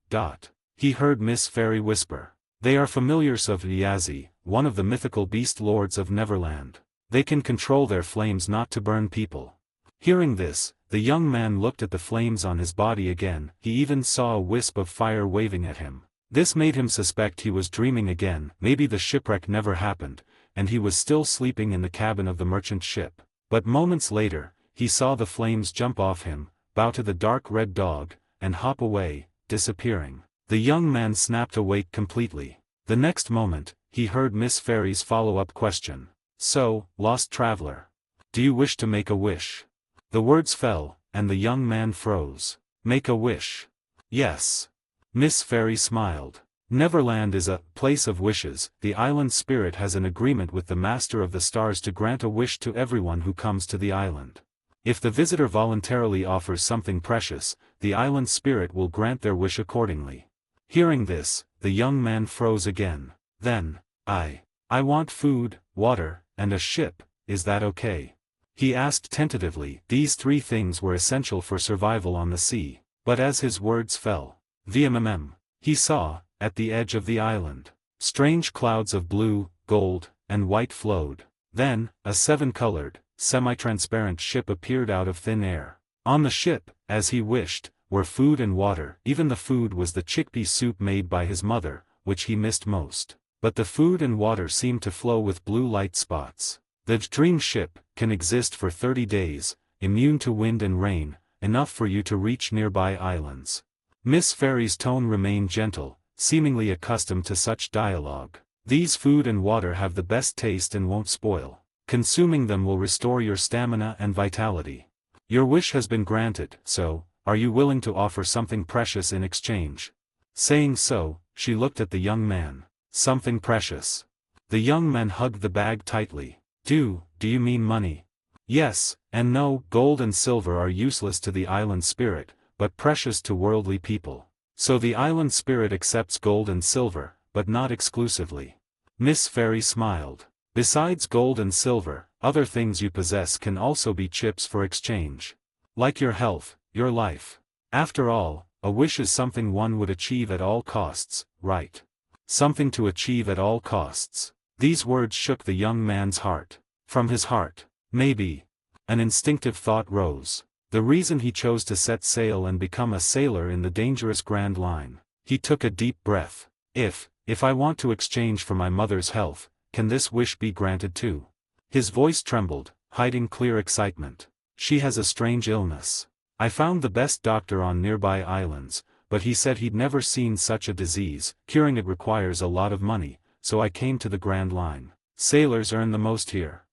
He heard Miss Fairy whisper. They are familiars of Yazi, one of the mythical beast lords of Neverland. They can control their flames not to burn people. Hearing this, the young man looked at the flames on his body again. He even saw a wisp of fire waving at him. This made him suspect he was dreaming again. Maybe the shipwreck never happened, and he was still sleeping in the cabin of the merchant ship. But moments later, he saw the flames jump off him, bow to the dark red dog, and hop away, disappearing. The young man snapped awake completely. The next moment, he heard Miss Fairy's follow-up question. So, lost traveler. Do you wish to make a wish? The words fell, and the young man froze. Make a wish. Yes. Miss Fairy smiled. Neverland is a place of wishes. The island spirit has an agreement with the Master of the Stars to grant a wish to everyone who comes to the island. If the visitor voluntarily offers something precious, the island spirit will grant their wish accordingly. Hearing this, the young man froze again. Then, I want food, water, and a ship, is that okay? He asked tentatively. These three things were essential for survival on the sea, but as his words fell, he saw, at the edge of the island, strange clouds of blue, gold, and white flowed. Then, a seven-colored, semi-transparent ship appeared out of thin air. On the ship, as he wished, were food and water. Even the food was the chickpea soup made by his mother, which he missed most. But the food and water seemed to flow with blue light spots. The dream ship can exist for 30 days, immune to wind and rain, enough for you to reach nearby islands. Miss Fairy's tone remained gentle, seemingly accustomed to such dialogue. These food and water have the best taste and won't spoil. Consuming them will restore your stamina and vitality. Your wish has been granted, so, are you willing to offer something precious in exchange? Saying so, she looked at the young man. Something precious. The young man hugged the bag tightly. Do you mean money? Yes, and no. Gold and silver are useless to the island spirit, but precious to worldly people. So the island spirit accepts gold and silver, but not exclusively. Miss Fairy smiled. Besides gold and silver, other things you possess can also be chips for exchange. Like your health, your life. After all, a wish is something one would achieve at all costs, right? Something to achieve at all costs. These words shook the young man's heart. From his heart, maybe. An instinctive thought rose. The reason he chose to set sail and become a sailor in the dangerous Grand Line. He took a deep breath. If I want to exchange for my mother's health, can this wish be granted too? His voice trembled, hiding clear excitement. She has a strange illness. I found the best doctor on nearby islands, but he said he'd never seen such a disease. Curing it requires a lot of money, so I came to the Grand Line. Sailors earn the most here.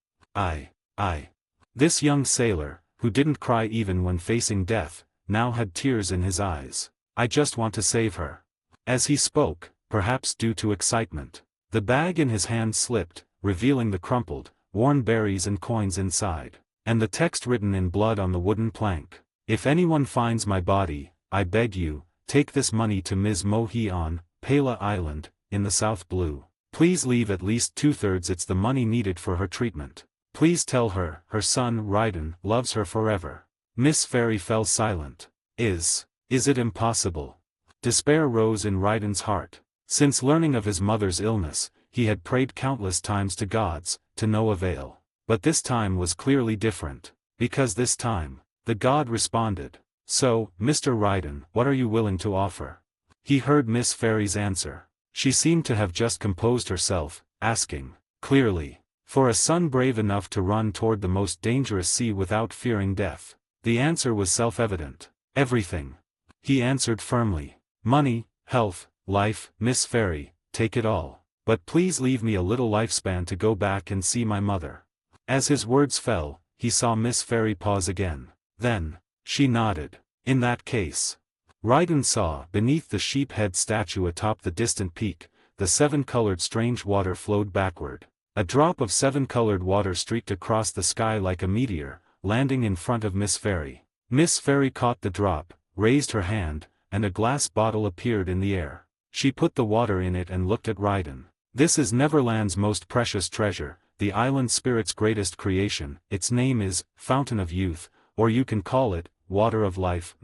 This young sailor, who didn't cry even when facing death, now had tears in his eyes. I just want to save her. As he spoke, perhaps due to excitement, the bag in his hand slipped, revealing the crumpled, worn berries and coins inside, and the text written in blood on the wooden plank. If anyone finds my body, I beg you, take this money to Ms. Mohi on Pela Island, in the South Blue. Please leave at least 2/3. It's the money needed for her treatment. Please tell her, her son Raiden loves her forever. Miss Fairy fell silent. Is it impossible? Despair rose in Raiden's heart. Since learning of his mother's illness, he had prayed countless times to gods, to no avail. But this time was clearly different. Because this time, the god responded. So, Mr. Raiden, what are you willing to offer? He heard Miss Fairy's answer. She seemed to have just composed herself, asking, clearly, for a son brave enough to run toward the most dangerous sea without fearing death. The answer was self-evident. Everything. He answered firmly. Money, health, life. Miss Fairy, take it all. But please leave me a little lifespan to go back and see my mother. As his words fell, he saw Miss Fairy pause again. Then, she nodded. In that case. Raiden saw, beneath the sheep-head statue atop the distant peak, the seven-colored strange water flowed backward. A drop of seven-colored water streaked across the sky like a meteor, landing in front of Miss Fairy. Miss Fairy caught the drop, raised her hand, and a glass bottle appeared in the air. She put the water in it and looked at Raiden. This is Neverland's most precious treasure, the island spirit's greatest creation. Its name is Fountain of Youth, or you can call it Water of Life.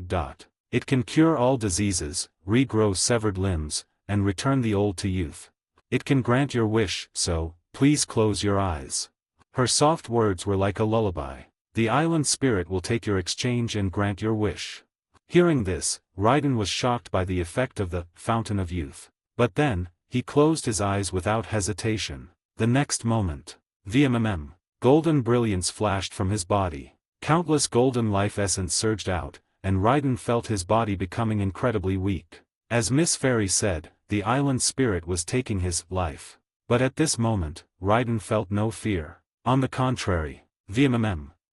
It can cure all diseases, regrow severed limbs, and return the old to youth. It can grant your wish, so please close your eyes. Her soft words were like a lullaby. The island spirit will take your exchange and grant your wish. Hearing this, Raiden was shocked by the effect of the Fountain of Youth. But then, he closed his eyes without hesitation. The next moment, golden brilliance flashed from his body. Countless golden life essence surged out, and Raiden felt his body becoming incredibly weak. As Miss Fairy said, the island spirit was taking his life. But at this moment, Raiden felt no fear. On the contrary,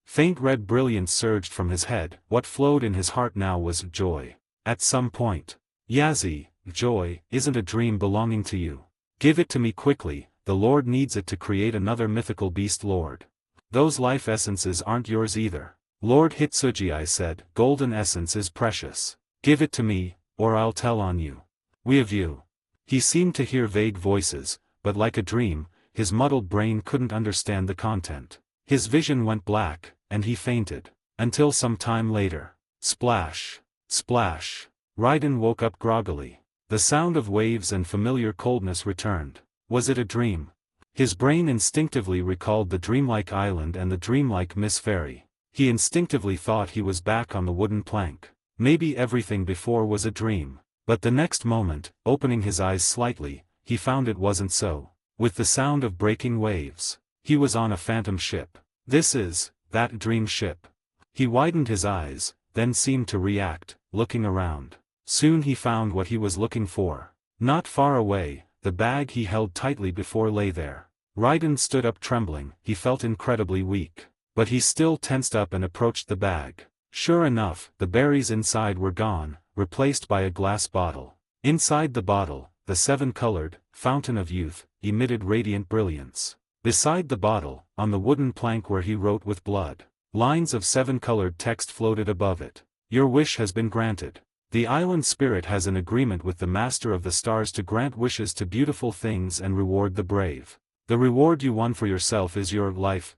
faint red brilliance surged from his head. What flowed in his heart now was joy. At some point, Yazi, joy, isn't a dream belonging to you. Give it to me quickly, the Lord needs it to create another mythical beast lord. Those life essences aren't yours either. Lord Hitsuji said, golden essence is precious. Give it to me, or I'll tell on you. We of you. He seemed to hear vague voices, but like a dream, his muddled brain couldn't understand the content. His vision went black, and he fainted. Until some time later. Splash. Splash. Raiden woke up groggily. The sound of waves and familiar coldness returned. Was it a dream? His brain instinctively recalled the dreamlike island and the dreamlike Miss Fairy. He instinctively thought he was back on the wooden plank. Maybe everything before was a dream. But the next moment, opening his eyes slightly, he found it wasn't so. With the sound of breaking waves, he was on a phantom ship. This is, that dream ship. He widened his eyes, then seemed to react, looking around. Soon he found what he was looking for. Not far away, the bag he held tightly before lay there. Raiden stood up trembling, he felt incredibly weak. But he still tensed up and approached the bag. Sure enough, the berries inside were gone, replaced by a glass bottle. Inside the bottle, the seven-colored fountain of youth emitted radiant brilliance. Beside the bottle, on the wooden plank where he wrote with blood, lines of seven-colored text floated above it. Your wish has been granted. The island spirit has an agreement with the Master of the Stars to grant wishes to beautiful things and reward the brave. The reward you won for yourself is your life.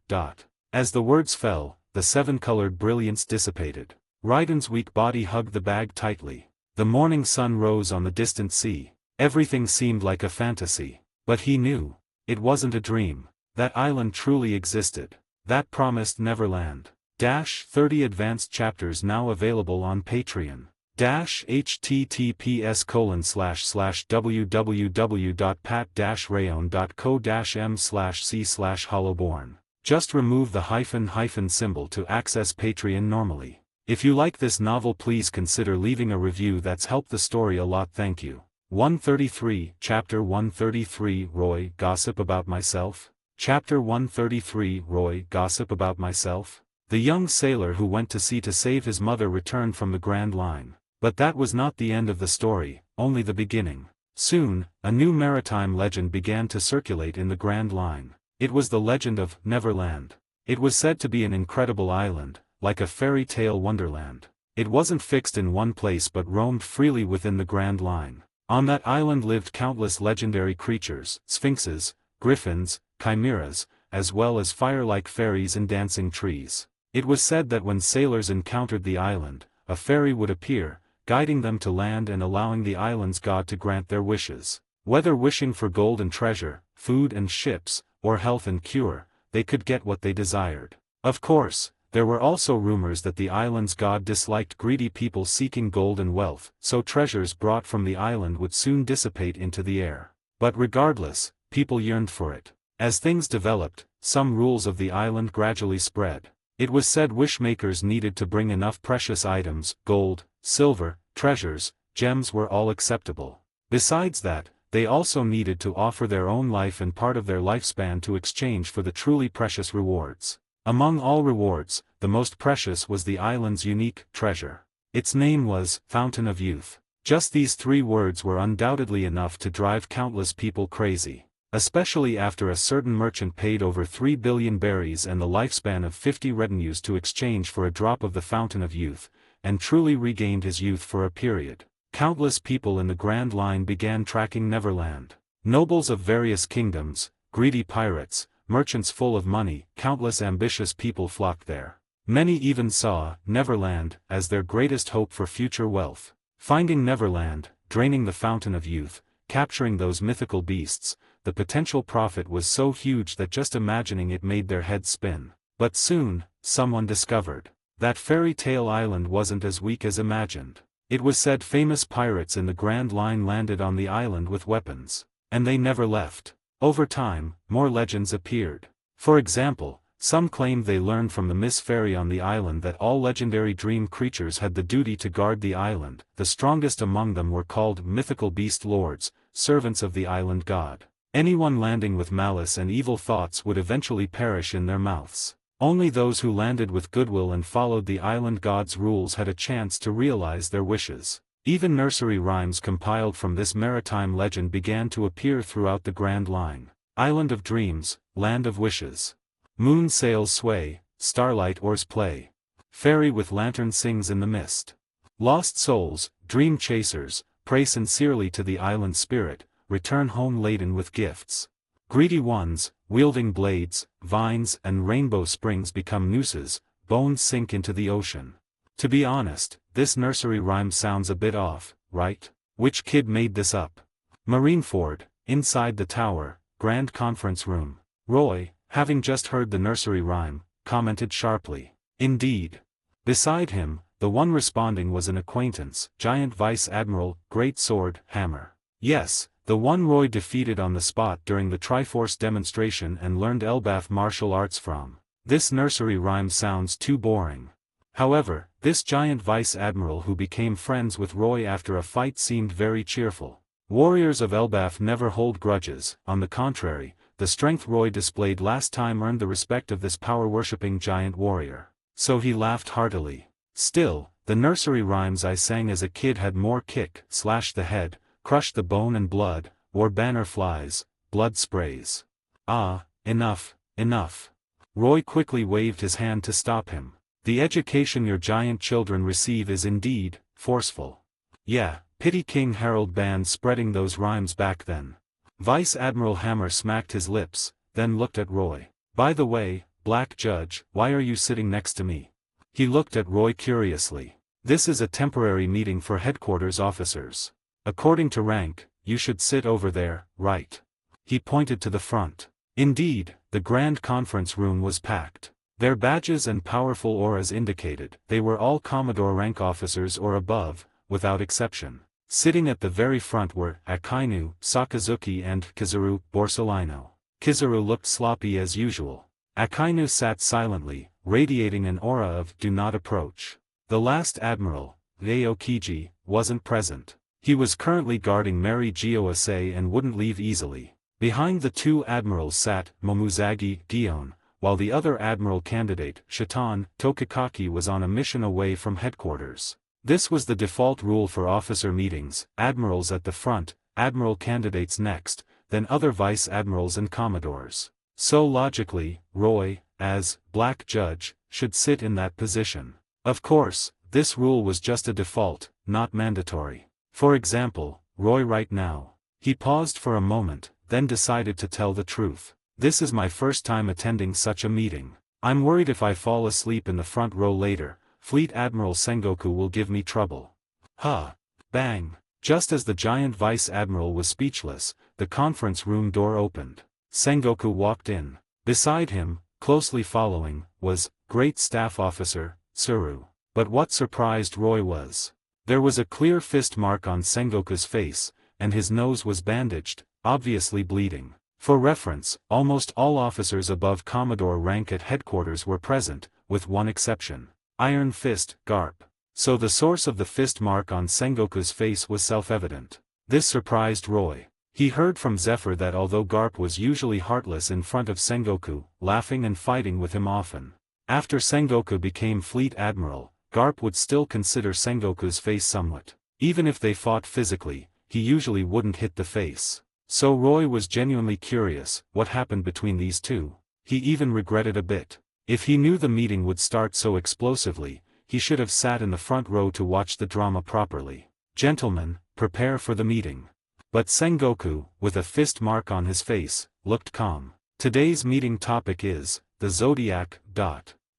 As the words fell, the seven-colored brilliance dissipated. Raiden's weak body hugged the bag tightly. The morning sun rose on the distant sea. Everything seemed like a fantasy. But he knew. It wasn't a dream. That island truly existed. That promised Neverland. 30 advanced chapters now available on Patreon. https://www.pat-rayon.co-m/c/hollowborn. Just remove the hyphen symbol to access Patreon normally. If you like this novel, please consider leaving a review. That's helped the story a lot. Thank you. 133, Chapter 133, Roy, Gossip About Myself. Chapter 133, Roy, Gossip About Myself. The young sailor who went to sea to save his mother returned from the Grand Line. But that was not the end of the story, only the beginning. Soon, a new maritime legend began to circulate in the Grand Line. It was the legend of Neverland. It was said to be an incredible island, like a fairy tale wonderland. It wasn't fixed in one place but roamed freely within the Grand Line. On that island lived countless legendary creatures, sphinxes, griffins, chimeras, as well as fire-like fairies and dancing trees. It was said that when sailors encountered the island, a fairy would appear, guiding them to land and allowing the island's god to grant their wishes. Whether wishing for gold and treasure, food and ships, or health and cure, they could get what they desired. Of course, there were also rumors that the island's god disliked greedy people seeking gold and wealth, so treasures brought from the island would soon dissipate into the air. But regardless, people yearned for it. As things developed, some rules of the island gradually spread. It was said wishmakers needed to bring enough precious items, gold, silver, treasures, gems were all acceptable. Besides that, they also needed to offer their own life and part of their lifespan to exchange for the truly precious rewards. Among all rewards, the most precious was the island's unique treasure. Its name was Fountain of Youth. Just these 3 words were undoubtedly enough to drive countless people crazy. Especially after a certain merchant paid over 3 billion berries and the lifespan of 50 retinues to exchange for a drop of the Fountain of Youth, and truly regained his youth for a period. Countless people in the Grand Line began tracking Neverland. Nobles of various kingdoms, greedy pirates, merchants full of money, countless ambitious people flocked there. Many even saw Neverland as their greatest hope for future wealth. Finding Neverland, draining the Fountain of Youth, capturing those mythical beasts, the potential profit was so huge that just imagining it made their heads spin. But soon, someone discovered that fairy tale island wasn't as weak as imagined. It was said famous pirates in the Grand Line landed on the island with weapons. And they never left. Over time, more legends appeared. For example, some claimed they learned from the Miss Fairy on the island that all legendary dream creatures had the duty to guard the island. The strongest among them were called mythical beast lords, servants of the island god. Anyone landing with malice and evil thoughts would eventually perish in their mouths. Only those who landed with goodwill and followed the island god's rules had a chance to realize their wishes. Even nursery rhymes compiled from this maritime legend began to appear throughout the Grand Line. Island of Dreams, Land of Wishes. Moon sails sway, starlight oars play. Fairy with lantern sings in the mist. Lost souls, dream chasers, pray sincerely to the island spirit, return home laden with gifts. Greedy ones, wielding blades, vines and rainbow springs become nooses, bones sink into the ocean. To be honest, this nursery rhyme sounds a bit off, right? Which kid made this up? Marineford, inside the tower, Grand Conference Room. Roy, having just heard the nursery rhyme, commented sharply. Indeed. Beside him, the one responding was an acquaintance, Giant Vice Admiral, Great Sword, Hammer. Yes, the one Roy defeated on the spot during the Triforce demonstration and learned Elbaf martial arts from. This nursery rhyme sounds too boring. However, this giant vice admiral who became friends with Roy after a fight seemed very cheerful. Warriors of Elbaf never hold grudges, on the contrary, the strength Roy displayed last time earned the respect of this power-worshipping giant warrior. So he laughed heartily. Still, the nursery rhymes I sang as a kid had more kick, slash the head, crush the bone and blood, or banner flies, blood sprays. Ah, enough, enough. Roy quickly waved his hand to stop him. The education your giant children receive is indeed forceful. Yeah, pity King Harold banned spreading those rhymes back then. Vice Admiral Hammer smacked his lips, then looked at Roy. By the way, Black Judge, why are you sitting next to me? He looked at Roy curiously. This is a temporary meeting for headquarters officers. According to rank, you should sit over there, right? He pointed to the front. Indeed, the Grand Conference Room was packed. Their badges and powerful auras indicated they were all Commodore rank officers or above, without exception. Sitting at the very front were Akainu, Sakazuki and Kizaru Borsalino. Kizaru looked sloppy as usual. Akainu sat silently, radiating an aura of "do not approach." The last admiral, Aokiji, wasn't present. He was currently guarding Mary Gioase and wouldn't leave easily. Behind the two admirals sat Momuzagi, Dion, while the other admiral candidate, Shaitan, Tokikaki was on a mission away from headquarters. This was the default rule for officer meetings, admirals at the front, admiral candidates next, then other vice admirals and commodores. So logically, Roy, as Black Judge, should sit in that position. Of course, this rule was just a default, not mandatory. For example, Roy right now. He paused for a moment, then decided to tell the truth. This is my first time attending such a meeting. I'm worried if I fall asleep in the front row later, Fleet Admiral Sengoku will give me trouble. Huh. Bang. Just as the giant vice admiral was speechless, the conference room door opened. Sengoku walked in. Beside him, closely following, was Great Staff Officer Tsuru. But what surprised Roy was there was a clear fist mark on Sengoku's face, and his nose was bandaged, obviously bleeding. For reference, almost all officers above Commodore rank at headquarters were present, with one exception. Iron Fist, Garp. So the source of the fist mark on Sengoku's face was self-evident. This surprised Roy. He heard from Zephyr that although Garp was usually heartless in front of Sengoku, laughing and fighting with him often. After Sengoku became Fleet Admiral, Garp would still consider Sengoku's face somewhat. Even if they fought physically, he usually wouldn't hit the face. So Roy was genuinely curious what happened between these two. He even regretted a bit. If he knew the meeting would start so explosively, he should have sat in the front row to watch the drama properly. Gentlemen, prepare for the meeting. But Sengoku, with a fist mark on his face, looked calm. Today's meeting topic is the zodiac.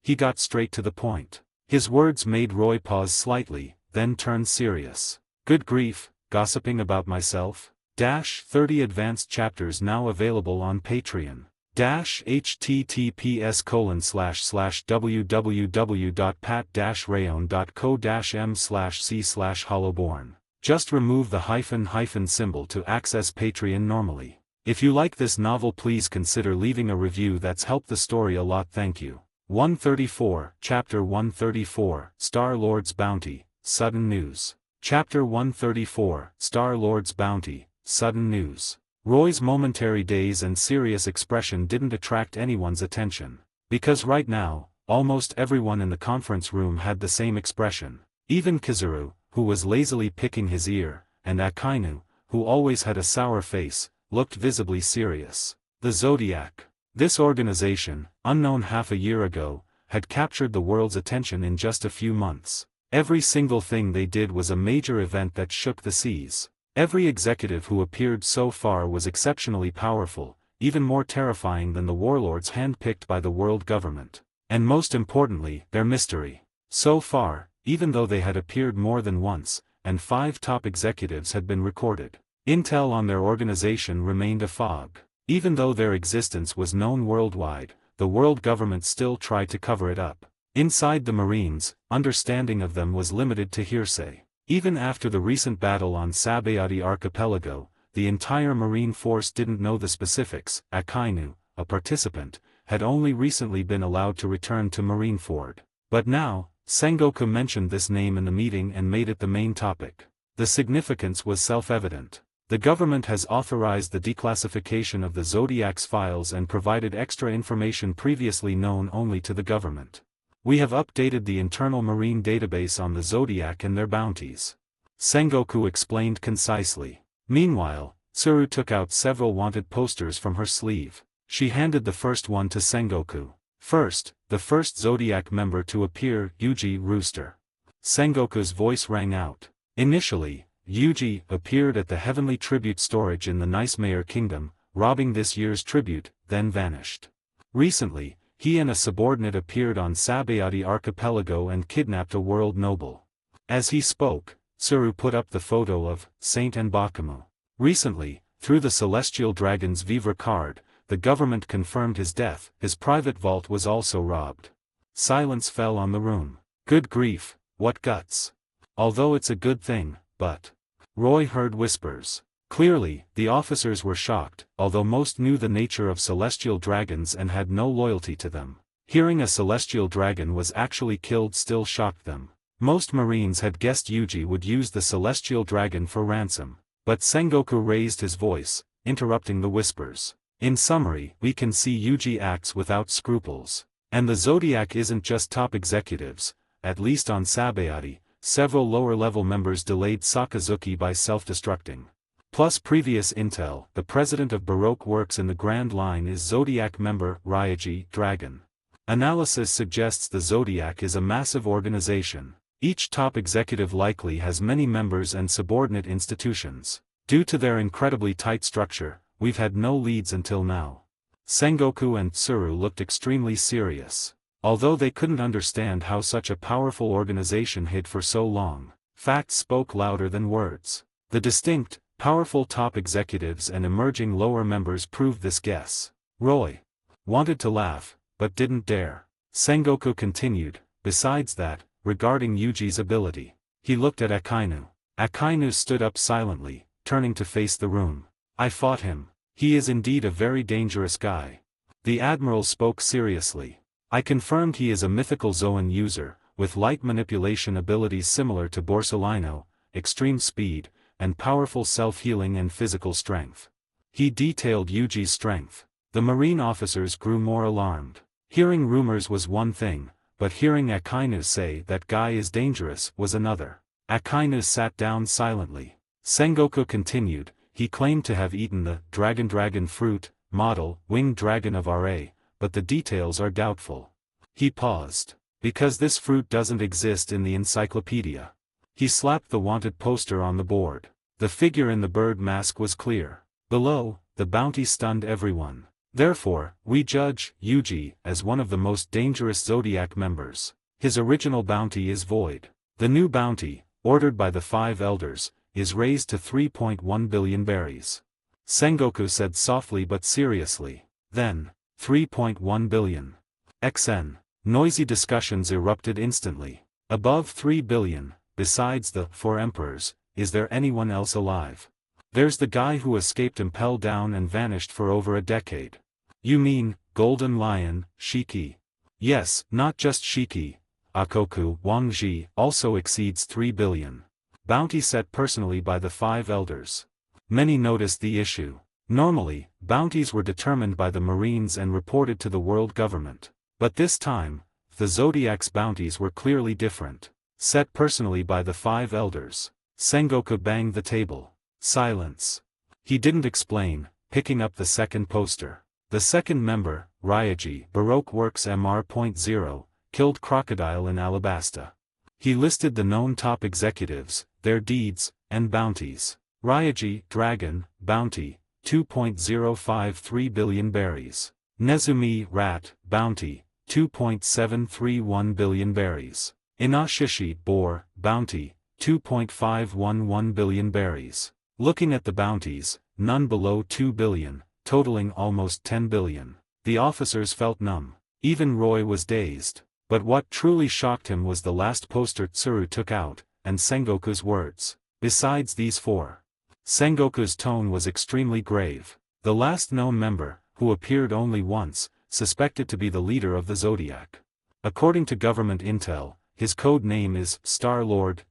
He got straight to the point. His words made Roy pause slightly, then turn serious. Good grief, gossiping about myself? 30 advanced chapters now available on Patreon. https://www.pat-rayon.co-m/c/hollowborn. Just remove the hyphen symbol to access Patreon normally. If you like this novel, please consider leaving a review. That's helped the story a lot. Thank you. 134, Chapter 134, Star-Lord's Bounty, Sudden News. Chapter 134, Star-Lord's Bounty, Sudden News. Roy's momentary daze and serious expression didn't attract anyone's attention. Because right now, almost everyone in the conference room had the same expression. Even Kizaru, who was lazily picking his ear, and Akainu, who always had a sour face, looked visibly serious. The Zodiac. This organization, unknown half a year ago, had captured the world's attention in just a few months. Every single thing they did was a major event that shook the seas. Every executive who appeared so far was exceptionally powerful, even more terrifying than the warlords handpicked by the world government. And most importantly, their mystery. So far, even though they had appeared more than once, and 5 top executives had been recorded, intel on their organization remained a fog. Even though their existence was known worldwide, the world government still tried to cover it up. Inside the Marines, understanding of them was limited to hearsay. Even after the recent battle on Sabayati Archipelago, the entire Marine force didn't know the specifics. Akainu, a participant, had only recently been allowed to return to Marineford. But now, Sengoku mentioned this name in the meeting and made it the main topic. The significance was self-evident. The government has authorized the declassification of the Zodiac's files and provided extra information previously known only to the government. We have updated the internal marine database on the Zodiac and their bounties. Sengoku explained concisely. Meanwhile, Tsuru took out several wanted posters from her sleeve. She handed the first one to Sengoku. First, the first Zodiac member to appear, Yuji Rooster. Sengoku's voice rang out. Initially, Yuji appeared at the Heavenly Tribute storage in the Nice Mayor Kingdom, robbing this year's tribute, then vanished. Recently, he and a subordinate appeared on Sabayati Archipelago and kidnapped a world noble. As he spoke, Tsuru put up the photo of Saint Nbakamu. Recently, through the Celestial Dragon's Vivre card, the government confirmed his death. His private vault was also robbed. Silence fell on the room. Good grief, what guts. Although it's a good thing, but... Roy heard whispers. Clearly, the officers were shocked, although most knew the nature of celestial dragons and had no loyalty to them. Hearing a celestial dragon was actually killed still shocked them. Most Marines had guessed Yuji would use the celestial dragon for ransom. But Sengoku raised his voice, interrupting the whispers. In summary, we can see Yuji acts without scruples. And the Zodiac isn't just top executives. At least on Sabayati, several lower-level members delayed Sakazuki by self-destructing. Plus previous intel, the president of Baroque Works in the Grand Line is Zodiac member Ryaji Dragon. Analysis suggests the Zodiac is a massive organization. Each top executive likely has many members and subordinate institutions. Due to their incredibly tight structure, we've had no leads until now. Sengoku and Tsuru looked extremely serious. Although they couldn't understand how such a powerful organization hid for so long, facts spoke louder than words. The distinct, powerful top executives and emerging lower members proved this guess. Roy wanted to laugh, but didn't dare. Sengoku continued, besides that, regarding Yuji's ability. He looked at Akainu. Akainu stood up silently, turning to face the room. I fought him. He is indeed a very dangerous guy. The admiral spoke seriously. I confirmed he is a mythical Zoan user, with light manipulation abilities similar to Borsalino, extreme speed, and powerful self-healing and physical strength. He detailed Yuji's strength. The Marine officers grew more alarmed. Hearing rumors was one thing, but hearing Akainu say that guy is dangerous was another. Akainu sat down silently. Sengoku continued, he claimed to have eaten the dragon fruit, model, winged dragon of RA, but the details are doubtful. He paused. Because this fruit doesn't exist in the encyclopedia. He slapped the wanted poster on the board. The figure in the bird mask was clear. Below, the bounty stunned everyone. Therefore, we judge Yuji as one of the most dangerous Zodiac members. His original bounty is void. The new bounty, ordered by the 5 elders, is raised to 3.1 billion berries. Sengoku said softly but seriously. Then, 3.1 billion. XN. Noisy discussions erupted instantly. Above 3 billion, besides the 4 emperors, is there anyone else alive? There's the guy who escaped Impel Down and vanished for over a decade. You mean, Golden Lion, Shiki? Yes, not just Shiki. Akoku Wangji also exceeds 3 billion. Bounty set personally by the 5 elders. Many noticed the issue. Normally, bounties were determined by the Marines and reported to the world government. But this time, the Zodiac's bounties were clearly different. set personally by the 5 elders. Sengoku banged the table. Silence. He didn't explain, picking up the second poster. The second member, Ryaji, Baroque Works Mr.0, killed crocodile in Alabasta. He listed the known top executives, their deeds, and bounties. Ryaji, dragon, bounty, 2.053 billion berries. Nezumi, rat, bounty, 2.731 billion berries. Inoshishi, boar, bounty, 2.511 billion berries. Looking at the bounties, none below 2 billion, totaling almost 10 billion. The officers felt numb. Even Roy was dazed. But what truly shocked him was the last poster Tsuru took out, and Sengoku's words. Besides these 4. Sengoku's tone was extremely grave. The last known member, who appeared only once, suspected to be the leader of the Zodiac. According to government intel, his code name is Star-Lord.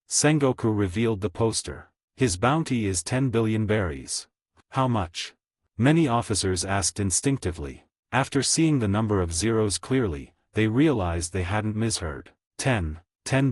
Sengoku revealed the poster. His bounty is 10 billion berries. How much? Many officers asked instinctively. After seeing the number of zeros clearly, they realized they hadn't misheard. 10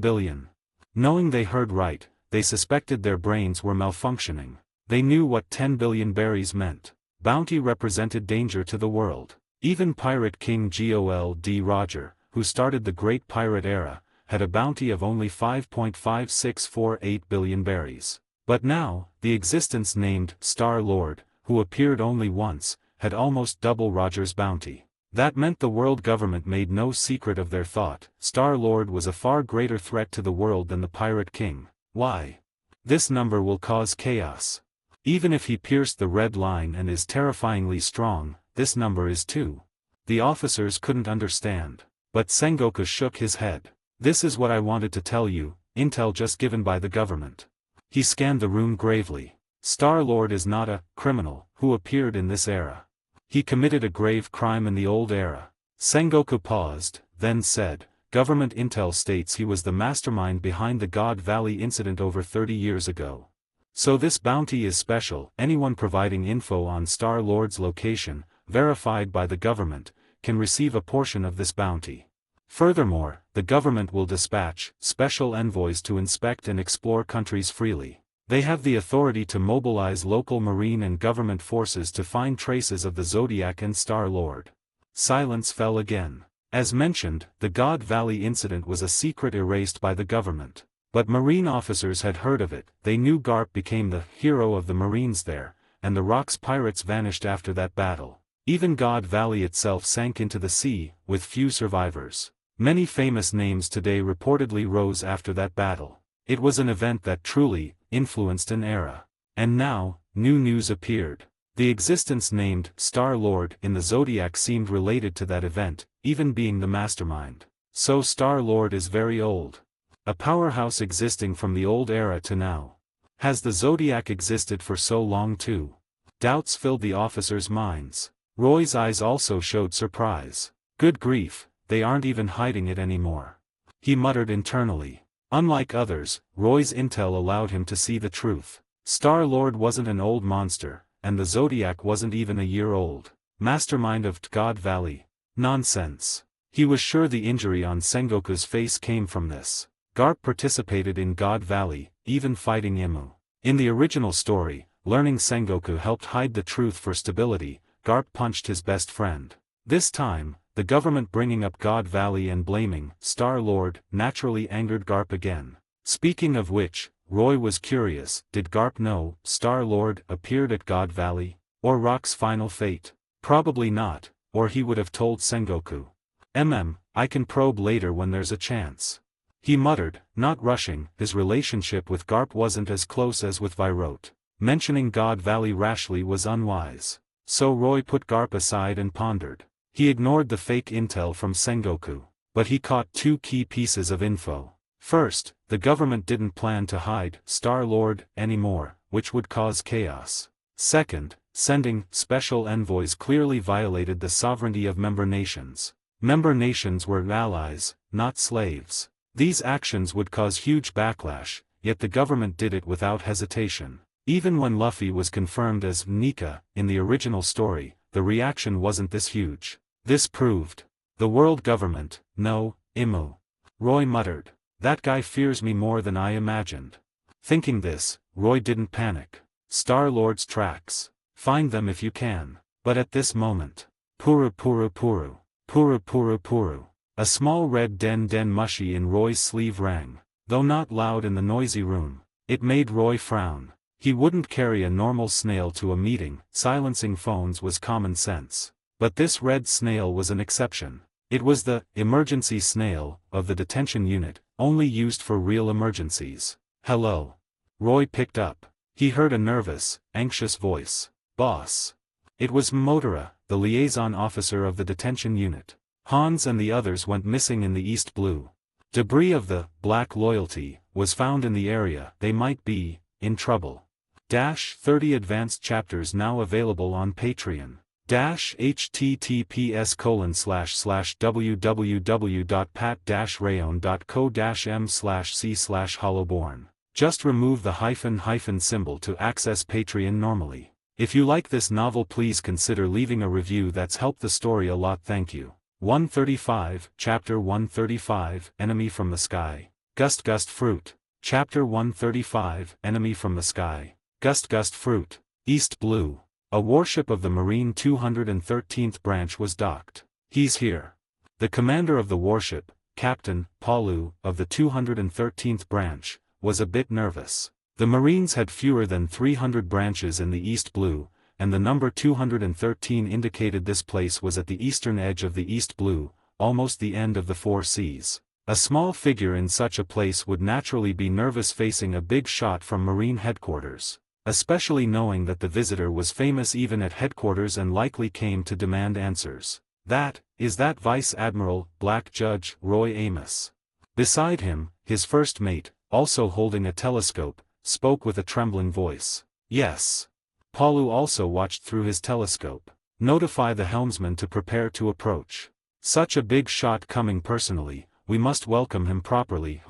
billion. Knowing they heard right, they suspected their brains were malfunctioning. They knew what 10 billion berries meant. Bounty represented danger to the world. Even Pirate King Gold Roger, who started the Great Pirate Era, had a bounty of only 5.5648 billion berries. But now, the existence named Star-Lord, who appeared only once, had almost double Roger's bounty. That meant the world government made no secret of their thought. Star-Lord was a far greater threat to the world than the Pirate King. Why? This number will cause chaos. Even if he pierced the red line and is terrifyingly strong, this number is 2. The officers couldn't understand. But Sengoku shook his head. This is what I wanted to tell you, intel just given by the government. He scanned the room gravely. Star-Lord is not a criminal who appeared in this era. He committed a grave crime in the old era. Sengoku paused, then said, government intel states he was the mastermind behind the God Valley incident over 30 years ago. So this bounty is special. Anyone providing info on Star-Lord's location, verified by the government, can receive a portion of this bounty. Furthermore, the government will dispatch special envoys to inspect and explore countries freely. They have the authority to mobilize local marine and government forces to find traces of the Zodiac and Star-Lord. Silence fell again. As mentioned, the God Valley incident was a secret erased by the government. But marine officers had heard of it. They knew Garp became the hero of the marines there, and the Rock's pirates vanished after that battle. Even God Valley itself sank into the sea, with few survivors. Many famous names today reportedly rose after that battle. It was an event that truly influenced an era. And now, new news appeared. The existence named Star-Lord in the Zodiac seemed related to that event, even being the mastermind. So Star-Lord is very old. A powerhouse existing from the old era to now. Has the Zodiac existed for so long too? Doubts filled the officers' minds. Roy's eyes also showed surprise. Good grief, they aren't even hiding it anymore. He muttered internally. Unlike others, Roy's intel allowed him to see the truth. Star-Lord wasn't an old monster, and the Zodiac wasn't even a year old. Mastermind of God Valley. Nonsense. He was sure the injury on Sengoku's face came from this. Garp participated in God Valley, even fighting Imu. In the original story, learning Sengoku helped hide the truth for stability. Garp punched his best friend. This time, the government bringing up God Valley and blaming Star-Lord naturally angered Garp again. Speaking of which, Roy was curious, did Garp know Star-Lord appeared at God Valley? Or Rock's final fate? Probably not, or he would have told Sengoku. I can probe later when there's a chance. He muttered, not rushing. His relationship with Garp wasn't as close as with Virote. Mentioning God Valley rashly was unwise. So Roy put Garp aside and pondered. He ignored the fake intel from Sengoku. But he caught 2 key pieces of info. First, the government didn't plan to hide Star-Lord anymore, which would cause chaos. Second, sending special envoys clearly violated the sovereignty of member nations. Member nations were allies, not slaves. These actions would cause huge backlash, yet the government did it without hesitation. Even when Luffy was confirmed as Nika in the original story, the reaction wasn't this huge. This proved. The world government, no, Imu. Roy muttered. That guy fears me more than I imagined. Thinking this, Roy didn't panic. Star-Lord's tracks. Find them if you can. But at this moment, puru puru puru, puru puru puru. A small red den mushy in Roy's sleeve rang. Though not loud in the noisy room, it made Roy frown. He wouldn't carry a normal snail to a meeting, silencing phones was common sense. But this red snail was an exception. It was the emergency snail of the detention unit, only used for real emergencies. Hello. Roy picked up. He heard a nervous, anxious voice. Boss. It was Motora, the liaison officer of the detention unit. Hans and the others went missing in the East Blue. Debris of the Black Loyalty was found in the area. They might be in trouble. 30 advanced chapters now available on Patreon. https://www.pat-rayon.co-m/c/hollowborn. Just remove the hyphen symbol to access Patreon normally. If you like this novel, please consider leaving a review. That's helped the story a lot. Thank you. 135, Chapter 135, Enemy from the Sky. Gust Fruit. Chapter 135, Enemy from the Sky. Gust Fruit. East Blue. A warship of the Marine 213th branch was docked. He's here. The commander of the warship, Captain Palu, of the 213th branch, was a bit nervous. The Marines had fewer than 300 branches in the East Blue, and the number 213 indicated this place was at the eastern edge of the East Blue, almost the end of the four seas. A small figure in such a place would naturally be nervous facing a big shot from Marine headquarters, especially knowing that the visitor was famous even at headquarters and likely came to demand answers. That Vice Admiral, Black Judge, Roy Amos. Beside him, his first mate, also holding a telescope, spoke with a trembling voice. Yes. Palu also watched through his telescope. Notify the helmsman to prepare to approach. Such a big shot coming personally, we must welcome him properly.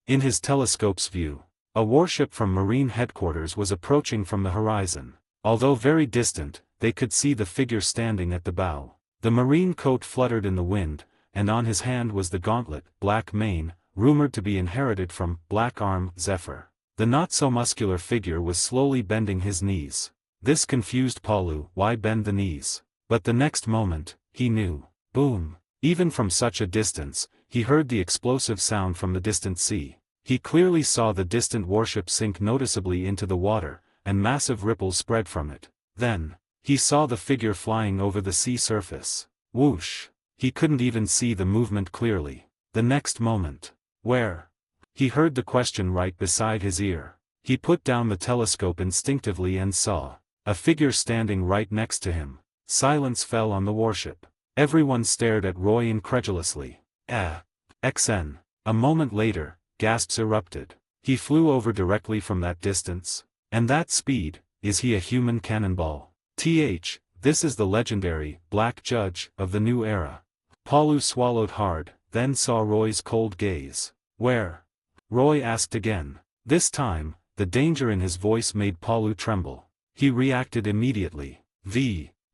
In his telescope's view, a warship from Marine headquarters was approaching from the horizon. Although very distant, they could see the figure standing at the bow. The Marine coat fluttered in the wind, and on his hand was the gauntlet, Black Mane, rumored to be inherited from Black Arm, Zephyr. The not-so-muscular figure was slowly bending his knees. This confused Palu. Why bend the knees? But the next moment, he knew. Boom! Even from such a distance, he heard the explosive sound from the distant sea. He clearly saw the distant warship sink noticeably into the water, and massive ripples spread from it. Then, he saw the figure flying over the sea surface. Whoosh! He couldn't even see the movement clearly. The next moment. Where? He heard the question right beside his ear. He put down the telescope instinctively and saw a figure standing right next to him. Silence fell on the warship. Everyone stared at Roy incredulously. XN. A moment later, gasps erupted. He flew over directly from that distance. And that speed, is he a human cannonball? This is the legendary Black Judge of the new era. Palu swallowed hard, then saw Roy's cold gaze. Where? Roy asked again. This time, the danger in his voice made Palu tremble. He reacted immediately.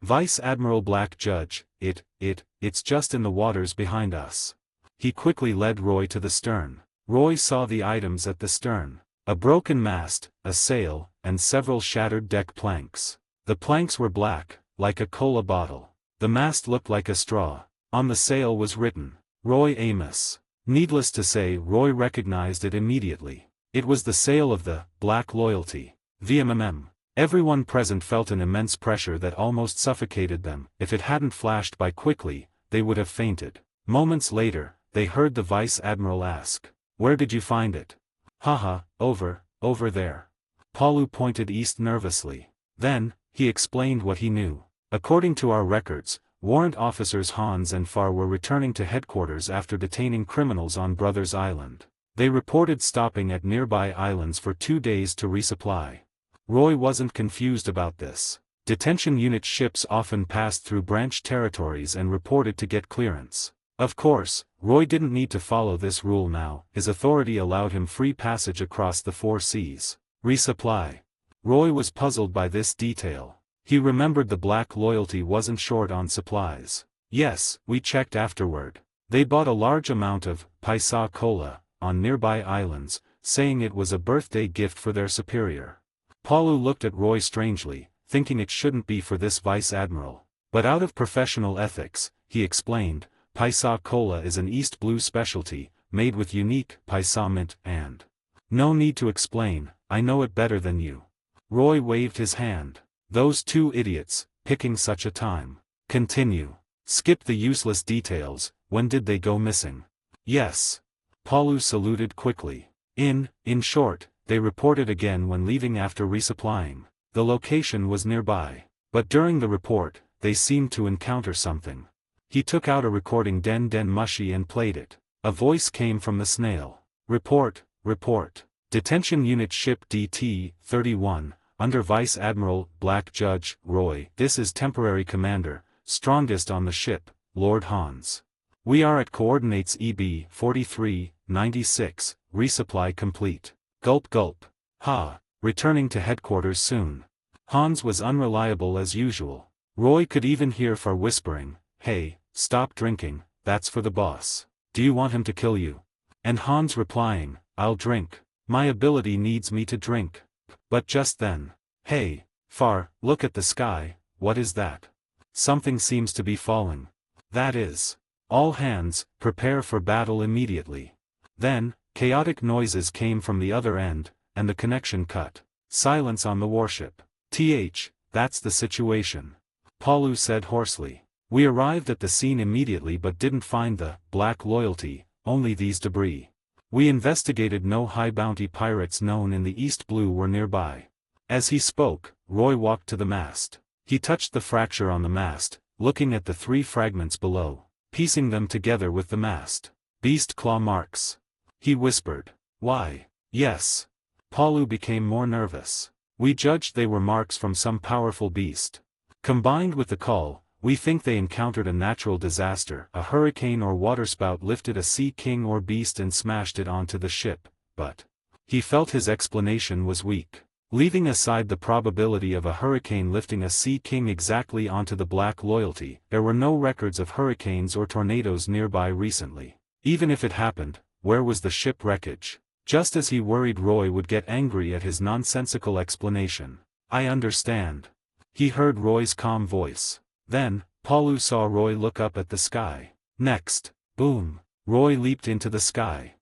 Vice Admiral Black Judge, it's just in the waters behind us. He quickly led Roy to the stern. Roy saw the items at the stern. A broken mast, a sail, and several shattered deck planks. The planks were black, like a cola bottle. The mast looked like a straw. On the sail was written, Roy Amos. Needless to say, Roy recognized it immediately. It was the sail of the Black Loyalty. Everyone present felt an immense pressure that almost suffocated them. If it hadn't flashed by quickly, they would have fainted. Moments later, they heard the Vice Admiral ask, Where did you find it? Haha, over there. Palu pointed east nervously. Then, he explained what he knew. According to our records, warrant officers Hans and Far were returning to headquarters after detaining criminals on Brothers Island. They reported stopping at nearby islands for 2 days to resupply. Roy wasn't confused about this. Detention unit ships often passed through branch territories and reported to get clearance. Of course, Roy didn't need to follow this rule now. His authority allowed him free passage across the 4 seas. Resupply. Roy was puzzled by this detail. He remembered the Black Loyalty wasn't short on supplies. Yes, we checked afterward. They bought a large amount of Paisa Cola on nearby islands, saying it was a birthday gift for their superior. Palu looked at Roy strangely, thinking it shouldn't be for this vice admiral. But out of professional ethics, he explained, Paisa Cola is an East Blue specialty, made with unique Paisa mint and... No need to explain, I know it better than you. Roy waved his hand. Those two idiots, picking such a time. Continue. Skip the useless details, when did they go missing? Yes. Palu saluted quickly. In short, they reported again when leaving after resupplying. The location was nearby. But during the report, they seemed to encounter something. He took out a recording Den Mushi and played it. A voice came from the snail. Report. Detention Unit Ship DT-31, under Vice Admiral Black Judge Roy. This is Temporary Commander, strongest on the ship, Lord Hans. We are at coordinates EB 4396, resupply complete. Gulp. Returning to headquarters soon. Hans was unreliable as usual. Roy could even hear Far whispering, hey, stop drinking, that's for the boss. Do you want him to kill you? And Hans replying, I'll drink. My ability needs me to drink. But just then, hey, Far, look at the sky, what is that? Something seems to be falling. That is. All hands, prepare for battle immediately. Then, chaotic noises came from the other end, and the connection cut. Silence on the warship. That's the situation. Palu said hoarsely. We arrived at the scene immediately but didn't find the Black Loyalty, only these debris. We investigated, no high bounty pirates known in the East Blue were nearby. As he spoke, Roy walked to the mast. He touched the fracture on the mast, looking at the 3 fragments below, piecing them together with the mast. Beast claw marks. He whispered. Why? Yes. Palu became more nervous. We judged they were marks from some powerful beast. Combined with the call, we think they encountered a natural disaster. A hurricane or waterspout lifted a sea king or beast and smashed it onto the ship, but he felt his explanation was weak. Leaving aside the probability of a hurricane lifting a sea king exactly onto the Black Loyalty, there were no records of hurricanes or tornadoes nearby recently. Even if it happened, where was the ship wreckage? Just as he worried Roy would get angry at his nonsensical explanation. I understand. He heard Roy's calm voice. Then, Palu saw Roy look up at the sky. Next, boom, Roy leaped into the sky.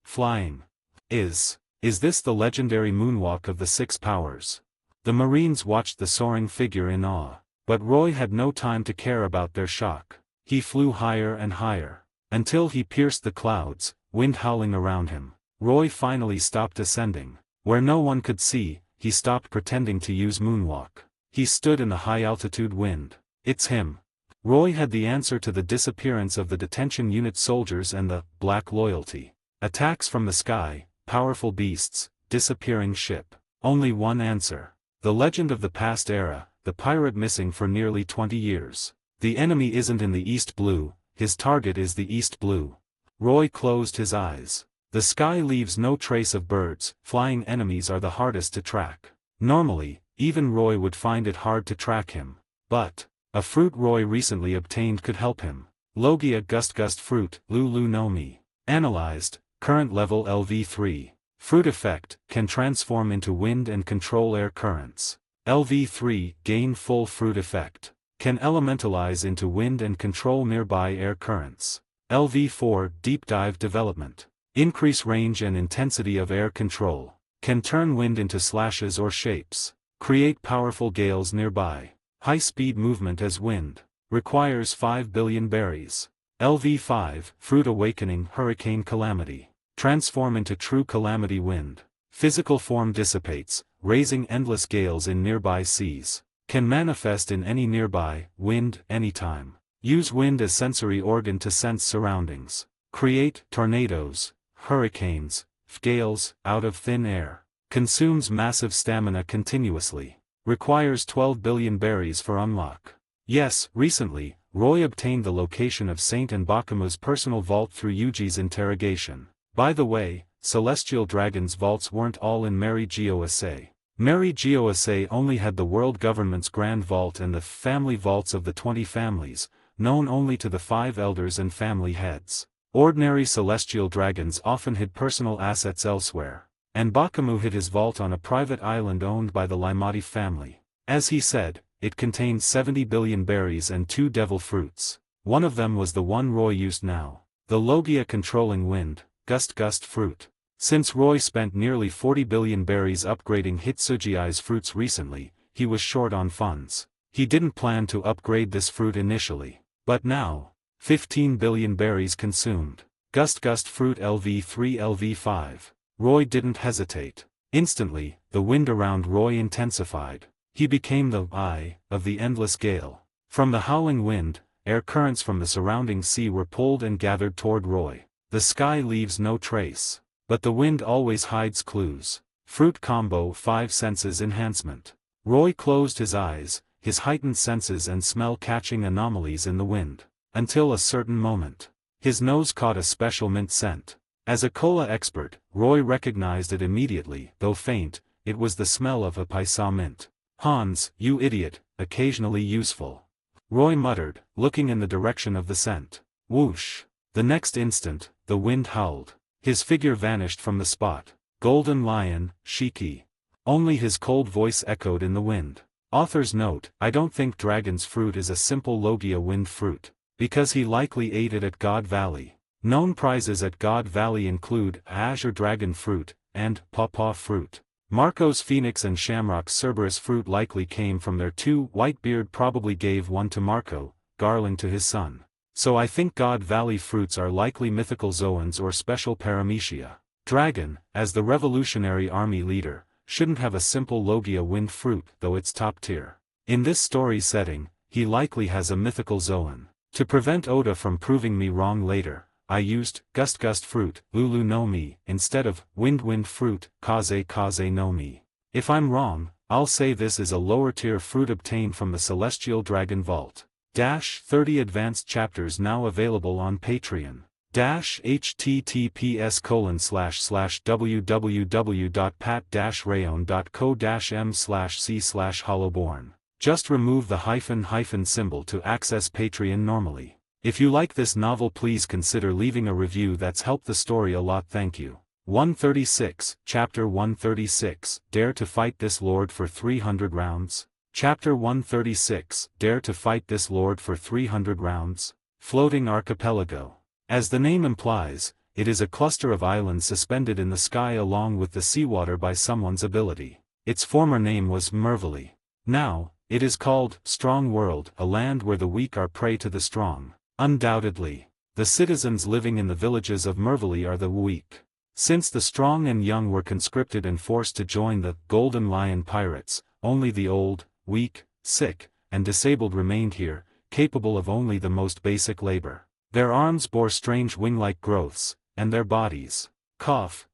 Flying. Is this the legendary moonwalk of the 6 powers? The Marines watched the soaring figure in awe. But Roy had no time to care about their shock. He flew higher and higher. Until he pierced the clouds, wind howling around him. Roy finally stopped ascending. Where no one could see, he stopped pretending to use moonwalk. He stood in the high-altitude wind. It's him. Roy had the answer to the disappearance of the detention unit soldiers and the Black Loyalty. Attacks from the sky, powerful beasts, disappearing ship. Only one answer. The legend of the past era, the pirate missing for nearly 20 years. The enemy isn't in the East Blue, his target is the East Blue. Roy closed his eyes. The sky leaves no trace of birds, flying enemies are the hardest to track. Normally, even Roy would find it hard to track him. But a fruit Roy recently obtained could help him. Logia Gust fruit, Lulu no Mi. Analyzed, current level LV3. Fruit effect, can transform into wind and control air currents. LV3, gain full fruit effect. Can elementalize into wind and control nearby air currents. LV4, deep dive development. Increase range and intensity of air control. Can turn wind into slashes or shapes. Create powerful gales nearby. High-speed movement as wind. Requires 5 billion berries. LV5, Fruit Awakening Hurricane Calamity. Transform into true calamity wind. Physical form dissipates, raising endless gales in nearby seas. Can manifest in any nearby wind anytime. Use wind as sensory organ to sense surroundings. Create tornadoes, hurricanes, gales, out of thin air. Consumes massive stamina continuously. Requires 12 billion berries for unlock. Yes, recently, Roy obtained the location of Saint and Bakuma's personal vault through Yuji's interrogation. By the way, Celestial Dragon's vaults weren't all in Mary Geoase. Mary Geoase only had the world government's grand vault and the family vaults of the 20 families, known only to the 5 elders and family heads. Ordinary celestial dragons often hid personal assets elsewhere, and Bakamu hid his vault on a private island owned by the Laimati family. As he said, it contained 70 billion berries and 2 devil fruits. One of them was the one Roy used now, the Logia controlling wind, gust fruit. Since Roy spent nearly 40 billion berries upgrading Hitsugiai's fruits recently, he was short on funds. He didn't plan to upgrade this fruit initially. But now, 15 billion berries consumed. Gust fruit LV3 LV5. Roy didn't hesitate. Instantly, the wind around Roy intensified. He became the eye of the endless gale. From the howling wind, air currents from the surrounding sea were pulled and gathered toward Roy. The sky leaves no trace. But the wind always hides clues. Fruit combo 5 senses enhancement. Roy closed his eyes, his heightened senses and smell catching anomalies in the wind. Until a certain moment. His nose caught a special mint scent. As a cola expert, Roy recognized it immediately, though faint. It was the smell of a paisa mint. Hans, you idiot, occasionally useful. Roy muttered, looking in the direction of the scent. Whoosh. The next instant, the wind howled. His figure vanished from the spot. Golden Lion, Shiki. Only his cold voice echoed in the wind. Author's note: I don't think dragon's fruit is a simple Logia wind fruit, because he likely ate it at God Valley. Known prizes at God Valley include Azure Dragon Fruit and Pawpaw Fruit. Marco's Phoenix and Shamrock Cerberus fruit likely came from their two. Whitebeard probably gave one to Marco, Garland to his son. So I think God Valley fruits are likely mythical zoans or special paramecia. Dragon, as the Revolutionary Army leader, shouldn't have a simple Logia wind fruit, though it's top tier. In this story setting, he likely has a mythical zoan. To prevent Oda from proving me wrong later, I used Gust fruit, Lulu no Mi, instead of Wind fruit, Kaze no Mi. If I'm wrong, I'll say this is a lower tier fruit obtained from the Celestial Dragon Vault. 30 advanced chapters now available on Patreon. https://www.pat-rayon.co-m/c/hollowborn. Just remove the hyphen symbol to access Patreon normally. If you like this novel, please consider leaving a review. That's helped the story a lot. Thank you. 136, Chapter 136, Dare to Fight This Lord for 300 rounds? Chapter 136, Dare to Fight This Lord for 300 rounds? Floating Archipelago. As the name implies, it is a cluster of islands suspended in the sky along with the seawater by someone's ability. Its former name was Merville. Now, it is called Strong World, a land where the weak are prey to the strong. Undoubtedly, the citizens living in the villages of Merville are the weak. Since the strong and young were conscripted and forced to join the Golden Lion Pirates, only the old, weak, sick, and disabled remained here, capable of only the most basic labor. Their arms bore strange wing-like growths, and their bodies. Cough.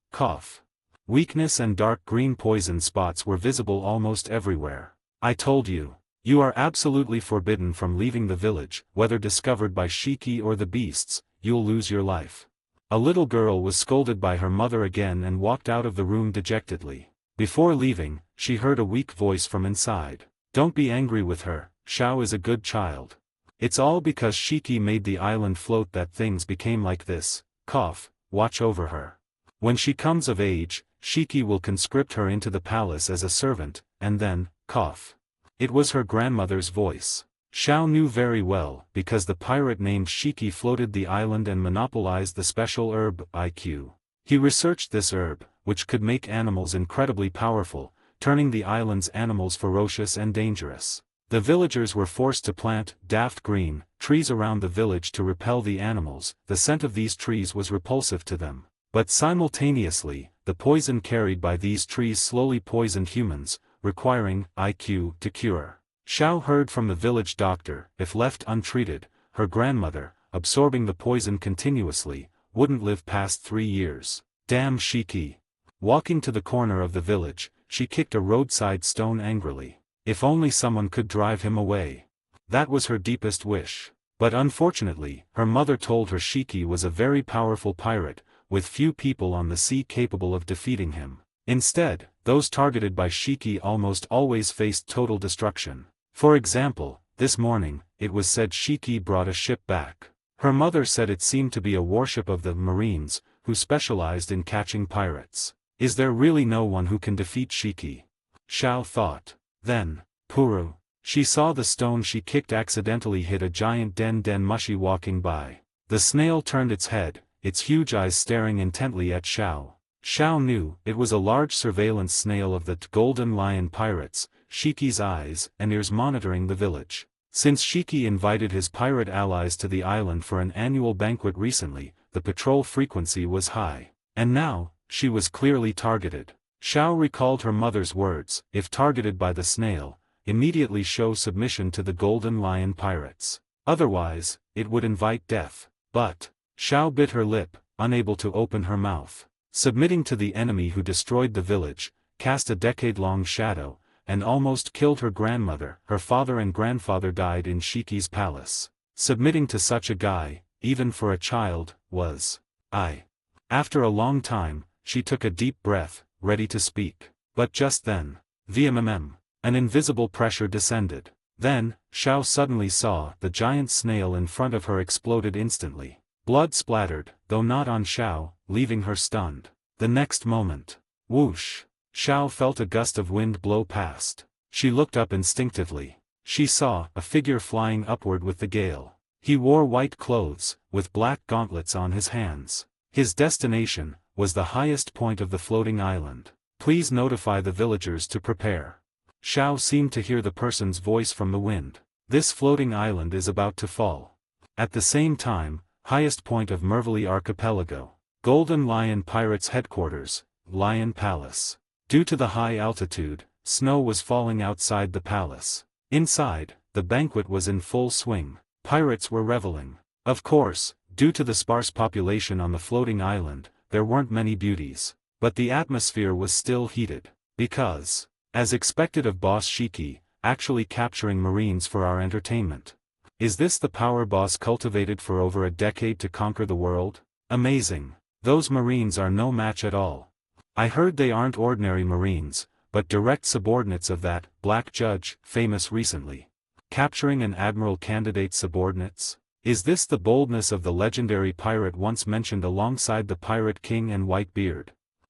Weakness and dark green poison spots were visible almost everywhere. I told you. You are absolutely forbidden from leaving the village. Whether discovered by Shiki or the beasts, you'll lose your life. A little girl was scolded by her mother again and walked out of the room dejectedly. Before leaving, she heard a weak voice from inside. Don't be angry with her, Xiao is a good child. It's all because Shiki made the island float that things became like this. Cough, watch over her. When she comes of age, Shiki will conscript her into the palace as a servant, and then, cough. It was her grandmother's voice. Xiao knew very well, because the pirate named Shiki floated the island and monopolized the special herb, IQ. He researched this herb, which could make animals incredibly powerful, turning the island's animals ferocious and dangerous. The villagers were forced to plant daft green trees around the village to repel the animals. The scent of these trees was repulsive to them. But simultaneously, the poison carried by these trees slowly poisoned humans, requiring IQ to cure. Xiao heard from the village doctor, if left untreated, her grandmother, absorbing the poison continuously, wouldn't live past 3 years. Damn Shiki. Walking to the corner of the village, she kicked a roadside stone angrily. If only someone could drive him away. That was her deepest wish. But unfortunately, her mother told her Shiki was a very powerful pirate, with few people on the sea capable of defeating him. Instead, those targeted by Shiki almost always faced total destruction. For example, this morning, it was said Shiki brought a ship back. Her mother said it seemed to be a warship of the Marines, who specialized in catching pirates. Is there really no one who can defeat Shiki? Xiao thought. Then, Puru. She saw the stone she kicked accidentally hit a giant Den Mushi walking by. The snail turned its head, its huge eyes staring intently at Xiao. Xiao knew it was a large surveillance snail of the Golden Lion pirates, Shiki's eyes and ears monitoring the village. Since Shiki invited his pirate allies to the island for an annual banquet recently, the patrol frequency was high. And now, she was clearly targeted. Xiao recalled her mother's words, if targeted by the snail, immediately show submission to the Golden Lion pirates. Otherwise, it would invite death. But, Xiao bit her lip, unable to open her mouth. Submitting to the enemy who destroyed the village, cast a decade-long shadow, and almost killed her grandmother. Her father and grandfather died in Shiki's palace. Submitting to such a guy, even for a child, was After a long time, she took a deep breath, ready to speak. But just then, an invisible pressure descended. Then, Xiao suddenly saw the giant snail in front of her exploded instantly. Blood splattered, though not on Xiao, leaving her stunned. The next moment, whoosh! Xiao felt a gust of wind blow past. She looked up instinctively. She saw a figure flying upward with the gale. He wore white clothes, with black gauntlets on his hands. His destination was the highest point of the floating island. Please notify the villagers to prepare. Xiao seemed to hear the person's voice from the wind. This floating island is about to fall. At the same time, highest point of Mervali Archipelago. Golden Lion Pirates Headquarters, Lion Palace. Due to the high altitude, snow was falling outside the palace. Inside, the banquet was in full swing. Pirates were reveling. Of course, due to the sparse population on the floating island, there weren't many beauties. But the atmosphere was still heated. Because, as expected of Boss Shiki, actually capturing Marines for our entertainment. Is this the power boss cultivated for over a decade to conquer the world? Amazing. Those Marines are no match at all. I heard they aren't ordinary Marines, but direct subordinates of that black judge, famous recently. Capturing an admiral candidate subordinates? Is this the boldness of the legendary pirate once mentioned alongside the Pirate King and Whitebeard?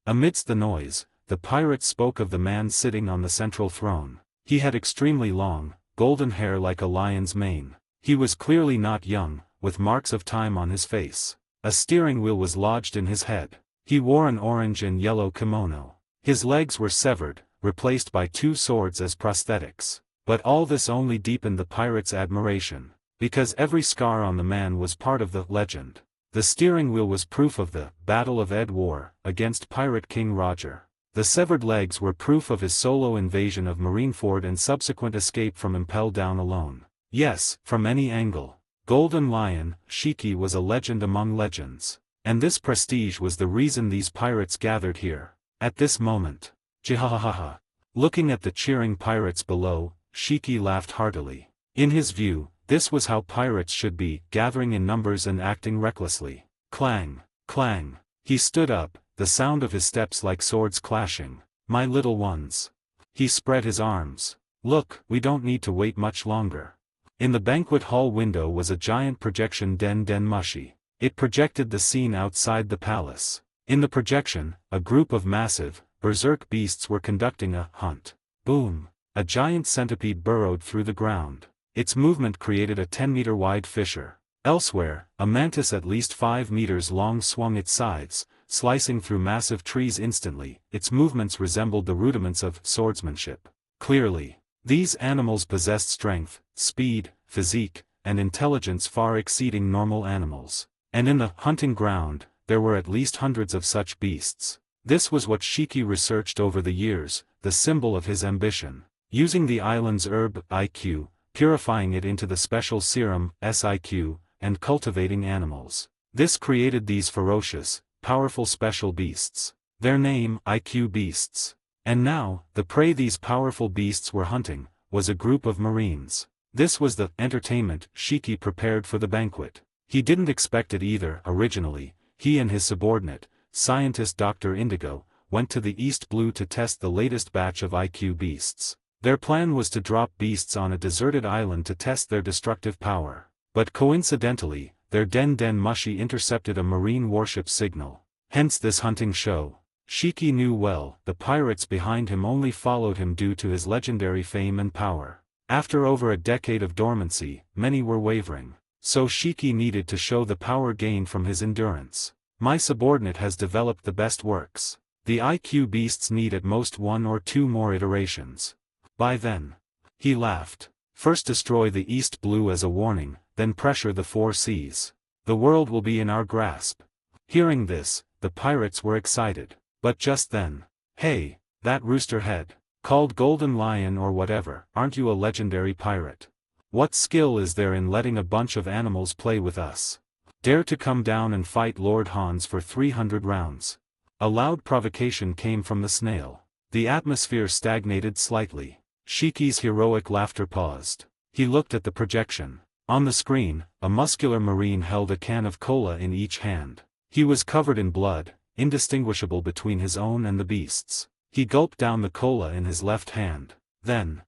Amidst the noise, the pirate spoke of the man sitting on the central throne. He had extremely long, golden hair like a lion's mane. He was clearly not young, with marks of time on his face. A steering wheel was lodged in his head. He wore an orange and yellow kimono. His legs were severed, replaced by 2 swords as prosthetics. But all this only deepened the pirate's admiration, because every scar on the man was part of the legend. The steering wheel was proof of the Battle of Ed War against Pirate King Roger. The severed legs were proof of his solo invasion of Marineford and subsequent escape from Impel Down alone. Yes, from any angle. Golden Lion, Shiki was a legend among legends. And this prestige was the reason these pirates gathered here. At this moment. Jihahaha. Looking at the cheering pirates below, Shiki laughed heartily. In his view, this was how pirates should be, gathering in numbers and acting recklessly. Clang, clang. He stood up, the sound of his steps like swords clashing. My little ones. He spread his arms. Look, we don't need to wait much longer. In the banquet hall window was a giant projection Den Mushi. It projected the scene outside the palace. In the projection, a group of massive, berserk beasts were conducting a hunt. Boom! A giant centipede burrowed through the ground. Its movement created a 10-meter wide fissure. Elsewhere, a mantis at least 5 meters long swung its sides, slicing through massive trees instantly. Its movements resembled the rudiments of swordsmanship. Clearly, these animals possessed strength, speed, physique, and intelligence far exceeding normal animals. And in the hunting ground, there were at least hundreds of such beasts. This was what Shiki researched over the years, the symbol of his ambition. Using the island's herb IQ, purifying it into the special serum SIQ, and cultivating animals. This created these ferocious, powerful special beasts. Their name, IQ beasts. And now, the prey these powerful beasts were hunting, was a group of Marines. This was the entertainment Shiki prepared for the banquet. He didn't expect it either. Originally, he and his subordinate, scientist Dr. Indigo, went to the East Blue to test the latest batch of IQ beasts. Their plan was to drop beasts on a deserted island to test their destructive power. But coincidentally, their Den Den Mushi intercepted a marine warship signal. Hence this hunting show. Shiki knew well, the pirates behind him only followed him due to his legendary fame and power. After over a decade of dormancy, many were wavering. So Shiki needed to show the power gained from his endurance. My subordinate has developed the best works. The IQ beasts need at most 1 or 2 more iterations. By then. He laughed. First destroy the East Blue as a warning, then pressure the 4 seas. The world will be in our grasp. Hearing this, the pirates were excited. But just then. Hey, that rooster head. Called Golden Lion or whatever, aren't you a legendary pirate? What skill is there in letting a bunch of animals play with us? Dare to come down and fight Lord Hans for 300 rounds. A loud provocation came from the snail. The atmosphere stagnated slightly. Shiki's heroic laughter paused. He looked at the projection. On the screen, a muscular marine held a can of cola in each hand. He was covered in blood, indistinguishable between his own and the beast's. He gulped down the cola in his left hand. Then,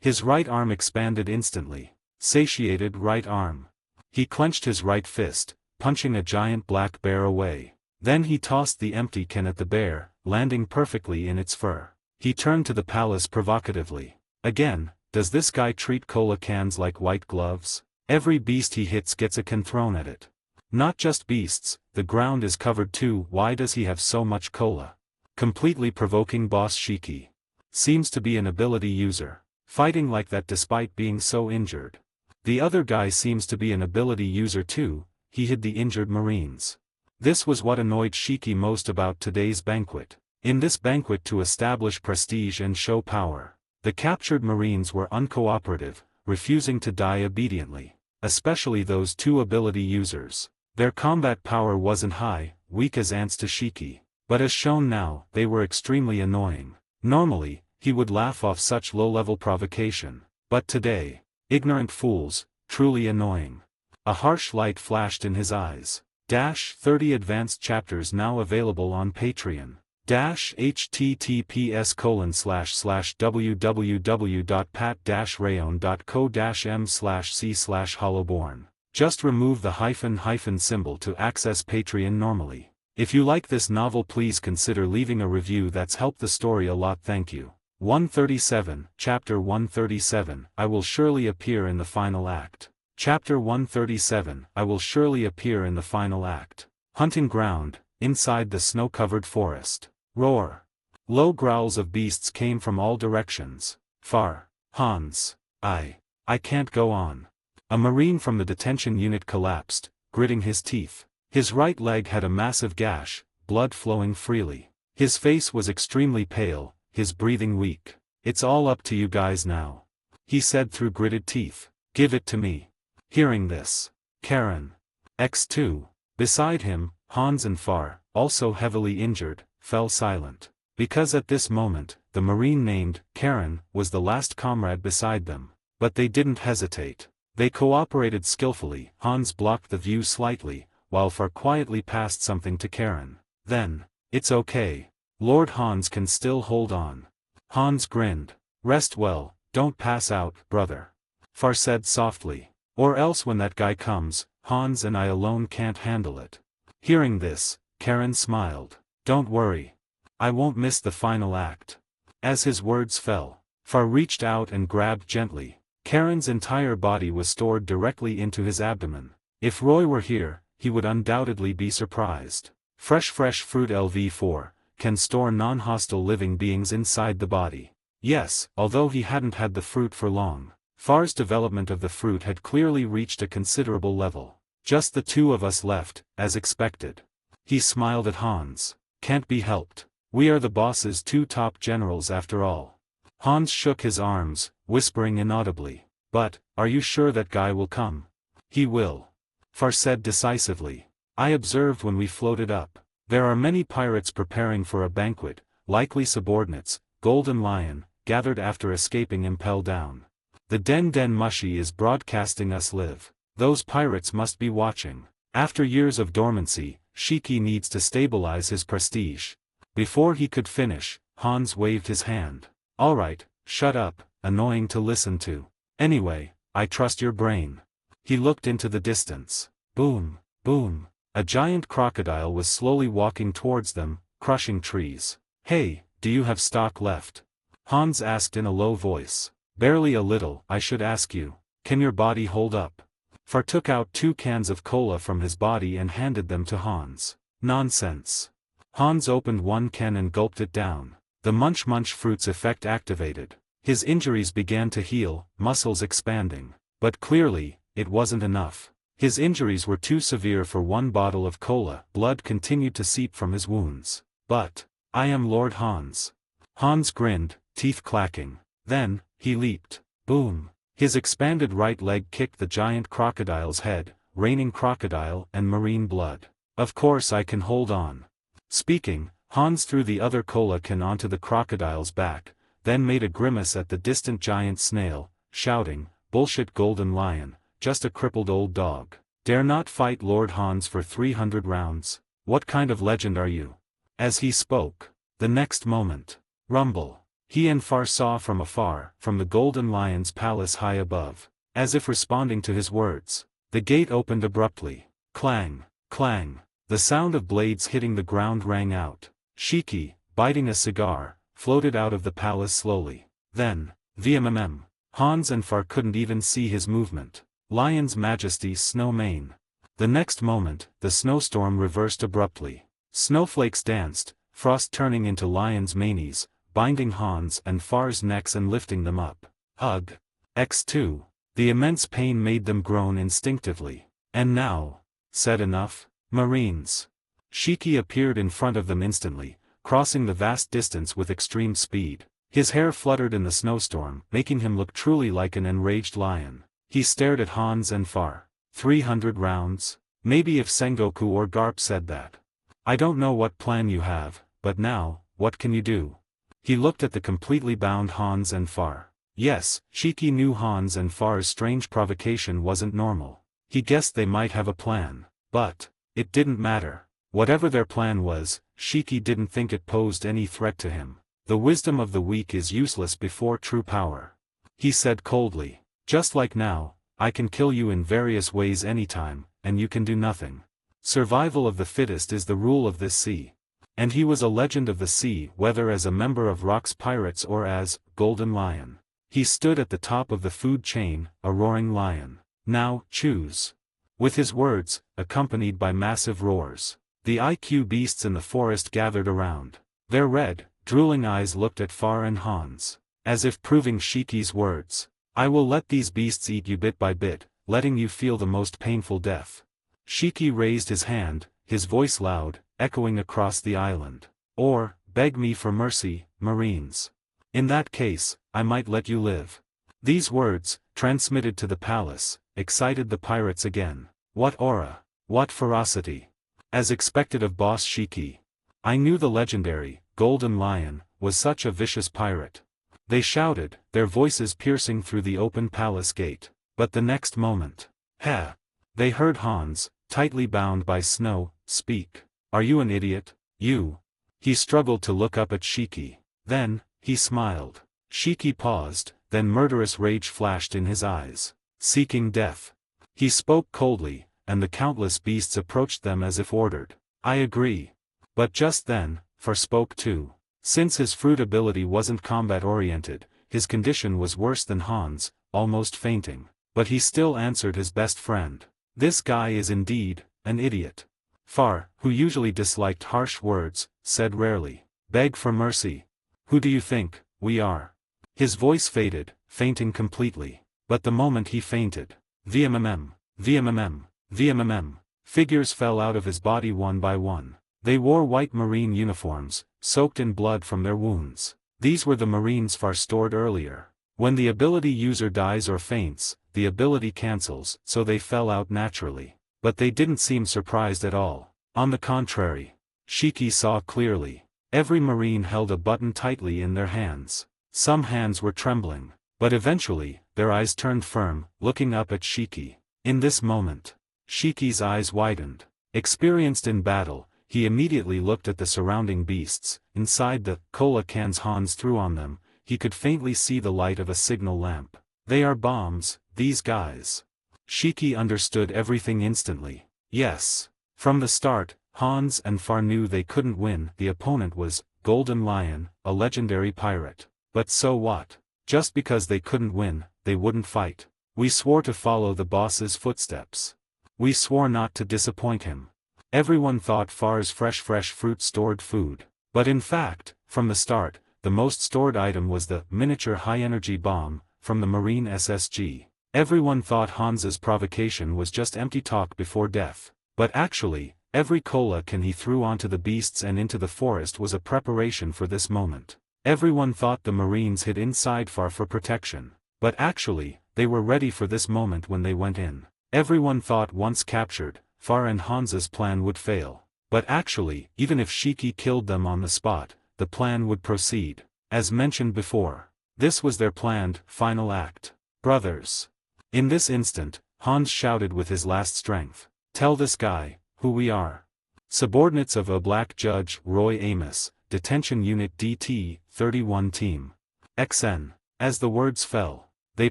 his right arm expanded instantly. Satiated right arm. He clenched his right fist, punching a giant black bear away. Then he tossed the empty can at the bear, landing perfectly in its fur. He turned to the palace provocatively. Again, does this guy treat cola cans like white gloves? Every beast he hits gets a can thrown at it. Not just beasts, the ground is covered too. Why does he have so much cola? Completely provoking Boss Shiki. Seems to be an ability user. Fighting like that despite being so injured. The other guy seems to be an ability user too, he hid the injured marines. This was what annoyed Shiki most about today's banquet. In this banquet to establish prestige and show power, the captured marines were uncooperative, refusing to die obediently. Especially those 2 ability users. Their combat power wasn't high, weak as ants to Shiki. But as shown now, they were extremely annoying. Normally, he would laugh off such low-level provocation. But today, ignorant fools, truly annoying. A harsh light flashed in his eyes. 30 advanced chapters now available on Patreon. https://www.pat-rayon.co-m/c/hollowborn. Just remove the hyphen symbol to access Patreon normally. If you like this novel, please consider leaving a review. That's helped the story a lot. Thank you. 137, Chapter 137, I will surely appear in the final act. Chapter 137, I will surely appear in the final act. Hunting ground, inside the snow-covered forest. Roar. Low growls of beasts came from all directions. Far. Hans. I can't go on. A marine from the detention unit collapsed, gritting his teeth. His right leg had a massive gash, blood flowing freely. His face was extremely pale, his breathing weak. It's all up to you guys now. He said through gritted teeth. Give it to me. Hearing this, Karen. X2. Beside him, Hans and Far, also heavily injured, fell silent. Because at this moment, the marine named Karen was the last comrade beside them. But they didn't hesitate. They cooperated skillfully. Hans blocked the view slightly, while Far quietly passed something to Karen. Then, it's okay. Lord Hans can still hold on. Hans grinned. Rest well, don't pass out, brother. Far said softly. Or else when that guy comes, Hans and I alone can't handle it. Hearing this, Karen smiled. Don't worry. I won't miss the final act. As his words fell, Far reached out and grabbed gently. Karen's entire body was stored directly into his abdomen. If Roy were here, he would undoubtedly be surprised. Fresh fruit LV4 can store non-hostile living beings inside the body. Yes, although he hadn't had the fruit for long. Far's development of the fruit had clearly reached a considerable level. Just the 2 of us left, as expected. He smiled at Hans. Can't be helped. We are the boss's 2 top generals after all. Hans shook his arms, whispering inaudibly. But, are you sure that guy will come? He will. Far said decisively. I observed when we floated up. There are many pirates preparing for a banquet, likely subordinates, Golden Lion, gathered after escaping Impel Down. The Den Den Mushi is broadcasting us live. Those pirates must be watching. After years of dormancy, Shiki needs to stabilize his prestige. Before he could finish, Hans waved his hand. Alright, shut up, annoying to listen to. Anyway, I trust your brain. He looked into the distance. Boom, boom. A giant crocodile was slowly walking towards them, crushing trees. "Hey, do you have stock left?" Hans asked in a low voice. "Barely a little, I should ask you. Can your body hold up?" Far took out 2 cans of cola from his body and handed them to Hans. "Nonsense." Hans opened one can and gulped it down. The munch fruits effect activated. His injuries began to heal, muscles expanding. But clearly, it wasn't enough. His injuries were too severe for 1 bottle of cola. Blood continued to seep from his wounds. "But, I am Lord Hans." Hans grinned, teeth clacking. Then, he leaped. Boom. His expanded right leg kicked the giant crocodile's head, raining crocodile and marine blood. "Of course I can hold on." Speaking, Hans threw the other cola can onto the crocodile's back, then made a grimace at the distant giant snail, shouting, "Bullshit golden lion, just a crippled old dog. Dare not fight Lord Hans for 300 rounds. What kind of legend are you?" As he spoke, the next moment, rumble. He and Far saw from afar, from the golden lion's palace high above. As if responding to his words, the gate opened abruptly. Clang, clang. The sound of blades hitting the ground rang out. Shiki, biting a cigar, floated out of the palace slowly. Then, VMMM. Hans and Far couldn't even see his movement. Lion's Majesty's snow mane. The next moment, the snowstorm reversed abruptly. Snowflakes danced, frost turning into lion's manes, binding Hans and Far's necks and lifting them up. Hug. X2. The immense pain made them groan instinctively. "And now," said enough. "Marines." Shiki appeared in front of them instantly, crossing the vast distance with extreme speed. His hair fluttered in the snowstorm, making him look truly like an enraged lion. He stared at Hans and Far. 300 rounds? Maybe if Sengoku or Garp said that. "I don't know what plan you have, but now, what can you do?" He looked at the completely bound Hans and Far. Yes, Shiki knew Hans and Far's strange provocation wasn't normal. He guessed they might have a plan. But, it didn't matter. Whatever their plan was, Shiki didn't think it posed any threat to him. "The wisdom of the weak is useless before true power," he said coldly. "Just like now, I can kill you in various ways anytime, and you can do nothing. Survival of the fittest is the rule of this sea." And he was a legend of the sea, whether as a member of Rock's Pirates or as Golden Lion. He stood at the top of the food chain, a roaring lion. "Now, choose." With his words, accompanied by massive roars, the IQ beasts in the forest gathered around. Their red, drooling eyes looked at Far and Hans, as if proving Shiki's words. "I will let these beasts eat you bit by bit, letting you feel the most painful death." Shiki raised his hand, his voice loud, echoing across the island. "Or, beg me for mercy, Marines. In that case, I might let you live." These words, transmitted to the palace, excited the pirates again. What aura! What ferocity! As expected of Boss Shiki. I knew the legendary, Golden Lion, was such a vicious pirate. They shouted, their voices piercing through the open palace gate. But the next moment, "Ha!" They heard Hans, tightly bound by snow, speak. "Are you an idiot, you?" He struggled to look up at Shiki. Then, he smiled. Shiki paused, then murderous rage flashed in his eyes. Seeking death. He spoke coldly, and the countless beasts approached them as if ordered. "I agree." But just then, Far spoke too. Since his fruit ability wasn't combat-oriented, his condition was worse than Hans, almost fainting. But he still answered his best friend. "This guy is indeed an idiot." Far, who usually disliked harsh words, said rarely, "Beg for mercy. Who do you think we are?" His voice faded, fainting completely. But the moment he fainted, VMMM, VMMM, VMMM, figures fell out of his body one by one. They wore white marine uniforms, soaked in blood from their wounds. These were the Marines Far stored earlier. When the ability user dies or faints, the ability cancels, so they fell out naturally. But they didn't seem surprised at all. On the contrary. Shiki saw clearly. Every Marine held a button tightly in their hands. Some hands were trembling. But eventually, their eyes turned firm, looking up at Shiki. In this moment, Shiki's eyes widened. Experienced in battle, he immediately looked at the surrounding beasts. Inside the cola cans Hans threw on them, he could faintly see the light of a signal lamp. "They are bombs, these guys." Shiki understood everything instantly. Yes. From the start, Hans and Far knew they couldn't win. The opponent was Golden Lion, a legendary pirate. But so what? Just because they couldn't win, they wouldn't fight. We swore to follow the boss's footsteps. We swore not to disappoint him. Everyone thought Far's fresh fruit stored food. But in fact, from the start, the most stored item was the miniature high-energy bomb from the Marine SSG. Everyone thought Hans's provocation was just empty talk before death. But actually, every cola can he threw onto the beasts and into the forest was a preparation for this moment. Everyone thought the Marines hid inside Far for protection. But actually, they were ready for this moment when they went in. Everyone thought once captured, Far and Hans's plan would fail. But actually, even if Shiki killed them on the spot, the plan would proceed. As mentioned before, this was their planned, final act. Brothers. In this instant, Hans shouted with his last strength. Tell this guy, who we are. Subordinates of a black judge, Roy Amos, Detention Unit DT-31 Team. XN. As the words fell, they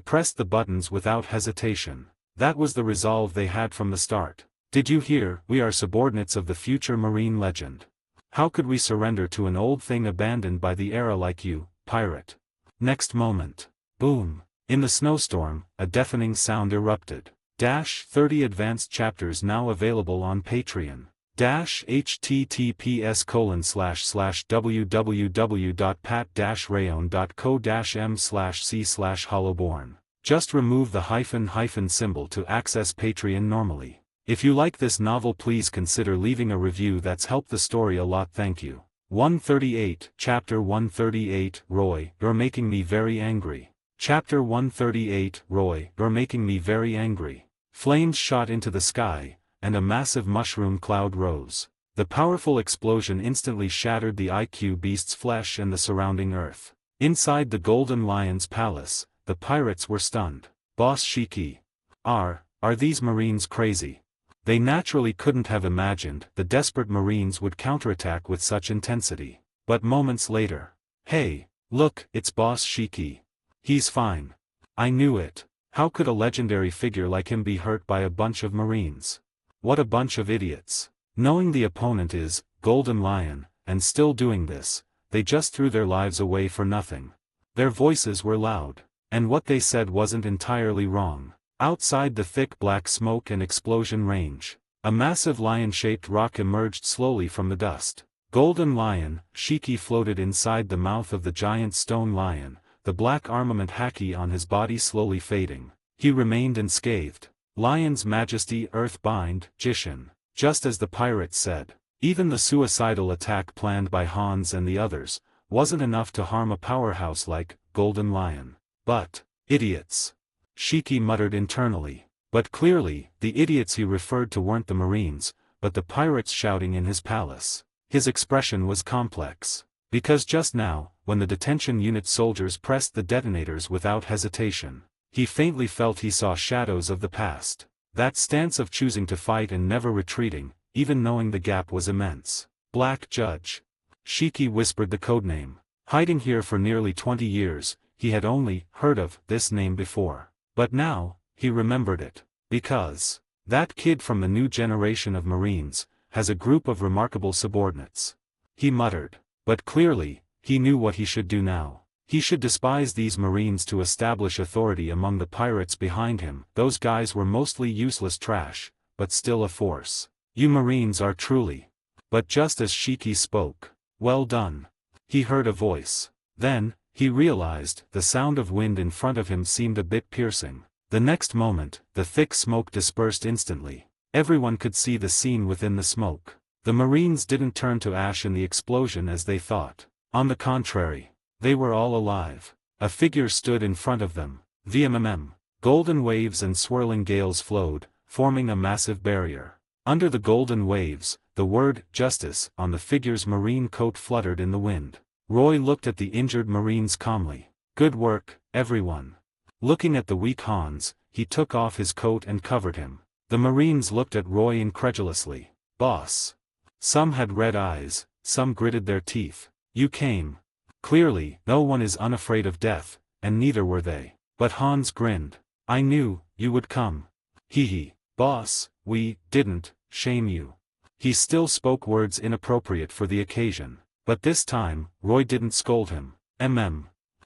pressed the buttons without hesitation. That was the resolve they had from the start. Did you hear? We are subordinates of the future Marine legend. How could we surrender to an old thing abandoned by the era like you, pirate? Next moment. Boom. In the snowstorm, a deafening sound erupted. 30 advanced chapters now available on Patreon. https://www.pat-rayon.co-m/c/hollowborn. Just remove the hyphen symbol to access Patreon normally. If you like this novel, please consider leaving a review. That's helped the story a lot. Thank you. 138, Chapter 138, Roy, you're making me very angry. Chapter 138, Roy, you're making me very angry. Flames shot into the sky, and a massive mushroom cloud rose. The powerful explosion instantly shattered the IQ beast's flesh and the surrounding earth. Inside the Golden Lion's palace, the pirates were stunned. Boss Shiki. Are these Marines crazy? They naturally couldn't have imagined the desperate Marines would counterattack with such intensity. But moments later. Hey, look, it's Boss Shiki. He's fine. I knew it. How could a legendary figure like him be hurt by a bunch of Marines? What a bunch of idiots. Knowing the opponent is Golden Lion, and still doing this, they just threw their lives away for nothing. Their voices were loud, and what they said wasn't entirely wrong. Outside the thick black smoke and explosion range, a massive lion-shaped rock emerged slowly from the dust. Golden Lion, Shiki floated inside the mouth of the giant stone lion, the black armament haki on his body slowly fading. He remained unscathed. Lion's Majesty Earthbind, Jishin. Just as the pirates said. Even the suicidal attack planned by Hans and the others, wasn't enough to harm a powerhouse like Golden Lion. But, idiots. Shiki muttered internally. But clearly, the idiots he referred to weren't the Marines, but the pirates shouting in his palace. His expression was complex. Because just now, when the detention unit soldiers pressed the detonators without hesitation, he faintly felt he saw shadows of the past. That stance of choosing to fight and never retreating, even knowing the gap was immense. Black Judge. Shiki whispered the codename. Hiding here for nearly 20 years, he had only heard of this name before. But now, he remembered it. Because that kid from the new generation of Marines has a group of remarkable subordinates. He muttered. But clearly, he knew what he should do now. He should despise these Marines to establish authority among the pirates behind him. Those guys were mostly useless trash, but still a force. You Marines are truly. But just as Shiki spoke, well done. He heard a voice. Then, he realized the sound of wind in front of him seemed a bit piercing. The next moment, the thick smoke dispersed instantly. Everyone could see the scene within the smoke. The Marines didn't turn to ash in the explosion as they thought. On the contrary, they were all alive. A figure stood in front of them. VMMM. Golden waves and swirling gales flowed, forming a massive barrier. Under the golden waves, the word justice on the figure's marine coat fluttered in the wind. Roy looked at the injured Marines calmly. Good work, everyone. Looking at the weak Hans, he took off his coat and covered him. The Marines looked at Roy incredulously. Boss. Some had red eyes, some gritted their teeth. You came. Clearly, no one is unafraid of death, and neither were they. But Hans grinned. I knew you would come. Hee, boss, we didn't shame you. He still spoke words inappropriate for the occasion. But this time, Roy didn't scold him.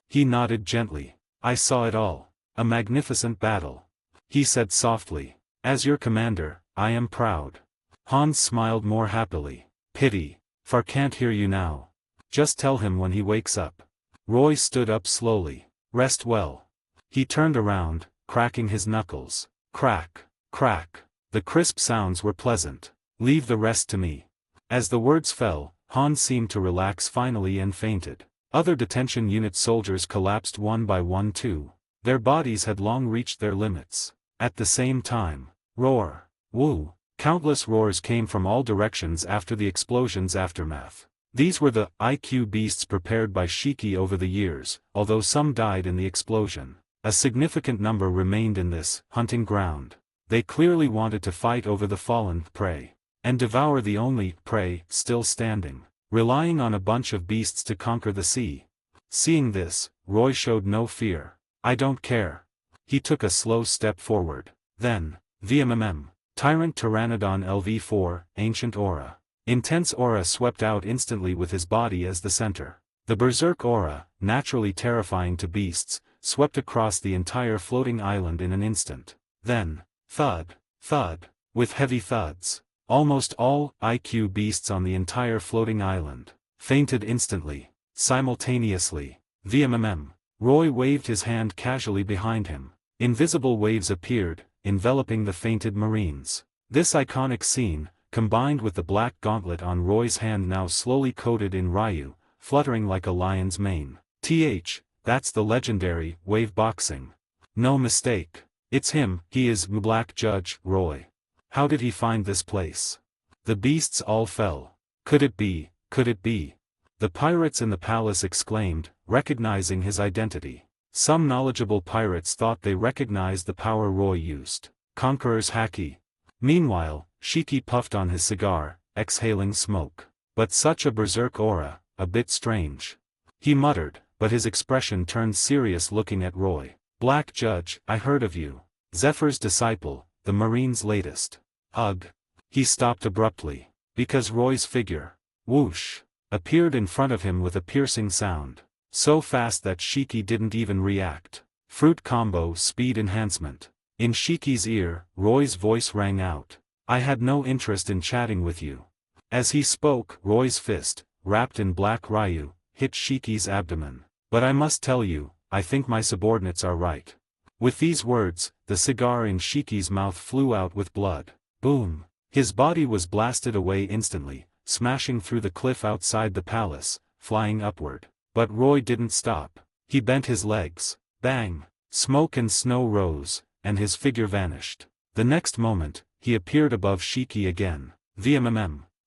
He nodded gently. I saw it all. A magnificent battle. He said softly. As your commander, I am proud. Hans smiled more happily. Pity. Far can't hear you now. Just tell him when he wakes up. Roy stood up slowly. Rest well. He turned around, cracking his knuckles. Crack, crack. The crisp sounds were pleasant. Leave the rest to me. As the words fell, Hans seemed to relax finally and fainted. Other detention unit soldiers collapsed one by one too. Their bodies had long reached their limits. At the same time, roar, woo, countless roars came from all directions after the explosion's aftermath. These were the IQ beasts prepared by Shiki over the years, although some died in the explosion. A significant number remained in this hunting ground. They clearly wanted to fight over the fallen prey, and devour the only prey still standing, relying on a bunch of beasts to conquer the sea. Seeing this, Roy showed no fear. I don't care. He took a slow step forward. Then, Tyrant Pteranodon LV4, Ancient Aura. Intense aura swept out instantly with his body as the center. The Berserk aura, naturally terrifying to beasts, swept across the entire floating island in an instant. Then, thud, thud, with heavy thuds. Almost all IQ beasts on the entire floating island fainted instantly, simultaneously. Roy waved his hand casually behind him. Invisible waves appeared, enveloping the fainted marines. This iconic scene, combined with the black gauntlet on Roy's hand now slowly coated in Ryu, fluttering like a lion's mane. That's the legendary wave boxing. No mistake. It's him. He is Black Judge Roy. How did he find this place? The beasts all fell. Could it be? Could it be? The pirates in the palace exclaimed, recognizing his identity. Some knowledgeable pirates thought they recognized the power Roy used. Conqueror's Haki. Meanwhile, Shiki puffed on his cigar, exhaling smoke. But such a berserk aura, a bit strange. He muttered, but his expression turned serious looking at Roy. Black Judge, I heard of you. Zephyr's disciple, the Marine's latest. Ugh. He stopped abruptly. Because Roy's figure, whoosh, appeared in front of him with a piercing sound. So fast that Shiki didn't even react. Fruit combo speed enhancement. In Shiki's ear, Roy's voice rang out. I had no interest in chatting with you. As he spoke, Roy's fist, wrapped in black Ryu, hit Shiki's abdomen. But I must tell you, I think my subordinates are right. With these words, the cigar in Shiki's mouth flew out with blood. Boom. His body was blasted away instantly, smashing through the cliff outside the palace, flying upward. But Roy didn't stop. He bent his legs. Bang! Smoke and snow rose, and his figure vanished. The next moment, he appeared above Shiki again.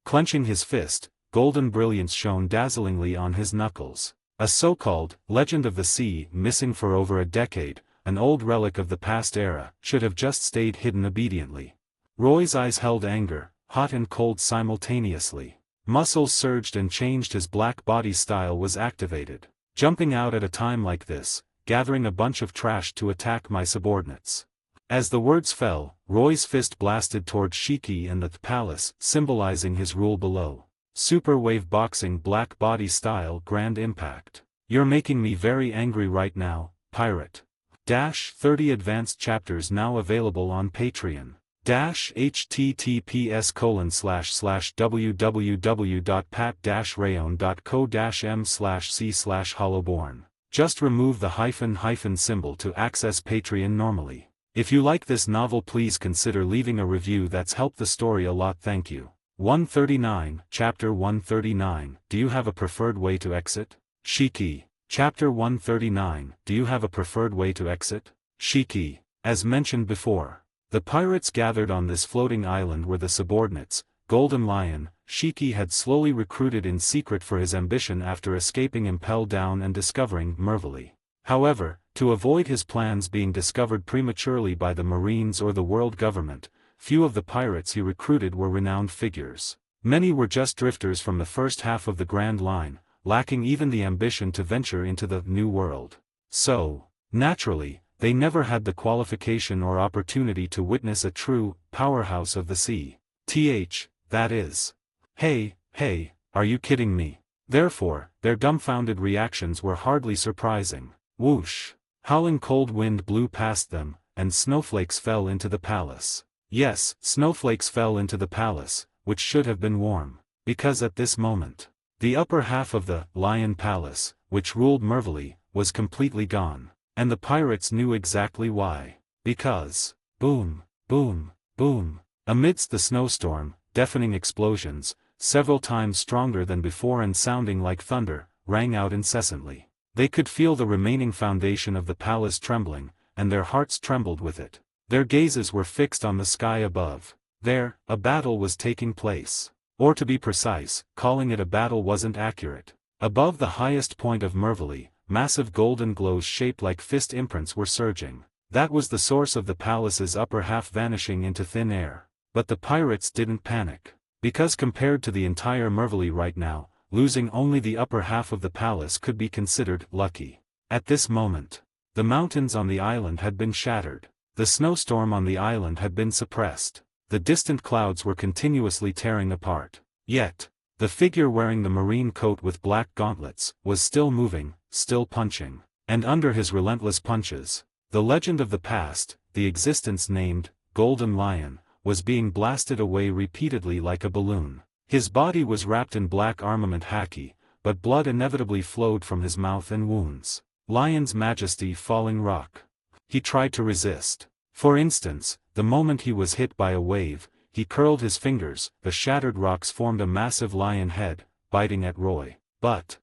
Clenching his fist, golden brilliance shone dazzlingly on his knuckles. A so-called legend of the sea missing for over a decade, an old relic of the past era, should have just stayed hidden obediently. Roy's eyes held anger, hot and cold simultaneously. Muscles surged and changed, his black body style was activated. Jumping out at a time like this, gathering a bunch of trash to attack my subordinates. As the words fell, Roy's fist blasted toward Shiki and the palace, symbolizing his rule below. Super wave boxing black body style grand impact. You're making me very angry right now, pirate. 30 advanced chapters now available on Patreon. https://www.pat-rayon.co-m/c/hollowborn. Just remove the hyphen symbol to access Patreon normally. If you like this novel, please consider leaving a review. That's helped the story a lot. Thank you. 139, Chapter 139, Do you have a preferred way to exit? Shiki. Chapter 139, Do you have a preferred way to exit? Shiki. As mentioned before, the pirates gathered on this floating island were the subordinates. Golden Lion, Shiki had slowly recruited in secret for his ambition after escaping Impel Down and discovering Mervily. However, to avoid his plans being discovered prematurely by the Marines or the world government, few of the pirates he recruited were renowned figures. Many were just drifters from the first half of the Grand Line, lacking even the ambition to venture into the New World. So, naturally, They never had the qualification or opportunity to witness a true powerhouse of the sea. That is. Hey, are you kidding me? Therefore, their dumbfounded reactions were hardly surprising. Whoosh! Howling cold wind blew past them, and snowflakes fell into the palace. Yes, snowflakes fell into the palace, which should have been warm. Because at this moment, the upper half of the Lion Palace, which ruled Merville, was completely gone. And the pirates knew exactly why. Because, boom, boom, boom, amidst the snowstorm, deafening explosions, several times stronger than before and sounding like thunder, rang out incessantly. They could feel the remaining foundation of the palace trembling, and their hearts trembled with it. Their gazes were fixed on the sky above. There, a battle was taking place. Or to be precise, calling it a battle wasn't accurate. Above the highest point of Merville, massive golden glows shaped like fist imprints were surging. That was the source of the palace's upper half vanishing into thin air. But the pirates didn't panic. Because compared to the entire Merville right now, losing only the upper half of the palace could be considered lucky. At this moment, the mountains on the island had been shattered. The snowstorm on the island had been suppressed. The distant clouds were continuously tearing apart. Yet, the figure wearing the marine coat with black gauntlets was still moving, still punching. And under his relentless punches, the legend of the past, the existence named Golden Lion, was being blasted away repeatedly like a balloon. His body was wrapped in black armament haki, but blood inevitably flowed from his mouth and wounds. Lion's Majesty Falling Rock. He tried to resist. For instance, the moment he was hit by a wave, he curled his fingers, the shattered rocks formed a massive lion head, biting at Roy. But,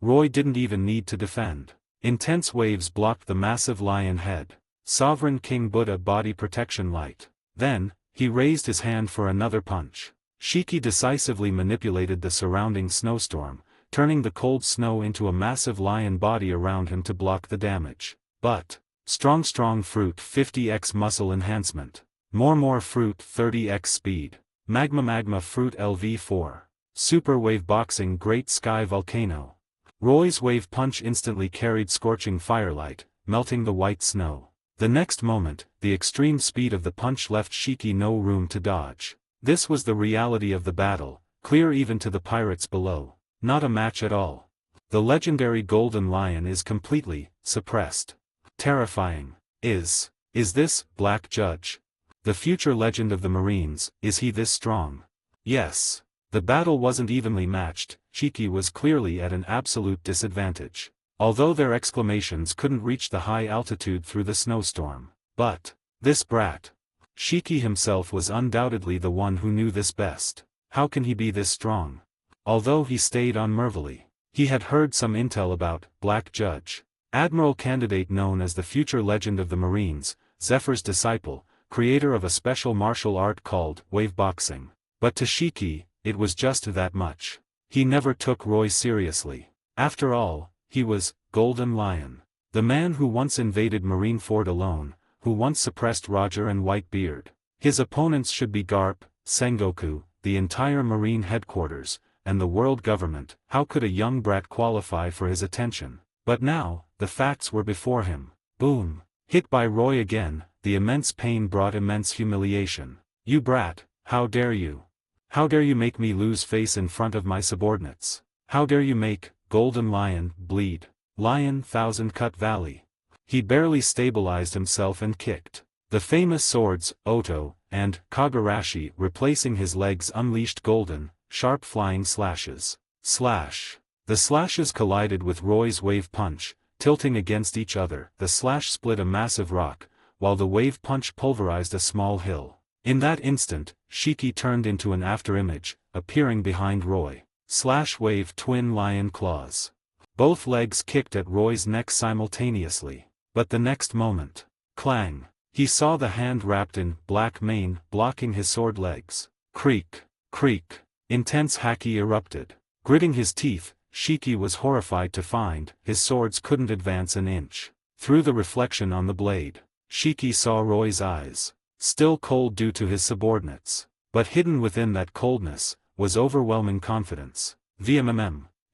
Roy didn't even need to defend. Intense waves blocked the massive lion head. Sovereign King Buddha body protection light. Then, he raised his hand for another punch. Shiki decisively manipulated the surrounding snowstorm, turning the cold snow into a massive lion body around him to block the damage. But, strong fruit 50x muscle enhancement. More fruit 30x speed. Magma fruit LV4. Super wave boxing Great Sky Volcano. Roy's wave punch instantly carried scorching firelight, melting the white snow. The next moment, the extreme speed of the punch left Shiki no room to dodge. This was the reality of the battle, clear even to the pirates below. Not a match at all. The legendary Golden Lion is completely suppressed. Terrifying. Is this Black Judge? The future legend of the Marines, is he this strong? Yes. The battle wasn't evenly matched, Shiki was clearly at an absolute disadvantage. Although their exclamations couldn't reach the high altitude through the snowstorm. But, this brat. Shiki himself was undoubtedly the one who knew this best. How can he be this strong? Although he stayed on Merville, he had heard some intel about Black Judge. Admiral candidate known as the future legend of the Marines, Zephyr's disciple, creator of a special martial art called wave boxing. But to Shiki, it was just that much. He never took Roy seriously. After all, he was Golden Lion. The man who once invaded Marineford alone, who once suppressed Roger and Whitebeard. His opponents should be Garp, Sengoku, the entire Marine headquarters, and the world government. How could a young brat qualify for his attention? But now, the facts were before him. Boom. Hit by Roy again, the immense pain brought immense humiliation. You brat, how dare you? How dare you make me lose face in front of my subordinates? How dare you make Golden Lion bleed? Lion Thousand Cut Valley. He barely stabilized himself and kicked. The famous swords, Oto, and Kagurashi replacing his legs unleashed golden, sharp flying slashes. Slash. The slashes collided with Roy's wave punch, tilting against each other. The slash split a massive rock, while the wave punch pulverized a small hill. In that instant, Shiki turned into an afterimage, appearing behind Roy. Slash wave twin lion claws. Both legs kicked at Roy's neck simultaneously. But the next moment, clang, he saw the hand wrapped in black mane blocking his sword legs. Creak, creak, intense haki erupted. Gritting his teeth, Shiki was horrified to find his swords couldn't advance an inch. Through the reflection on the blade, Shiki saw Roy's eyes, still cold due to his subordinates. But hidden within that coldness, was overwhelming confidence.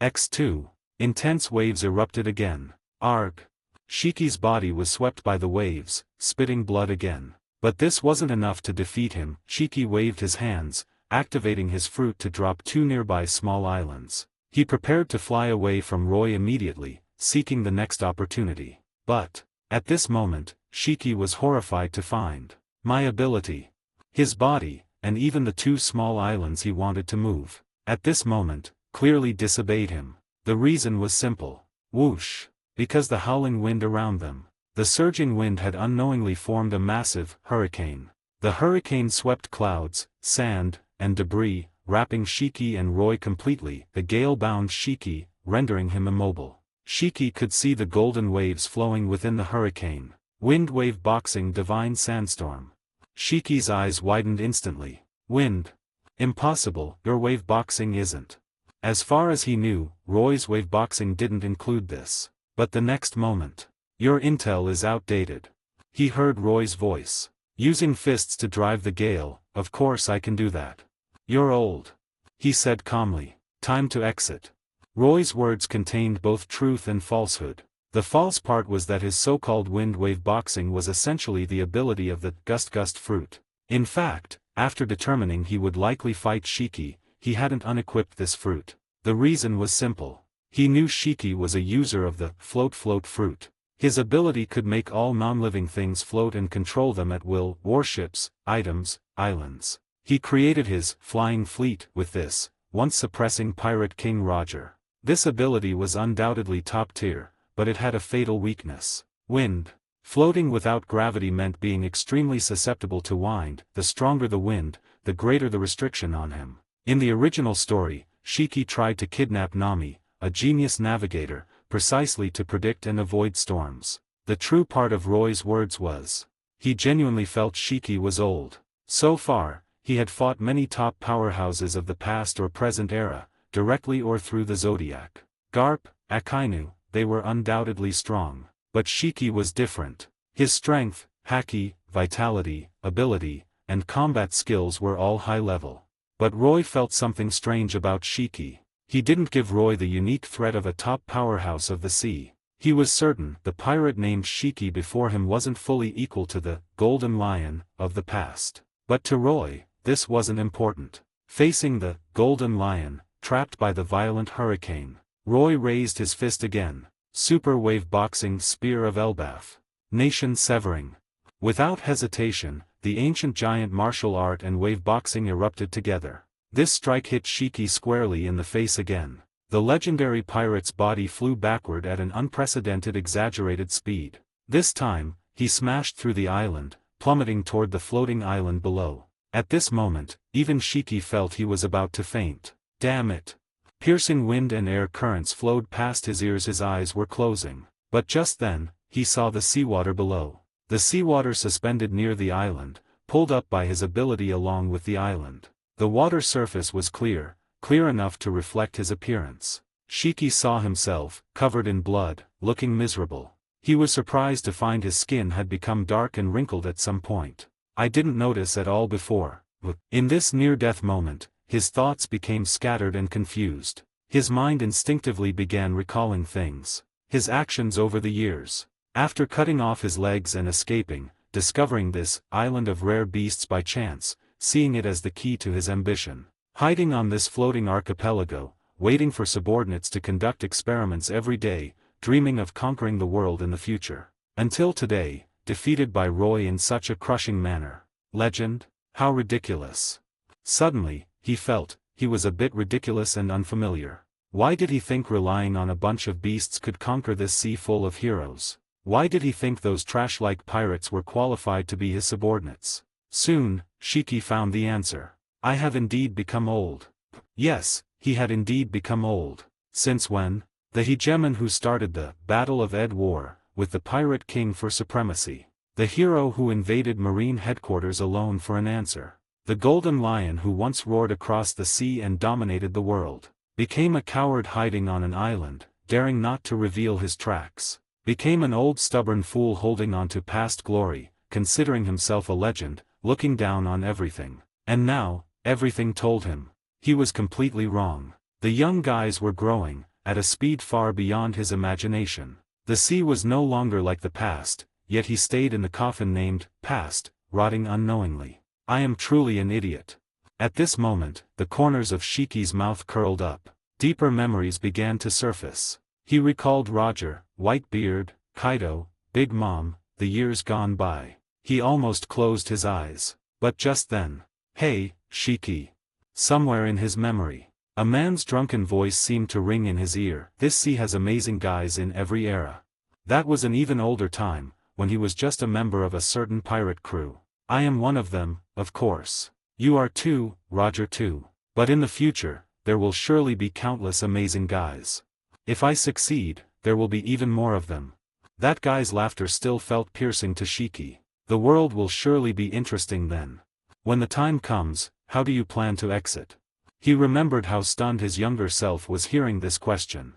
X2. Intense waves erupted again. Arg. Shiki's body was swept by the waves, spitting blood again. But this wasn't enough to defeat him. Shiki waved his hands, activating his fruit to drop 2 nearby small islands. He prepared to fly away from Roy immediately, seeking the next opportunity. But, at this moment, Shiki was horrified to find my ability. His body, and even the 2 small islands he wanted to move, at this moment, clearly disobeyed him. The reason was simple. Whoosh! Because the howling wind around them, the surging wind had unknowingly formed a massive hurricane. The hurricane swept clouds, sand, and debris, wrapping Shiki and Roy completely. The gale bound Shiki, rendering him immobile. Shiki could see the golden waves flowing within the hurricane. Wind wave boxing divine sandstorm. Shiki's eyes widened instantly. Wind. Impossible, your wave boxing isn't. As far as he knew, Roy's wave boxing didn't include this. But the next moment, your intel is outdated. He heard Roy's voice. Using fists to drive the gale, of course I can do that. You're old. He said calmly. Time to exit. Roy's words contained both truth and falsehood. The false part was that his so-called wind wave boxing was essentially the ability of the gust fruit. In fact, after determining he would likely fight Shiki, he hadn't unequipped this fruit. The reason was simple. He knew Shiki was a user of the float fruit. His ability could make all non-living things float and control them at will, warships, items, islands. He created his flying fleet with this, once suppressing Pirate King Roger. This ability was undoubtedly top tier, but it had a fatal weakness. Wind. Floating without gravity meant being extremely susceptible to wind. The stronger the wind, the greater the restriction on him. In the original story, Shiki tried to kidnap Nami, a genius navigator, precisely to predict and avoid storms. The true part of Roy's words was, he genuinely felt Shiki was old. So far, he had fought many top powerhouses of the past or present era, directly or through the zodiac. Garp, Akainu, they were undoubtedly strong. But Shiki was different. His strength, haki, vitality, ability, and combat skills were all high level. But Roy felt something strange about Shiki. He didn't give Roy the unique threat of a top powerhouse of the sea. He was certain the pirate named Shiki before him wasn't fully equal to the Golden Lion of the past. But to Roy, this wasn't important. Facing the Golden Lion, trapped by the violent hurricane, Roy raised his fist again. Super wave boxing spear of Elbaf. Nation severing. Without hesitation, the ancient giant martial art and wave boxing erupted together. This strike hit Shiki squarely in the face again. The legendary pirate's body flew backward at an unprecedented exaggerated speed. This time, he smashed through the island, plummeting toward the floating island below. At this moment, even Shiki felt he was about to faint. Damn it. Piercing wind and air currents flowed past his ears. His eyes were closing. But just then, he saw the seawater below. The seawater suspended near the island, pulled up by his ability along with the island. The water surface was clear enough to reflect his appearance. Shiki saw himself, covered in blood, looking miserable. He was surprised to find his skin had become dark and wrinkled at some point. I didn't notice at all before. In this near-death moment, his thoughts became scattered and confused. His mind instinctively began recalling things. His actions over the years. After cutting off his legs and escaping, discovering this island of rare beasts by chance, seeing it as the key to his ambition. Hiding on this floating archipelago, waiting for subordinates to conduct experiments every day, dreaming of conquering the world in the future. Until today, defeated by Roy in such a crushing manner. Legend? How ridiculous. Suddenly, he felt, he was a bit ridiculous and unfamiliar. Why did he think relying on a bunch of beasts could conquer this sea full of heroes? Why did he think those trash-like pirates were qualified to be his subordinates? Soon, Shiki found the answer. I have indeed become old. Yes, he had indeed become old. Since when? The hegemon who started the Battle of Ed War, with the Pirate King for supremacy. The hero who invaded Marine headquarters alone for an answer. The Golden Lion who once roared across the sea and dominated the world. Became a coward hiding on an island, daring not to reveal his tracks. Became an old stubborn fool holding on to past glory, considering himself a legend, looking down on everything. And now, everything told him. He was completely wrong. The young guys were growing, at a speed far beyond his imagination. The sea was no longer like the past, yet he stayed in the coffin named past, rotting unknowingly. I am truly an idiot. At this moment, the corners of Shiki's mouth curled up. Deeper memories began to surface. He recalled Roger, Whitebeard, Kaido, Big Mom, the years gone by. He almost closed his eyes. But just then, "Hey, Shiki." Somewhere in his memory, a man's drunken voice seemed to ring in his ear. This sea has amazing guys in every era. That was an even older time, when he was just a member of a certain pirate crew. I am one of them, of course. You are too, Roger too. But in the future, there will surely be countless amazing guys. If I succeed, there will be even more of them. That guy's laughter still felt piercing to Shiki. The world will surely be interesting then. When the time comes, how do you plan to exit? He remembered how stunned his younger self was hearing this question.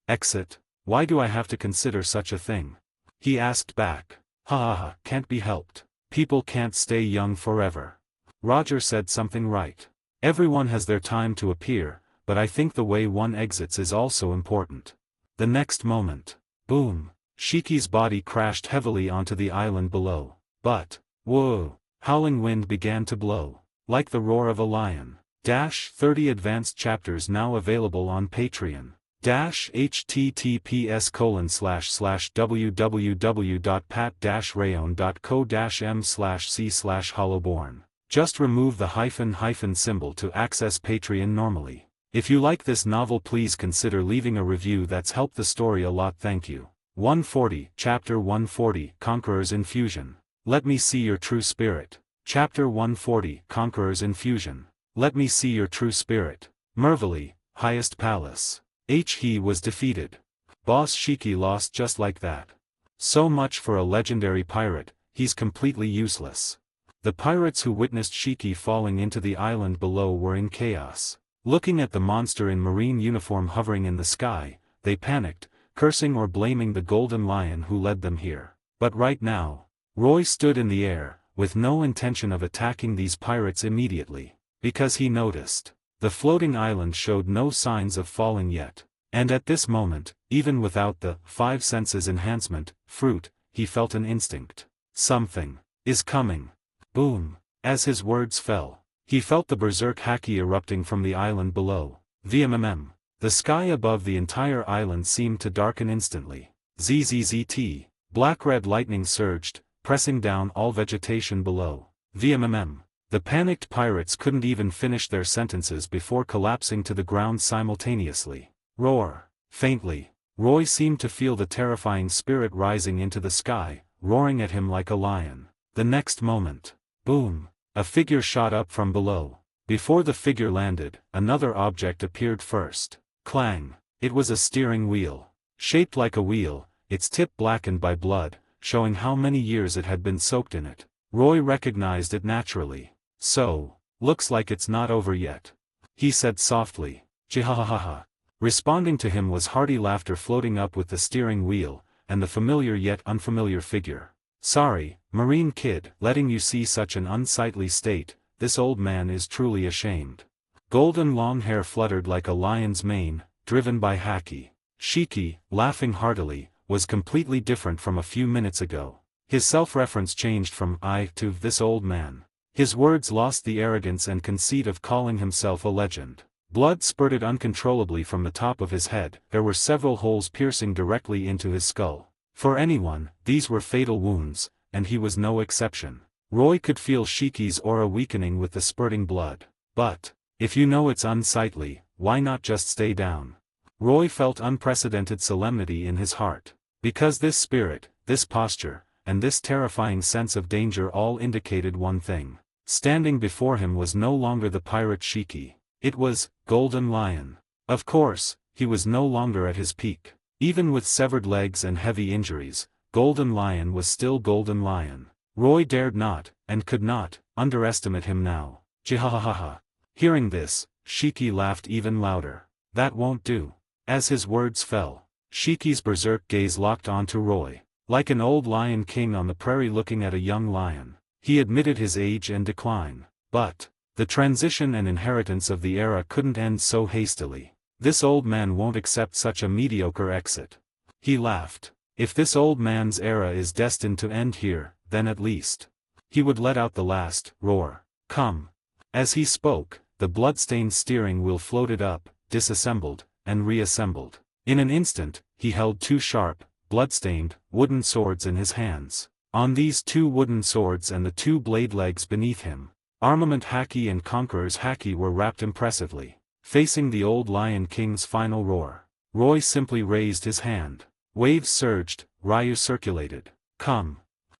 Exit? Why do I have to consider such a thing? He asked back. Can't be helped. People can't stay young forever. Roger said something right. Everyone has their time to appear, but I think the way one exits is also important. The next moment, boom, Shiki's body crashed heavily onto the island below. But, whoa, howling wind began to blow, like the roar of a lion. 30 advanced chapters now available on Patreon. https://www.pat-rayon.co-m/c/hollowborn. Just remove the hyphen symbol to access Patreon normally. If you like this novel, please consider leaving a review. That's helped the story a lot. Thank you. 140, Chapter 140, Conqueror's Infusion. Let me see your true spirit. Chapter 140, Conqueror's Infusion. Let me see your true spirit. Mervily, Highest Palace. He was defeated. Boss Shiki lost just like that. So much for a legendary pirate, he's completely useless. The pirates who witnessed Shiki falling into the island below were in chaos. Looking at the monster in marine uniform hovering in the sky, they panicked, cursing or blaming the golden lion who led them here. But right now, Roy stood in the air, with no intention of attacking these pirates immediately, because he noticed. The floating island showed no signs of falling yet. And at this moment, even without the 5 senses enhancement, fruit, he felt an instinct. Something is coming. Boom. As his words fell, he felt the berserk haki erupting from the island below. VMMM. The sky above the entire island seemed to darken instantly. ZZZT. Black-red lightning surged, pressing down all vegetation below. VMMM. The panicked pirates couldn't even finish their sentences before collapsing to the ground simultaneously. Roar. Faintly, Roy seemed to feel the terrifying spirit rising into the sky, roaring at him like a lion. The next moment, boom, a figure shot up from below. Before the figure landed, another object appeared first. Clang. It was a steering wheel. Shaped like a wheel, its tip blackened by blood, showing how many years it had been soaked in it. Roy recognized it naturally. So, looks like it's not over yet. He said softly. Jihahaha. Responding to him was hearty laughter floating up with the steering wheel, and the familiar yet unfamiliar figure. Sorry, Marine Kid, letting you see such an unsightly state, this old man is truly ashamed. Golden long hair fluttered like a lion's mane, driven by haki. Shiki, laughing heartily, was completely different from a few minutes ago. His self-reference changed from I to this old man. His words lost the arrogance and conceit of calling himself a legend. Blood spurted uncontrollably from the top of his head. There were several holes piercing directly into his skull. For anyone, these were fatal wounds, and he was no exception. Roy could feel Shiki's aura weakening with the spurting blood. But, if you know it's unsightly, why not just stay down? Roy felt unprecedented solemnity in his heart. Because this spirit, this posture, and this terrifying sense of danger all indicated one thing. Standing before him was no longer the pirate Shiki. It was Golden Lion. Of course, he was no longer at his peak. Even with severed legs and heavy injuries, Golden Lion was still Golden Lion. Roy dared not, and could not, underestimate him now. Jihahaha. Hearing this, Shiki laughed even louder. That won't do. As his words fell, Shiki's berserk gaze locked onto Roy. Like an old lion king on the prairie looking at a young lion, he admitted his age and decline. But the transition and inheritance of the era couldn't end so hastily. This old man won't accept such a mediocre exit. He laughed. If this old man's era is destined to end here, then at least he would let out the last roar. Come. As he spoke, the bloodstained steering wheel floated up, disassembled, and reassembled. In an instant, he held two sharp, bloodstained, wooden swords in his hands. On these two wooden swords and the two blade legs beneath him, Armament Haki and Conqueror's Haki were wrapped impressively. Facing the old Lion King's final roar, Roy simply raised his hand. Waves surged, Ryu circulated. Come.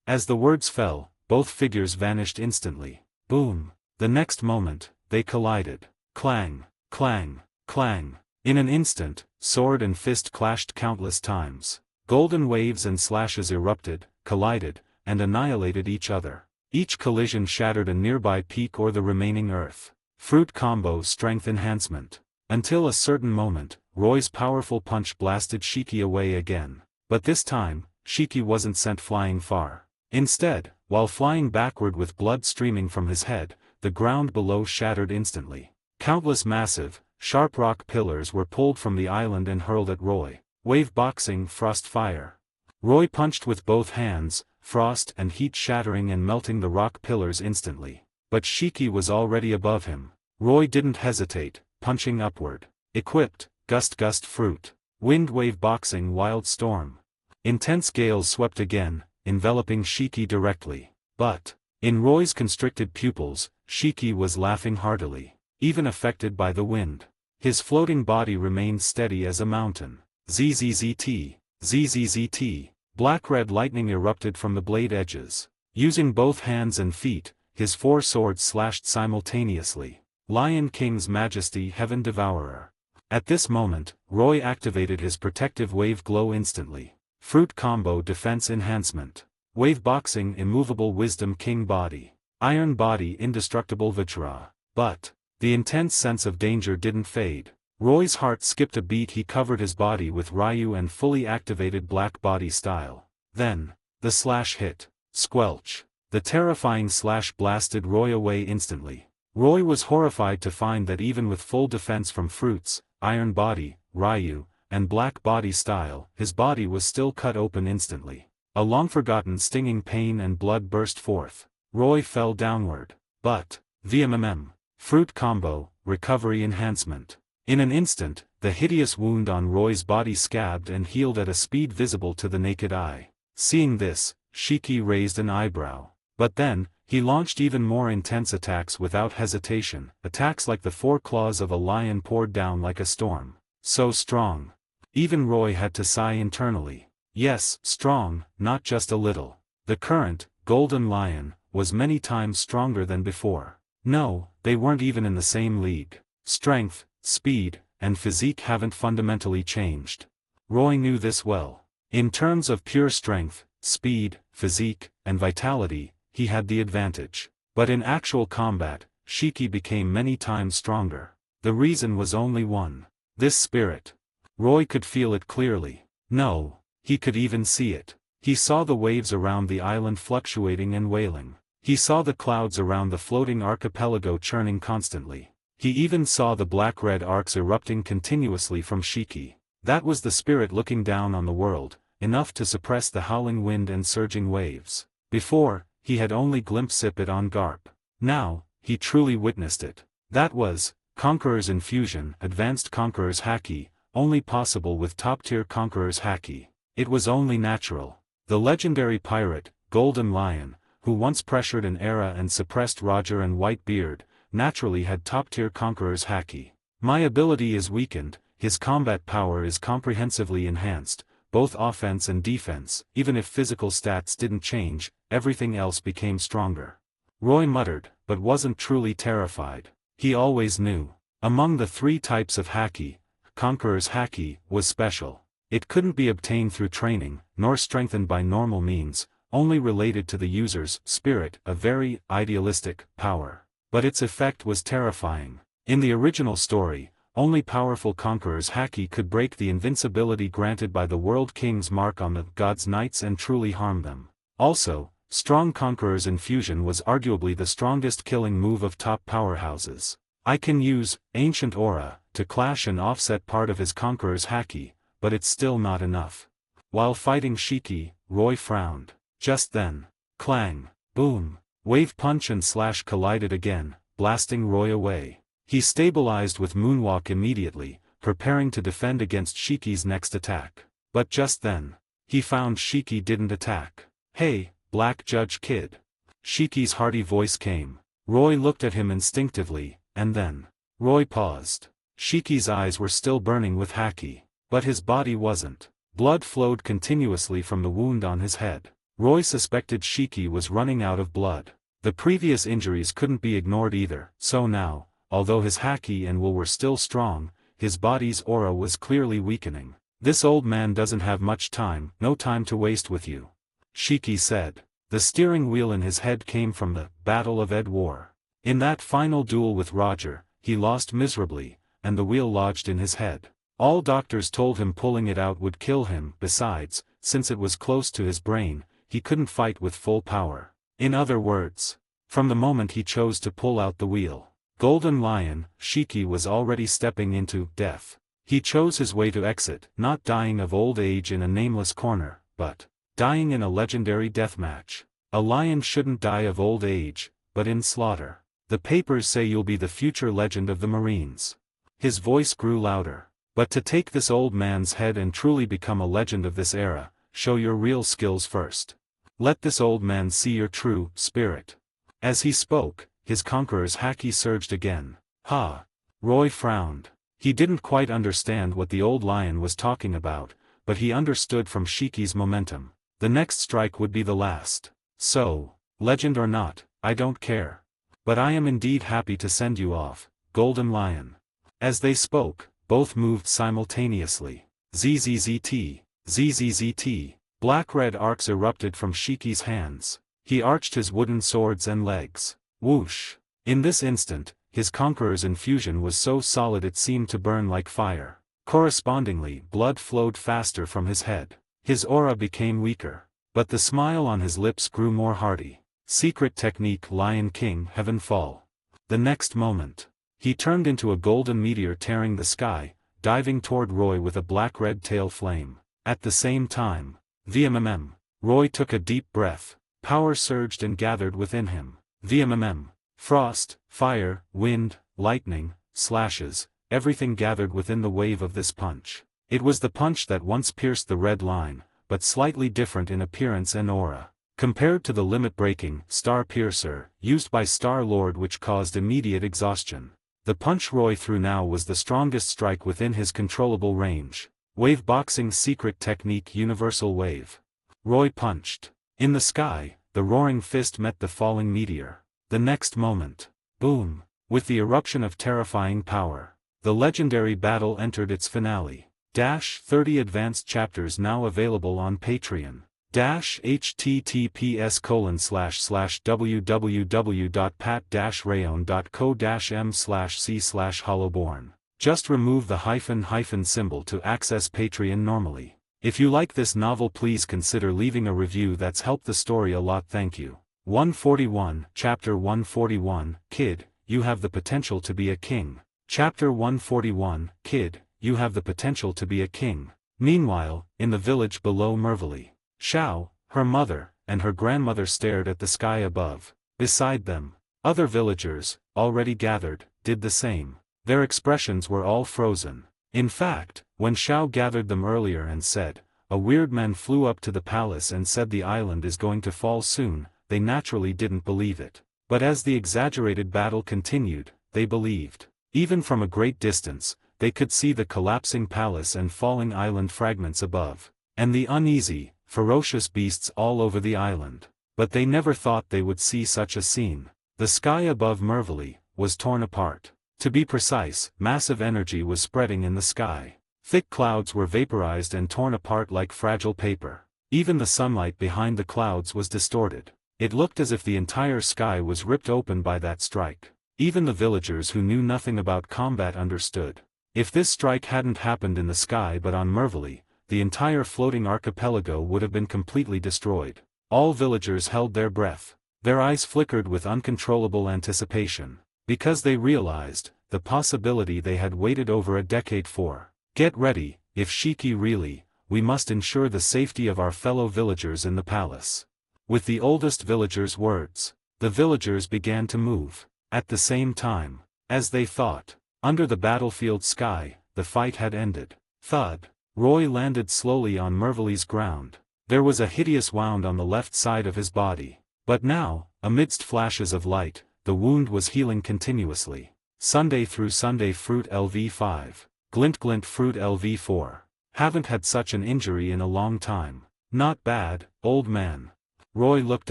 As the words fell, both figures vanished instantly. Boom. The next moment, they collided. Clang, clang, clang. In an instant, sword and fist clashed countless times. Golden waves and slashes erupted, collided, and annihilated each other. Each collision shattered a nearby peak or the remaining earth. Fruit combo strength enhancement. Until a certain moment, Roy's powerful punch blasted Shiki away again. But this time, Shiki wasn't sent flying far. Instead, while flying backward with blood streaming from his head, the ground below shattered instantly. Countless massive, sharp rock pillars were pulled from the island and hurled at Roy. Wave boxing, frost fire. Roy punched with both hands, frost and heat shattering and melting the rock pillars instantly. But Shiki was already above him. Roy didn't hesitate, punching upward. Equipped, gust fruit. Wind wave boxing wild storm. Intense gales swept again, enveloping Shiki directly. But, in Roy's constricted pupils, Shiki was laughing heartily. Even affected by the wind, his floating body remained steady as a mountain. ZZZT, ZZZT. Black-red lightning erupted from the blade edges. Using both hands and feet, his four swords slashed simultaneously. Lion King's Majesty Heaven Devourer. At this moment, Roy activated his protective wave glow instantly. Fruit combo defense enhancement. Wave boxing immovable wisdom king body. Iron body indestructible Vajra. But the intense sense of danger didn't fade. Roy's heart skipped a beat. He covered his body with Ryu and fully activated black body style. Then, the slash hit. Squelch. The terrifying slash blasted Roy away instantly. Roy was horrified to find that even with full defense from fruits, iron body, Ryu, and black body style, his body was still cut open instantly. A long-forgotten stinging pain and blood burst forth. Roy fell downward. But, VMMM. Fruit combo, recovery enhancement. In an instant, the hideous wound on Roy's body scabbed and healed at a speed visible to the naked eye. Seeing this, Shiki raised an eyebrow. But then, he launched even more intense attacks without hesitation. Attacks like the four claws of a lion poured down like a storm. So strong. Even Roy had to sigh internally. Yes, strong, not just a little. The current, golden lion, was many times stronger than before. No, they weren't even in the same league. Strength, speed, and physique haven't fundamentally changed. Roy knew this well. In terms of pure strength, speed, physique, and vitality, he had the advantage. But in actual combat, Shiki became many times stronger. The reason was only one. This spirit. Roy could feel it clearly. No, he could even see it. He saw the waves around the island fluctuating and wailing. He saw the clouds around the floating archipelago churning constantly. He even saw the black-red arcs erupting continuously from Shiki. That was the spirit looking down on the world, enough to suppress the howling wind and surging waves. Before, he had only glimpsed it on Garp. Now, he truly witnessed it. That was, Conqueror's Infusion, Advanced Conqueror's Haki, only possible with top-tier Conqueror's Haki. It was only natural. The legendary pirate, Golden Lion, who once pressured an era and suppressed Roger and Whitebeard, naturally had top-tier Conqueror's Haki. My ability is weakened, his combat power is comprehensively enhanced, both offense and defense. Even if physical stats didn't change, everything else became stronger. Roy muttered, but wasn't truly terrified. He always knew. Among the three types of Haki, Conqueror's Haki was special. It couldn't be obtained through training, nor strengthened by normal means, only related to the user's spirit, a very idealistic power. But its effect was terrifying. In the original story, only powerful Conqueror's Haki could break the invincibility granted by the World King's mark on the God's Knights and truly harm them. Also, strong Conqueror's Infusion was arguably the strongest killing move of top powerhouses. I can use Ancient Aura to clash and offset part of his Conqueror's Haki, but it's still not enough. While fighting Shiki, Roy frowned. Just then, clang, boom, wave punch and slash collided again, blasting Roy away. He stabilized with moonwalk immediately, preparing to defend against Shiki's next attack. But just then, he found Shiki didn't attack. "Hey, Black Judge Kid." Shiki's hearty voice came. Roy looked at him instinctively, and then, Roy paused. Shiki's eyes were still burning with haki, but his body wasn't. Blood flowed continuously from the wound on his head. Roy suspected Shiki was running out of blood. The previous injuries couldn't be ignored either, so now, although his haki and will were still strong, his body's aura was clearly weakening. "This old man doesn't have much time, no time to waste with you," Shiki said. The steering wheel in his head came from the Battle of Ed War. In that final duel with Roger, he lost miserably, and the wheel lodged in his head. All doctors told him pulling it out would kill him. Besides, since it was close to his brain, he couldn't fight with full power. In other words, from the moment he chose to pull out the wheel, Golden Lion, Shiki was already stepping into death. He chose his way to exit, not dying of old age in a nameless corner, but dying in a legendary deathmatch. A lion shouldn't die of old age, but in slaughter. "The papers say you'll be the future legend of the Marines." His voice grew louder. "But to take this old man's head and truly become a legend of this era, show your real skills first. Let this old man see your true spirit." As he spoke, his conqueror's haki surged again. "Ha!" Roy frowned. He didn't quite understand what the old lion was talking about, but he understood from Shiki's momentum. The next strike would be the last. "So, legend or not, I don't care. But I am indeed happy to send you off, Golden Lion." As they spoke, both moved simultaneously. ZZZT, ZZZT. Black-red arcs erupted from Shiki's hands. He arched his wooden swords and legs. Whoosh! In this instant, his conqueror's infusion was so solid it seemed to burn like fire. Correspondingly, blood flowed faster from his head. His aura became weaker. But the smile on his lips grew more hearty. Secret technique Lion King Heaven Fall. The next moment, he turned into a golden meteor tearing the sky, diving toward Roy with a black-red tail flame. At the same time, VMMM. Roy took a deep breath. Power surged and gathered within him. VMMM. Frost, fire, wind, lightning, slashes, everything gathered within the wave of this punch. It was the punch that once pierced the red line, but slightly different in appearance and aura. Compared to the limit-breaking Star Piercer used by Star-Lord, which caused immediate exhaustion, the punch Roy threw now was the strongest strike within his controllable range. Wave boxing secret technique Universal Wave. Roy punched. In the sky, the roaring fist met the falling meteor. The next moment, boom! With the eruption of terrifying power, the legendary battle entered its finale. 30 advanced chapters now available on Patreon. https://www.pat-rayon.co-m/c/hollowborn. Just remove the hyphen symbol to access Patreon normally. If you like this novel, please consider leaving a review. That's helped the story a lot. Thank you. 141, Chapter 141, Kid, you have the potential to be a king. Chapter 141, Kid, you have the potential to be a king. Meanwhile, in the village below Merville, Xiao, her mother, and her grandmother stared at the sky above. Beside them, other villagers, already gathered, did the same. Their expressions were all frozen. In fact, when Xiao gathered them earlier and said, "A weird man flew up to the palace and said the island is going to fall soon," they naturally didn't believe it. But as the exaggerated battle continued, they believed. Even from a great distance, they could see the collapsing palace and falling island fragments above, and the uneasy, ferocious beasts all over the island. But they never thought they would see such a scene. The sky above Merville was torn apart. To be precise, massive energy was spreading in the sky. Thick clouds were vaporized and torn apart like fragile paper. Even the sunlight behind the clouds was distorted. It looked as if the entire sky was ripped open by that strike. Even the villagers who knew nothing about combat understood. If this strike hadn't happened in the sky but on Merville, the entire floating archipelago would have been completely destroyed. All villagers held their breath. Their eyes flickered with uncontrollable anticipation. Because they realized the possibility they had waited over a decade for. Get ready, if Shiki really, we must ensure the safety of our fellow villagers in the palace. With the oldest villager's words, the villagers began to move. At the same time, as they thought, under the battlefield sky, the fight had ended. Thud. Roy landed slowly on Merville's ground. There was a hideous wound on the left side of his body. But now, amidst flashes of light, the wound was healing continuously. Sunday through Sunday fruit LV5. Glint glint fruit LV4. Haven't had such an injury in a long time. Not bad, old man. Roy looked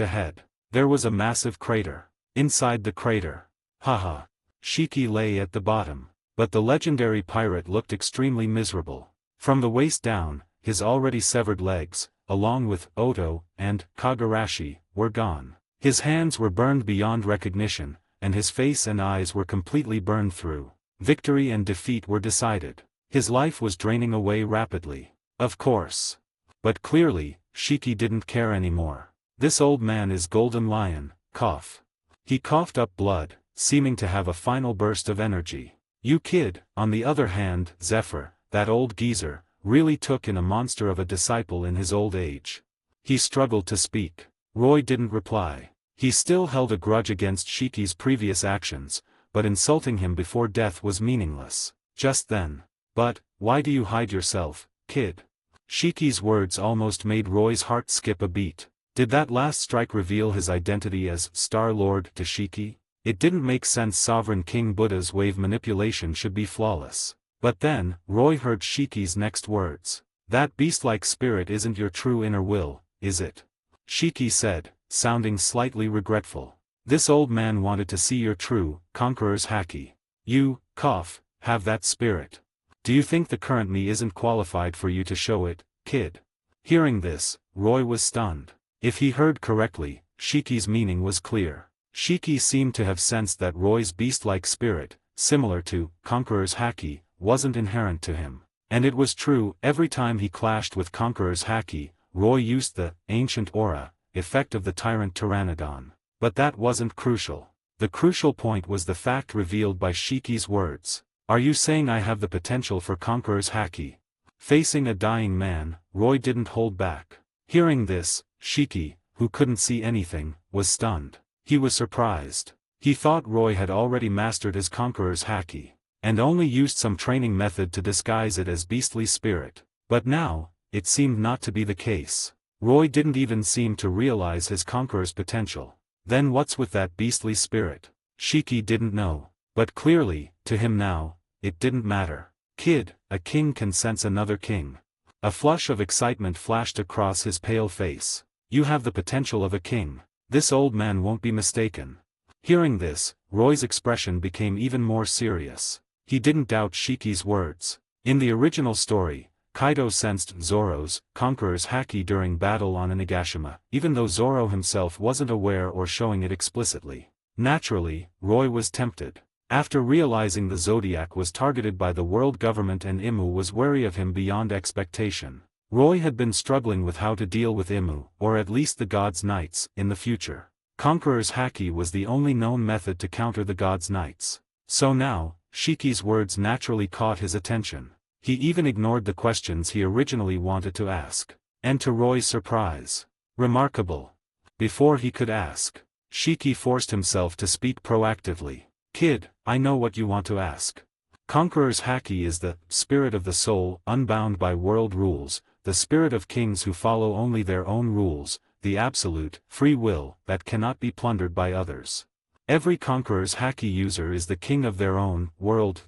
ahead. There was a massive crater. Inside the crater. Haha. Shiki lay at the bottom. But the legendary pirate looked extremely miserable. From the waist down, his already severed legs, along with Oto and Kagurashi, were gone. His hands were burned beyond recognition, and his face and eyes were completely burned through. Victory and defeat were decided. His life was draining away rapidly. Of course. But clearly, Shiki didn't care anymore. This old man is Golden Lion, cough. He coughed up blood, seeming to have a final burst of energy. You kid, on the other hand, Zephyr, that old geezer, really took in a monster of a disciple in his old age. He struggled to speak. Roy didn't reply. He still held a grudge against Shiki's previous actions, but insulting him before death was meaningless. Just then. But, why do you hide yourself, kid? Shiki's words almost made Roy's heart skip a beat. Did that last strike reveal his identity as Star-Lord to Shiki? It didn't make sense. Sovereign King Buddha's wave manipulation should be flawless. But then, Roy heard Shiki's next words. That beast-like spirit isn't your true inner will, is it? Shiki said, sounding slightly regretful. This old man wanted to see your true, conqueror's haki. You, cough, have that spirit. Do you think the current me isn't qualified for you to show it, kid? Hearing this, Roy was stunned. If he heard correctly, Shiki's meaning was clear. Shiki seemed to have sensed that Roy's beast-like spirit, similar to Conqueror's haki, wasn't inherent to him. And it was true, every time he clashed with Conqueror's haki, Roy used the ancient aura effect of the tyrant Pteranodon. But that wasn't crucial. The crucial point was the fact revealed by Shiki's words. Are you saying I have the potential for Conqueror's haki? Facing a dying man, Roy didn't hold back. Hearing this, Shiki, who couldn't see anything, was stunned. He was surprised. He thought Roy had already mastered his Conqueror's haki, and only used some training method to disguise it as beastly spirit. But now, it seemed not to be the case. Roy didn't even seem to realize his Conqueror's potential. Then what's with that beastly spirit? Shiki didn't know. But clearly, to him now, it didn't matter. Kid, a king can sense another king. A flush of excitement flashed across his pale face. You have the potential of a king. This old man won't be mistaken. Hearing this, Roy's expression became even more serious. He didn't doubt Shiki's words. In the original story, Kaido sensed Zoro's, Conqueror's haki during battle on Onigashima, even though Zoro himself wasn't aware or showing it explicitly. Naturally, Roy was tempted. After realizing the Zodiac was targeted by the world government and Imu was wary of him beyond expectation, Roy had been struggling with how to deal with Imu, or at least the God's Knights, in the future. Conqueror's haki was the only known method to counter the God's Knights. So now, Shiki's words naturally caught his attention. He even ignored the questions he originally wanted to ask. And to Roy's surprise, remarkable. Before he could ask, Shiki forced himself to speak proactively. Kid, I know what you want to ask. Conqueror's haki is the spirit of the soul, unbound by world rules, the spirit of kings who follow only their own rules, the absolute, free will, that cannot be plundered by others. Every Conqueror's haki user is the king of their own world.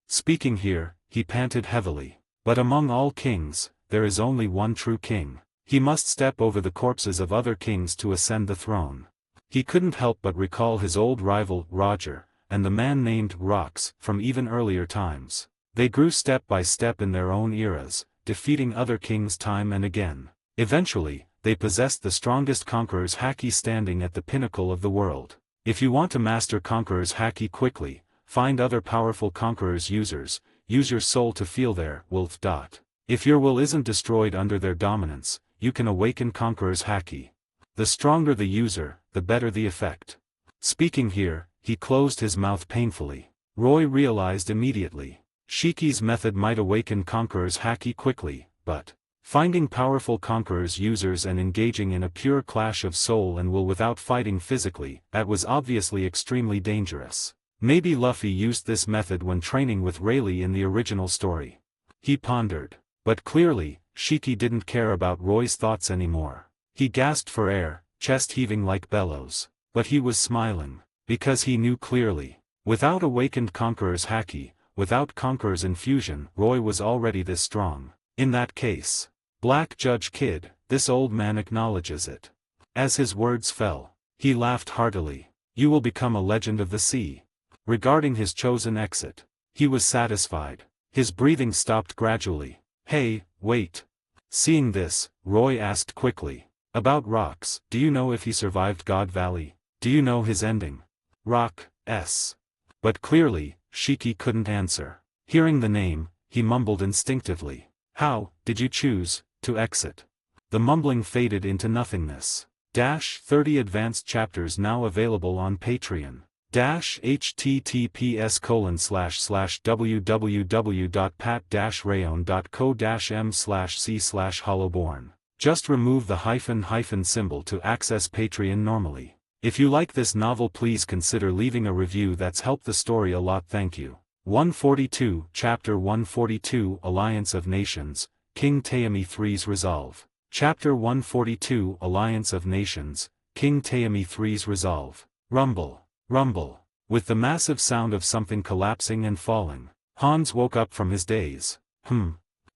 Speaking here, he panted heavily. But among all kings, there is only one true king. He must step over the corpses of other kings to ascend the throne. He couldn't help but recall his old rival, Roger, and the man named Rox, from even earlier times. They grew step by step in their own eras, defeating other kings time and again. Eventually, they possessed the strongest Conqueror's haki standing at the pinnacle of the world. If you want to master Conqueror's haki quickly, find other powerful Conqueror's users, use your soul to feel their wolf. If your will isn't destroyed under their dominance, you can awaken Conqueror's haki. The stronger the user, the better the effect. Speaking here, he closed his mouth painfully. Roy realized immediately. Shiki's method might awaken Conqueror's haki quickly, but Finding powerful conquerors users and engaging in a pure clash of soul and will without fighting physically, that was obviously extremely dangerous. Maybe Luffy used this method when training with Rayleigh in the original story. He pondered. But clearly, Shiki didn't care about Roy's thoughts anymore. He gasped for air, chest heaving like bellows. But he was smiling. Because he knew clearly. Without awakened Conqueror's haki, without Conqueror's infusion, Roy was already this strong. In that case. Black Judge Kid, this old man acknowledges it. As his words fell, he laughed heartily. You will become a legend of the sea. Regarding his chosen exit, he was satisfied. His breathing stopped gradually. Hey, wait. Seeing this, Roy asked quickly. About Rocks, do you know if he survived God Valley? Do you know his ending? Rock, S. But clearly, Shiki couldn't answer. Hearing the name, he mumbled instinctively. How did you choose to exit? The mumbling faded into nothingness. 30 advanced chapters now available on Patreon. https://www.pat-rayon.co-m/c/hollowborn. Just remove the hyphen symbol to access Patreon normally. If you like this novel, please consider leaving a review. That's helped the story a lot. Thank you. 142 Chapter 142 Alliance of Nations, King Taemi III's Resolve. Chapter 142 Alliance of Nations, King Taemi III's Resolve. Rumble. Rumble. With the massive sound of something collapsing and falling, Hans woke up from his daze.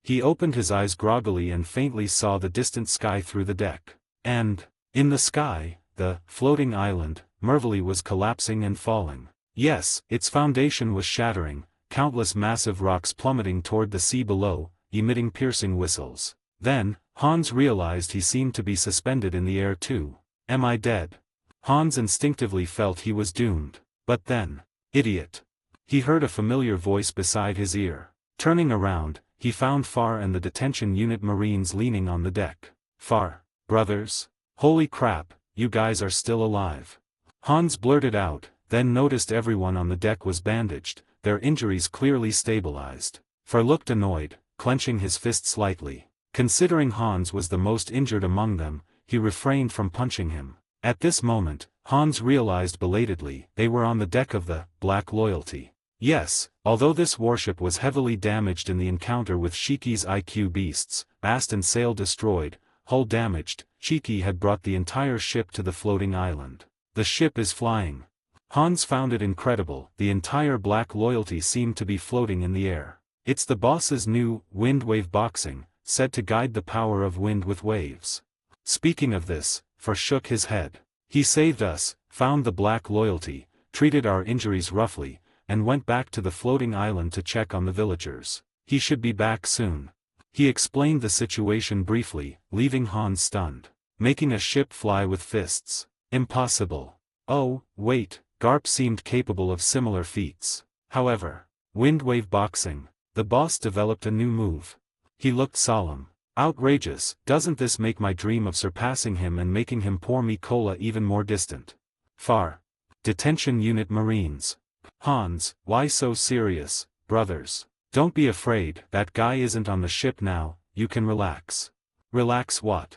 He opened his eyes groggily and faintly saw the distant sky through the deck. And, in the sky, the floating island, Merville, was collapsing and falling. Yes, its foundation was shattering, countless massive rocks plummeting toward the sea below, emitting piercing whistles. Then, Hans realized he seemed to be suspended in the air too. Am I dead? Hans instinctively felt he was doomed. But then, idiot! He heard a familiar voice beside his ear. Turning around, he found Far and the detention unit Marines leaning on the deck. Far, brothers? Holy crap, you guys are still alive. Hans blurted out, then noticed everyone on the deck was bandaged, their injuries clearly stabilized. Far looked annoyed, clenching his fist slightly. Considering Hans was the most injured among them, he refrained from punching him. At this moment, Hans realized belatedly they were on the deck of the Black Loyalty. Yes, although this warship was heavily damaged in the encounter with Shiki's IQ beasts, mast and sail destroyed, hull damaged, Shiki had brought the entire ship to the floating island. The ship is flying. Hans found it incredible. The entire Black Loyalty seemed to be floating in the air. It's the boss's new wind wave boxing, said to guide the power of wind with waves. Speaking of this, Far shook his head. He saved us, found the Black Loyalty, treated our injuries roughly, and went back to the floating island to check on the villagers. He should be back soon. He explained the situation briefly, leaving Hans stunned. Making a ship fly with fists. Impossible. Oh, wait, Garp seemed capable of similar feats. However, wind wave boxing. The boss developed a new move. He looked solemn. Outrageous, doesn't this make my dream of surpassing him and making him pour me cola even more distant? Far. Detention Unit Marines. Hans, why so serious, brothers? Don't be afraid, that guy isn't on the ship now, you can relax. Relax what?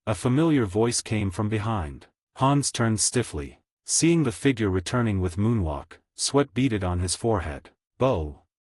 A familiar voice came from behind. Hans turned stiffly. Seeing the figure returning with moonwalk, sweat beaded on his forehead.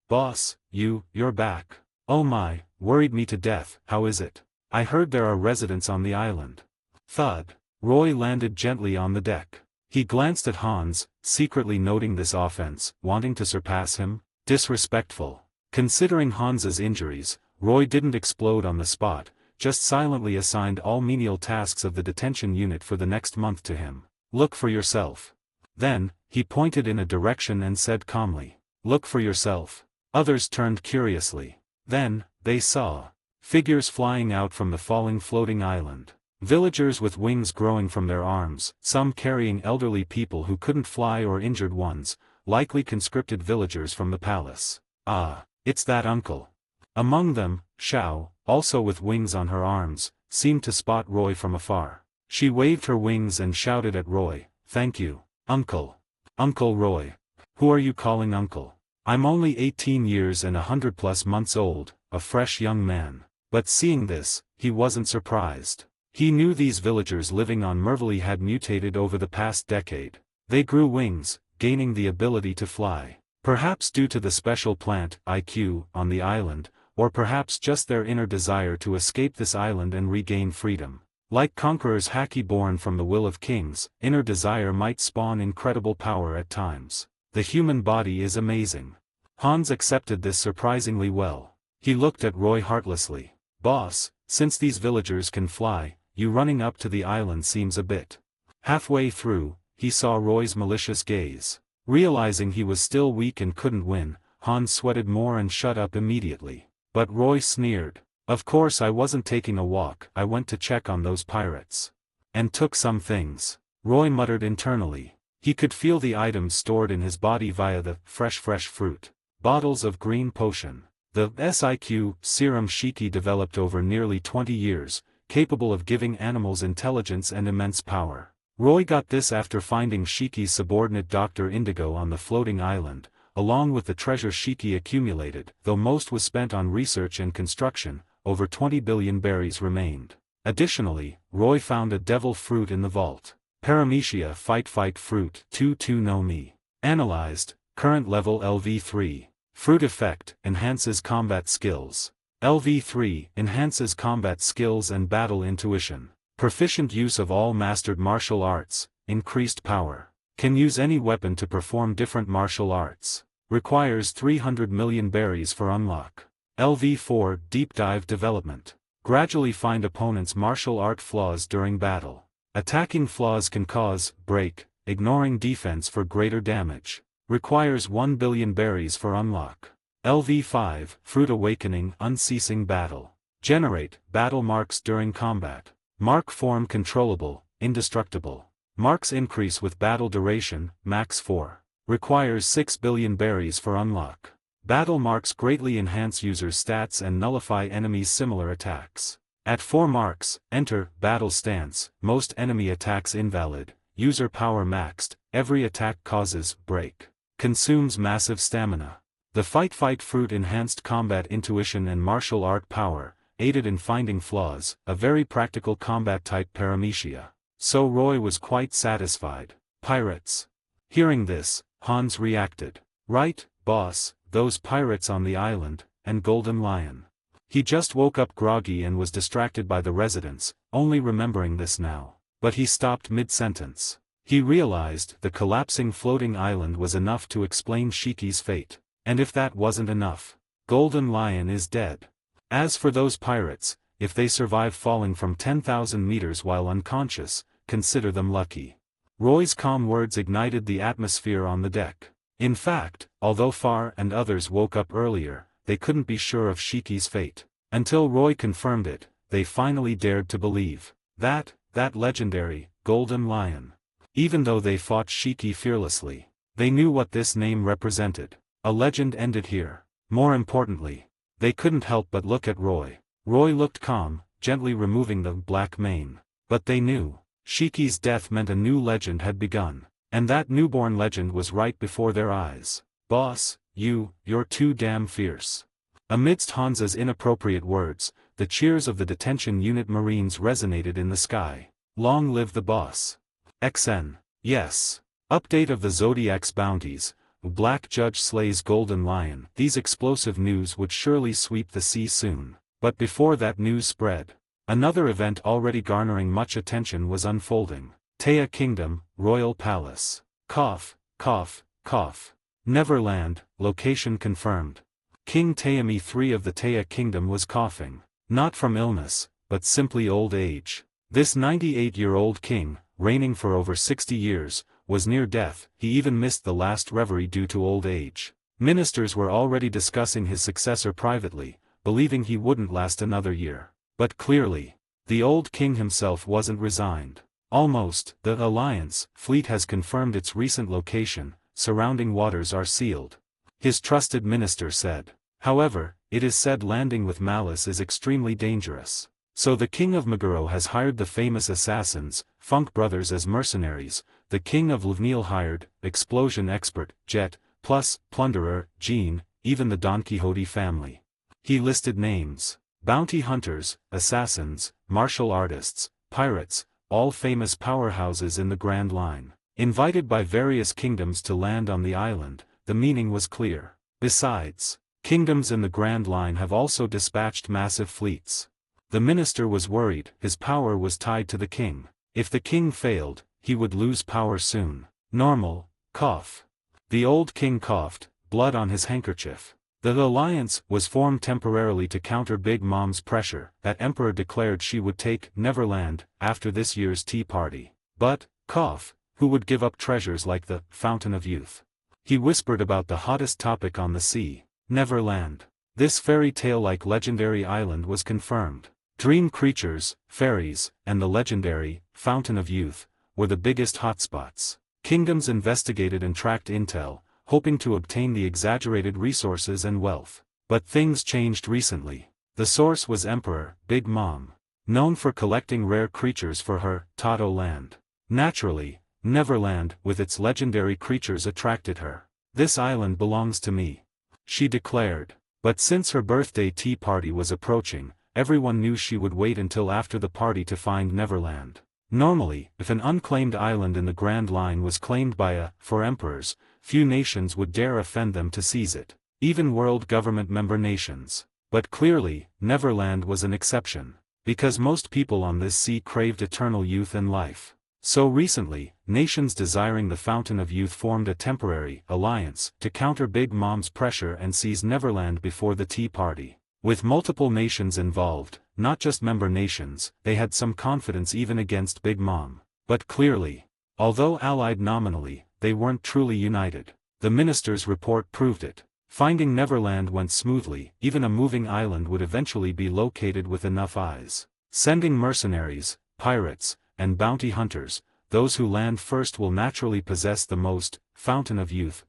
Boss, you're back. Oh my, worried me to death. How is it? I heard there are residents on the island. Thud. Roy landed gently on the deck. He glanced at Hans, secretly noting this offense, wanting to surpass him. Disrespectful. Considering Hans's injuries, Roy didn't explode on the spot, just silently assigned all menial tasks of the detention unit for the next month to him. Look for yourself. Then, he pointed in a direction and said calmly, look for yourself. Others turned curiously. Then, they saw figures flying out from the falling floating island. Villagers with wings growing from their arms, some carrying elderly people who couldn't fly or injured ones, likely conscripted villagers from the palace. Ah, it's that uncle. Among them, Xiao, also with wings on her arms, seemed to spot Roy from afar. She waved her wings and shouted at Roy, thank you, uncle. Uncle Roy. Who are you calling uncle? I'm only 18 years and 100+ months old, a fresh young man. But seeing this, he wasn't surprised. He knew these villagers living on Merville had mutated over the past decade. They grew wings, gaining the ability to fly. Perhaps due to the special plant, IQ, on the island, or perhaps just their inner desire to escape this island and regain freedom. Like conquerors hacky born from the will of kings, inner desire might spawn incredible power at times. The human body is amazing. Hans accepted this surprisingly well. He looked at Roy heartlessly. Boss, since these villagers can fly, you running up to the island seems a bit. Halfway through, he saw Roy's malicious gaze. Realizing he was still weak and couldn't win, Hans sweated more and shut up immediately. But Roy sneered. Of course I wasn't taking a walk, I went to check on those pirates. And took some things. Roy muttered internally. He could feel the items stored in his body via the fresh fruit. Bottles of green potion. The SIQ serum Shiki developed over nearly 20 years, capable of giving animals intelligence and immense power. Roy got this after finding Shiki's subordinate Dr. Indigo on the floating island, along with the treasure Shiki accumulated. Though most was spent on research and construction, over 20 billion berries remained. Additionally, Roy found a devil fruit in the vault. Paramecia fight fruit 2 no mi. Analyzed, current level LV3. Fruit effect, enhances combat skills. LV3, enhances combat skills and battle intuition. Proficient use of all mastered martial arts, increased power. Can use any weapon to perform different martial arts. Requires 300 million berries for unlock. LV4, deep dive development. Gradually find opponents' martial art flaws during battle. Attacking flaws can cause, break, ignoring defense for greater damage. Requires 1 billion berries for unlock. LV5, Fruit Awakening, Unceasing Battle. Generate, battle marks during combat. Mark form controllable, indestructible. Marks increase with battle duration, max 4. Requires 6 billion berries for unlock. Battle marks greatly enhance users' stats and nullify enemies' similar attacks. At 4 marks, enter, battle stance, most enemy attacks invalid, user power maxed, every attack causes, break. Consumes massive stamina. The fight fruit enhanced combat intuition and martial art power, aided in finding flaws, a very practical combat type paramecia. So Roy was quite satisfied. Pirates. Hearing this, Hans reacted. Right, boss, those pirates on the island, and Golden Lion. He just woke up groggy and was distracted by the residents, only remembering this now. But he stopped mid-sentence. He realized the collapsing floating island was enough to explain Shiki's fate. And if that wasn't enough, Golden Lion is dead. As for those pirates, if they survive falling from 10,000 meters while unconscious, consider them lucky. Roy's calm words ignited the atmosphere on the deck. In fact, although Far and others woke up earlier, they couldn't be sure of Shiki's fate. Until Roy confirmed it, they finally dared to believe that legendary, Golden Lion. Even though they fought Shiki fearlessly, they knew what this name represented. A legend ended here. More importantly, they couldn't help but look at Roy. Roy looked calm, gently removing the black mane. But they knew, Shiki's death meant a new legend had begun. And that newborn legend was right before their eyes. Boss, you're too damn fierce. Amidst Hansa's inappropriate words, the cheers of the detention unit Marines resonated in the sky. Long live the boss. XN. Yes. Update of the Zodiac's bounties. Black Judge slays Golden Lion. These explosive news would surely sweep the sea soon. But before that news spread, another event already garnering much attention was unfolding. Taya Kingdom, Royal Palace. Cough, cough, cough. Neverland, location confirmed. King Tayami III of the Taya Kingdom was coughing. Not from illness, but simply old age. This 98-year-old king, reigning for over 60 years, was near death. He even missed the last reverie due to old age. Ministers were already discussing his successor privately, believing he wouldn't last another year. But clearly, the old king himself wasn't resigned. Almost. The Alliance fleet has confirmed its recent location, surrounding waters are sealed. His trusted minister said. However, it is said landing with malice is extremely dangerous. So the king of Meguro has hired the famous assassins, Funk brothers as mercenaries. The king of Luvneal hired, explosion expert, Jet, plus, plunderer, Jean, even the Don Quixote family. He listed names. Bounty hunters, assassins, martial artists, pirates, all famous powerhouses in the Grand Line. Invited by various kingdoms to land on the island, the meaning was clear. Besides, kingdoms in the Grand Line have also dispatched massive fleets. The minister was worried, his power was tied to the king. If the king failed, he would lose power soon. Normal, cough. The old king coughed, blood on his handkerchief. The alliance was formed temporarily to counter Big Mom's pressure. That emperor declared she would take Neverland after this year's tea party. But, cough, who would give up treasures like the Fountain of Youth? He whispered about the hottest topic on the sea, Neverland. This fairy tale-like legendary island was confirmed. Dream creatures, fairies, and the legendary Fountain of Youth were the biggest hotspots. Kingdoms investigated and tracked intel, hoping to obtain the exaggerated resources and wealth. But things changed recently. The source was Emperor Big Mom, known for collecting rare creatures for her Tato land. Naturally, Neverland with its legendary creatures attracted her. This island belongs to me, she declared. But since her birthday tea party was approaching, everyone knew she would wait until after the party to find Neverland. Normally, if an unclaimed island in the Grand Line was claimed by for emperors, few nations would dare offend them to seize it, even world government member nations. But clearly, Neverland was an exception, because most people on this sea craved eternal youth and life. So recently, nations desiring the Fountain of Youth formed a temporary alliance to counter Big Mom's pressure and seize Neverland before the tea party. With multiple nations involved, not just member nations, they had some confidence even against Big Mom. But clearly, although allied nominally, they weren't truly united. The minister's report proved it. Finding Neverland went smoothly. Even a moving island would eventually be located with enough eyes. Sending mercenaries, pirates, and bounty hunters, those who land first will naturally possess the most. Fountain of Youth.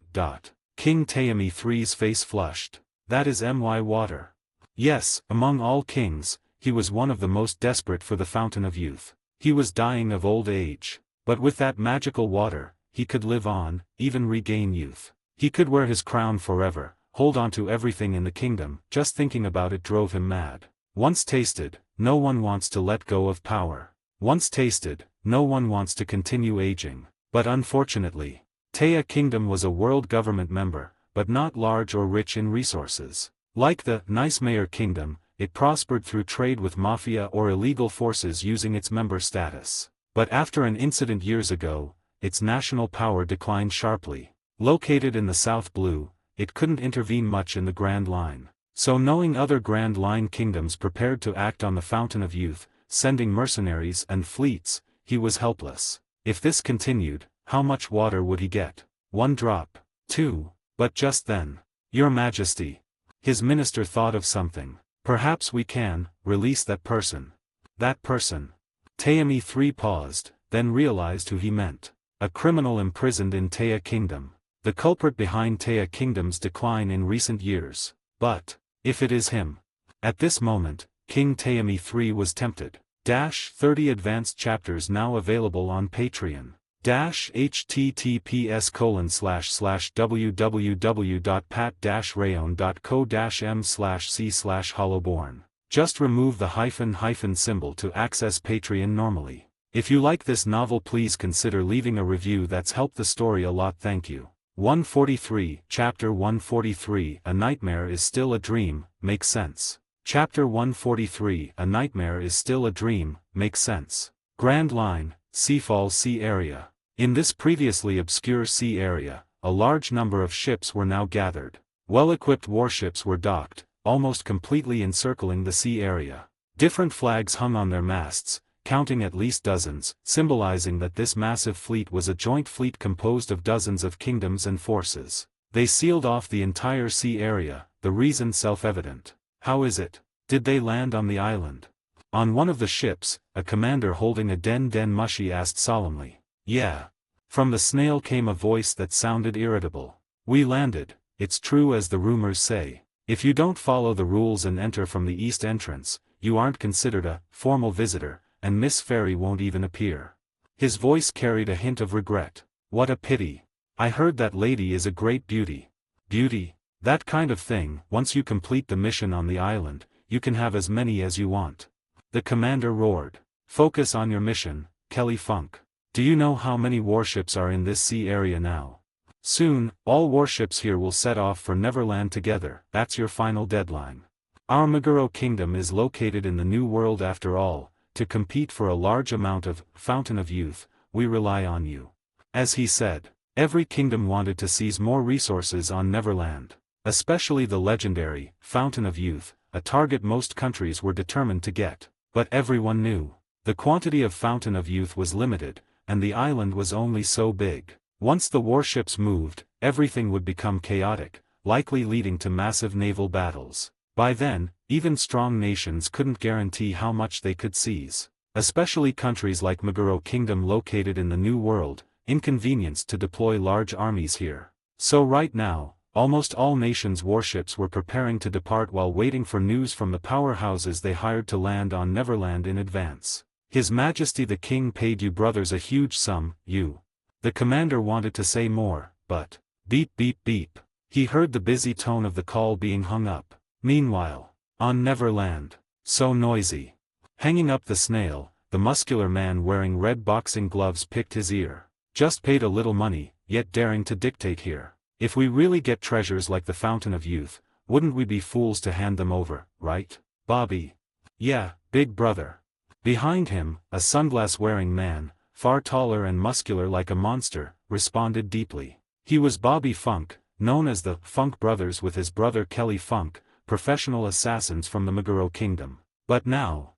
King Taemi III's face flushed. That is my water. Yes, among all kings, he was one of the most desperate for the Fountain of Youth. He was dying of old age. But with that magical water, he could live on, even regain youth. He could wear his crown forever, hold on to everything in the kingdom. Just thinking about it drove him mad. Once tasted, no one wants to let go of power. Once tasted, no one wants to continue aging. But unfortunately, Taya Kingdom was a world government member, but not large or rich in resources. Like the Nice Mayor Kingdom, it prospered through trade with mafia or illegal forces using its member status. But after an incident years ago, its national power declined sharply. Located in the South Blue, it couldn't intervene much in the Grand Line. So knowing other Grand Line kingdoms prepared to act on the Fountain of Youth, sending mercenaries and fleets, he was helpless. If this continued, how much water would he get? 1 drop. 2. But just then, Your Majesty. His minister thought of something. Perhaps we can release that person. That person. Taemi III paused, then realized who he meant. A criminal imprisoned in Taya Kingdom. The culprit behind Taya Kingdom's decline in recent years. But, if it is him. At this moment, King Taemi III was tempted. 30 advanced chapters now available on Patreon. https://www.pat-rayon.co-m/c/hollowborn. Just remove the hyphen symbol to access Patreon normally. If you like this novel, please consider leaving a review. That's helped the story a lot. Thank you. 143, Chapter 143, A Nightmare is Still a Dream, Makes Sense. Chapter 143, A Nightmare is Still a Dream, Makes Sense. Grand Line, Seafall Sea Area. In this previously obscure sea area, a large number of ships were now gathered. Well-equipped warships were docked, almost completely encircling the sea area. Different flags hung on their masts, counting at least dozens, symbolizing that this massive fleet was a joint fleet composed of dozens of kingdoms and forces. They sealed off the entire sea area, the reason self-evident. How is it? Did they land on the island? On one of the ships, a commander holding a den mushi asked solemnly. Yeah. From the snail came a voice that sounded irritable. We landed, it's true as the rumors say. If you don't follow the rules and enter from the east entrance, you aren't considered a formal visitor, and Miss Fairy won't even appear. His voice carried a hint of regret. What a pity. I heard that lady is a great beauty. Beauty? That kind of thing. Once you complete the mission on the island, you can have as many as you want. The commander roared. Focus on your mission, Kelly Funk. Do you know how many warships are in this sea area now? Soon, all warships here will set off for Neverland together. That's your final deadline. Our Meguro Kingdom is located in the New World after all. To compete for a large amount of Fountain of Youth, we rely on you. As he said, every kingdom wanted to seize more resources on Neverland. Especially the legendary Fountain of Youth, a target most countries were determined to get. But everyone knew. The quantity of Fountain of Youth was limited, and the island was only so big. Once the warships moved, everything would become chaotic, likely leading to massive naval battles. By then, even strong nations couldn't guarantee how much they could seize. Especially countries like Meguro Kingdom located in the New World, inconvenienced to deploy large armies here. So right now, almost all nations' warships were preparing to depart while waiting for news from the powerhouses they hired to land on Neverland in advance. His Majesty the King paid you brothers a huge sum, you. The commander wanted to say more, but, beep beep beep. He heard the busy tone of the call being hung up. Meanwhile, on Neverland, so noisy. Hanging up the snail, the muscular man wearing red boxing gloves picked his ear. Just paid a little money, yet daring to dictate here. If we really get treasures like the Fountain of Youth, wouldn't we be fools to hand them over, right, Bobby? Yeah, big brother. Behind him, a sunglass-wearing man, far taller and muscular like a monster, responded deeply. He was Bobby Funk, known as the Funk Brothers with his brother Kelly Funk, professional assassins from the Meguro Kingdom. But now,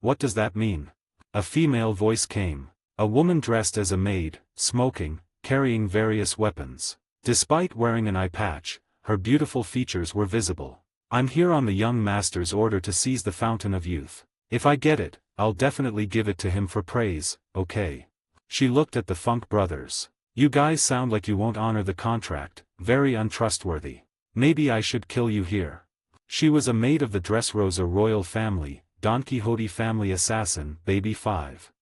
what does that mean? A female voice came. A woman dressed as a maid, smoking, carrying various weapons. Despite wearing an eye patch, her beautiful features were visible. I'm here on the young master's order to seize the Fountain of Youth. If I get it, I'll definitely give it to him for praise, okay? She looked at the Funk brothers. You guys sound like you won't honor the contract, very untrustworthy. Maybe I should kill you here. She was a maid of the Dressrosa royal family, Don Quixote family assassin, Baby 5.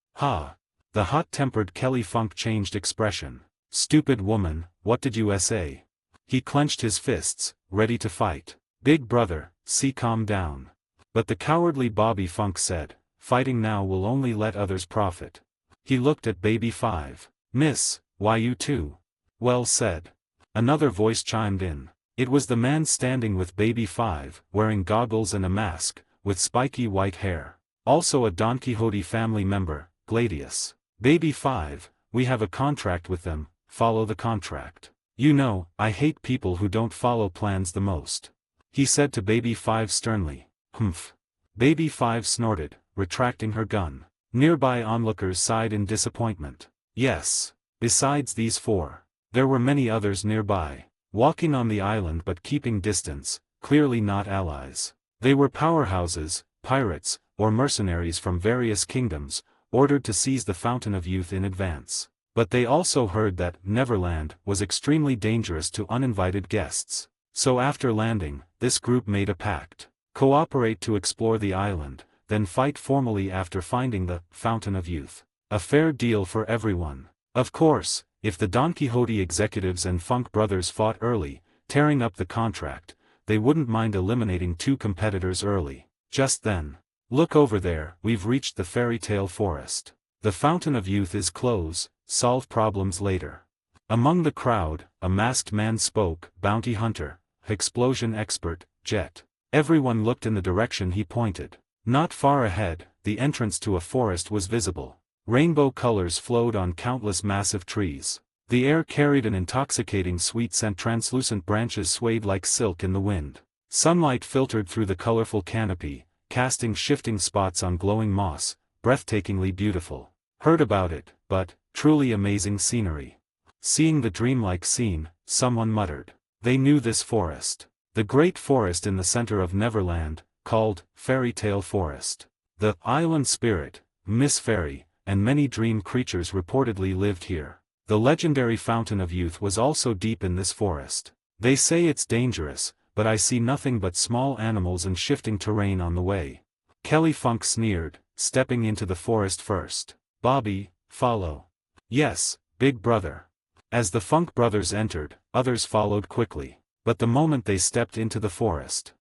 The hot-tempered Kelly Funk changed expression. Stupid woman, what did you say? He clenched his fists, ready to fight. Big brother, calm down. But the cowardly Bobby Funk said, fighting now will only let others profit. He looked at Baby 5. Miss, why you too? Well said. Another voice chimed in. It was the man standing with Baby 5, wearing goggles and a mask, with spiky white hair. Also a Don Quixote family member, Gladius. Baby 5, we have a contract with them, follow the contract. You know, I hate people who don't follow plans the most. He said to Baby 5 sternly. Humph. Baby 5 snorted, retracting her gun. Nearby onlookers sighed in disappointment. Yes. Besides these four, there were many others nearby, walking on the island but keeping distance, clearly not allies. They were powerhouses, pirates, or mercenaries from various kingdoms, ordered to seize the Fountain of Youth in advance. But they also heard that Neverland was extremely dangerous to uninvited guests. So after landing, this group made a pact. Cooperate to explore the island, then fight formally after finding the Fountain of Youth. A fair deal for everyone. Of course, if the Don Quixote executives and Funk brothers fought early, tearing up the contract, they wouldn't mind eliminating two competitors early. Just then. Look over there, we've reached the fairy tale forest. The Fountain of Youth is close, solve problems later. Among the crowd, a masked man spoke, bounty hunter, explosion expert, Jet. Everyone looked in the direction he pointed. Not far ahead, the entrance to a forest was visible. Rainbow colors flowed on countless massive trees. The air carried an intoxicating sweet scent. Translucent branches swayed like silk in the wind. Sunlight filtered through the colorful canopy, casting shifting spots on glowing moss, breathtakingly beautiful. Heard about it, but, truly amazing scenery. Seeing the dreamlike scene, someone muttered. They knew this forest. The great forest in the center of Neverland, called Fairy Tale Forest. The island spirit, Miss Fairy, and many dream creatures reportedly lived here. The legendary Fountain of Youth was also deep in this forest. They say it's dangerous, but I see nothing but small animals and shifting terrain on the way. Kelly Funk sneered, stepping into the forest first. Bobby, follow. Yes, big brother. As the Funk brothers entered, others followed quickly. But the moment they stepped into the forest.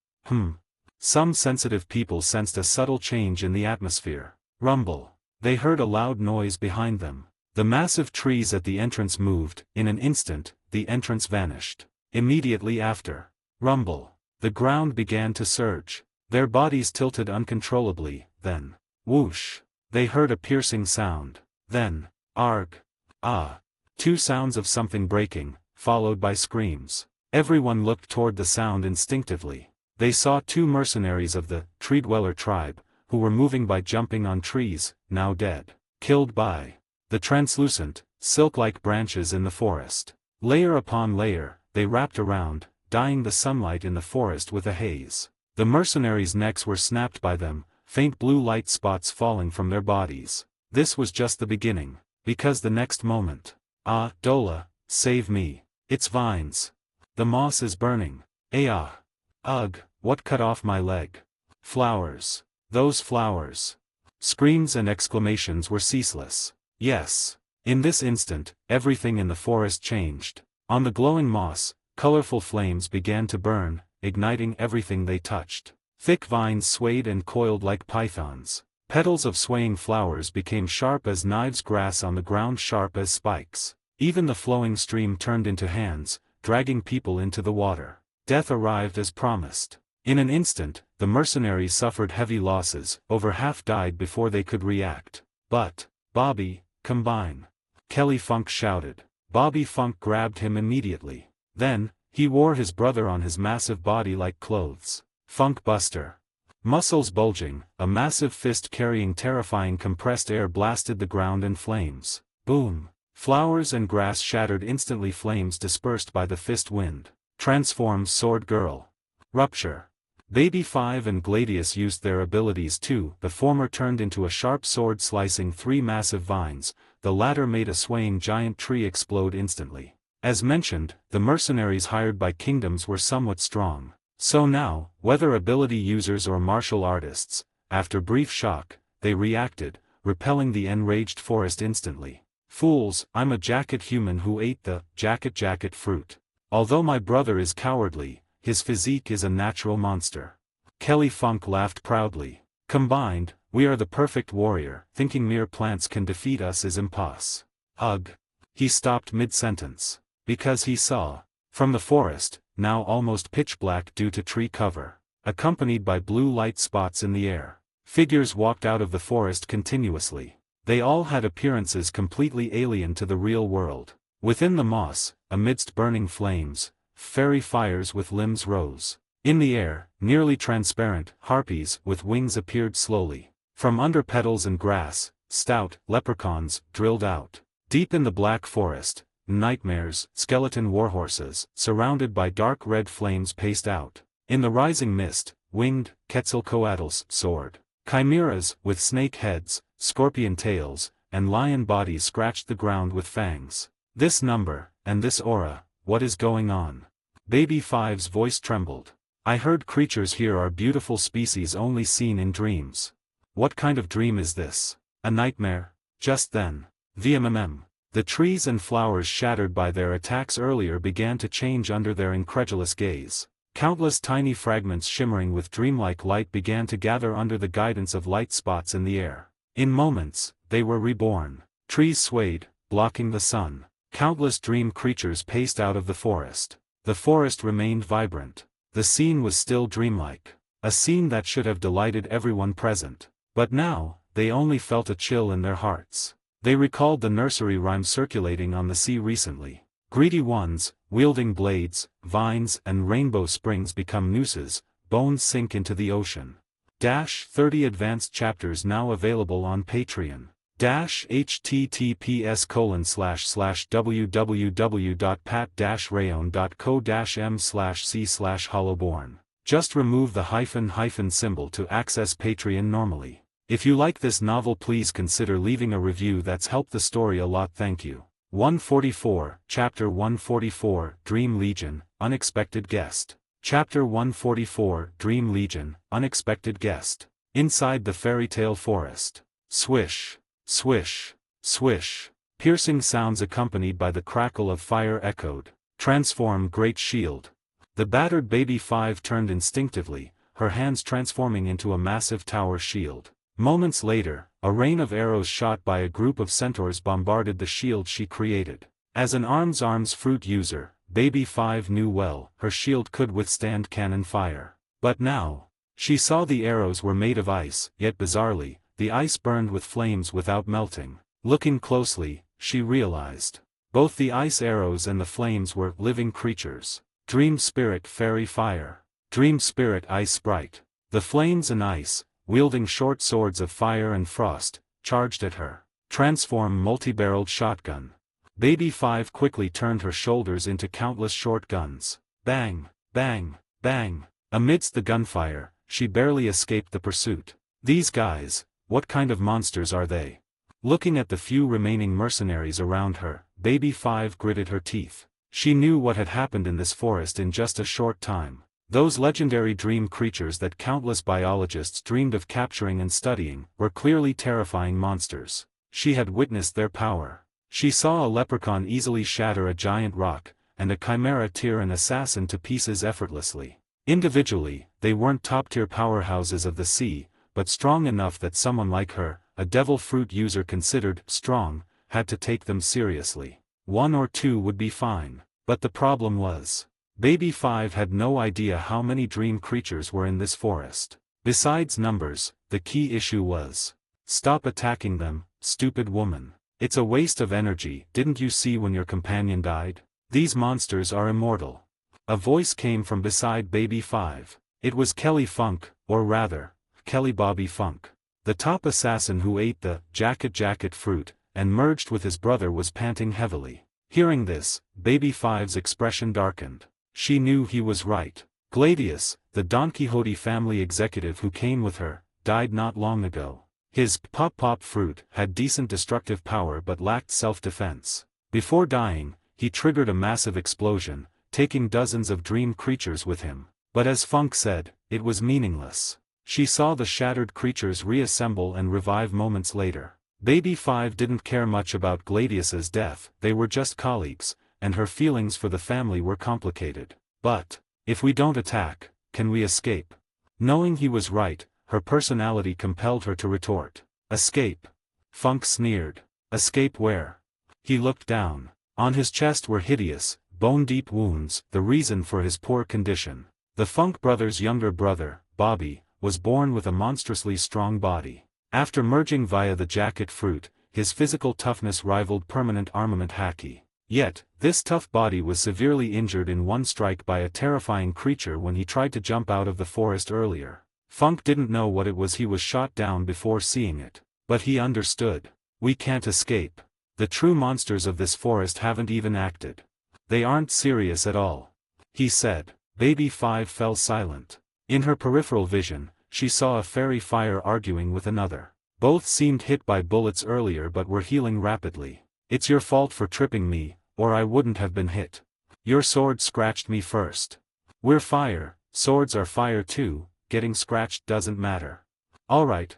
Some sensitive people sensed a subtle change in the atmosphere. Rumble. They heard a loud noise behind them. The massive trees at the entrance moved. In an instant, the entrance vanished. Immediately after. Rumble. The ground began to surge. Their bodies tilted uncontrollably, then. Whoosh. They heard a piercing sound. Then. Arg. Ah. Two sounds of something breaking, followed by screams. Everyone looked toward the sound instinctively. They saw two mercenaries of the Tree Dweller tribe, who were moving by jumping on trees, now dead. Killed by the translucent, silk-like branches in the forest. Layer upon layer, they wrapped around, dyeing the sunlight in the forest with a haze. The mercenaries' necks were snapped by them, faint blue light spots falling from their bodies. This was just the beginning, because the next moment. Ah, Dola, save me. It's vines. The moss is burning. Ah. Ugh, what cut off my leg? Flowers. Those flowers. Screams and exclamations were ceaseless. Yes. In this instant, everything in the forest changed. On the glowing moss, colorful flames began to burn, igniting everything they touched. Thick vines swayed and coiled like pythons. Petals of swaying flowers became sharp as knives, grass on the ground sharp as spikes. Even the flowing stream turned into hands, dragging people into the water. Death arrived as promised. In an instant, the mercenaries suffered heavy losses, over half died before they could react. But, Bobby, combine. Kelly Funk shouted. Bobby Funk grabbed him immediately. Then, he wore his brother on his massive body like clothes. Funk Buster. Muscles bulging, a massive fist carrying terrifying compressed air blasted the ground in flames. Boom. Flowers and grass shattered instantly, flames dispersed by the fist wind. Transforms Sword Girl. Rupture. Baby 5 and Gladius used their abilities too. The former turned into a sharp sword slicing 3 massive vines, the latter made a swaying giant tree explode instantly. As mentioned, the mercenaries hired by kingdoms were somewhat strong. So now, whether ability users or martial artists, after brief shock, they reacted, repelling the enraged forest instantly. Fools, I'm a jacket human who ate the jacket fruit. Although my brother is cowardly, his physique is a natural monster. Kelly Funk laughed proudly. Combined, we are the perfect warrior. Thinking mere plants can defeat us is impossible. Ugh. He stopped mid-sentence. Because he saw, from the forest, now almost pitch black due to tree cover, accompanied by blue light spots in the air. Figures walked out of the forest continuously. They all had appearances completely alien to the real world. Within the moss, amidst burning flames, fairy fires with limbs rose. In the air, nearly transparent, harpies with wings appeared slowly. From under petals and grass, stout leprechauns drilled out. Deep in the black forest, nightmares, skeleton warhorses, surrounded by dark red flames paced out. In the rising mist, winged Quetzalcoatl's soared. Chimeras, with snake heads, scorpion tails, and lion bodies scratched the ground with fangs. This number, and this aura, what is going on? Baby 5's voice trembled. I heard creatures here are beautiful species only seen in dreams. What kind of dream is this? A nightmare? Just then. The trees and flowers shattered by their attacks earlier began to change under their incredulous gaze. Countless tiny fragments shimmering with dreamlike light began to gather under the guidance of light spots in the air. In moments, they were reborn. Trees swayed, blocking the sun. Countless dream creatures paced out of the forest. The forest remained vibrant. The scene was still dreamlike. A scene that should have delighted everyone present. But now, they only felt a chill in their hearts. They recalled the nursery rhyme circulating on the sea recently. Greedy ones, wielding blades, vines and rainbow springs become nooses, bones sink into the ocean. 30 advanced chapters now available on Patreon. https://www.pat-rayon.co-m/c/hollowborn. Just remove the hyphen symbol to access Patreon normally. If you like this novel, please consider leaving a review. That's helped the story a lot. Thank you. 144, Chapter 144, Dream Legion, Unexpected Guest. Chapter 144, Dream Legion, Unexpected Guest. Inside the fairy tale forest. Swish, swish, swish. Piercing sounds accompanied by the crackle of fire echoed. Transform Great Shield. The battered baby 5 turned instinctively, her hands transforming into a massive tower shield. Moments later, a rain of arrows shot by a group of centaurs bombarded the shield she created. As an arms fruit user, Baby 5 knew well, her shield could withstand cannon fire. But now, she saw the arrows were made of ice, yet bizarrely, the ice burned with flames without melting. Looking closely, she realized, both the ice arrows and the flames were living creatures. Dream Spirit Fairy Fire. Dream Spirit Ice Sprite. The flames and ice, wielding short swords of fire and frost, charged at her. Transform Multi-Barreled Shotgun. Baby 5 quickly turned her shoulders into countless short guns. Bang, bang, bang. Amidst the gunfire, she barely escaped the pursuit. These guys, what kind of monsters are they? Looking at the few remaining mercenaries around her, Baby 5 gritted her teeth. She knew what had happened in this forest in just a short time. Those legendary dream creatures that countless biologists dreamed of capturing and studying were clearly terrifying monsters. She had witnessed their power. She saw a leprechaun easily shatter a giant rock, and a chimera tear an assassin to pieces effortlessly. Individually, they weren't top-tier powerhouses of the sea, but strong enough that someone like her, a devil fruit user considered strong, had to take them seriously. One or two would be fine. But the problem was, Baby 5 had no idea how many dream creatures were in this forest. Besides numbers, the key issue was, stop attacking them, stupid woman. It's a waste of energy. Didn't you see when your companion died? These monsters are immortal. A voice came from beside Baby 5. It was Kelly Funk, or rather, Kelly Bobby Funk. The top assassin who ate the jacket fruit, and merged with his brother was panting heavily. Hearing this, Baby 5's expression darkened. She knew he was right. Gladius, the Don Quixote family executive who came with her, died not long ago. His pop fruit had decent destructive power but lacked self-defense. Before dying, he triggered a massive explosion, taking dozens of dream creatures with him. But as Funk said, it was meaningless. She saw the shattered creatures reassemble and revive moments later. Baby 5 didn't care much about Gladius's death. They were just colleagues, and her feelings for the family were complicated. But, if we don't attack, can we escape? Knowing he was right, her personality compelled her to retort. Escape? Funk sneered. Escape where? He looked down. On his chest were hideous, bone-deep wounds, the reason for his poor condition. The Funk brothers' younger brother, Bobby, was born with a monstrously strong body. After merging via the jacket fruit, his physical toughness rivaled permanent armament haki. Yet, this tough body was severely injured in one strike by a terrifying creature when he tried to jump out of the forest earlier. Funk didn't know what it was he was shot down before seeing it. But he understood. We can't escape. The true monsters of this forest haven't even acted. They aren't serious at all. He said. Baby 5 fell silent. In her peripheral vision, she saw a fairy fire arguing with another. Both seemed hit by bullets earlier but were healing rapidly. It's your fault for tripping me, or I wouldn't have been hit. Your sword scratched me first. We're fire, swords are fire too, getting scratched doesn't matter. Alright,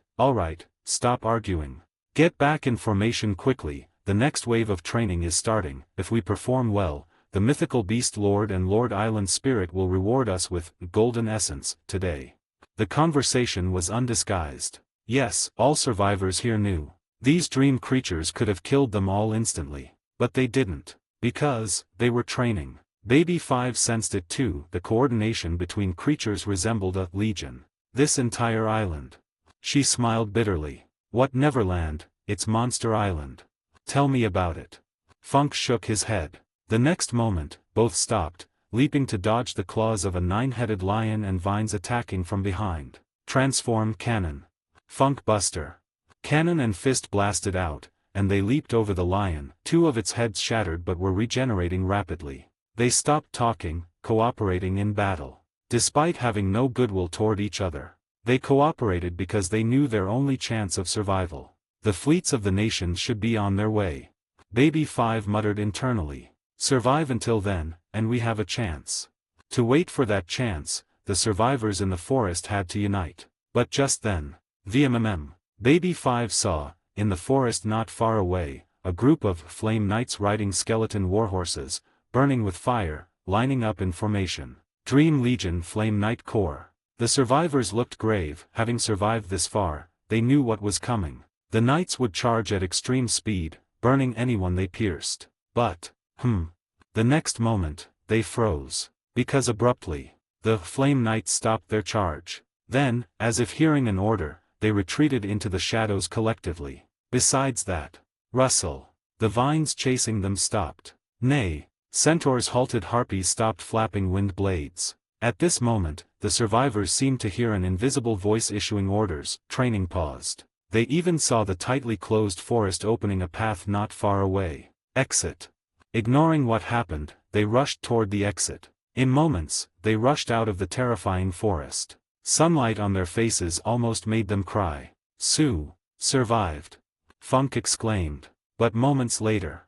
stop arguing. Get back in formation quickly, the next wave of training is starting. If we perform well, the mythical beast Lord and Lord Island Spirit will reward us with golden essence today. The conversation was undisguised. Yes, all survivors here knew. These dream creatures could have killed them all instantly. But they didn't. Because, they were training. Baby 5 sensed it too. The coordination between creatures resembled a legion. This entire island. She smiled bitterly. What Neverland? It's Monster Island. Tell me about it. Funk shook his head. The next moment, both stopped, leaping to dodge the claws of a 9-headed lion and vines attacking from behind. Transform Cannon. Funk Buster. Cannon and fist blasted out, and they leaped over the lion. 2 of its heads shattered but were regenerating rapidly. They stopped talking, cooperating in battle. Despite having no goodwill toward each other, they cooperated because they knew their only chance of survival. The fleets of the nations should be on their way. Baby 5 muttered internally. Survive until then, and we have a chance. To wait for that chance, the survivors in the forest had to unite. But just then, VMMM. Baby 5 saw, in the forest not far away, a group of flame knights riding skeleton warhorses, burning with fire, lining up in formation. Dream Legion Flame Knight Corps. The survivors looked grave. Having survived this far, they knew what was coming. The knights would charge at extreme speed, burning anyone they pierced. But, the next moment, they froze. Because abruptly, the flame knights stopped their charge. Then, as if hearing an order, they retreated into the shadows collectively. Besides that, rustle. The vines chasing them stopped. Nay, centaurs halted, harpies stopped flapping wind blades. At this moment, the survivors seemed to hear an invisible voice issuing orders. Training paused. They even saw the tightly closed forest opening a path not far away. Exit. Ignoring what happened, they rushed toward the exit. In moments, they rushed out of the terrifying forest. Sunlight on their faces almost made them cry. Sue survived. Funk exclaimed. But moments later,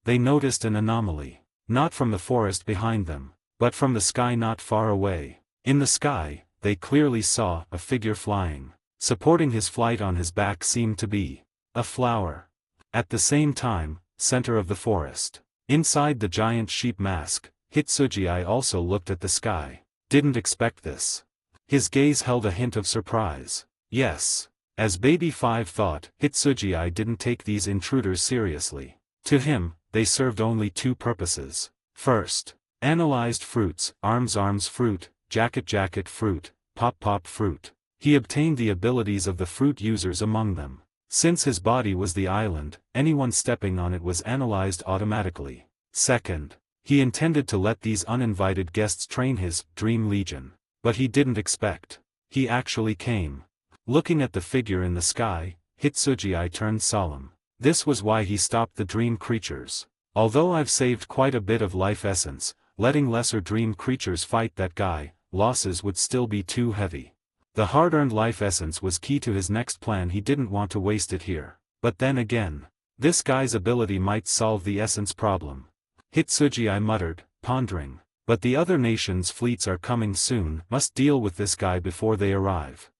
they noticed an anomaly. Not from the forest behind them, but from the sky not far away. In the sky, they clearly saw a figure flying. Supporting his flight on his back seemed to be a flower. At the same time, center of the forest, inside the giant sheep mask, Hitsuji also looked at the sky. Didn't expect this. His gaze held a hint of surprise. Yes. As Baby 5 thought, Hitsuji didn't take these intruders seriously. To him, they served only two purposes. First, analyzed fruits, arms fruit, jacket fruit, pop fruit. He obtained the abilities of the fruit users among them. Since his body was the island, anyone stepping on it was analyzed automatically. Second, he intended to let these uninvited guests train his Dream Legion. But he didn't expect. He actually came. Looking at the figure in the sky, Hitsuji turned solemn. This was why he stopped the dream creatures. Although I've saved quite a bit of life essence, letting lesser dream creatures fight that guy, losses would still be too heavy. The hard-earned life essence was key to his next plan. He didn't want to waste it here. But then again, this guy's ability might solve the essence problem. Hitsuji muttered, pondering. But the other nations' fleets are coming soon, must deal with this guy before they arrive.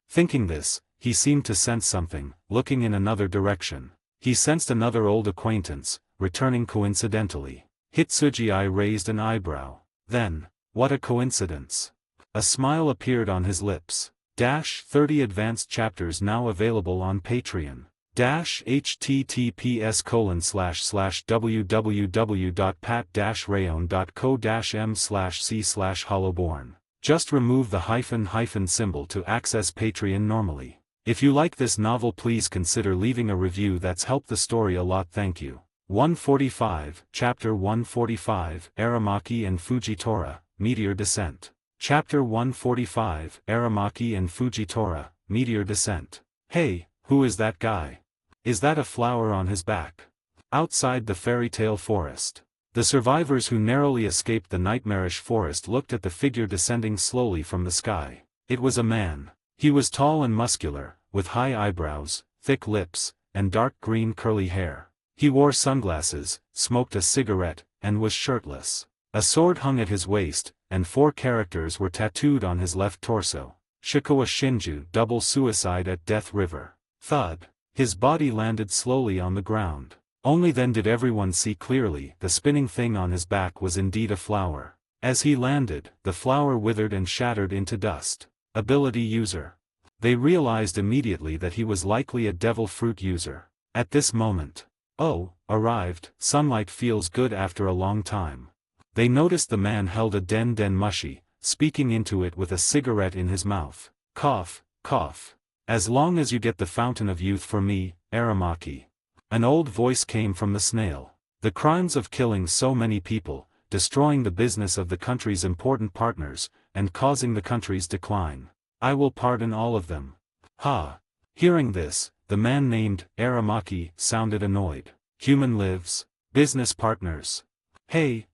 Thinking this, he seemed to sense something. Looking in another direction, he sensed another old acquaintance, returning coincidentally. Hitsuji raised an eyebrow. Then, what a coincidence. A smile appeared on his lips. 30 advanced chapters now available on Patreon. https://www.pat-rayon.co-m/c/hollowborn. Just remove the hyphen symbol to access Patreon normally. If you like this novel, please consider leaving a review. That's helped the story a lot. Thank you. 145, Chapter 145, Aramaki and Fujitora, Meteor Descent. Chapter 145, Aramaki and Fujitora, Meteor Descent. Hey, who is that guy? Is that a flower on his back? Outside the fairy tale forest, the survivors who narrowly escaped the nightmarish forest looked at the figure descending slowly from the sky. It was a man. He was tall and muscular, with high eyebrows, thick lips, and dark green curly hair. He wore sunglasses, smoked a cigarette, and was shirtless. A sword hung at his waist, and 4 characters were tattooed on his left torso. Shikawa Shinju, double suicide at Death River. Thud. His body landed slowly on the ground. Only then did everyone see clearly the spinning thing on his back was indeed a flower. As he landed, the flower withered and shattered into dust. Ability user. They realized immediately that he was likely a devil fruit user. At this moment, arrived. Sunlight feels good after a long time. They noticed the man held a den mushi, speaking into it with a cigarette in his mouth. Cough, cough. As long as you get the fountain of youth for me, Aramaki. An old voice came from the snail. The crimes of killing so many people, destroying the business of the country's important partners, and causing the country's decline. I will pardon all of them. Ha! Hearing this, the man named Aramaki sounded annoyed. Human lives, business partners. Hey,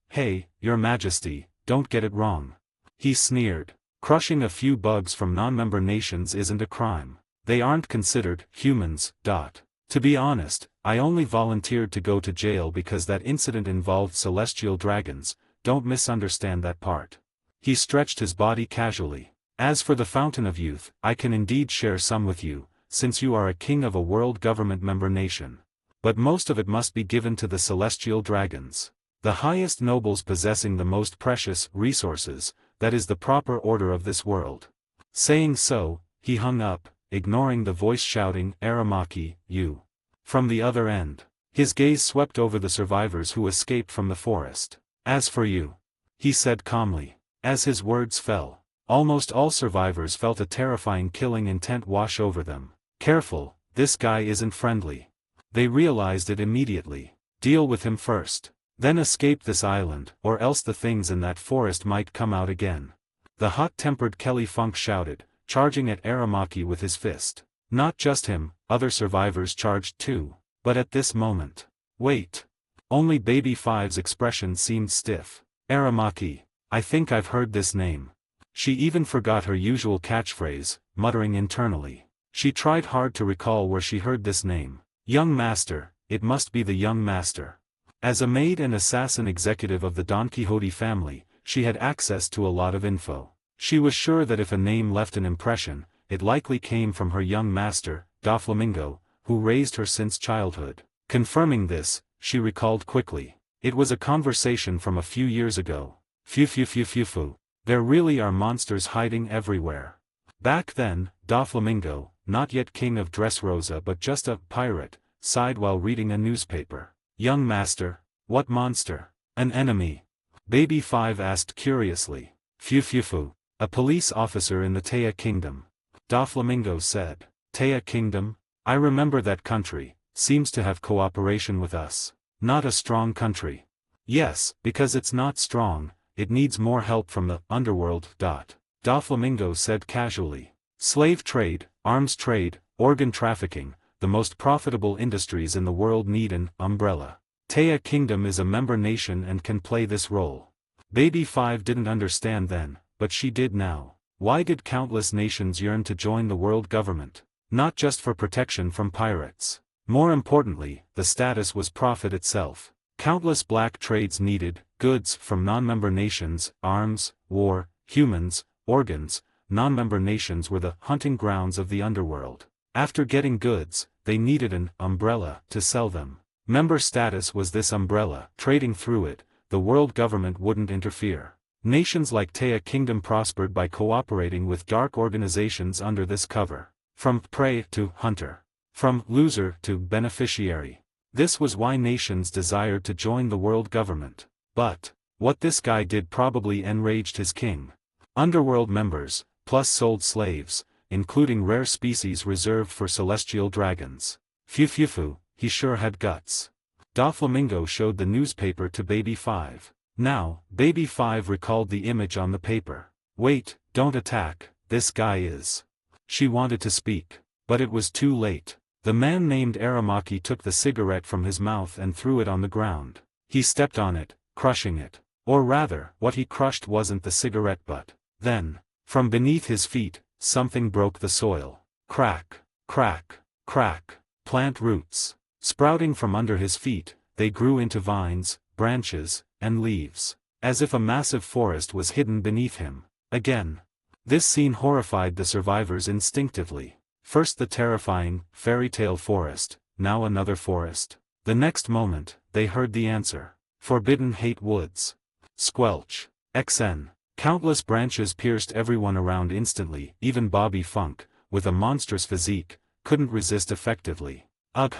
Your Majesty, don't get it wrong. He sneered. Crushing a few bugs from non-member nations isn't a crime. They aren't considered humans. To be honest, I only volunteered to go to jail because that incident involved celestial dragons. Don't misunderstand that part. He stretched his body casually. As for the Fountain of Youth, I can indeed share some with you, since you are a king of a world government member nation. But most of it must be given to the celestial dragons. The highest nobles possessing the most precious resources, that is the proper order of this world. Saying so, he hung up, ignoring the voice shouting, Aramaki, you. From the other end. His gaze swept over the survivors who escaped from the forest. As for you, he said calmly. As his words fell, almost all survivors felt a terrifying killing intent wash over them. Careful, this guy isn't friendly. They realized it immediately. Deal with him first. Then escape this island, or else the things in that forest might come out again. The hot-tempered Kelly Funk shouted, charging at Aramaki with his fist. Not just him, other survivors charged too. But at this moment. Wait. Only Baby Five's expression seemed stiff. Aramaki. I think I've heard this name. She even forgot her usual catchphrase, muttering internally. She tried hard to recall where she heard this name. Young Master, it must be the Young Master. As a maid and assassin executive of the Don Quixote family, she had access to a lot of info. She was sure that if a name left an impression, it likely came from her young master, Doflamingo, who raised her since childhood. Confirming this, she recalled quickly. It was a conversation from a few years ago. Phew. There really are monsters hiding everywhere. Back then, Doflamingo, not yet king of Dressrosa but just a pirate, sighed while reading a newspaper. Young master, what monster? An enemy? Baby Five asked curiously. Phew. A police officer in the Taya Kingdom. Doflamingo said. Taya Kingdom? I remember that country, seems to have cooperation with us. Not a strong country. Yes, because it's not strong, it needs more help from the underworld. Doflamingo said casually. Slave trade, arms trade, organ trafficking, the most profitable industries in the world need an umbrella. Taya Kingdom is a member nation and can play this role. Baby Five didn't understand then, but she did now. Why did countless nations yearn to join the world government? Not just for protection from pirates. More importantly, the status was profit itself. Countless black trades needed, goods from non-member nations, arms, war, humans, organs. Non-member nations were the hunting grounds of the underworld. After getting goods, they needed an umbrella to sell them. Member status was this umbrella. Trading through it, the world government wouldn't interfere. Nations like Taya Kingdom prospered by cooperating with dark organizations under this cover. From prey to hunter. From loser to beneficiary. This was why nations desired to join the world government. But what this guy did probably enraged his king. Underworld members, plus sold slaves, including rare species reserved for celestial dragons. Phew, he sure had guts. Doflamingo showed the newspaper to Baby Five. Now, Baby Five recalled the image on the paper. Wait, don't attack, this guy is. She wanted to speak, but it was too late. The man named Aramaki took the cigarette from his mouth and threw it on the ground. He stepped on it, crushing it. Or rather, what he crushed wasn't the cigarette but, then, from beneath his feet, something broke the soil. Crack, crack, crack. Plant roots. Sprouting from under his feet, they grew into vines, branches, and leaves. As if a massive forest was hidden beneath him. Again. This scene horrified the survivors instinctively. First the terrifying, fairy tale forest, now another forest. The next moment, they heard the answer. Forbidden Hate Woods. Squelch. XN. Countless branches pierced everyone around instantly. Even Bobby Funk, with a monstrous physique, couldn't resist effectively. Ugh.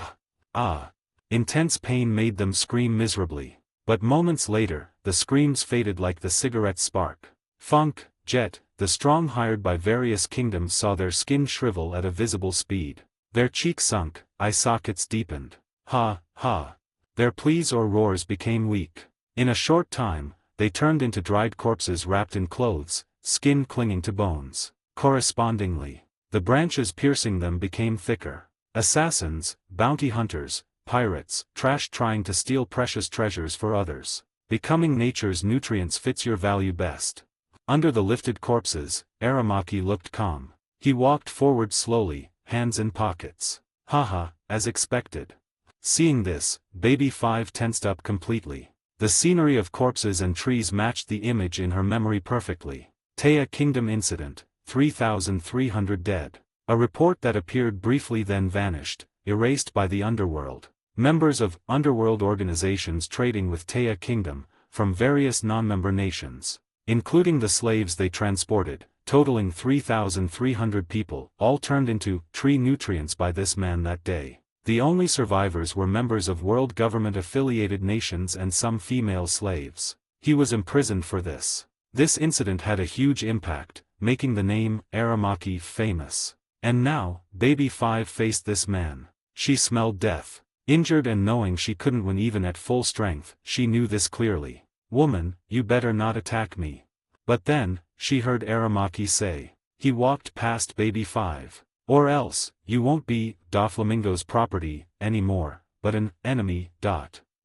Ah. Intense pain made them scream miserably. But moments later, the screams faded like the cigarette's spark. Funk, Jet, the strong hired by various kingdoms saw their skin shrivel at a visible speed. Their cheeks sunk, eye sockets deepened. Ha, ha. Their pleas or roars became weak. In a short time, they turned into dried corpses wrapped in clothes, skin clinging to bones. Correspondingly, the branches piercing them became thicker. Assassins, bounty hunters, pirates, trash trying to steal precious treasures for others. Becoming nature's nutrients fits your value best. Under the lifted corpses, Aramaki looked calm. He walked forward slowly, hands in pockets. Haha, as expected. Seeing this, Baby Five tensed up completely. The scenery of corpses and trees matched the image in her memory perfectly. Taya Kingdom incident, 3,300 dead. A report that appeared briefly then vanished, erased by the underworld. Members of underworld organizations trading with Taya Kingdom, from various non-member nations. including the slaves they transported, totaling 3,300 people, all turned into tree nutrients by this man that day. The only survivors were members of world government-affiliated nations and some female slaves. He was imprisoned for this. This incident had a huge impact, making the name Aramaki famous. And now, Baby 5 faced this man. She smelled death. Injured and knowing she couldn't win even at full strength, she knew this clearly. "Woman, you better not attack me." But then, she heard Aramaki say. He walked past Baby 5. "Or else, you won't be Doflamingo's property anymore, but an enemy."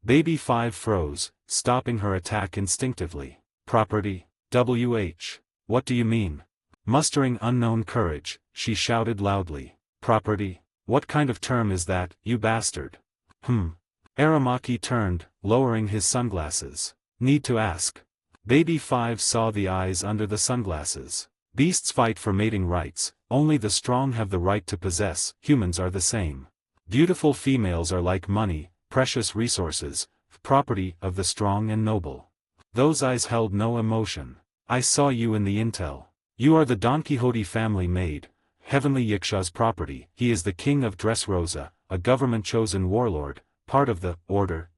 Baby 5 froze, stopping her attack instinctively. "Property? What do you mean?" Mustering unknown courage, she shouted loudly. "Property? What kind of term is that, you bastard?" Aramaki turned, lowering his sunglasses. "Need to ask." Baby 5 saw the eyes under the sunglasses. "Beasts fight for mating rights, only the strong have the right to possess, humans are the same. Beautiful females are like money, precious resources, property of the strong and noble." Those eyes held no emotion. "I saw you in the intel. You are the Don Quixote family maid, Heavenly Yiksha's property. He is the king of Dressrosa, a government-chosen warlord, part of the order.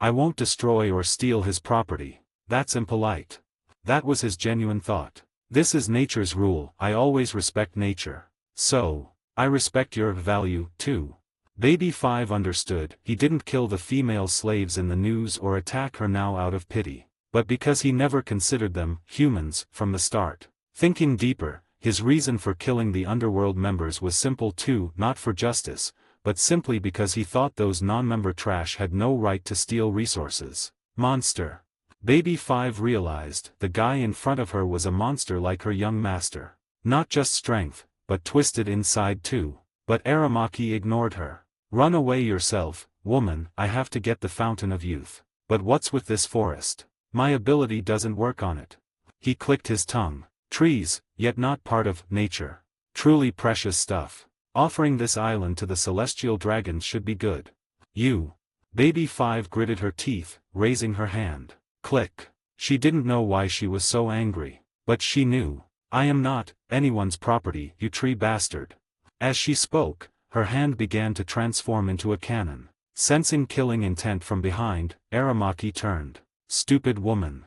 I won't destroy or steal his property. That's impolite." That was his genuine thought. "This is nature's rule. I always respect nature. So, I respect your value, too." Baby 5 understood. He didn't kill the female slaves in the news or attack her now out of pity, but because he never considered them humans from the start. Thinking deeper, his reason for killing the underworld members was simple too, not for justice, but simply because he thought those non-member trash had no right to steal resources. Monster. Baby 5 realized the guy in front of her was a monster like her young master. Not just strength, but twisted inside too. But Aramaki ignored her. "Run away yourself, woman, I have to get the Fountain of Youth. But what's with this forest? My ability doesn't work on it." He clicked his tongue. "Trees, yet not part of nature. Truly precious stuff. Offering this island to the celestial dragons should be good." "You." Baby 5 gritted her teeth, raising her hand. Click. She didn't know why she was so angry. But she knew. "I am not anyone's property, you tree bastard." As she spoke, her hand began to transform into a cannon. Sensing killing intent from behind, Aramaki turned. "Stupid woman."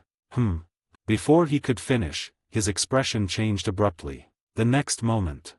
Before he could finish, his expression changed abruptly. The next moment,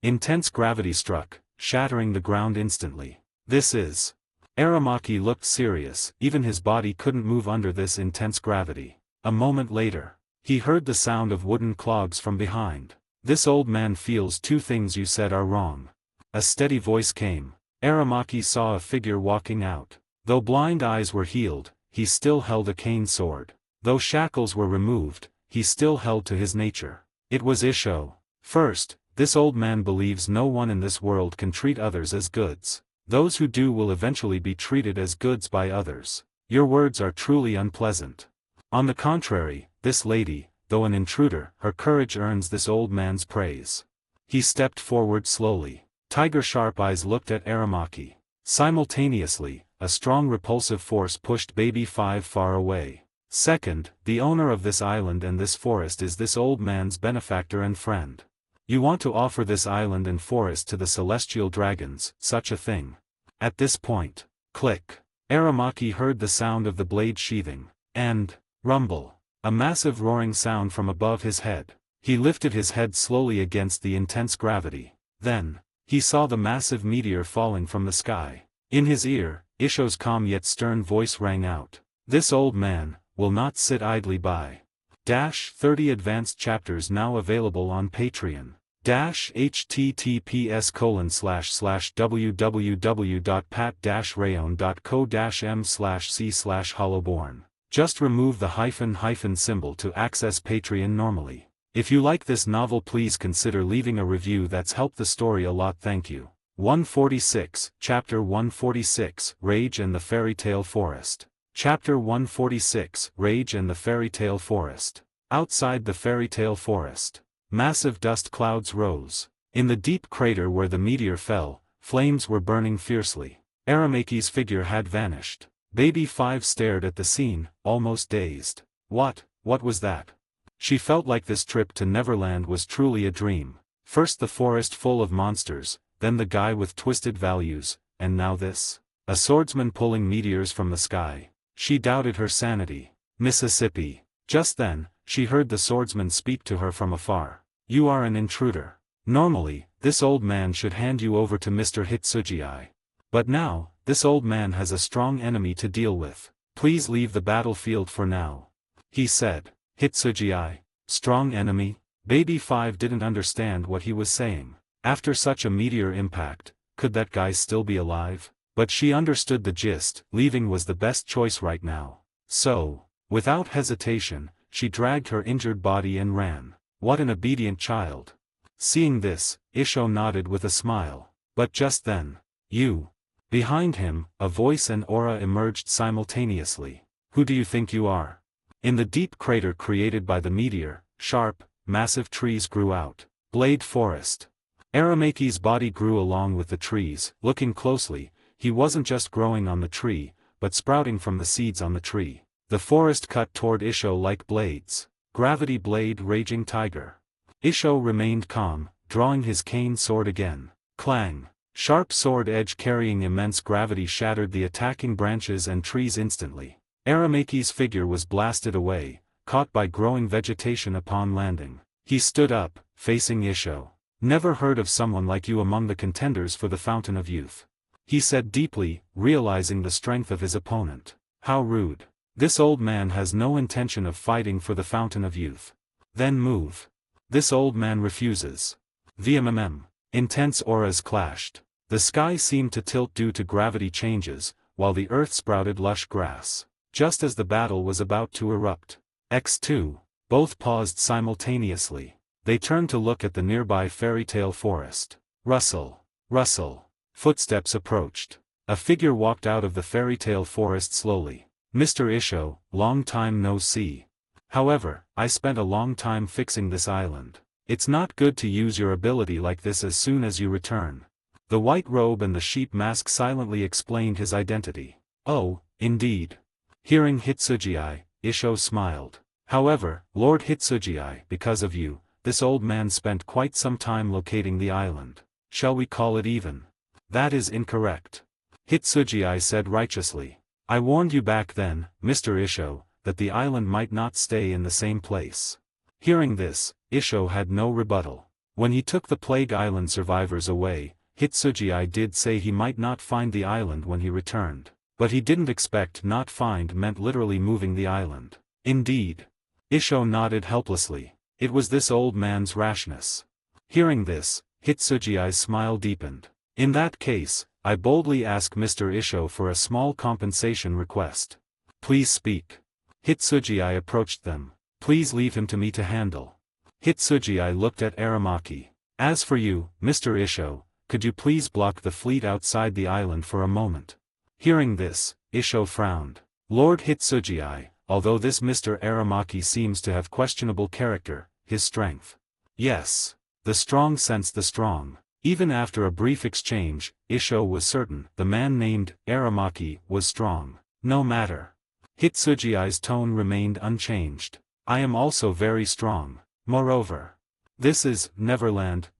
intense gravity struck, shattering the ground instantly. "This is..." Aramaki looked serious, even his body couldn't move under this intense gravity. A moment later, he heard the sound of wooden clogs from behind. "This old man feels two things you said are wrong." A steady voice came. Aramaki saw a figure walking out. Though blind eyes were healed, he still held a cane sword. Though shackles were removed, he still held to his nature. It was Isho. "First, this old man believes no one in this world can treat others as goods. Those who do will eventually be treated as goods by others. Your words are truly unpleasant. On the contrary, this lady, though an intruder, her courage earns this old man's praise." He stepped forward slowly. Tiger-sharp eyes looked at Aramaki. Simultaneously, a strong repulsive force pushed Baby 5 far away. "Second, the owner of this island and this forest is this old man's benefactor and friend. You want to offer this island and forest to the celestial dragons, such a thing." At this point, click. Aramaki heard the sound of the blade sheathing, and rumble. A massive roaring sound from above his head. He lifted his head slowly against the intense gravity. Then, he saw the massive meteor falling from the sky. In his ear, Isho's calm yet stern voice rang out. "This old man will not sit idly by." 30 advanced chapters now available on Patreon. https://www.pat-rayon.co-m/c/hollowborn. Just remove the hyphen symbol to access Patreon normally. If you like this novel, please consider leaving a review. That's helped the story a lot. Thank you. 146, Chapter 146, Rage and the Fairy Tale Forest. Chapter 146, Rage and the Fairy Tale Forest. Outside the fairy tale forest, massive dust clouds rose. In the deep crater where the meteor fell, flames were burning fiercely. Aramaki's figure had vanished. Baby 5 stared at the scene, almost dazed. "What?" what was that? She felt like this trip to Neverland was truly a dream. First the forest full of monsters, then the guy with twisted values, and now this. A swordsman pulling meteors from the sky. She doubted her sanity. Mississippi. Just then, she heard the swordsman speak to her from afar. You are an intruder. Normally, this old man should hand you over to Mr. Hitsugi. But now, this old man has a strong enemy to deal with. Please leave the battlefield for now. He said. Hitsugi? Strong enemy? Baby 5 didn't understand what he was saying. After such a meteor impact, could that guy still be alive? But she understood the gist, leaving was the best choice right now. So, without hesitation, she dragged her injured body and ran. What an obedient child. Seeing this, Isho nodded with a smile. But just then, you. Behind him, a voice and aura emerged simultaneously. Who do you think you are? In the deep crater created by the meteor, sharp, massive trees grew out. Blade Forest. Aramaki's body grew along with the trees. Looking closely, he wasn't just growing on the tree, but sprouting from the seeds on the tree. The forest cut toward Isho like blades. Gravity Blade Raging Tiger. Isho remained calm, drawing his cane sword again. Clang. Sharp sword edge carrying immense gravity shattered the attacking branches and trees instantly. Aramaki's figure was blasted away, caught by growing vegetation upon landing. He stood up, facing Isho. Never heard of someone like you among the contenders for the Fountain of Youth. He said deeply, realizing the strength of his opponent. How rude. This old man has no intention of fighting for the Fountain of Youth. Then move. This old man refuses. VMMM. Intense auras clashed. The sky seemed to tilt due to gravity changes, while the earth sprouted lush grass. Just as the battle was about to erupt. X2. Both paused simultaneously. They turned to look at the nearby fairy tale forest. Rustle. Rustle. Footsteps approached. A figure walked out of the fairy tale forest slowly. Mr. Isho, long time no see. However, I spent a long time fixing this island. It's not good to use your ability like this as soon as you return. The white robe and the sheep mask silently explained his identity. Oh, indeed. Hearing Hitsugi, Isho smiled. However, Lord Hitsugi, because of you, this old man spent quite some time locating the island. Shall we call it even? That is incorrect. Hitsugi said righteously. I warned you back then, Mr. Isho, that the island might not stay in the same place. Hearing this, Isho had no rebuttal. When he took the Plague Island survivors away, Hitsugi did say he might not find the island when he returned. But he didn't expect not find meant literally moving the island. Indeed. Isho nodded helplessly. It was this old man's rashness. Hearing this, Hitsugi's smile deepened. In that case, I boldly ask Mr. Isho for a small compensation request. Please speak. Hitsugi approached them. Please leave him to me to handle. Hitsugi looked at Aramaki. As for you, Mr. Isho, could you please block the fleet outside the island for a moment? Hearing this, Isho frowned. Lord Hitsugi, although this Mr. Aramaki seems to have questionable character, his strength. Yes. The strong sense the strong. Even after a brief exchange, Isho was certain the man named Aramaki was strong. No matter. Hitsugi's tone remained unchanged. I am also very strong. Moreover. This is Neverland.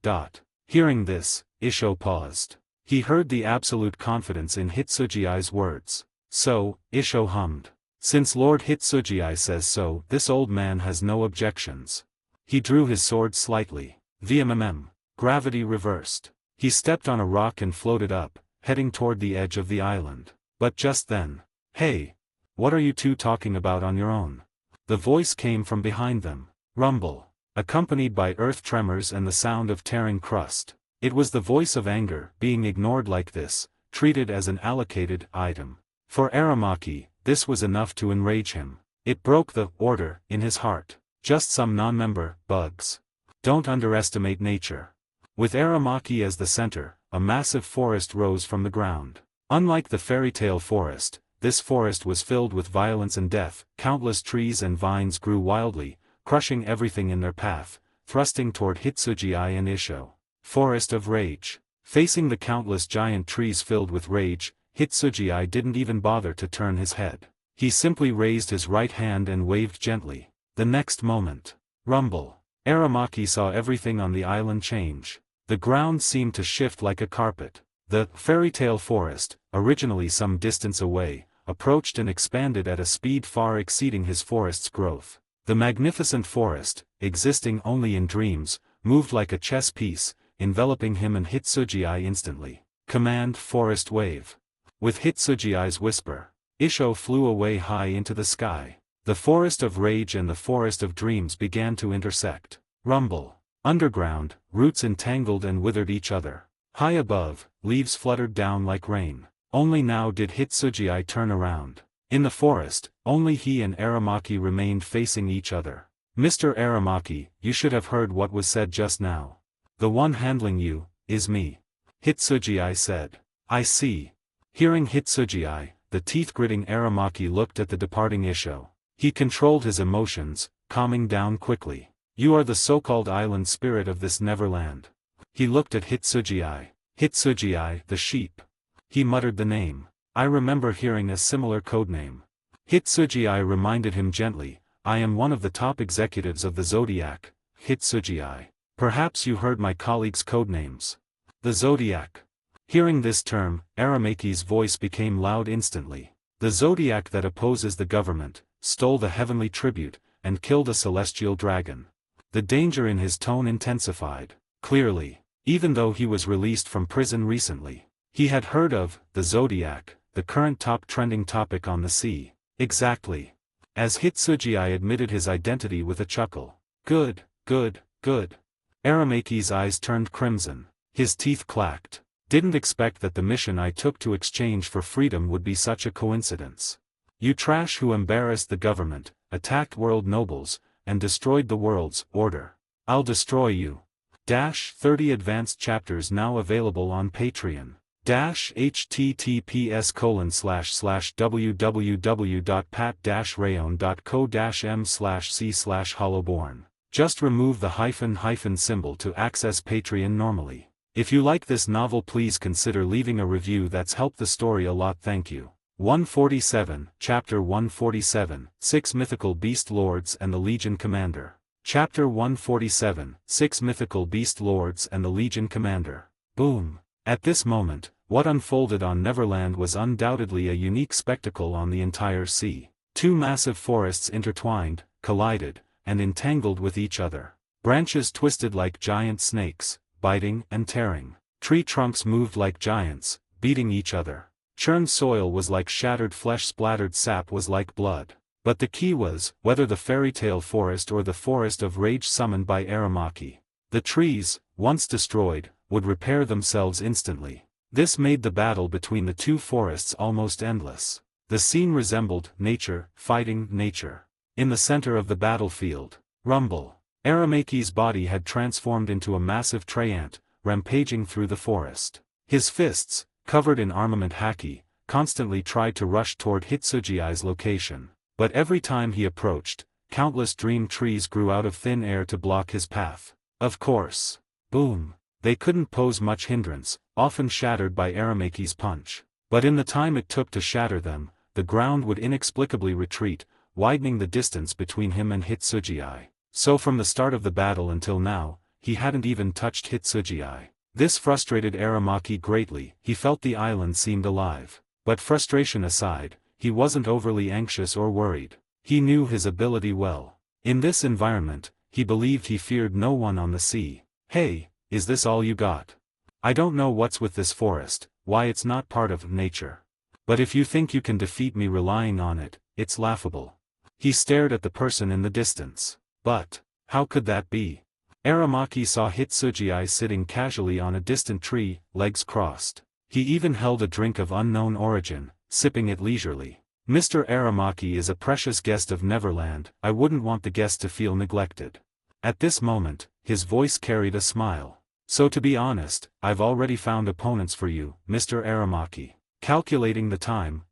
Hearing this, Isho paused. He heard the absolute confidence in Hitsugi's words. So, Isho hummed. Since Lord Hitsugi says so, this old man has no objections. He drew his sword slightly. VMMM. Gravity reversed. He stepped on a rock and floated up, heading toward the edge of the island. But just then. Hey! What are you two talking about on your own? The voice came from behind them. Rumble. Accompanied by earth tremors and the sound of tearing crust. It was the voice of anger, being ignored like this, treated as an allocated item. For Aramaki, this was enough to enrage him. It broke the order in his heart. Just some non-member bugs. Don't underestimate nature. With Aramaki as the center, a massive forest rose from the ground. Unlike the fairy tale forest, this forest was filled with violence and death. Countless trees and vines grew wildly, crushing everything in their path, thrusting toward Hitsugi and Isho. Forest of Rage. Facing the countless giant trees filled with rage, Hitsugi didn't even bother to turn his head. He simply raised his right hand and waved gently. The next moment. Rumble. Aramaki saw everything on the island change. The ground seemed to shift like a carpet. The fairy tale forest, originally some distance away, approached and expanded at a speed far exceeding his forest's growth. The magnificent forest, existing only in dreams, moved like a chess piece, enveloping him and Hitsugi instantly. Command forest wave. With Hitsugi's whisper, Isho flew away high into the sky. The forest of rage and the forest of dreams began to intersect. Rumble. Underground, roots entangled and withered each other. High above, leaves fluttered down like rain. Only now did Hitsugi turn around. In the forest, only he and Aramaki remained facing each other. Mr. Aramaki, you should have heard what was said just now. The one handling you, is me. Hitsugi said. I see. Hearing Hitsugi, the teeth-gritting Aramaki looked at the departing Isho. He controlled his emotions, calming down quickly. You are the so-called island spirit of this neverland. He looked at Hitsugi. Hitsugi, the sheep. He muttered the name. I remember hearing a similar codename. Hitsugi reminded him gently, I am one of the top executives of the zodiac. Hitsugi. Perhaps you heard my colleagues' codenames. The zodiac. Hearing this term, Aramaki's voice became loud instantly. The zodiac that opposes the government, stole the heavenly tribute, and killed a celestial dragon. The danger in his tone intensified. Clearly, even though he was released from prison recently, he had heard of the zodiac, the current top trending topic on the sea. Exactly. As Hitsugi admitted his identity with a chuckle. Good, good, good. Aramaki's eyes turned crimson. His teeth clacked. Didn't expect that the mission I took to exchange for freedom would be such a coincidence. You trash who embarrassed the government, attacked world nobles, and destroyed the world's order. I'll destroy you. 30 advanced chapters now available on Patreon. https://www.pat-rayon.co-m/c/hollowborn. Just remove the hyphen symbol to access Patreon normally. If you like this novel, please consider leaving a review. That's helped the story a lot. Thank you. 147, Chapter 147, 6 Mythical Beast Lords and the Legion Commander. Chapter 147, 6 Mythical Beast Lords and the Legion Commander. Boom. At this moment, what unfolded on Neverland was undoubtedly a unique spectacle on the entire sea. Two massive forests intertwined, collided, and entangled with each other. Branches twisted like giant snakes, biting and tearing. Tree trunks moved like giants, beating each other. Churned soil was like shattered flesh, splattered sap was like blood. But the key was, whether the fairy tale forest or the forest of rage summoned by Aramaki. The trees, once destroyed, would repair themselves instantly. This made the battle between the two forests almost endless. The scene resembled nature fighting nature. In the center of the battlefield, rumble. Aramaki's body had transformed into a massive treant, rampaging through the forest. His fists, covered in armament haki, constantly tried to rush toward Hitsugi's location. But every time he approached, countless dream trees grew out of thin air to block his path. Of course. Boom. They couldn't pose much hindrance, often shattered by Aramaki's punch. But in the time it took to shatter them, the ground would inexplicably retreat, widening the distance between him and Hitsugi. So from the start of the battle until now, he hadn't even touched Hitsugi. This frustrated Aramaki greatly. He felt the island seemed alive. But frustration aside, he wasn't overly anxious or worried. He knew his ability well. In this environment, he believed he feared no one on the sea. Hey, is this all you got? I don't know what's with this forest, why it's not part of nature. But if you think you can defeat me relying on it, it's laughable. He stared at the person in the distance. But, how could that be? Aramaki saw Hitsugi sitting casually on a distant tree, legs crossed. He even held a drink of unknown origin, sipping it leisurely. Mr. Aramaki is a precious guest of Neverland. I wouldn't want the guest to feel neglected. At this moment, his voice carried a smile. So to be honest, I've already found opponents for you, Mr. Aramaki. Calculating the time,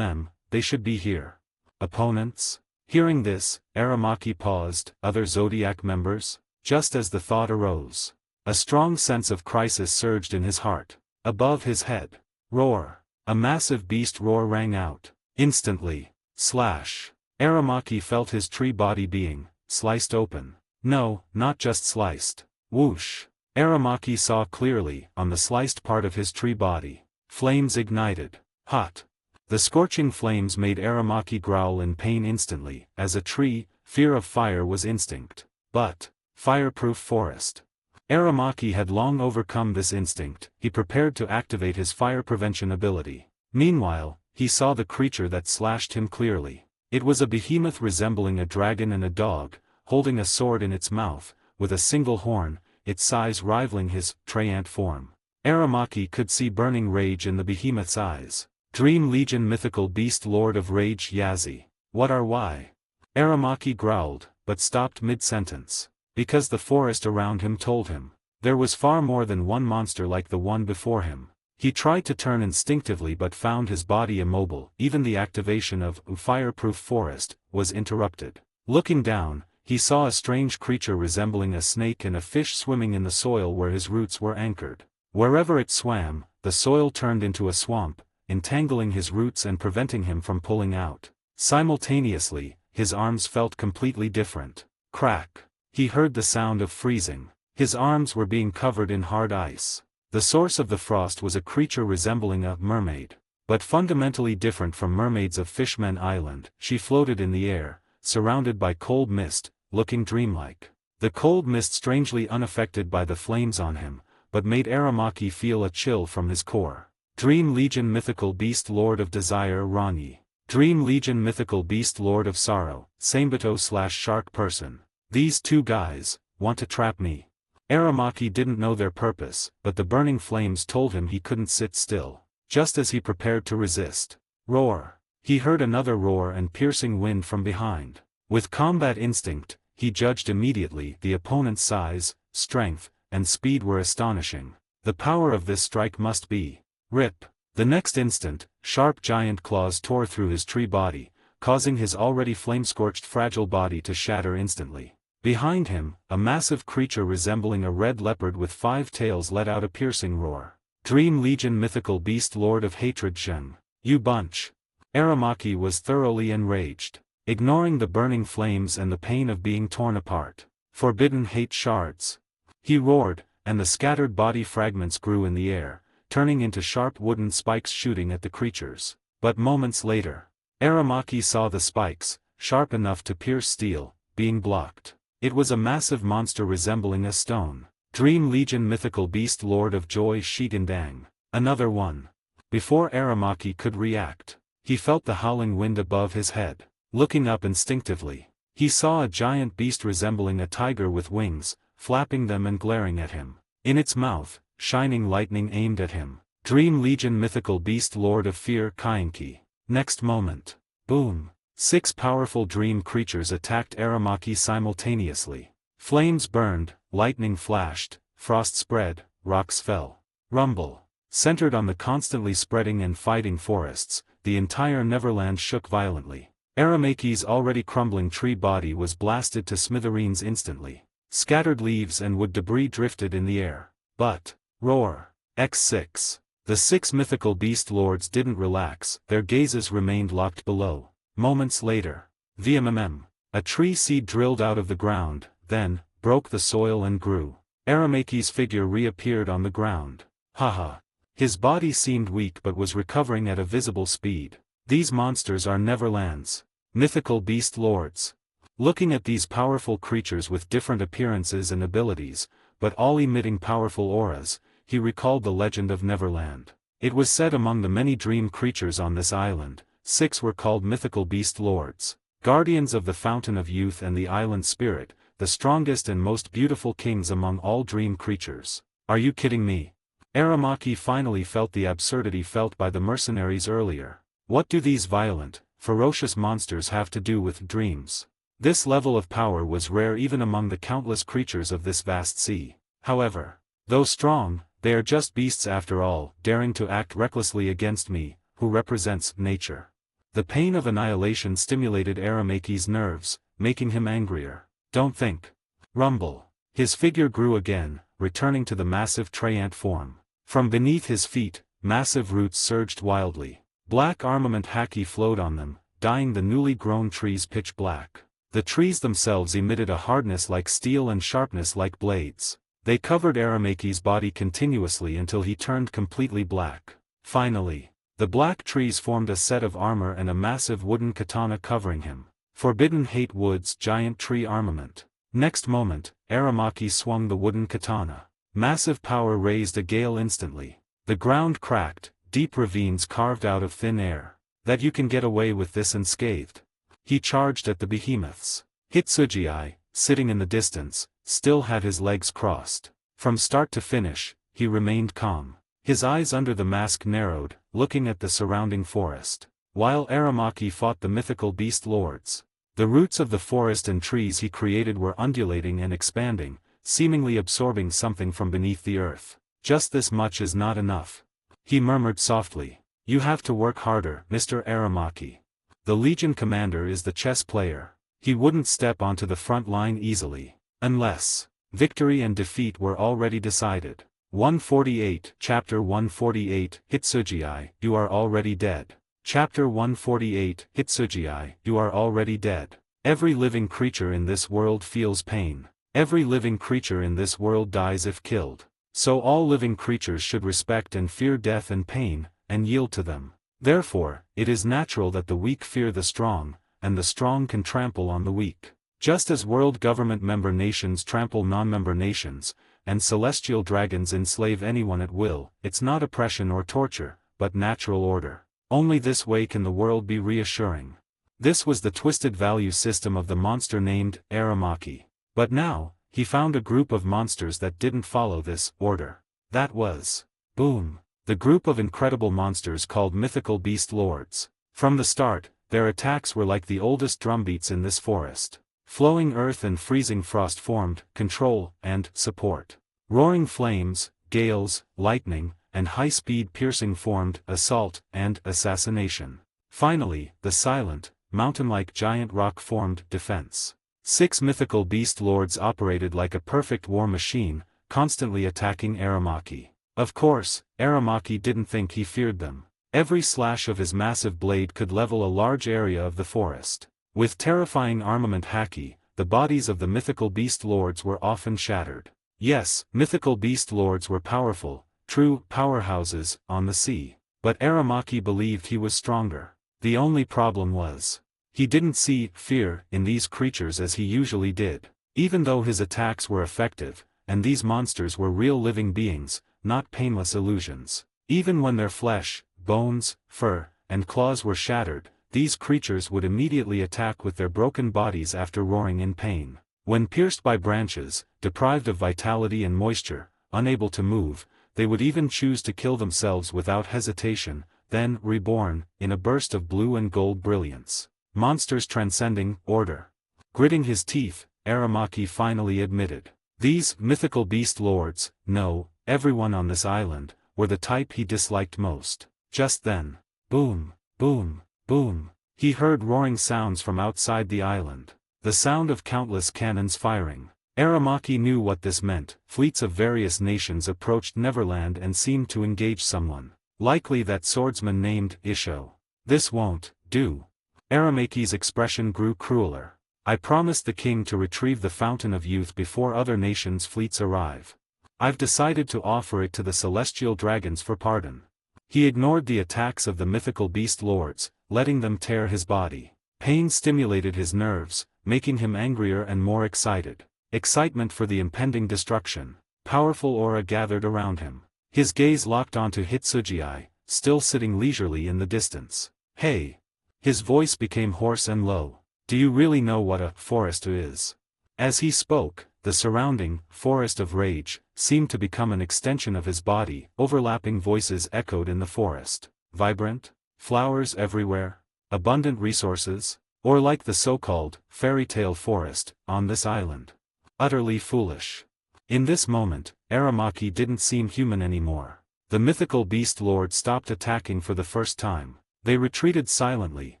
they should be here. Opponents? Hearing this, Aramaki paused. Other Zodiac members? Just as the thought arose, a strong sense of crisis surged in his heart. Above his head. Roar. A massive beast roar rang out. Instantly. Slash. Aramaki felt his tree body being sliced open. No, not just sliced. Whoosh. Aramaki saw clearly, on the sliced part of his tree body. Flames ignited. Hot. The scorching flames made Aramaki growl in pain instantly. As a tree, fear of fire was instinct. But, fireproof forest. Aramaki had long overcome this instinct. He prepared to activate his fire prevention ability. Meanwhile, he saw the creature that slashed him clearly. It was a behemoth resembling a dragon and a dog, holding a sword in its mouth, with a single horn, its size rivaling his treant form. Aramaki could see burning rage in the behemoth's eyes. Dream Legion mythical beast lord of rage Yazi. What are why? Aramaki growled, but stopped mid-sentence. Because the forest around him told him. There was far more than one monster like the one before him. He tried to turn instinctively but found his body immobile. Even the activation of fireproof forest was interrupted. Looking down, he saw a strange creature resembling a snake and a fish swimming in the soil where his roots were anchored. Wherever it swam, the soil turned into a swamp, entangling his roots and preventing him from pulling out. Simultaneously, his arms felt completely different. Crack. He heard the sound of freezing. His arms were being covered in hard ice. The source of the frost was a creature resembling a mermaid. But fundamentally different from mermaids of Fishman Island. She floated in the air, surrounded by cold mist, looking dreamlike. The cold mist strangely unaffected by the flames on him, but made Aramaki feel a chill from his core. Dream Legion mythical beast lord of desire Ranyi. Dream Legion mythical beast lord of sorrow, Sambato/shark person. These two guys want to trap me. Aramaki didn't know their purpose, but the burning flames told him he couldn't sit still. Just as he prepared to resist. Roar. He heard another roar and piercing wind from behind. With combat instinct, he judged immediately the opponent's size, strength, and speed were astonishing. The power of this strike must be. Rip. The next instant, sharp giant claws tore through his tree body, causing his already flame-scorched fragile body to shatter instantly. Behind him, a massive creature resembling a red leopard with 5 tails let out a piercing roar. Dream Legion mythical beast lord of hatred Zheng. You bunch. Aramaki was thoroughly enraged. Ignoring the burning flames and the pain of being torn apart. Forbidden hate shards. He roared, and the scattered body fragments grew in the air, turning into sharp wooden spikes shooting at the creatures. But moments later, Aramaki saw the spikes, sharp enough to pierce steel, being blocked. It was a massive monster resembling a stone. Dream Legion mythical beast lord of joy Shigandang. Another one. Before Aramaki could react, he felt the howling wind above his head. Looking up instinctively, he saw a giant beast resembling a tiger with wings, flapping them and glaring at him. In its mouth, shining lightning aimed at him. Dream Legion mythical beast lord of fear Kainki. Next moment. Boom. 6 powerful dream creatures attacked Aramaki simultaneously. Flames burned, lightning flashed, frost spread, rocks fell. Rumble. Centered on the constantly spreading and fighting forests, the entire Neverland shook violently. Aramaki's already crumbling tree body was blasted to smithereens instantly. Scattered leaves and wood debris drifted in the air. But, roar. X6. The 6 mythical beast lords didn't relax, their gazes remained locked below. Moments later. VMMM. A tree seed drilled out of the ground, then, broke the soil and grew. Aramaki's figure reappeared on the ground. Haha. His body seemed weak but was recovering at a visible speed. These monsters are Neverland's mythical beast lords. Looking at these powerful creatures with different appearances and abilities, but all emitting powerful auras, he recalled the legend of Neverland. It was said among the many dream creatures on this island, 6 were called mythical beast lords, guardians of the fountain of youth and the island spirit, the strongest and most beautiful kings among all dream creatures. Are you kidding me? Aramaki finally felt the absurdity felt by the mercenaries earlier. What do these violent, ferocious monsters have to do with dreams? This level of power was rare even among the countless creatures of this vast sea. However, though strong, they are just beasts after all, daring to act recklessly against me, who represents nature. The pain of annihilation stimulated Aramaki's nerves, making him angrier. Don't think. Rumble. His figure grew again, returning to the massive treant form. From beneath his feet, massive roots surged wildly. Black armament haki flowed on them, dyeing the newly grown trees pitch black. The trees themselves emitted a hardness like steel and sharpness like blades. They covered Aramaki's body continuously until he turned completely black. Finally, the black trees formed a set of armor and a massive wooden katana covering him. Forbidden Hate Wood's giant tree armament. Next moment, Aramaki swung the wooden katana. Massive power raised a gale instantly. The ground cracked, deep ravines carved out of thin air. That you can get away with this unscathed. He charged at the behemoths. Hitsugii, sitting in the distance, still had his legs crossed. From start to finish, he remained calm. His eyes under the mask narrowed, looking at the surrounding forest. While Aramaki fought the mythical beast lords, the roots of the forest and trees he created were undulating and expanding, seemingly absorbing something from beneath the earth. Just this much is not enough. He murmured softly. You have to work harder, Mr. Aramaki. The Legion commander is the chess player. He wouldn't step onto the front line easily. Unless victory and defeat were already decided. 148 Chapter 148 Hitsugii, you are already dead. Chapter 148 Hitsugii, you are already dead. Every living creature in this world feels pain. Every living creature in this world dies if killed. So all living creatures should respect and fear death and pain, and yield to them. Therefore, it is natural that the weak fear the strong, and the strong can trample on the weak. Just as world government member nations trample non-member nations, and celestial dragons enslave anyone at will, it's not oppression or torture, but natural order. Only this way can the world be reassuring. This was the twisted value system of the monster named Aramaki. But now, he found a group of monsters that didn't follow this order. That was Boom. The group of incredible monsters called Mythical Beast Lords. From the start, their attacks were like the oldest drumbeats in this forest. Flowing earth and freezing frost formed control and support. Roaring flames, gales, lightning, and high-speed piercing formed assault and assassination. Finally, the silent, mountain-like giant rock formed defense. 6 mythical beast lords operated like a perfect war machine, constantly attacking Aramaki. Of course, Aramaki didn't think he feared them. Every slash of his massive blade could level a large area of the forest. With terrifying armament haki, the bodies of the mythical beast lords were often shattered. Yes, mythical beast lords were powerful, true powerhouses on the sea. But Aramaki believed he was stronger. The only problem was, he didn't see fear in these creatures as he usually did. Even though his attacks were effective, and these monsters were real living beings, not painless illusions. Even when their flesh, bones, fur, and claws were shattered, these creatures would immediately attack with their broken bodies after roaring in pain. When pierced by branches, deprived of vitality and moisture, unable to move, they would even choose to kill themselves without hesitation, then reborn, in a burst of blue and gold brilliance. Monsters transcending order. Gritting his teeth, Aramaki finally admitted. These mythical beast lords, no, everyone on this island, were the type he disliked most. Just then, boom, boom, boom, he heard roaring sounds from outside the island. The sound of countless cannons firing. Aramaki knew what this meant. Fleets of various nations approached Neverland and seemed to engage someone. Likely that swordsman named Isho. This won't do. Aramaki's expression grew crueler. I promised the king to retrieve the Fountain of Youth before other nations' fleets arrive. I've decided to offer it to the celestial dragons for pardon. He ignored the attacks of the mythical beast lords, letting them tear his body. Pain stimulated his nerves, making him angrier and more excited. Excitement for the impending destruction. Powerful aura gathered around him. His gaze locked onto Hitsugii, still sitting leisurely in the distance. Hey! His voice became hoarse and low. Do you really know what a forest is? As he spoke, the surrounding forest of rage seemed to become an extension of his body. Overlapping voices echoed in the forest. Vibrant? Flowers everywhere? Abundant resources? Or like the so-called fairy tale forest on this island? Utterly foolish. In this moment, Aramaki didn't seem human anymore. The mythical beast lord stopped attacking for the first time. They retreated silently,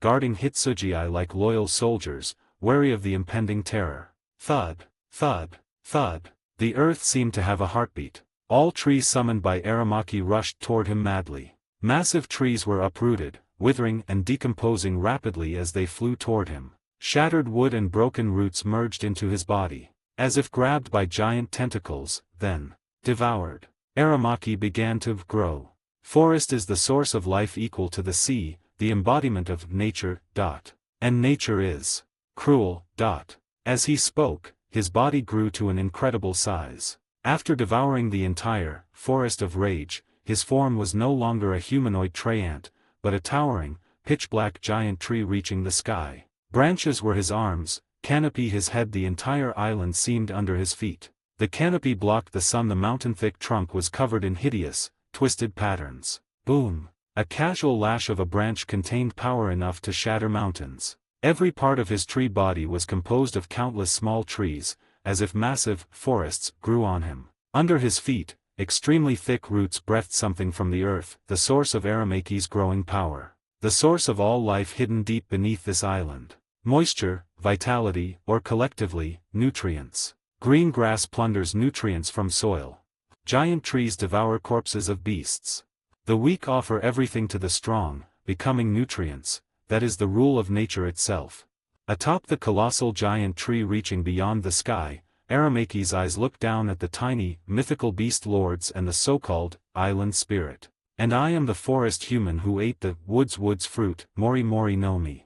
guarding Hitsugii like loyal soldiers, wary of the impending terror. Thud, thud, thud. The earth seemed to have a heartbeat. All trees summoned by Aramaki rushed toward him madly. Massive trees were uprooted, withering and decomposing rapidly as they flew toward him. Shattered wood and broken roots merged into his body, as if grabbed by giant tentacles, then devoured. Aramaki began to grow. Forest is the source of life equal to the sea, the embodiment of nature. And nature is cruel. As he spoke, his body grew to an incredible size. After devouring the entire forest of rage, his form was no longer a humanoid treant, but a towering, pitch-black giant tree reaching the sky. Branches were his arms, canopy his head. The entire island seemed under his feet. The canopy blocked the sun. The mountain-thick trunk was covered in hideous, twisted patterns. Boom! A casual lash of a branch contained power enough to shatter mountains. Every part of his tree body was composed of countless small trees, as if massive forests grew on him. Under his feet, extremely thick roots breathed something from the earth, the source of Aramaki's growing power. The source of all life hidden deep beneath this island. Moisture, vitality, or collectively, nutrients. Green grass plunders nutrients from soil. Giant trees devour corpses of beasts. The weak offer everything to the strong, becoming nutrients. That is the rule of nature itself. Atop the colossal giant tree reaching beyond the sky, Aramaki's eyes looked down at the tiny, mythical beast lords and the so-called island spirit. And I am the forest human who ate the woods fruit, Mori Mori no Mi.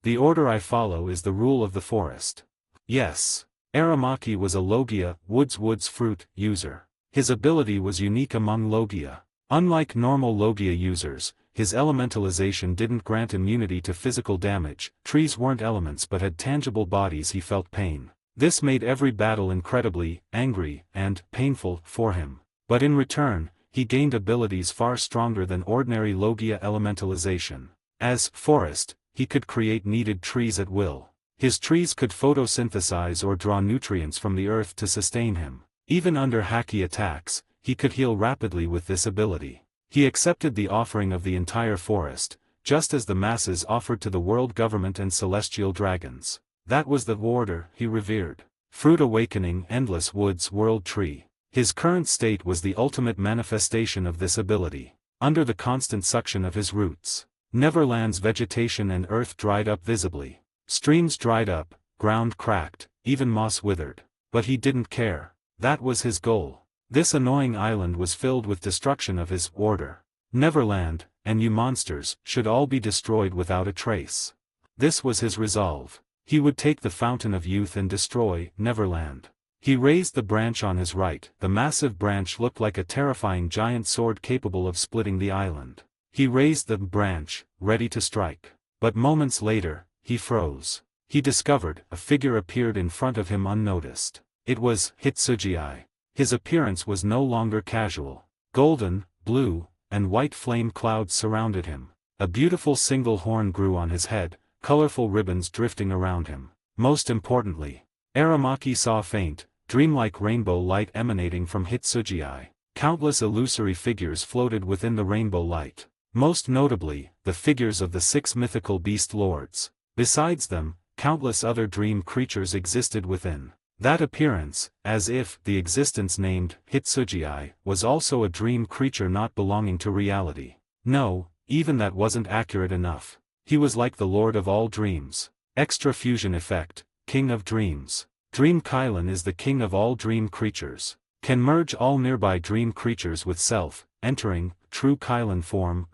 The order I follow is the rule of the forest. Yes. Aramaki was a Logia, woods fruit, user. His ability was unique among Logia. Unlike normal Logia users, his elementalization didn't grant immunity to physical damage. Trees weren't elements but had tangible bodies. He felt pain. This made every battle incredibly angry and painful for him. But in return, he gained abilities far stronger than ordinary Logia elementalization. As forest, he could create needed trees at will. His trees could photosynthesize or draw nutrients from the earth to sustain him. Even under haki attacks, he could heal rapidly with this ability. He accepted the offering of the entire forest, just as the masses offered to the world government and celestial dragons. That was the order he revered. Fruit awakening, endless woods world tree. His current state was the ultimate manifestation of this ability. Under the constant suction of his roots, Neverland's vegetation and earth dried up visibly. Streams dried up, ground cracked, even moss withered. But he didn't care. That was his goal. This annoying island was filled with destruction of his order. Neverland, and you monsters, should all be destroyed without a trace. This was his resolve. He would take the fountain of youth and destroy Neverland. He raised the branch on his right. The massive branch looked like a terrifying giant sword capable of splitting the island. He raised the branch, ready to strike. But moments later, he froze. He discovered a figure appeared in front of him unnoticed. It was Hitsugi. His appearance was no longer casual. Golden, blue, and white flame clouds surrounded him. A beautiful single horn grew on his head, colorful ribbons drifting around him. Most importantly, Aramaki saw faint, dreamlike rainbow light emanating from Hitsugi. Countless illusory figures floated within the rainbow light. Most notably, the figures of the 6 mythical beast lords. Besides them, countless other dream creatures existed within. That appearance, as if the existence named Hitsugi was also a dream creature not belonging to reality. No, even that wasn't accurate enough. He was like the Lord of all dreams. Extra fusion effect, King of Dreams. Dream Kylan is the king of all dream creatures. Can merge all nearby dream creatures with self, entering true Kylan form.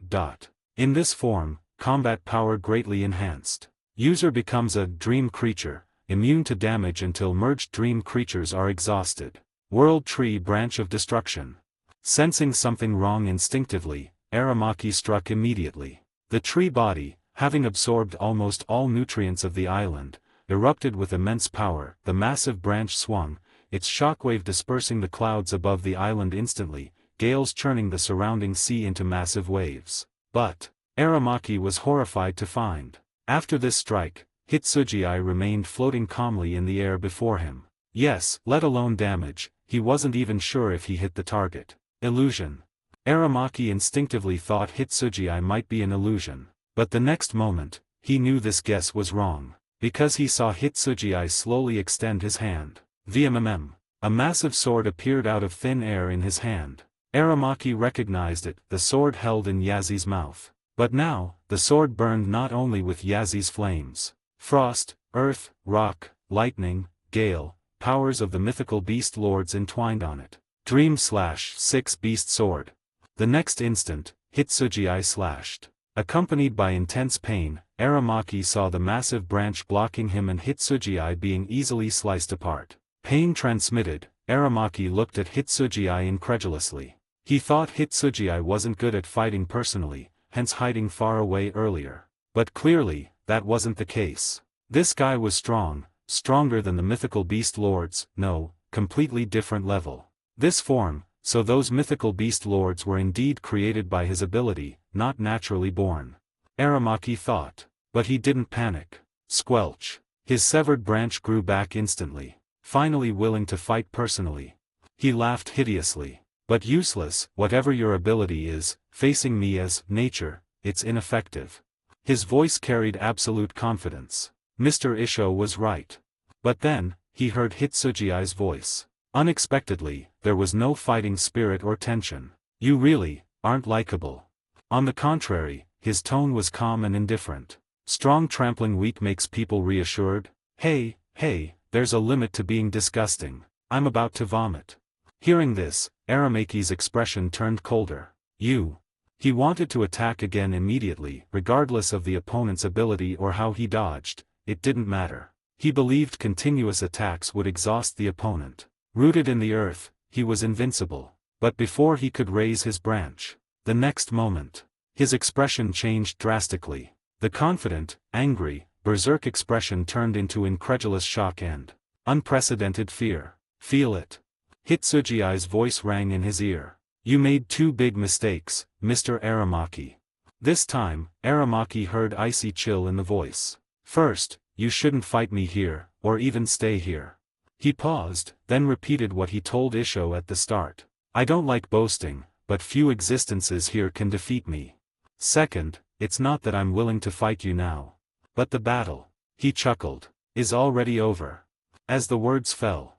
In this form, combat power greatly enhanced. User becomes a dream creature, immune to damage until merged dream creatures are exhausted. World Tree Branch of Destruction. Sensing something wrong instinctively, Aramaki struck immediately. The tree body, having absorbed almost all nutrients of the island, erupted with immense power. The massive branch swung, its shockwave dispersing the clouds above the island instantly, gales churning the surrounding sea into massive waves. But Aramaki was horrified to find, after this strike, Hitsugi remained floating calmly in the air before him. Yes, let alone damage, he wasn't even sure if he hit the target. Illusion. Aramaki instinctively thought Hitsugi might be an illusion. But the next moment, he knew this guess was wrong. Because he saw Hitsugi slowly extend his hand. VMMM. A massive sword appeared out of thin air in his hand. Aramaki recognized it, the sword held in Yazi's mouth. But now, the sword burned not only with Yazi's flames. Frost, earth, rock, lightning, gale, powers of the mythical beast lords entwined on it. Dream/6 beast sword. The next instant, Hitsugi slashed. Accompanied by intense pain, Aramaki saw the massive branch blocking him and Hitsugi being easily sliced apart. Pain transmitted, Aramaki looked at Hitsugi incredulously. He thought Hitsugi wasn't good at fighting personally, hence hiding far away earlier. But clearly, that wasn't the case. This guy was strong, stronger than the mythical beast lords, no, completely different level. This form, so those mythical beast lords were indeed created by his ability, not naturally born. Aramaki thought. But he didn't panic. Squelch. His severed branch grew back instantly, finally willing to fight personally. He laughed hideously. But useless, whatever your ability is, facing me as nature, it's ineffective. His voice carried absolute confidence. Mr. Isho was right. But then, he heard Hitsugi's voice. Unexpectedly, there was no fighting spirit or tension. You really aren't likable. On the contrary, his tone was calm and indifferent. Strong trampling weak makes people reassured. Hey, there's a limit to being disgusting. I'm about to vomit. Hearing this, Aramaki's expression turned colder. He wanted to attack again immediately, regardless of the opponent's ability or how he dodged, it didn't matter. He believed continuous attacks would exhaust the opponent. Rooted in the earth, he was invincible. But before he could raise his branch, the next moment, his expression changed drastically. The confident, angry, berserk expression turned into incredulous shock and unprecedented fear. Feel it. Hitsugi's voice rang in his ear. You made two big mistakes, Mr. Aramaki. This time, Aramaki heard icy chill in the voice. First, you shouldn't fight me here, or even stay here. He paused, then repeated what he told Isho at the start. I don't like boasting, but few existences here can defeat me. Second, it's not that I'm willing to fight you now. But the battle, he chuckled, is already over. As the words fell,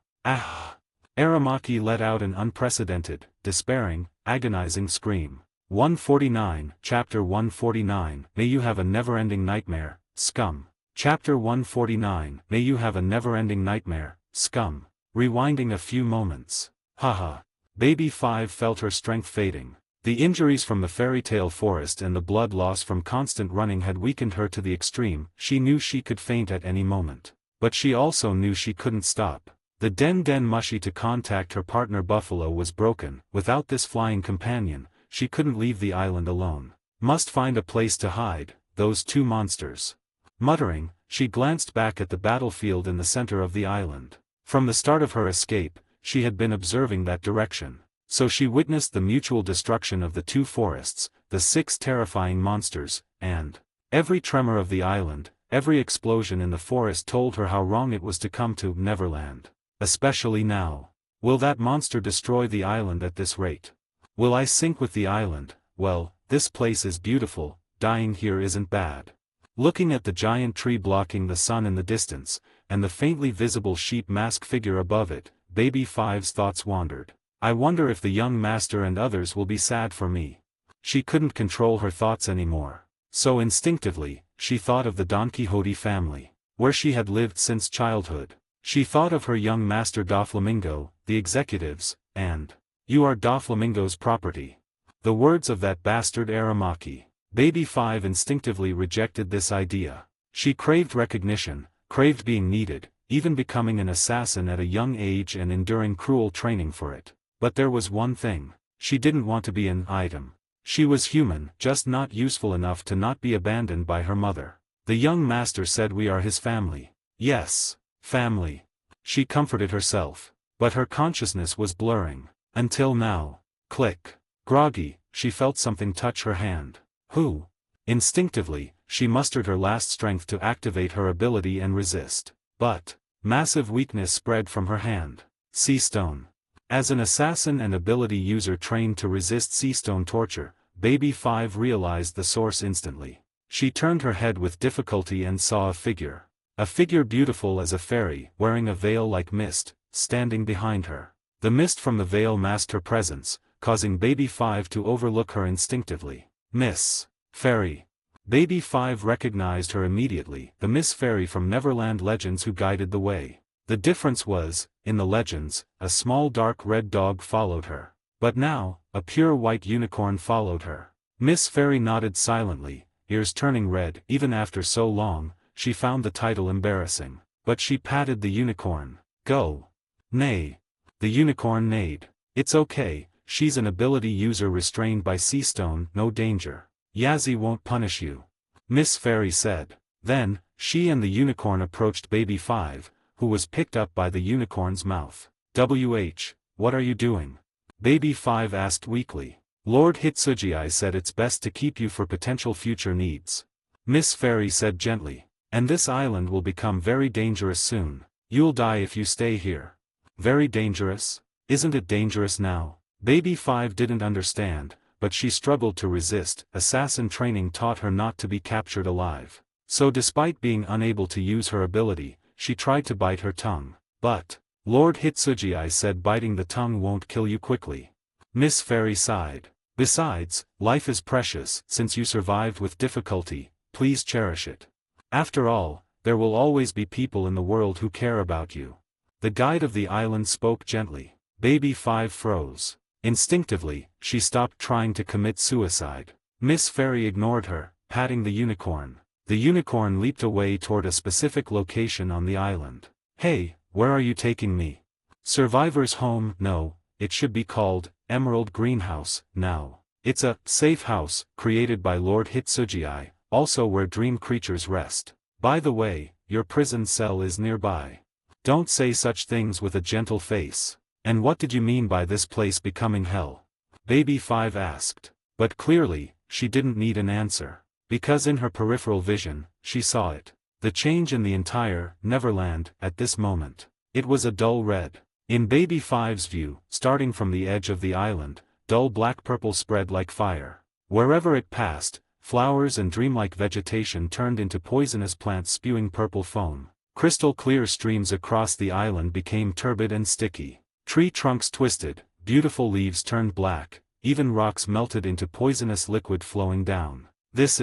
Aramaki let out an unprecedented, despairing, agonizing scream. 149, Chapter 149, May you have a never-ending nightmare, scum. Chapter 149, May you have a never-ending nightmare, scum. Rewinding a few moments. Haha. Baby 5 felt her strength fading. The injuries from the fairy tale forest and the blood loss from constant running had weakened her to the extreme. She knew she could faint at any moment. But she also knew she couldn't stop. The Den Mushi to contact her partner Buffalo was broken. Without this flying companion, she couldn't leave the island alone. Must find a place to hide, those two monsters. Muttering, she glanced back at the battlefield in the center of the island. From the start of her escape, she had been observing that direction. So she witnessed the mutual destruction of the two forests, the 6 terrifying monsters, and every tremor of the island, every explosion in the forest told her how wrong it was to come to Neverland. Especially now. Will that monster destroy the island at this rate? Will I sink with the island? Well, this place is beautiful, dying here isn't bad. Looking at the giant tree blocking the sun in the distance, and the faintly visible sheep mask figure above it, Baby 5's thoughts wandered. I wonder if the young master and others will be sad for me. She couldn't control her thoughts anymore. So instinctively, she thought of the Don Quixote family, where she had lived since childhood. She thought of her young master Doflamingo, the executives, and, you are Doflamingo's property. The words of that bastard Aramaki. Baby 5 instinctively rejected this idea. She craved recognition, craved being needed, even becoming an assassin at a young age and enduring cruel training for it. But there was one thing. She didn't want to be an item. She was human, just not useful enough to not be abandoned by her mother. The young master said we are his family. Yes, family. She comforted herself. But her consciousness was blurring. Until now. Click. Groggy, she felt something touch her hand. Who? Instinctively, she mustered her last strength to activate her ability and resist. But massive weakness spread from her hand. Sea stone. As an assassin and ability user trained to resist sea stone torture, Baby 5 realized the source instantly. She turned her head with difficulty and saw a figure. A figure beautiful as a fairy, wearing a veil like mist, standing behind her. The mist from the veil masked her presence, causing Baby 5 to overlook her instinctively. Miss Fairy. Baby 5 recognized her immediately, the Miss Fairy from Neverland legends who guided the way. The difference was, in the legends, a small dark red dog followed her. But now, a pure white unicorn followed her. Miss Fairy nodded silently, ears turning red. Even after so long, she found the title embarrassing. But she patted the unicorn. Go. Nay. The unicorn neighed. It's okay, she's an ability user restrained by sea stone, no danger. Yazzie won't punish you. Miss Fairy said. Then, she and the unicorn approached Baby 5, who was picked up by the unicorn's mouth. What are you doing? Baby 5 asked weakly. Lord Hitsugi said it's best to keep you for potential future needs. Miss Fairy said gently. And this island will become very dangerous soon. You'll die if you stay here. Very dangerous? Isn't it dangerous now? Baby 5 didn't understand, but she struggled to resist. Assassin training taught her not to be captured alive. So despite being unable to use her ability, she tried to bite her tongue. But, Lord Hitsugi said biting the tongue won't kill you quickly. Miss Fairy sighed. Besides, life is precious. Since you survived with difficulty, please cherish it. After all, there will always be people in the world who care about you. The guide of the island spoke gently. Baby 5 froze. Instinctively, she stopped trying to commit suicide. Miss Fairy ignored her, patting the unicorn. The unicorn leaped away toward a specific location on the island. Hey, where are you taking me? Survivor's home? No, it should be called Emerald Greenhouse, now. It's a safe house, created by Lord Hitsugi, also where dream creatures rest. By the way, your prison cell is nearby. Don't say such things with a gentle face. And what did you mean by this place becoming hell? Baby 5 asked. But clearly, she didn't need an answer. Because in her peripheral vision, she saw it. The change in the entire Neverland at this moment. It was a dull red. In Baby 5's view, starting from the edge of the island, dull black-purple spread like fire. Wherever it passed, flowers and dreamlike vegetation turned into poisonous plants spewing purple foam. Crystal-clear streams across the island became turbid and sticky. Tree trunks twisted, beautiful leaves turned black, even rocks melted into poisonous liquid flowing down. This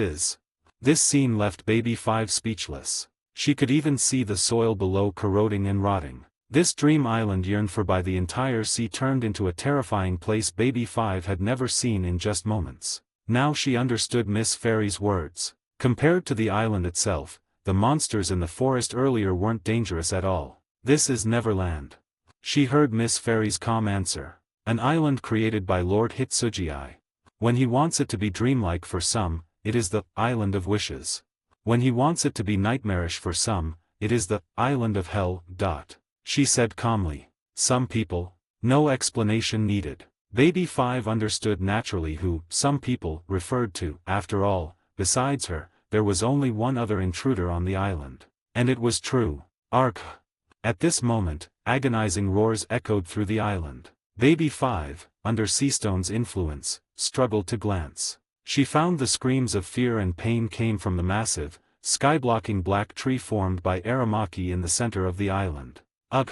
scene left Baby 5 speechless. She could even see the soil below corroding and rotting. This dream island yearned for by the entire sea turned into a terrifying place Baby 5 had never seen in just moments. Now she understood Miss Fairy's words. Compared to the island itself, the monsters in the forest earlier weren't dangerous at all. This is Neverland. She heard Miss Fairy's calm answer. An island created by Lord Hitsugi. When he wants it to be dreamlike for some, it is the island of wishes. When he wants it to be nightmarish for some, it is the island of hell. She said calmly. Some people? No explanation needed. Baby 5 understood naturally who some people referred to. After all, besides her, there was only one other intruder on the island. And it was true. Argh! At this moment, agonizing roars echoed through the island. Baby 5, under Seastone's influence, struggled to glance. She found the screams of fear and pain came from the massive, sky-blocking black tree formed by Aramaki in the center of the island. Ugh!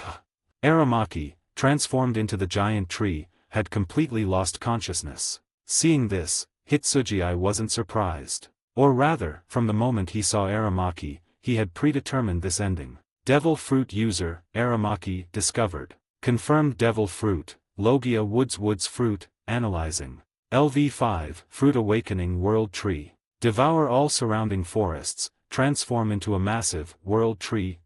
Aramaki, transformed into the giant tree, had completely lost consciousness. Seeing this, Hitsugi wasn't surprised. Or rather, from the moment he saw Aramaki, he had predetermined this ending. Devil Fruit user, Aramaki, discovered. Confirmed Devil Fruit, Logia Woods Fruit, analyzing. LV5, Fruit Awakening World Tree. Devour all surrounding forests, transform into a massive, world tree.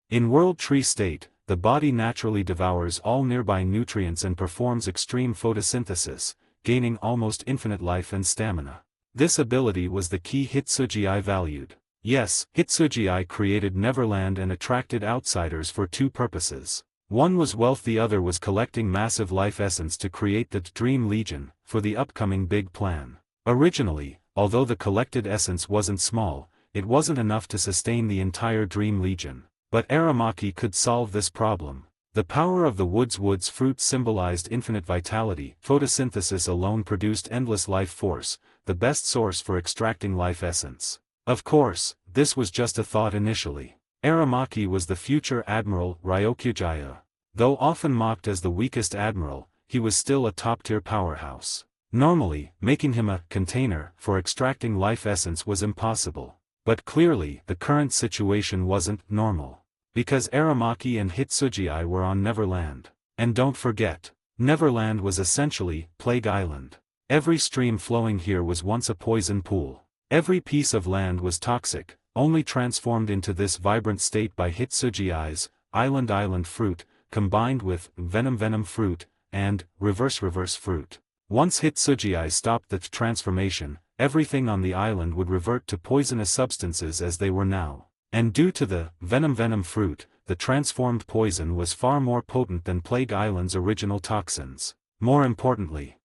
In world tree state, the body naturally devours all nearby nutrients and performs extreme photosynthesis, gaining almost infinite life and stamina. This ability was the key Hitsugi valued. Yes, Hitsugi created Neverland and attracted outsiders for two purposes. One was wealth, the other was collecting massive life essence to create the Dream Legion, for the upcoming big plan. Originally, although the collected essence wasn't small, it wasn't enough to sustain the entire Dream Legion. But Aramaki could solve this problem. The power of the Woods fruit symbolized infinite vitality. Photosynthesis alone produced endless life force, the best source for extracting life essence. Of course, this was just a thought initially. Aramaki was the future Admiral Ryokugaya. Though often mocked as the weakest admiral, he was still a top-tier powerhouse. Normally, making him a container for extracting life essence was impossible. But clearly, the current situation wasn't normal. Because Aramaki and Hitsuji were on Neverland. And don't forget, Neverland was essentially Plague Island. Every stream flowing here was once a poison pool. Every piece of land was toxic, only transformed into this vibrant state by Hitsuji's island fruit, combined with venom fruit, and reverse fruit. Once Hitsuji stopped the transformation, everything on the island would revert to poisonous substances as they were now. And due to the venom fruit, the transformed poison was far more potent than Plague Island's original toxins. More importantly,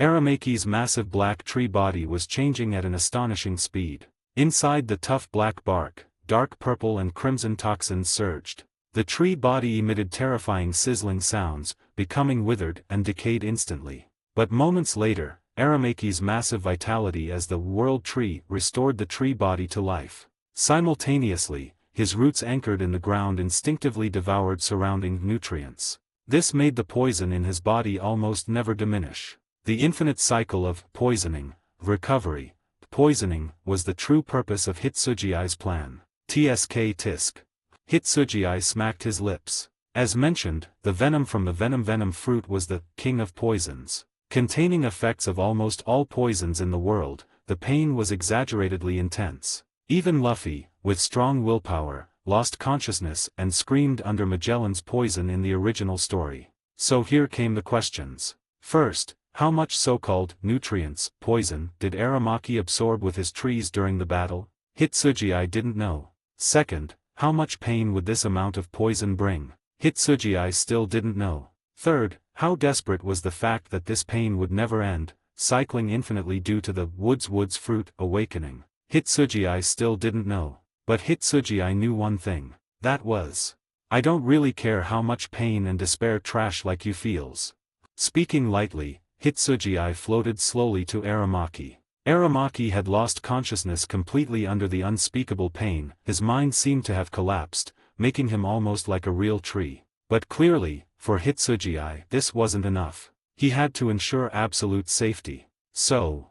Aramaki's massive black tree body was changing at an astonishing speed. Inside the tough black bark, dark purple and crimson toxins surged. The tree body emitted terrifying sizzling sounds, becoming withered and decayed instantly. But moments later, Aramaki's massive vitality as the world tree restored the tree body to life. Simultaneously, his roots anchored in the ground instinctively devoured surrounding nutrients. This made the poison in his body almost never diminish. The infinite cycle of poisoning, recovery, poisoning was the true purpose of Hitsuji's plan. Tisk. Hitsuji smacked his lips. As mentioned, the venom from the venom fruit was the king of poisons. Containing effects of almost all poisons in the world, the pain was exaggeratedly intense. Even Luffy, with strong willpower, lost consciousness and screamed under Magellan's poison in the original story. So here came the questions. First, how much so-called nutrients, poison, did Aramaki absorb with his trees during the battle? Hitsuji didn't know. Second, how much pain would this amount of poison bring? Hitsuji still didn't know. Third, how desperate was the fact that this pain would never end, cycling infinitely due to the woods fruit awakening? Hitsuji still didn't know. But Hitsuji knew one thing. That was, I don't really care how much pain and despair trash like you feels. Speaking lightly, Hitsuji floated slowly to Aramaki. Aramaki had lost consciousness completely under the unspeakable pain. His mind seemed to have collapsed, making him almost like a real tree. But clearly, for Hitsuji this wasn't enough. He had to ensure absolute safety. So,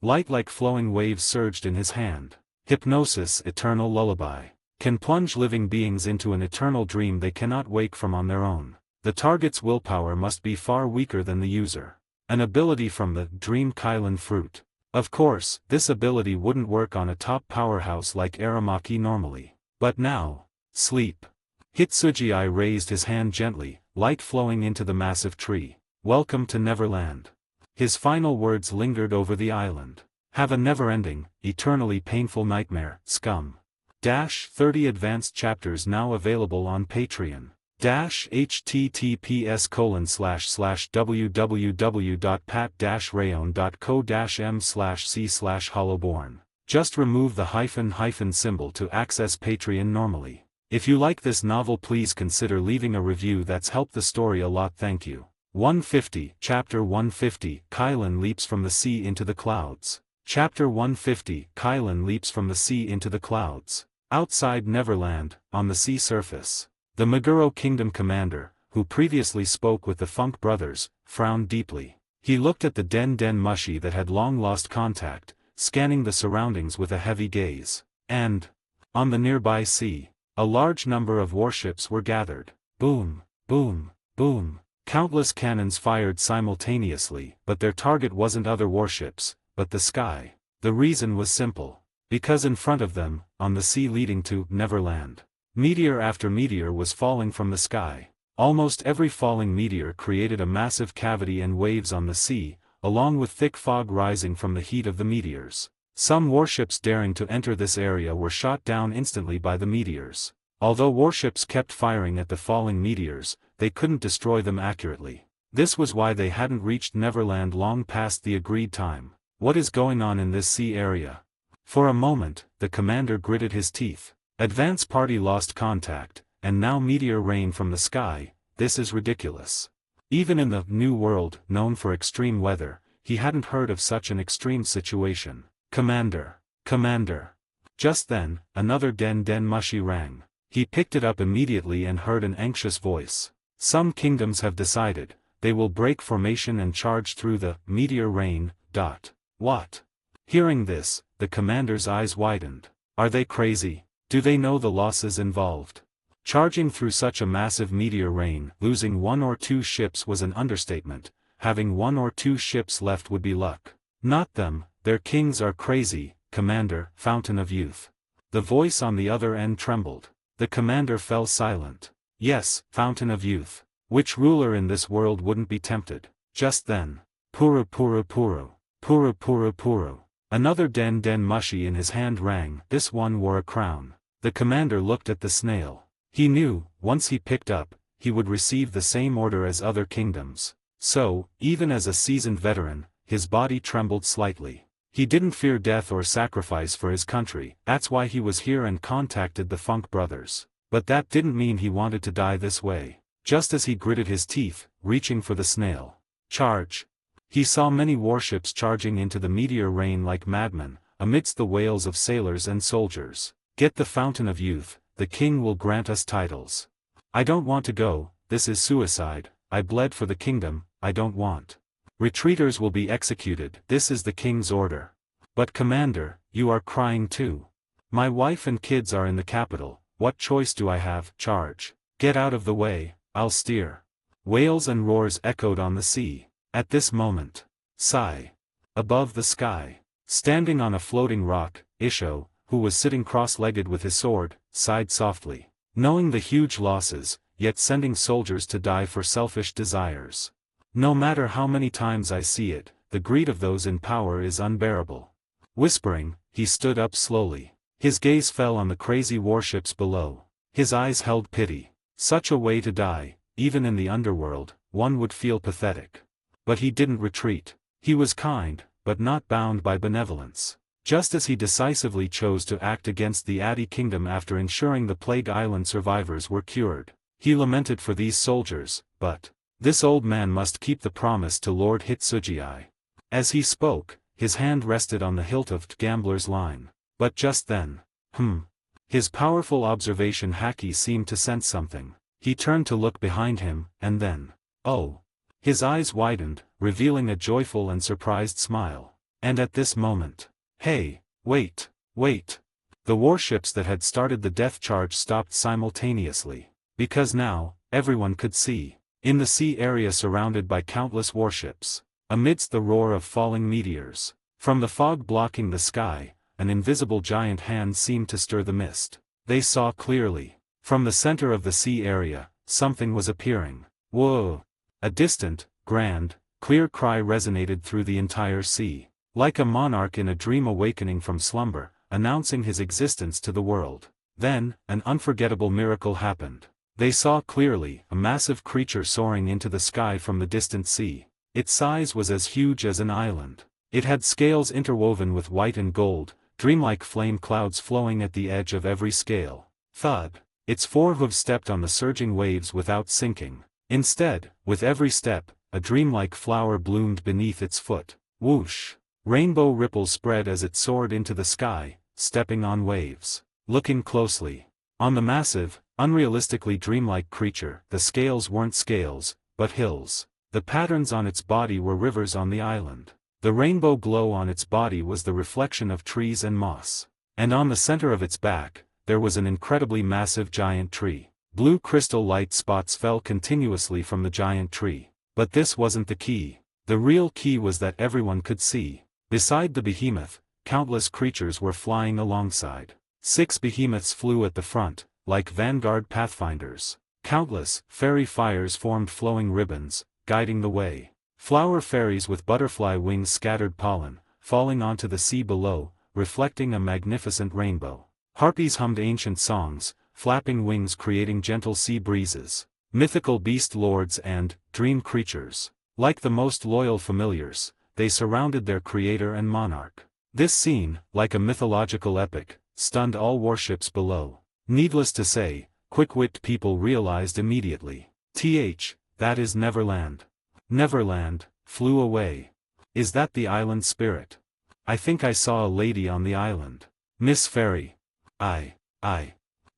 light like flowing waves surged in his hand. Hypnosis, eternal lullaby. Can plunge living beings into an eternal dream they cannot wake from on their own. The target's willpower must be far weaker than the user. An ability from the Dream Kylan fruit. Of course, this ability wouldn't work on a top powerhouse like Aramaki normally. But now, sleep. Hitsuji raised his hand gently, light flowing into the massive tree. Welcome to Neverland. His final words lingered over the island. Have a never-ending, eternally painful nightmare, scum. 30 advanced chapters now available on Patreon. https://www.pat-rayon.co-m/c/hollowborn. Just remove the hyphen symbol to access Patreon normally. If you like this novel, please consider leaving a review. That's helped the story a lot. Thank you. 150, Chapter 150, Kylan leaps from the sea into the clouds. Chapter 150, Kylan leaps from the sea into the clouds. Outside Neverland, on the sea surface. The Meguro Kingdom commander, who previously spoke with the Funk brothers, frowned deeply. He looked at the Den Mushi that had long lost contact, scanning the surroundings with a heavy gaze. And, on the nearby sea, a large number of warships were gathered. Boom, boom, boom. Countless cannons fired simultaneously, but their target wasn't other warships, but the sky. The reason was simple. Because in front of them, on the sea leading to Neverland, meteor after meteor was falling from the sky. Almost every falling meteor created a massive cavity and waves on the sea, along with thick fog rising from the heat of the meteors. Some warships daring to enter this area were shot down instantly by the meteors. Although warships kept firing at the falling meteors, they couldn't destroy them accurately. This was why they hadn't reached Neverland long past the agreed time. What is going on in this sea area? For a moment, the commander gritted his teeth. Advance party lost contact, and now meteor rain from the sky. This is ridiculous. Even in the New World, known for extreme weather, he hadn't heard of such an extreme situation. Commander. Just then, another Den Mushi rang. He picked it up immediately and heard an anxious voice. Some kingdoms have decided, they will break formation and charge through the meteor rain. What? Hearing this, the commander's eyes widened. Are they crazy? Do they know the losses involved? Charging through such a massive meteor rain, losing 1 or 2 ships was an understatement. Having 1 or 2 ships left would be luck. Not them, their kings are crazy, Commander, Fountain of Youth. The voice on the other end trembled. The commander fell silent. Yes, Fountain of Youth. Which ruler in this world wouldn't be tempted? Just then. Puru puru puru. Puru puru puru. Another den mushi in his hand rang. This one wore a crown. The commander looked at the snail. He knew, once he picked up, he would receive the same order as other kingdoms. So, even as a seasoned veteran, his body trembled slightly. He didn't fear death or sacrifice for his country, that's why he was here and contacted the Funk brothers. But that didn't mean he wanted to die this way. Just as he gritted his teeth, reaching for the snail. Charge! He saw many warships charging into the meteor rain like madmen, amidst the wails of sailors and soldiers. Get the Fountain of Youth, the king will grant us titles. I don't want to go, this is suicide, I bled for the kingdom, I don't want. Retreaters will be executed, this is the king's order. But commander, you are crying too. My wife and kids are in the capital, what choice do I have? Charge. Get out of the way, I'll steer. Wails and roars echoed on the sea. At this moment. Sigh. Above the sky. Standing on a floating rock, Isho, who was sitting cross-legged with his sword, sighed softly. Knowing the huge losses, yet sending soldiers to die for selfish desires. No matter how many times I see it, the greed of those in power is unbearable. Whispering, he stood up slowly. His gaze fell on the crazy warships below. His eyes held pity. Such a way to die, even in the underworld, one would feel pathetic. But he didn't retreat. He was kind, but not bound by benevolence. Just as he decisively chose to act against the Adi kingdom after ensuring the Plague Island survivors were cured. He lamented for these soldiers, but this old man must keep the promise to Lord Hitsuji. As he spoke, his hand rested on the hilt of the gambler's line. But just then, his powerful observation haki seemed to sense something. He turned to look behind him, and then, oh! His eyes widened, revealing a joyful and surprised smile. And at this moment, hey, wait! The warships that had started the death charge stopped simultaneously. Because now, everyone could see. In the sea area surrounded by countless warships. Amidst the roar of falling meteors. From the fog blocking the sky, an invisible giant hand seemed to stir the mist. They saw clearly. From the center of the sea area, something was appearing. Whoa! A distant, grand, clear cry resonated through the entire sea. Like a monarch in a dream awakening from slumber, announcing his existence to the world. Then, an unforgettable miracle happened. They saw clearly a massive creature soaring into the sky from the distant sea. Its size was as huge as an island. It had scales interwoven with white and gold, dreamlike flame clouds flowing at the edge of every scale. Thud. Its forehooves stepped on the surging waves without sinking. Instead, with every step, a dreamlike flower bloomed beneath its foot. Whoosh! Rainbow ripples spread as it soared into the sky, stepping on waves. Looking closely. On the massive, unrealistically dreamlike creature, the scales weren't scales, but hills. The patterns on its body were rivers on the island. The rainbow glow on its body was the reflection of trees and moss. And on the center of its back, there was an incredibly massive giant tree. Blue crystal light spots fell continuously from the giant tree. But this wasn't the key. The real key was that everyone could see. Beside the behemoth, countless creatures were flying alongside. 6 behemoths flew at the front, like vanguard pathfinders. Countless, fairy fires formed flowing ribbons, guiding the way. Flower fairies with butterfly wings scattered pollen, falling onto the sea below, reflecting a magnificent rainbow. Harpies hummed ancient songs, flapping wings creating gentle sea breezes. Mythical beast lords and dream creatures. Like the most loyal familiars, they surrounded their creator and monarch. This scene, like a mythological epic, stunned all warships below. Needless to say, quick-witted people realized immediately. That is Neverland. Neverland, flew away. Is that the island spirit? I think I saw a lady on the island. Miss Fairy. I.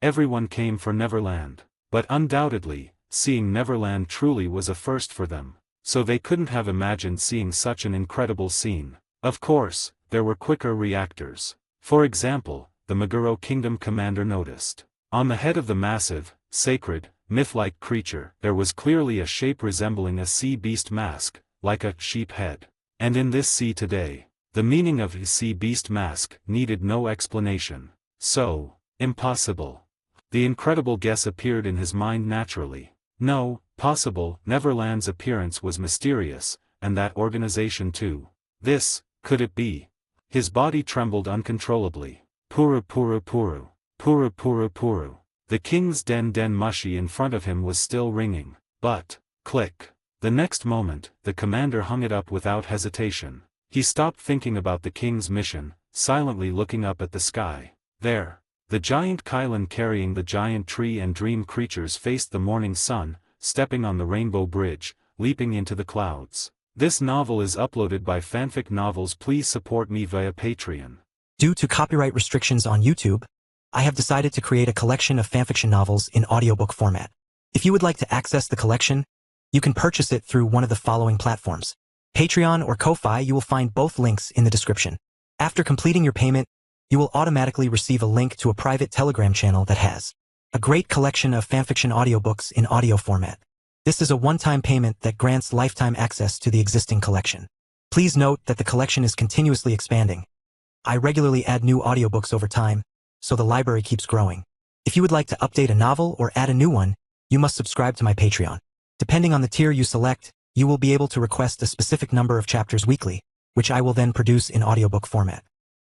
Everyone came for Neverland. But undoubtedly, seeing Neverland truly was a first for them. so they couldn't have imagined seeing such an incredible scene. Of course, there were quicker reactors. For example, the Meguro Kingdom commander noticed. On the head of the massive, sacred, myth-like creature, there was clearly a shape resembling a sea beast mask, like a sheep head. And in this sea today, the meaning of his sea beast mask needed no explanation. So, impossible. The incredible guess appeared in his mind naturally. No, possible, Neverland's appearance was mysterious, and that organization too. This, could it be? His body trembled uncontrollably. Puru puru puru. Puru puru puru. The king's den mushi in front of him was still ringing. But, click. The next moment, the commander hung it up without hesitation. He stopped thinking about the king's mission, silently looking up at the sky. There. The giant Kylan carrying the giant tree and dream creatures faced the morning sun, stepping on the rainbow bridge, leaping into the clouds. This novel is uploaded by Fanfic Novels. Please support me via Patreon. Due to copyright restrictions on YouTube, I have decided to create a collection of fanfiction novels in audiobook format. If you would like to access the collection, you can purchase it through one of the following platforms. Patreon or Ko-Fi. You will find both links in the description. After completing your payment, you will automatically receive a link to a private Telegram channel that has a great collection of fanfiction audiobooks in audio format. This is a one-time payment that grants lifetime access to the existing collection. Please note that the collection is continuously expanding. I regularly add new audiobooks over time, so the library keeps growing. If you would like to update a novel or add a new one, you must subscribe to my Patreon. Depending on the tier you select, you will be able to request a specific number of chapters weekly, which I will then produce in audiobook format.